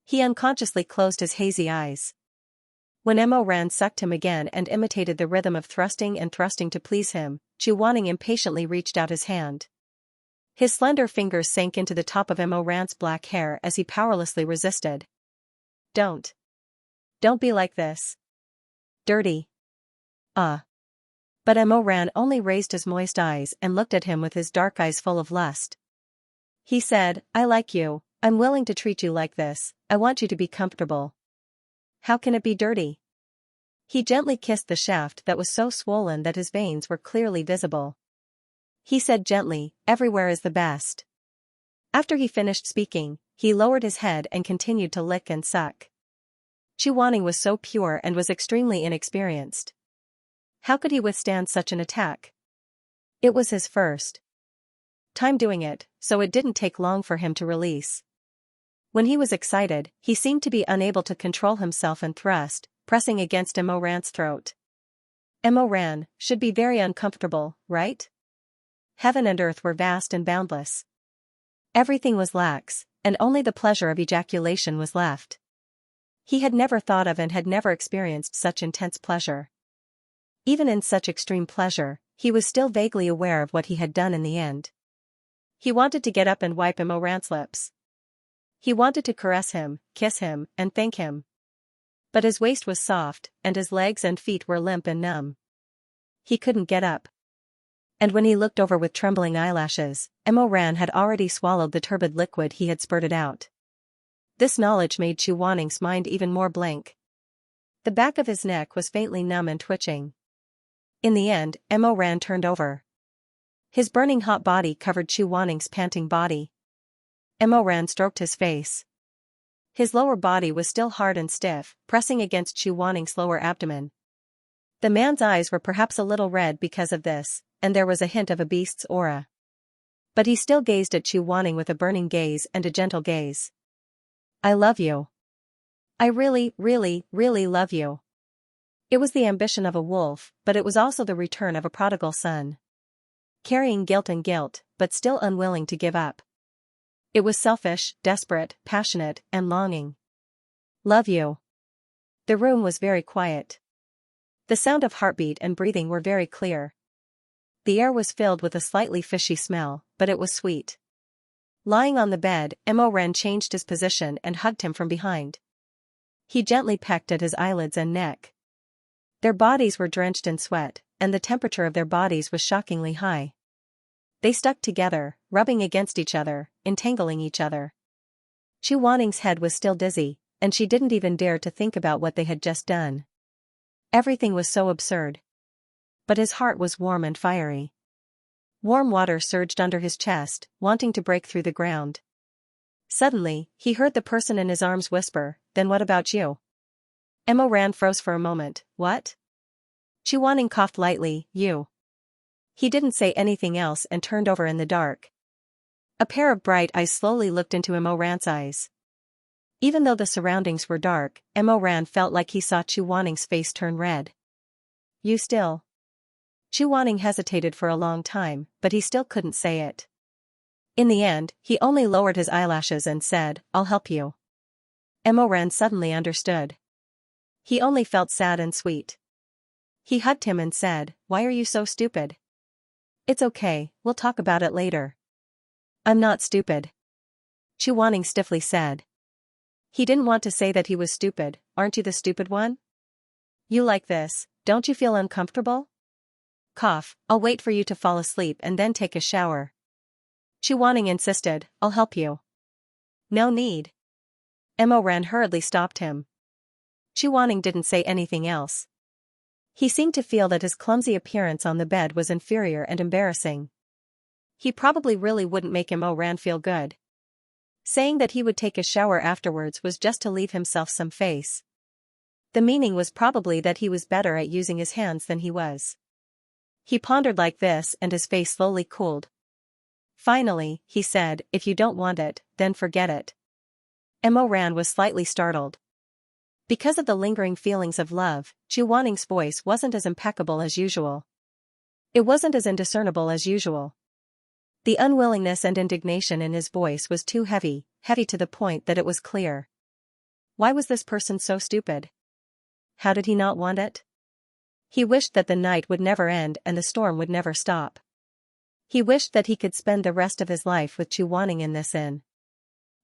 Speaker 1: He unconsciously closed his hazy eyes. When Mo Ran sucked him again and imitated the rhythm of thrusting and thrusting to please him, Chu Wanning impatiently reached out his hand. His slender fingers sank into the top of Mo Ran's black hair as he powerlessly resisted. Don't be like this. Dirty. But Mo Ran only raised his moist eyes and looked at him with his dark eyes full of lust. He said, I like you, I'm willing to treat you like this, I want you to be comfortable. How can it be dirty? He gently kissed the shaft that was so swollen that his veins were clearly visible. He said gently, Everywhere is the best. After he finished speaking, he lowered his head and continued to lick and suck. Chu Wanning was so pure and was extremely inexperienced. How could he withstand such an attack? It was his first time doing it, so it didn't take long for him to release. When he was excited, he seemed to be unable to control himself and thrust, pressing against Imo Ran's throat. Imo Ran should be very uncomfortable, right? Heaven and earth were vast and boundless. Everything was lax, and only the pleasure of ejaculation was left. He had never thought of and had never experienced such intense pleasure. Even in such extreme pleasure, he was still vaguely aware of what he had done in the end. He wanted to get up and wipe Imo Ran's lips. He wanted to caress him, kiss him, and thank him. But his waist was soft, and his legs and feet were limp and numb. He couldn't get up. And when he looked over with trembling eyelashes, Imo Ran had already swallowed the turbid liquid he had spurted out. This knowledge made Chu Wanning's mind even more blank. The back of his neck was faintly numb and twitching. In the end, Imo Ran turned over. His burning hot body covered Chu Wanning's panting body. Imo Ran stroked his face. His lower body was still hard and stiff, pressing against Chu Wanning's lower abdomen. The man's eyes were perhaps a little red because of this, and there was a hint of a beast's aura. But he still gazed at Chu Wanning with a burning gaze and a gentle gaze. I love you. I really, really, really love you. It was the ambition of a wolf, but it was also the return of a prodigal son. Carrying guilt, but still unwilling to give up. It was selfish, desperate, passionate, and longing. Love you. The room was very quiet. The sound of heartbeat and breathing were very clear. The air was filled with a slightly fishy smell, but it was sweet. Lying on the bed, Imo Ran changed his position and hugged him from behind. He gently pecked at his eyelids and neck. Their bodies were drenched in sweat, and the temperature of their bodies was shockingly high. They stuck together, rubbing against each other, entangling each other. Chu Wanning's head was still dizzy, and she didn't even dare to think about what they had just done. Everything was so absurd. But his heart was warm and fiery. Warm water surged under his chest, wanting to break through the ground. Suddenly, he heard the person in his arms whisper, "Then what about you?" Imo Ran froze for a moment. What? Chu Wanning coughed lightly, "You." He didn't say anything else and turned over in the dark. A pair of bright eyes slowly looked into Imo Ran's eyes. Even though the surroundings were dark, Imo Ran felt like he saw Chu Wanning's face turn red. You still? Chu Wanning hesitated for a long time, but he still couldn't say it. In the end, he only lowered his eyelashes and said, "I'll help you." Imo Ran suddenly understood. He only felt sad and sweet. He hugged him and said, "Why are you so stupid?" "It's okay, we'll talk about it later." "I'm not stupid," Chu Wanning stiffly said. He didn't want to say that he was stupid. "Aren't you the stupid one? You like this, don't you feel uncomfortable?" "Cough, I'll wait for you to fall asleep and then take a shower." Chu Wanning insisted, "I'll help you." "No need." Imo Ran hurriedly stopped him. Chu Wanning didn't say anything else. He seemed to feel that his clumsy appearance on the bed was inferior and embarrassing. He probably really wouldn't make Imo Ran feel good. Saying that he would take a shower afterwards was just to leave himself some face. The meaning was probably that he was better at using his hands than he was. He pondered like this and his face slowly cooled. Finally, he said, "If you don't want it, then forget it." Imo Ran was slightly startled. Because of the lingering feelings of love, Chu Wanning's voice wasn't as impeccable as usual. It wasn't as indiscernible as usual. The unwillingness and indignation in his voice was too heavy to the point that it was clear. Why was this person so stupid? How did he not want it? He wished that the night would never end and the storm would never stop. He wished that he could spend the rest of his life with Chu Wanning in this inn.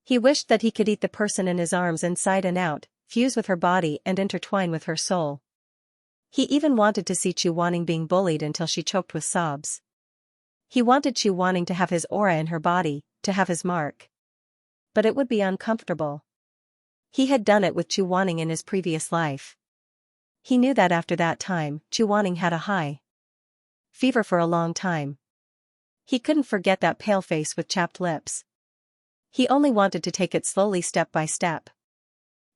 Speaker 1: He wished that he could eat the person in his arms inside and out, fuse with her body and intertwine with her soul. He even wanted to see Chu Wanning being bullied until she choked with sobs. He wanted Chu Wanning to have his aura in her body, to have his mark. But it would be uncomfortable. He had done it with Chu Wanning in his previous life. He knew that after that time, Chu Wanning had a high fever for a long time. He couldn't forget that pale face with chapped lips. He only wanted to take it slowly step by step.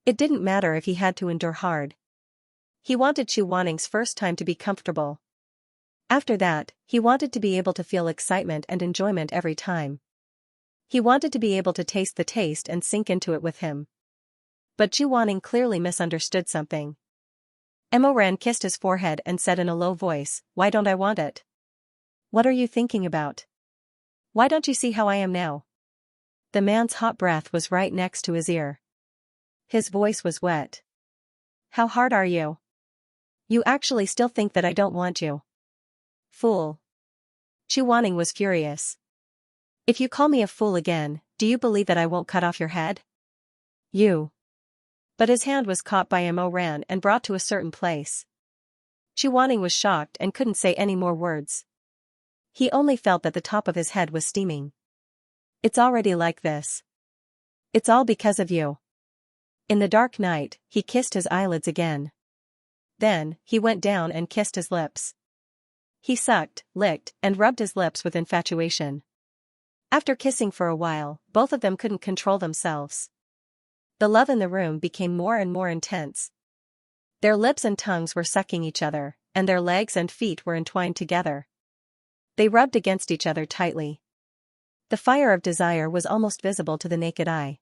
Speaker 1: It didn't matter if he had to endure hard. He wanted Chu Wanning's first time to be comfortable. After that, he wanted to be able to feel excitement and enjoyment every time. He wanted to be able to taste the taste and sink into it with him. But Chu Wanning clearly misunderstood something. Emoran kissed his forehead and said in a low voice, "Why don't I want it? What are you thinking about? Why don't you see how I am now?" The man's hot breath was right next to his ear. His voice was wet. "How hard are you? You actually still think that I don't want you? Fool." Chuaning was furious. "If you call me a fool again, do you believe that I won't cut off your head? You." But his hand was caught by Emoran and brought to a certain place. Chuaning was shocked and couldn't say any more words. He only felt that the top of his head was steaming. "It's already like this. It's all because of you." In the dark night, he kissed his eyelids again. Then, he went down and kissed his lips. He sucked, licked, and rubbed his lips with infatuation. After kissing for a while, both of them couldn't control themselves. The love in the room became more and more intense. Their lips and tongues were sucking each other, and their legs and feet were entwined together. They rubbed against each other tightly. The fire of desire was almost visible to the naked eye.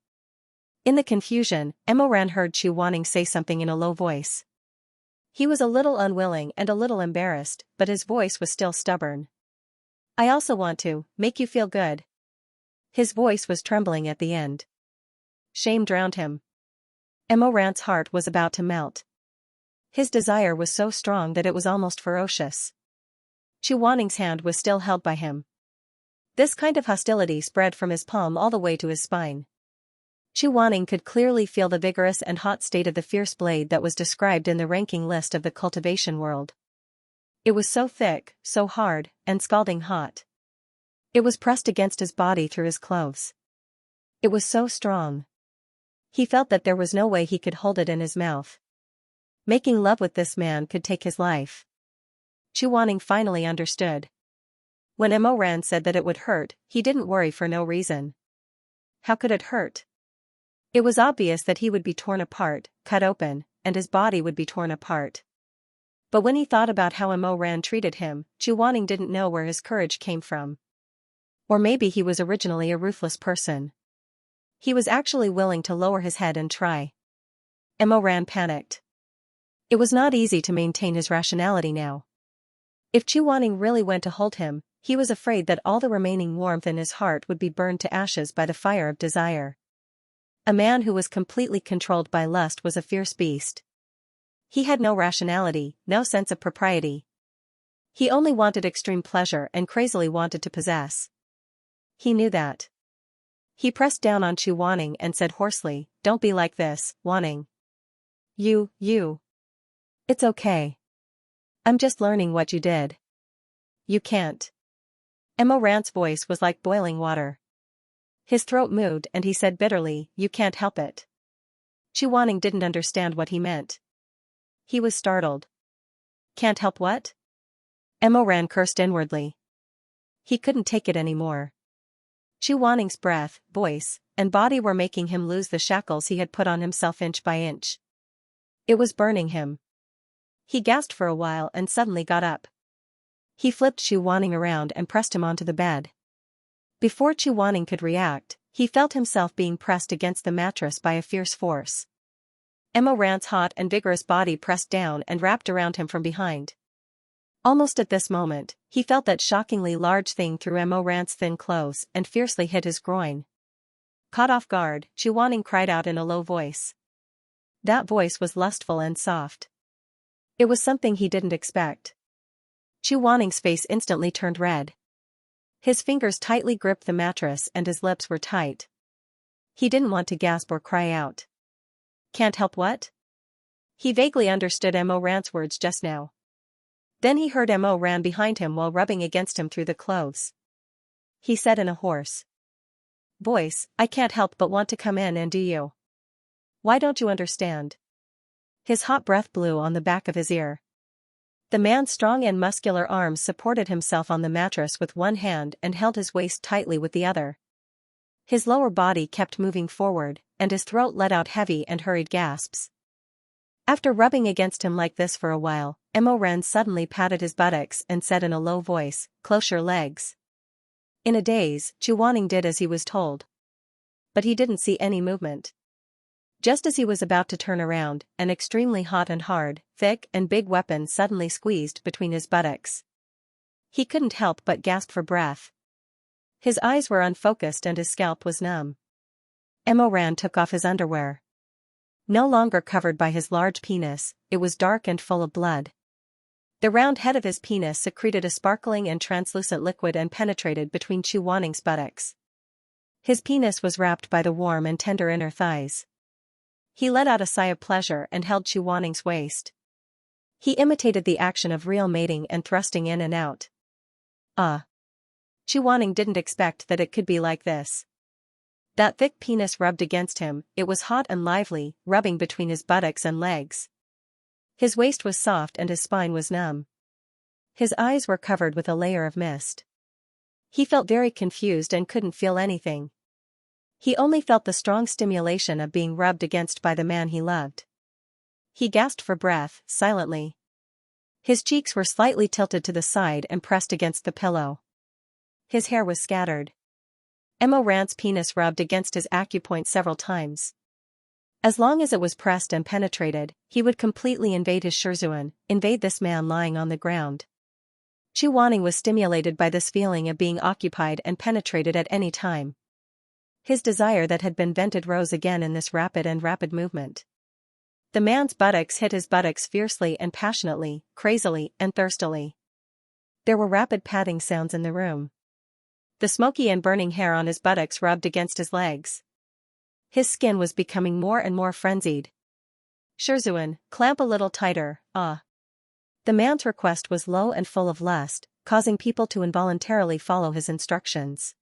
Speaker 1: In the confusion, Emoran heard Chuaning say something in a low voice. He was a little unwilling and a little embarrassed, but his voice was still stubborn. "I also want to make you feel good." His voice was trembling at the end. Shame drowned him. Emoran's heart was about to melt. His desire was so strong that it was almost ferocious. Chuaning's hand was still held by him. This kind of hostility spread from his palm all the way to his spine. Chuaning could clearly feel the vigorous and hot state of the fierce blade that was described in the ranking list of the cultivation world. It was so thick, so hard, and scalding hot. It was pressed against his body through his clothes. It was so strong. He felt that there was no way he could hold it in his mouth. Making love with this man could take his life. Chuaning finally understood. When Emoran said that it would hurt, he didn't worry for no reason. How could it hurt? It was obvious that he would be torn apart, cut open, and his body would be torn apart. But when he thought about how Emoran treated him, Chuaning didn't know where his courage came from. Or maybe he was originally a ruthless person. He was actually willing to lower his head and try. Emoran panicked. It was not easy to maintain his rationality now. If Chuaning really went to hold him, he was afraid that all the remaining warmth in his heart would be burned to ashes by the fire of desire. A man who was completely controlled by lust was a fierce beast. He had no rationality, no sense of propriety. He only wanted extreme pleasure and crazily wanted to possess. He knew that. He pressed down on Chuaning and said hoarsely, "Don't be like this, Wanning. You. It's okay. I'm just learning what you did. You can't." Emoran's voice was like boiling water. His throat moved and he said bitterly, "You can't help it." Chuaning didn't understand what he meant. He was startled. "Can't help what?" Emoran cursed inwardly. He couldn't take it anymore. Chuaning's breath, voice, and body were making him lose the shackles he had put on himself inch by inch. It was burning him. He gasped for a while and suddenly got up. He flipped Chuaning around and pressed him onto the bed. Before Chuaning could react, he felt himself being pressed against the mattress by a fierce force. Emoran's hot and vigorous body pressed down and wrapped around him from behind. Almost at this moment, he felt that shockingly large thing through Emoran's thin clothes and fiercely hit his groin. Caught off guard, Chuaning cried out in a low voice. That voice was lustful and soft. It was something he didn't expect. Chuaning's face instantly turned red. His fingers tightly gripped the mattress and his lips were tight. He didn't want to gasp or cry out. Can't help what? He vaguely understood Emoran's words just now. Then he heard Emoran behind him while rubbing against him through the clothes. He said in a hoarse voice, "I can't help but want to come in, and do you? Why don't you understand?" His hot breath blew on the back of his ear. The man's strong and muscular arms supported himself on the mattress with one hand and held his waist tightly with the other. His lower body kept moving forward, and his throat let out heavy and hurried gasps. After rubbing against him like this for a while, Emoran suddenly patted his buttocks and said in a low voice, "Close your legs." In a daze, Chuaning did as he was told. But he didn't see any movement. Just as he was about to turn around, an extremely hot and hard, thick and big weapon suddenly squeezed between his buttocks. He couldn't help but gasp for breath. His eyes were unfocused and his scalp was numb. Emoran took off his underwear. No longer covered by his large penis, it was dark and full of blood. The round head of his penis secreted a sparkling and translucent liquid and penetrated between Chu Wanning's buttocks. His penis was wrapped by the warm and tender inner thighs. He let out a sigh of pleasure and held Chu Wanning's waist. He imitated the action of real mating and thrusting in and out. Chu Wanning didn't expect that it could be like this. That thick penis rubbed against him, it was hot and lively, rubbing between his buttocks and legs. His waist was soft and his spine was numb. His eyes were covered with a layer of mist. He felt very confused and couldn't feel anything. He only felt the strong stimulation of being rubbed against by the man he loved. He gasped for breath, silently. His cheeks were slightly tilted to the side and pressed against the pillow. His hair was scattered. Emoran's penis rubbed against his acupoint several times. As long as it was pressed and penetrated, he would completely invade his Shizun, invade this man lying on the ground. Chu Wanning was stimulated by this feeling of being occupied and penetrated at any time. His desire that had been vented rose again in this rapid movement. The man's buttocks hit his buttocks fiercely and passionately, crazily and thirstily. There were rapid patting sounds in the room. The smoky and burning hair on his buttocks rubbed against his legs. His skin was becoming more and more frenzied. Shizun, clamp a little tighter, The man's request was low and full of lust, causing people to involuntarily follow his instructions.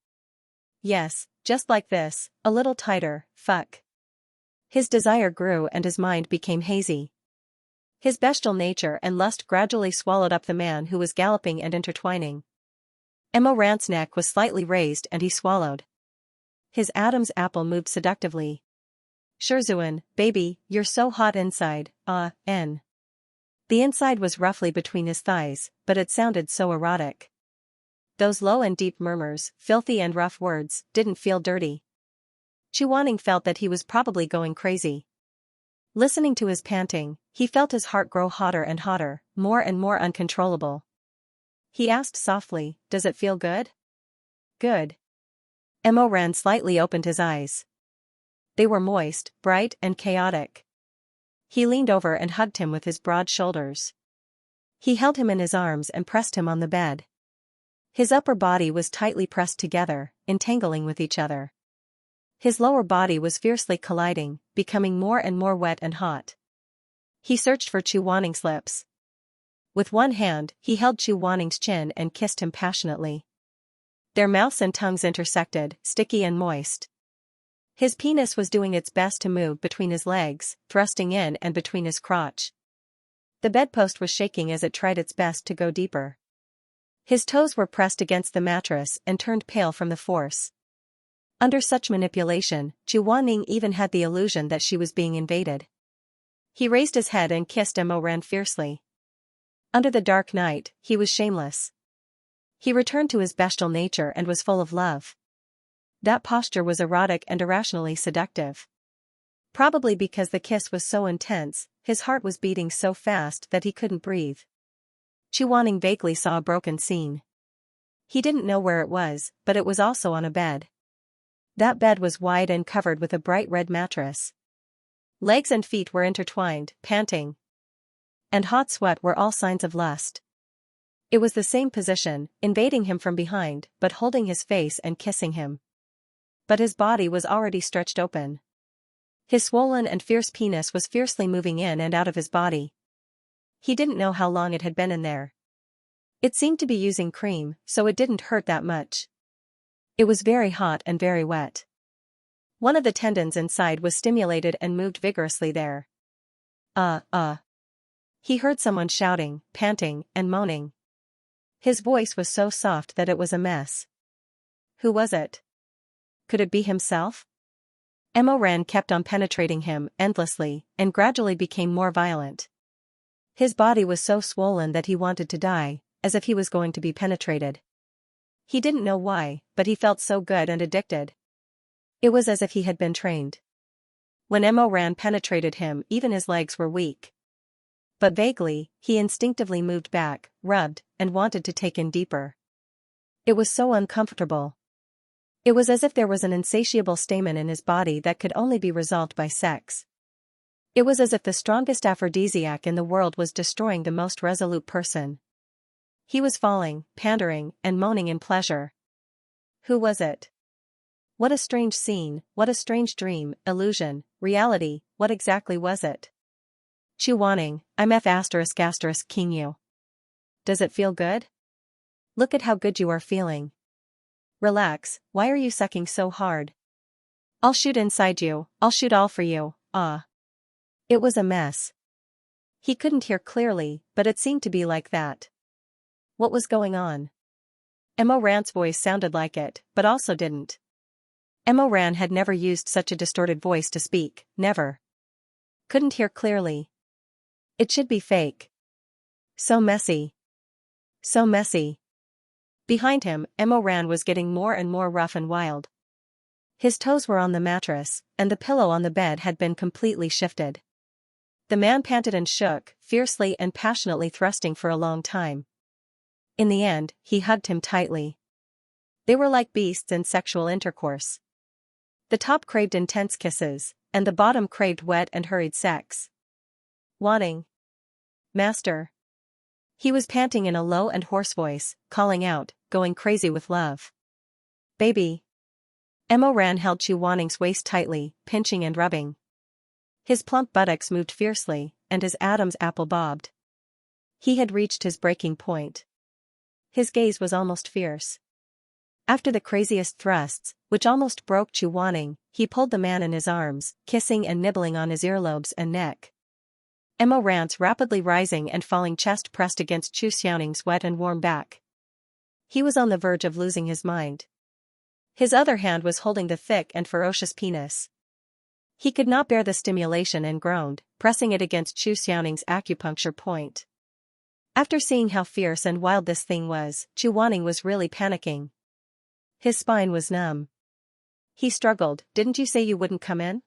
Speaker 1: Yes, just like this, a little tighter, fuck. His desire grew and his mind became hazy. His bestial nature and lust gradually swallowed up the man who was galloping and intertwining. Emoran's neck was slightly raised and he swallowed. His Adam's apple moved seductively. Shizun, baby, you're so hot inside, The inside was roughly between his thighs, but it sounded so erotic. Those low and deep murmurs, filthy and rough words, didn't feel dirty. Chu Wanning felt that he was probably going crazy. Listening to his panting, he felt his heart grow hotter and hotter, more and more uncontrollable. He asked softly, "Does it feel good?" "Good." Emoran slightly opened his eyes. They were moist, bright and chaotic. He leaned over and hugged him with his broad shoulders. He held him in his arms and pressed him on the bed. His upper body was tightly pressed together, entangling with each other. His lower body was fiercely colliding, becoming more and more wet and hot. He searched for Chu Wanning's lips. With one hand, he held Chu Wanning's chin and kissed him passionately. Their mouths and tongues intersected, sticky and moist. His penis was doing its best to move between his legs, thrusting in and between his crotch. The bedpost was shaking as it tried its best to go deeper. His toes were pressed against the mattress and turned pale from the force. Under such manipulation, Chu Wanning even had the illusion that she was being invaded. He raised his head and kissed Emoran fiercely. Under the dark night, he was shameless. He returned to his bestial nature and was full of love. That posture was erotic and irrationally seductive. Probably because the kiss was so intense, his heart was beating so fast that he couldn't breathe. Chu Wanning vaguely saw a broken scene. He didn't know where it was, but it was also on a bed. That bed was wide and covered with a bright red mattress. Legs and feet were intertwined, panting, and hot sweat were all signs of lust. It was the same position, invading him from behind, but holding his face and kissing him. But his body was already stretched open. His swollen and fierce penis was fiercely moving in and out of his body. He didn't know how long it had been in there. It seemed to be using cream, so it didn't hurt that much. It was very hot and very wet. One of the tendons inside was stimulated and moved vigorously there. He heard someone shouting, panting, and moaning. His voice was so soft that it was a mess. Who was it? Could it be himself? Emoran kept on penetrating him endlessly, and gradually became more violent. His body was so swollen that he wanted to die, as if he was going to be penetrated. He didn't know why, but he felt so good and addicted. It was as if he had been trained. When Mo Ran penetrated him, even his legs were weak. But vaguely, he instinctively moved back, rubbed, and wanted to take in deeper. It was so uncomfortable. It was as if there was an insatiable stamen in his body that could only be resolved by sex. It was as if the strongest aphrodisiac in the world was destroying the most resolute person. He was falling, pandering, and moaning in pleasure. Who was it? What a strange scene, what a strange dream, illusion, reality, what exactly was it? Chu Wanning, I'm F*** king you. Does it feel good? Look at how good you are feeling. Relax, why are you sucking so hard? I'll shoot inside you, I'll shoot all for you, ah. It was a mess. He couldn't hear clearly, but it seemed to be like that. What was going on? Mo Ran's voice sounded like it, but also didn't. Mo Ran had never used such a distorted voice to speak, never. Couldn't hear clearly. It should be fake. So messy. So messy. Behind him, Mo Ran was getting more and more rough and wild. His toes were on the mattress, and the pillow on the bed had been completely shifted. The man panted and shook, fiercely and passionately thrusting for a long time. In the end, he hugged him tightly. They were like beasts in sexual intercourse. The top craved intense kisses, and the bottom craved wet and hurried sex. Wanting. Master. He was panting in a low and hoarse voice, calling out, going crazy with love. Baby. Mo Ran held Chu Wanning's waist tightly, pinching and rubbing. His plump buttocks moved fiercely, and his Adam's apple bobbed. He had reached his breaking point. His gaze was almost fierce. After the craziest thrusts, which almost broke Chu Wanning, he pulled the man in his arms, kissing and nibbling on his earlobes and neck. Mo Ran's rapidly rising and falling chest pressed against Chu Xiaoning's wet and warm back. He was on the verge of losing his mind. His other hand was holding the thick and ferocious penis. He could not bear the stimulation and groaned, pressing it against Chu Xiaoning's acupuncture point. After seeing how fierce and wild this thing was, Chu Wanning was really panicking. His spine was numb. He struggled, didn't you say you wouldn't come in?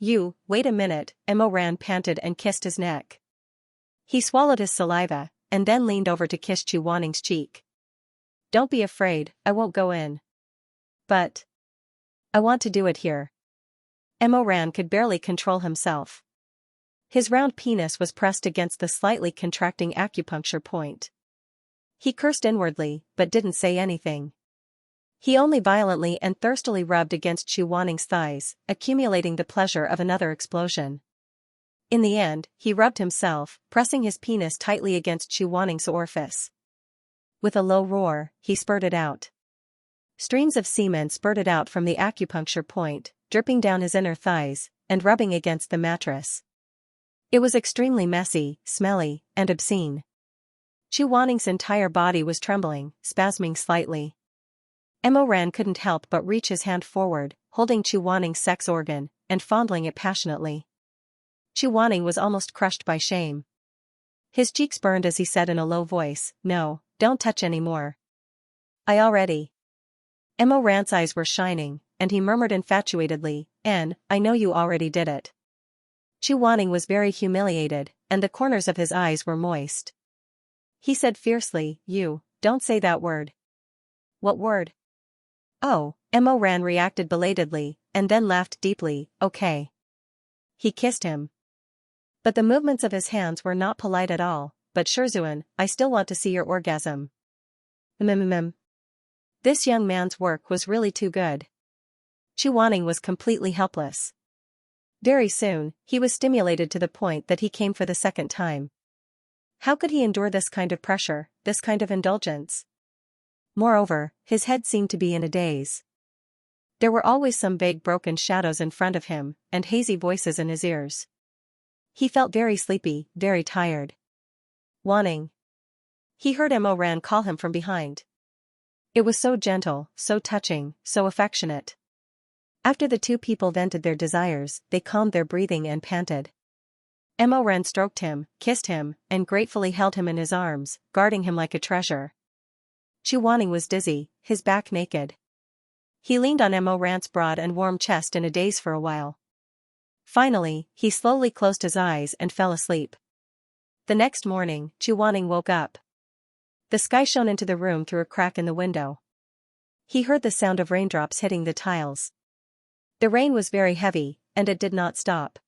Speaker 1: Wait a minute, Mo Ran panted and kissed his neck. He swallowed his saliva, and then leaned over to kiss Chu Wanning's cheek. Don't be afraid, I won't go in. But I want to do it here. Mo Ran could barely control himself. His round penis was pressed against the slightly contracting acupuncture point. He cursed inwardly, but didn't say anything. He only violently and thirstily rubbed against Chu Wanning's thighs, accumulating the pleasure of another explosion. In the end, he rubbed himself, pressing his penis tightly against Chu Wanning's orifice. With a low roar, he spurted out. Streams of semen spurted out from the acupuncture point, dripping down his inner thighs, and rubbing against the mattress. It was extremely messy, smelly, and obscene. Chu Wanning's entire body was trembling, spasming slightly. Mo Ran couldn't help but reach his hand forward, holding Chu Wanning's sex organ, and fondling it passionately. Chu Wanning was almost crushed by shame. His cheeks burned as he said in a low voice, "No, don't touch anymore. I already." Mo Ran's eyes were shining, and he murmured infatuatedly, I know you already did it." Chu Wanning was very humiliated, and the corners of his eyes were moist. He said fiercely, don't say that word." "What word?" "Oh," Mo Ran reacted belatedly, and then laughed deeply, "Okay." He kissed him. But the movements of his hands were not polite at all. "But Shizun, I still want to see your orgasm." This young man's work was really too good. Chu Wanning was completely helpless. Very soon, he was stimulated to the point that he came for the second time. How could he endure this kind of pressure, this kind of indulgence? Moreover, his head seemed to be in a daze. There were always some vague broken shadows in front of him, and hazy voices in his ears. He felt very sleepy, very tired. Wanning. He heard Mo Ran call him from behind. It was so gentle, so touching, so affectionate. After the two people vented their desires, they calmed their breathing and panted. Mo Ran stroked him, kissed him, and gratefully held him in his arms, guarding him like a treasure. Chu Wanning was dizzy, his back naked. He leaned on Mo Ran's broad and warm chest in a daze for a while. Finally, he slowly closed his eyes and fell asleep. The next morning, Chu Wanning woke up. The sky shone into the room through a crack in the window. He heard the sound of raindrops hitting the tiles. The rain was very heavy, and it did not stop.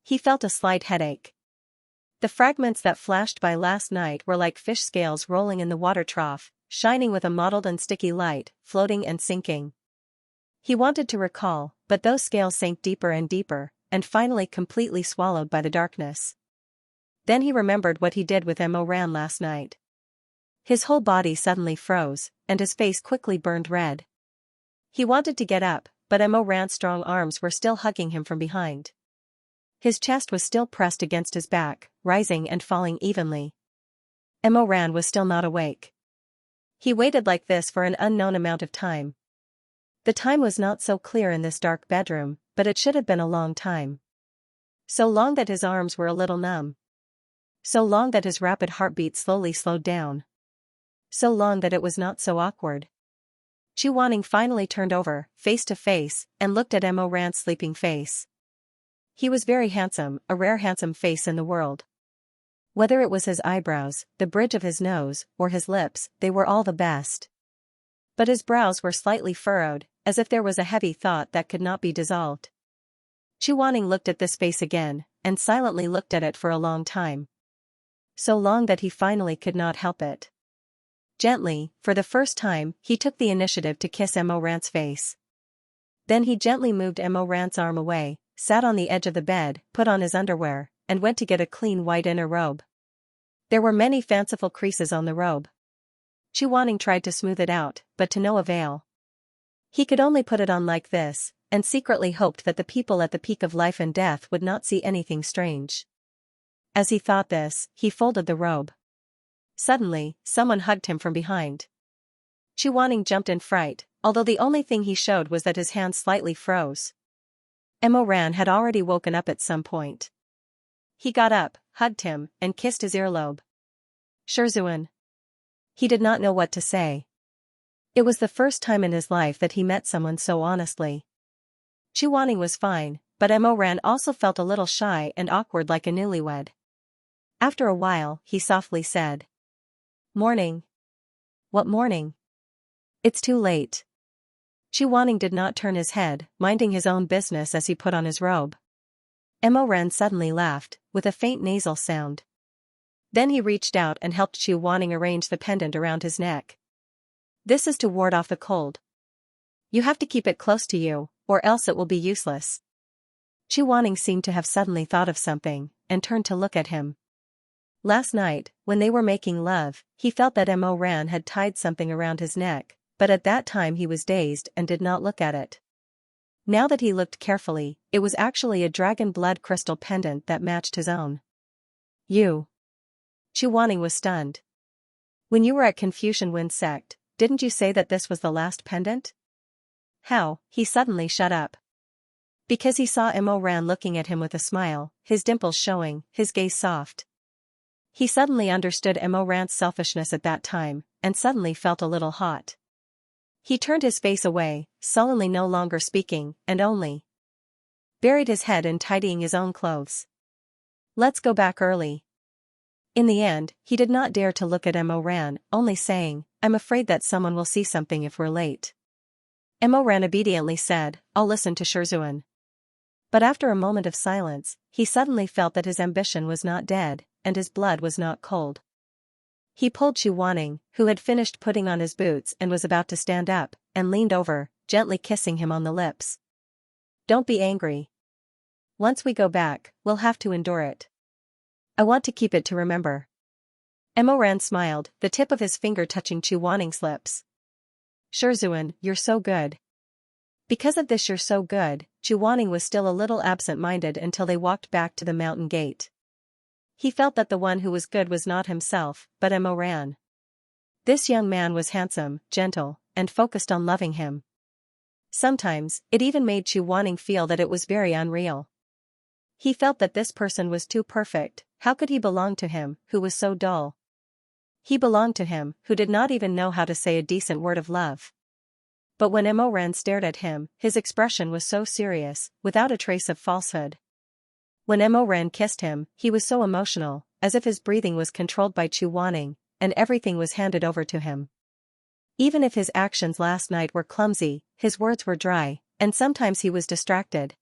Speaker 1: He felt a slight headache. The fragments that flashed by last night were like fish scales rolling in the water trough, shining with a mottled and sticky light, floating and sinking. He wanted to recall, but those scales sank deeper and deeper, and finally completely swallowed by the darkness. Then he remembered what he did with Mo Ran last night. His whole body suddenly froze, and his face quickly burned red. He wanted to get up, but Mo Ran's strong arms were still hugging him from behind. His chest was still pressed against his back, rising and falling evenly. Mo Ran was still not awake. He waited like this for an unknown amount of time. The time was not so clear in this dark bedroom, but it should have been a long time. So long that his arms were a little numb. So long that his rapid heartbeat slowly slowed down. So long that it was not so awkward. Chu Wanning finally turned over, face to face, and looked at Mo Ran's sleeping face. He was very handsome, a rare handsome face in the world. Whether it was his eyebrows, the bridge of his nose, or his lips, they were all the best. But his brows were slightly furrowed, as if there was a heavy thought that could not be dissolved. Chu Wanning looked at this face again, and silently looked at it for a long time. So long that he finally could not help it. Gently, for the first time, he took the initiative to kiss Mo Ran's face. Then he gently moved Mo Ran's arm away, sat on the edge of the bed, put on his underwear, and went to get a clean white inner robe. There were many fanciful creases on the robe. Chu Wanning tried to smooth it out, but to no avail. He could only put it on like this, and secretly hoped that the people at the peak of life and death would not see anything strange. As he thought this, he folded the robe. Suddenly, someone hugged him from behind. Chu Wanning jumped in fright, although the only thing he showed was that his hands slightly froze. Mo Ran had already woken up at some point. He got up, hugged him, and kissed his earlobe. Shizun. He did not know what to say. It was the first time in his life that he met someone so honestly. Chu Wanning was fine, but Mo Ran also felt a little shy and awkward like a newlywed. After a while, he softly said, "Morning." "What morning?" "It's too late." Chu Wanning did not turn his head, minding his own business as he put on his robe. Mo Ran suddenly laughed, with a faint nasal sound. Then he reached out and helped Chu Wanning arrange the pendant around his neck. "This is to ward off the cold. You have to keep it close to you, or else it will be useless." Chu Wanning seemed to have suddenly thought of something, and turned to look at him. Last night, when they were making love, he felt that Mo Ran had tied something around his neck, but at that time he was dazed and did not look at it. Now that he looked carefully, it was actually a dragon blood crystal pendant that matched his own. "You." Chu Wanning was stunned. "When you were at Confucian Wind Sect, didn't you say that this was the last pendant?" "How?" He suddenly shut up. Because he saw Mo Ran looking at him with a smile, his dimples showing, his gaze soft. He suddenly understood Mo Ran's selfishness at that time, and suddenly felt a little hot. He turned his face away, sullenly no longer speaking, and only buried his head in tidying his own clothes. "Let's go back early." In the end, he did not dare to look at Mo Ran, only saying, "I'm afraid that someone will see something if we're late." Mo Ran obediently said, "I'll listen to Shizun." But after a moment of silence, he suddenly felt that his ambition was not dead, and his blood was not cold. He pulled Chu Wanning, who had finished putting on his boots and was about to stand up, and leaned over, gently kissing him on the lips. "Don't be angry. Once we go back, we'll have to endure it. I want to keep it to remember." Mo Ran smiled, the tip of his finger touching Chu Wanning's lips. "Shizun, you're so good." Because of this "you're so good," Chu Wanning was still a little absent-minded until they walked back to the mountain gate. He felt that the one who was good was not himself, but Mo Ran. This young man was handsome, gentle, and focused on loving him. Sometimes, it even made Chu Wanning feel that it was very unreal. He felt that this person was too perfect. How could he belong to him, who was so dull? He belonged to him, who did not even know how to say a decent word of love. But when Mo Ran stared at him, his expression was so serious, without a trace of falsehood. When Mo Ran kissed him, he was so emotional, as if his breathing was controlled by Chu Wanning, and everything was handed over to him. Even if his actions last night were clumsy, his words were dry, and sometimes he was distracted.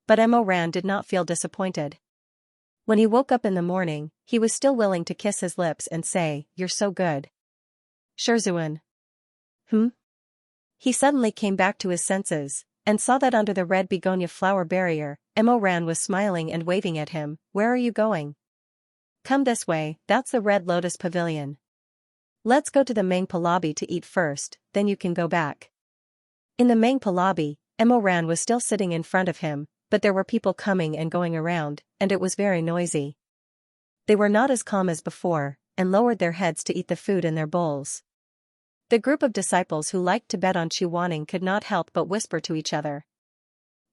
Speaker 1: But Mo Ran did not feel disappointed. When he woke up in the morning, he was still willing to kiss his lips and say, "You're so good." Shizun. He suddenly came back to his senses, and saw that under the red begonia flower barrier, Mo Ran was smiling and waving at him. "Where are you going?" "Come this way, that's the Red Lotus Pavilion. Let's go to the Mangpa lobby to eat first, then you can go back." In the Mangpa lobby, Mo Ran was still sitting in front of him, but there were people coming and going around, and it was very noisy. They were not as calm as before, and lowered their heads to eat the food in their bowls. The group of disciples who liked to bet on Chu Wanning could not help but whisper to each other.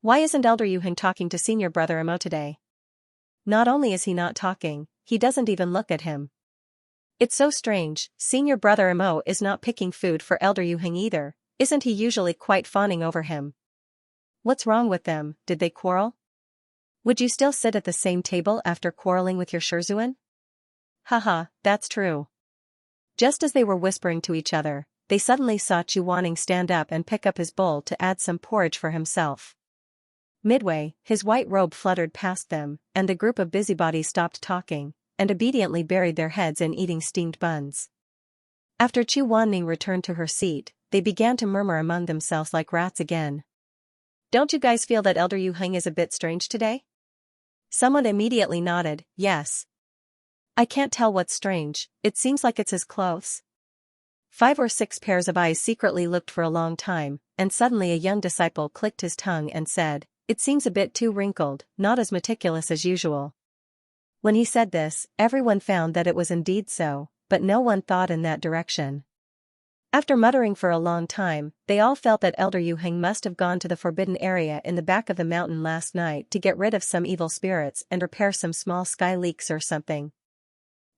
Speaker 1: "Why isn't Elder Yuheng talking to senior brother Mo today? Not only is he not talking, he doesn't even look at him. It's so strange, senior brother Mo is not picking food for Elder Yuheng either, isn't he usually quite fawning over him? What's wrong with them, did they quarrel? Would you still sit at the same table after quarreling with your Shizun?" "Haha, that's true." Just as they were whispering to each other, they suddenly saw Chu Wanning stand up and pick up his bowl to add some porridge for himself. Midway, his white robe fluttered past them, and the group of busybodies stopped talking, and obediently buried their heads in eating steamed buns. After Chu Wanning returned to her seat, they began to murmur among themselves like rats again. "Don't you guys feel that Elder Yuheng is a bit strange today?" Someone immediately nodded, "Yes. I can't tell what's strange, it seems like it's his clothes." 5 or 6 pairs of eyes secretly looked for a long time, and suddenly a young disciple clicked his tongue and said, "It seems a bit too wrinkled, not as meticulous as usual." When he said this, everyone found that it was indeed so, but no one thought in that direction. After muttering for a long time, they all felt that Elder Yuheng must have gone to the forbidden area in the back of the mountain last night to get rid of some evil spirits and repair some small sky leaks or something.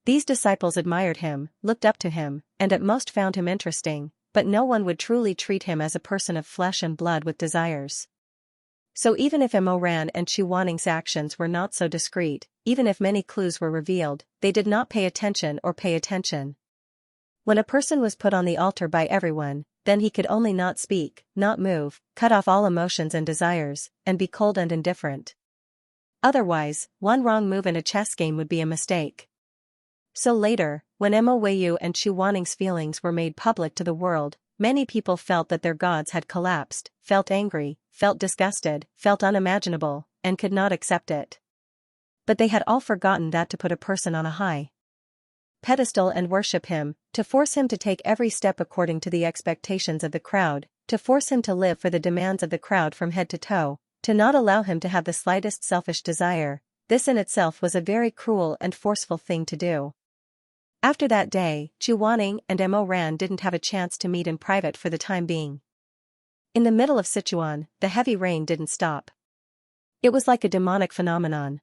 Speaker 1: These disciples admired him, looked up to him, and at most found him interesting, but no one would truly treat him as a person of flesh and blood with desires. So even if Mo Ran and Chu Wanning's actions were not so discreet, even if many clues were revealed, they did not pay attention. When a person was put on the altar by everyone, then he could only not speak, not move, cut off all emotions and desires, and be cold and indifferent. Otherwise, one wrong move in a chess game would be a mistake. So later, when Mo Weiyu and Chu Wanning's feelings were made public to the world, many people felt that their gods had collapsed, felt angry, felt disgusted, felt unimaginable, and could not accept it. But they had all forgotten that to put a person on a high pedestal and worship him, to force him to take every step according to the expectations of the crowd, to force him to live for the demands of the crowd from head to toe, to not allow him to have the slightest selfish desire, this in itself was a very cruel and forceful thing to do. After that day, Chu Wanning and Mo Ran didn't have a chance to meet in private for the time being. In the middle of Sichuan, the heavy rain didn't stop. It was like a demonic phenomenon.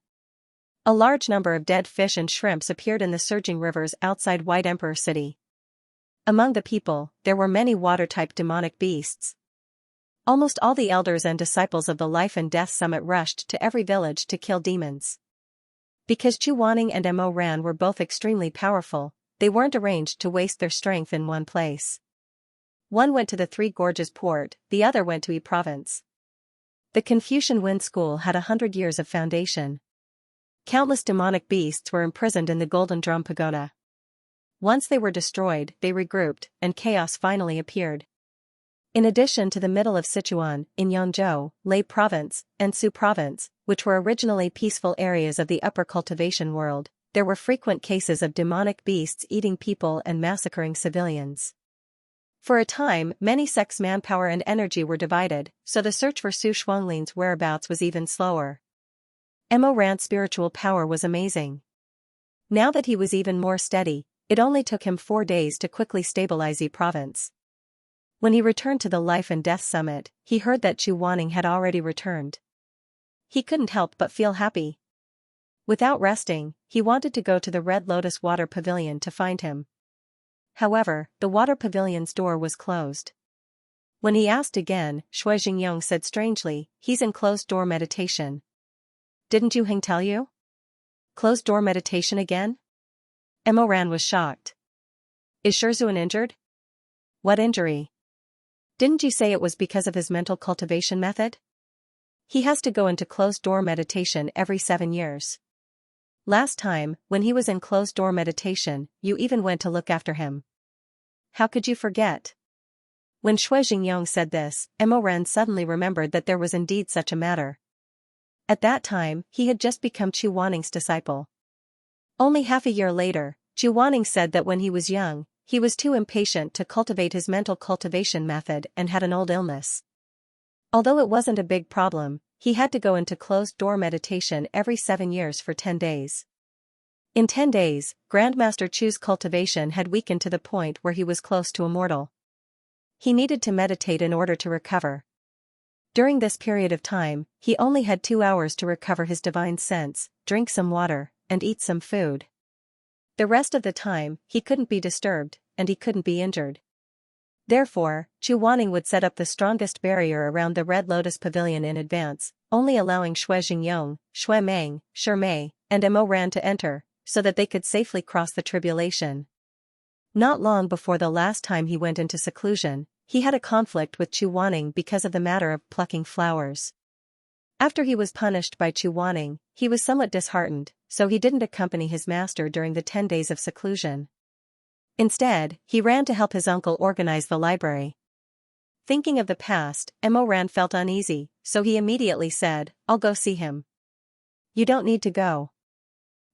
Speaker 1: A large number of dead fish and shrimps appeared in the surging rivers outside White Emperor City. Among the people, there were many water-type demonic beasts. Almost all the elders and disciples of the Life and Death Summit rushed to every village to kill demons. Because Chu Wanning and Mo Ran were both extremely powerful, they weren't arranged to waste their strength in one place. One went to the Three Gorges port, the other went to Yi province. The Confucian Wind School had 100 years of foundation. Countless demonic beasts were imprisoned in the Golden Drum Pagoda. Once they were destroyed, they regrouped, and chaos finally appeared. In addition to the middle of Sichuan, in Yangzhou, Lei province, and Su province, which were originally peaceful areas of the upper cultivation world, there were frequent cases of demonic beasts eating people and massacring civilians. For a time, many sects' manpower and energy were divided, so the search for Su Shuanglin's whereabouts was even slower. Mo Ran's spiritual power was amazing. Now that he was even more steady, it only took him 4 days to quickly stabilize Yi province. When he returned to the Life and Death Summit, he heard that Chu Wanning had already returned. He couldn't help but feel happy. Without resting, he wanted to go to the Red Lotus Water Pavilion to find him. However, the water pavilion's door was closed. When he asked again, Shui Jingyong said strangely, he's in closed-door meditation. Didn't Yu Heng tell you? Closed-door meditation again? Emoran was shocked. Is Shizun injured? What injury? Didn't you say it was because of his mental cultivation method? He has to go into closed-door meditation every 7 years. Last time, when he was in closed-door meditation, you even went to look after him. How could you forget? When Shui Jingyong said this, Emoran suddenly remembered that there was indeed such a matter. At that time, he had just become Chu Wanning's disciple. Only half a year later, Chu Wanning said that when he was young, he was too impatient to cultivate his mental cultivation method and had an old illness. Although it wasn't a big problem, he had to go into closed-door meditation every 7 years for 10 days. In 10 days, Grandmaster Chu's cultivation had weakened to the point where he was close to immortal. He needed to meditate in order to recover. During this period of time, he only had 2 hours to recover his divine sense, drink some water, and eat some food. The rest of the time, he couldn't be disturbed, and he couldn't be injured. Therefore, Chu Wanning would set up the strongest barrier around the Red Lotus Pavilion in advance, only allowing Shui Jingyong, Shui Meng, Shi Mei, and Mo Ran to enter, so that they could safely cross the tribulation. Not long before the last time he went into seclusion, he had a conflict with Chu Wanning because of the matter of plucking flowers. After he was punished by Chu Wanning, he was somewhat disheartened, so he didn't accompany his master during the 10 days of seclusion. Instead, he ran to help his uncle organize the library. Thinking of the past, Mo Ran felt uneasy, so he immediately said, "I'll go see him." "You don't need to go."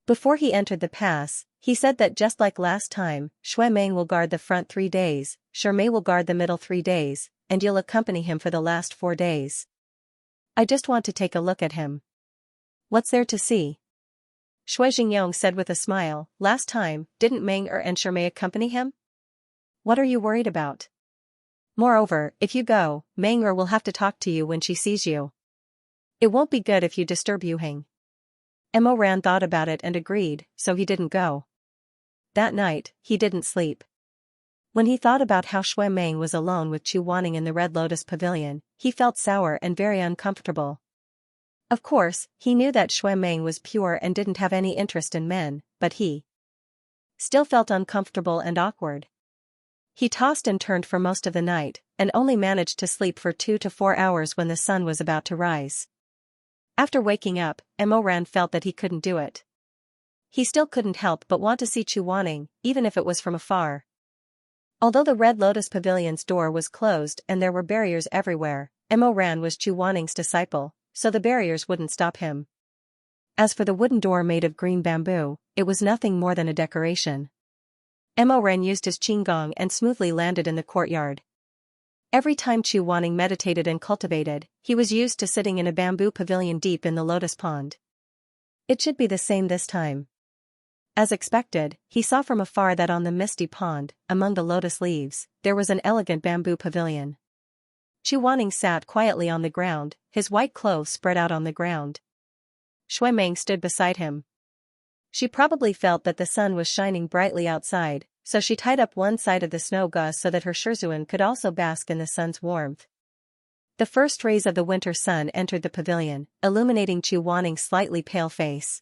Speaker 1: Before he entered the pass, he said that just like last time, Shui Meng will guard the front 3 days, Shi Mei will guard the middle 3 days, and you'll accompany him for the last 4 days. "I just want to take a look at him." "What's there to see?" Shui Jingyong said with a smile, "Last time, didn't Meng and Shi Mei accompany him? What are you worried about? Moreover, if you go, Meng will have to talk to you when she sees you. It won't be good if you disturb Yu Heng." Mo Ran thought about it and agreed, so he didn't go. That night, he didn't sleep. When he thought about how Shui Meng was alone with Chu Wanning in the Red Lotus Pavilion, he felt sour and very uncomfortable. Of course, he knew that Shui Meng was pure and didn't have any interest in men, but he still felt uncomfortable and awkward. He tossed and turned for most of the night, and only managed to sleep for 2 to 4 hours when the sun was about to rise. After waking up, Mo Ran felt that he couldn't do it. He still couldn't help but want to see Chu Wanning, even if it was from afar. Although the Red Lotus Pavilion's door was closed and there were barriers everywhere, Mo Ran was Chu Wanning's disciple, so the barriers wouldn't stop him. As for the wooden door made of green bamboo, it was nothing more than a decoration. Mo Ran used his qinggong and smoothly landed in the courtyard. Every time Chu Wanning meditated and cultivated, he was used to sitting in a bamboo pavilion deep in the lotus pond. It should be the same this time. As expected, he saw from afar that on the misty pond, among the lotus leaves, there was an elegant bamboo pavilion. Chu Wanning sat quietly on the ground, his white clothes spread out on the ground. Shui Meng stood beside him. She probably felt that the sun was shining brightly outside, so she tied up one side of the snow gauze so that her Shizun could also bask in the sun's warmth. The first rays of the winter sun entered the pavilion, illuminating Chu Wanning's slightly pale face.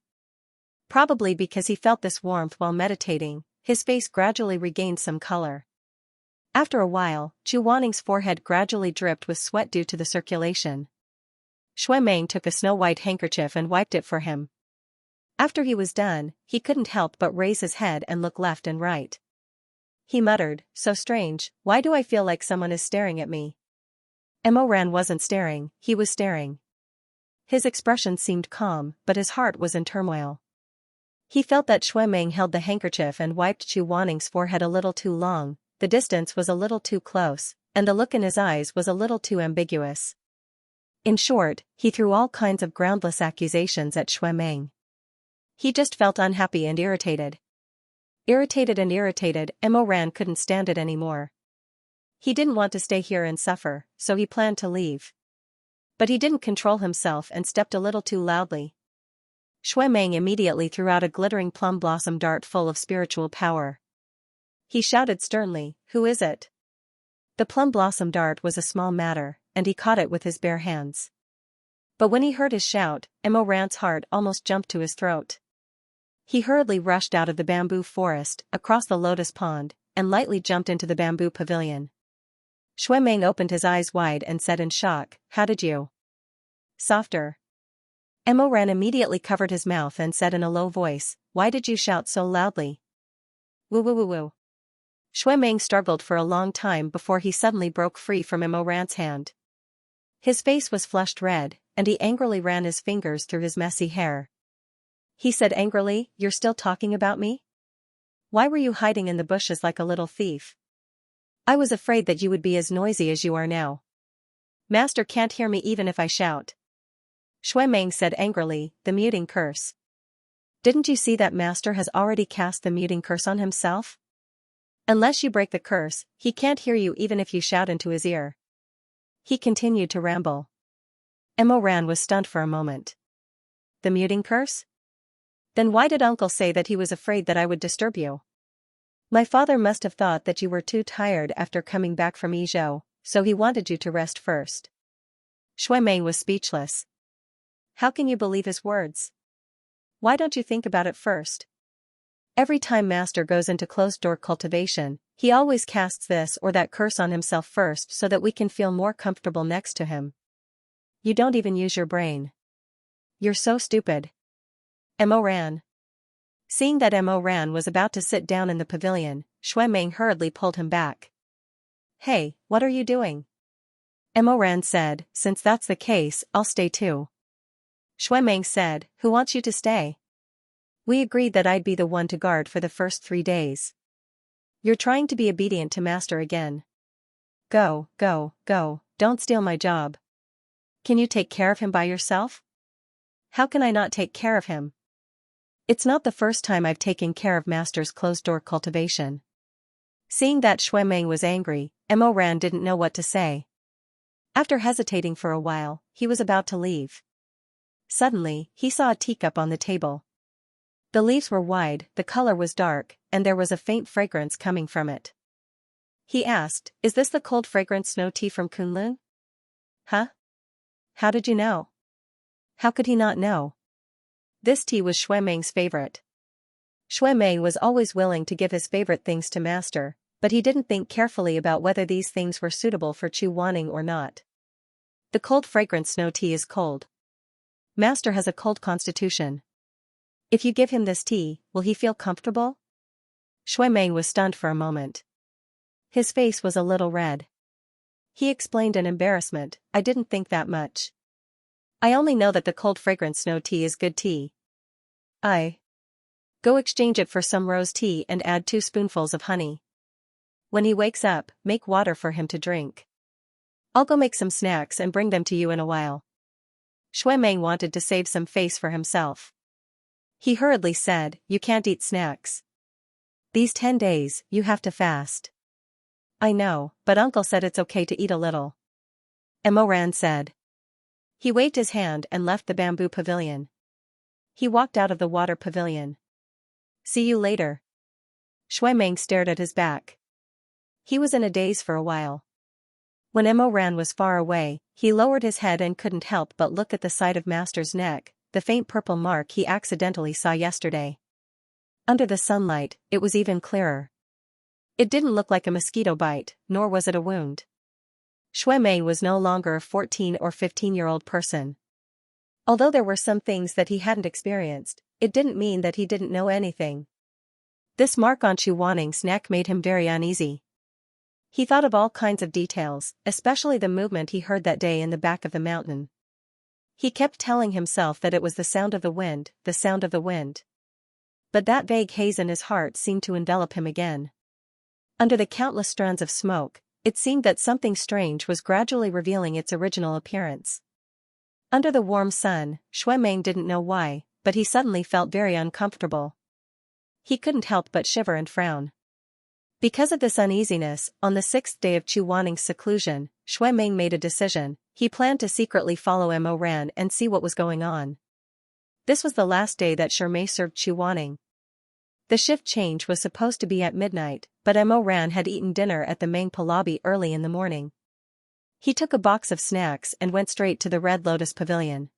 Speaker 1: Probably because he felt this warmth while meditating, his face gradually regained some color. After a while, Chu Wanning's forehead gradually dripped with sweat due to the circulation. Shui Meng took a snow-white handkerchief and wiped it for him. After he was done, he couldn't help but raise his head and look left and right. He muttered, "So strange, why do I feel like someone is staring at me?" Mo Ran wasn't staring, he was staring. His expression seemed calm, but his heart was in turmoil. He felt that Shui Meng held the handkerchief and wiped Chu Wanning's forehead a little too long, the distance was a little too close, and the look in his eyes was a little too ambiguous. In short, he threw all kinds of groundless accusations at Shui Meng. He just felt unhappy and irritated. Irritated, Mo Ran couldn't stand it anymore. He didn't want to stay here and suffer, so he planned to leave. But he didn't control himself and stepped a little too loudly. Shui Meng immediately threw out a glittering plum blossom dart full of spiritual power. He shouted sternly, "Who is it?" The plum blossom dart was a small matter, and he caught it with his bare hands. But when he heard his shout, Emoran's heart almost jumped to his throat. He hurriedly rushed out of the bamboo forest, across the lotus pond, and lightly jumped into the bamboo pavilion. Xuemeng opened his eyes wide and said in shock, "How did you?" "Softer." Emoran immediately covered his mouth and said in a low voice, "Why did you shout so loudly?" "Woo woo woo woo." Xuemeng struggled for a long time before he suddenly broke free from Emoran's hand. His face was flushed red, and he angrily ran his fingers through his messy hair. He said angrily, "You're still talking about me? Why were you hiding in the bushes like a little thief? I was afraid that you would be as noisy as you are now. Master can't hear me even if I shout." Xuemeng said angrily, "The muting curse. Didn't you see that Master has already cast the muting curse on himself? Unless you break the curse, he can't hear you even if you shout into his ear." He continued to ramble. Emoran was stunned for a moment. "The muting curse? Then why did Uncle say that he was afraid that I would disturb you?" "My father must have thought that you were too tired after coming back from Yizhou, so he wanted you to rest first." Xuemeng was speechless. How can you believe his words? Why don't you think about it first? Every time Master goes into closed-door cultivation, he always casts this or that curse on himself first so that we can feel more comfortable next to him. You don't even use your brain. You're so stupid." Emoran. Seeing that Emoran was about to sit down in the pavilion, Xuemeng hurriedly pulled him back. "Hey, what are you doing?" Emoran said, "Since that's the case, I'll stay too." Xuemeng said, "Who wants you to stay? We agreed that I'd be the one to guard for the first 3 days. You're trying to be obedient to Master again. Go, go, go, don't steal my job. Can you take care of him by yourself?" "How can I not take care of him? It's not the first time I've taken care of Master's closed-door cultivation." Seeing that Xuemeng was angry, Emoran didn't know what to say. After hesitating for a while, he was about to leave. Suddenly, he saw a teacup on the table. The leaves were wide, the color was dark, and there was a faint fragrance coming from it. He asked, "Is this the cold fragrant snow tea from Kunlun?" "Huh? How did you know?" How could he not know? This tea was Xuemeng's favorite. Xuemeng was always willing to give his favorite things to Master, but he didn't think carefully about whether these things were suitable for Chu Wanning or not. The cold fragrant snow tea is cold. Master has a cold constitution. If you give him this tea, will he feel comfortable? Xuemeng was stunned for a moment. His face was a little red. He explained in embarrassment, "I didn't think that much. I only know that the cold fragrant snow tea is good tea. Go exchange it for some rose tea and add 2 spoonfuls of honey. When he wakes up, make water for him to drink. I'll go make some snacks and bring them to you in a while." Xuemeng wanted to save some face for himself. He hurriedly said, "You can't eat snacks. These 10 days, you have to fast." "I know, but Uncle said it's okay to eat a little," Emoran said. He waved his hand and left the bamboo pavilion. He walked out of the water pavilion. "See you later." Xuemeng stared at his back. He was in a daze for a while. When Emoran was far away, he lowered his head and couldn't help but look at the side of Master's neck, the faint purple mark he accidentally saw yesterday. Under the sunlight, it was even clearer. It didn't look like a mosquito bite, nor was it a wound. Xuemeng was no longer a 14 or 15-year-old person. Although there were some things that he hadn't experienced, it didn't mean that he didn't know anything. This mark on Chu Wanning's neck made him very uneasy. He thought of all kinds of details, especially the movement he heard that day in the back of the mountain. He kept telling himself that it was the sound of the wind, the sound of the wind. But that vague haze in his heart seemed to envelop him again. Under the countless strands of smoke, it seemed that something strange was gradually revealing its original appearance. Under the warm sun, Xuemeng didn't know why, but he suddenly felt very uncomfortable. He couldn't help but shiver and frown. Because of this uneasiness, on the 6th day of Chu Wanning's seclusion, Xuemeng made a decision. He planned to secretly follow Emoran and see what was going on. This was the last day that Shermay served Chu Wanning. The shift change was supposed to be at midnight, but Mo Ran had eaten dinner at the main lobby early in the morning. He took a box of snacks and went straight to the Red Lotus Pavilion.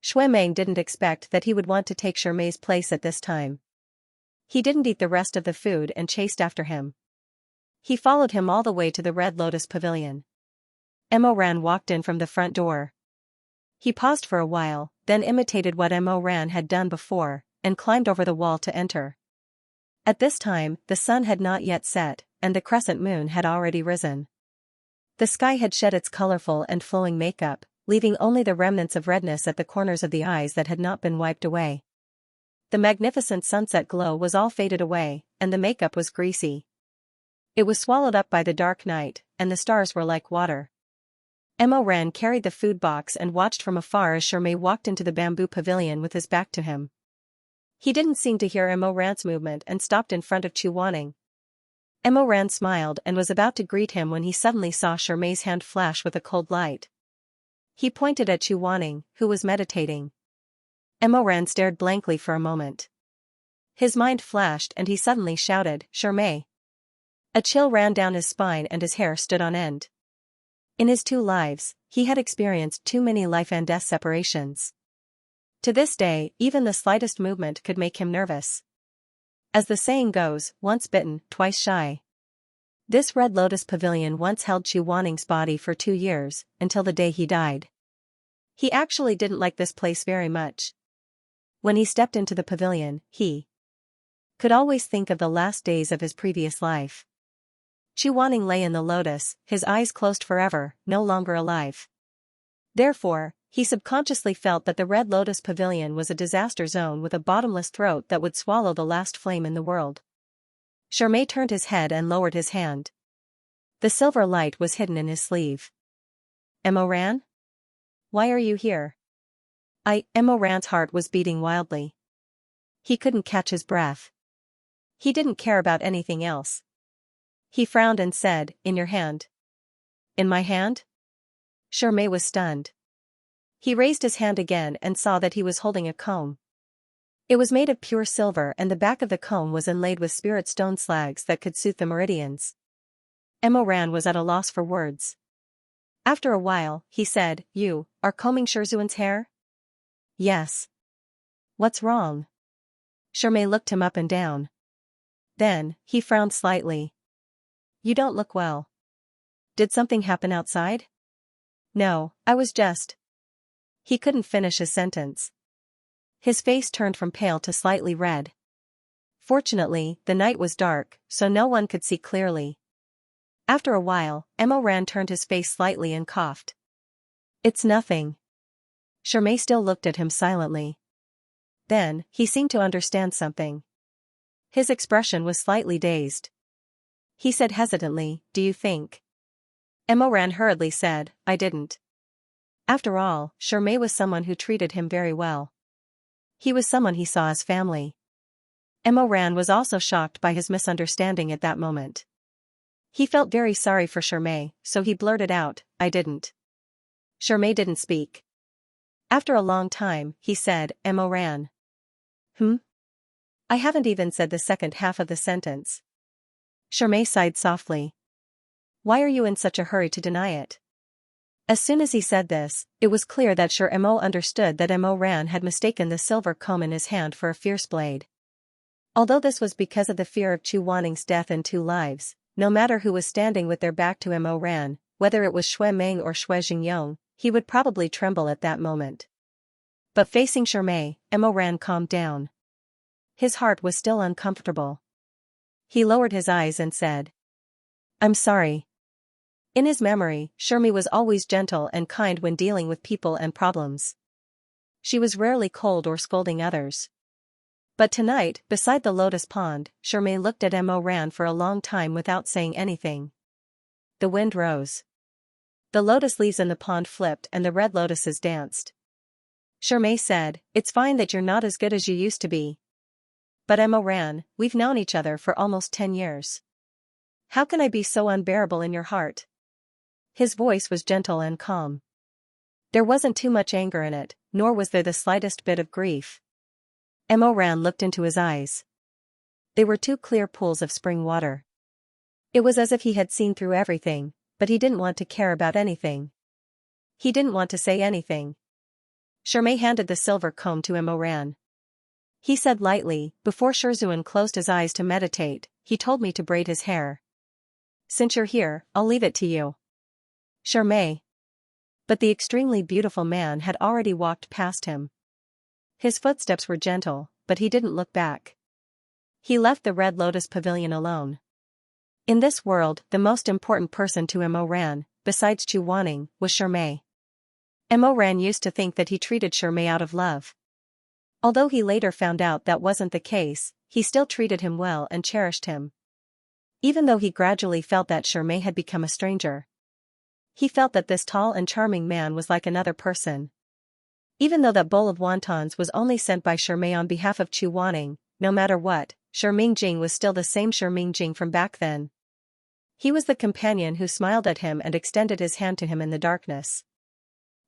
Speaker 1: Shui Meng didn't expect that he would want to take Shermei's place at this time. He didn't eat the rest of the food and chased after him. He followed him all the way to the Red Lotus Pavilion. Mo Ran walked in from the front door. He paused for a while, then imitated what Mo Ran had done before, and climbed over the wall to enter. At this time, the sun had not yet set, and the crescent moon had already risen. The sky had shed its colorful and flowing makeup, leaving only the remnants of redness at the corners of the eyes that had not been wiped away. The magnificent sunset glow was all faded away, and the makeup was greasy. It was swallowed up by the dark night, and the stars were like water. Mo Ran carried the food box and watched from afar as Shermei walked into the bamboo pavilion with his back to him. He didn't seem to hear Mo Ran's movement and stopped in front of Chu Wanning. Mo Ran smiled and was about to greet him when he suddenly saw Shermei's hand flash with a cold light. He pointed at Chu Wanning, who was meditating. Mo Ran stared blankly for a moment. His mind flashed and he suddenly shouted, "Shermei!" A chill ran down his spine and his hair stood on end. In his 2 lives, he had experienced too many life and death separations. To this day, even the slightest movement could make him nervous. As the saying goes, once bitten, twice shy. This Red Lotus Pavilion once held Chu Wanning's body for 2 years, until the day he died. He actually didn't like this place very much. When he stepped into the pavilion, he could always think of the last days of his previous life. Chu Wanning lay in the lotus, his eyes closed forever, no longer alive. Therefore, he subconsciously felt that the Red Lotus Pavilion was a disaster zone with a bottomless throat that would swallow the last flame in the world. Shermei turned his head and lowered his hand. The silver light was hidden in his sleeve. Mo Ran? Why are you here? Mo Ran's heart was beating wildly. He couldn't catch his breath. He didn't care about anything else. He frowned and said, "In your hand." "In my hand?" Shermei was stunned. He raised his hand again and saw that he was holding a comb. It was made of pure silver and the back of the comb was inlaid with spirit stone slags that could soothe the meridians. Mo Ran was at a loss for words. After a while, he said, "You are combing Shizun's hair?" "Yes." "What's wrong?" Shermei looked him up and down. Then, he frowned slightly. "You don't look well. Did something happen outside?" "No, I was just..." He couldn't finish his sentence. His face turned from pale to slightly red. Fortunately, the night was dark, so no one could see clearly. After a while, Mo Ran turned his face slightly and coughed. "It's nothing." Shermei still looked at him silently. Then, he seemed to understand something. His expression was slightly dazed. He said hesitantly, "Do you think?" Mo Ran hurriedly said, "I didn't." After all, Shermei was someone who treated him very well. He was someone he saw as family. Mo Ran was also shocked by his misunderstanding at that moment. He felt very sorry for Shermei, so he blurted out, "I didn't." Shermei didn't speak. After a long time, he said, "Mo Ran." I haven't even said the second half of the sentence." Shermei sighed softly. "Why are you in such a hurry to deny it?" As soon as he said this, it was clear that Mo understood that Mo Ran had mistaken the silver comb in his hand for a fierce blade. Although this was because of the fear of Chu Wanning's death in 2 lives, no matter who was standing with their back to Mo Ran, whether it was Shui Meng or Shui Jingyong, he would probably tremble at that moment. But facing Shermei, Mo Ran calmed down. His heart was still uncomfortable. He lowered his eyes and said, "I'm sorry." In his memory, Shermei was always gentle and kind when dealing with people and problems. She was rarely cold or scolding others. But tonight, beside the lotus pond, Shermei looked at Mo Ran for a long time without saying anything. The wind rose. The lotus leaves in the pond flipped and the red lotuses danced. Shermei said, "It's fine that you're not as good as you used to be. But Mo Ran, we've known each other for almost 10 years. How can I be so unbearable in your heart?" His voice was gentle and calm. There wasn't too much anger in it, nor was there the slightest bit of grief. Mo Ran looked into his eyes. They were two clear pools of spring water. It was as if he had seen through everything, but he didn't want to care about anything. He didn't want to say anything. Shimei handed the silver comb to Imoran. He said lightly, before Shizun closed his eyes to meditate, he told me to braid his hair. Since you're here, I'll leave it to you. Shimei. But the extremely beautiful man had already walked past him. His footsteps were gentle, but he didn't look back. He left the Red Lotus Pavilion alone. In this world, the most important person to Imoran, besides Chu Wanning, was Shimei. Imoran used to think that he treated Shimei out of love. Although he later found out that wasn't the case, he still treated him well and cherished him. Even though he gradually felt that Shimei had become a stranger. He felt that this tall and charming man was like another person. Even though that bowl of wontons was only sent by Shimei on behalf of Chu Wanning, no matter what, Shimei was still the same Shimei from back then. He was the companion who smiled at him and extended his hand to him in the darkness.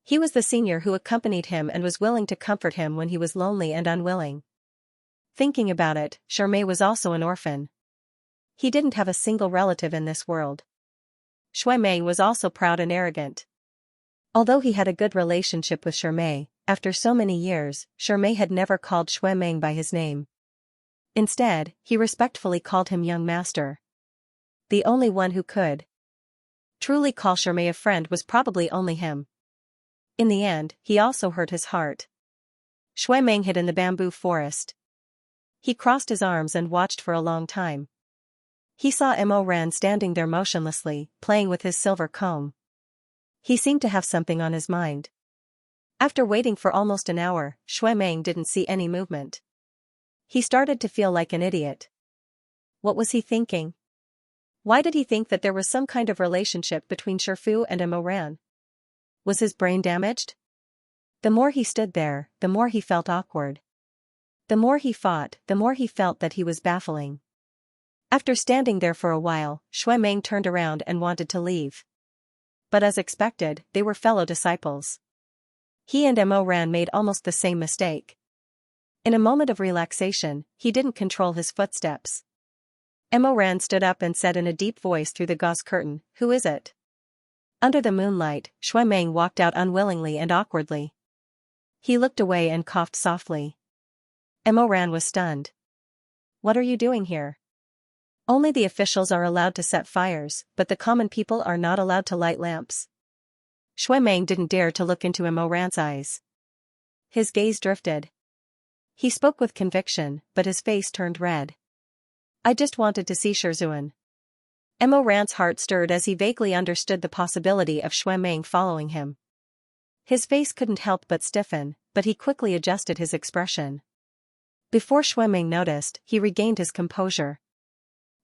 Speaker 1: He was the senior who accompanied him and was willing to comfort him when he was lonely and unwilling. Thinking about it, Shimei was also an orphan. He didn't have a single relative in this world. Shimei was also proud and arrogant. Although he had a good relationship with Shimei, after so many years, Shimei had never called Shimei by his name. Instead, he respectfully called him young master. The only one who could truly call Shimei a friend was probably only him. In the end, he also hurt his heart. Shimei hid in the bamboo forest. He crossed his arms and watched for a long time. He saw Imoran standing there motionlessly, playing with his silver comb. He seemed to have something on his mind. After waiting for almost an hour, Shimei didn't see any movement. He started to feel like an idiot. What was he thinking? Why did he think that there was some kind of relationship between Shifu and Imoran? Was his brain damaged? The more he stood there, the more he felt awkward. The more he fought, the more he felt that he was baffling. After standing there for a while, Shimei turned around and wanted to leave. But as expected, they were fellow disciples. He and Imoran made almost the same mistake. In a moment of relaxation, he didn't control his footsteps. Imoran stood up and said in a deep voice through the gauze curtain, "Who is it?" Under the moonlight, Shimei walked out unwillingly and awkwardly. He looked away and coughed softly. Imoran was stunned. "What are you doing here?" "Only the officials are allowed to set fires, but the common people are not allowed to light lamps." Shimei didn't dare to look into Imoran's eyes. His gaze drifted. He spoke with conviction, but his face turned red. "I just wanted to see Shizun." Imoran's heart stirred as he vaguely understood the possibility of Shimei following him. His face couldn't help but stiffen, but he quickly adjusted his expression. Before Shimei noticed, he regained his composure.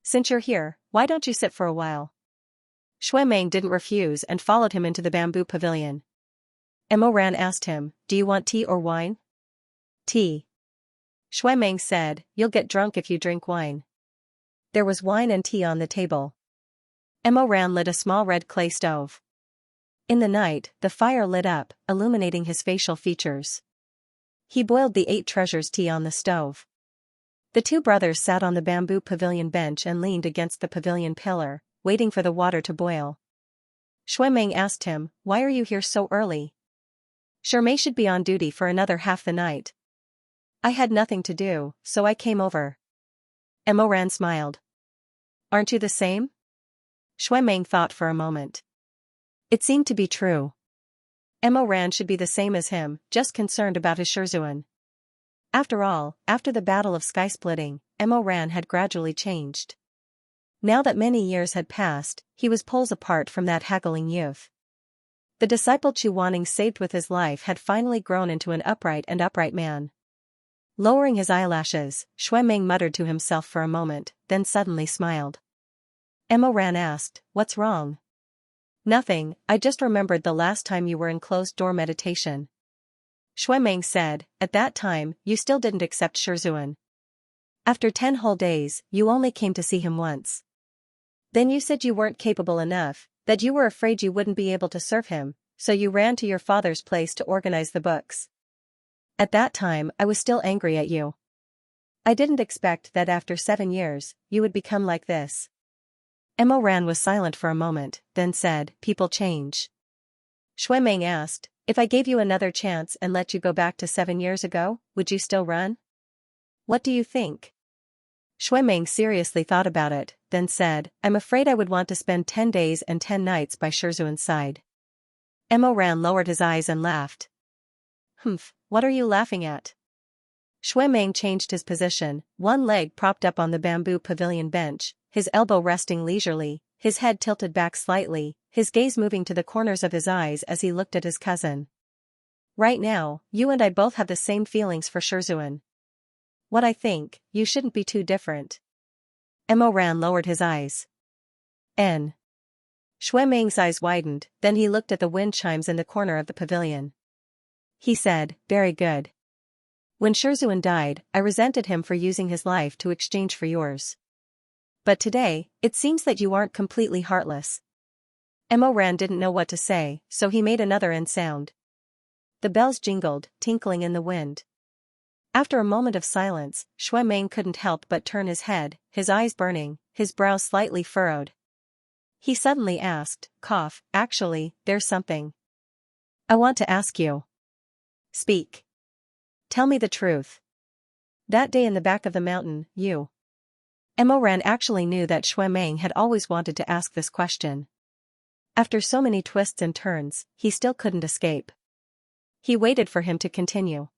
Speaker 1: "Since you're here, why don't you sit for a while?" Shimei didn't refuse and followed him into the bamboo pavilion. Imoran asked him, "Do you want tea or wine?" "Tea." Shimei said, "You'll get drunk if you drink wine." There was wine and tea on the table. Imoran lit a small red clay stove. In the night, the fire lit up, illuminating his facial features. He boiled the 8 treasures tea on the stove. The two brothers sat on the bamboo pavilion bench and leaned against the pavilion pillar, waiting for the water to boil. Shimei asked him, "Why are you here so early?" "Shimei should be on duty for another half the night. I had nothing to do, so I came over." Imoran smiled. "Aren't you the same?" Shimei thought for a moment. It seemed to be true. Imoran should be the same as him, just concerned about his Shizun. After all, after the Battle of Sky Splitting, Imoran had gradually changed. Now that many years had passed, he was poles apart from that haggling youth. The disciple Chu Wanning saved with his life had finally grown into an upright man. Lowering his eyelashes, Shimei muttered to himself for a moment, then suddenly smiled. Imoran asked, "What's wrong?" "Nothing, I just remembered the last time you were in closed-door meditation." Shimei said, "At that time, you still didn't accept Shizun. After 10 whole days, you only came to see him once. Then you said you weren't capable enough, that you were afraid you wouldn't be able to serve him, so you ran to your father's place to organize the books. At that time I was still angry at you. I didn't expect that after 7 years, you would become like this. Emo Ran was silent for a moment, then said, people change. Shui Meng asked, if I gave you another chance and let you go back to 7 years ago, would you still run? What do you think? Shui Meng seriously thought about it, then said, I'm afraid I would want to spend 10 days and 10 nights by Shizun's side. Emo Ran lowered his eyes and laughed. Humph, what are you laughing at? Shui Meng changed his position, one leg propped up on the bamboo pavilion bench, his elbow resting leisurely, his head tilted back slightly, his gaze moving to the corners of his eyes as he looked at his cousin. Right now, you and I both have the same feelings for Shizun. What I think, you shouldn't be too different. Emo Ran lowered his eyes. N. Shui Meng's eyes widened, then he looked at the wind chimes in the corner of the pavilion. He said, very good. When Shizun died, I resented him for using his life to exchange for yours. But today, it seems that you aren't completely heartless. Emo Ran didn't know what to say, so he made another N sound. The bells jingled, tinkling in the wind. After a moment of silence, Shui Meng couldn't help but turn his head, his eyes burning, his brows slightly furrowed. He suddenly asked, cough, actually, there's something I want to ask you. Speak. Tell me the truth. That day in the back of the mountain, you. Emo Ran actually knew that Shui Meng had always wanted to ask this question. After so many twists and turns, he still couldn't escape. He waited for him to continue.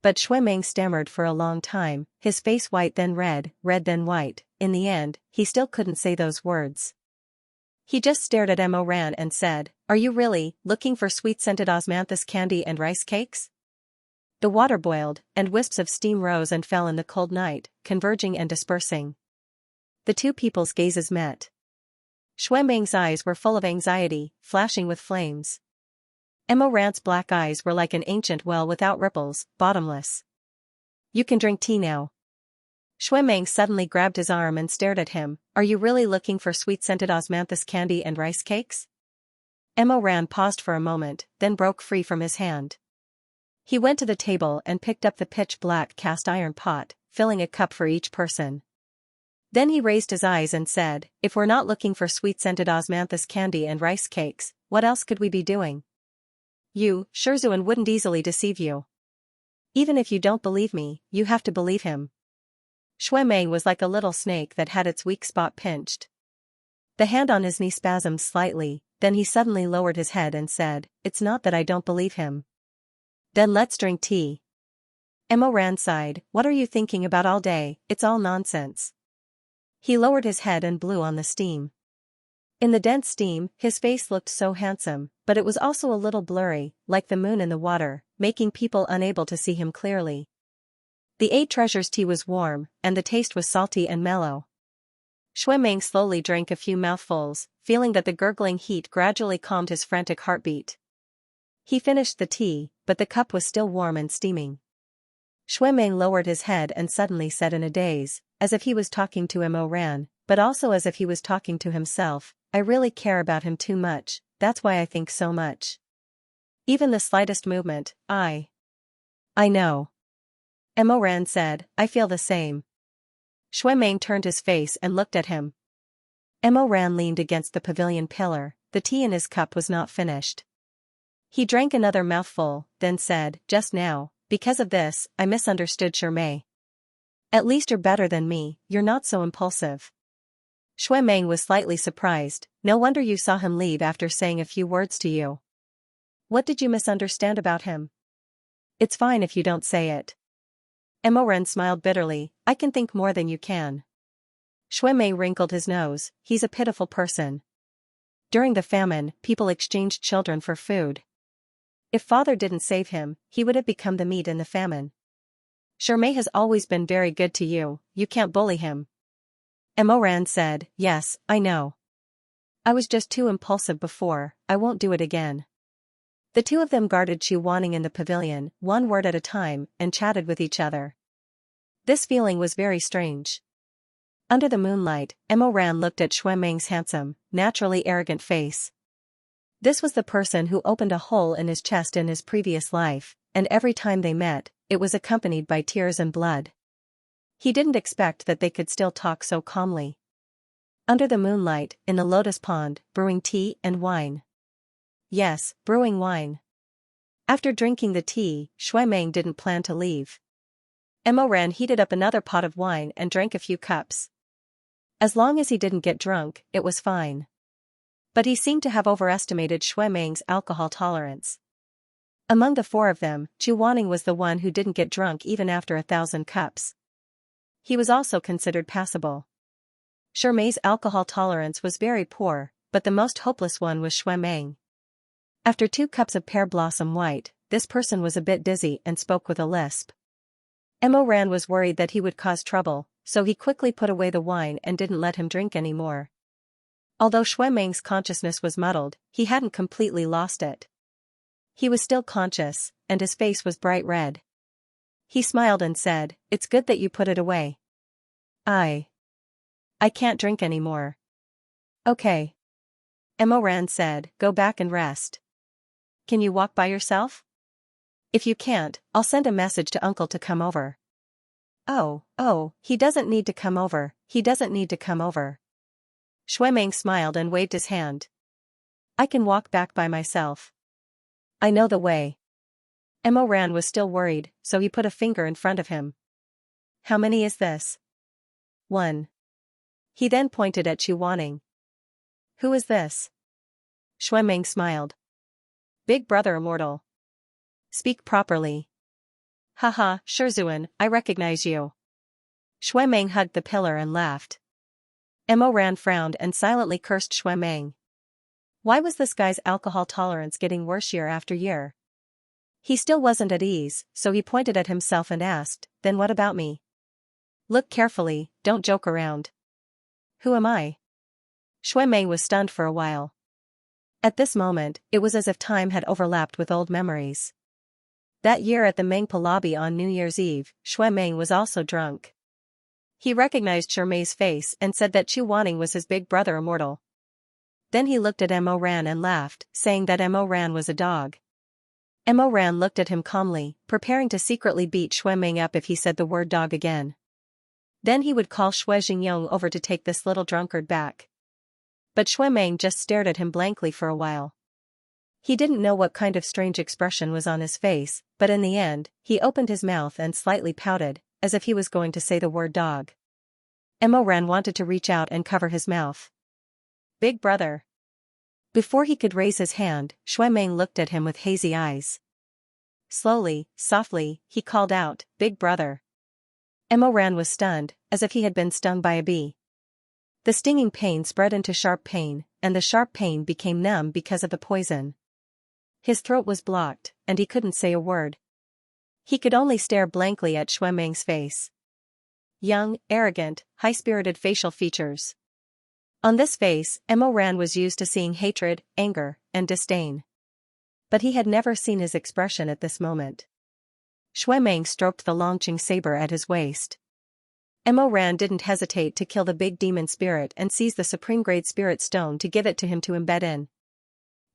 Speaker 1: But Shui Meng stammered for a long time, his face white then red then white. In the end, he still couldn't say those words. He just stared at Emo Ran and said, are you really looking for sweet-scented osmanthus candy and rice cakes? The water boiled, and wisps of steam rose and fell in the cold night, converging and dispersing. The two people's gazes met. Shui Meng's eyes were full of anxiety, flashing with flames. Emo Ran's black eyes were like an ancient well without ripples, bottomless. You can drink tea now. Shui Meng suddenly grabbed his arm and stared at him. Are you really looking for sweet-scented osmanthus candy and rice cakes? Emo Ran paused for a moment, then broke free from his hand. He went to the table and picked up the pitch-black cast-iron pot, filling a cup for each person. Then he raised his eyes and said, if we're not looking for sweet-scented osmanthus candy and rice cakes, what else could we be doing? You, Shizun wouldn't easily deceive you. Even if you don't believe me, you have to believe him. Shui Meng was like a little snake that had its weak spot pinched. The hand on his knee spasmed slightly, then he suddenly lowered his head and said, it's not that I don't believe him. Then let's drink tea. Emo Ran sighed, what are you thinking about all day? It's all nonsense. He lowered his head and blew on the steam. In the dense steam, his face looked so handsome, but it was also a little blurry, like the moon in the water, making people unable to see him clearly. The Eight Treasures tea was warm, and the taste was salty and mellow. Shui Meng slowly drank a few mouthfuls, feeling that the gurgling heat gradually calmed his frantic heartbeat. He finished the tea, but the cup was still warm and steaming. Shui Meng lowered his head and suddenly said in a daze, as if he was talking to Emo Ran, but also as if he was talking to himself, I really care about him too much, that's why I think so much. Even the slightest movement, I know. Emo Ran said, I feel the same. Shui Meng turned his face and looked at him. Emo Ran leaned against the pavilion pillar, the tea in his cup was not finished. He drank another mouthful, then said, just now, because of this, I misunderstood Shirmei. At least you're better than me, you're not so impulsive. Shui Meng was slightly surprised, no wonder you saw him leave after saying a few words to you. What did you misunderstand about him? It's fine if you don't say it. Emo Ran smiled bitterly, I can think more than you can. Shui Meng wrinkled his nose, he's a pitiful person. During the famine, people exchanged children for food. If father didn't save him, he would have become the meat in the famine. Shirmei has always been very good to you, you can't bully him. Emo Ran said, yes, I know. I was just too impulsive before, I won't do it again. The two of them guarded Chu Wanning in the pavilion, one word at a time, and chatted with each other. This feeling was very strange. Under the moonlight, Emo Ran looked at Shui Meng's handsome, naturally arrogant face. This was the person who opened a hole in his chest in his previous life, and every time they met, it was accompanied by tears and blood. He didn't expect that they could still talk so calmly. Under the moonlight, in the lotus pond, brewing tea and wine. Yes, brewing wine. After drinking the tea, Shuimeng didn't plan to leave. Emoran heated up another pot of wine and drank a few cups. As long as he didn't get drunk, it was fine. But he seemed to have overestimated Shuimeng's alcohol tolerance. Among the four of them, Zhu Wanning was the one who didn't get drunk even after 1,000 cups. He was also considered passable. Shuimei's alcohol tolerance was very poor, but the most hopeless one was Shuimeng. After 2 cups of pear blossom white, this person was a bit dizzy and spoke with a lisp. Emoran was worried that he would cause trouble, so he quickly put away the wine and didn't let him drink any more. Although Shuimeng's consciousness was muddled, he hadn't completely lost it. He was still conscious, and his face was bright red. He smiled and said, "It's good that you put it away. I can't drink anymore." "Okay." Emoran said, "Go back and rest. Can you walk by yourself? If you can't, I'll send a message to Uncle to come over." Oh, he doesn't need to come over, he doesn't need to come over." Shuimeng smiled and waved his hand. "I can walk back by myself. I know the way." Emoran was still worried, so he put a finger in front of him. "How many is this?" "1." He then pointed at Zhu Wanning. "Who is this?" Shuimeng smiled. "Big brother immortal. Speak properly." "Haha, Shizun, I recognize you." Shuimeng hugged the pillar and laughed. Emoran frowned and silently cursed Shuimeng. Why was this guy's alcohol tolerance getting worse year after year? He still wasn't at ease, so he pointed at himself and asked, "Then what about me? Look carefully, don't joke around." "Who am I?" Shuimeng was stunned for a while. At this moment, it was as if time had overlapped with old memories. That year at the Mengpa lobby on New Year's Eve, Shuimeng was also drunk. He recognized Shuimei's face and said that Zhu Wanning was his big brother immortal. Then he looked at Emoran and laughed, saying that Emoran was a dog. Emoran looked at him calmly, preparing to secretly beat Shuimeng up if he said the word dog again. Then he would call Shui Jingyong over to take this little drunkard back. But Shuimeng just stared at him blankly for a while. He didn't know what kind of strange expression was on his face, but in the end, he opened his mouth and slightly pouted, as if he was going to say the word dog. Emoran wanted to reach out and cover his mouth. "Big brother." Before he could raise his hand, Shuimeng looked at him with hazy eyes. Slowly, softly, he called out, "Big brother." Emoran was stunned, as if he had been stung by a bee. The stinging pain spread into sharp pain, and the sharp pain became numb because of the poison. His throat was blocked, and he couldn't say a word. He could only stare blankly at Shuimeng's face. Young, arrogant, high-spirited facial features. On this face, Emoran was used to seeing hatred, anger, and disdain. But he had never seen his expression at this moment. Shuimeng stroked the Longqing saber at his waist. Emoran didn't hesitate to kill the big demon spirit and seize the supreme-grade spirit stone to give it to him to embed in.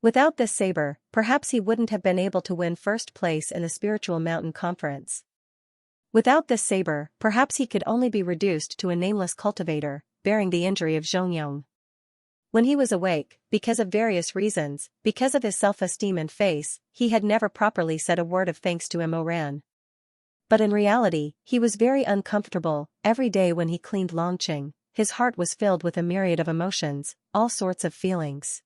Speaker 1: Without this saber, perhaps he wouldn't have been able to win first place in the Spiritual Mountain Conference. Without this saber, perhaps he could only be reduced to a nameless cultivator, bearing the injury of Zhongyong. When he was awake, because of various reasons, because of his self-esteem and face, he had never properly said a word of thanks to Emoran. But in reality, he was very uncomfortable. Every day when he cleaned Longqing, his heart was filled with a myriad of emotions, all sorts of feelings.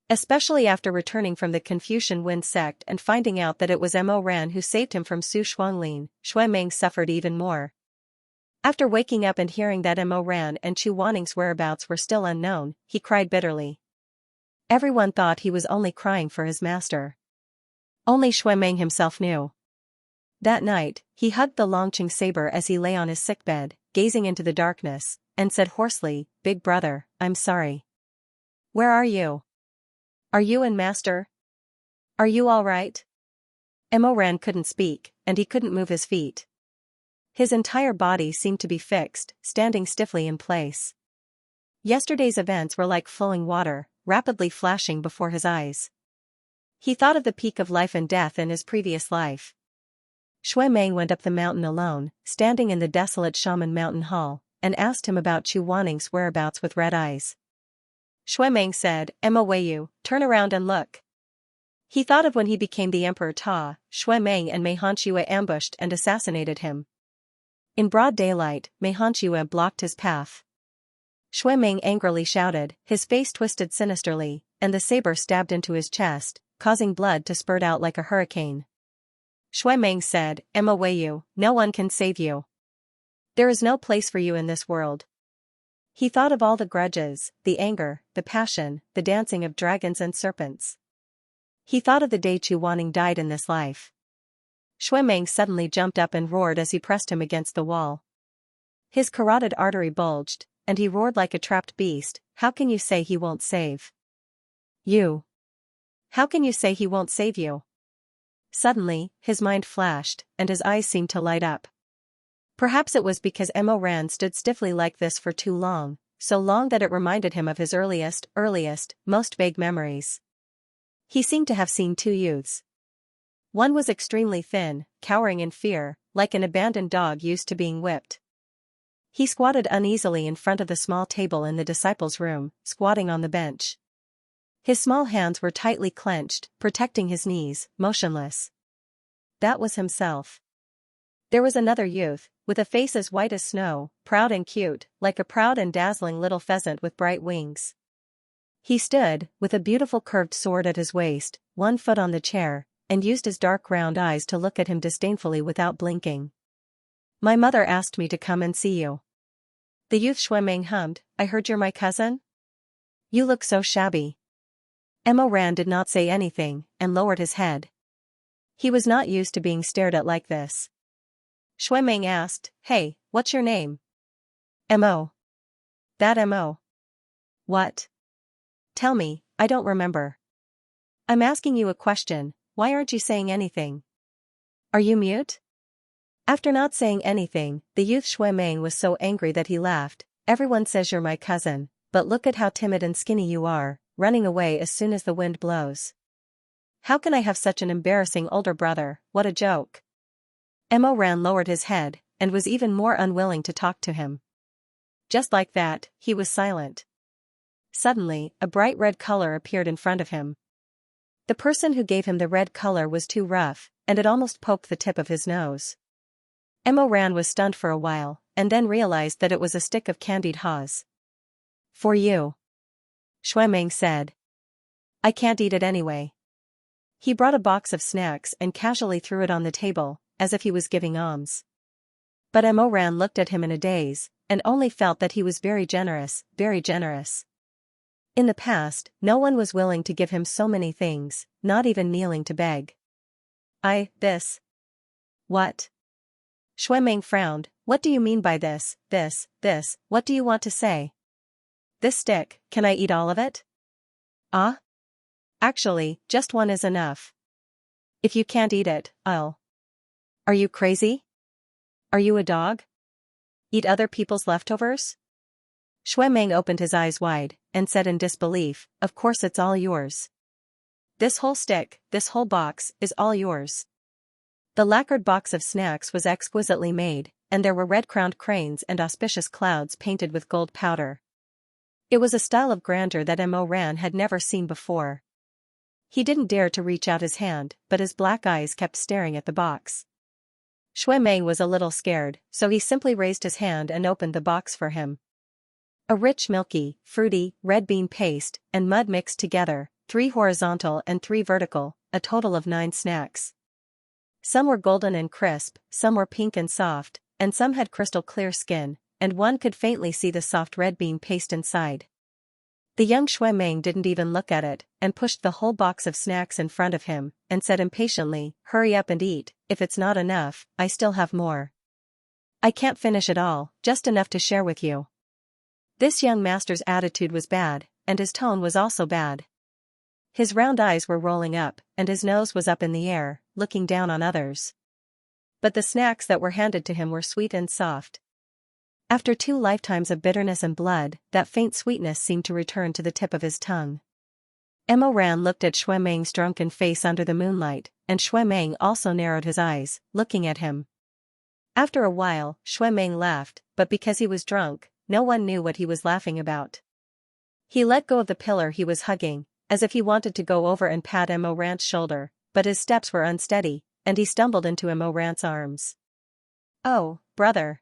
Speaker 1: Especially after returning from the Confucian Wind sect and finding out that it was Emoran who saved him from Su Shuanglin, Shuimeng suffered even more. After waking up and hearing that Emoran and Zhu Wanning's whereabouts were still unknown, he cried bitterly. Everyone thought he was only crying for his master. Only Shuimeng himself knew. That night, he hugged the Longqing saber as he lay on his sickbed, gazing into the darkness, and said hoarsely, "Big brother, I'm sorry. Where are you? Are you and master? Are you all right?" Emoran couldn't speak, and he couldn't move his feet. His entire body seemed to be fixed, standing stiffly in place. Yesterday's events were like flowing water, rapidly flashing before his eyes. He thought of the peak of life and death in his previous life. Shui Meng went up the mountain alone, standing in the desolate Shaman Mountain Hall, and asked him about Chu Wanning's whereabouts with red eyes. Shui Meng said, "Emma Weiyu, turn around and look." He thought of when he became the Emperor Ta, Shui Meng and Mei Hanshue ambushed and assassinated him. In broad daylight, Mei Hanshue blocked his path. Shui Meng angrily shouted, his face twisted sinisterly, and the saber stabbed into his chest, causing blood to spurt out like a hurricane. Shui Meng said, "Emma Weiyu, no one can save you. There is no place for you in this world." He thought of all the grudges, the anger, the passion, the dancing of dragons and serpents. He thought of the day Chu Wanning died in this life. Shui Meng suddenly jumped up and roared as he pressed him against the wall. His carotid artery bulged, and he roared like a trapped beast, "How can you say he won't save you? How can you say he won't save you?" Suddenly, his mind flashed, and his eyes seemed to light up. Perhaps it was because Emo Ran stood stiffly like this for too long, so long that it reminded him of his earliest, most vague memories. He seemed to have seen two youths. One was extremely thin, cowering in fear, like an abandoned dog used to being whipped. He squatted uneasily in front of the small table in the disciples' room, squatting on the bench. His small hands were tightly clenched, protecting his knees, motionless. That was himself. There was another youth, with a face as white as snow, proud and cute, like a proud and dazzling little pheasant with bright wings. He stood, with a beautiful curved sword at his waist, 1 foot on the chair, and used his dark round eyes to look at him disdainfully without blinking. "My mother asked me to come and see you." The youth Shui Meng hummed, "I heard you're my cousin? You look so shabby." Emo Ran did not say anything, and lowered his head. He was not used to being stared at like this. Shui Meng asked, "Hey, what's your name?" "Mo." "That Mo." "What?" "Tell me, I don't remember." "I'm asking you a question, why aren't you saying anything? Are you mute?" After not saying anything, the youth Shui Meng was so angry that he laughed. "Everyone says you're my cousin, but look at how timid and skinny you are, running away as soon as the wind blows. How can I have such an embarrassing older brother? What a joke." Emo Ran lowered his head, and was even more unwilling to talk to him. Just like that, he was silent. Suddenly, a bright red color appeared in front of him. The person who gave him the red color was too rough, and it almost poked the tip of his nose. Emo Ran was stunned for a while, and then realized that it was a stick of candied haws. "For you," Shui Meng said. "I can't eat it anyway." He brought a box of snacks and casually threw it on the table, as if he was giving alms. But Emo Ran looked at him in a daze, and only felt that he was very generous, very generous. In the past, no one was willing to give him so many things, not even kneeling to beg. This. What?" Shui Meng frowned, "What do you mean by this, what do you want to say?" "This stick, can I eat all of it?" "Ah? Actually, just one is enough. If you can't eat it, I'll." "Are you crazy? Are you a dog? Eat other people's leftovers?" Shui Meng opened his eyes wide, and said in disbelief, "Of course it's all yours. This whole stick, this whole box, is all yours." The lacquered box of snacks was exquisitely made, and there were red-crowned cranes and auspicious clouds painted with gold powder. It was a style of grandeur that Emo Ran had never seen before. He didn't dare to reach out his hand, but his black eyes kept staring at the box. Shui Meng was a little scared, so he simply raised his hand and opened the box for him. A rich milky, fruity, red bean paste, and mud mixed together, 3 horizontal and 3 vertical, a total of 9 snacks. Some were golden and crisp, some were pink and soft, and some had crystal clear skin, and one could faintly see the soft red bean paste inside. The young Shui Meng didn't even look at it, and pushed the whole box of snacks in front of him, and said impatiently, "Hurry up and eat, if it's not enough, I still have more. I can't finish it all, just enough to share with you." This young master's attitude was bad, and his tone was also bad. His round eyes were rolling up, and his nose was up in the air, looking down on others. But the snacks that were handed to him were sweet and soft. After 2 lifetimes of bitterness and blood, that faint sweetness seemed to return to the tip of his tongue. Emo Ran looked at Shui Meng's drunken face under the moonlight, and Shui Meng also narrowed his eyes, looking at him. After a while, Shui Meng laughed, but because he was drunk, no one knew what he was laughing about. He let go of the pillar he was hugging, as if he wanted to go over and pat Emo Ran's shoulder, but his steps were unsteady, and he stumbled into Emo Ran's arms. "Oh, brother."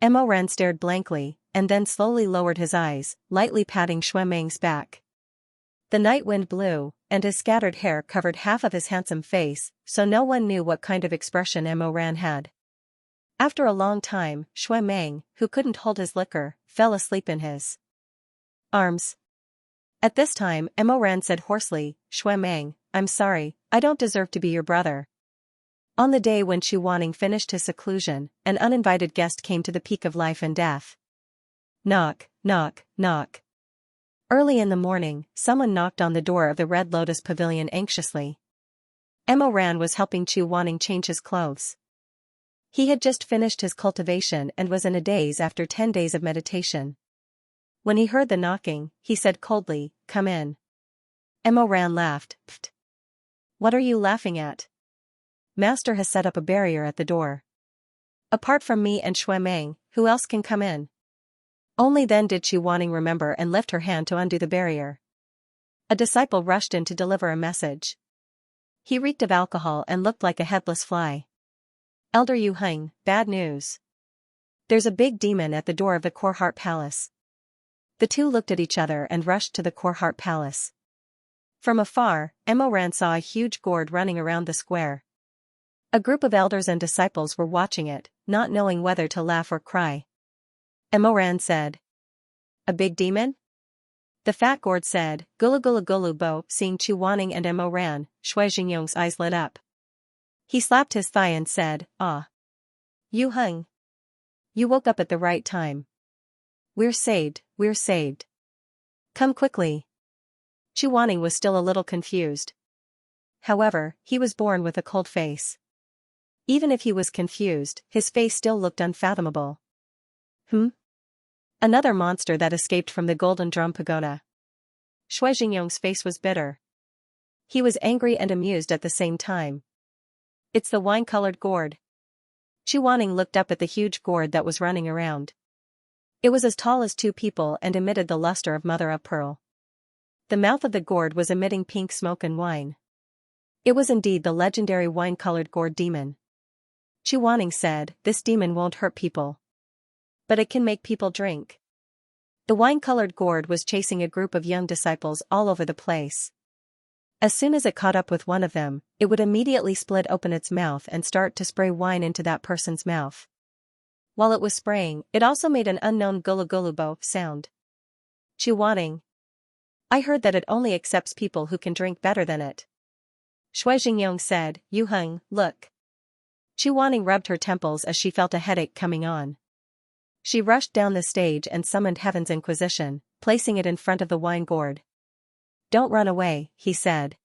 Speaker 1: Emo Ran stared blankly, and then slowly lowered his eyes, lightly patting Shui Meng's back. The night wind blew, and his scattered hair covered half of his handsome face, so no one knew what kind of expression Emo Ran had. After a long time, Shui Meng, who couldn't hold his liquor, fell asleep in his arms. At this time, Emo Ran said hoarsely, "Shui Meng, I'm sorry, I don't deserve to be your brother." On the day when Chu Wanning finished his seclusion, an uninvited guest came to the peak of life and death. Knock, knock, knock. Early in the morning, someone knocked on the door of the Red Lotus Pavilion anxiously. Emo Ran was helping Chu Wanning change his clothes. He had just finished his cultivation and was in a daze after 10 days of meditation. When he heard the knocking, he said coldly, "Come in." Emo Ran laughed. "Pfft. What are you laughing at? Master has set up a barrier at the door. Apart from me and Shui Meng, who else can come in?" Only then did Chu Wanning remember and lift her hand to undo the barrier. A disciple rushed in to deliver a message. He reeked of alcohol and looked like a headless fly. "Elder Yu Heng, bad news. There's a big demon at the door of the Core Heart Palace." The two looked at each other and rushed to the Core Heart Palace. From afar, Emo Ran saw a huge gourd running around the square. A group of elders and disciples were watching it, not knowing whether to laugh or cry. Emo Ran said, "A big demon?" The fat gourd said, "Gulu gulu gulu bo." Seeing Chu Wanning and Emo Ran, Shui Jingyong's eyes lit up. He slapped his thigh and said, "Ah. Yu Heng. You woke up at the right time. We're saved, we're saved. Come quickly." Chu Wanning was still a little confused. However, he was born with a cold face. Even if he was confused, his face still looked unfathomable. Another monster that escaped from the Golden Drum Pagoda. Shui Jingyong's face was bitter. He was angry and amused at the same time. "It's the wine-colored gourd." Chu Wanning looked up at the huge gourd that was running around. It was as tall as 2 people and emitted the luster of mother-of-pearl. The mouth of the gourd was emitting pink smoke and wine. It was indeed the legendary wine-colored gourd demon. Chu Wanning said, "This demon won't hurt people. But it can make people drink." The wine-colored gourd was chasing a group of young disciples all over the place. As soon as it caught up with one of them, it would immediately split open its mouth and start to spray wine into that person's mouth. While it was spraying, it also made an unknown gulu gulu bo sound. Chu Wanning. I heard that it only accepts people who can drink better than it. Shui Jingyong said, "Yu Heng, look." Chu Wanning rubbed her temples as she felt a headache coming on. She rushed down the stage and summoned Heaven's Inquisition, placing it in front of the wine gourd. "Don't run away," he said.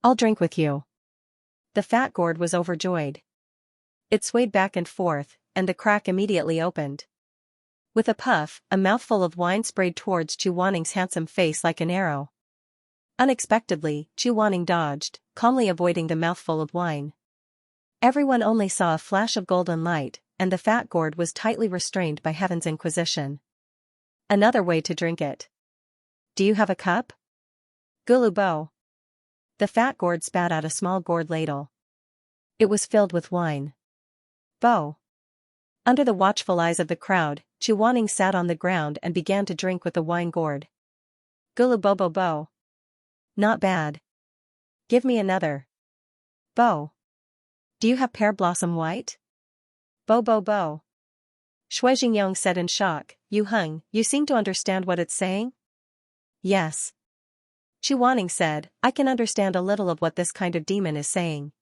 Speaker 1: "I'll drink with you." The fat gourd was overjoyed. It swayed back and forth, and the crack immediately opened. With a puff, a mouthful of wine sprayed towards Chu Wanning's handsome face like an arrow. Unexpectedly, Chu Wanning dodged, calmly avoiding the mouthful of wine. Everyone only saw a flash of golden light, and the fat gourd was tightly restrained by Heaven's Inquisition. Another way to drink it. "Do you have a cup?" "Gulu bo." The fat gourd spat out a small gourd ladle. It was filled with wine. "Bo." Under the watchful eyes of the crowd, Chu Wanning sat on the ground and began to drink with the wine gourd. "Gulu bo bo bo. Not bad. Give me another." "Bo. Do you have pear blossom white?" "Bo bo bo." Shui Jingyong said in shock, "Yu Heng, you seem to understand what it's saying?" "Yes." Chu Wanning said, "I can understand a little of what this kind of demon is saying."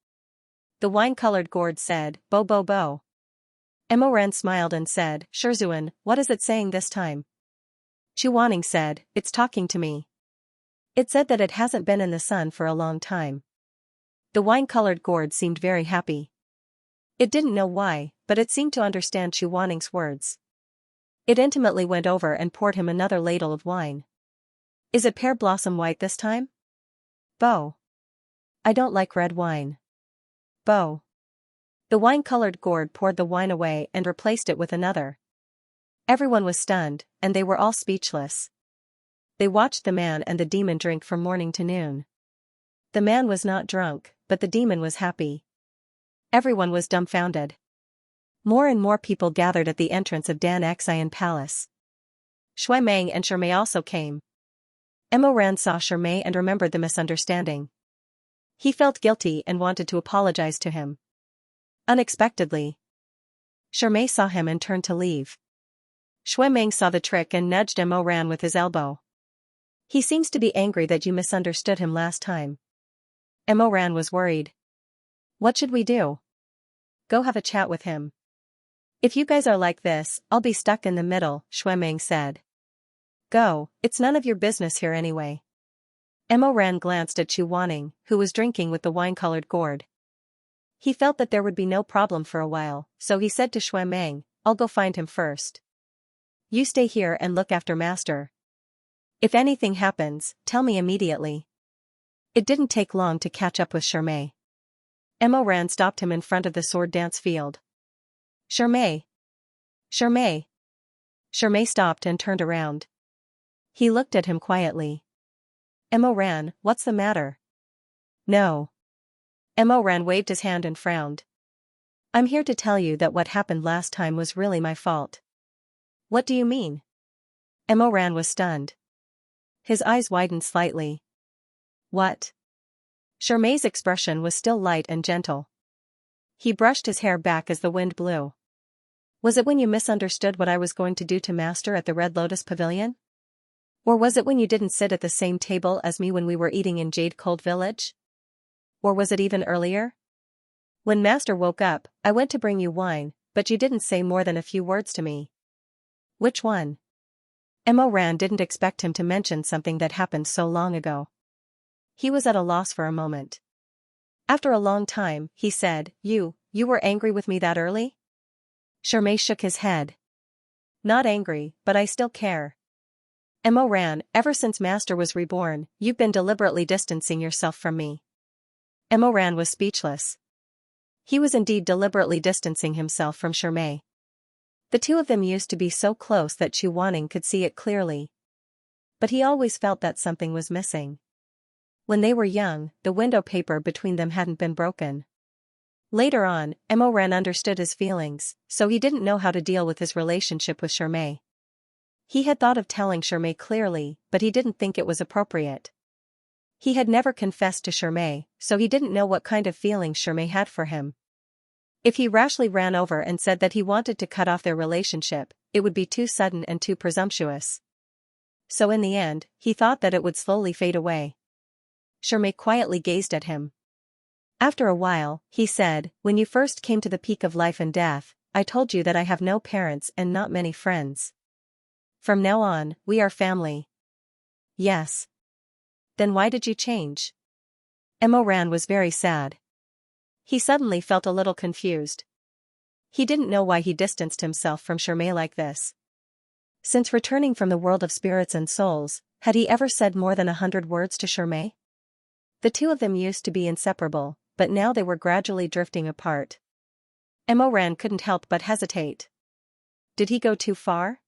Speaker 1: The wine-colored gourd said, "Bo bo bo." Emo Ran smiled and said, "Shizun, what is it saying this time?" Chu Wanning said, "It's talking to me. It said that it hasn't been in the sun for a long time." The wine-colored gourd seemed very happy. It didn't know why, but it seemed to understand Chu Wanning's words. It intimately went over and poured him another ladle of wine. Is it pear blossom white this time? Bo. I don't like red wine. Bo. The wine-colored gourd poured the wine away and replaced it with another. Everyone was stunned, and they were all speechless. They watched the man and the demon drink from morning to noon. The man was not drunk, but the demon was happy. Everyone was dumbfounded. More and more people gathered at the entrance of Dan Xian Palace. Shui Meng and Shermei also came. Emo Ran saw Shermei and remembered the misunderstanding. He felt guilty and wanted to apologize to him. Unexpectedly, Shermei saw him and turned to leave. Shui Meng saw the trick and nudged Emo Ran with his elbow. He seems to be angry that you misunderstood him last time. Emo Ran was worried. What should we do? Go have a chat with him. If you guys are like this, I'll be stuck in the middle, Shui Meng said. Go, it's none of your business here anyway. Emo Ran glanced at Chu Wanning, who was drinking with the wine-colored gourd. He felt that there would be no problem for a while, so he said to Shui Meng, I'll go find him first. You stay here and look after Master. If anything happens, tell me immediately. It didn't take long to catch up with Shermei. Emo Ran stopped him in front of the sword dance field. Shermei! Shermei! Shermei stopped and turned around. He looked at him quietly. Emo Ran, what's the matter? No. Emo Ran waved his hand and frowned. I'm here to tell you that what happened last time was really my fault. What do you mean? Emo Ran was stunned. His eyes widened slightly. What? Shermei's expression was still light and gentle. He brushed his hair back as the wind blew. Was it when you misunderstood what I was going to do to Master at the Red Lotus Pavilion? Or was it when you didn't sit at the same table as me when we were eating in Jade Cold Village? Or was it even earlier? When Master woke up, I went to bring you wine, but you didn't say more than a few words to me. Which one? Emo Ran didn't expect him to mention something that happened so long ago. He was at a loss for a moment. After a long time, he said, You were angry with me that early? Shermei shook his head. Not angry, but I still care. Emo Ran, ever since Master was reborn, you've been deliberately distancing yourself from me. Emo Ran was speechless. He was indeed deliberately distancing himself from Shermei. The two of them used to be so close that Chu Wanning could see it clearly. But he always felt that something was missing. When they were young, the window paper between them hadn't been broken. Later on, Emo Ran understood his feelings, so he didn't know how to deal with his relationship with Shermei. He had thought of telling Shermei clearly, but he didn't think it was appropriate. He had never confessed to Shermei, so he didn't know what kind of feelings Shermei had for him. If he rashly ran over and said that he wanted to cut off their relationship, it would be too sudden and too presumptuous. So in the end, he thought that it would slowly fade away. Shermei quietly gazed at him. After a while, he said, When you first came to the peak of life and death, I told you that I have no parents and not many friends. From now on, we are family. Yes. Then why did you change? Emo Ran was very sad. He suddenly felt a little confused. He didn't know why he distanced himself from Shermei like this. Since returning from the world of spirits and souls, had he ever said more than 100 words to Shermei? The two of them used to be inseparable, but now they were gradually drifting apart. Emo Ran couldn't help but hesitate. Did he go too far?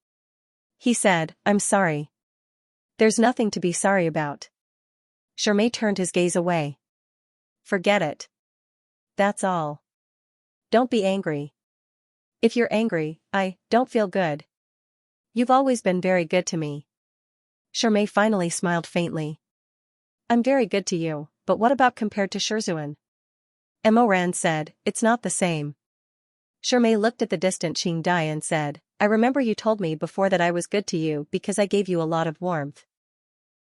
Speaker 1: He said, I'm sorry. There's nothing to be sorry about. Shermei turned his gaze away. Forget it. That's all. Don't be angry. If you're angry, I don't feel good. You've always been very good to me. Shermei finally smiled faintly. I'm very good to you, but what about compared to Shizun? Emo Ran said, It's not the same. Shermei looked at the distant Qing Dai and said, I remember you told me before that I was good to you because I gave you a lot of warmth.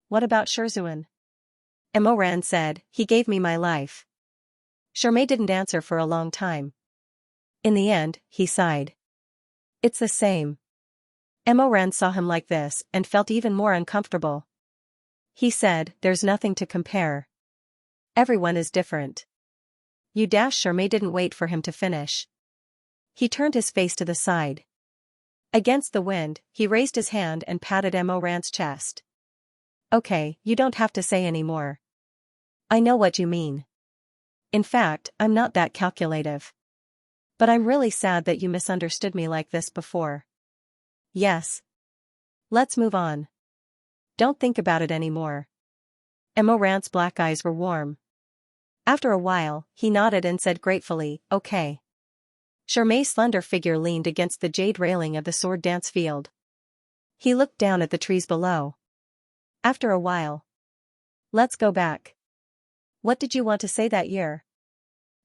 Speaker 1: What about Shizun? Emo Ran said, He gave me my life. Shermei didn't answer for a long time. In the end, he sighed. It's the same. Emo Ran saw him like this and felt even more uncomfortable. He said, There's nothing to compare. Everyone is different. Shermei didn't wait for him to finish. He turned his face to the side. Against the wind, he raised his hand and patted Emo Ran's chest. Okay, you don't have to say any more. I know what you mean. In fact, I'm not that calculative. But I'm really sad that you misunderstood me like this before. Yes. Let's move on. Don't think about it anymore. Morant's black eyes were warm. After a while, he nodded and said gratefully, okay. Shermay's slender figure leaned against the jade railing of the sword dance field. He looked down at the trees below. After a while. Let's go back. What did you want to say that year?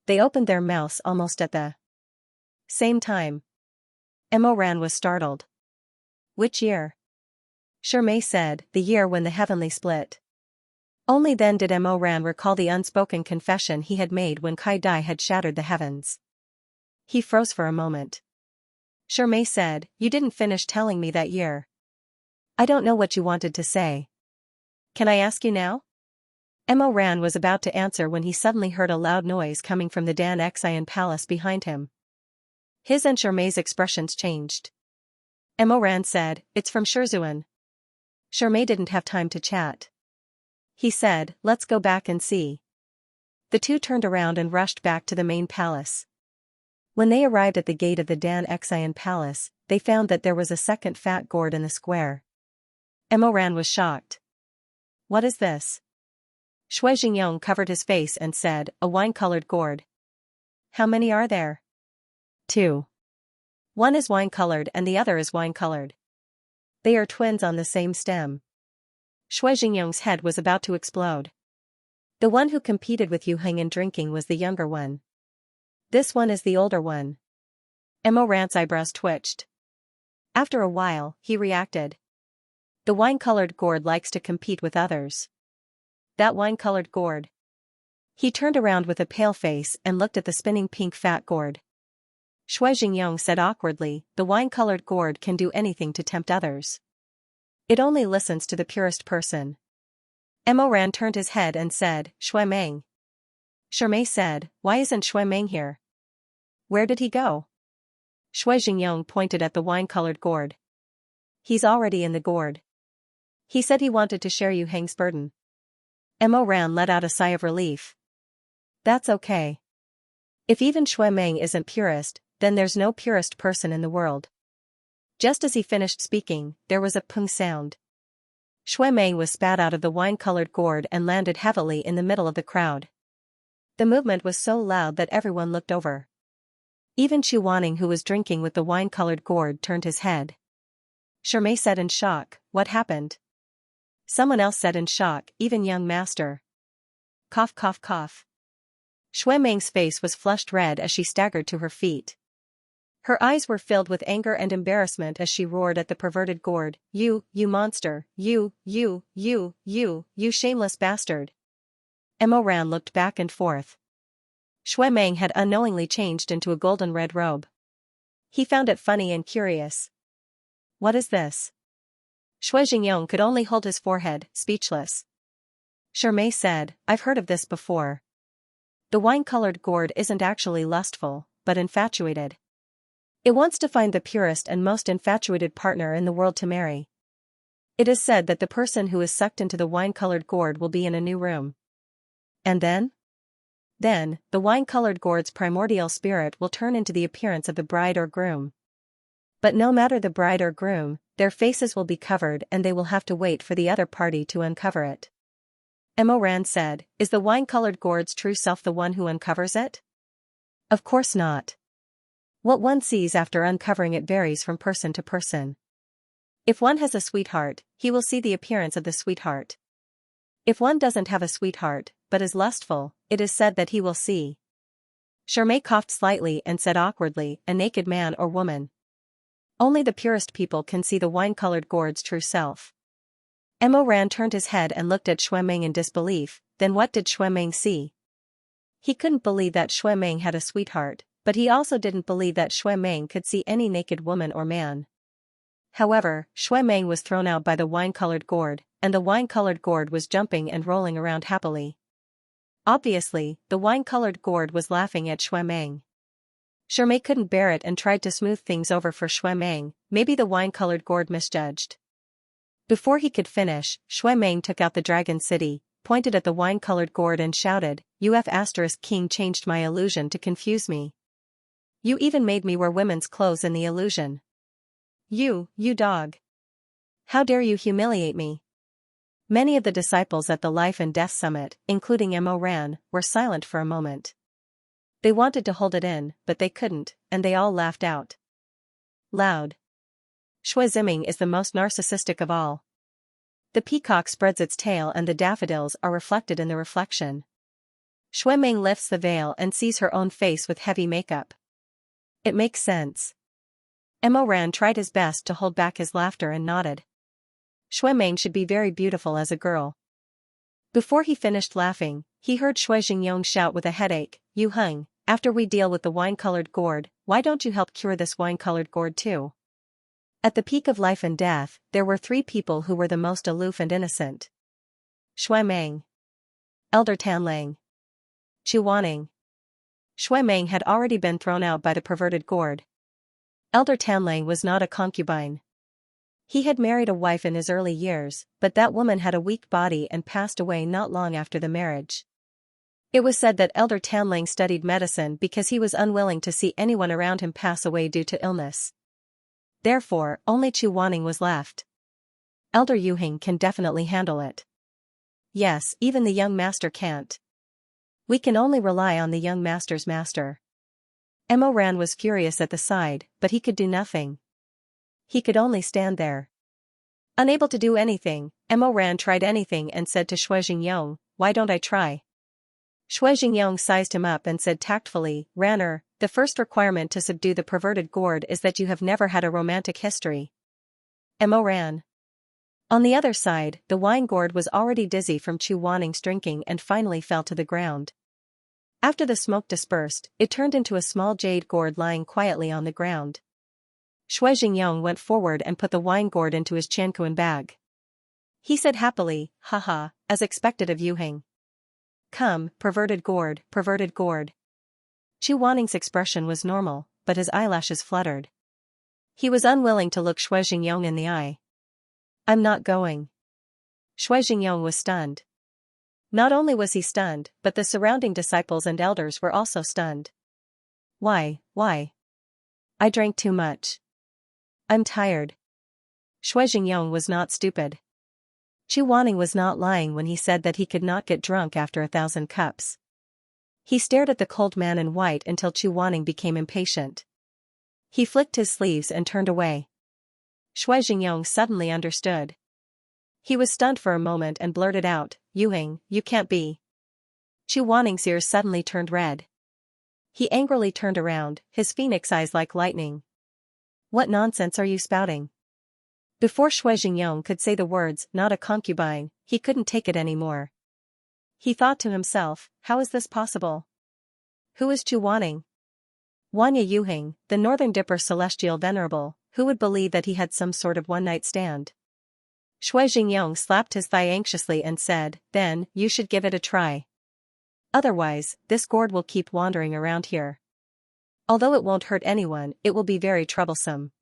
Speaker 1: They opened their mouths almost at the same time. Moran was startled. Which year? Shermay said, the year when the heavenly split. Only then did Moran recall the unspoken confession he had made when Kai Dai had shattered the heavens. He froze for a moment. Shermay said, you didn't finish telling me that year. I don't know what you wanted to say. Can I ask you now? Moran was about to answer when he suddenly heard a loud noise coming from the Dan Xian palace behind him. His and Shermay's expressions changed. Moran said, it's from Shizun. Shermay didn't have time to chat. He said, let's go back and see. The two turned around and rushed back to the main palace. When they arrived at the gate of the Dan Xian palace, they found that there was a second fat gourd in the square. Moran was shocked. What is this? Shui Jingyong covered his face and said, a wine-colored gourd. How many are there? 2. One is wine-colored and the other is wine-colored. They are twins on the same stem. Shui Jingyong's head was about to explode. The one who competed with Yu Heng in drinking was the younger one. This one is the older one. Moran's eyebrows twitched. After a while, he reacted. The wine-colored gourd likes to compete with others. That wine-colored gourd. He turned around with a pale face and looked at the spinning pink fat gourd. Shui Jingyong said awkwardly, the wine-colored gourd can do anything to tempt others. It only listens to the purest person. Moran turned his head and said, Shui Meng. Shermay said, why isn't Shui Meng here? Where did he go? Shui Jingyong pointed at the wine-colored gourd. He's already in the gourd. He said he wanted to share Yu Heng's burden. Moran let out a sigh of relief. That's okay. If even Shui Meng isn't purest, then there's no purest person in the world. Just as he finished speaking, there was a pung sound. Shui Meng was spat out of the wine-colored gourd and landed heavily in the middle of the crowd. The movement was so loud that everyone looked over. Even Chu Wanning, who was drinking with the wine-colored gourd, turned his head. Shermay said in shock, what happened? Someone else said in shock, even young master. Cough cough cough. Shui Meng's face was flushed red as she staggered to her feet. Her eyes were filled with anger and embarrassment as she roared at the perverted gourd, you monster, you shameless bastard. Moran looked back and forth. Shui Meng had unknowingly changed into a golden red robe. He found it funny and curious. What is this? Shui Jingyong could only hold his forehead, speechless. Shermay said, I've heard of this before. The wine-colored gourd isn't actually lustful, but infatuated. It wants to find the purest and most infatuated partner in the world to marry. It is said that the person who is sucked into the wine-colored gourd will be in a new room. And then? Then, the wine-colored gourd's primordial spirit will turn into the appearance of the bride or groom. But no matter the bride or groom, their faces will be covered and they will have to wait for the other party to uncover it. Moran said, is the wine-colored gourd's true self the one who uncovers it? Of course not. What one sees after uncovering it varies from person to person. If one has a sweetheart, he will see the appearance of the sweetheart. If one doesn't have a sweetheart, but is lustful, it is said that he will see. Shermay coughed slightly and said awkwardly, a naked man or woman. Only the purest people can see the wine-colored gourd's true self. Moran turned his head and looked at Shui Meng in disbelief, then what did Shui Meng see? He couldn't believe that Shui Meng had a sweetheart, but he also didn't believe that Shui Meng could see any naked woman or man. However, Shui Meng was thrown out by the wine-colored gourd, and the wine-colored gourd was jumping and rolling around happily. Obviously, the wine-colored gourd was laughing at Shui Meng. Shermay couldn't bear it and tried to smooth things over for Shui Meng, maybe the wine-colored gourd misjudged. Before he could finish, Shui Meng took out the dragon city, pointed at the wine-colored gourd and shouted, King changed my illusion to confuse me. You even made me wear women's clothes in the illusion. You dog. How dare you humiliate me? Many of the disciples at the Life and Death Summit, including Mo Ran, were silent for a moment. They wanted to hold it in, but they couldn't, and they all laughed out loud. Shui Ziming is the most narcissistic of all. The peacock spreads its tail and the daffodils are reflected in the reflection. Shui Meng lifts the veil and sees her own face with heavy makeup. It makes sense. Mo Ran tried his best to hold back his laughter and nodded. Shui Meng should be very beautiful as a girl. Before he finished laughing, he heard Shui Jingyong shout with a headache, Yu Heng, after we deal with the wine-colored gourd, why don't you help cure this wine-colored gourd too? At the peak of life and death, there were 3 people who were the most aloof and innocent. Shui Meng, Elder Tanlang, Chu Wanning. Shui Meng had already been thrown out by the perverted gourd. Elder Tanlang was not a concubine. He had married a wife in his early years, but that woman had a weak body and passed away not long after the marriage. It was said that Elder Tanlang studied medicine because he was unwilling to see anyone around him pass away due to illness. Therefore, only Chu Wanning was left. Elder Yuheng can definitely handle it. Yes, even the young master can't. We can only rely on the young master's master. Mo Ran was furious at the side, but he could do nothing. He could only stand there. Unable to do anything, Mo Ran tried anything and said to Shui Jingyong, why don't I try? Shui Jingyong sized him up and said tactfully, Ranner, the first requirement to subdue the perverted gourd is that you have never had a romantic history. Mo Ran. On the other side, the wine gourd was already dizzy from Chu Wanning's drinking and finally fell to the ground. After the smoke dispersed, it turned into a small jade gourd lying quietly on the ground. Shui Jingyong went forward and put the wine gourd into his Chankuan bag. He said happily, haha, as expected of Yuheng. Come, perverted gourd, perverted gourd. Chu Wanning's expression was normal, but his eyelashes fluttered. He was unwilling to look Shui Jingyong in the eye. I'm not going. Shui Jingyong was stunned. Not only was he stunned, but the surrounding disciples and elders were also stunned. Why? I drank too much. I'm tired. Shui Jingyong was not stupid. Chu Wanning was not lying when he said that he could not get drunk after 1,000 cups. He stared at the cold man in white until Chu Wanning became impatient. He flicked his sleeves and turned away. Shui Jingyong suddenly understood. He was stunned for a moment and blurted out, Yuheng, you can't be. Chu Wanning's ears suddenly turned red. He angrily turned around, his phoenix eyes like lightning. What nonsense are you spouting? Before Shui Jingyong could say the words, not a concubine, he couldn't take it anymore. He thought to himself, how is this possible? Who is Chu Wanning? Wanya Yuheng, the Northern Dipper Celestial Venerable, who would believe that he had some sort of one-night stand? Shui Jingyong slapped his thigh anxiously and said, then, you should give it a try. Otherwise, this gourd will keep wandering around here. Although it won't hurt anyone, it will be very troublesome.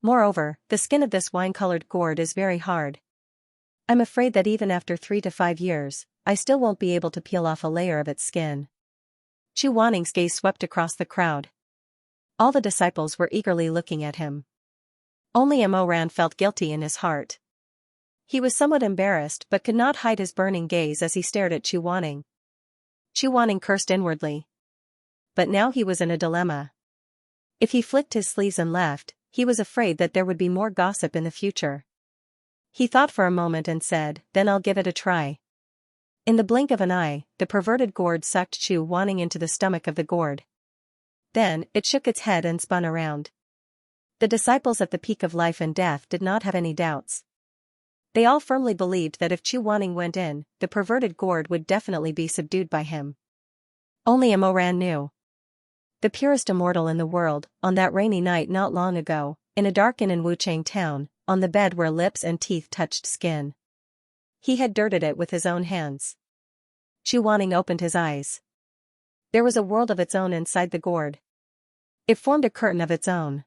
Speaker 1: Moreover, the skin of this wine-colored gourd is very hard. I'm afraid that even after 3 to 5 years, I still won't be able to peel off a layer of its skin. Chu Wanning's gaze swept across the crowd. All the disciples were eagerly looking at him. Only Mo Ran felt guilty in his heart. He was somewhat embarrassed but could not hide his burning gaze as he stared at Chu Wanning. Chu Wanning cursed inwardly. But now he was in a dilemma. If he flicked his sleeves and left, he was afraid that there would be more gossip in the future. He thought for a moment and said, then I'll give it a try. In the blink of an eye, the perverted gourd sucked Chu Wanning into the stomach of the gourd. Then, it shook its head and spun around. The disciples at the peak of life and death did not have any doubts. They all firmly believed that if Chu Wanning went in, the perverted gourd would definitely be subdued by him. Only Mo Ran knew. The purest immortal in the world, on that rainy night not long ago, in a dark inn in Wuchang town, on the bed where lips and teeth touched skin. He had dirted it with his own hands. Chu Wanning opened his eyes. There was a world of its own inside the gourd. It formed a curtain of its own.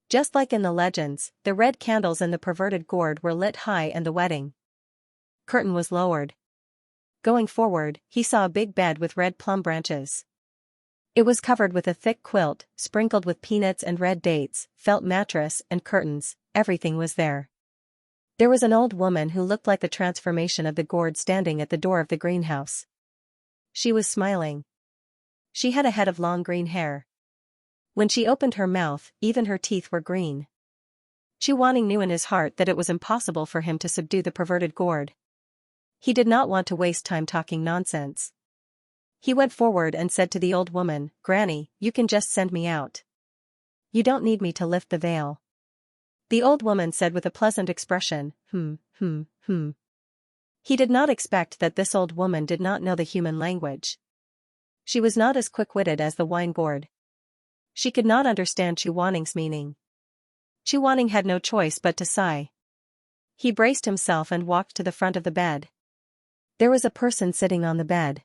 Speaker 1: Just like in the legends, the red candles in the perverted gourd were lit high and the wedding curtain was lowered. Going forward, he saw a big bed with red plum branches. It was covered with a thick quilt, sprinkled with peanuts and red dates, felt mattress and curtains, everything was there. There was an old woman who looked like the transformation of the gourd standing at the door of the greenhouse. She was smiling. She had a head of long green hair. When she opened her mouth, even her teeth were green. Chuaning knew in his heart that it was impossible for him to subdue the perverted gourd. He did not want to waste time talking nonsense. He went forward and said to the old woman, "Granny, you can just send me out. You don't need me to lift the veil." The old woman said with a pleasant expression, He did not expect that this old woman did not know the human language. She was not as quick-witted as the wine gourd. She could not understand Chuaning's meaning. Chuaning had no choice but to sigh. He braced himself and walked to the front of the bed. There was a person sitting on the bed.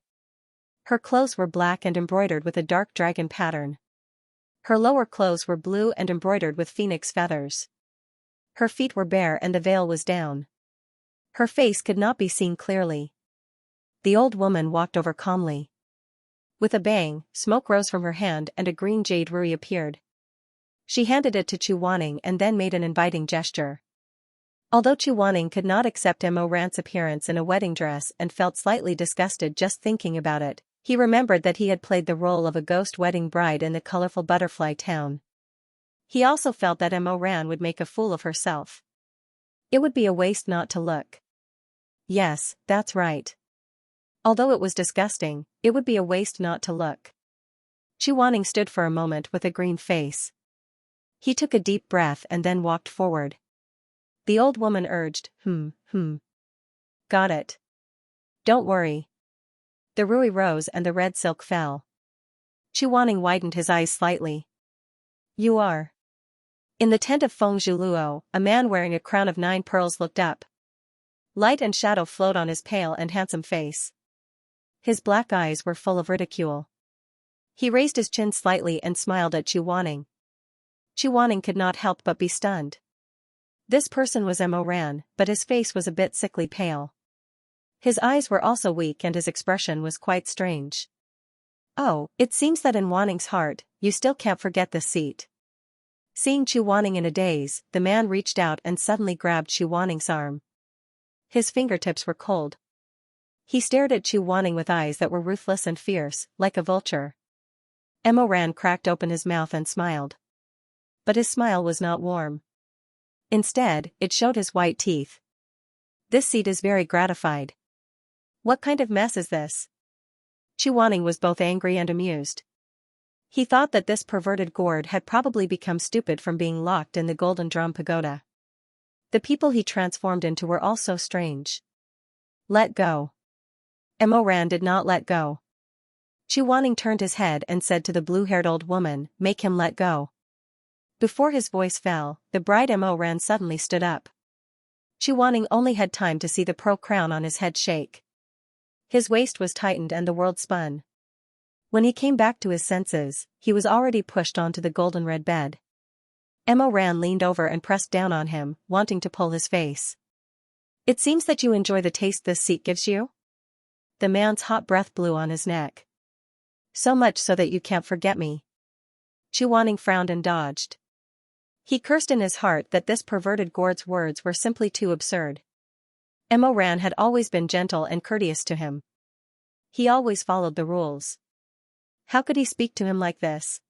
Speaker 1: Her clothes were black and embroidered with a dark dragon pattern. Her lower clothes were blue and embroidered with phoenix feathers. Her feet were bare and the veil was down. Her face could not be seen clearly. The old woman walked over calmly. With a bang, smoke rose from her hand and a green jade rui appeared. She handed it to Chuaning and then made an inviting gesture. Although Chuaning could not accept Mo Ran's appearance in a wedding dress and felt slightly disgusted just thinking about it, he remembered that he had played the role of a ghost wedding bride in the colorful butterfly town. He also felt that Mo Ran would make a fool of herself. It would be a waste not to look. Yes, that's right. Although it was disgusting, it would be a waste not to look. Chuaning stood for a moment with a green face. He took a deep breath and then walked forward. The old woman urged, Got it. Don't worry. The rui rose and the red silk fell. Chuaning widened his eyes slightly. You are. In the tent of Feng Zhuluo, a man wearing a crown of 9 pearls looked up. Light and shadow flowed on his pale and handsome face. His black eyes were full of ridicule. He raised his chin slightly and smiled at Chuaning. Chuaning could not help but be stunned. This person was Mo Ran, but his face was a bit sickly pale. His eyes were also weak and his expression was quite strange. Oh, it seems that in Waning's heart, you still can't forget this seat. Seeing Chuaning in a daze, the man reached out and suddenly grabbed Chuaning's arm. His fingertips were cold. He stared at Chuaning with eyes that were ruthless and fierce, like a vulture. Mo Ran cracked open his mouth and smiled. But his smile was not warm. Instead, it showed his white teeth. This seat is very gratified. What kind of mess is this? Chuaning was both angry and amused. He thought that this perverted gourd had probably become stupid from being locked in the Golden Drum Pagoda. The people he transformed into were all so strange. Let go. Mo Ran did not let go. Chuaning turned his head and said to the blue-haired old woman, "Make him let go." Before his voice fell, the bride Mo Ran suddenly stood up. Chuaning only had time to see the pearl crown on his head shake. His waist was tightened and the world spun. When he came back to his senses, he was already pushed onto the golden red bed. Mo Ran leaned over and pressed down on him, wanting to pull his face. It seems that you enjoy the taste this seat gives you? The man's hot breath blew on his neck. So much so that you can't forget me. Chuaning frowned and dodged. He cursed in his heart that this perverted gourd's words were simply too absurd. Mo Ran had always been gentle and courteous to him. He always followed the rules. How could he speak to him like this?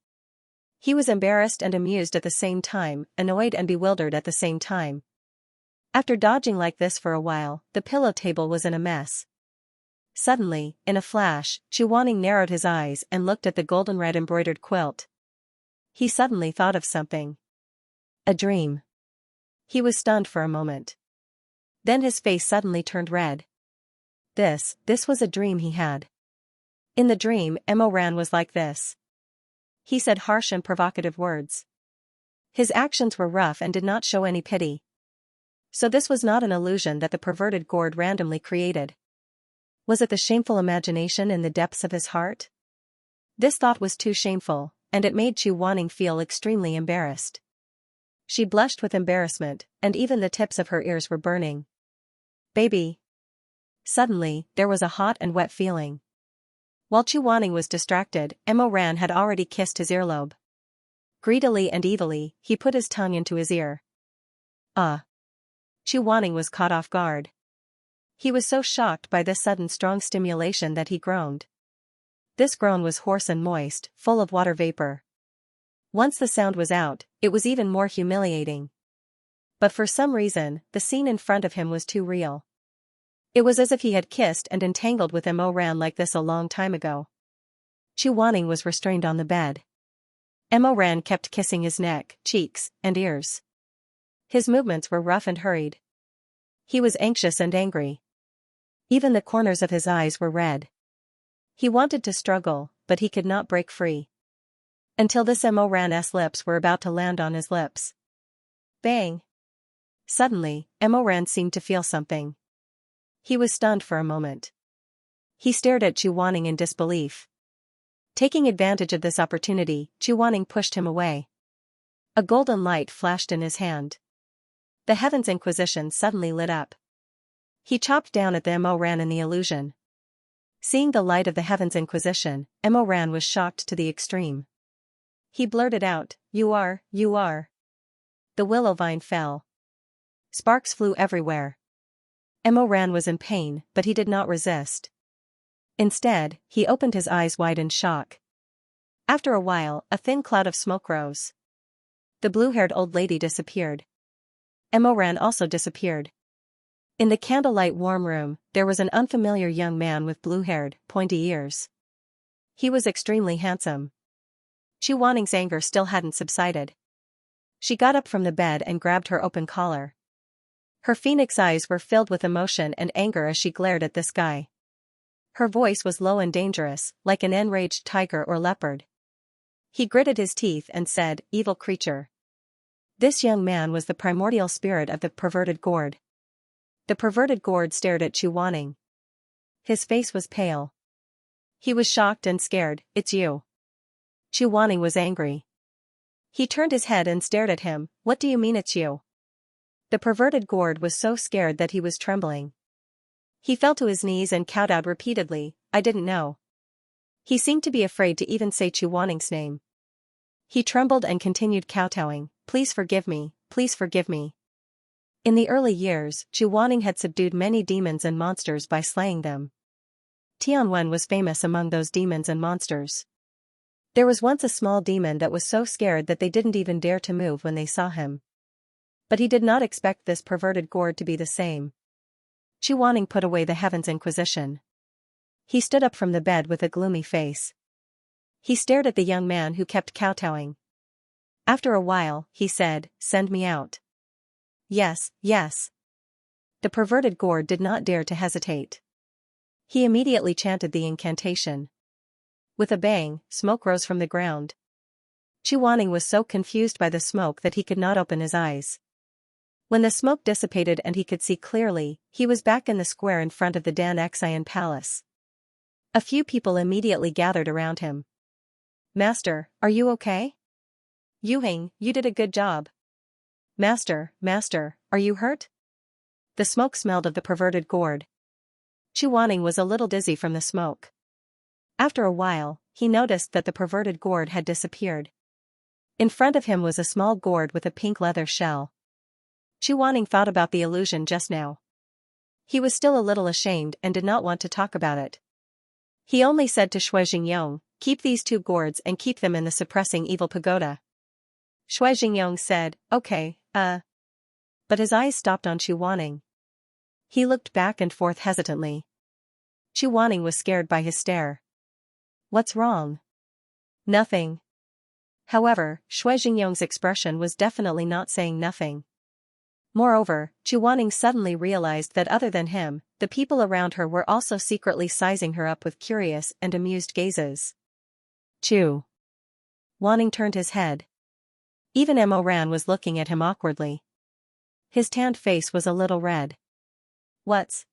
Speaker 1: He was embarrassed and amused at the same time, annoyed and bewildered at the same time. After dodging like this for a while, the pillow table was in a mess. Suddenly, in a flash, Chuaning narrowed his eyes and looked at the golden red embroidered quilt. He suddenly thought of something. A dream. He was stunned for a moment. Then his face suddenly turned red. This was a dream he had. In the dream, Mo Ran was like this. He said harsh and provocative words. His actions were rough and did not show any pity. So this was not an illusion that the perverted gourd randomly created. Was it the shameful imagination in the depths of his heart? This thought was too shameful, and it made Chuaning feel extremely embarrassed. She blushed with embarrassment, and even the tips of her ears were burning. Baby. Suddenly, there was a hot and wet feeling. While Chu Wanning was distracted, Mo Ran had already kissed his earlobe. Greedily and evilly, he put his tongue into his ear. Chu Wanning was caught off guard. He was so shocked by this sudden strong stimulation that he groaned. This groan was hoarse and moist, full of water vapor. Once the sound was out, it was even more humiliating. But for some reason, the scene in front of him was too real. It was as if he had kissed and entangled with Mo Ran like this a long time ago. Chu Wanning was restrained on the bed. Mo Ran kept kissing his neck, cheeks, and ears. His movements were rough and hurried. He was anxious and angry. Even the corners of his eyes were red. He wanted to struggle, but he could not break free. Until this Mo Ran's lips were about to land on his lips. Bang! Suddenly, Mo Ran seemed to feel something. He was stunned for a moment. He stared at Chu Wanning in disbelief. Taking advantage of this opportunity, Chu Wanning pushed him away. A golden light flashed in his hand. The Heaven's Inquisition suddenly lit up. He chopped down at the Mo Ran in the illusion. Seeing the light of the Heaven's Inquisition, Mo Ran was shocked to the extreme. He blurted out, You are. The willow vine fell. Sparks flew everywhere. Mo Ran was in pain, but he did not resist. Instead, he opened his eyes wide in shock. After a while, a thin cloud of smoke rose. The blue-haired old lady disappeared. Mo Ran also disappeared. In the candlelight warm room, there was an unfamiliar young man with blue-haired, pointy ears. He was extremely handsome. Chu Wanning's anger still hadn't subsided. She got up from the bed and grabbed her open collar. Her phoenix eyes were filled with emotion and anger as she glared at this guy. Her voice was low and dangerous, like an enraged tiger or leopard. He gritted his teeth and said, Evil creature. This young man was the primordial spirit of the perverted gourd. The perverted gourd stared at Chu Wanning. His face was pale. He was shocked and scared. It's you. Chu Wanning was angry. He turned his head and stared at him. What do you mean it's you? The perverted gourd was so scared that he was trembling. He fell to his knees and kowtowed repeatedly, I didn't know. He seemed to be afraid to even say Chu Wanning's name. He trembled and continued kowtowing, Please forgive me, please forgive me. In the early years, Chu Wanning had subdued many demons and monsters by slaying them. Tianwen was famous among those demons and monsters. There was once a small demon that was so scared that they didn't even dare to move when they saw him. But he did not expect this perverted gourd to be the same. Chu Wanning put away the Heaven's Inquisition. He stood up from the bed with a gloomy face. He stared at the young man who kept kowtowing. After a while, he said, Send me out. Yes. The perverted gourd did not dare to hesitate. He immediately chanted the incantation. With a bang, smoke rose from the ground. Chu Wanning was so confused by the smoke that he could not open his eyes. When the smoke dissipated and he could see clearly, he was back in the square in front of the Dan Xian palace. A few people immediately gathered around him. Master, are you okay? Yuhing, you did a good job. Master, are you hurt? The smoke smelled of the perverted gourd. Chu Wanning was a little dizzy from the smoke. After a while, he noticed that the perverted gourd had disappeared. In front of him was a small gourd with a pink leather shell. Chu Wanning thought about the illusion just now. He was still a little ashamed and did not want to talk about it. He only said to Shui Jingyong, Keep these 2 gourds and keep them in the suppressing evil pagoda. Shui Jingyong said, Okay, But his eyes stopped on Chu Wanning. He looked back and forth hesitantly. Chu Wanning was scared by his stare. What's wrong? Nothing. However, Shui Jingyong's expression was definitely not saying nothing. Moreover, Chu Wanning suddenly realized that other than him, the people around her were also secretly sizing her up with curious and amused gazes. Chu Wanning turned his head. Even Mo Ran was looking at him awkwardly. His tanned face was a little red. What's?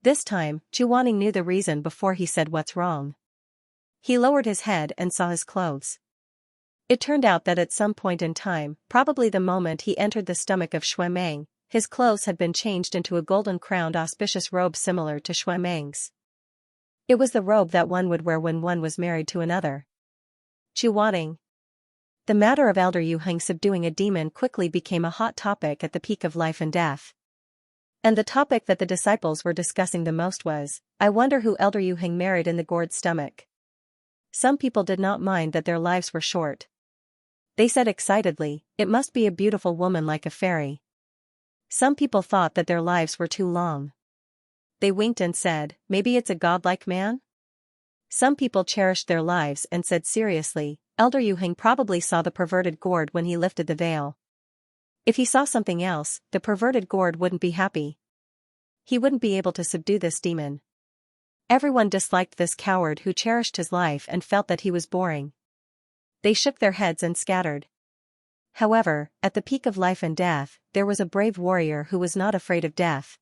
Speaker 1: This time, Chu Wanning knew the reason before he said what's wrong. He lowered his head and saw his clothes. It turned out that at some point in time, probably the moment he entered the stomach of Xuemeng, his clothes had been changed into a golden-crowned auspicious robe similar to Xuemeng's. It was the robe that one would wear when one was married to another. Chuaning. The matter of Elder Yu Heng subduing a demon quickly became a hot topic at the peak of life and death. And the topic that the disciples were discussing the most was, I wonder who Elder Yu Heng married in the gourd stomach. Some people did not mind that their lives were short. They said excitedly, it must be a beautiful woman like a fairy. Some people thought that their lives were too long. They winked and said, maybe it's a godlike man? Some people cherished their lives and said seriously, Elder Yu Heng probably saw the perverted gourd when he lifted the veil. If he saw something else, the perverted gourd wouldn't be happy. He wouldn't be able to subdue this demon. Everyone disliked this coward who cherished his life and felt that he was boring. They shook their heads and scattered. However, at the peak of life and death, there was a brave warrior who was not afraid of death.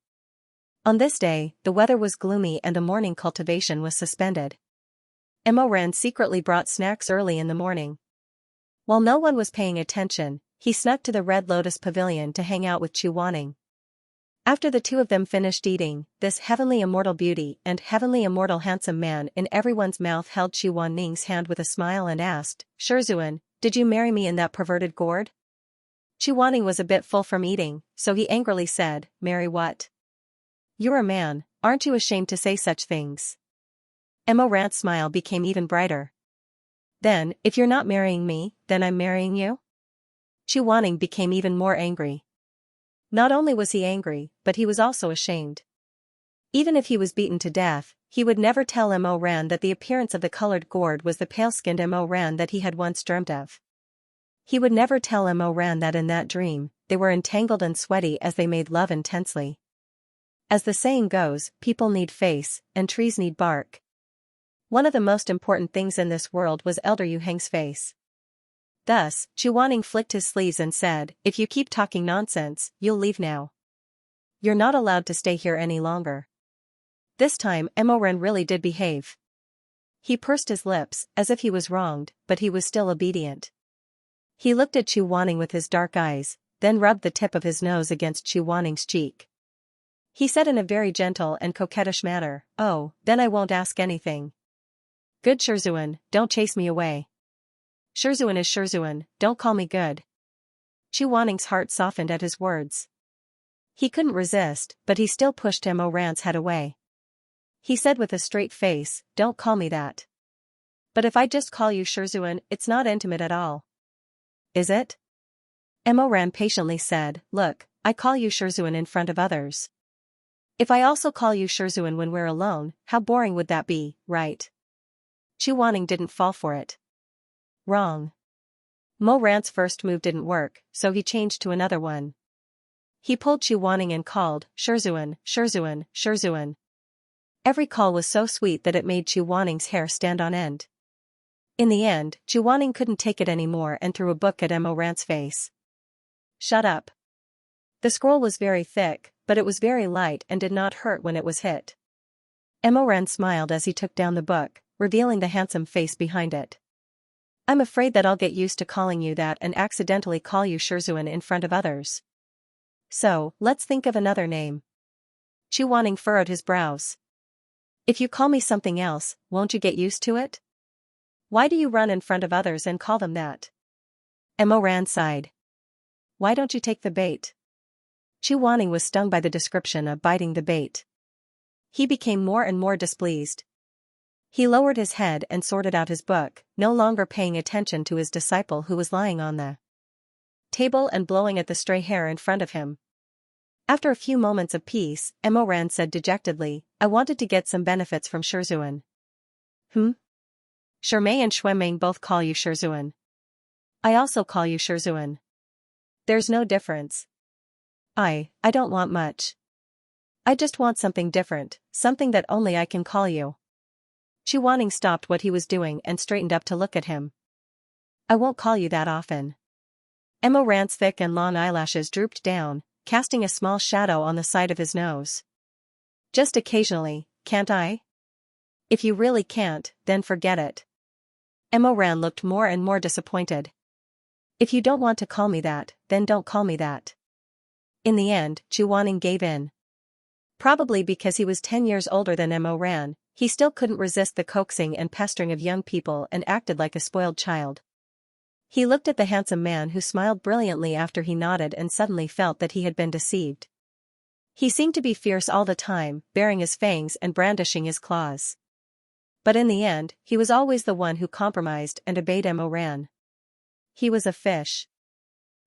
Speaker 1: On this day, the weather was gloomy and the morning cultivation was suspended. Mo Ran secretly brought snacks early in the morning. While no one was paying attention, he snuck to the Red Lotus Pavilion to hang out with Chu Wanning. After the two of them finished eating, this heavenly immortal beauty and heavenly immortal handsome man in everyone's mouth held Chu Wanning's hand with a smile and asked, Shizun, did you marry me in that perverted gourd? Chu Wanning was a bit full from eating, so he angrily said, marry what? You're a man, aren't you ashamed to say such things? Mo Ran's smile became even brighter. Then, if you're not marrying me, then I'm marrying you? Chu Wanning became even more angry. Not only was he angry, but he was also ashamed. Even if he was beaten to death, he would never tell Mo Ran that the appearance of the colored gourd was the pale-skinned Mo Ran that he had once dreamt of. He would never tell Mo Ran that in that dream, they were entangled and sweaty as they made love intensely. As the saying goes, people need face, and trees need bark. One of the most important things in this world was Elder Yu Heng's face. Thus, Chu Wanning flicked his sleeves and said, if you keep talking nonsense, you'll leave now. You're not allowed to stay here any longer. This time, Mo Ran really did behave. He pursed his lips, as if he was wronged, but he was still obedient. He looked at Chu Wanning with his dark eyes, then rubbed the tip of his nose against Chu Wanning's cheek. He said in a very gentle and coquettish manner, oh, then I won't ask anything. Good Shizun, don't chase me away. Shizun is Shizun, don't call me good. Chu Wanning's heart softened at his words. He couldn't resist, but he still pushed Mo Ran's head away. He said with a straight face, don't call me that. But if I just call you Shizun, it's not intimate at all. Is it? Mo Ran patiently said, look, I call you Shizun in front of others. If I also call you Shizun when we're alone, how boring would that be, right? Chu Wanning didn't fall for it. Wrong. Mo Ran's first move didn't work, so he changed to another one. He pulled Chu Wanning and called, Shizun, Shizun, Shizun. Every call was so sweet that it made Chu Wanning's hair stand on end. In the end, Chu Wanning couldn't take it anymore and threw a book at Mo Ran's face. Shut up. The scroll was very thick, but it was very light and did not hurt when it was hit. Mo Ran smiled as he took down the book, revealing the handsome face behind it. I'm afraid that I'll get used to calling you that and accidentally call you Shizun in front of others. So, let's think of another name. Chu Wanning furrowed his brows. If you call me something else, won't you get used to it? Why do you run in front of others and call them that? Mo Ran sighed. Why don't you take the bait? Chu Wanning was stung by the description of biting the bait. He became more and more displeased. He lowered his head and sorted out his book, no longer paying attention to his disciple who was lying on the table and blowing at the stray hair in front of him. After a few moments of peace, Mo Ran said dejectedly, I wanted to get some benefits from Shizun. Shirmei and Xuemeng both call you Shizun. I also call you Shizun. There's no difference. I don't want much. I just want something different, something that only I can call you. Chu Wanning stopped what he was doing and straightened up to look at him. I won't call you that often. Mo Ran's thick and long eyelashes drooped down, casting a small shadow on the side of his nose. Just occasionally, can't I? If you really can't, then forget it. Mo Ran looked more and more disappointed. If you don't want to call me that, then don't call me that. In the end, Chu Wanning gave in. Probably because he was 10 years older than Mo Ran, he still couldn't resist the coaxing and pestering of young people and acted like a spoiled child. He looked at the handsome man who smiled brilliantly after he nodded and suddenly felt that he had been deceived. He seemed to be fierce all the time, baring his fangs and brandishing his claws. But in the end, he was always the one who compromised and obeyed Mo Ran. He was a fish.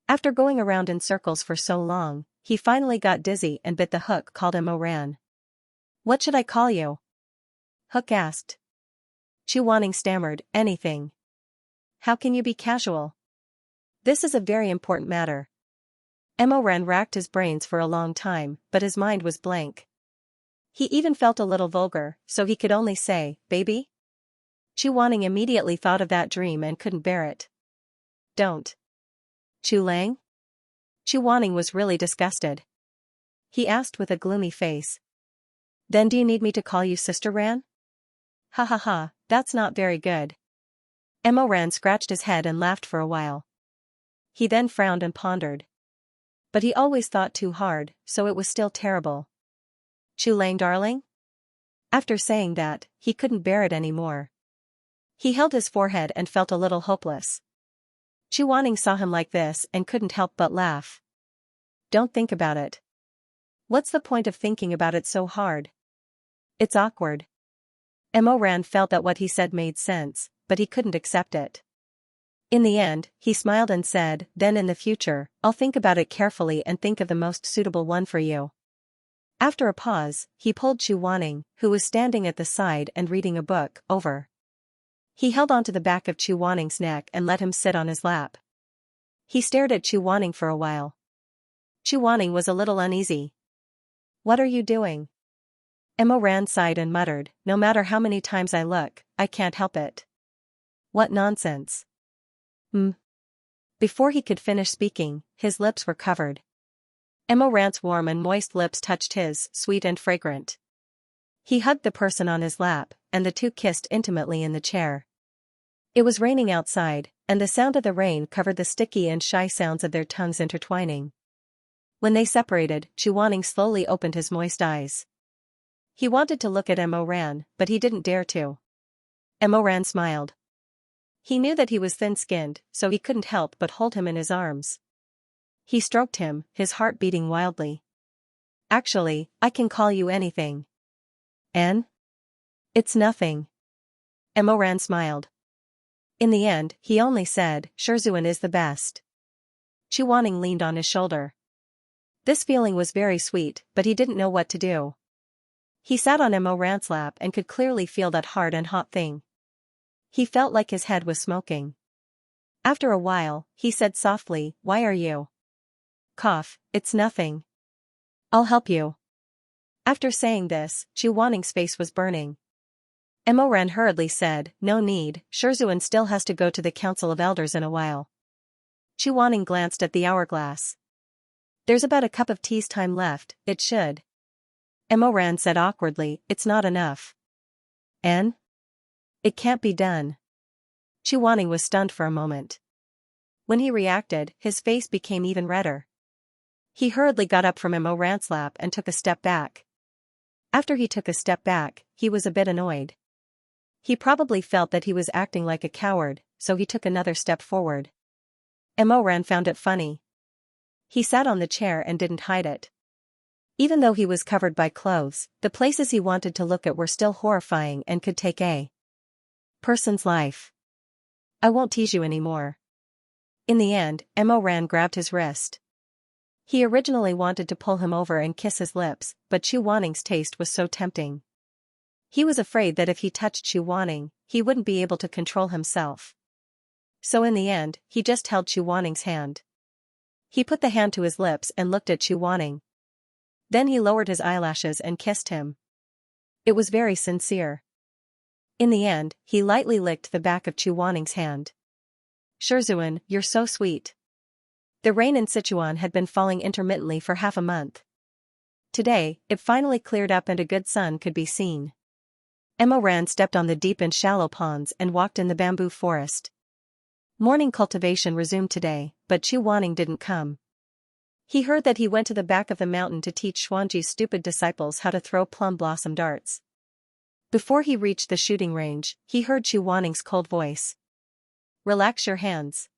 Speaker 1: After going around in circles for so long, he finally got dizzy and bit the hook called Mo Ran. "What should I call you?" Hook asked. Chu Wanning stammered, "Anything. How can you be casual? This is a very important matter." Mo Ran racked his brains for a long time, but his mind was blank. He even felt a little vulgar, so he could only say, "Baby?" Chu Wanning immediately thought of that dream and couldn't bear it. "Don't. Chu Lang?" Chu Wanning was really disgusted. He asked with a gloomy face. "Then do you need me to call you Sister Ran?" "Ha ha ha, that's not very good." Mo Ran scratched his head and laughed for a while. He then frowned and pondered. But he always thought too hard, so it was still terrible. "Chu Lang darling?" After saying that, he couldn't bear it anymore. He held his forehead and felt a little hopeless. Chu Wanning saw him like this and couldn't help but laugh. "Don't think about it. What's the point of thinking about it so hard? It's awkward." Mo Ran felt that what he said made sense, but he couldn't accept it. In the end, he smiled and said, "Then in the future, I'll think about it carefully and think of the most suitable one for you." After a pause, he pulled Chu Wanning, who was standing at the side and reading a book, over. He held onto the back of Chu Wanning's neck and let him sit on his lap. He stared at Chu Wanning for a while. Chu Wanning was a little uneasy. "What are you doing?" Mo Ran sighed and muttered, "No matter how many times I look, I can't help it." "What nonsense." Before he could finish speaking, his lips were covered. Mo Ran's warm and moist lips touched his, sweet and fragrant. He hugged the person on his lap, and the two kissed intimately in the chair. It was raining outside, and the sound of the rain covered the sticky and shy sounds of their tongues intertwining. When they separated, Chu Wanning slowly opened his moist eyes. He wanted to look at Mo Ran, but he didn't dare to. Mo Ran smiled. He knew that he was thin-skinned, so he couldn't help but hold him in his arms. He stroked him, his heart beating wildly. "Actually, I can call you anything." "En? It's nothing." Mo Ran smiled. In the end, he only said, "Shizun is the best." Chu Wanning leaned on his shoulder. This feeling was very sweet, but he didn't know what to do. He sat on Mo Ran's lap and could clearly feel that hard and hot thing. He felt like his head was smoking. After a while, he said softly, "Why are you?" "Cough, it's nothing. I'll help you." After saying this, Chu Wanning's face was burning. Mo Ran hurriedly said, "No need, Shizun still has to go to the Council of Elders in a while." Chu Wanning glanced at the hourglass. "There's about a cup of tea's time left, it should." Mo Ran said awkwardly, "It's not enough." "En? It can't be done." Chu Wanning was stunned for a moment. When he reacted, his face became even redder. He hurriedly got up from Mo Ran's lap and took a step back. After he took a step back, he was a bit annoyed. He probably felt that he was acting like a coward, so he took another step forward. Mo Ran found it funny. He sat on the chair and didn't hide it. Even though he was covered by clothes, the places he wanted to look at were still horrifying and could take a person's life. "I won't tease you anymore." In the end, Mo Ran grabbed his wrist. He originally wanted to pull him over and kiss his lips, but Chu Wanning's taste was so tempting. He was afraid that if he touched Chu Wanning, he wouldn't be able to control himself. So in the end, he just held Chu Wanning's hand. He put the hand to his lips and looked at Chu Wanning. Then he lowered his eyelashes and kissed him. It was very sincere. In the end, he lightly licked the back of Chu Wanning's hand. "Shizun, you're so sweet." The rain in Sichuan had been falling intermittently for half a month. Today, it finally cleared up and a good sun could be seen. Mo Ran stepped on the deep and shallow ponds and walked in the bamboo forest. Morning cultivation resumed today, but Chu Wanning didn't come. He heard that he went to the back of the mountain to teach Xuanji's stupid disciples how to throw plum blossom darts. Before he reached the shooting range, he heard Chu Wanning's cold voice. Relax your hands.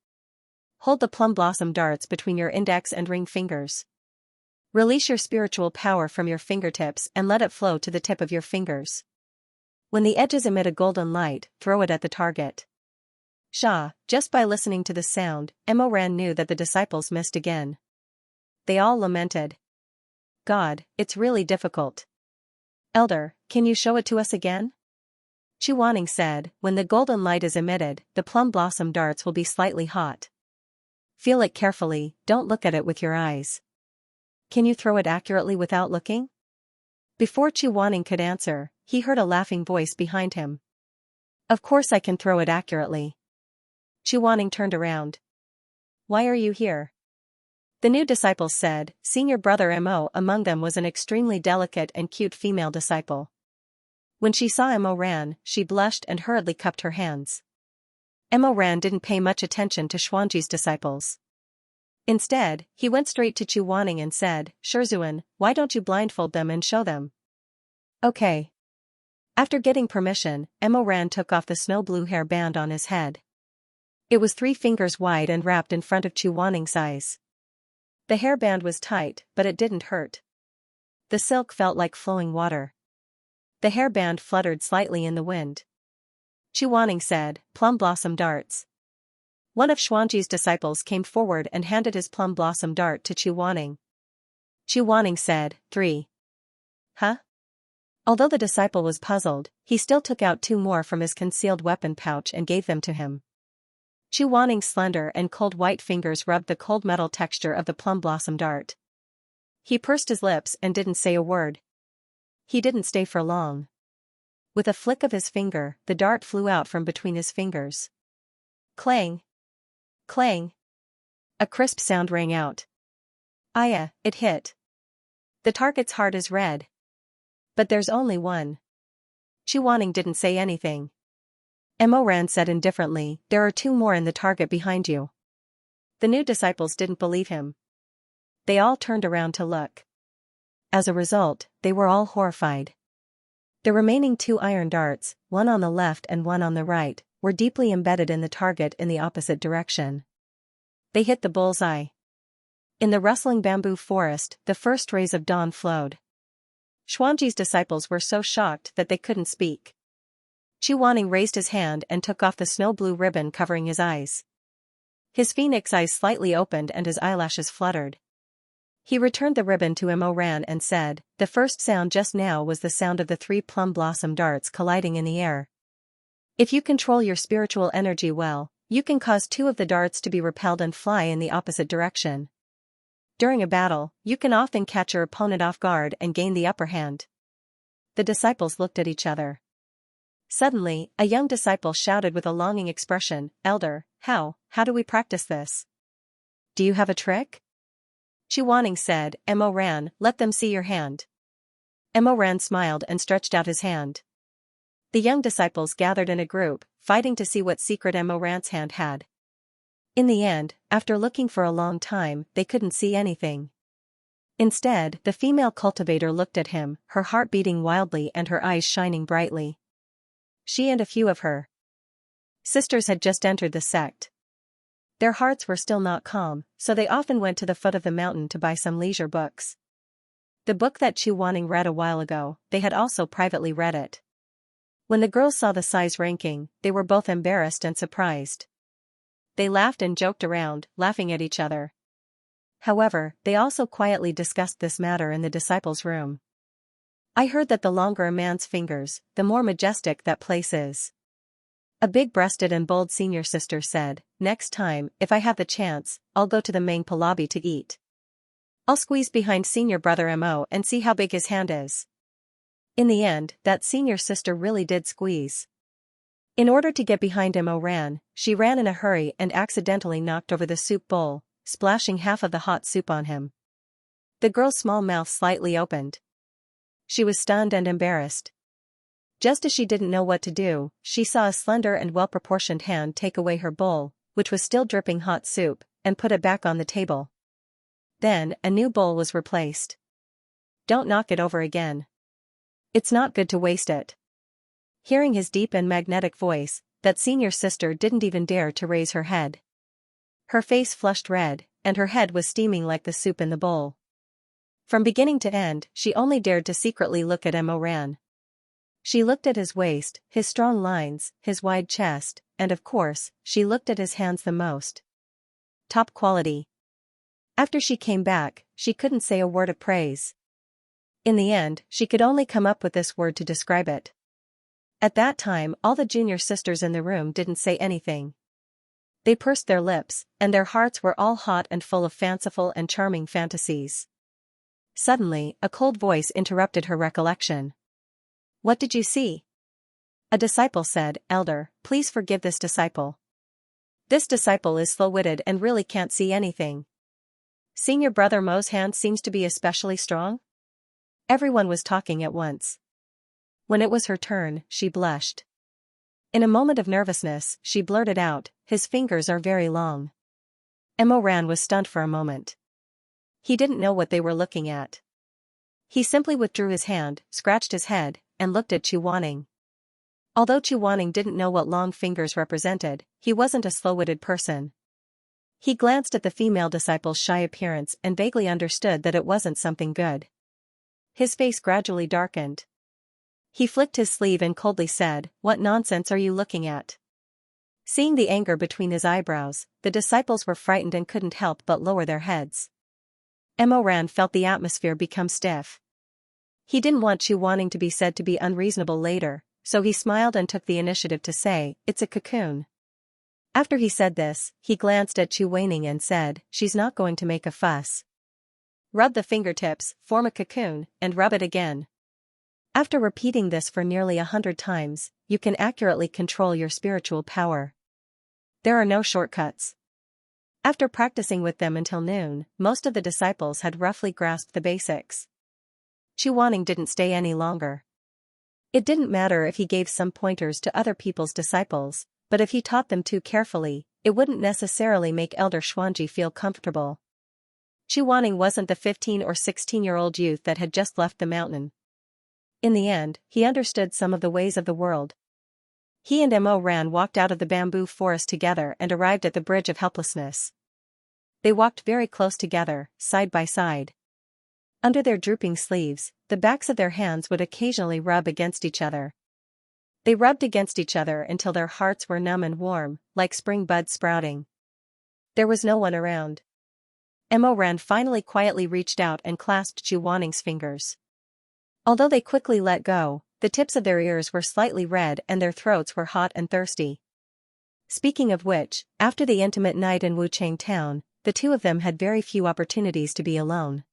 Speaker 1: Hold the plum blossom darts between your index and ring fingers. Release your spiritual power from your fingertips and let it flow to the tip of your fingers. When the edges emit a golden light, throw it at the target. Just by listening to the sound, Emo Ran knew that the disciples missed again. They all lamented. God, it's really difficult. Elder, can you show it to us again? Chu Wanning said, when the golden light is emitted, the plum blossom darts will be slightly hot. Feel it carefully, don't look at it with your eyes. Can you throw it accurately without looking? Before Chu Wanning could answer, he heard a laughing voice behind him. Of course I can throw it accurately. Chu Wanning turned around. Why are you here? The new disciples said, senior brother Mo among them was an extremely delicate and cute female disciple. When she saw Mo Ran, she blushed and hurriedly cupped her hands. Mo Ran didn't pay much attention to Xuanji's disciples. Instead, he went straight to Chu Wanning and said, Shizun, why don't you blindfold them and show them? Okay. After getting permission, Mo Ran took off the snow blue hair band on his head. It was 3 fingers wide and wrapped in front of Chu Wanning's eyes. The hairband was tight, but it didn't hurt. The silk felt like flowing water. The hairband fluttered slightly in the wind. Chu Wanning said, plum blossom darts. One of Xuanji's disciples came forward and handed his plum blossom dart to Chu Wanning. Chu Wanning said, 3. Huh? Although the disciple was puzzled, he still took out 2 more from his concealed weapon pouch and gave them to him. Chu Wanning's slender and cold white fingers rubbed the cold metal texture of the plum blossom dart. He pursed his lips and didn't say a word. He didn't stay for long. With a flick of his finger, the dart flew out from between his fingers. Clang! Clang! A crisp sound rang out. It hit. The target's heart is red. But there's only one. Chu Wanning didn't say anything. Mo Ran said indifferently, there are 2 more in the target behind you. The new disciples didn't believe him. They all turned around to look. As a result, they were all horrified. The remaining 2 iron darts, one on the left and one on the right, were deeply embedded in the target in the opposite direction. They hit the bullseye. In the rustling bamboo forest, the first rays of dawn flowed. Xuanji's disciples were so shocked that they couldn't speak. Chu Wanning raised his hand and took off the snow blue ribbon covering his eyes. His phoenix eyes slightly opened and his eyelashes fluttered. He returned the ribbon to Mo Ran and said, the first sound just now was the sound of the 3 plum blossom darts colliding in the air. If you control your spiritual energy well, you can cause 2 of the darts to be repelled and fly in the opposite direction. During a battle, you can often catch your opponent off guard and gain the upper hand. The disciples looked at each other. Suddenly, a young disciple shouted with a longing expression, Elder, how do we practice this? Do you have a trick? Chu Wanning said, Mo Ran, let them see your hand. Mo Ran smiled and stretched out his hand. The young disciples gathered in a group, fighting to see what secret Mo Ran's hand had. In the end, after looking for a long time, they couldn't see anything. Instead, the female cultivator looked at him, her heart beating wildly and her eyes shining brightly. She and a few of her sisters had just entered the sect. Their hearts were still not calm, so they often went to the foot of the mountain to buy some leisure books. The book that Chu Wanning read a while ago, they had also privately read it. When the girls saw the size ranking, they were both embarrassed and surprised. They laughed and joked around, laughing at each other. However, they also quietly discussed this matter in the disciples' room. I heard that the longer a man's fingers, the more majestic that place is. A big-breasted and bold senior sister said, next time, if I have the chance, I'll go to the Mangpa lobby to eat. I'll squeeze behind senior brother Mo and see how big his hand is. In the end, that senior sister really did squeeze. In order to get behind Mo Ran, she ran in a hurry and accidentally knocked over the soup bowl, splashing half of the hot soup on him. The girl's small mouth slightly opened. She was stunned and embarrassed. Just as she didn't know what to do, she saw a slender and well-proportioned hand take away her bowl, which was still dripping hot soup, and put it back on the table. Then, a new bowl was replaced. Don't knock it over again. It's not good to waste it. Hearing his deep and magnetic voice, that senior sister didn't even dare to raise her head. Her face flushed red, and her head was steaming like the soup in the bowl. From beginning to end, she only dared to secretly look at Ran. She looked at his waist, his strong lines, his wide chest, and of course, she looked at his hands the most. Top quality. After she came back, she couldn't say a word of praise. In the end, she could only come up with this word to describe it. At that time, all the junior sisters in the room didn't say anything. They pursed their lips, and their hearts were all hot and full of fanciful and charming fantasies. Suddenly, a cold voice interrupted her recollection. What did you see? A disciple said, Elder, please forgive this disciple. This disciple is slow-witted and really can't see anything. Senior brother Mo's hand seems to be especially strong? Everyone was talking at once. When it was her turn, she blushed. In a moment of nervousness, she blurted out, his fingers are very long. Ran was stunned for a moment. He didn't know what they were looking at. He simply withdrew his hand, scratched his head, and looked at Chu Wanning. Although Chu Wanning didn't know what long fingers represented, he wasn't a slow-witted person. He glanced at the female disciple's shy appearance and vaguely understood that it wasn't something good. His face gradually darkened. He flicked his sleeve and coldly said, What nonsense are you looking at? Seeing the anger between his eyebrows, the disciples were frightened and couldn't help but lower their heads. Ran felt the atmosphere become stiff. He didn't want Chu Wanning to be said to be unreasonable later, so he smiled and took the initiative to say, It's a cocoon. After he said this, he glanced at Chu Wanning and said, She's not going to make a fuss. Rub the fingertips, form a cocoon, and rub it again. After repeating this for nearly 100 times, you can accurately control your spiritual power. There are no shortcuts. After practicing with them until noon, most of the disciples had roughly grasped the basics. Chu Wanning didn't stay any longer. It didn't matter if he gave some pointers to other people's disciples, but if he taught them too carefully, it wouldn't necessarily make Elder Xuanji feel comfortable. Chu Wanning wasn't the 15 or 16-year-old youth that had just left the mountain. In the end, he understood some of the ways of the world. He and Ran walked out of the bamboo forest together and arrived at the Bridge of Helplessness. They walked very close together, side by side. Under their drooping sleeves, the backs of their hands would occasionally rub against each other. They rubbed against each other until their hearts were numb and warm, like spring buds sprouting. There was no one around. Ran finally quietly reached out and clasped Chu Wanning's fingers. Although they quickly let go, the tips of their ears were slightly red and their throats were hot and thirsty. Speaking of which, after the intimate night in Wuchang town, the two of them had very few opportunities to be alone.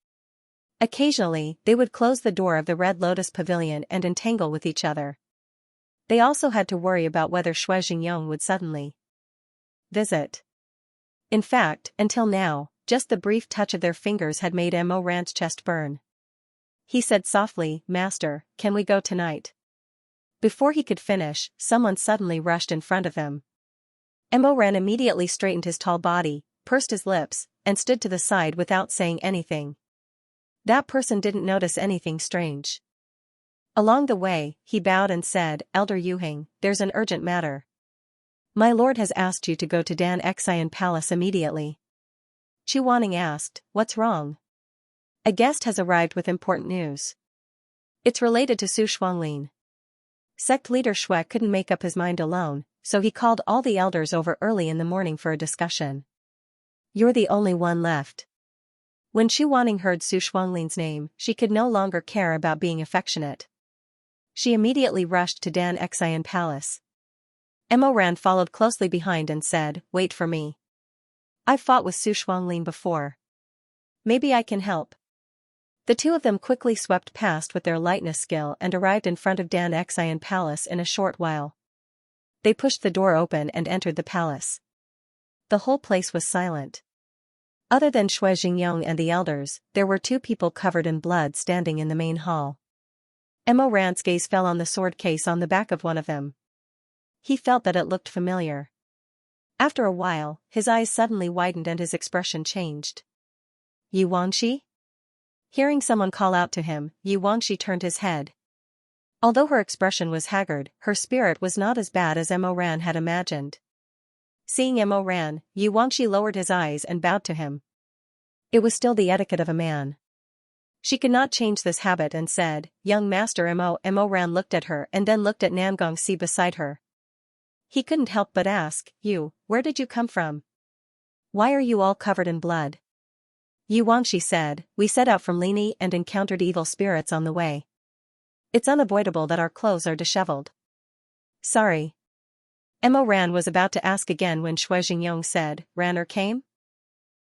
Speaker 1: Occasionally, they would close the door of the Red Lotus Pavilion and entangle with each other. They also had to worry about whether Shui Jingyong would suddenly visit. In fact, until now, just the brief touch of their fingers had made Ran's chest burn. He said softly, Master, can we go tonight? Before he could finish, someone suddenly rushed in front of them. Ran immediately straightened his tall body, pursed his lips, and stood to the side without saying anything. That person didn't notice anything strange. Along the way, he bowed and said, Elder Yuhing, there's an urgent matter. My lord has asked you to go to Dan Xian Palace immediately. Chu Wanning asked, What's wrong? A guest has arrived with important news. It's related to Su Shuanglin. Sect leader Shui couldn't make up his mind alone, so he called all the elders over early in the morning for a discussion. You're the only one left. When Chu Wanning heard Su Shuanglin's name, she could no longer care about being affectionate. She immediately rushed to Dan Xian Palace. Ran followed closely behind and said, Wait for me. I've fought with Su Shuanglin before. Maybe I can help. The two of them quickly swept past with their lightness skill and arrived in front of Dan Xian Palace in a short while. They pushed the door open and entered the palace. The whole place was silent. Other than Shui Jingyong and the elders, there were two people covered in blood standing in the main hall. Ran's gaze fell on the sword case on the back of one of them. He felt that it looked familiar. After a while, his eyes suddenly widened and his expression changed. Yu Wangxi? Hearing someone call out to him, Yu Wangxi turned his head. Although her expression was haggard, her spirit was not as bad as Mo Ran had imagined. Seeing Mo Ran, Yu Wangxi lowered his eyes and bowed to him. It was still the etiquette of a man. She could not change this habit and said, "Young Master Mo." Mo Ran looked at her and then looked at Nangongxi beside her. He couldn't help but ask, "You, where did you come from? Why are you all covered in blood?" Yu Wangxi said, "We set out from Lini and encountered evil spirits on the way. It's unavoidable that our clothes are disheveled." "Sorry." Mo Ran was about to ask again when Shui Jingyong said, "Ranner came?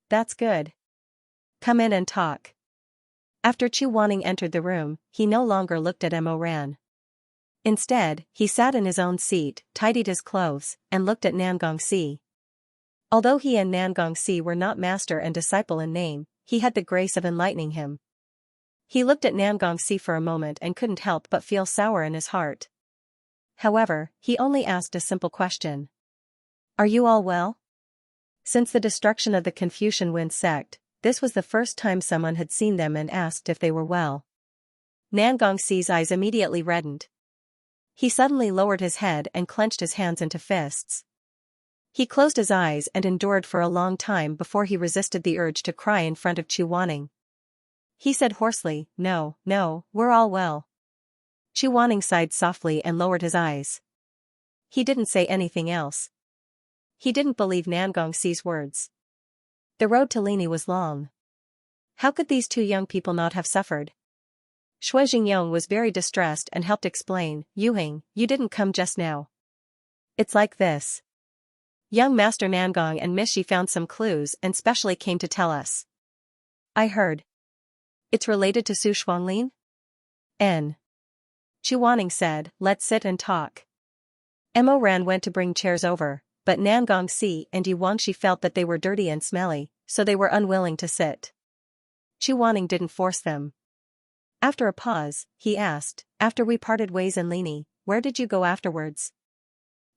Speaker 1: That's good. Come in and talk." After Chu Wanning entered the room, he no longer looked at Mo Ran. Instead, he sat in his own seat, tidied his clothes, and looked at Nangongxi. Although he and Nangongxi were not master and disciple in name, he had the grace of enlightening him. He looked at Nangongxi for a moment and couldn't help but feel sour in his heart. However, he only asked a simple question. "Are you all well?" Since the destruction of the Confucian Wen sect, this was the first time someone had seen them and asked if they were well. Nangongxi's eyes immediately reddened. He suddenly lowered his head and clenched his hands into fists. He closed his eyes and endured for a long time before he resisted the urge to cry in front of Chu Wanning. He said hoarsely, "No, no, we're all well." Chu Wanning sighed softly and lowered his eyes. He didn't say anything else. He didn't believe Nangongxi's words. The road to Lini was long. How could these two young people not have suffered? Shui Jingyong was very distressed and helped explain, "Yuhing, you didn't come just now. It's like this. Young Master Nangong and Miss Shi found some clues and specially came to tell us." "I heard. It's related to Su Shuanglin?" N. Chu Wanning said, "Let's sit and talk." Mo Ran went to bring chairs over, but Nangongxi and Yu Wangxi felt that they were dirty and smelly, so they were unwilling to sit. Chu Wanning didn't force them. After a pause, he asked, "After we parted ways in Lini, where did you go afterwards?"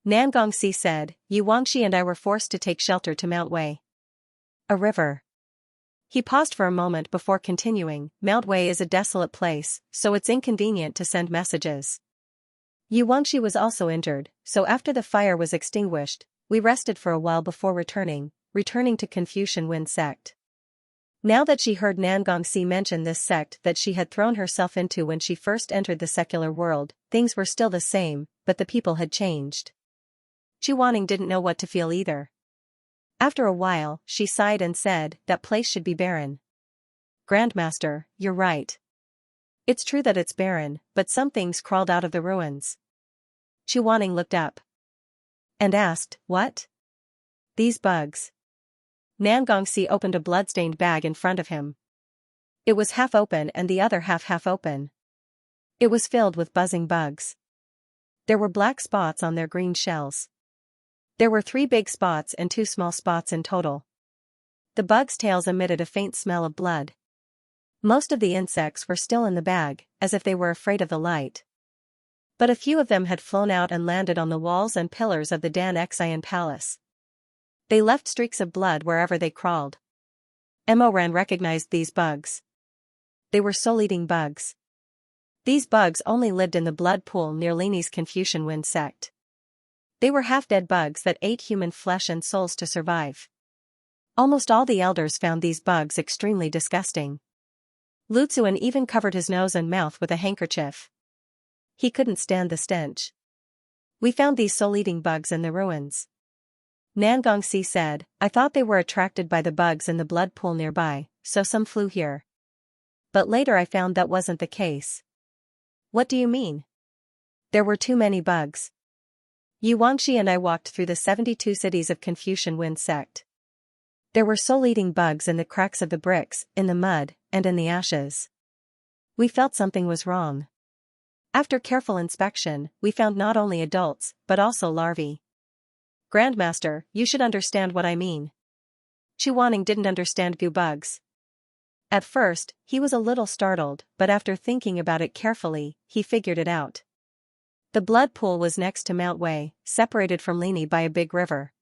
Speaker 1: Nangongxi said, "Yu Wangxi and I were forced to take shelter to Mount Wei. A river." He paused for a moment before continuing, "Mount Wei is a desolate place, so it's inconvenient to send messages. Yu Wangxi was also injured, so after the fire was extinguished, we rested for a while before returning to Confucian Wen sect." Now that she heard Nangongxi mention this sect that she had thrown herself into when she first entered the secular world, things were still the same, but the people had changed. Chu Wanning didn't know what to feel either. After a while, she sighed and said, "That place should be barren." "Grandmaster, you're right. It's true that it's barren, but some things crawled out of the ruins." Chu Wanning looked up and asked, "What?" "These bugs." Nangongxi opened a blood-stained bag in front of him. It was half open and the other half open. It was filled with buzzing bugs. There were black spots on their green shells. There were 3 big spots and 2 small spots in total. The bugs' tails emitted a faint smell of blood. Most of the insects were still in the bag, as if they were afraid of the light. But a few of them had flown out and landed on the walls and pillars of the Dan Xian palace. They left streaks of blood wherever they crawled. Mo Ran recognized these bugs. They were soul-eating bugs. These bugs only lived in the blood pool near Lini's Confucian Wen sect. They were half-dead bugs that ate human flesh and souls to survive. Almost all the elders found these bugs extremely disgusting. Lu Zuan even covered his nose and mouth with a handkerchief. He couldn't stand the stench. "We found these soul-eating bugs in the ruins." Nangongxi said, "I thought they were attracted by the bugs in the blood pool nearby, so some flew here. But later I found that wasn't the case." "What do you mean?" "There were too many bugs. Yu Wangxi and I walked through the 72 cities of Confucian Wen sect. There were soul-eating bugs in the cracks of the bricks, in the mud, and in the ashes. We felt something was wrong. After careful inspection, we found not only adults, but also larvae." "Grandmaster, you should understand what I mean." Chu Wanning didn't understand goo bugs. At first, he was a little startled, but after thinking about it carefully, he figured it out. The blood pool was next to Mount Wei, separated from Lini by a big river.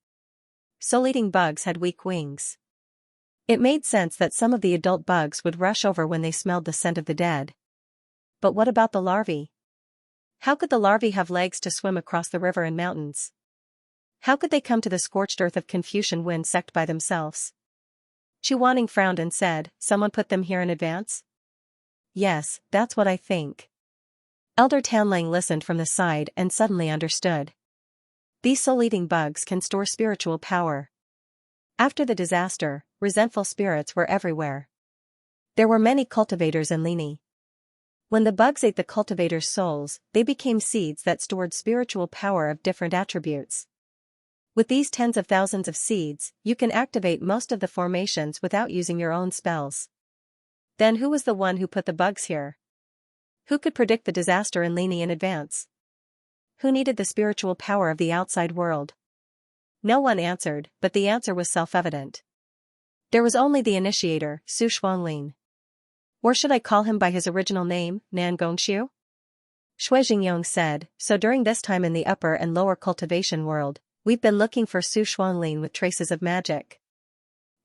Speaker 1: soul-eating bugs had weak wings. It made sense that some of the adult bugs would rush over when they smelled the scent of the dead. But what about the larvae? How could the larvae have legs to swim across the river and mountains? How could they come to the scorched earth of Confucian wind sect by themselves? Chuaning frowned and said, someone put them here in advance? Yes, that's what I think. Elder Tanlang listened from the side and suddenly understood. These soul-eating bugs can store spiritual power. After the disaster, resentful spirits were everywhere. There were many cultivators in Lini. When the bugs ate the cultivators' souls, they became seeds that stored spiritual power of different attributes. With these tens of thousands of seeds, you can activate most of the formations without using your own spells. Then who was the one who put the bugs here? Who could predict the disaster in Lini in advance? Who needed the spiritual power of the outside world? No one answered, but the answer was self-evident. There was only the initiator, Su Shuanglin. Or should I call him by his original name, Nan Gongxiu? Shui Jingyong said, so during this time in the upper and lower cultivation world, we've been looking for Su Shuanglin with traces of magic.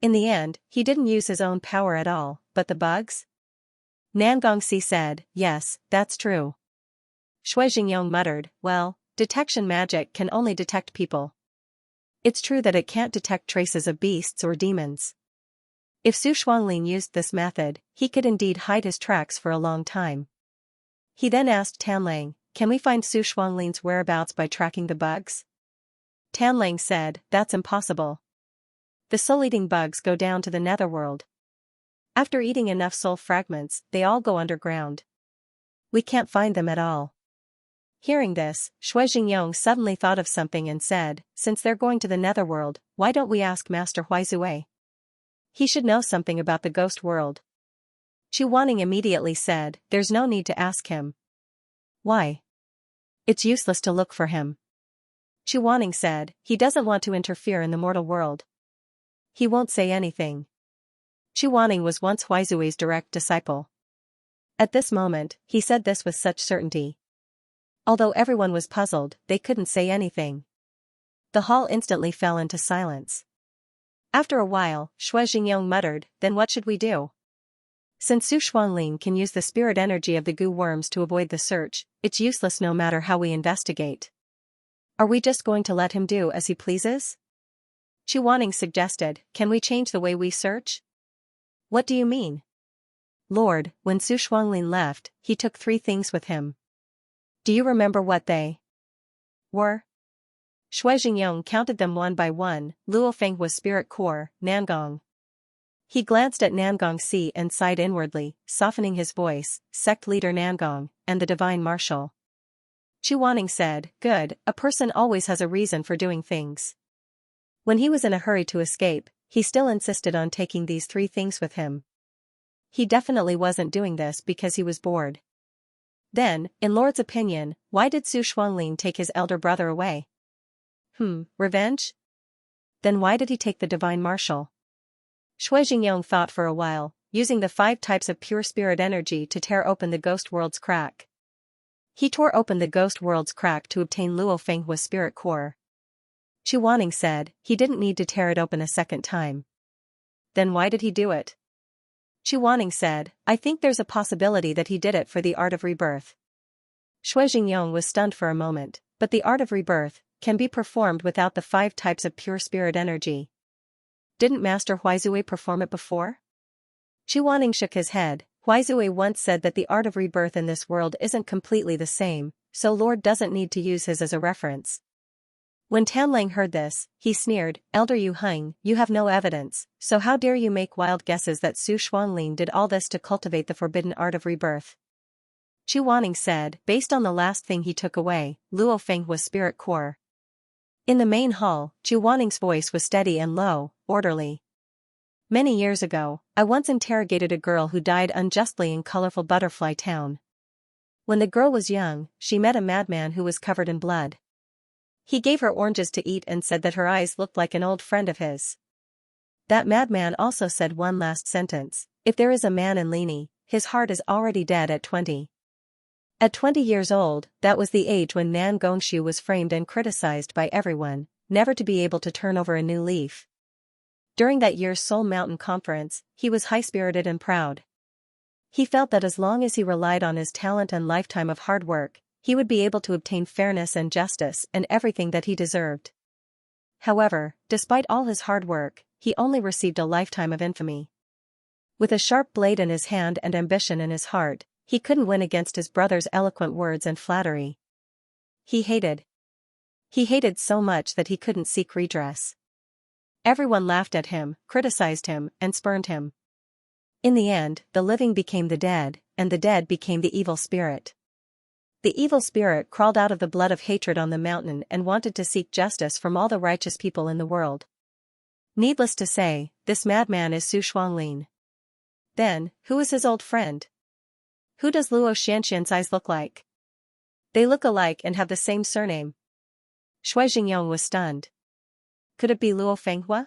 Speaker 1: In the end, he didn't use his own power at all, but the bugs? Nan Gongxi said, yes, that's true. Shui Jingyong muttered, well, detection magic can only detect people. It's true that it can't detect traces of beasts or demons. If Su Shuanglin used this method, he could indeed hide his tracks for a long time. He then asked Tanlang, can we find Su Shuanglin's whereabouts by tracking the bugs? Tanlang said, that's impossible. The soul-eating bugs go down to the netherworld. After eating enough soul fragments, they all go underground. We can't find them at all. Hearing this, Shui Jingyong suddenly thought of something and said, since they're going to the netherworld, why don't we ask Master Huizue? He should know something about the ghost world. Chu Wanning immediately said, there's no need to ask him. Why? It's useless to look for him. Chu Wanning said, he doesn't want to interfere in the mortal world. He won't say anything. Chu Wanning was once Huizue's direct disciple. At this moment, he said this with such certainty. Although everyone was puzzled, they couldn't say anything. The hall instantly fell into silence. After a while, Shui Jingyong muttered, then what should we do? Since Su Shuanglin can use the spirit energy of the goo worms to avoid the search, it's useless no matter how we investigate. Are we just going to let him do as he pleases? Chu Wanning suggested, can we change the way we search? What do you mean? Lord, when Su Shuanglin left, he took 3 things with him. Do you remember what they were? Shui Jingyong counted them one by one. Luo Feng was spirit core, Nangong. He glanced at Nangong Si and sighed inwardly, softening his voice, sect leader Nangong, and the divine marshal. Chu Wanning said, good, a person always has a reason for doing things. When he was in a hurry to escape, he still insisted on taking these 3 things with him. He definitely wasn't doing this because he was bored. Then, in Lord's opinion, why did Su Shuanglin take his elder brother away? Revenge? Then why did he take the divine marshal? Shui Jingyong thought for a while, using the 5 types of pure spirit energy to tear open the ghost world's crack. He tore open the ghost world's crack to obtain Luo Fenghua's spirit core. Chu Wanning said, he didn't need to tear it open a second time. Then why did he do it? Chu Wanning said, I think there's a possibility that he did it for the art of rebirth. Shui Jingyong was stunned for a moment, but the art of rebirth can be performed without the 5 types of pure spirit energy. Didn't Master Huizue perform it before? Chu Wanning shook his head. Huizue once said that the art of rebirth in this world isn't completely the same, so Lord doesn't need to use his as a reference. When Tanlang heard this, he sneered, Elder Yu Heng, you have no evidence, so how dare you make wild guesses that Su Shuanglin did all this to cultivate the forbidden art of rebirth? Chu Wanning said, based on the last thing he took away, Luo Feng was spirit core. In the main hall, Chu Wanning's voice was steady and low, orderly. Many years ago, I once interrogated a girl who died unjustly in colorful Butterfly Town. When the girl was young, she met a madman who was covered in blood. He gave her oranges to eat and said that her eyes looked like an old friend of his. That madman also said one last sentence, if there is a man in Lini, his heart is already dead at 20. At 20 years old, that was the age when Nan Gongxiu was framed and criticized by everyone, never to be able to turn over a new leaf. During that year's Soul Mountain Conference, he was high-spirited and proud. He felt that as long as he relied on his talent and lifetime of hard work, he would be able to obtain fairness and justice and everything that he deserved. However, despite all his hard work, he only received a lifetime of infamy. With a sharp blade in his hand and ambition in his heart, he couldn't win against his brother's eloquent words and flattery. He hated. He hated so much that he couldn't seek redress. Everyone laughed at him, criticized him, and spurned him. In the end, the living became the dead, and the dead became the evil spirit. The evil spirit crawled out of the blood of hatred on the mountain and wanted to seek justice from all the righteous people in the world. Needless to say, this madman is Su Shuanglin. Then, who is his old friend? Who does Luo Xianxian's eyes look like? They look alike and have the same surname. Shui Jingyong was stunned. Could it be Luo Fenghua?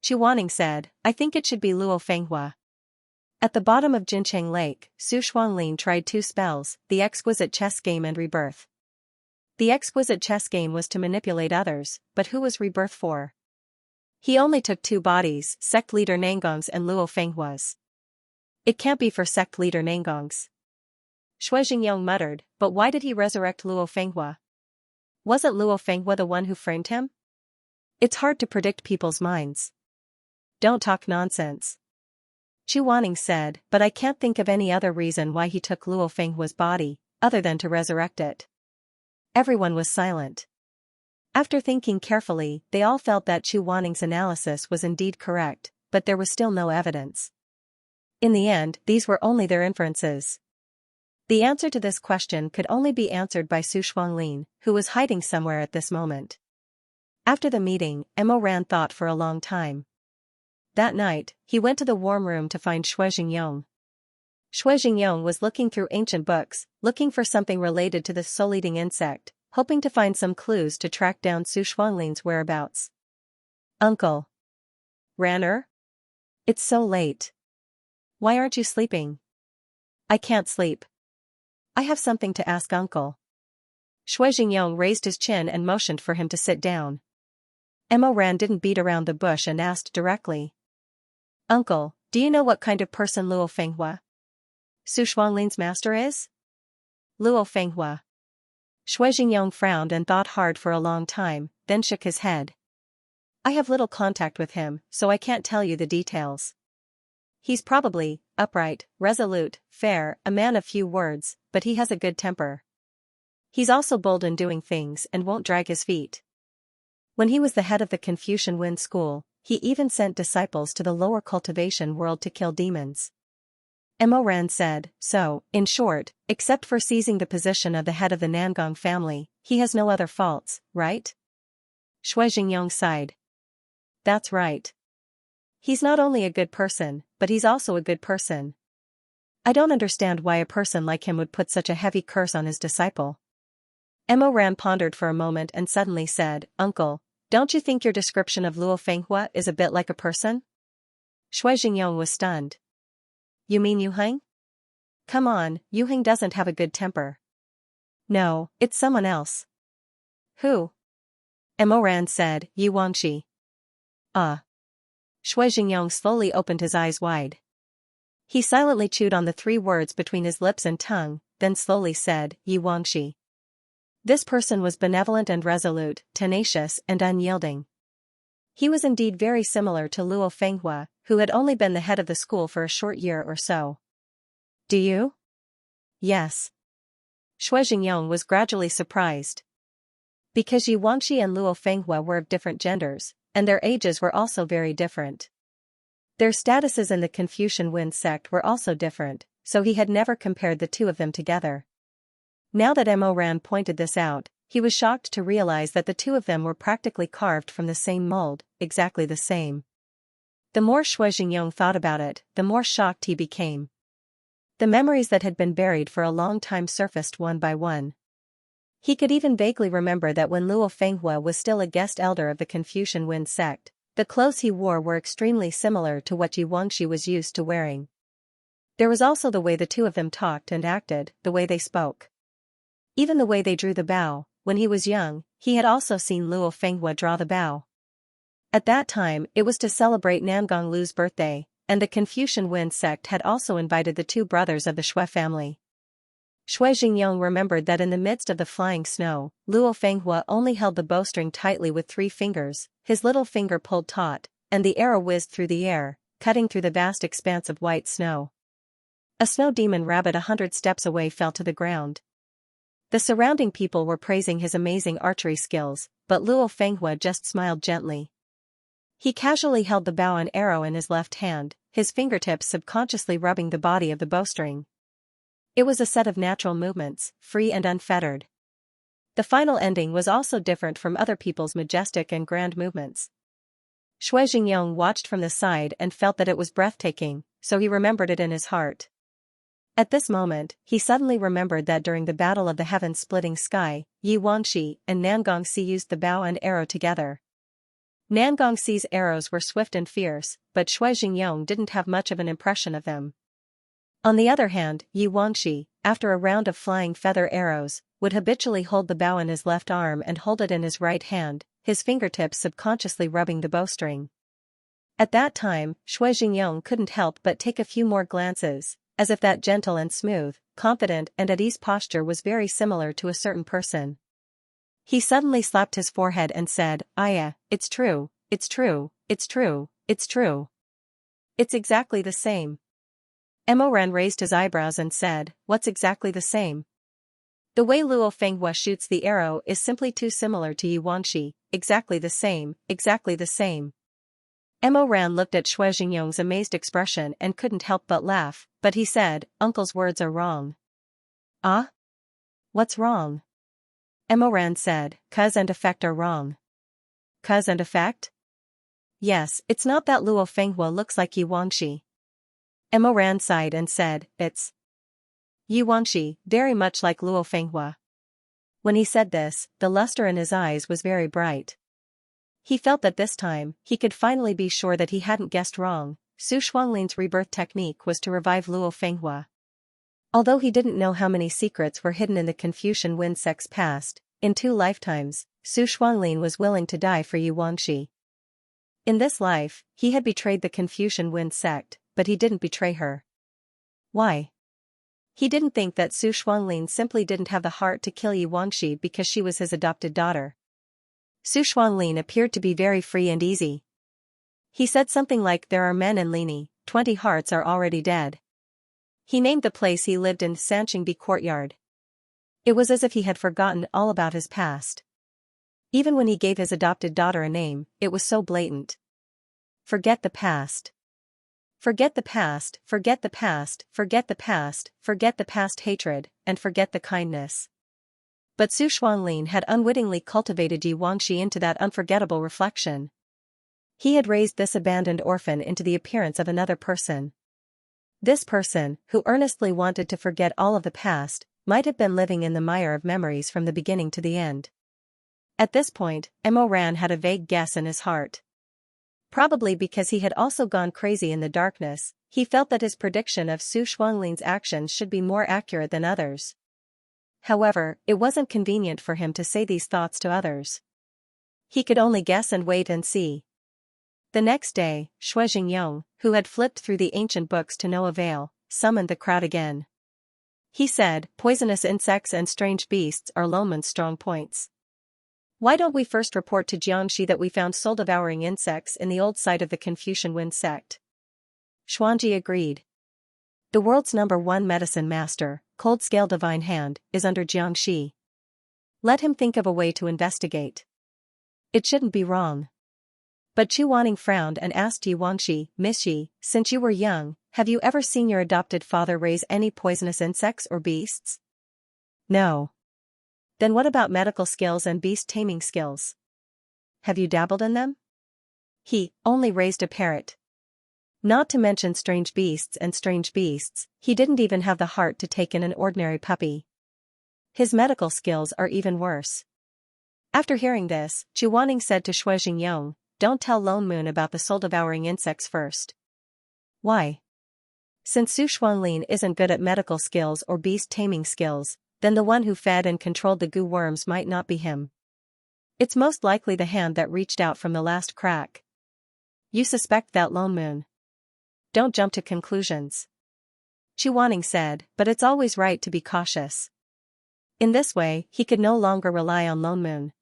Speaker 1: Chu Wanning said, I think it should be Luo Fenghua. At the bottom of Jincheng Lake, Su Shuanglin tried 2 spells, the exquisite chess game and rebirth. The exquisite chess game was to manipulate others, but who was rebirth for? He only took 2 bodies, sect leader Nangong's and Luo Fenghua's. It can't be for sect leader Nangong's. Shui Jingyong muttered, but why did he resurrect Luo Fenghua? Wasn't Luo Fenghua the one who framed him? It's hard to predict people's minds. Don't talk nonsense. Chu Wanning said, but I can't think of any other reason why he took Luo Fenghua's body, other than to resurrect it. Everyone was silent. After thinking carefully, they all felt that Chu Wanning's analysis was indeed correct, but there was still no evidence. In the end, these were only their inferences. The answer to this question could only be answered by Su Shuanglin, who was hiding somewhere at this moment. After the meeting, Mo Ran thought for a long time. That night, he went to the warm room to find Shui Jingyong. Shui Jingyong was looking through ancient books, looking for something related to the soul-eating insect, hoping to find some clues to track down Su Shuanglin's whereabouts. Uncle. Ranner? It's so late. Why aren't you sleeping? I can't sleep. I have something to ask Uncle. Shui Jingyong raised his chin and motioned for him to sit down. Mo Ran didn't beat around the bush and asked directly. Uncle, do you know what kind of person Luo Fenghua, Su Shuanglin's master, is? Luo Fenghua. Shui Jingyong frowned and thought hard for a long time, then shook his head. I have little contact with him, so I can't tell you the details. He's probably upright, resolute, fair, a man of few words, but he has a good temper. He's also bold in doing things and won't drag his feet. When he was the head of the Confucian Wind School, he even sent disciples to the lower cultivation world to kill demons. Mo Ran said, so, in short, except for seizing the position of the head of the Nangong family, he has no other faults, right? Shui Jingyong sighed. That's right. He's not only a good person, but he's also a good person. I don't understand why a person like him would put such a heavy curse on his disciple. Mo Ran pondered for a moment and suddenly said, Uncle, don't you think your description of Luo Fenghua is a bit like a person? Shui Jingyong was stunned. You mean Yu Heng? Come on, Yu Heng doesn't have a good temper. No, it's someone else. Who? Mo Ran said, Yu Wangxi. Shui Jingyong slowly opened his eyes wide. He silently chewed on the 3 words between his lips and tongue, then slowly said, Yu Wangxi. This person was benevolent and resolute, tenacious and unyielding. He was indeed very similar to Luo Fenghua, who had only been the head of the school for a short year or so. Do you? Yes. Shui Jingyong was gradually surprised. Because Yu Wangxi and Luo Fenghua were of different genders, and their ages were also very different. Their statuses in the Confucian Wind sect were also different, so he had never compared the 2 of them together. Now that Mo Ran pointed this out, he was shocked to realize that the 2 of them were practically carved from the same mold, exactly the same. The more Shui Jingyong thought about it, the more shocked he became. The memories that had been buried for a long time surfaced one by one. He could even vaguely remember that when Luo Fenghua was still a guest elder of the Confucian Wind sect, the clothes he wore were extremely similar to what Yu Wangxi was used to wearing. There was also the way the 2 of them talked and acted, the way they spoke. Even the way they drew the bow. When he was young, he had also seen Luo Fenghua draw the bow. At that time, it was to celebrate Nangong Lu's birthday, and the Confucian Wen sect had also invited the two brothers of the Shui family. Shui Jingyong remembered that in the midst of the flying snow, Luo Fenghua only held the bowstring tightly with 3 fingers, his little finger pulled taut, and the arrow whizzed through the air, cutting through the vast expanse of white snow. A snow demon rabbit 100 steps away fell to the ground. The surrounding people were praising his amazing archery skills, but Luo Fenghua just smiled gently. He casually held the bow and arrow in his left hand, his fingertips subconsciously rubbing the body of the bowstring. It was a set of natural movements, free and unfettered. The final ending was also different from other people's majestic and grand movements. Shui Jingyong watched from the side and felt that it was breathtaking, so he remembered it in his heart. At this moment, he suddenly remembered that during the Battle of the Heaven-Splitting Sky, Yi Wanxi and Nangong Si used the bow and arrow together. Nangong Si's arrows were swift and fierce, but Shui Jingyong didn't have much of an impression of them. On the other hand, Yi Wanxi, after a round of flying feather arrows, would habitually hold the bow in his left arm and hold it in his right hand, his fingertips subconsciously rubbing the bowstring. At that time, Shui Jingyong couldn't help but take a few more glances, as if that gentle and smooth, confident and at ease posture was very similar to a certain person. He suddenly slapped his forehead and said, "Aya, it's true, it's true, it's true, it's true. It's exactly the same." Emoran raised his eyebrows and said, "What's exactly the same?" "The way Luo Fenghua shoots the arrow is simply too similar to Yi Wanxi, exactly the same, exactly the same." Emoran looked at Shui Jingyong's amazed expression and couldn't help but laugh, but he said, "Uncle's words are wrong." "Ah? What's wrong?" Emoran said, "Cause and effect are wrong." "Cause and effect?" "Yes, it's not that Luo Fenghua looks like Yi Wanxi." Emoran sighed and said, "It's Yi Wanxi, very much like Luo Fenghua." When he said this, the luster in his eyes was very bright. He felt that this time, he could finally be sure that he hadn't guessed wrong. Su Shuanglin's rebirth technique was to revive Luo Fenghua. Although he didn't know how many secrets were hidden in the Confucian Wen sect's past, in 2 lifetimes, Su Shuanglin was willing to die for Yi Wanxi. In this life, he had betrayed the Confucian Wen sect, but he didn't betray her. Why? He didn't think that Su Shuanglin simply didn't have the heart to kill Yi Wanxi because she was his adopted daughter. Su Shuanglin appeared to be very free and easy. He said something like, "There are men in Lini, 20 hearts are already dead." He named the place he lived in Sanqingbi Courtyard. It was as if he had forgotten all about his past. Even when he gave his adopted daughter a name, it was so blatant. Forget the past. Forget the past, forget the past, forget the past, forget the past hatred, and forget the kindness. But Su Shuanglin had unwittingly cultivated Yi Wanxi into that unforgettable reflection. He had raised this abandoned orphan into the appearance of another person. This person, who earnestly wanted to forget all of the past, might have been living in the mire of memories from the beginning to the end. At this point, Emoran had a vague guess in his heart. Probably because he had also gone crazy in the darkness, he felt that his prediction of Su Shuanglin's actions should be more accurate than others. However, it wasn't convenient for him to say these thoughts to others. He could only guess and wait and see. The next day, Shui Jingyong, who had flipped through the ancient books to no avail, summoned the crowd again. He said, "Poisonous insects and strange beasts are Loman's strong points. Why don't we first report to Xianxia that we found soul-devouring insects in the old site of the Confucian Wen sect?" Xuanji agreed. The world's #1 medicine master, Cold-Scale Divine Hand, is under Xianxia. Let him think of a way to investigate. It shouldn't be wrong. But Chu Wanning frowned and asked Yi Wanxi, "Miss Yi, since you were young, have you ever seen your adopted father raise any poisonous insects or beasts?" "No." "Then what about medical skills and beast-taming skills? Have you dabbled in them?" "He only raised a parrot. Not to mention strange beasts, he didn't even have the heart to take in an ordinary puppy. His medical skills are even worse." After hearing this, Chu Wanning said to Shui Jingyong, "Don't tell Lone Moon about the soul-devouring insects first." "Why?" "Since Su Shuanglin isn't good at medical skills or beast-taming skills, then the one who fed and controlled the goo worms might not be him." It's most likely the hand that reached out from the last crack. You suspect that lone moon. Don't jump to conclusions. Xianxia said, but it's always right to be cautious. In this way, he could no longer rely on Lone Moon.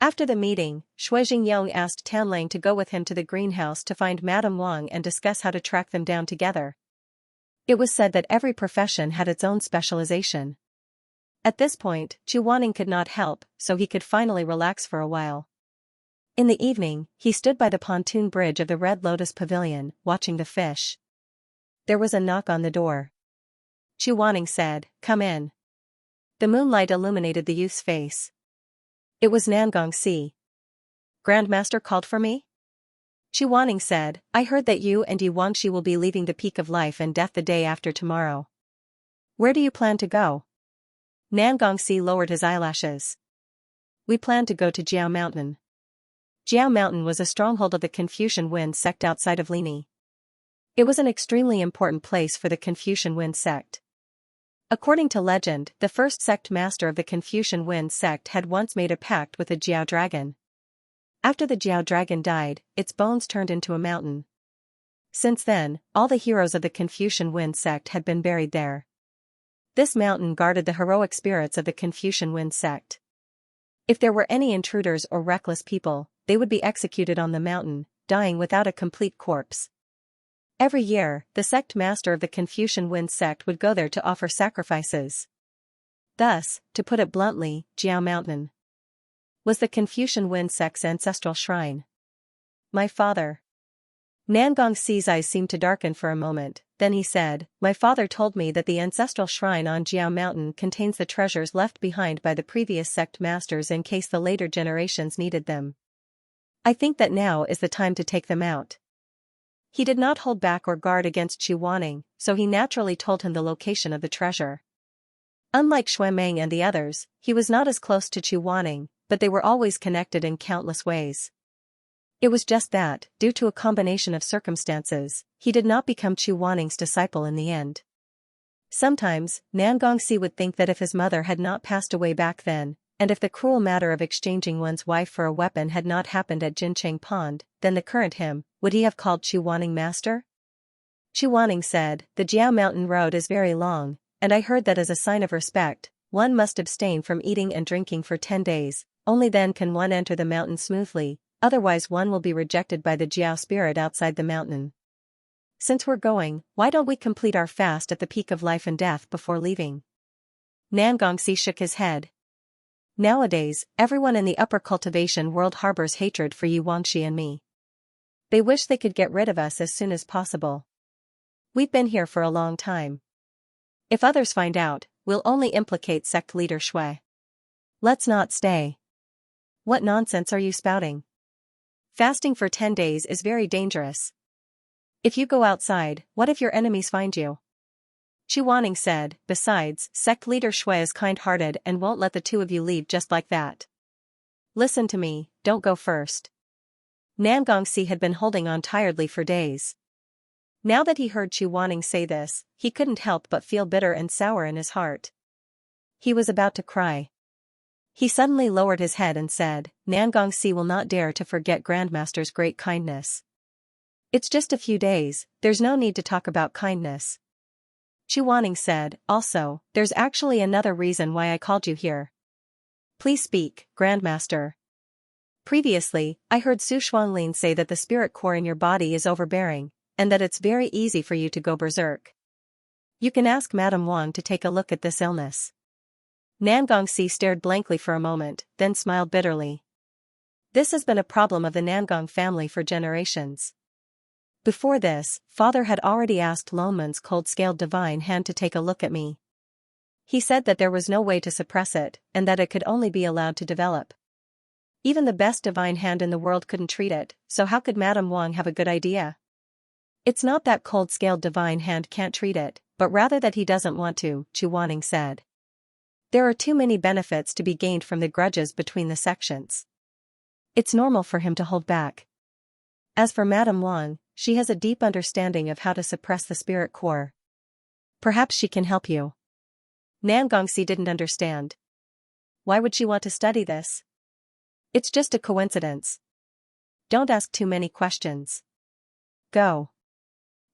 Speaker 1: After the meeting, Shuizhengyong asked Tanlang to go with him to the greenhouse to find Madame Wang and discuss how to track them down together. It was said that every profession had its own specialization. At this point, Xianxia could not help, so he could finally relax for a while. In the evening, he stood by the pontoon bridge of the Red Lotus Pavilion, watching the fish. There was a knock on the door. Xianxia said, "Come in." The moonlight illuminated the youth's face. It was Nangongxi. "Grandmaster called for me?" Xianxia said, "I heard that you and Yuangxi will be leaving the Peak of Life and Death the day after tomorrow. Where do you plan to go?" Nangongxi lowered his eyelashes. "We plan to go to Jiao Mountain." Jiao Mountain was a stronghold of the Confucian Wen sect outside of Lini. It was an extremely important place for the Confucian Wen sect. According to legend, the first sect master of the Confucian Wen sect had once made a pact with a Jiao dragon. After the Jiao dragon died, its bones turned into a mountain. Since then, all the heroes of the Confucian Wen sect had been buried there. This mountain guarded the heroic spirits of the Confucian Wen sect. If there were any intruders or reckless people, they would be executed on the mountain, dying without a complete corpse. Every year, the sect master of the Confucian Wen sect would go there to offer sacrifices. Thus, to put it bluntly, Jiao Mountain was the Confucian Wen sect's ancestral shrine. My father. Nangongxi's eyes seemed to darken for a moment, then he said, "My father told me that the ancestral shrine on Jiao Mountain contains the treasures left behind by the previous sect masters in case the later generations needed them. I think that now is the time to take them out." He did not hold back or guard against Xianxia, so he naturally told him the location of the treasure. Unlike Shuimeng and the others, he was not as close to Xianxia, but they were always connected in countless ways. It was just that, due to a combination of circumstances, he did not become Xianxia's disciple in the end. Sometimes, Nangongxi would think that if his mother had not passed away back then, and if the cruel matter of exchanging one's wife for a weapon had not happened at Jincheng Pond, then the current him, would he have called Xianxia master? Xianxia said, "The Jiao Mountain road is very long, and I heard that as a sign of respect, one must abstain from eating and drinking for 10 days, only then can one enter the mountain smoothly, otherwise one will be rejected by the Jiao spirit outside the mountain. Since we're going, why don't we complete our fast at the Peak of Life and Death before leaving?" Nangongxi shook his head. Nowadays, everyone in the upper cultivation world harbors hatred for Yuangxi and me. They wish they could get rid of us as soon as possible. We've been here for a long time. If others find out, we'll only implicate sect leader Shui. Let's not stay. What nonsense are you spouting? Fasting for 10 days is very dangerous. If you go outside, what if your enemies find you? Xianxia said, "Besides, sect leader Shui is kind-hearted and won't let the two of you leave just like that. Listen to me, don't go first." Nangongxi had been holding on tiredly for days. Now that he heard Xianxia say this, he couldn't help but feel bitter and sour in his heart. He was about to cry. He suddenly lowered his head and said, "Nangongxi will not dare to forget Grandmaster's great kindness. It's just a few days, there's no need to talk about kindness." Xianxia said, "Also, there's actually another reason why I called you here." "Please speak, Grandmaster." "Previously, I heard Su Shuanglin say that the spirit core in your body is overbearing, and that it's very easy for you to go berserk. You can ask Madame Wang to take a look at this illness." Nangongxi stared blankly for a moment, then smiled bitterly. This has been a problem of the Nangong family for generations. Before this, father had already asked Lonman's cold-scaled divine hand to take a look at me. He said that there was no way to suppress it, and that it could only be allowed to develop. Even the best divine hand in the world couldn't treat it, so how could Madame Wang have a good idea? It's not that cold-scaled divine hand can't treat it, but rather that he doesn't want to, Xianxia said. There are too many benefits to be gained from the grudges between the sections. It's normal for him to hold back. As for Madame Wang, she has a deep understanding of how to suppress the spirit core. Perhaps she can help you. Nangongxi didn't understand. Why would she want to study this? It's just a coincidence. Don't ask too many questions. Go.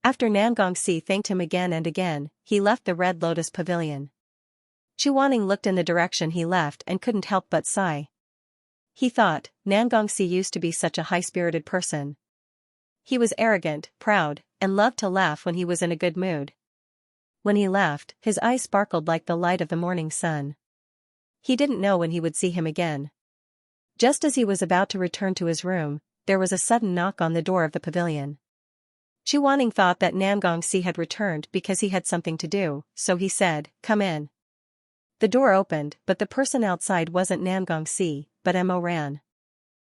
Speaker 1: After Nangongxi thanked him again and again, he left the Red Lotus Pavilion. Chuaning looked in the direction he left and couldn't help but sigh. He thought, Nangongxi used to be such a high-spirited person. He was arrogant, proud, and loved to laugh when he was in a good mood. When he left, his eyes sparkled like the light of the morning sun. He didn't know when he would see him again. Just as he was about to return to his room, there was a sudden knock on the door of the pavilion. Chuaning thought that Nangongxi had returned because he had something to do, so he said, "Come in." The door opened, but the person outside wasn't Nangongxi, but Mo Ran.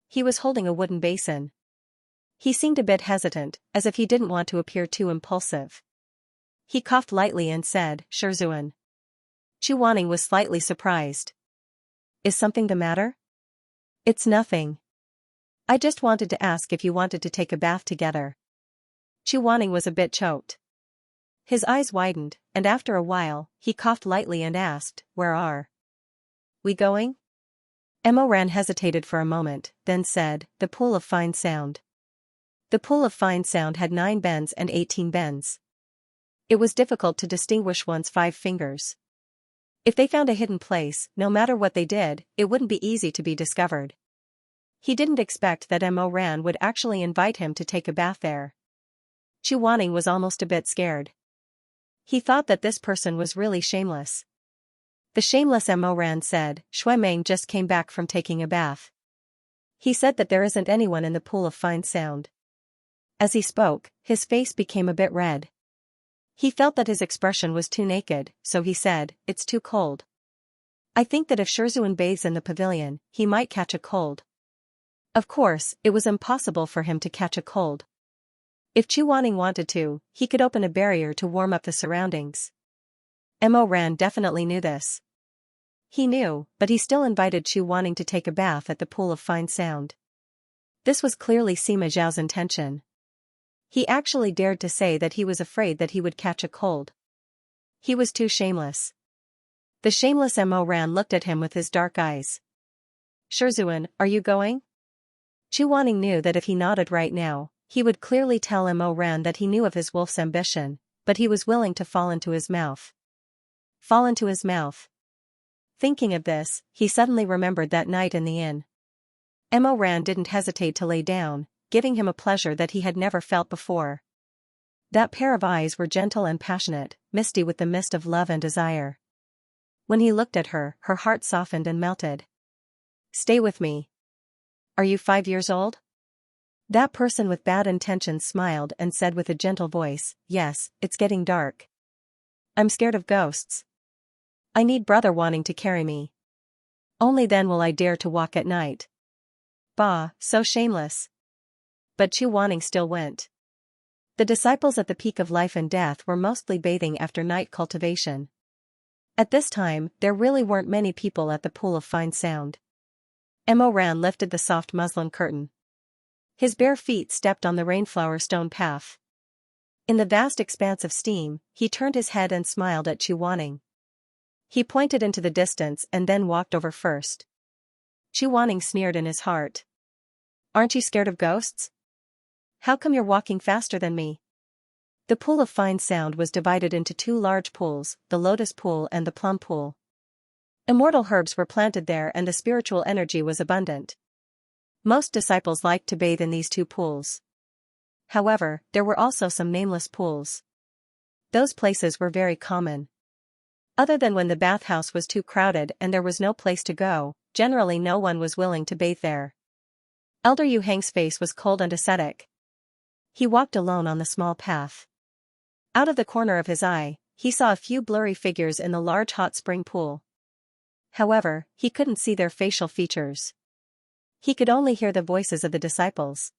Speaker 1: He was holding a wooden basin. He seemed a bit hesitant, as if he didn't want to appear too impulsive. He coughed lightly and said, "Shizun." Chuaning was slightly surprised. "Is something the matter?" "It's nothing. I just wanted to ask if you wanted to take a bath together." Chuaning was a bit choked. His eyes widened, and after a while, he coughed lightly and asked, "Where are we going?" Mo Ran hesitated for a moment, then said, "The Pool of Fine Sound." The Pool of Fine Sound had 9 bends and 18 bends. It was difficult to distinguish one's 5 fingers. If they found a hidden place, no matter what they did, it wouldn't be easy to be discovered. He didn't expect that Mo Ran would actually invite him to take a bath there. Chuaning was almost a bit scared. He thought that this person was really shameless. The shameless Mo Ran said, "Shui Meng just came back from taking a bath. He said that there isn't anyone in the Pool of Fine Sound." As he spoke, his face became a bit red. He felt that his expression was too naked, so he said, "It's too cold. I think that if Shizun bathes in the pavilion, he might catch a cold." Of course, it was impossible for him to catch a cold. If Chuaning wanted to, he could open a barrier to warm up the surroundings. Mo Ran definitely knew this. He knew, but he still invited Chuaning to take a bath at the Pool of Fine Sound. This was clearly Sima Zhao's intention. He actually dared to say that he was afraid that he would catch a cold. He was too shameless. The shameless Mo Ran looked at him with his dark eyes. "Shizun, are you going?" Chuaning knew that if he nodded right now, he would clearly tell Mo Ran that he knew of his wolf's ambition, but he was willing to fall into his mouth. Fall into his mouth. Thinking of this, he suddenly remembered that night in the inn. Mo Ran didn't hesitate to lay down, giving him a pleasure that he had never felt before. That pair of eyes were gentle and passionate, misty with the mist of love and desire. When he looked at her, her heart softened and melted. "Stay with me. Are you 5 years old?" That person with bad intentions smiled and said with a gentle voice, "Yes, it's getting dark. I'm scared of ghosts. I need brother wanting to carry me. Only then will I dare to walk at night." Bah, so shameless. But Chuaning still went. The disciples at the peak of life and death were mostly bathing after night cultivation. At this time, there really weren't many people at the Pool of Fine Sound. Mo Ran lifted the soft muslin curtain. His bare feet stepped on the rainflower stone path. In the vast expanse of steam, he turned his head and smiled at Chuaning. He pointed into the distance and then walked over first. Chuaning sneered in his heart. "Aren't you scared of ghosts? How come you're walking faster than me?" The Pool of Fine Sound was divided into 2 large pools, the Lotus Pool and the Plum Pool. Immortal herbs were planted there and the spiritual energy was abundant. Most disciples liked to bathe in these 2 pools. However, there were also some nameless pools. Those places were very common. Other than when the bathhouse was too crowded and there was no place to go, generally no one was willing to bathe there. Elder Yu Hang's face was cold and ascetic. He walked alone on the small path. Out of the corner of his eye, he saw a few blurry figures in the large hot spring pool. However, he couldn't see their facial features. He could only hear the voices of the disciples.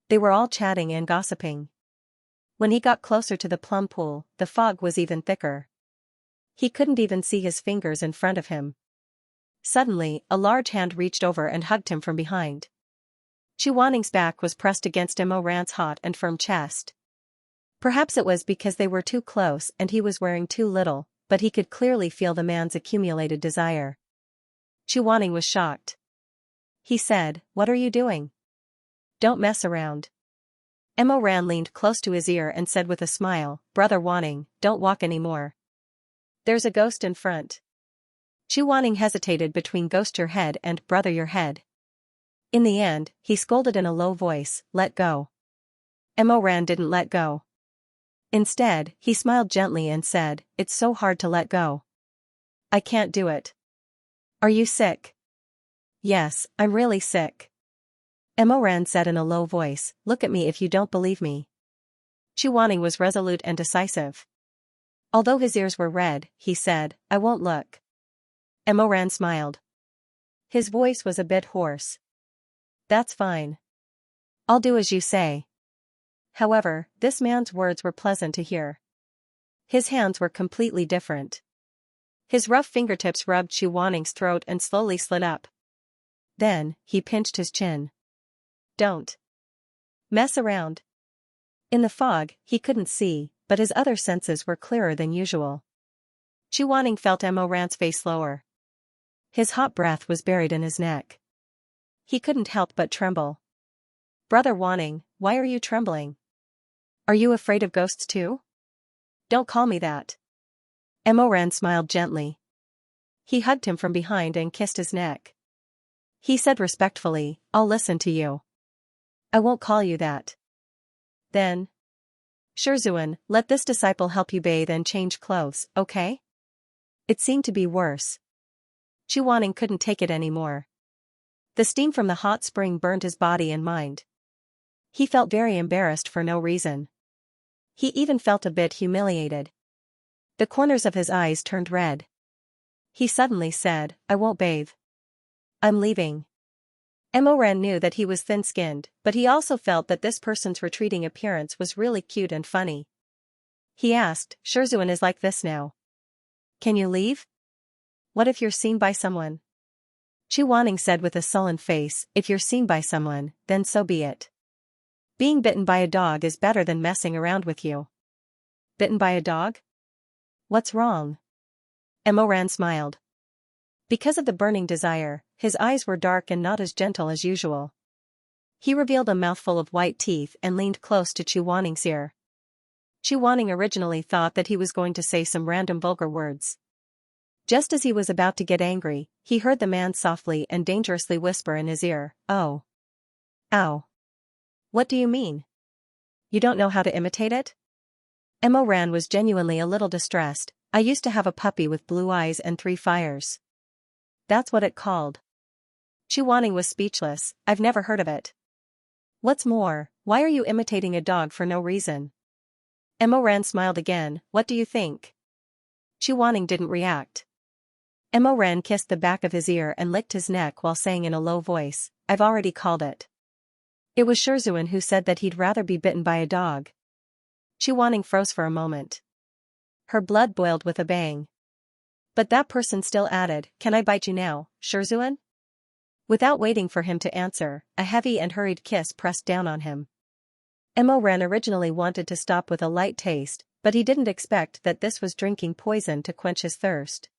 Speaker 1: They were all chatting and gossiping. When he got closer to the plum pool, the fog was even thicker. He couldn't even see his fingers in front of him. Suddenly, a large hand reached over and hugged him from behind. Chuaning's back was pressed against Mo Ran's hot and firm chest. Perhaps it was because they were too close and he was wearing too little, but he could clearly feel the man's accumulated desire. Chuaning was shocked. He said, "What are you doing? Don't mess around." Emoran leaned close to his ear and said with a smile, "Brother Wanning, don't walk anymore. There's a ghost in front." Chu Wanning hesitated between ghost your head and brother your head. In the end, he scolded in a low voice, "Let go." Emoran didn't let go. Instead, he smiled gently and said, "It's so hard to let go. I can't do it." "Are you sick?" "Yes, I'm really sick." Emoran said in a low voice, "Look at me if you don't believe me." Chu Wanning was resolute and decisive. Although his ears were red, he said, "I won't look." Emoran smiled. His voice was a bit hoarse. "That's fine. I'll do as you say." However, this man's words were pleasant to hear. His hands were completely different. His rough fingertips rubbed Chu Wanning's throat and slowly slid up. Then, he pinched his chin. "Don't mess around." In the fog, he couldn't see, but his other senses were clearer than usual. Chu Wanning felt Emoran's face lower. His hot breath was buried in his neck. He couldn't help but tremble. "Brother Wanning, why are you trembling? Are you afraid of ghosts too?" "Don't call me that." Emoran smiled gently. He hugged him from behind and kissed his neck. He said respectfully, "I'll listen to you. I won't call you that." Then, "Shizun, let this disciple help you bathe and change clothes, okay?" It seemed to be worse. Chu Wanning couldn't take it anymore. The steam from the hot spring burned his body and mind. He felt very embarrassed for no reason. He even felt a bit humiliated. The corners of his eyes turned red. He suddenly said, "I won't bathe. I'm leaving." Emoran knew that he was thin-skinned, but he also felt that this person's retreating appearance was really cute and funny. He asked, "Shizun is like this now. Can you leave? What if you're seen by someone?" Chu Wanning said with a sullen face, "If you're seen by someone, then so be it. Being bitten by a dog is better than messing around with you." "Bitten by a dog? What's wrong?" Emoran smiled. Because of the burning desire, his eyes were dark and not as gentle as usual. He revealed a mouthful of white teeth and leaned close to Chu Wanning's ear. Chu Wanning originally thought that he was going to say some random vulgar words. Just as he was about to get angry, he heard the man softly and dangerously whisper in his ear, "Oh. Ow. What do you mean? You don't know how to imitate it?" Emoran was genuinely a little distressed. "I used to have a puppy with blue eyes and 3 fires. That's what it called." Chu Wanning was speechless. "I've never heard of it. What's more, why are you imitating a dog for no reason?" Emoran smiled again. "What do you think?" Chu Wanning didn't react. Emoran kissed the back of his ear and licked his neck while saying in a low voice, "I've already called it." It was Shizun who said that he'd rather be bitten by a dog. Chu Wanning froze for a moment. Her blood boiled with a bang. But that person still added, "Can I bite you now, Shizun?" Without waiting for him to answer, a heavy and hurried kiss pressed down on him. Emoran originally wanted to stop with a light taste, but he didn't expect that this was drinking poison to quench his thirst.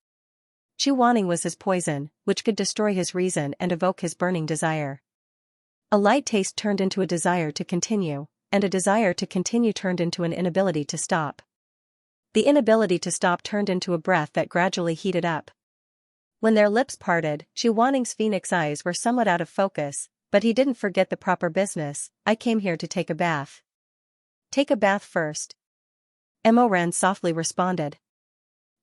Speaker 1: Chu Wanning was his poison, which could destroy his reason and evoke his burning desire. A light taste turned into a desire to continue, and a desire to continue turned into an inability to stop. The inability to stop turned into a breath that gradually heated up. When their lips parted, Chu Wanning's phoenix eyes were somewhat out of focus, but he didn't forget the proper business. "I came here to take a bath." "Take a bath first," Emoran softly responded.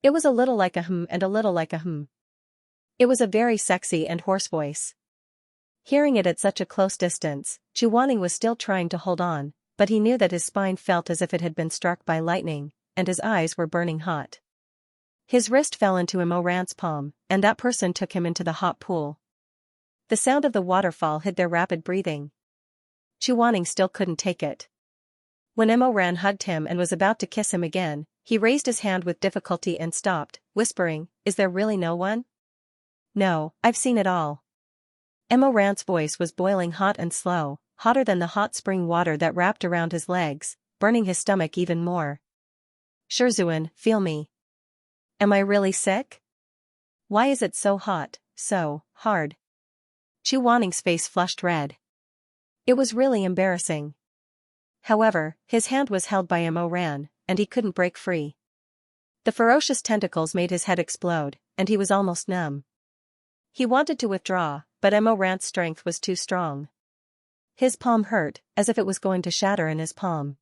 Speaker 1: It was a little like a and a little like a It was a very sexy and hoarse voice. Hearing it at such a close distance, Chu Wanning was still trying to hold on, but he knew that his spine felt as if it had been struck by lightning, and his eyes were burning hot. His wrist fell into Emoran's palm, and that person took him into the hot pool. The sound of the waterfall hid their rapid breathing. Chu Wanning still couldn't take it. When Emoran hugged him and was about to kiss him again, he raised his hand with difficulty and stopped, whispering, "Is there really no one?" "No, I've seen it all." Emoran's voice was boiling hot and slow, hotter than the hot spring water that wrapped around his legs, burning his stomach even more. "Shizun, feel me. Am I really sick? Why is it so hot, so hard?" Chu Wanning's face flushed red. It was really embarrassing. However, his hand was held by Mo Ran, and he couldn't break free. The ferocious tentacles made his head explode, and he was almost numb. He wanted to withdraw, but Mo Ran's strength was too strong. His palm hurt, as if it was going to shatter in his palm.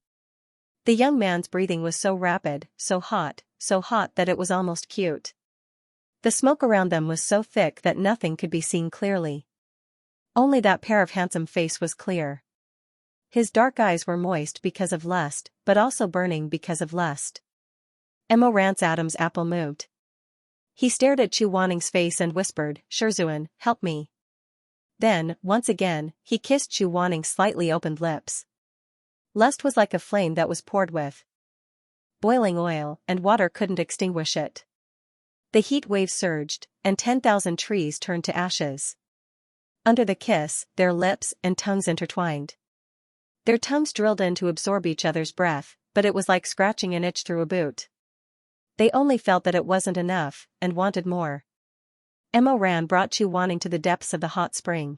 Speaker 1: The young man's breathing was so rapid, so hot that it was almost cute. The smoke around them was so thick that nothing could be seen clearly. Only that pair of handsome face was clear. His dark eyes were moist because of lust, but also burning because of lust. Mo Ran's Adam's apple moved. He stared at Chu Wanning's face and whispered, "Shizun, help me." Then, once again, he kissed Chu Wanning's slightly opened lips. Lust was like a flame that was poured with boiling oil, and water couldn't extinguish it. The heat wave surged, and 10,000 trees turned to ashes. Under the kiss, their lips and tongues intertwined. Their tongues drilled in to absorb each other's breath, but it was like scratching an itch through a boot. They only felt that it wasn't enough, and wanted more. Mo Ran brought Chu Wanning to the depths of the hot spring.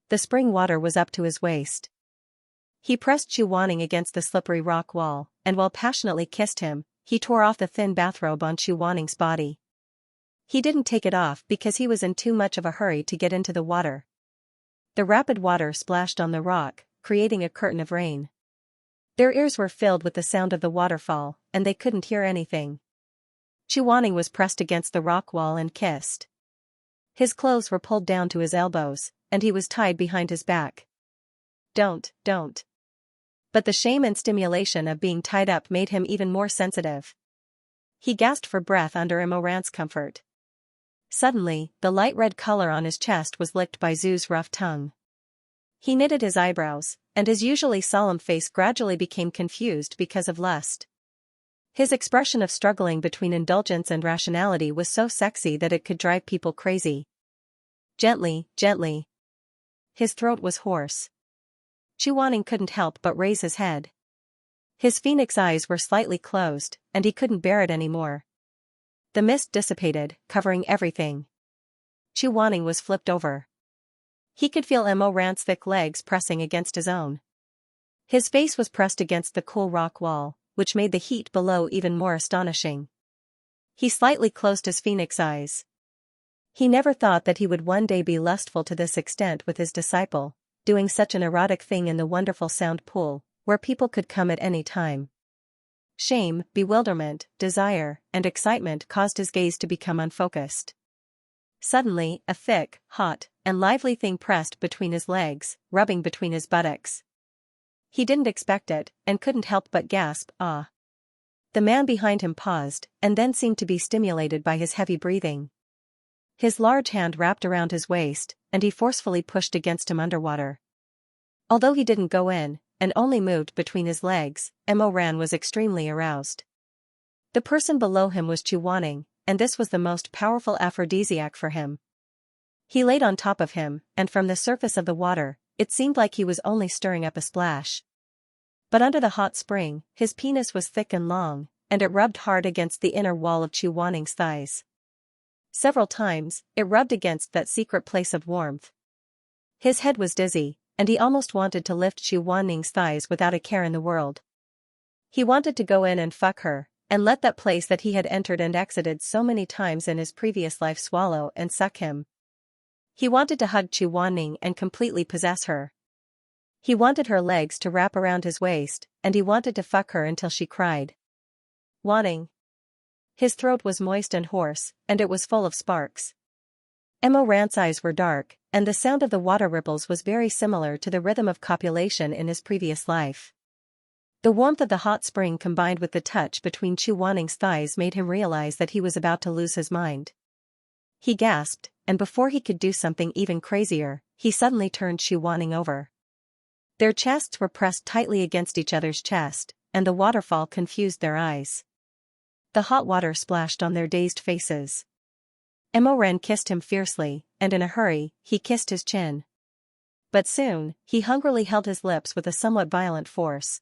Speaker 1: The spring water was up to his waist. He pressed Chu Wanning against the slippery rock wall, and while passionately kissed him, he tore off the thin bathrobe on Chu Wanning's body. He didn't take it off because he was in too much of a hurry to get into the water. The rapid water splashed on the rock, creating a curtain of rain. Their ears were filled with the sound of the waterfall, and they couldn't hear anything. Chu Wanning was pressed against the rock wall and kissed. His clothes were pulled down to his elbows, and he was tied behind his back. Don't. But the shame and stimulation of being tied up made him even more sensitive. He gasped for breath under Mo Ran's comfort. Suddenly, the light red color on his chest was licked by Zhu's rough tongue. He knitted his eyebrows, and his usually solemn face gradually became confused because of lust. His expression of struggling between indulgence and rationality was so sexy that it could drive people crazy. Gently. His throat was hoarse. Chu Wanning couldn't help but raise his head. His phoenix eyes were slightly closed, and he couldn't bear it anymore. The mist dissipated, covering everything. Chu Wanning was flipped over. He could feel Mo Ran's thick legs pressing against his own. His face was pressed against the cool rock wall, which made the heat below even more astonishing. He slightly closed his phoenix eyes. He never thought that he would one day be lustful to this extent with his disciple, doing such an erotic thing in the wonderful sound pool, where people could come at any time. Shame, bewilderment, desire, and excitement caused his gaze to become unfocused. Suddenly, a thick, hot, and lively thing pressed between his legs, rubbing between his buttocks. He didn't expect it, and couldn't help but gasp, "Ah." The man behind him paused, and then seemed to be stimulated by his heavy breathing. His large hand wrapped around his waist, and he forcefully pushed against him underwater. Although he didn't go in, and only moved between his legs, Mo Ran was extremely aroused. The person below him was Chu Wanning, and this was the most powerful aphrodisiac for him. He laid on top of him, and from the surface of the water, it seemed like he was only stirring up a splash. But under the hot spring, his penis was thick and long, and it rubbed hard against the inner wall of Chu Wanning's thighs. Several times, it rubbed against that secret place of warmth. His head was dizzy, and he almost wanted to lift Chu Wanning's thighs without a care in the world. He wanted to go in and fuck her, and let that place that he had entered and exited so many times in his previous life swallow and suck him. He wanted to hug Chu Wanning and completely possess her. He wanted her legs to wrap around his waist, and he wanted to fuck her until she cried. Wanning. His throat was moist and hoarse, and it was full of sparks. Mo Ran's eyes were dark, and the sound of the water ripples was very similar to the rhythm of copulation in his previous life. The warmth of the hot spring combined with the touch between Chu Wanning's thighs made him realize that he was about to lose his mind. He gasped, and before he could do something even crazier, he suddenly turned Chu Wanning over. Their chests were pressed tightly against each other's chest, and the waterfall confused their eyes. The hot water splashed on their dazed faces. Mo Ran kissed him fiercely, and in a hurry, he kissed his chin. But soon, he hungrily held his lips with a somewhat violent force.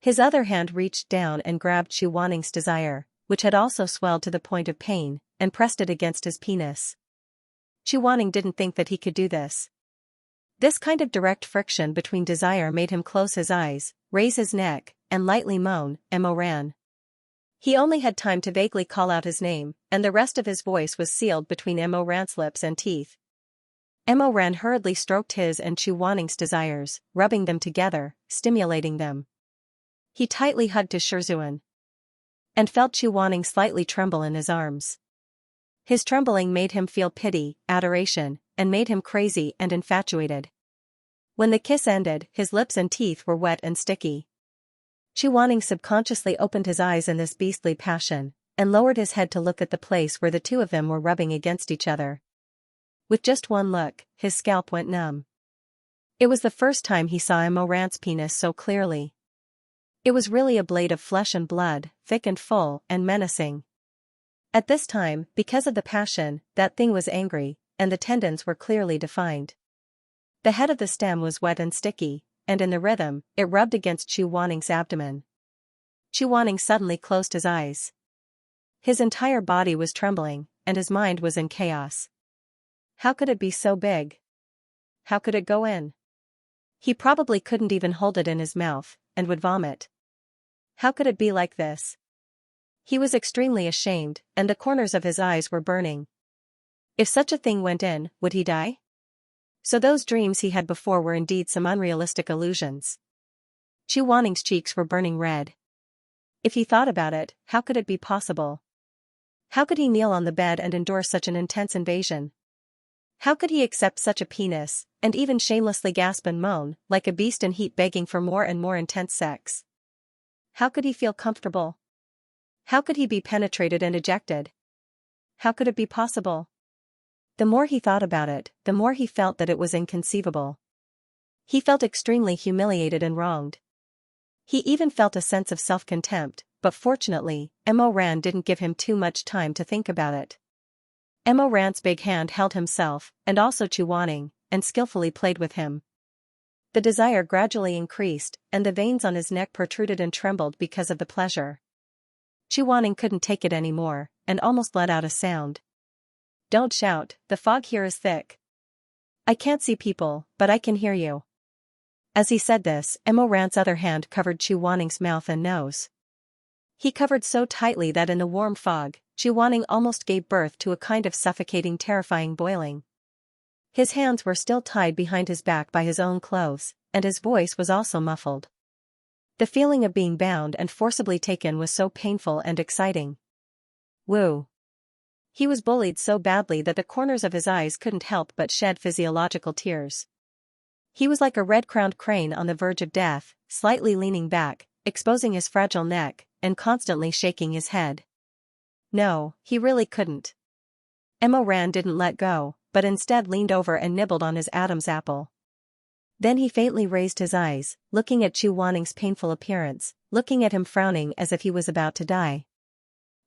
Speaker 1: His other hand reached down and grabbed Chu Wanning's desire, which had also swelled to the point of pain, and pressed it against his penis. Wanning didn't think that he could do this. This kind of direct friction between desire made him close his eyes, raise his neck, and lightly moan, "Mo Ran." He only had time to vaguely call out his name, and the rest of his voice was sealed between Mo Ran's lips and teeth. Mo Ran hurriedly stroked his and Wanning's desires, rubbing them together, stimulating them. He tightly hugged his Shizun and felt Wanning slightly tremble in his arms. His trembling made him feel pity, adoration, and made him crazy and infatuated. When the kiss ended, his lips and teeth were wet and sticky. Wanning subconsciously opened his eyes in this beastly passion, and lowered his head to look at the place where the two of them were rubbing against each other. With just one look, his scalp went numb. It was the first time he saw Mo Ran's penis so clearly. It was really a blade of flesh and blood, thick and full and menacing. At this time, because of the passion, that thing was angry, and the tendons were clearly defined. The head of the stem was wet and sticky, and in the rhythm, it rubbed against Wanning's abdomen. Wanning suddenly closed his eyes. His entire body was trembling, and his mind was in chaos. How could it be so big? How could it go in? He probably couldn't even hold it in his mouth, and would vomit. How could it be like this? He was extremely ashamed, and the corners of his eyes were burning. If such a thing went in, would he die? So those dreams he had before were indeed some unrealistic illusions. Wanning's cheeks were burning red. If he thought about it, how could it be possible? How could he kneel on the bed and endure such an intense invasion? How could he accept such a penis, and even shamelessly gasp and moan, like a beast in heat begging for more and more intense sex? How could he feel comfortable? How could he be penetrated and ejected? How could it be possible? The more he thought about it, the more he felt that it was inconceivable. He felt extremely humiliated and wronged. He even felt a sense of self-contempt, but fortunately, Mo Ran didn't give him too much time to think about it. Mo Ran's big hand held himself, and also Wanning, and skillfully played with him. The desire gradually increased, and the veins on his neck protruded and trembled because of the pleasure. Wanning couldn't take it anymore, and almost let out a sound. "Don't shout, the fog here is thick. I can't see people, but I can hear you." As he said this, Mo Ran's other hand covered Wanning's mouth and nose. He covered so tightly that in the warm fog, Wanning almost gave birth to a kind of suffocating, terrifying boiling. His hands were still tied behind his back by his own clothes, and his voice was also muffled. The feeling of being bound and forcibly taken was so painful and exciting. Woo! He was bullied so badly that the corners of his eyes couldn't help but shed physiological tears. He was like a red-crowned crane on the verge of death, slightly leaning back, exposing his fragile neck, and constantly shaking his head. No, he really couldn't. Mo Ran didn't let go, but instead leaned over and nibbled on his Adam's apple. Then he faintly raised his eyes, looking at Wanning's painful appearance, looking at him frowning as if he was about to die.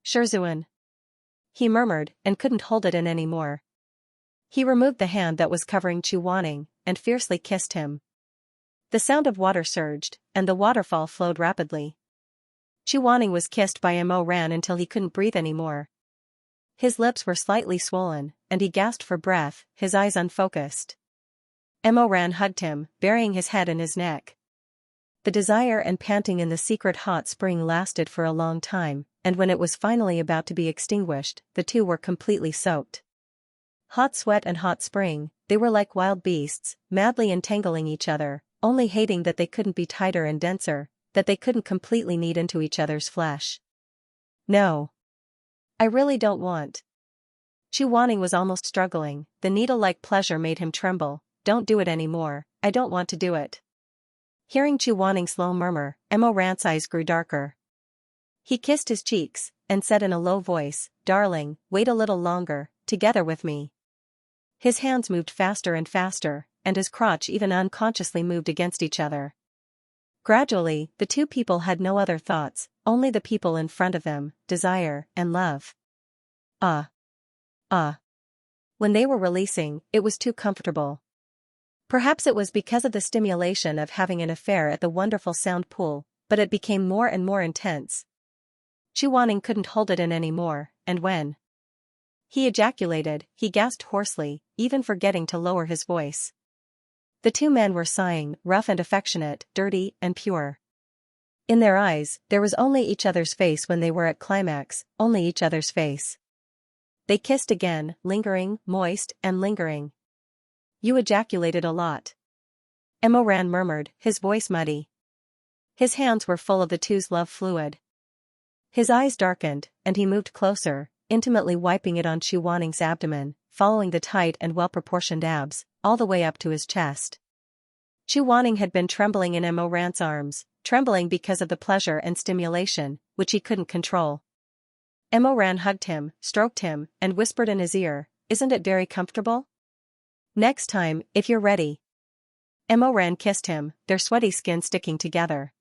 Speaker 1: "Shizun," he murmured, and couldn't hold it in any more. He removed the hand that was covering Wanning, and fiercely kissed him. The sound of water surged, and the waterfall flowed rapidly. Wanning was kissed by Mo Ran until he couldn't breathe anymore. His lips were slightly swollen, and he gasped for breath, his eyes unfocused. Mo Ran hugged him, burying his head in his neck. The desire and panting in the secret hot spring lasted for a long time, and when it was finally about to be extinguished, the two were completely soaked. Hot sweat and hot spring, they were like wild beasts, madly entangling each other, only hating that they couldn't be tighter and denser, that they couldn't completely knead into each other's flesh. "No. I really don't want." Wanning was almost struggling, the needle-like pleasure made him tremble. "Don't do it anymore, I don't want to do it." Hearing Wanning's slow murmur, Mo Ran's eyes grew darker. He kissed his cheeks, and said in a low voice, "Darling, wait a little longer, together with me." His hands moved faster and faster, and his crotch even unconsciously moved against each other. Gradually, the two people had no other thoughts, only the people in front of them, desire, and love. When they were releasing, it was too comfortable. Perhaps it was because of the stimulation of having an affair at the wonderful sound pool, but it became more and more intense. Wanning couldn't hold it in any more, and when He ejaculated, he gasped hoarsely, even forgetting to lower his voice. The two men were sighing, rough and affectionate, dirty and pure. In their eyes, there was only each other's face when they were at climax, only each other's face. They kissed again, lingering, moist, and lingering. You ejaculated a lot. Emoran murmured, his voice muddy. His hands were full of the two's love fluid. His eyes darkened, and he moved closer, intimately wiping it on Chu Wanning's abdomen, following the tight and well-proportioned abs, all the way up to his chest. Chu Wanning had been trembling in Emoran's arms, trembling because of the pleasure and stimulation, which he couldn't control. Emoran hugged him, stroked him, and whispered in his ear, "Isn't it very comfortable? Next time, if you're ready." Emoran kissed him, their sweaty skin sticking together.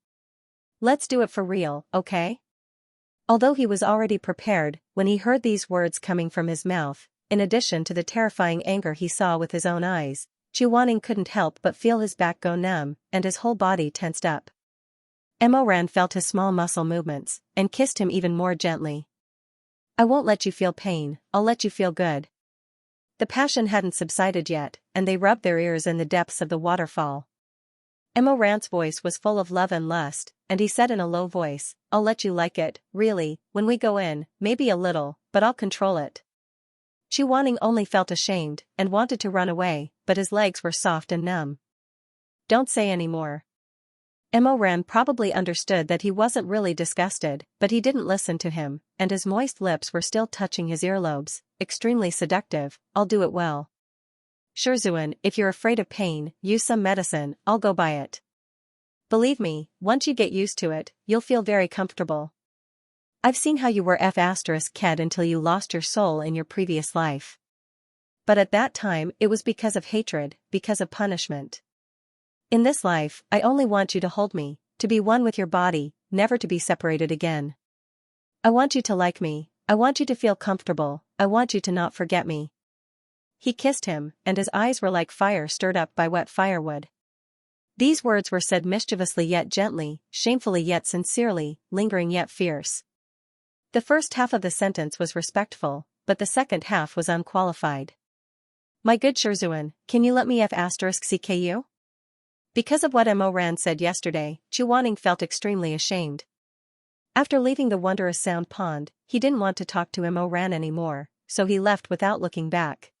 Speaker 1: "Let's do it for real, okay?" Although he was already prepared, when he heard these words coming from his mouth, in addition to the terrifying anger he saw with his own eyes, Chu Wanning couldn't help but feel his back go numb, and his whole body tensed up. Emoran felt his small muscle movements, and kissed him even more gently. "I won't let you feel pain, I'll let you feel good." The passion hadn't subsided yet, and they rubbed their ears in the depths of the waterfall. Emoran's voice was full of love and lust, and he said in a low voice, "I'll let you like it, really, when we go in, maybe a little, but I'll control it." Chu Wanning only felt ashamed, and wanted to run away, but his legs were soft and numb. "Don't say any more." Emoran probably understood that he wasn't really disgusted, but he didn't listen to him, and his moist lips were still touching his earlobes, extremely seductive. "I'll do it well. Shizun, if you're afraid of pain, use some medicine, I'll go buy it. Believe me, once you get used to it, you'll feel very comfortable. I've seen how you were ked until you lost your soul in your previous life. But at that time it was because of hatred, because of punishment. In this life, I only want you to hold me, to be one with your body, never to be separated again. I want you to like me, I want you to feel comfortable, I want you to not forget me." He kissed him, and his eyes were like fire stirred up by wet firewood. These words were said mischievously yet gently, shamefully yet sincerely, lingering yet fierce. The first half of the sentence was respectful, but the second half was unqualified. "My good Shizun, can you let me *CKU? Because of what Emoran said yesterday, Chu Wanning felt extremely ashamed. After leaving the wondrous sound pond, he didn't want to talk to Emoran anymore, so he left without looking back.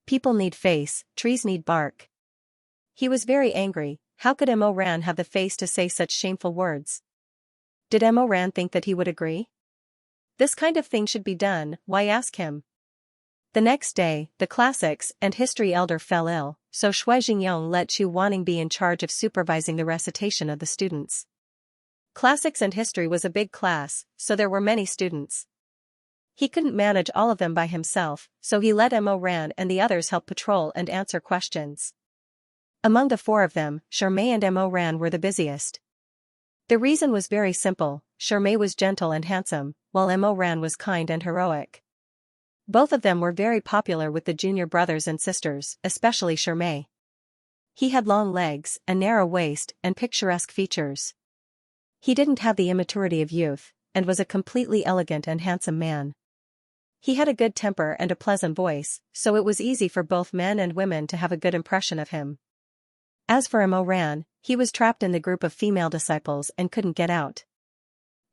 Speaker 1: People need face, trees need bark. He was very angry. How could Emoran have the face to say such shameful words? Did Emoran think that he would agree? This kind of thing should be done, why ask him? The next day, the classics and history elder fell ill, so Shui Jingyong let Chu Wanning be in charge of supervising the recitation of the students. Classics and history was a big class, so there were many students. He couldn't manage all of them by himself, so he let Emoran and the others help patrol and answer questions. Among the four of them, Charmé and Emoran were the busiest. The reason was very simple: Charmé was gentle and handsome, while Emoran was kind and heroic. Both of them were very popular with the junior brothers and sisters, especially Charmé. He had long legs, a narrow waist, and picturesque features. He didn't have the immaturity of youth, and was a completely elegant and handsome man. He had a good temper and a pleasant voice, so it was easy for both men and women to have a good impression of him. As for Emoran, he was trapped in the group of female disciples and couldn't get out.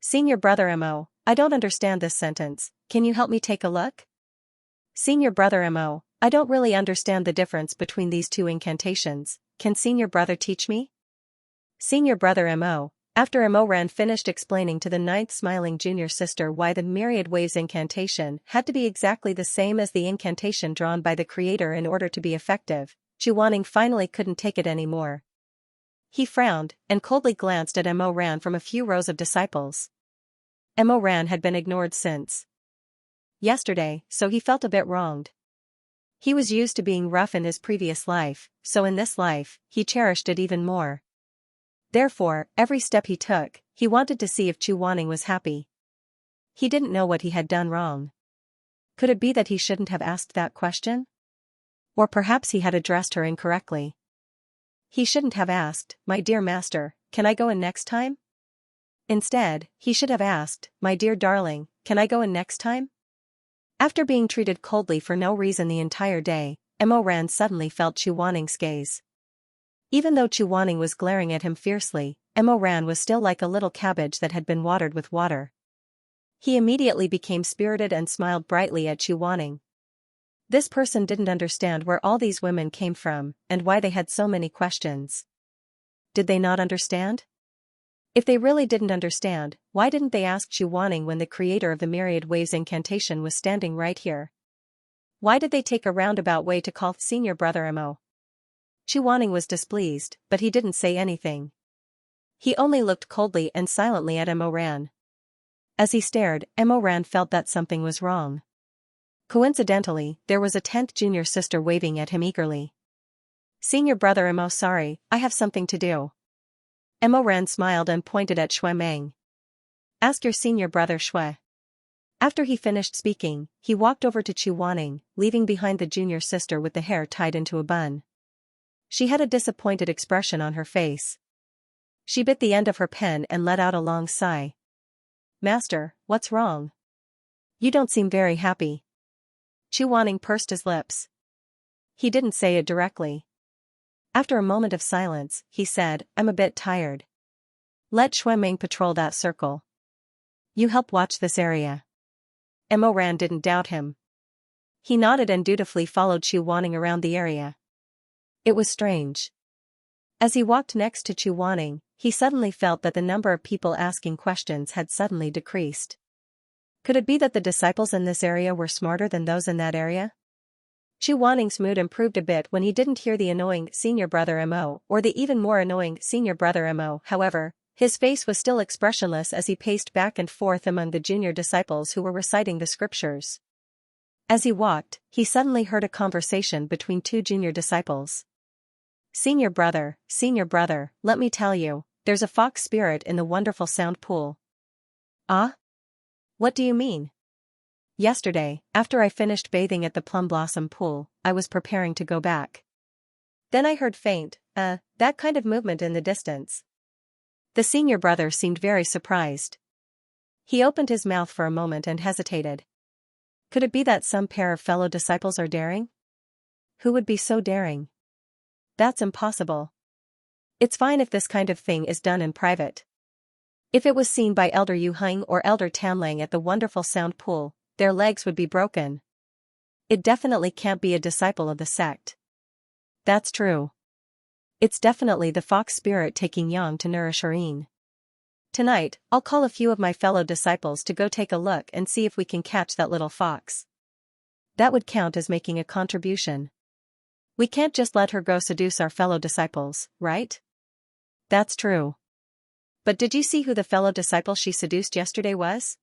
Speaker 1: "Senior brother Emo, I don't understand this sentence, can you help me take a look?" "Senior brother Emo, I don't really understand the difference between these two incantations, can senior brother teach me?" Senior brother Emo. After Emoran finished explaining to the ninth smiling junior sister why the myriad waves incantation had to be exactly the same as the incantation drawn by the creator in order to be effective, Chu Wanning finally couldn't take it anymore. He frowned, and coldly glanced at Emoran from a few rows of disciples. Emoran had been ignored since yesterday, so he felt a bit wronged. He was used to being rough in his previous life, so in this life, he cherished it even more. Therefore, every step he took, he wanted to see if Chu Wanning was happy. He didn't know what he had done wrong. Could it be that he shouldn't have asked that question? Or perhaps he had addressed her incorrectly. He shouldn't have asked, "My dear master, can I go in next time?" Instead, he should have asked, "My dear darling, can I go in next time?" After being treated coldly for no reason the entire day, Emoran suddenly felt Chu Wanning's gaze. Even though Chu Wanning was glaring at him fiercely, Emoran was still like a little cabbage that had been watered with water. He immediately became spirited and smiled brightly at Chu Wanning. This person didn't understand where all these women came from, and why they had so many questions. Did they not understand? If they really didn't understand, why didn't they ask Chu Wanning when the creator of the Myriad Waves incantation was standing right here? Why did they take a roundabout way to call senior brother Mo? Chu Wanning was displeased, but he didn't say anything. He only looked coldly and silently at Emoran. As he stared, Emoran felt that something was wrong. Coincidentally, there was a 10th junior sister waving at him eagerly. Senior brother Mo, sorry, I have something to do. Emoran smiled and pointed at Shui Meng. Ask your senior brother Shui. After he finished speaking, he walked over to Chu Wanning, leaving behind the junior sister with the hair tied into a bun. She had a disappointed expression on her face. She bit the end of her pen and let out a long sigh. Master, what's wrong? You don't seem very happy. Chu Wanning pursed his lips. He didn't say it directly. After a moment of silence, he said, I'm a bit tired. Let Shui Meng patrol that circle. You help watch this area. Emoran didn't doubt him. He nodded and dutifully followed Chu Wanning around the area. It was strange. As he walked next to Chu Wanning, he suddenly felt that the number of people asking questions had suddenly decreased. Could it be that the disciples in this area were smarter than those in that area? Chu Wanning's mood improved a bit when he didn't hear the annoying senior brother Mo or the even more annoying senior brother Mo. However, his face was still expressionless as he paced back and forth among the junior disciples who were reciting the scriptures. As he walked, he suddenly heard a conversation between two junior disciples. Senior brother, let me tell you, there's a fox spirit in the wonderful sound pool. Ah? What do you mean? Yesterday, after I finished bathing at the plum blossom pool, I was preparing to go back. Then I heard faint, that kind of movement in the distance. The senior brother seemed very surprised. He opened his mouth for a moment and hesitated. Could it be that some pair of fellow disciples are daring? Who would be so daring? That's impossible. It's fine if this kind of thing is done in private. If it was seen by Elder Yu Heng or Elder Tanlang at the wonderful sound pool, their legs would be broken. It definitely can't be a disciple of the sect. That's true. It's definitely the fox spirit taking Yang to nourish Irene. Tonight, I'll call a few of my fellow disciples to go take a look and see if we can catch that little fox. That would count as making a contribution. We can't just let her go seduce our fellow disciples, right? That's true. But did you see who the fellow disciple she seduced yesterday was?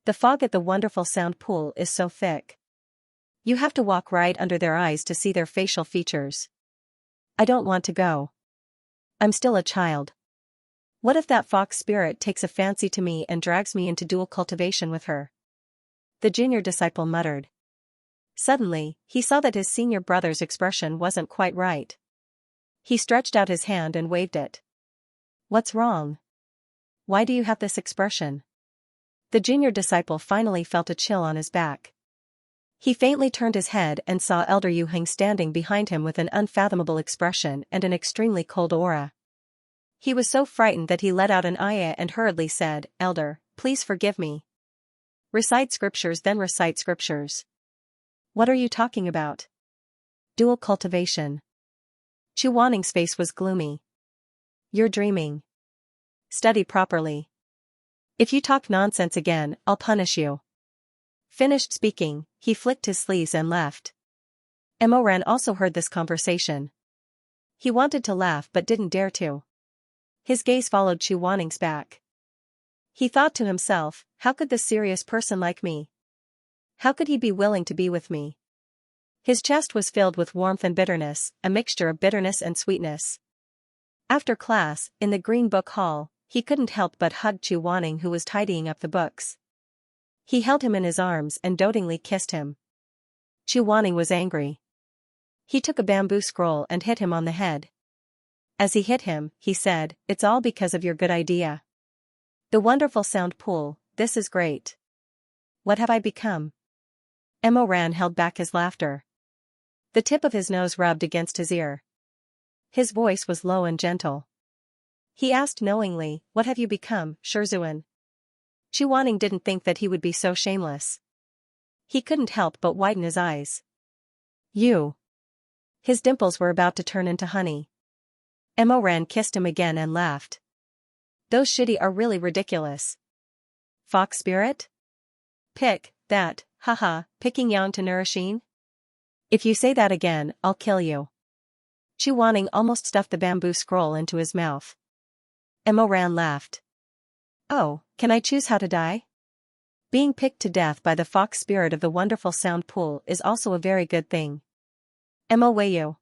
Speaker 1: The fog at the wonderful sound pool is so thick. You have to walk right under their eyes to see their facial features. I don't want to go. I'm still a child. What if that fox spirit takes a fancy to me and drags me into dual cultivation with her? The junior disciple muttered. Suddenly, he saw that his senior brother's expression wasn't quite right. He stretched out his hand and waved it. What's wrong? Why do you have this expression? The junior disciple finally felt a chill on his back. He faintly turned his head and saw Elder Yu Heng standing behind him with an unfathomable expression and an extremely cold aura. He was so frightened that he let out an ayah and hurriedly said, Elder, please forgive me. Recite scriptures, then recite scriptures. What are you talking about? Dual cultivation. Chu Wanning's face was gloomy. You're dreaming. Study properly. If you talk nonsense again, I'll punish you. Finished speaking, he flicked his sleeves and left. Emoran also heard this conversation. He wanted to laugh but didn't dare to. His gaze followed Chu Wanning's back. He thought to himself, how could this serious person like me? How could he be willing to be with me? His chest was filled with warmth and bitterness, a mixture of bitterness and sweetness. After class, in the Green Book Hall, he couldn't help but hug Chu Wanning, who was tidying up the books. He held him in his arms and dotingly kissed him. Chu Wanning was angry. He took a bamboo scroll and hit him on the head. As he hit him, he said, It's all because of your good idea. The wonderful sound pool, this is great. What have I become? Emo Ran held back his laughter. The tip of his nose rubbed against his ear. His voice was low and gentle. He asked knowingly, "What have you become, Shizun?" Chuaning didn't think that he would be so shameless. He couldn't help but widen his eyes. "You." His dimples were about to turn into honey. Emo Ran kissed him again and laughed. "Those shitty are really ridiculous." "Fox spirit?" "Pick, that, haha, picking yang to nourishing?" "If you say that again, I'll kill you." Chuaning almost stuffed the bamboo scroll into his mouth. Emo Ran laughed. "Oh, can I choose how to die?" Being picked to death by the fox spirit of the wonderful sound pool is also a very good thing. Emo Wayu.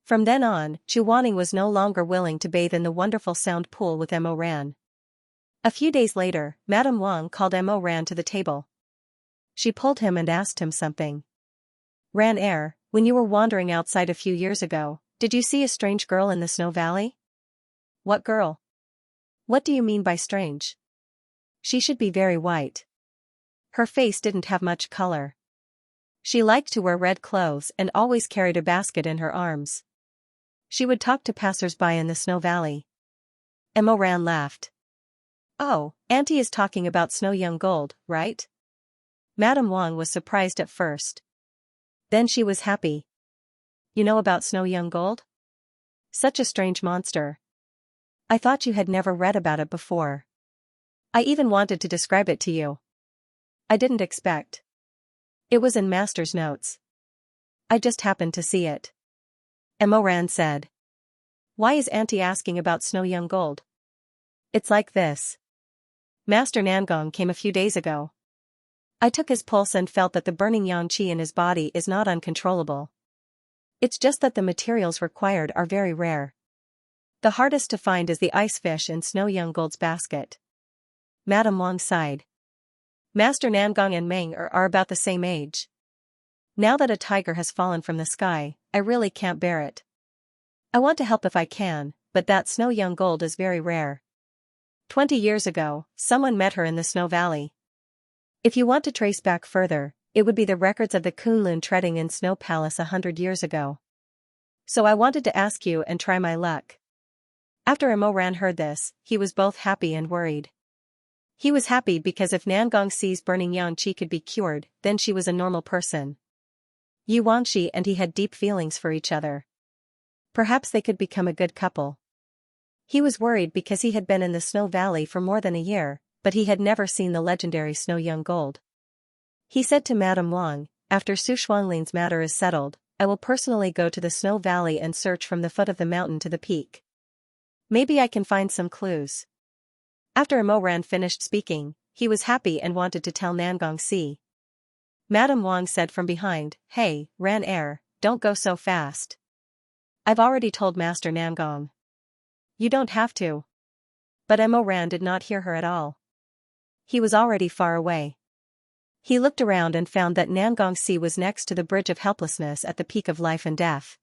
Speaker 1: From then on, Chuaning was no longer willing to bathe in the wonderful sound pool with Emo Ran. A few days later, Madame Wang called Emo Ran to the table. She pulled him and asked him something. "Ran Air, when you were wandering outside a few years ago, did you see a strange girl in the Snow Valley?" "What girl?" "What do you mean by strange?" "She should be very white." Her face didn't have much color. She liked to wear red clothes and always carried a basket in her arms. She would talk to passers-by in the Snow Valley. Emo Ran laughed. "Oh, Auntie is talking about Snow Young Gold, right?" Madame Wang was surprised at first. Then she was happy. "You know about Snow Young Gold? Such a strange monster. I thought you had never read about it before. I even wanted to describe it to you. I didn't expect. It was in Master's notes. I just happened to see it." Emo Ran said. "Why is Auntie asking about Snow Young Gold?" "It's like this. Master Nangong came a few days ago. I took his pulse and felt that the burning yang qi in his body is not uncontrollable. It's just that the materials required are very rare. The hardest to find is the ice fish in Snow Young Gold's basket." Madame Wang sighed. "Master Nangong and Meng are about the same age. Now that a tiger has fallen from the sky, I really can't bear it. I want to help if I can, but that Snow Young Gold is very rare. 20 years ago, someone met her in the Snow Valley. If you want to trace back further, it would be the records of the Kunlun treading in Snow Palace 100 years ago. So I wanted to ask you and try my luck." After Emo Ran heard this, he was both happy and worried. He was happy because if Nangong Si's burning yang qi could be cured, then she was a normal person. Yu Wangxi and he had deep feelings for each other. Perhaps they could become a good couple. He was worried because he had been in the Snow Valley for more than a year, but he had never seen the legendary Snow Young Gold. He said to Madame Wang, "After Su Shuanglin's matter is settled, I will personally go to the Snow Valley and search from the foot of the mountain to the peak. Maybe I can find some clues." After Emo Ran finished speaking, he was happy and wanted to tell Nangong Si. Madame Wang said from behind, "Hey, Ran Air, don't go so fast. I've already told Master Nangong." "You don't have to." But Emo Ran did not hear her at all. He was already far away. He looked around and found that Nangong Si was next to the Bridge of Helplessness at the peak of life and death.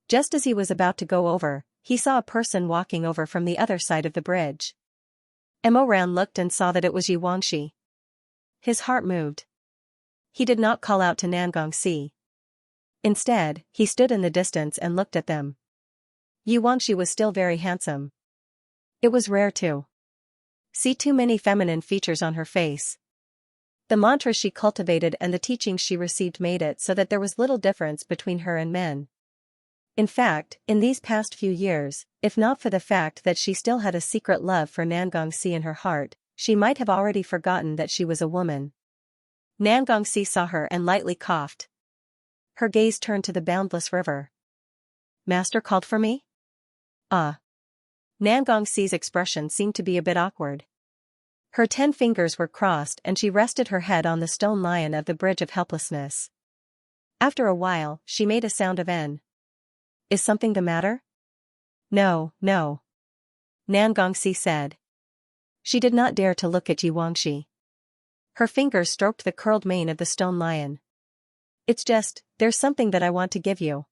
Speaker 1: Just as he was about to go over, he saw a person walking over from the other side of the bridge. Emo Ran looked and saw that it was Yu Wangxi. His heart moved. He did not call out to Nangong Si. Instead, he stood in the distance and looked at them. Yu Wangxi was still very handsome. It was rare to see too many feminine features on her face. The mantras she cultivated and the teachings she received made it so that there was little difference between her and men. In fact, in these past few years, if not for the fact that she still had a secret love for Nangong Si in her heart, she might have already forgotten that she was a woman. Nangong Si saw her and lightly coughed. Her gaze turned to the boundless river. "Master called for me?" Nangong Si's expression seemed to be a bit awkward. Her 10 fingers were crossed and she rested her head on the stone lion of the Bridge of Helplessness. After a while, she made a sound of N. "Is something the matter?" No. Nangong Si said. She did not dare to look at Yu Wangxi. Her fingers stroked the curled mane of the stone lion. "It's just, there's something that I want to give you."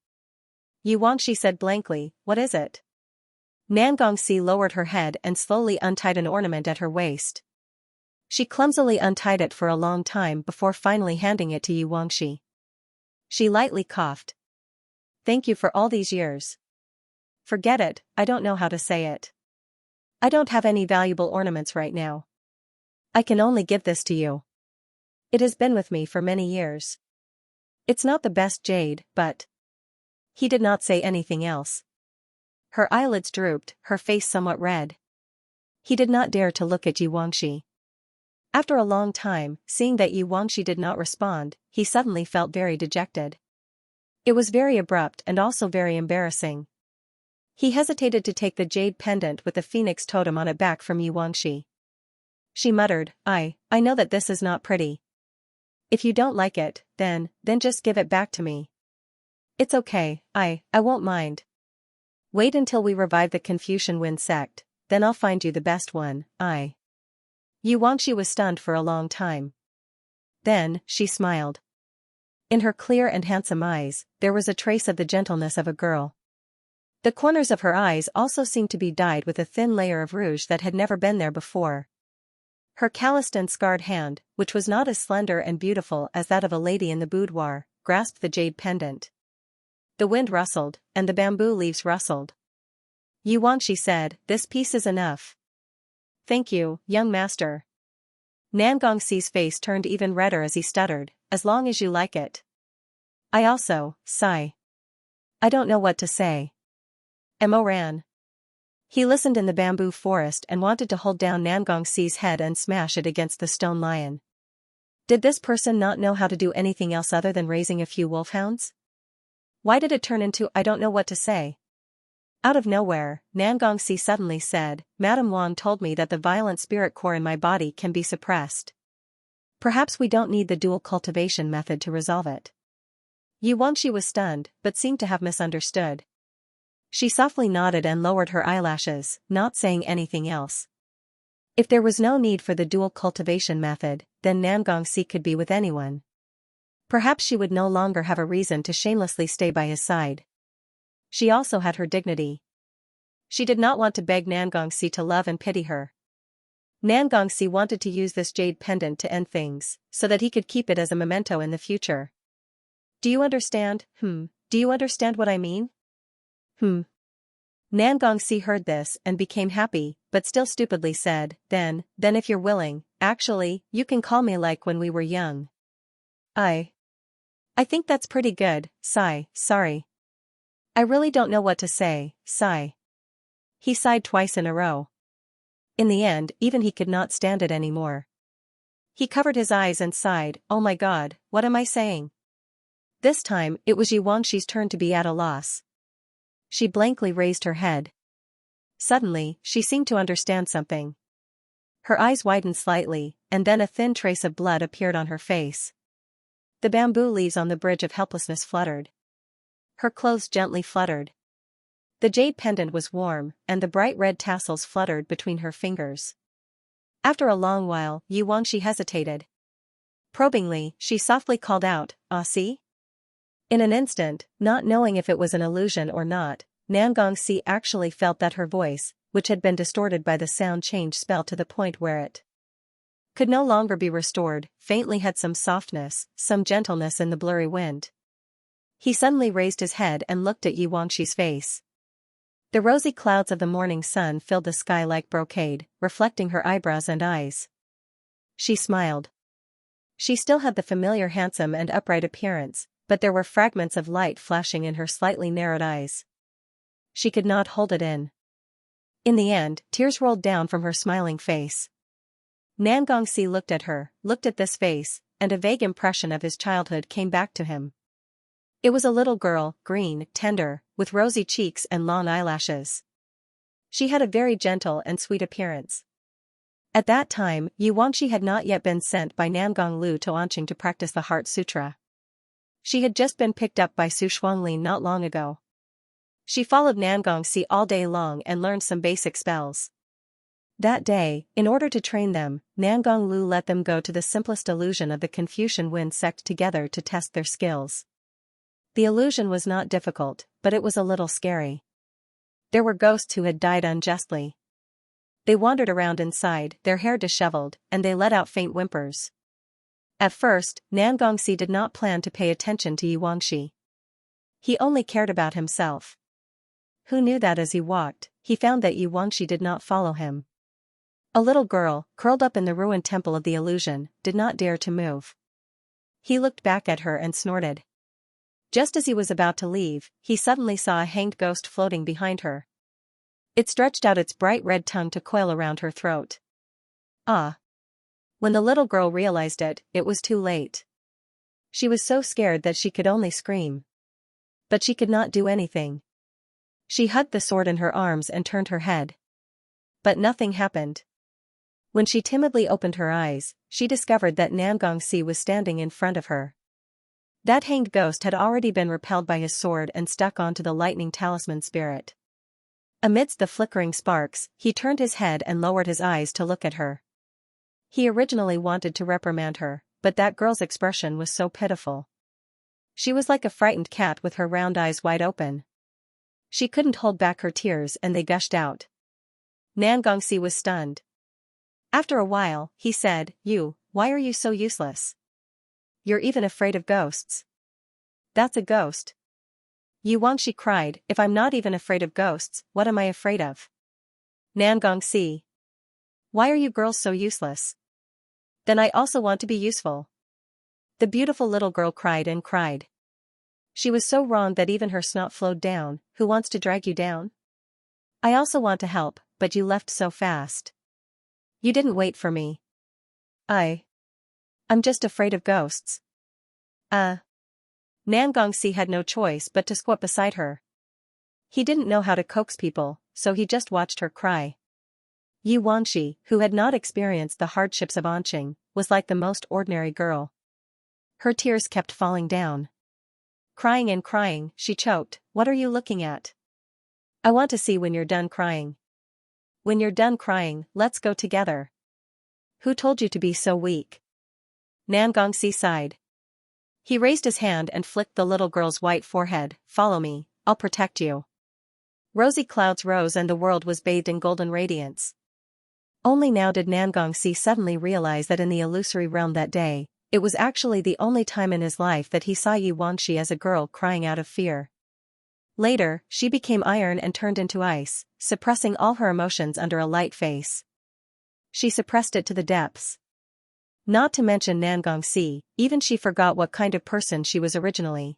Speaker 1: Yu Wangxi said blankly, "What is it?" Nangong Si lowered her head and slowly untied an ornament at her waist. She clumsily untied it for a long time before finally handing it to Xianxia. She lightly coughed. Thank you for all these years. Forget it, I don't know how to say it. I don't have any valuable ornaments right now. I can only give this to you. It has been with me for many years. It's not the best jade, but... He did not say anything else. Her eyelids drooped, her face somewhat red. He did not dare to look at Xianxia. After a long time, seeing that Xianxia did not respond, he suddenly felt very dejected. It was very abrupt and also very embarrassing. He hesitated to take the jade pendant with the phoenix totem on it back from Xianxia. She muttered, I know that this is not pretty. If you don't like it, then just give it back to me. It's okay, I won't mind. Wait until we revive the Confucian Wind sect, then I'll find you the best one, Xianxia was stunned for a long time. Then, she smiled. In her clear and handsome eyes, there was a trace of the gentleness of a girl. The corners of her eyes also seemed to be dyed with a thin layer of rouge that had never been there before. Her calloused and scarred hand, which was not as slender and beautiful as that of a lady in the boudoir, grasped the jade pendant. The wind rustled, and the bamboo leaves rustled. Xianxia said, this piece is enough. Thank you, young master. Nangongxi's face turned even redder as he stuttered, as long as you like it. I also, sigh. I don't know what to say. Mo ran. He listened in the bamboo forest and wanted to hold down Nangongxi's head and smash it against the stone lion. Did this person not know how to do anything else other than raising a few wolfhounds? Why did it turn into I don't know what to say? Out of nowhere, Nangongxi suddenly said, Madame Wang told me that the violent spirit core in my body can be suppressed. Perhaps we don't need the dual cultivation method to resolve it. Xianxia was stunned, but seemed to have misunderstood. She softly nodded and lowered her eyelashes, not saying anything else. If there was no need for the dual cultivation method, then Nangongxi could be with anyone. Perhaps she would no longer have a reason to shamelessly stay by his side. She also had her dignity. She did not want to beg Nangongxi to love and pity her. Nangongxi wanted to use this jade pendant to end things, so that he could keep it as a memento in the future. Do you understand? Do you understand what I mean? Nangongxi heard this and became happy, but still stupidly said, then if you're willing, actually, you can call me like when we were young. I think that's pretty good, sigh, sorry. I really don't know what to say, sigh. He sighed twice in a row. In the end, even he could not stand it anymore. He covered his eyes and sighed, oh my god, what am I saying? This time, it was Xianxia's turn to be at a loss. She blankly raised her head. Suddenly, she seemed to understand something. Her eyes widened slightly, and then a thin trace of blood appeared on her face. The bamboo leaves on the bridge of helplessness fluttered. Her clothes gently fluttered. The jade pendant was warm, and the bright red tassels fluttered between her fingers. After a long while, Xianxia hesitated. Probingly, she softly called out, see? In an instant, not knowing if it was an illusion or not, Nangongxi actually felt that her voice, which had been distorted by the sound changed spell to the point where it could no longer be restored, faintly had some softness, some gentleness in the blurry wind. He suddenly raised his head and looked at Xianxia's face. The rosy clouds of the morning sun filled the sky like brocade, reflecting her eyebrows and eyes. She smiled. She still had the familiar handsome and upright appearance, but there were fragments of light flashing in her slightly narrowed eyes. She could not hold it in. In the end, tears rolled down from her smiling face. Nangongxi looked at her, looked at this face, and a vague impression of his childhood came back to him. It was a little girl, green, tender, with rosy cheeks and long eyelashes. She had a very gentle and sweet appearance. At that time, Xianxia had not yet been sent by Nangong Lu to Anqing to practice the Heart Sutra. She had just been picked up by Su Shuanglin not long ago. She followed Nangongxi all day long and learned some basic spells. That day, in order to train them, Nangong Lu let them go to the simplest illusion of the Confucian Wind sect together to test their skills. The illusion was not difficult, but it was a little scary. There were ghosts who had died unjustly. They wandered around inside, their hair disheveled, and they let out faint whimpers. At first, Nangongxi did not plan to pay attention to Yuangxi. He only cared about himself. Who knew that as he walked, he found that Yuangxi did not follow him. A little girl, curled up in the ruined temple of the illusion, did not dare to move. He looked back at her and snorted. Just as he was about to leave, he suddenly saw a hanged ghost floating behind her. It stretched out its bright red tongue to coil around her throat. Ah! When the little girl realized it, it was too late. She was so scared that she could only scream. But she could not do anything. She hugged the sword in her arms and turned her head. But nothing happened. When she timidly opened her eyes, she discovered that Nangongxi was standing in front of her. That hanged ghost had already been repelled by his sword and stuck onto the lightning talisman spirit. Amidst the flickering sparks, he turned his head and lowered his eyes to look at her. He originally wanted to reprimand her, but that girl's expression was so pitiful. She was like a frightened cat with her round eyes wide open. She couldn't hold back her tears and they gushed out. Nangongxi was stunned. After a while, he said, Why are you so useless? You're even afraid of ghosts. That's a ghost. Yuangxi cried, if I'm not even afraid of ghosts, what am I afraid of? Nangongxi. Why are you girls so useless? Then I also want to be useful. The beautiful little girl cried and cried. She was so wrong that even her snot flowed down. Who wants to drag you down? I also want to help, but you left so fast. You didn't wait for me. I'm just afraid of ghosts. Nangongxi had no choice but to squat beside her. He didn't know how to coax people, so he just watched her cry. Yuangxi, who had not experienced the hardships of Anqing, was like the most ordinary girl. Her tears kept falling down. Crying and crying, she choked, What are you looking at? I want to see when you're done crying. When you're done crying, let's go together. Who told you to be so weak? Nangongxi sighed. He raised his hand and flicked the little girl's white forehead, Follow me, I'll protect you. Rosy clouds rose and the world was bathed in golden radiance. Only now did Nangongxi suddenly realize that in the illusory realm that day, it was actually the only time in his life that he saw Yuangxi as a girl crying out of fear. Later, she became iron and turned into ice, suppressing all her emotions under a light face. She suppressed it to the depths. Not to mention Nangongxi, even she forgot what kind of person she was originally.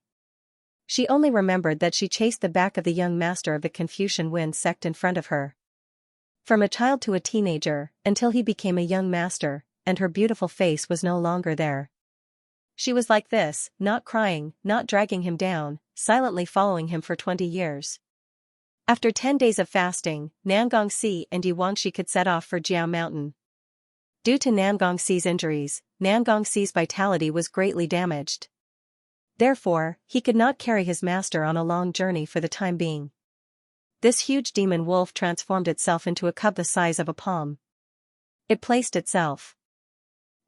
Speaker 1: She only remembered that she chased the back of the young master of the Confucian Wind sect in front of her. From a child to a teenager, until he became a young master, and her beautiful face was no longer there. She was like this, not crying, not dragging him down, silently following him for 20 years. After 10 days of fasting, Nangongxi and Yuangxi could set off for Jiao Mountain. Due to Nangongxi's injuries, Nangongxi's vitality was greatly damaged. Therefore, he could not carry his master on a long journey for the time being. This huge demon wolf transformed itself into a cub the size of a palm. It placed itself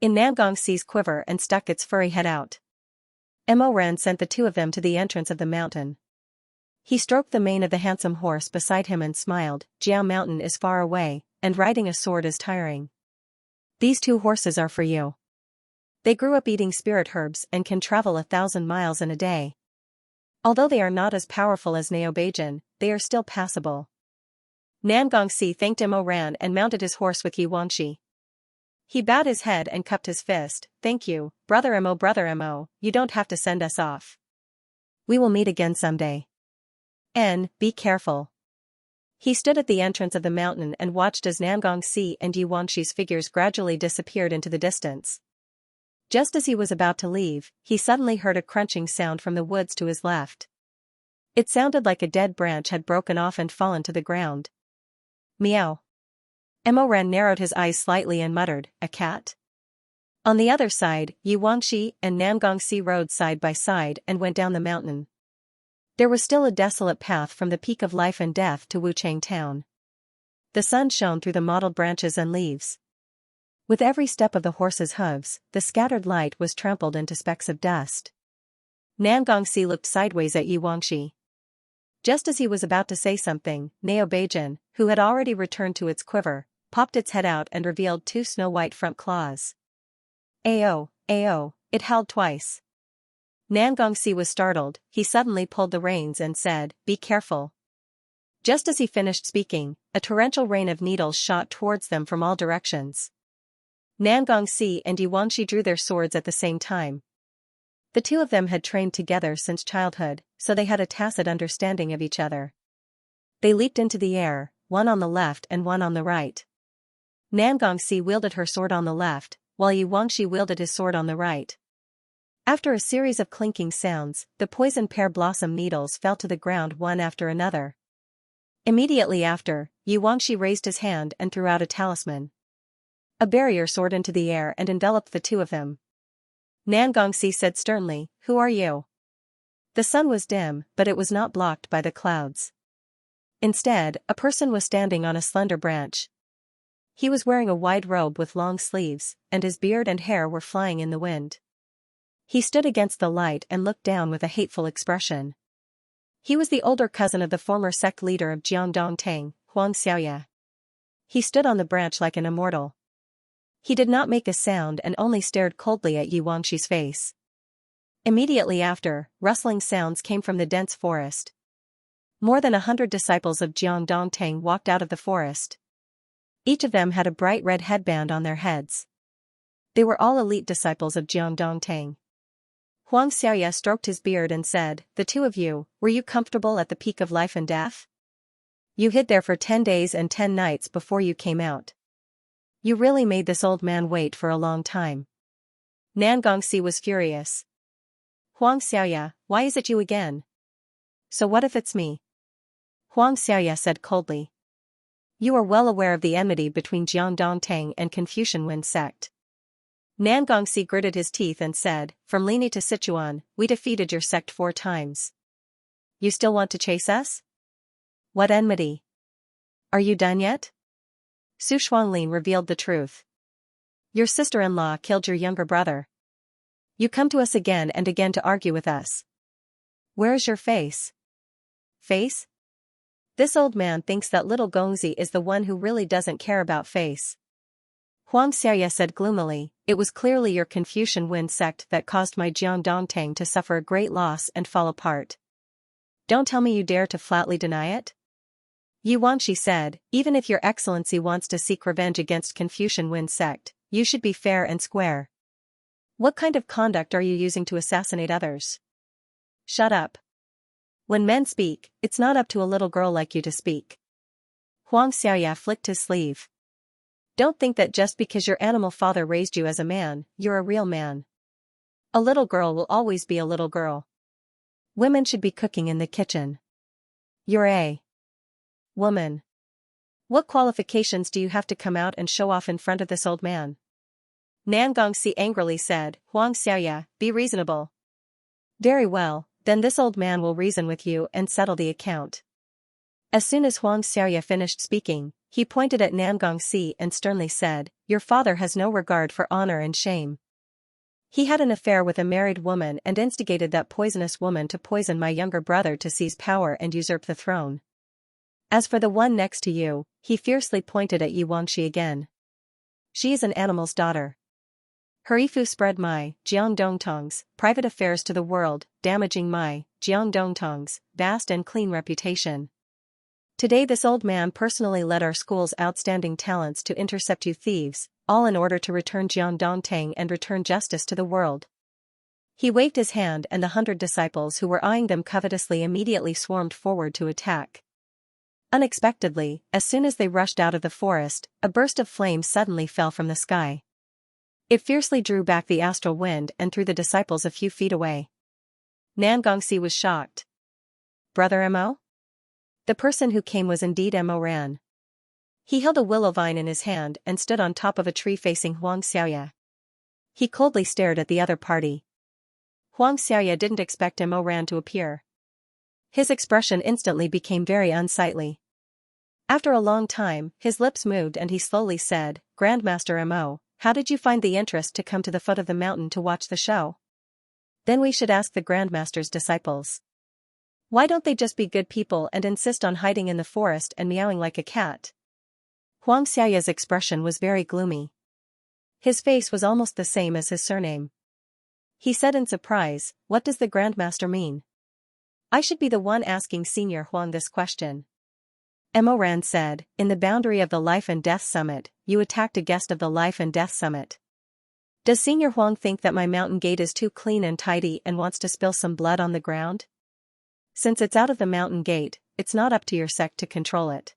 Speaker 1: in Nangongxi's quiver and stuck its furry head out. Mo Ren sent the two of them to the entrance of the mountain. He stroked the mane of the handsome horse beside him and smiled, Jiao Mountain is far away, and riding a sword is tiring. These 2 horses are for you. They grew up eating spirit herbs and can travel 1,000 miles in a day. Although they are not as powerful as Neobajan, they are still passable. Nangongxi thanked Mo Ran and mounted his horse with Yuangxi. He bowed his head and cupped his fist, Thank you, brother Mo, you don't have to send us off. We will meet again someday. Be careful. He stood at the entrance of the mountain and watched as Nangongxi and Yuangxi's figures gradually disappeared into the distance. Just as he was about to leave, he suddenly heard a crunching sound from the woods to his left. It sounded like a dead branch had broken off and fallen to the ground. Meow. Mo Ren narrowed his eyes slightly and muttered, A cat? On the other side, Yuangxi and Nangongxi rode side by side and went down the mountain. There was still a desolate path from the peak of life and death to Wuchang town. The sun shone through the mottled branches and leaves. With every step of the horse's hooves, the scattered light was trampled into specks of dust. Nangongxi looked sideways at Yuangxi. Just as he was about to say something, Neobajan, who had already returned to its quiver, popped its head out and revealed two snow-white front claws. Ayo, ayo, it howled twice. Nangongxi was startled. He suddenly pulled the reins and said, "Be careful." Just as he finished speaking, a torrential rain of needles shot towards them from all directions. Nangongxi and Yuanxi drew their swords at the same time. The two of them had trained together since childhood, so they had a tacit understanding of each other. They leaped into the air, one on the left and one on the right. Nangongxi wielded her sword on the left, while Yuanxi wielded his sword on the right. After a series of clinking sounds, the poison pear blossom needles fell to the ground one after another. Immediately after, Yuanxi raised his hand and threw out a talisman. A barrier soared into the air and enveloped the two of them. Nangongxi said sternly, "Who are you?" The sun was dim, but it was not blocked by the clouds. Instead, a person was standing on a slender branch. He was wearing a wide robe with long sleeves, and his beard and hair were flying in the wind. He stood against the light and looked down with a hateful expression. He was the older cousin of the former sect leader of Jiangdongtang, Xianxia. He stood on the branch like an immortal. He did not make a sound and only stared coldly at Yuanxi's face. Immediately after, rustling sounds came from the dense forest. More than 100 disciples of Jiangdongtang walked out of the forest. Each of them had a bright red headband on their heads. They were all elite disciples of Jiangdongtang. Xianxia stroked his beard and said, "The two of you, were you comfortable at the peak of life and death? You hid there for 10 days and 10 nights before you came out. You really made this old man wait for a long time." Nangongxi was furious. "Xianxia, why is it you again?" "So what if it's me?" Xianxia said coldly. "You are well aware of the enmity between Jiangdongtang and Confucian Wen sect." Nangongxi gritted his teeth and said, "From Lini to Sichuan, we defeated your sect 4 times. You still want to chase us? What enmity? Are you done yet?" Su Xuanlin revealed the truth. "Your sister-in-law killed your younger brother. You come to us again and again to argue with us. Where is your face? Face? This old man thinks that little Gongzi is the one who really doesn't care about face." Xianxia said gloomily, "It was clearly your Confucian Wen sect that caused my Jiangdongtang to suffer a great loss and fall apart. Don't tell me you dare to flatly deny it?" Yuanxi said, "Even if your excellency wants to seek revenge against Confucian Wen sect, you should be fair and square. What kind of conduct are you using to assassinate others? Shut up. When men speak, it's not up to a little girl like you to speak." Xianxia flicked his sleeve. "Don't think that just because your animal father raised you as a man, you're a real man. A little girl will always be a little girl. Women should be cooking in the kitchen. You're a woman. What qualifications do you have to come out and show off in front of this old man?" Nangongxi angrily said, "Xianxia, be reasonable." "Very well, then this old man will reason with you and settle the account." As soon as Xianxia finished speaking, he pointed at Nangongxi and sternly said, "Your father has no regard for honor and shame. He had an affair with a married woman and instigated that poisonous woman to poison my younger brother to seize power and usurp the throne. As for the one next to you," he fiercely pointed at Yuanxi again. "She is an animal's daughter. Her Ifu spread my, Jiangdongtang's, private affairs to the world, damaging my, Jiangdongtang's, vast and clean reputation. Today this old man personally led our school's outstanding talents to intercept you thieves, all in order to return Jiangdongtang and return justice to the world." He waved his hand and the 100 disciples who were eyeing them covetously immediately swarmed forward to attack. Unexpectedly, as soon as they rushed out of the forest, a burst of flame suddenly fell from the sky. It fiercely drew back the astral wind and threw the disciples a few feet away. Nangongxi was shocked. "Brother Mo?" The person who came was indeed Mo Ran. He held a willow vine in his hand and stood on top of a tree facing Xianxia. He coldly stared at the other party. Xianxia didn't expect Mo Ran to appear. His expression instantly became very unsightly. After a long time, his lips moved and he slowly said, "Grandmaster Mo, how did you find the interest to come to the foot of the mountain to watch the show?" Then we should ask the Grandmaster's disciples. Why don't they just be good people and insist on hiding in the forest and meowing like a cat? Huang Xiaoya's expression was very gloomy. His face was almost the same as his surname. He said in surprise, "What does the Grandmaster mean? I should be the one asking Senior Huang this question." Emo Ran said, "In the boundary of the Life and Death Summit, you attacked a guest of the Life and Death Summit. Does Senior Huang think that my mountain gate is too clean and tidy and wants to spill some blood on the ground? Since it's out of the mountain gate, it's not up to your sect to control it.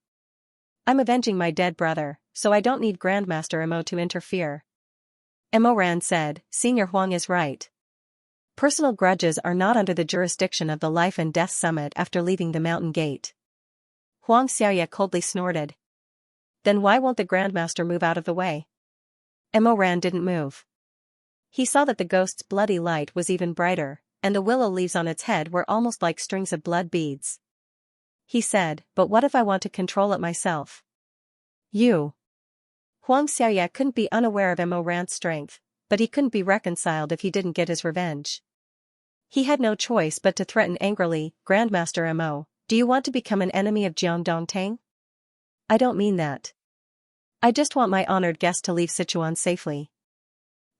Speaker 1: I'm avenging my dead brother, so I don't need Grandmaster Emo to interfere." Emo Ran said, "Senior Huang is right. Personal grudges are not under the jurisdiction of the Life and Death Summit after leaving the mountain gate." Huang Xiaoya coldly snorted. "Then why won't the Grandmaster move out of the way?" Emo Ran didn't move. He saw that the ghost's bloody light was even brighter, and the willow leaves on its head were almost like strings of blood beads. He said, "But what if I want to control it myself?" "You." Huang Xiaoya couldn't be unaware of Emo Ran's strength, but he couldn't be reconciled if he didn't get his revenge. He had no choice but to threaten angrily, "Grandmaster Emo, do you want to become an enemy of Jiang Dongtang?" "I don't mean that. I just want my honored guest to leave Sichuan safely.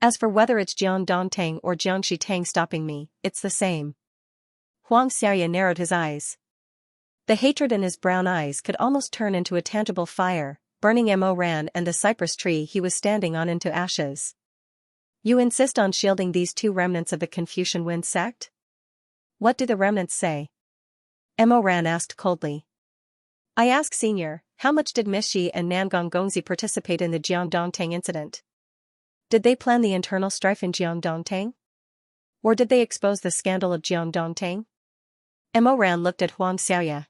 Speaker 1: As for whether it's Jiang Dongtang or Jiangxi Tang stopping me, it's the same." Huang Xiaoya narrowed his eyes. The hatred in his brown eyes could almost turn into a tangible fire, burning Emo Ran and the cypress tree he was standing on into ashes. "You insist on shielding these two remnants of the Confucian Wind sect? What do the remnants say?" Emo Ran asked coldly. "I ask Senior, how much did Miss Shi and Nangong Gongzi participate in the Jiangdongtang incident? Did they plan the internal strife in Jiangdongtang? Or did they expose the scandal of Jiangdongtang?" Emo Ran looked at Huang Xiaoya.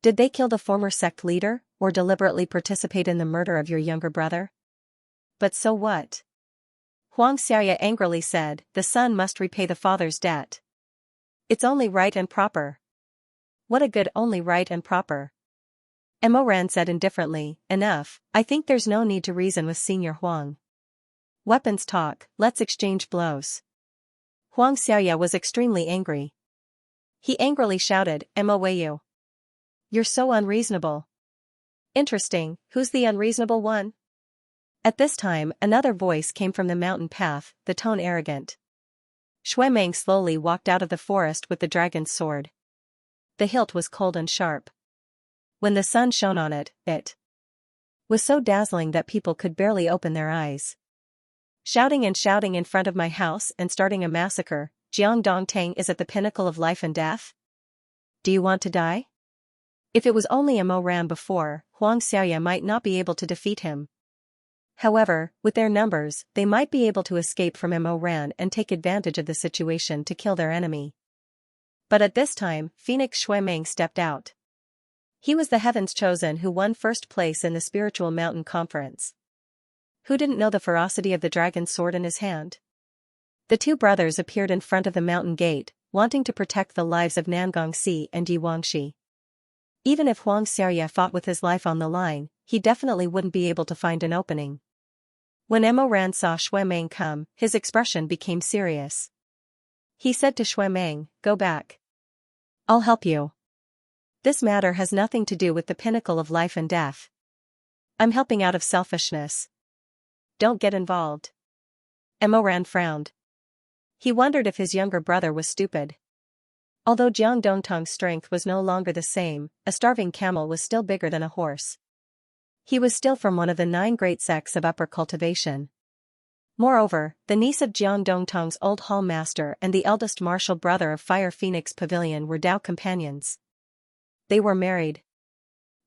Speaker 1: "Did they kill the former sect leader, or deliberately participate in the murder of your younger brother? But so what?" Huang Xiaoya angrily said, "The son must repay the father's debt. It's only right and proper." "What a good only right and proper." Emo Ran said indifferently, "Enough, I think there's no need to reason with Senior Huang. Weapons talk, let's exchange blows." Huang Xiaoya was extremely angry. He angrily shouted, "Emo Weiyu. You're so unreasonable." "Interesting, who's the unreasonable one?" At this time another voice came from the mountain path, the tone arrogant. Shui Meng slowly walked out of the forest with the dragon's sword. The hilt was cold and sharp. When the sun shone on it, it was so dazzling that people could barely open their eyes. "Shouting and shouting in front of my house and starting a massacre, Jiang Dongtang is at the pinnacle of life and death? Do you want to die?" If it was only Emo Ran before, Huang Xiaoya might not be able to defeat him. However, with their numbers, they might be able to escape from Emo Ran and take advantage of the situation to kill their enemy. But at this time, Phoenix Shui Meng stepped out. He was the Heaven's Chosen who won first place in the Spiritual Mountain Conference. Who didn't know the ferocity of the dragon's sword in his hand? The two brothers appeared in front of the mountain gate, wanting to protect the lives of Nangong Si and Yi Wangxi. Even if Huang Xiaoya fought with his life on the line, he definitely wouldn't be able to find an opening. When Emo Ran saw Shui Meng come, his expression became serious. He said to Shui Meng, "Go back. I'll help you. This matter has nothing to do with the pinnacle of life and death. I'm helping out of selfishness. Don't get involved." Emo Ran frowned. He wondered if his younger brother was stupid. Although Jiang Dongtang's strength was no longer the same, a starving camel was still bigger than a horse. He was still from one of the 9 great sects of upper cultivation. Moreover, the niece of Jiang Dongtang's old hall master and the eldest martial brother of Fire Phoenix Pavilion were Dao companions. They were married.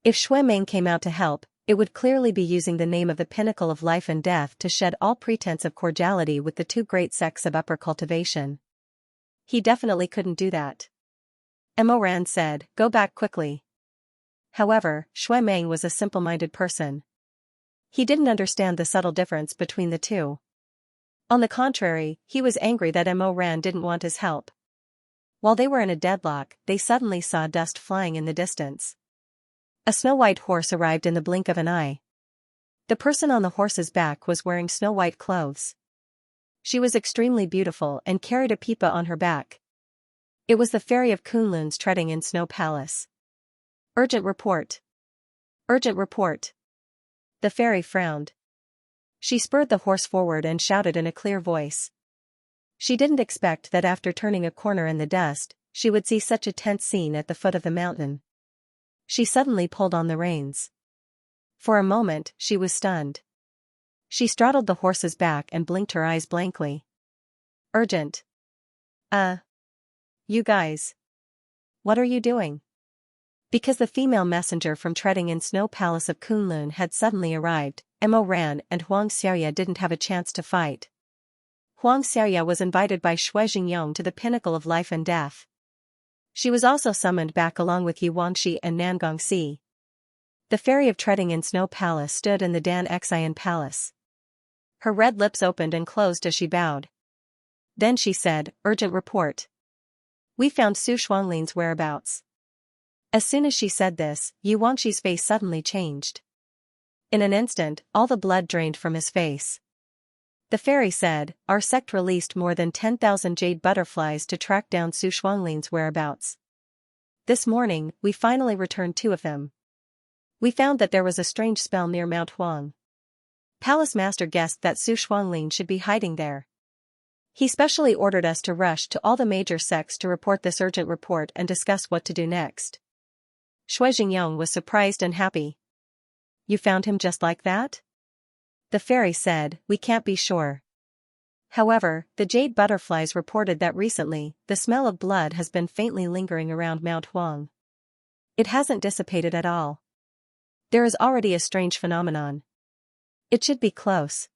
Speaker 1: If Shui Meng came out to help, it would clearly be using the name of the pinnacle of life and death to shed all pretense of cordiality with the 2 great sects of upper cultivation. He definitely couldn't do that. Emo Ran said, "Go back quickly." However, Shui Meng was a simple-minded person. He didn't understand the subtle difference between the two. On the contrary, he was angry that Emo Ran didn't want his help. While they were in a deadlock, they suddenly saw dust flying in the distance. A snow-white horse arrived in the blink of an eye. The person on the horse's back was wearing snow-white clothes. She was extremely beautiful and carried a pipa on her back. It was the fairy of Kunlun's treading in Snow Palace. "Urgent report. Urgent report." The fairy frowned. She spurred the horse forward and shouted in a clear voice. She didn't expect that after turning a corner in the dust, she would see such a tense scene at the foot of the mountain. She suddenly pulled on the reins. For a moment, she was stunned. She straddled the horse's back and blinked her eyes blankly. Urgent. You guys. What are you doing? Because the female messenger from Treading in Snow Palace of Kunlun had suddenly arrived, Mo ran and Xianxia didn't have a chance to fight. Xianxia was invited by Shuizhengyong to the pinnacle of life and death. She was also summoned back along with Yuanxi and Nangongxi. The fairy of Treading in Snow Palace stood in the Dan Xian Palace. Her red lips opened and closed as she bowed. Then she said, "Urgent report. We found Su Shuanglin's whereabouts." As soon as she said this, Yuanxi's face suddenly changed. In an instant, all the blood drained from his face. The fairy said, "Our sect released more than 10,000 jade butterflies to track down Su Shuanglin's whereabouts. This morning, we finally returned 2 of them. We found that there was a strange spell near Mount Huang. Palace Master guessed that Su Shuanglin should be hiding there. He specially ordered us to rush to all the major sects to report this urgent report and discuss what to do next." Shuizhengyong was surprised and happy. "You found him just like that?" The fairy said, "We can't be sure. However, the jade butterflies reported that recently, the smell of blood has been faintly lingering around Mount Huang. It hasn't dissipated at all. There is already a strange phenomenon. It should be close."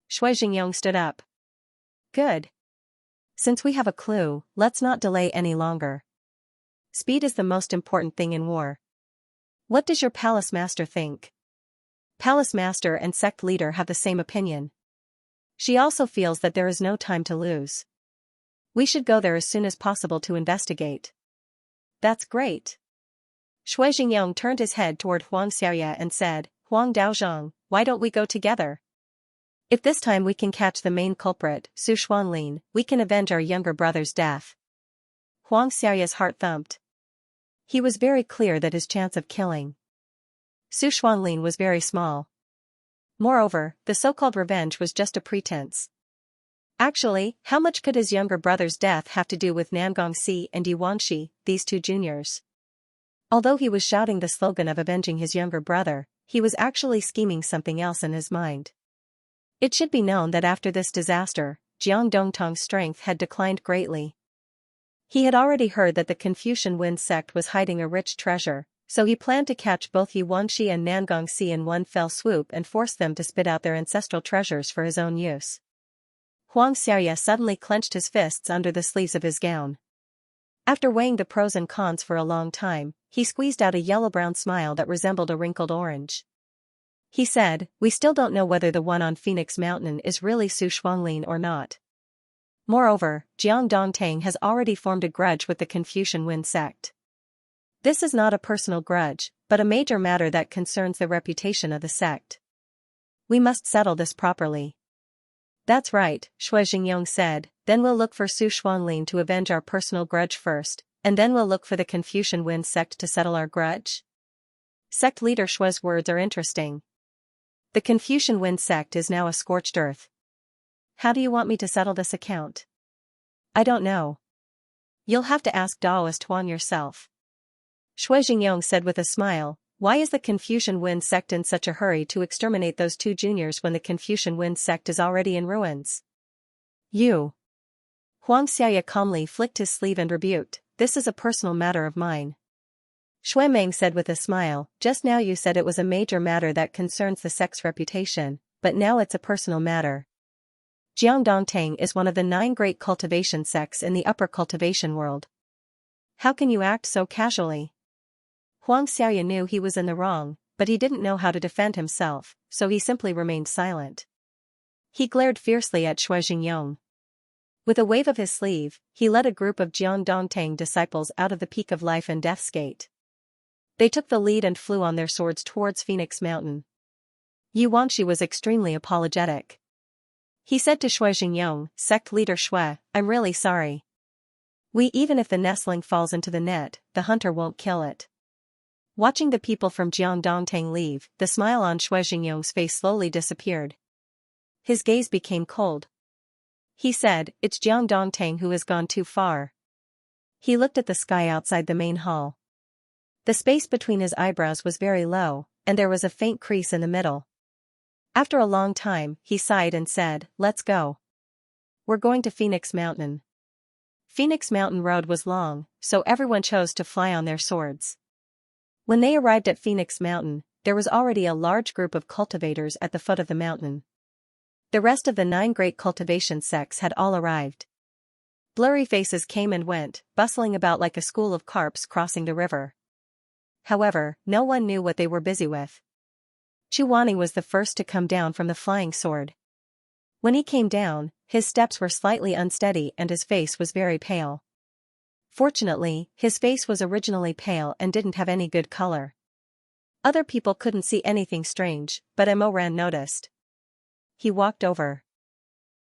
Speaker 1: Shuizhengyong stood up. "Good. Since we have a clue, let's not delay any longer. Speed is the most important thing in war. What does your palace master think?" Palace master and sect leader have the same opinion. She also feels that there is no time to lose. We should go there as soon as possible to investigate. "That's great." Shuizhengyong turned his head toward Huang Xiaoya and said, "Huang Daozhong, why don't we go together? If this time we can catch the main culprit, Su Shuanglin, we can avenge our younger brother's death." Huang Xiaoya's heart thumped. He was very clear that his chance of killing Su Shuanglin was very small. Moreover, the so-called revenge was just a pretense. Actually, how much could his younger brother's death have to do with Nangongxi and Yuanxi, these 2 juniors? Although he was shouting the slogan of avenging his younger brother, he was actually scheming something else in his mind. It should be known that after this disaster, Jiang Dongtong's strength had declined greatly. He had already heard that the Confucian Wind sect was hiding a rich treasure, so he planned to catch both Yuanxi and Nangongxi in one fell swoop and force them to spit out their ancestral treasures for his own use. Huang Xiaoya suddenly clenched his fists under the sleeves of his gown. After weighing the pros and cons for a long time, he squeezed out a yellow-brown smile that resembled a wrinkled orange. He said, "We still don't know whether the one on Phoenix Mountain is really Su Shuanglin or not. Moreover, Jiang Dongtang has already formed a grudge with the Confucian Wind sect. This is not a personal grudge, but a major matter that concerns the reputation of the sect. We must settle this properly." "That's right," Shuizhengyong said, "then we'll look for Su Shuanglin to avenge our personal grudge first, and then we'll look for the Confucian Wind sect to settle our grudge." Sect leader Shui's words are interesting. The Confucian Wind sect is now a scorched earth. How do you want me to settle this account? I don't know. You'll have to ask Daoist Huang yourself. Shuizhengyong said with a smile, "Why is the Confucian Wind sect in such a hurry to exterminate those 2 juniors when the Confucian Wind sect is already in ruins?" "You." Huang Xiaoya calmly flicked his sleeve and rebuked, "This is a personal matter of mine." Shui Meng said with a smile, "Just now you said it was a major matter that concerns the sect's reputation, but now it's a personal matter. Jiang Dongtang is one of the 9 great cultivation sects in the upper cultivation world. How can you act so casually?" Huang Xiaoya knew he was in the wrong, but he didn't know how to defend himself, so he simply remained silent. He glared fiercely at Shuizhengyong. With a wave of his sleeve, he led a group of Jiang Dongtang disciples out of the peak of life and death's gate. They took the lead and flew on their swords towards Phoenix Mountain. Yuanxi was extremely apologetic. He said to Shuizhengyong, "Sect leader Shui, I'm really sorry. Even if the nestling falls into the net, the hunter won't kill it. Watching the people from Jiangdongtang leave, the smile on Shui Jingyong's face slowly disappeared. His gaze became cold. He said, "It's Jiangdongtang who has gone too far." He looked at the sky outside the main hall. The space between his eyebrows was very low, and there was a faint crease in the middle. After a long time, he sighed and said, "Let's go. We're going to Phoenix Mountain." Phoenix Mountain Road was long, so everyone chose to fly on their swords. When they arrived at Phoenix Mountain, there was already a large group of cultivators at the foot of the mountain. The rest of the 9 great cultivation sects had all arrived. Blurry faces came and went, bustling about like a school of carps crossing the river. However, no one knew what they were busy with. Chuaning was the first to come down from the flying sword. When he came down, his steps were slightly unsteady and his face was very pale. Fortunately, his face was originally pale and didn't have any good color. Other people couldn't see anything strange, but Mo Ran noticed. He walked over.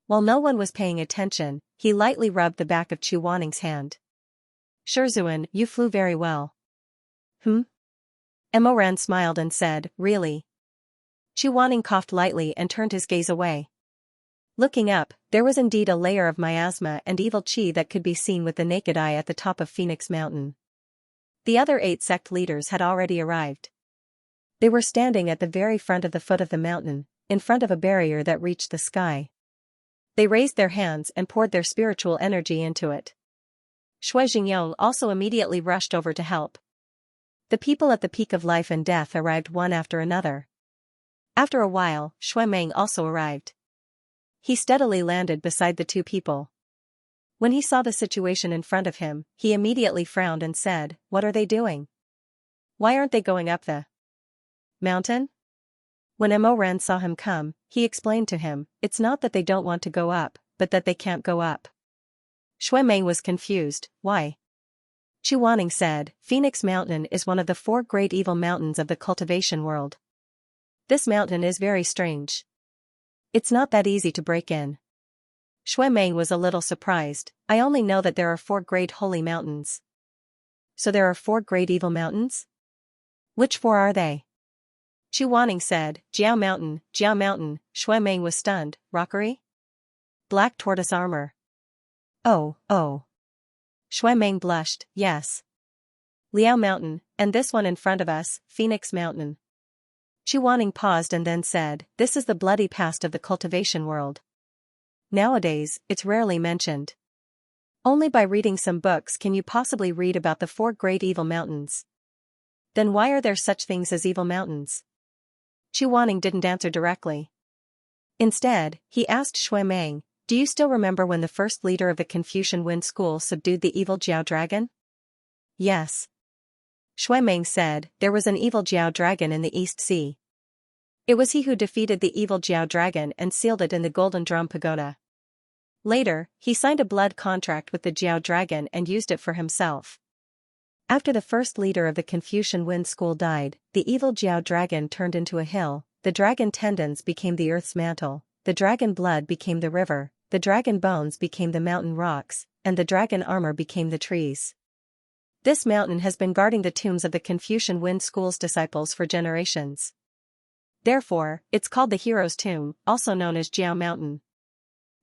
Speaker 1: While no one was paying attention, he lightly rubbed the back of Chuaning's hand. "Shizun, you flew very well." Mo Ran smiled and said, "Really?" Chuaning coughed lightly and turned his gaze away. Looking up, there was indeed a layer of miasma and evil chi that could be seen with the naked eye at the top of Phoenix Mountain. The other 8 sect leaders had already arrived. They were standing at the very front of the foot of the mountain, in front of a barrier that reached the sky. They raised their hands and poured their spiritual energy into it. Shui Jingyong also immediately rushed over to help. The people at the peak of life and death arrived one after another. After a while, Shui Meng also arrived. He steadily landed beside the 2 people. When he saw the situation in front of him, he immediately frowned and said, "What are they doing? Why aren't they going up the mountain?" When Mo Ran saw him come, he explained to him, "It's not that they don't want to go up, but that they can't go up." Shui Meng was confused. "Why?" Chuaning said, "Phoenix Mountain is one of the 4 great evil mountains of the cultivation world. This mountain is very strange. It's not that easy to break in." Shui Meng was a little surprised. "I only know that there are 4 great holy mountains." "So there are 4 great evil mountains? Which 4 are they?" Chuaning said, Jiao Mountain, Jiao Mountain." Shui Meng was stunned. "Rockery? Black tortoise armor." Oh. Shui Meng blushed. "Yes. Liao Mountain, and this one in front of us, Phoenix Mountain." Chuaning paused and then said, "This is the bloody past of the cultivation world. Nowadays, it's rarely mentioned. Only by reading some books can you possibly read about the 4 great evil mountains. Then why are there such things as evil mountains?" Chuaning didn't answer directly. Instead, he asked Shui Meng, "Do you still remember when the first leader of the Confucian Wind School subdued the evil Jiao Dragon?" "Yes." Shui Meng said, "There was an evil Jiao Dragon in the East Sea. It was he who defeated the evil Jiao Dragon and sealed it in the Golden Drum Pagoda. Later, he signed a blood contract with the Jiao Dragon and used it for himself. After the first leader of the Confucian Wind School died, the evil Jiao Dragon turned into a hill, the dragon tendons became the earth's mantle, the dragon blood became the river, the dragon bones became the mountain rocks, and the dragon armor became the trees. This mountain has been guarding the tombs of the Confucian Wind School's disciples for generations. Therefore, it's called the Hero's Tomb, also known as Jiao Mountain."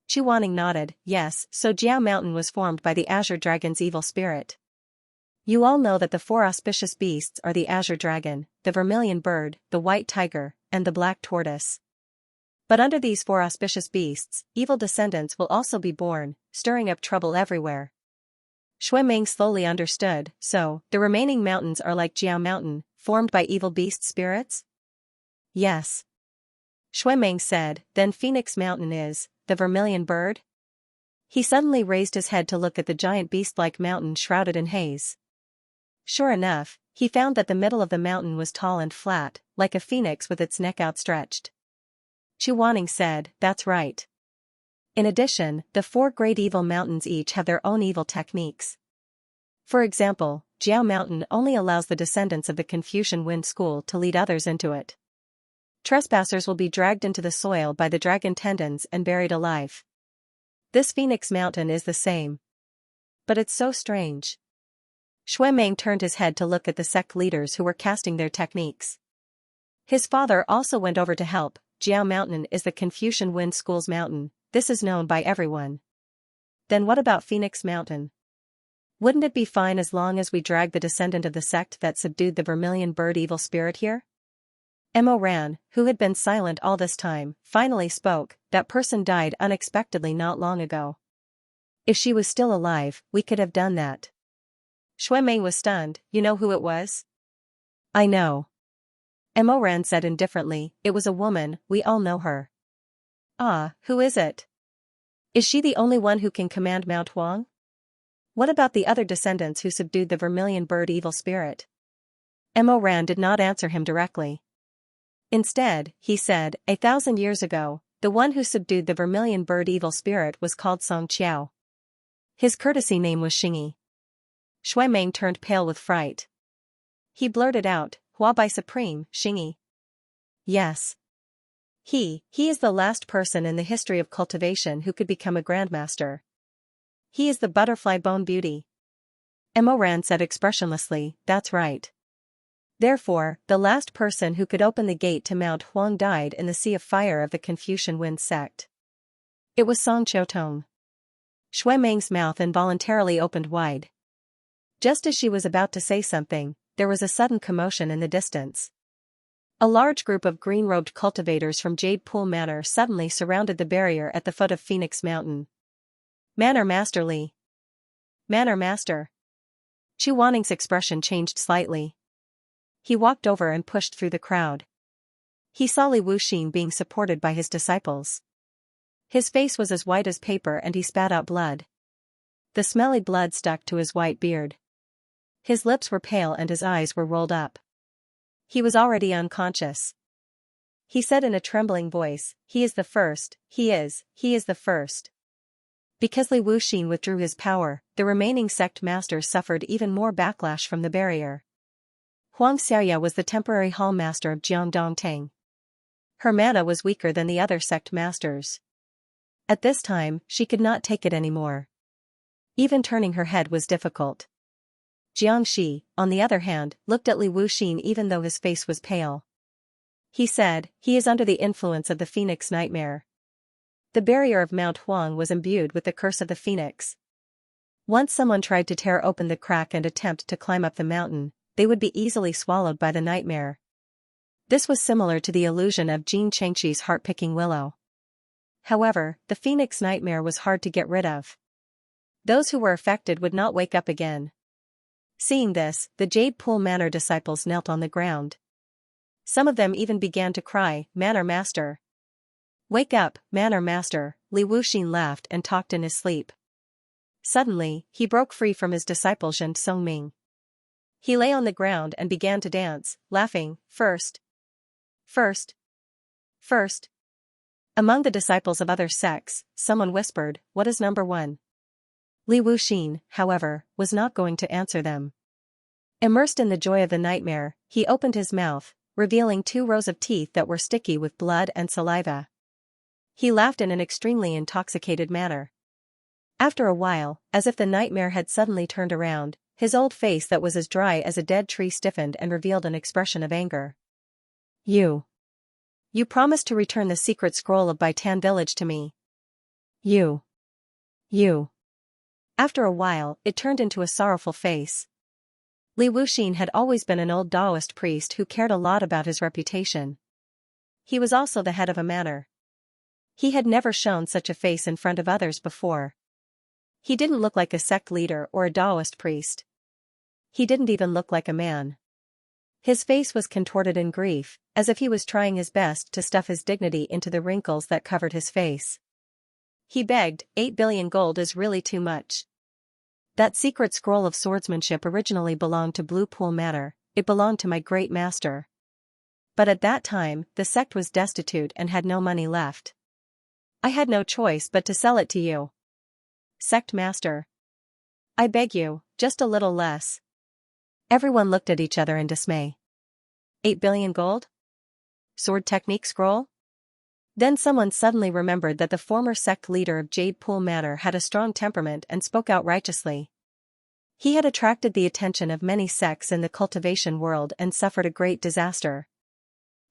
Speaker 1: Chuaning nodded. "Yes, so Jiao Mountain was formed by the Azure Dragon's evil spirit. You all know that the 4 auspicious beasts are the Azure Dragon, the Vermilion Bird, the White Tiger, and the Black Tortoise. But under these 4 auspicious beasts, evil descendants will also be born, stirring up trouble everywhere." Shui Meng slowly understood. "So, the remaining mountains are like Jiao Mountain, formed by evil beast spirits?" "Yes." Shui Meng said, "Then Phoenix Mountain is the Vermilion Bird?" He suddenly raised his head to look at the giant beast-like mountain shrouded in haze. Sure enough, he found that the middle of the mountain was tall and flat, like a phoenix with its neck outstretched. Chuaning said, "That's right. In addition, the 4 great evil mountains each have their own evil techniques. For example, Jiao Mountain only allows the descendants of the Confucian Wind School to lead others into it. Trespassers will be dragged into the soil by the dragon tendons and buried alive. This Phoenix Mountain is the same. But it's so strange." Meng turned his head to look at the sect leaders who were casting their techniques. His father also went over to help. Jiao Mountain is the Confucian Wind School's mountain, this is known by everyone. Then what about Phoenix Mountain? Wouldn't it be fine as long as we drag the descendant of the sect that subdued the vermilion bird evil spirit here? Mo Ran, who had been silent all this time, finally spoke. That person died unexpectedly not long ago. If she was still alive, we could have done that. Meng was stunned. You know who it was? I know. Mo Ran said indifferently, it was a woman, we all know her. Ah, who is it? Is she the only one who can command Mount Huang? What about the other descendants who subdued the vermilion bird evil spirit? Mo Ran did not answer him directly. Instead, he said, 1,000 years ago, the one who subdued the vermilion bird evil spirit was called Song Qiao. His courtesy name was Xingyi. Meng turned pale with fright. He blurted out, Hua Bai Supreme, Xingyi. Yes. He is the last person in the history of cultivation who could become a grandmaster. He is the butterfly bone beauty. Mo Ran said expressionlessly, that's right. Therefore, the last person who could open the gate to Mount Huang died in the sea of fire of the Confucian Wind sect. It was Song Qiutong. Meng's mouth involuntarily opened wide. Just as she was about to say something, there was a sudden commotion in the distance. A large group of green-robed cultivators from Jade Pool Manor suddenly surrounded the barrier at the foot of Phoenix Mountain. Manor Master Li. Manor Master. Chu Wanning's expression changed slightly. He walked over and pushed through the crowd. He saw Li Wuxin being supported by his disciples. His face was as white as paper and he spat out blood. The smelly blood stuck to his white beard. His lips were pale and his eyes were rolled up. He was already unconscious. He said in a trembling voice, he is the first, he is the first. Because Li Wuxin withdrew his power, the remaining sect masters suffered even more backlash from the barrier. Huang Xiaoya was the temporary hall master of Jiangdongtang. Her mana was weaker than the other sect masters. At this time, she could not take it anymore. Even turning her head was difficult. Xianxia, on the other hand, looked at Li Wuxin even though his face was pale. He said, he is under the influence of the Phoenix Nightmare. The barrier of Mount Huang was imbued with the curse of the Phoenix. Once someone tried to tear open the crack and attempt to climb up the mountain, they would be easily swallowed by the nightmare. This was similar to the illusion of Jin Chengqi's heart-picking willow. However, the Phoenix Nightmare was hard to get rid of. Those who were affected would not wake up again. Seeing this, the Jade Pool Manor disciples knelt on the ground. Some of them even began to cry, Manor Master. Wake up, Manor Master, Li Wuxin laughed and talked in his sleep. Suddenly, he broke free from his disciple Zhen Songming. He lay on the ground and began to dance, laughing, first. Among the disciples of other sects, someone whispered, what is number one? Li Wuxin, however, was not going to answer them. Immersed in the joy of the nightmare, he opened his mouth, revealing 2 rows of teeth that were sticky with blood and saliva. He laughed in an extremely intoxicated manner. After a while, as if the nightmare had suddenly turned around, his old face that was as dry as a dead tree stiffened and revealed an expression of anger. You promised to return the secret scroll of Baitan village to me. You. After a while, it turned into a sorrowful face. Li Wuxin had always been an old Taoist priest who cared a lot about his reputation. He was also the head of a manor. He had never shown such a face in front of others before. He didn't look like a sect leader or a Taoist priest. He didn't even look like a man. His face was contorted in grief, as if he was trying his best to stuff his dignity into the wrinkles that covered his face. He begged, 8 billion gold is really too much. That secret scroll of swordsmanship originally belonged to Blue Pool Manor, it belonged to my great master. But at that time, the sect was destitute and had no money left. I had no choice but to sell it to you. Sect master. I beg you, just a little less. Everyone looked at each other in dismay. 8 billion gold? Sword technique scroll? Then someone suddenly remembered that the former sect leader of Jade Pool Manor had a strong temperament and spoke out righteously. He had attracted the attention of many sects in the cultivation world and suffered a great disaster.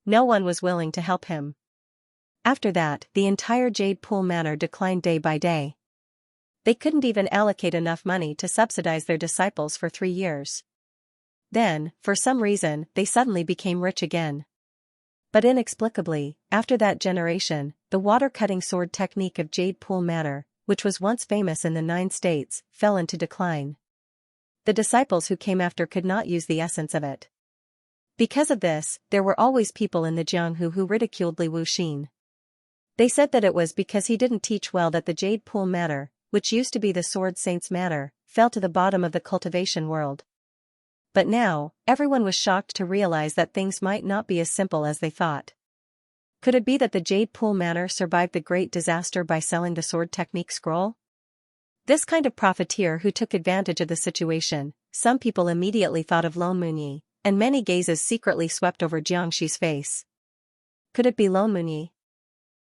Speaker 1: No one was willing to help him. After that, the entire Jade Pool Manor declined day by day. They couldn't even allocate enough money to subsidize their disciples for 3 years. Then, for some reason, they suddenly became rich again. But inexplicably, after that generation, the water-cutting sword technique of Jade Pool Manor, which was once famous in the 9 states, fell into decline. The disciples who came after could not use the essence of it. Because of this, there were always people in the Jianghu who ridiculed Li Wuxin. They said that it was because he didn't teach well that the Jade Pool Manor, which used to be the Sword Saint's manor, fell to the bottom of the cultivation world. But now, everyone was shocked to realize that things might not be as simple as they thought. Could it be that the Jade Pool Manor survived the great disaster by selling the sword technique scroll? This kind of profiteer who took advantage of the situation, some people immediately thought of Lone Munyi, and many gazes secretly swept over Xianxi's face. Could it be Lone Munyi?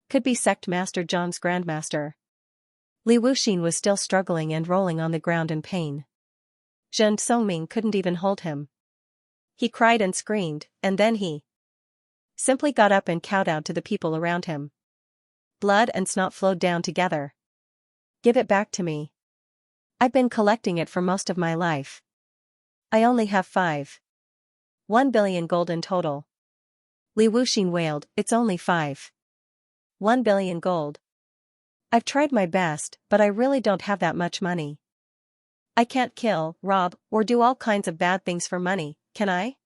Speaker 1: Could be Sect Master Zhang's Grandmaster. Li Wuxin was still struggling and rolling on the ground in pain. Zhen Songming couldn't even hold him. He cried and screamed, and then he simply got up and kowtowed to the people around him. Blood and snot flowed down together. Give it back to me. I've been collecting it for most of my life. I only have 1 billion gold in total. Li Wuxin wailed, it's only 1 billion gold. I've tried my best, but I really don't have that much money. I can't kill, rob, or do all kinds of bad things for money, can I?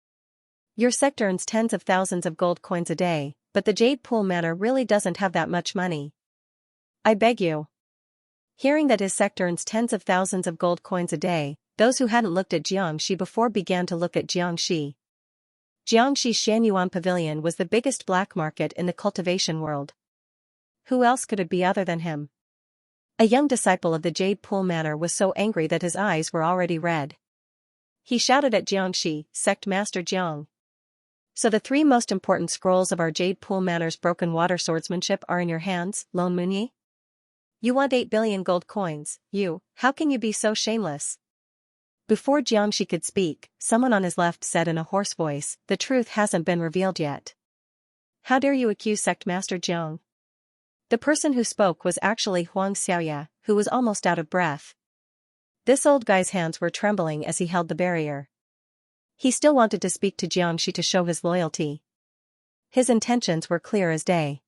Speaker 1: Your sect earns tens of thousands of gold coins a day, but the Jade Pool Manor really doesn't have that much money. I beg you. Hearing that his sect earns tens of thousands of gold coins a day, those who hadn't looked at Xianxia before began to look at Xianxia. Xianxi's Shan Pavilion was the biggest black market in the cultivation world. Who else could it be other than him? A young disciple of the Jade Pool Manor was so angry that his eyes were already red. He shouted at Xianxia, Sect Master Jiang. So the 3 most important scrolls of our Jade Pool Manor's broken water swordsmanship are in your hands, Lone Munyi? You want 8 billion gold coins, how can you be so shameless? Before Xianxia could speak, someone on his left said in a hoarse voice, the truth hasn't been revealed yet. How dare you accuse Sect Master Jiang? The person who spoke was actually Xianxia, who was almost out of breath. This old guy's hands were trembling as he held the barrier. He still wanted to speak to Xianxia to show his loyalty. His intentions were clear as day.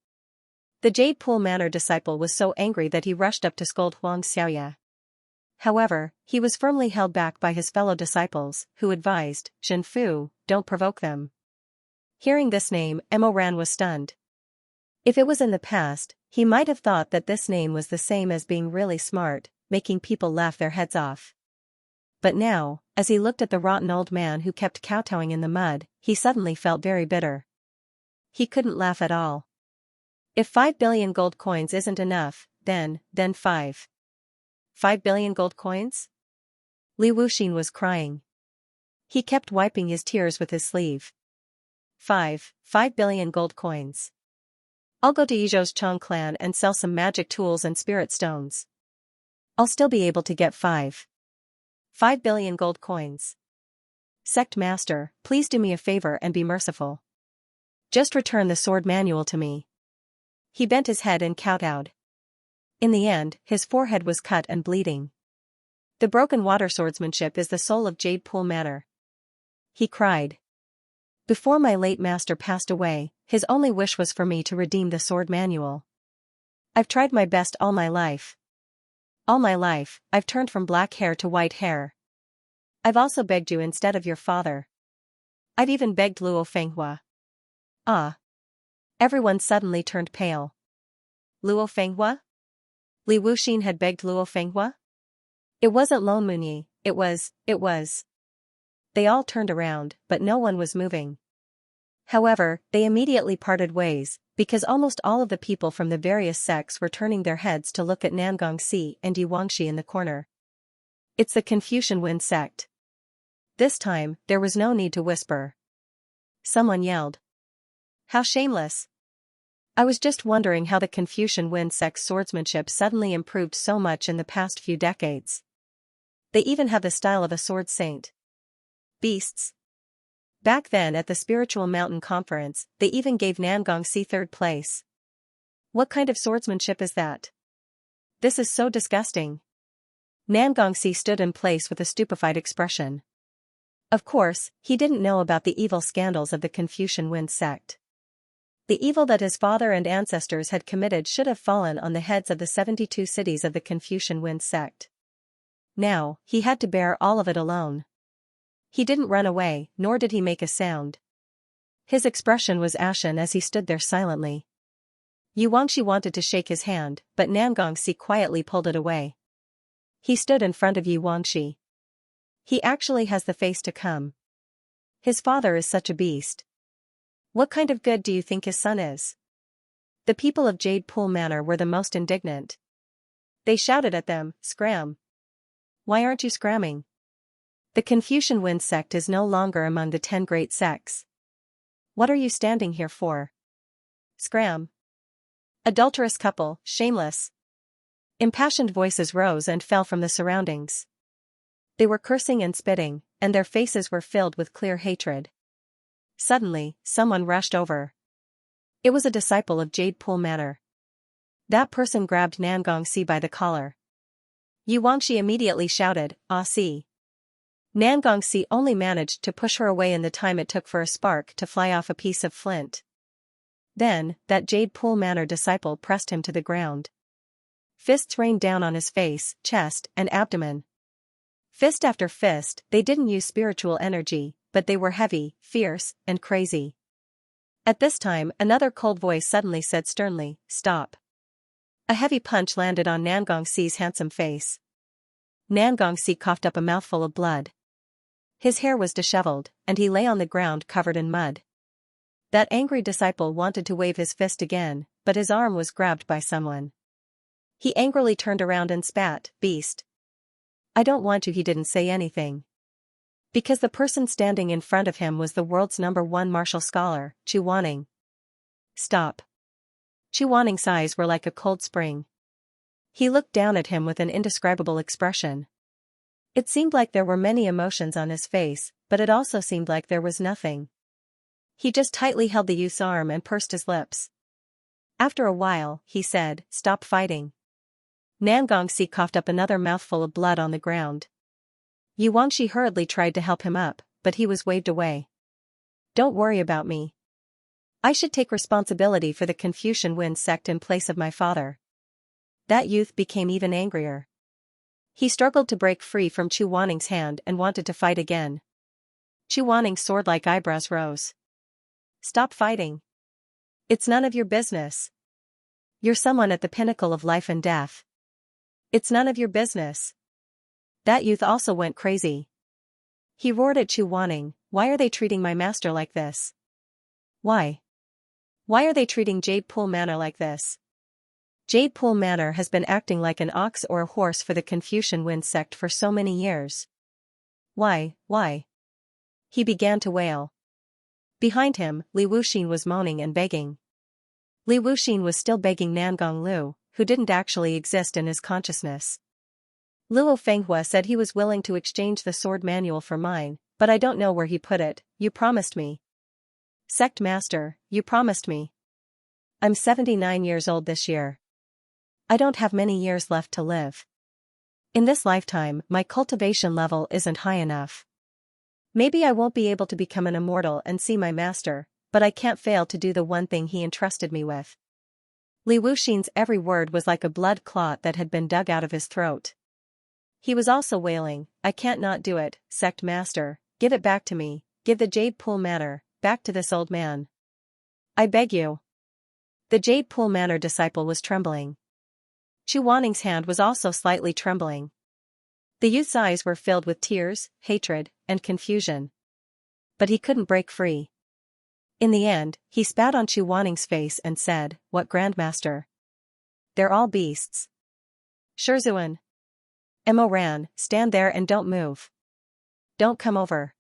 Speaker 1: The Jade Pool Manor disciple was so angry that he rushed up to scold Xianxia. However, he was firmly held back by his fellow disciples, who advised, Zhenfu, don't provoke them. Hearing this name, Emo Ran was stunned. If it was in the past, he might have thought that this name was the same as being really smart, making people laugh their heads off. But now, as he looked at the rotten old man who kept kowtowing in the mud, he suddenly felt very bitter. He couldn't laugh at all. If 5 billion gold coins isn't enough, then 5 billion gold coins? Li Wuxin was crying. He kept wiping his tears with his sleeve. 5 billion gold coins. I'll go to Yizhou's Chong clan and sell some magic tools and spirit stones. I'll still be able to get 5 billion gold coins. Sect Master, please do me a favor and be merciful. Just return the sword manual to me. He bent his head and kowtowed. In the end, his forehead was cut and bleeding. The broken water swordsmanship is the soul of Jade Pool Manor. He cried. Before my late master passed away, his only wish was for me to redeem the sword manual. I've tried my best all my life. All my life, I've turned from black hair to white hair. I've also begged you instead of your father. I've even begged Luo Fenghua. Ah. Everyone suddenly turned pale. Luo Fenghua? Li Wuxin had begged Luo Fenghua? It wasn't Lone Munyi, it was. They all turned around, but no one was moving. However, they immediately parted ways, because almost all of the people from the various sects were turning their heads to look at Nangongxi and Yuangxi in the corner. It's the Confucian Wen sect. This time, there was no need to whisper. Someone yelled. How shameless! I was just wondering how the Confucian Wen sect's swordsmanship suddenly improved so much in the past few decades. They even have the style of a sword saint. Beasts. Back then at the Spiritual Mountain Conference, they even gave Nangongxi third place. What kind of swordsmanship is that? This is so disgusting. Nangongxi stood in place with a stupefied expression. Of course, he didn't know about the evil scandals of the Confucian Wind sect. The evil that his father and ancestors had committed should have fallen on the heads of the 72 cities of the Confucian Wind sect. Now, he had to bear all of it alone. He didn't run away, nor did he make a sound. His expression was ashen as he stood there silently. Yuanxi wanted to shake his hand, but Nangongxi quietly pulled it away. He stood in front of Yuanxi. He actually has the face to come. His father is such a beast. What kind of good do you think his son is? The people of Jade Pool Manor were the most indignant. They shouted at them, "Scram! Why aren't you scramming? The Confucian Wind sect is no longer among the 10 great sects. What are you standing here for? Scram! Adulterous couple, shameless!" Impassioned voices rose and fell from the surroundings. They were cursing and spitting, and their faces were filled with clear hatred. Suddenly, someone rushed over. It was a disciple of Jade Pool Manor. That person grabbed Nangongxi by the collar. Yuanxi immediately shouted, "Ah, see!" Nangongxi only managed to push her away in the time it took for a spark to fly off a piece of flint. Then, that Jade Pool Manor disciple pressed him to the ground. Fists rained down on his face, chest, and abdomen. Fist after fist, they didn't use spiritual energy, but they were heavy, fierce, and crazy. At this time, another cold voice suddenly said sternly, "Stop." A heavy punch landed on Nangongxi's handsome face. Nangongxi coughed up a mouthful of blood. His hair was disheveled, and he lay on the ground covered in mud. That angry disciple wanted to wave his fist again, but his arm was grabbed by someone. He angrily turned around and spat, "Beast. I don't want you." He didn't say anything. Because the person standing in front of him was the world's #1 martial scholar, Chu Wanning. "Stop." Chu Wanning's eyes were like a cold spring. He looked down at him with an indescribable expression. It seemed like there were many emotions on his face, but it also seemed like there was nothing. He just tightly held the youth's arm and pursed his lips. After a while, he said, "Stop fighting." Nangongxi coughed up another mouthful of blood on the ground. Yuanxi hurriedly tried to help him up, but he was waved away. "Don't worry about me. I should take responsibility for the Confucian Wind sect in place of my father." That youth became even angrier. He struggled to break free from Chu Wanning's hand and wanted to fight again. Chu Wanning's sword-like eyebrows rose. "Stop fighting. It's none of your business. You're someone at the pinnacle of life and death. It's none of your business." That youth also went crazy. He roared at Chu Wanning, "Why are they treating my master like this? Why? Why are they treating Jade Pool Manor like this? Jade Pool Manor has been acting like an ox or a horse for the Confucian Wind sect for so many years. Why? He began to wail. Behind him, Li Wuxin was moaning and begging. Li Wuxin was still begging Nangong Lu, who didn't actually exist in his consciousness. Luo Fenghua said he was willing to exchange the sword manual for mine, but I don't know where he put it. You promised me. Sect Master, you promised me. I'm 79 years old this year. I don't have many years left to live. In this lifetime, my cultivation level isn't high enough. Maybe I won't be able to become an immortal and see my master, but I can't fail to do the one thing he entrusted me with." Li Wuxin's every word was like a blood clot that had been dug out of his throat. He was also wailing, "I can't not do it, Sect Master, give it back to me, give the Jade Pool Manor back to this old man. I beg you." The Jade Pool Manor disciple was trembling. Chu Wanning's hand was also slightly trembling. The youth's eyes were filled with tears, hatred, and confusion. But he couldn't break free. In the end, he spat on Chu Wanning's face and said, "What Grandmaster? They're all beasts. Shizun. Mo Ran, stand there and don't move. Don't come over."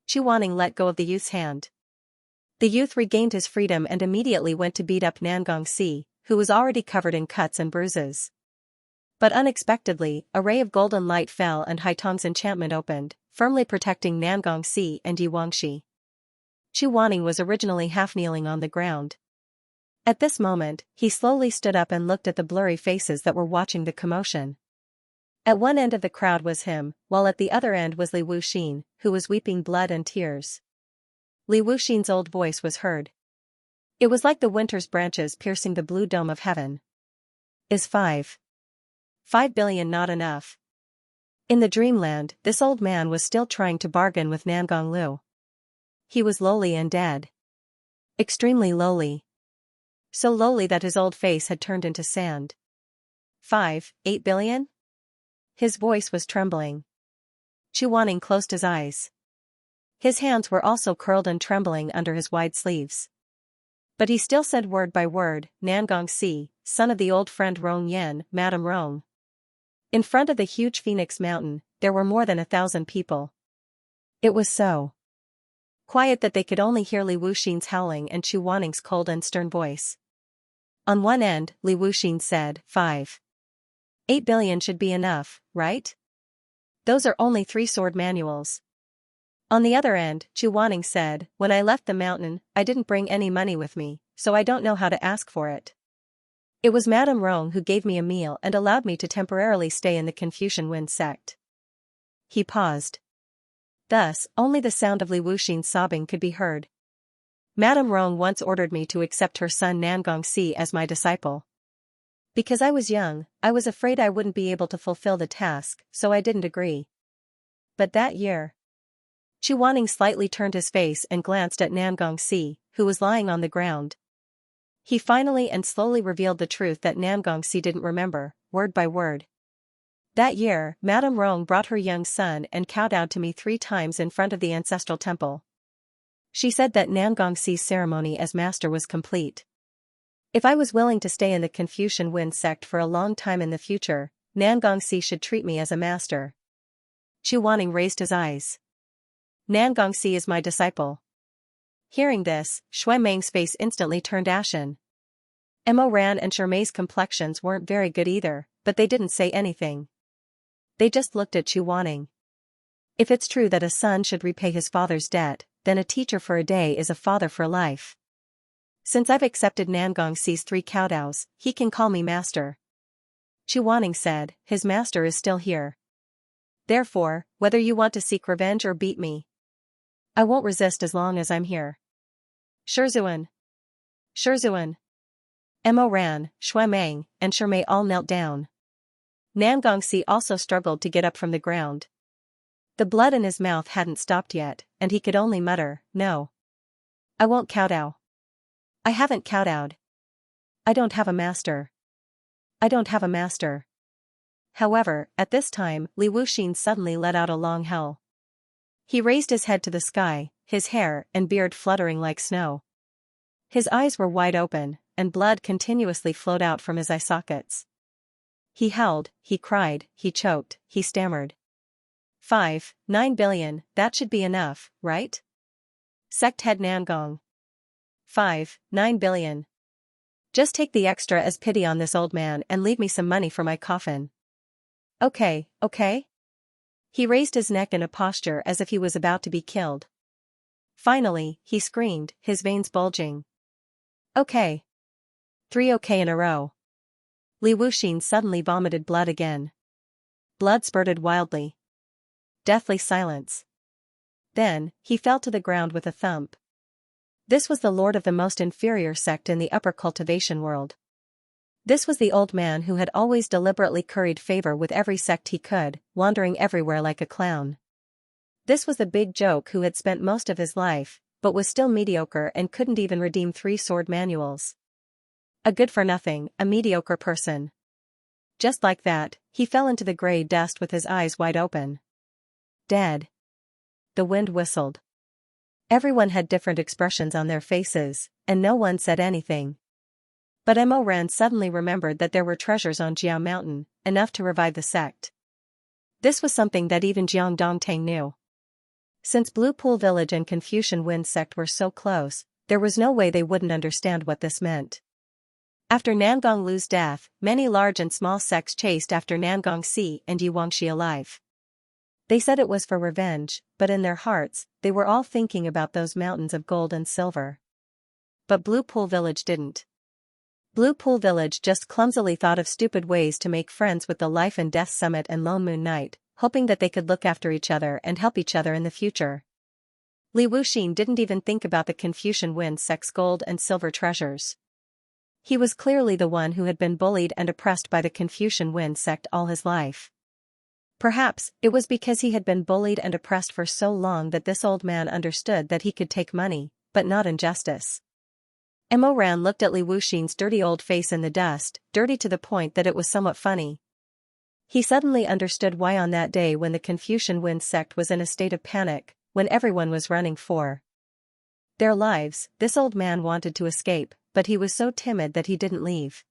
Speaker 1: Chu Wanning let go of the youth's hand. The youth regained his freedom and immediately went to beat up Nangongxi, who was already covered in cuts and bruises. But unexpectedly, a ray of golden light fell and Haitong's enchantment opened, firmly protecting Nangongxi and Yuangxi. Chu Wanning was originally half-kneeling on the ground. At this moment, he slowly stood up and looked at the blurry faces that were watching the commotion. At one end of the crowd was him, while at the other end was Li Wuxin, who was weeping blood and tears. Li Wuxin's old voice was heard. It was like the winter's branches piercing the blue dome of heaven. Is 5 billion not enough? In the dreamland, this old man was still trying to bargain with Nangong Lu. He was lowly and dead. Extremely lowly. So lowly that his old face had turned into sand. 8 billion? His voice was trembling. Chu Wanning closed his eyes. His hands were also curled and trembling under his wide sleeves. But he still said word by word, Nangongxi, son of the old friend Rong Yen, Madame Rong. In front of the huge Phoenix Mountain, there were more than 1,000 people. It was so quiet that they could only hear Li Wuxin's howling and Chu Wanning's cold and stern voice. On one end, Li Wuxin said, 8 billion should be enough, right? Those are only 3 sword manuals. On the other end, Chu Wanning said, when I left the mountain, I didn't bring any money with me, so I don't know how to ask for it. It was Madame Rong who gave me a meal and allowed me to temporarily stay in the Confucian Wind sect. He paused. Thus, only the sound of Li Wuxin's sobbing could be heard. Madame Rong once ordered me to accept her son Nangongxi as my disciple. Because I was young, I was afraid I wouldn't be able to fulfill the task, so I didn't agree. But that year... Chu Wanning slightly turned his face and glanced at Nangongxi, who was lying on the ground. He finally and slowly revealed the truth that Nangongxi didn't remember, word by word. That year, Madame Rong brought her young son and kowtowed to me 3 times in front of the ancestral temple. She said that Nangongxi's ceremony as master was complete. If I was willing to stay in the Confucian Wind sect for a long time in the future, Nangongxi should treat me as a master. Chu Wanning raised his eyes. Nangongxi is my disciple. Hearing this, Xue Meng's face instantly turned ashen. Mo Ran and Shermei's complexions weren't very good either, but they didn't say anything. They just looked at Chu Wanning. If it's true that a son should repay his father's debt, then a teacher for a day is a father for life. Since I've accepted Nangongxi's 3 kowtows, he can call me master. Chu Wanning said, his master is still here. Therefore, whether you want to seek revenge or beat me, I won't resist as long as I'm here. Shizun. Mo Ran, Xue Meng, and Shermei all knelt down. Nangongxi also struggled to get up from the ground. The blood in his mouth hadn't stopped yet, and he could only mutter, no. I won't kowtow. I haven't kowtowed. I don't have a master. However, at this time, Li Wuxin suddenly let out a long howl. He raised his head to the sky, his hair and beard fluttering like snow. His eyes were wide open, and blood continuously flowed out from his eye sockets. He howled, he cried, he choked, he stammered. 9 billion, that should be enough, right? Sect head Nangong. 9 billion. Just take the extra as pity on this old man and leave me some money for my coffin. Okay. He raised his neck in a posture as if he was about to be killed. Finally, he screamed, his veins bulging. Okay. 3 okay in a row. Li Wuxin suddenly vomited blood again. Blood spurted wildly. Deathly silence. Then, he fell to the ground with a thump. This was the lord of the most inferior sect in the upper cultivation world. This was the old man who had always deliberately curried favor with every sect he could, wandering everywhere like a clown. This was the big joke who had spent most of his life, but was still mediocre and couldn't even redeem 3 sword manuals. A good-for-nothing, a mediocre person. Just like that, he fell into the gray dust with his eyes wide open. Dead. The wind whistled. Everyone had different expressions on their faces, and no one said anything. But Mo Ran suddenly remembered that there were treasures on Jiao Mountain, enough to revive the sect. This was something that even Jiang Dongtang knew. Since Blue Pool Village and Confucian Wind sect were so close, there was no way they wouldn't understand what this meant. After Nangong Lu's death, many large and small sects chased after Nangong Si and Xianxia alive. They said it was for revenge, but in their hearts, they were all thinking about those mountains of gold and silver. But Blue Pool Village didn't. Blue Pool Village just clumsily thought of stupid ways to make friends with the Life and Death Summit and Lone Moon Knight, hoping that they could look after each other and help each other in the future. Li Wuxin didn't even think about the Confucian Wind sect's gold and silver treasures. He was clearly the one who had been bullied and oppressed by the Confucian Wind sect all his life. Perhaps it was because he had been bullied and oppressed for so long that this old man understood that he could take money, but not injustice. Mo Ran looked at Li Wuxin's dirty old face in the dust, dirty to the point that it was somewhat funny. He suddenly understood why on that day when the Confucian Wind sect was in a state of panic, when everyone was running for their lives, this old man wanted to escape, but he was so timid that he didn't leave.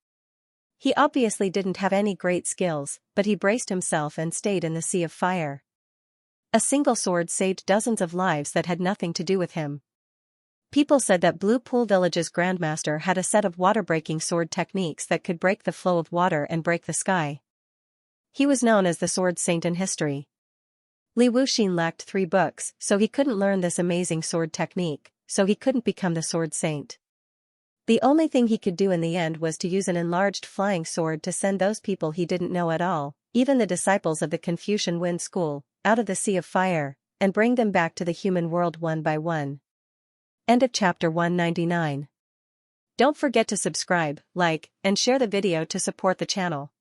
Speaker 1: He obviously didn't have any great skills, but he braced himself and stayed in the sea of fire. A single sword saved dozens of lives that had nothing to do with him. People said that Blue Pool Village's Grandmaster had a set of water-breaking sword techniques that could break the flow of water and break the sky. He was known as the Sword Saint in history. Li Wuxin lacked 3 books, so he couldn't learn this amazing sword technique, so he couldn't become the Sword Saint. The only thing he could do in the end was to use an enlarged flying sword to send those people he didn't know at all, even the disciples of the Confucian Wind School, out of the sea of fire, and bring them back to the human world one by one. End of chapter 199. Don't forget to subscribe, like, and share the video to support the channel.